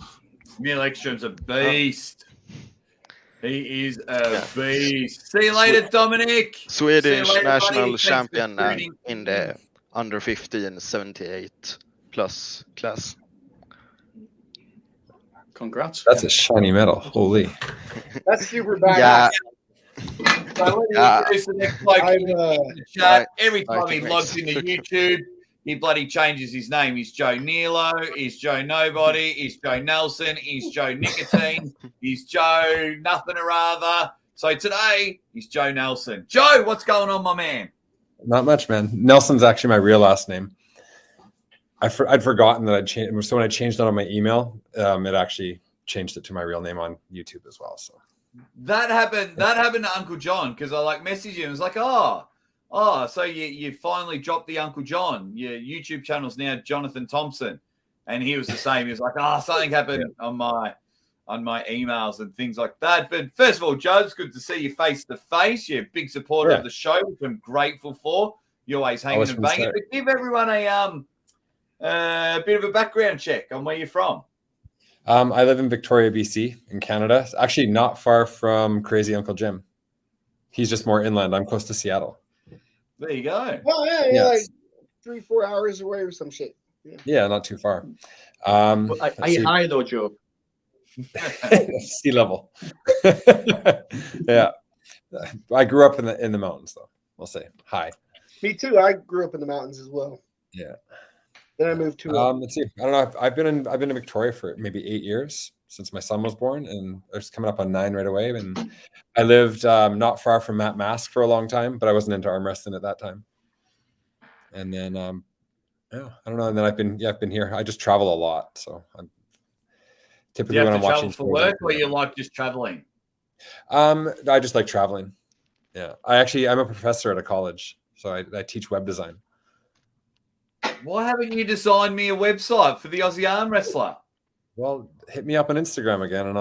Emil Ekström's a beast. He is a beast. See you later, Dominic. Swedish See you later, national buddy. champion Thanks for tuning in the under 15 78 plus class. Congrats. That's a shiny medal. Holy. That's super badass. So let me introduce the next bloke in the chat. Every I time he think logs makes- into YouTube, he bloody changes his name. He's Joe Nilo, he's Joe Nobody, he's Joe Nelson, he's Joe Nicotine, he's Joe Nothing or Other. So today, he's Joe Nelson. Joe, what's going on, my man? Not much, man. Nelson's actually my real last name. I'd forgotten that I'd changed. So when I changed it on my email, it actually changed it to my real name on YouTube as well. So That happened to Uncle John, because I like messaged him. It was like, so you finally dropped the Uncle John. Your YouTube channel's now Jonathan Thompson. And he was the same. He was like, something happened on my emails and things like that. But first of all, Joe, it's good to see you face to face. You're a big supporter of the show, which I'm grateful for. You're always hanging and banging. But give everyone a bit of a background check on where you're from. I live in Victoria, BC, in Canada. It's actually not far from Crazy Uncle Jim. He's just more inland. I'm close to Seattle. There you go. Oh, yeah, you're like 3-4 hours away or some shit. Yeah, not too far. Are you high though, Joe? Sea level. Yeah, I grew up in the mountains, though. We'll say high. Me too. I grew up in the mountains as well. Yeah. Then I moved to. Let's see. I don't know. I've been in Victoria for maybe 8 years since my son was born, and it's coming up on 9 right away. And I lived not far from Matt Mask for a long time, but I wasn't into arm wrestling at that time. And then I don't know. And then I've been here. I just travel a lot, so I'm typically when I'm watching for work, or you like just traveling? I just like traveling. Yeah, I'm a professor at a college, so I teach web design. Why haven't you designed me a website for the Aussie Armwrestler? Well, hit me up on Instagram again, and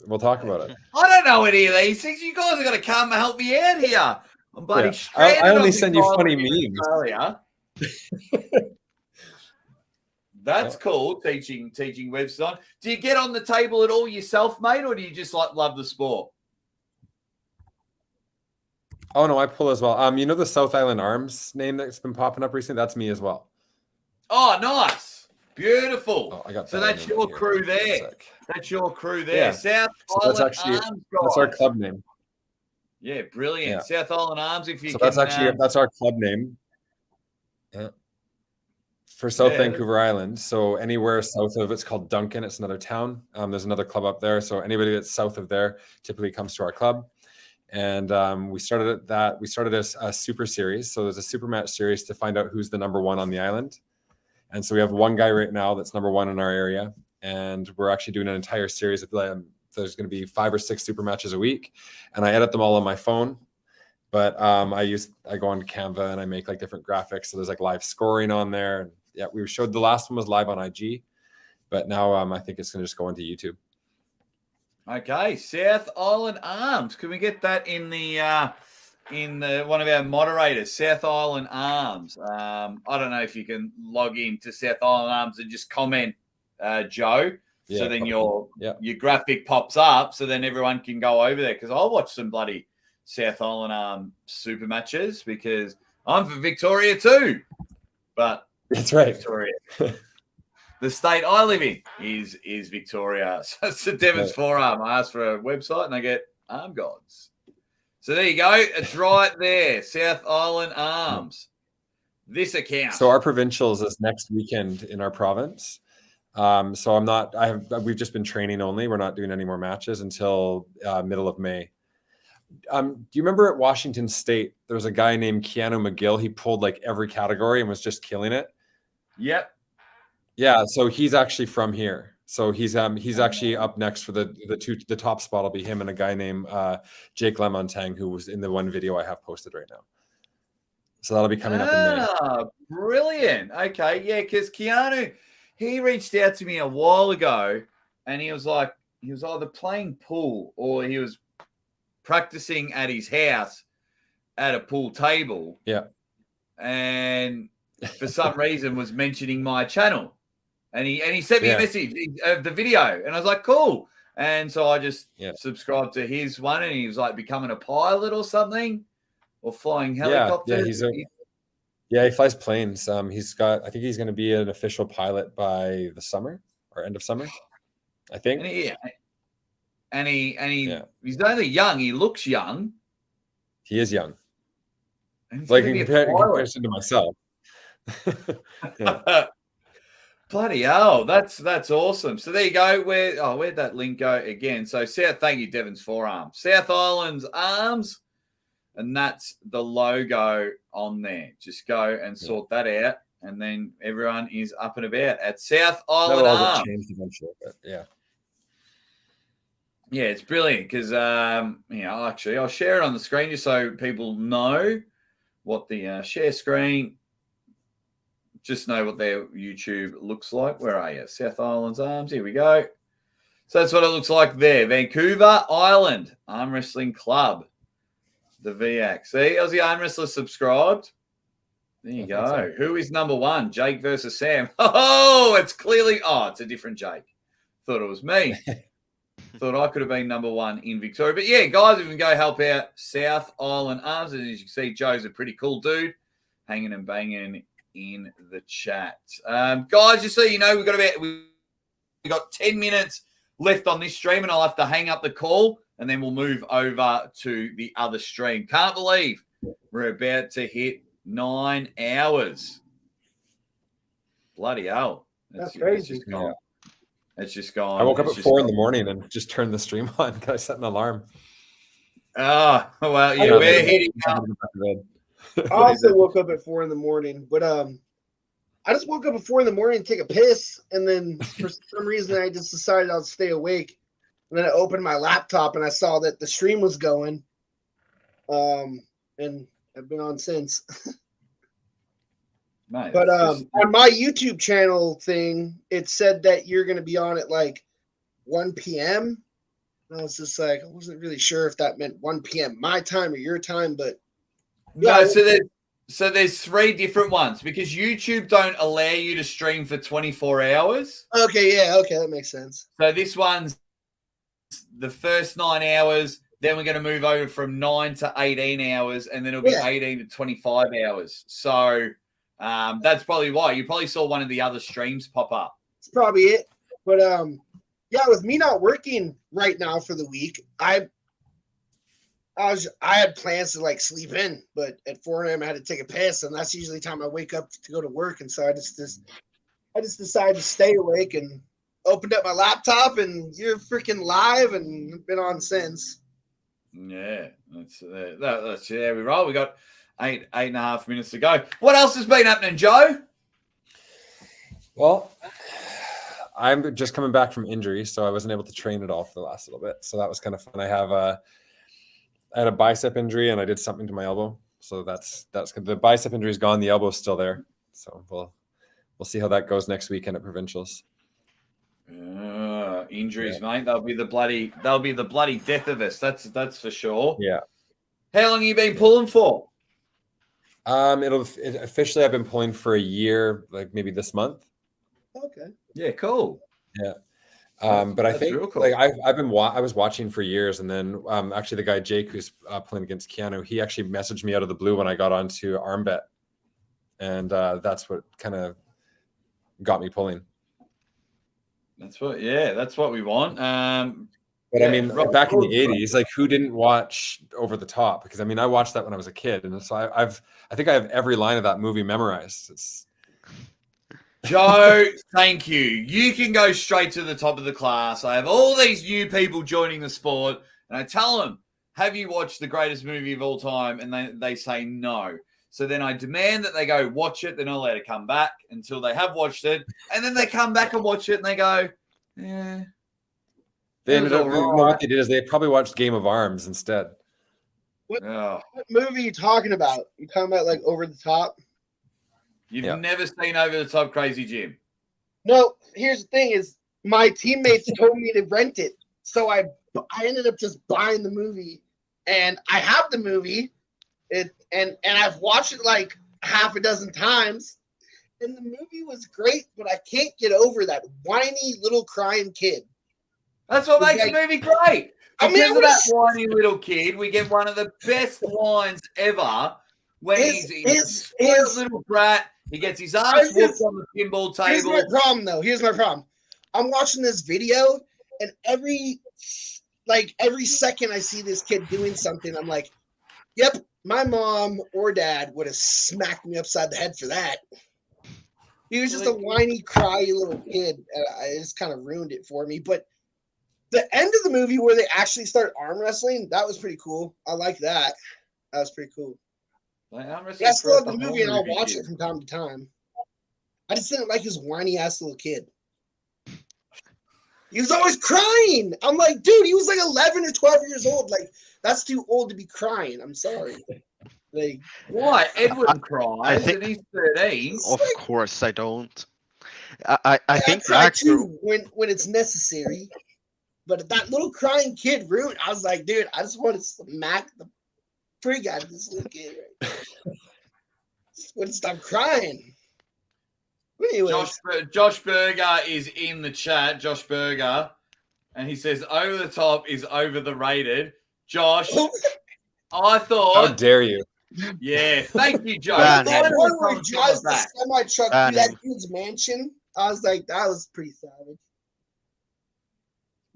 we'll talk about it. I don't know any of these things. You guys are going to come and help me out here. I'm bloody stranded. I only on send this you funny island in memes. Australia. That's cool. Teaching web design. Do you get on the table at all yourself, mate, or do you just love the sport? Oh no, I pull as well. You know the South Island Arms name that's been popping up recently? That's me as well. Oh, nice. Beautiful. Oh, I got so that that's your crew there. That's your crew there. Yeah. South So Island Arms, that's our guys. club name. Yeah, brilliant. Yeah. South Island Arms, if you So can. that's our club name. Yeah. For South Vancouver Island. So anywhere south of it's called Duncan. It's another town. There's another club up there. So anybody that's south of there typically comes to our club. And we started a super series. So there's a super match series to find out who's the number one on the island. And so we have one guy right now that's number one in our area. And we're actually doing an entire series of there's going to be 5 or 6 super matches a week. And I edit them all on my phone. But I go on Canva and I make like different graphics. So there's like live scoring on there. And yeah, we showed the last one was live on IG. But now I think it's going to just go into YouTube. Okay, South Island Arms. Can we get that in the one of our moderators, South Island Arms? I don't know if you can log in to South Island Arms and just comment, Joe. So Yeah, then probably. your graphic pops up, so then everyone can go over there. Because I'll watch some bloody South Island super matches because I'm from Victoria too. But that's right. Victoria, the state I live in is Victoria. So it's the Devon's Forearm. I asked for a website and I get Arm Gods. So there you go. It's right there. South Island Arms. This account. So our provincials is next weekend in our province. So we've just been training only. We're not doing any more matches until middle of May. Do you remember at Washington State, there was a guy named Keanu McGill. He pulled like every category and was just killing it. Yep. Yeah. So he's actually from here. So he's actually up next for the top spot will be him and a guy named Jake Lemontang, who was in the one video I have posted right now. So that'll be coming up in May. Brilliant. Okay. Yeah. Because Keanu, he reached out to me a while ago and he was either playing pool or he was practicing at his house at a pool table. Yeah. And for some reason was mentioning my channel. And he sent me a message of the video. And I was like, cool. And so I just subscribed to his one and he was like becoming a pilot or something or flying helicopters. Yeah, he flies planes. I think he's going to be an official pilot by the summer or end of summer, I think. And he's only young. He looks young. He is young. Like in comparison to myself. Bloody hell, that's awesome. So there you go. Where'd that link go again? So thank you, Devon's Forearm. South Island's Arms, and that's the logo on there. Just go and sort that out, and then everyone is up and about at South Island Arms. Changed eventually, but yeah. Yeah, it's brilliant because actually I'll share it on the screen just so people know what the share screen. Just know what their YouTube looks like. Where are you? South Island's Arms. Here we go. So that's what it looks like there. Vancouver Island Arm Wrestling Club. The VAC. See, Aussie Armwrestler subscribed. There you go. Who is number one? Jake versus Sam. Oh, it's clearly. Oh, it's a different Jake. Thought it was me. Thought I could have been number one in Victoria. But yeah, guys, we can go help out South Island Arms. And as you can see, Joe's a pretty cool dude. Hanging and banging in the chat. Guys, just so you know, we got 10 minutes left on this stream, and I'll have to hang up the call, and then we'll move over to the other stream. Can't believe we're about to hit 9 hours. Bloody hell. That's crazy. It's just gone. I woke up at 4 in the morning and just turned the stream on because I set an alarm. Oh, well, yeah, we're hitting up. I also woke up at 4 in the morning, but I just woke up at 4 in the morning to take a piss, and then for some reason I just decided I'll stay awake. And then I opened my laptop and I saw that the stream was going, and I've been on since. Nice. But on my YouTube channel thing, it said that you're going to be on at like 1 p.m. And I was just like, I wasn't really sure if that meant 1 p.m. my time or your time, but no. So there's 3 different ones because YouTube don't allow you to stream for 24 hours. Okay, yeah, okay, that makes sense. So this one's the first 9 hours. Then we're going to move over from 9 to 18 hours, and then it'll be 18 to 25 hours. So that's probably why you probably saw one of the other streams pop up. That's probably it. But yeah, with me not working right now for the week, I had plans to like sleep in, but at 4 a.m. I had to take a piss, and that's usually the time I wake up to go to work. And so I just decided to stay awake and opened up my laptop, and you're freaking live, and been on since. Yeah, that's there we roll. We got 8.5 minutes to go. What else has been happening, Joe? Well, I'm just coming back from injury, so I wasn't able to train at all for the last little bit. So that was kind of fun. I had a bicep injury and I did something to my elbow. So that's good. The bicep injury is gone. The elbow's still there. So we'll see how that goes next weekend at provincials. Injuries, mate. They'll be the bloody death of us. That's for sure. Yeah. How long have you been pulling for? Officially I've been pulling for a year, like maybe this month. Okay. Yeah, cool. Yeah. But I That's think real cool. like I was watching for years, and then actually the guy Jake who's playing against Keanu, he actually messaged me out of the blue when I got onto ArmBet, and that's what kind of got me pulling. That's what we want. But yeah, I mean, Rob, back in the '80s, like who didn't watch Over the Top? Because I mean, I watched that when I was a kid, and so I think I have every line of that movie memorized. It's Joe, thank you. You can go straight to the top of the class. I have all these new people joining the sport, and I tell them, have you watched the greatest movie of all time? And they say no. So then I demand that they go watch it. They're not allowed to come back until they have watched it. And then they come back and watch it, and they go, yeah. they ended up, what they did is they probably watched Game of Arms instead. What movie are you talking about? You talking about like Over the Top? You've never seen Over the Top, Crazy Jim? No. Here's the thing: is my teammates told me to rent it, so I ended up just buying the movie, and I have the movie, and I've watched it like half a dozen times, and the movie was great, but I can't get over that whiny little crying kid. That's what makes the movie great. I mean, Because of that whiny little kid, we get one of the best lines ever when he's a little brat. He gets his ass whooped on the pinball table. Here's my problem, though. Here's my problem. I'm watching this video, and every second I see this kid doing something, I'm like, yep, my mom or dad would have smacked me upside the head for that. He was just a whiny, cryy little kid. It just kind of ruined it for me. But the end of the movie where they actually start arm wrestling, that was pretty cool. I like that. That was pretty cool. I still love the movie, and I'll watch it from time to time. I just didn't like his whiny ass little kid. He was always crying. I'm like, dude, he was like 11 or 12 years old. Like, that's too old to be crying. I'm sorry. Like, why? Edward cries, I think, and he's 13. Of course, I don't. I think the cry actor. too when it's necessary. But that little crying kid ruined. I was like, dude, I just want to smack the frig out of this little kid. Right? Just want to stop crying. Anyways. Josh Berger is in the chat. Josh Berger, and he says, "Over the Top is over the rated." Josh, I thought. How dare you? Yeah, thank you, Joe. That one where he drives the semi truck through that dude's mansion, I was like, that was pretty savage.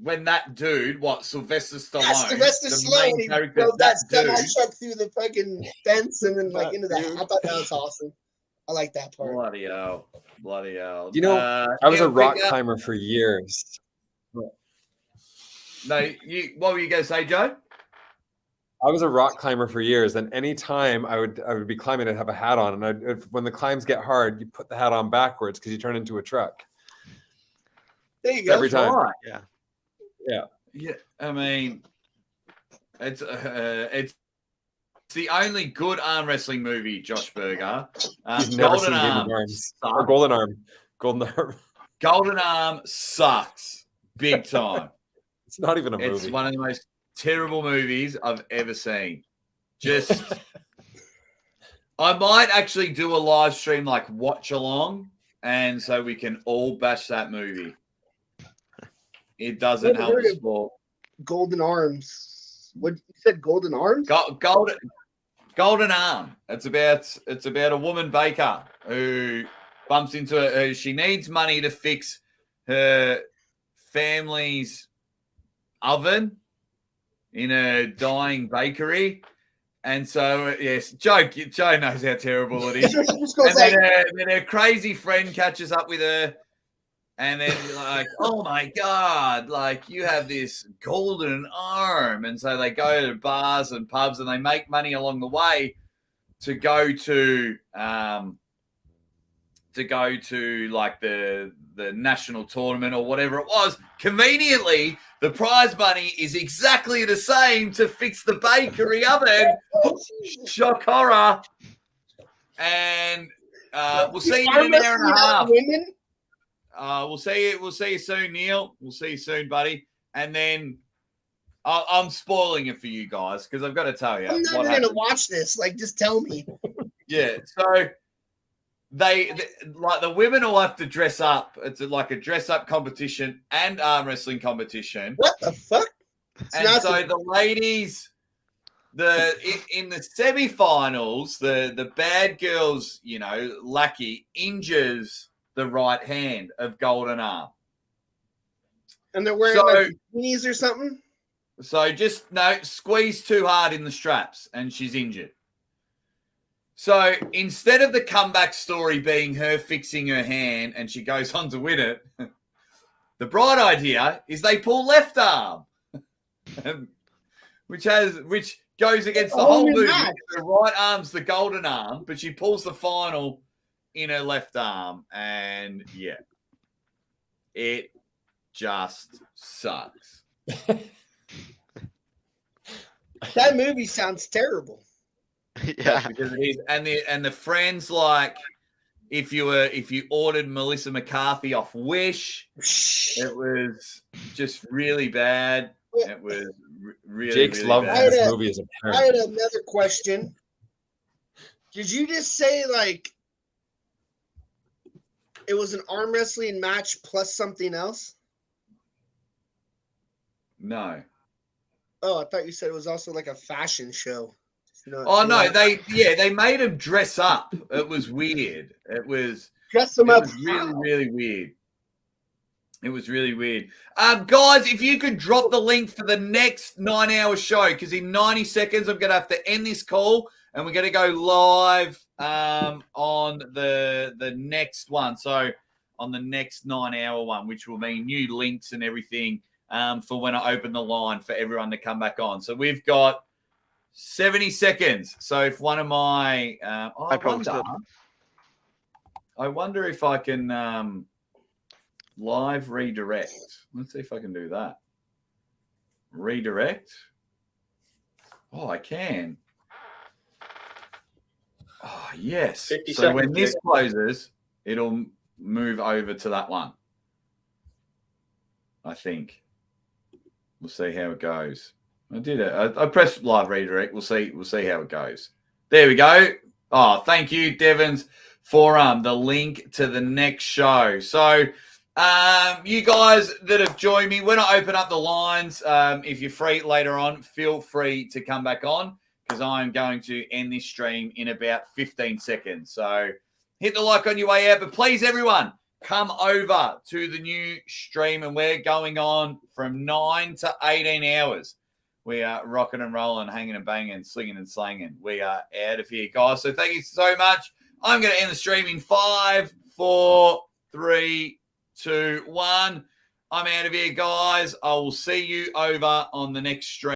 When that dude, Sylvester Stallone? Yeah, Sylvester Stallone, he drove that semi truck through the fucking fence and then like into that. I thought that was awesome. I like that part. Bloody hell. You know, I was a rock climber for years. No, what were you going to say, Joe? I was a rock climber for years, and anytime I would be climbing, I'd have a hat on, and when the climbs get hard, you put the hat on backwards because you turn into a truck. There you go. Every time. Right. Yeah. I mean, it's the only good arm wrestling movie, Josh Berger. He's never seen Game of Arms. Or Golden Arm. Golden Arm sucks big time. It's not even a movie. It's one of the most terrible movies I've ever seen. Just, I might actually do a live stream like watch along, and so we can all bash that movie. It doesn't help the sport. Golden Arms. What you said? Golden Arms? Golden Arm. It's about a woman baker who bumps into she needs money to fix her family's oven in a dying bakery. And so, yes, Joe knows how terrible it is. And then her crazy friend catches up with her, and then like, oh my God, like you have this golden arm. And so they go to bars and pubs and they make money along the way to go to like the national tournament or whatever it was. Conveniently, the prize money is exactly the same to fix the bakery oven. Shock horror. And we'll see you in an hour and a half. We'll see you soon, Neil. We'll see you soon, buddy. And then I'm spoiling it for you guys because I've got to tell you. I'm never going to watch this. Like, just tell me. Yeah. So like the women all have to dress up. It's like a dress up competition and arm wrestling competition. What the fuck? And so the ladies, in the semi-finals, the bad girls, Lucky injures the right hand of Golden Arm. And they're wearing like bikinis or something? So just squeeze too hard in the straps and she's injured. So instead of the comeback story being her fixing her hand and she goes on to win it, the bright idea is they pull left arm, which goes against the whole movie. The right arm's the Golden Arm, but she pulls the final in her left arm, and yeah, it just sucks. That movie sounds terrible. Yeah, because it is, and the friends, like if you ordered Melissa McCarthy off Wish, it was just really bad. It was really Jake's really love bad. for this movie is apparent. I had another question. Did you just say like it was an arm wrestling match plus something else? No. Oh, I thought you said it was also like a fashion show. Oh no, they made him dress up. It was weird. It was dress him up. Really, really weird. It was really weird. Guys, if you could drop the link for the next 9-hour show, because in 90 seconds I'm going to have to end this call and we're going to go live on the next one. So on the next 9-hour one, which will mean new links and everything for when I open the line for everyone to come back on. So we've got 70 seconds. So if one of my I wonder if I can live redirect. Let's see if I can do that. Redirect. Oh, I can. Oh, yes. 50 So seconds, when this Jake. closes, it'll move over to that one. I think. We'll see how it goes. I did it. I pressed live redirect. We'll see how it goes. There we go. Oh, thank you, Devons, for the link to the next show. So you guys that have joined me, when I open up the lines, if you're free later on, feel free to come back on because I'm going to end this stream in about 15 seconds. So hit the like on your way out. But please, everyone, come over to the new stream, and we're going on from 9 to 18 hours. We are rocking and rolling, hanging and banging, slinging and slanging. We are out of here, guys. So thank you so much. I'm going to end the stream in 5, 4, 3, 2, 1. I'm out of here, guys. I will see you over on the next stream.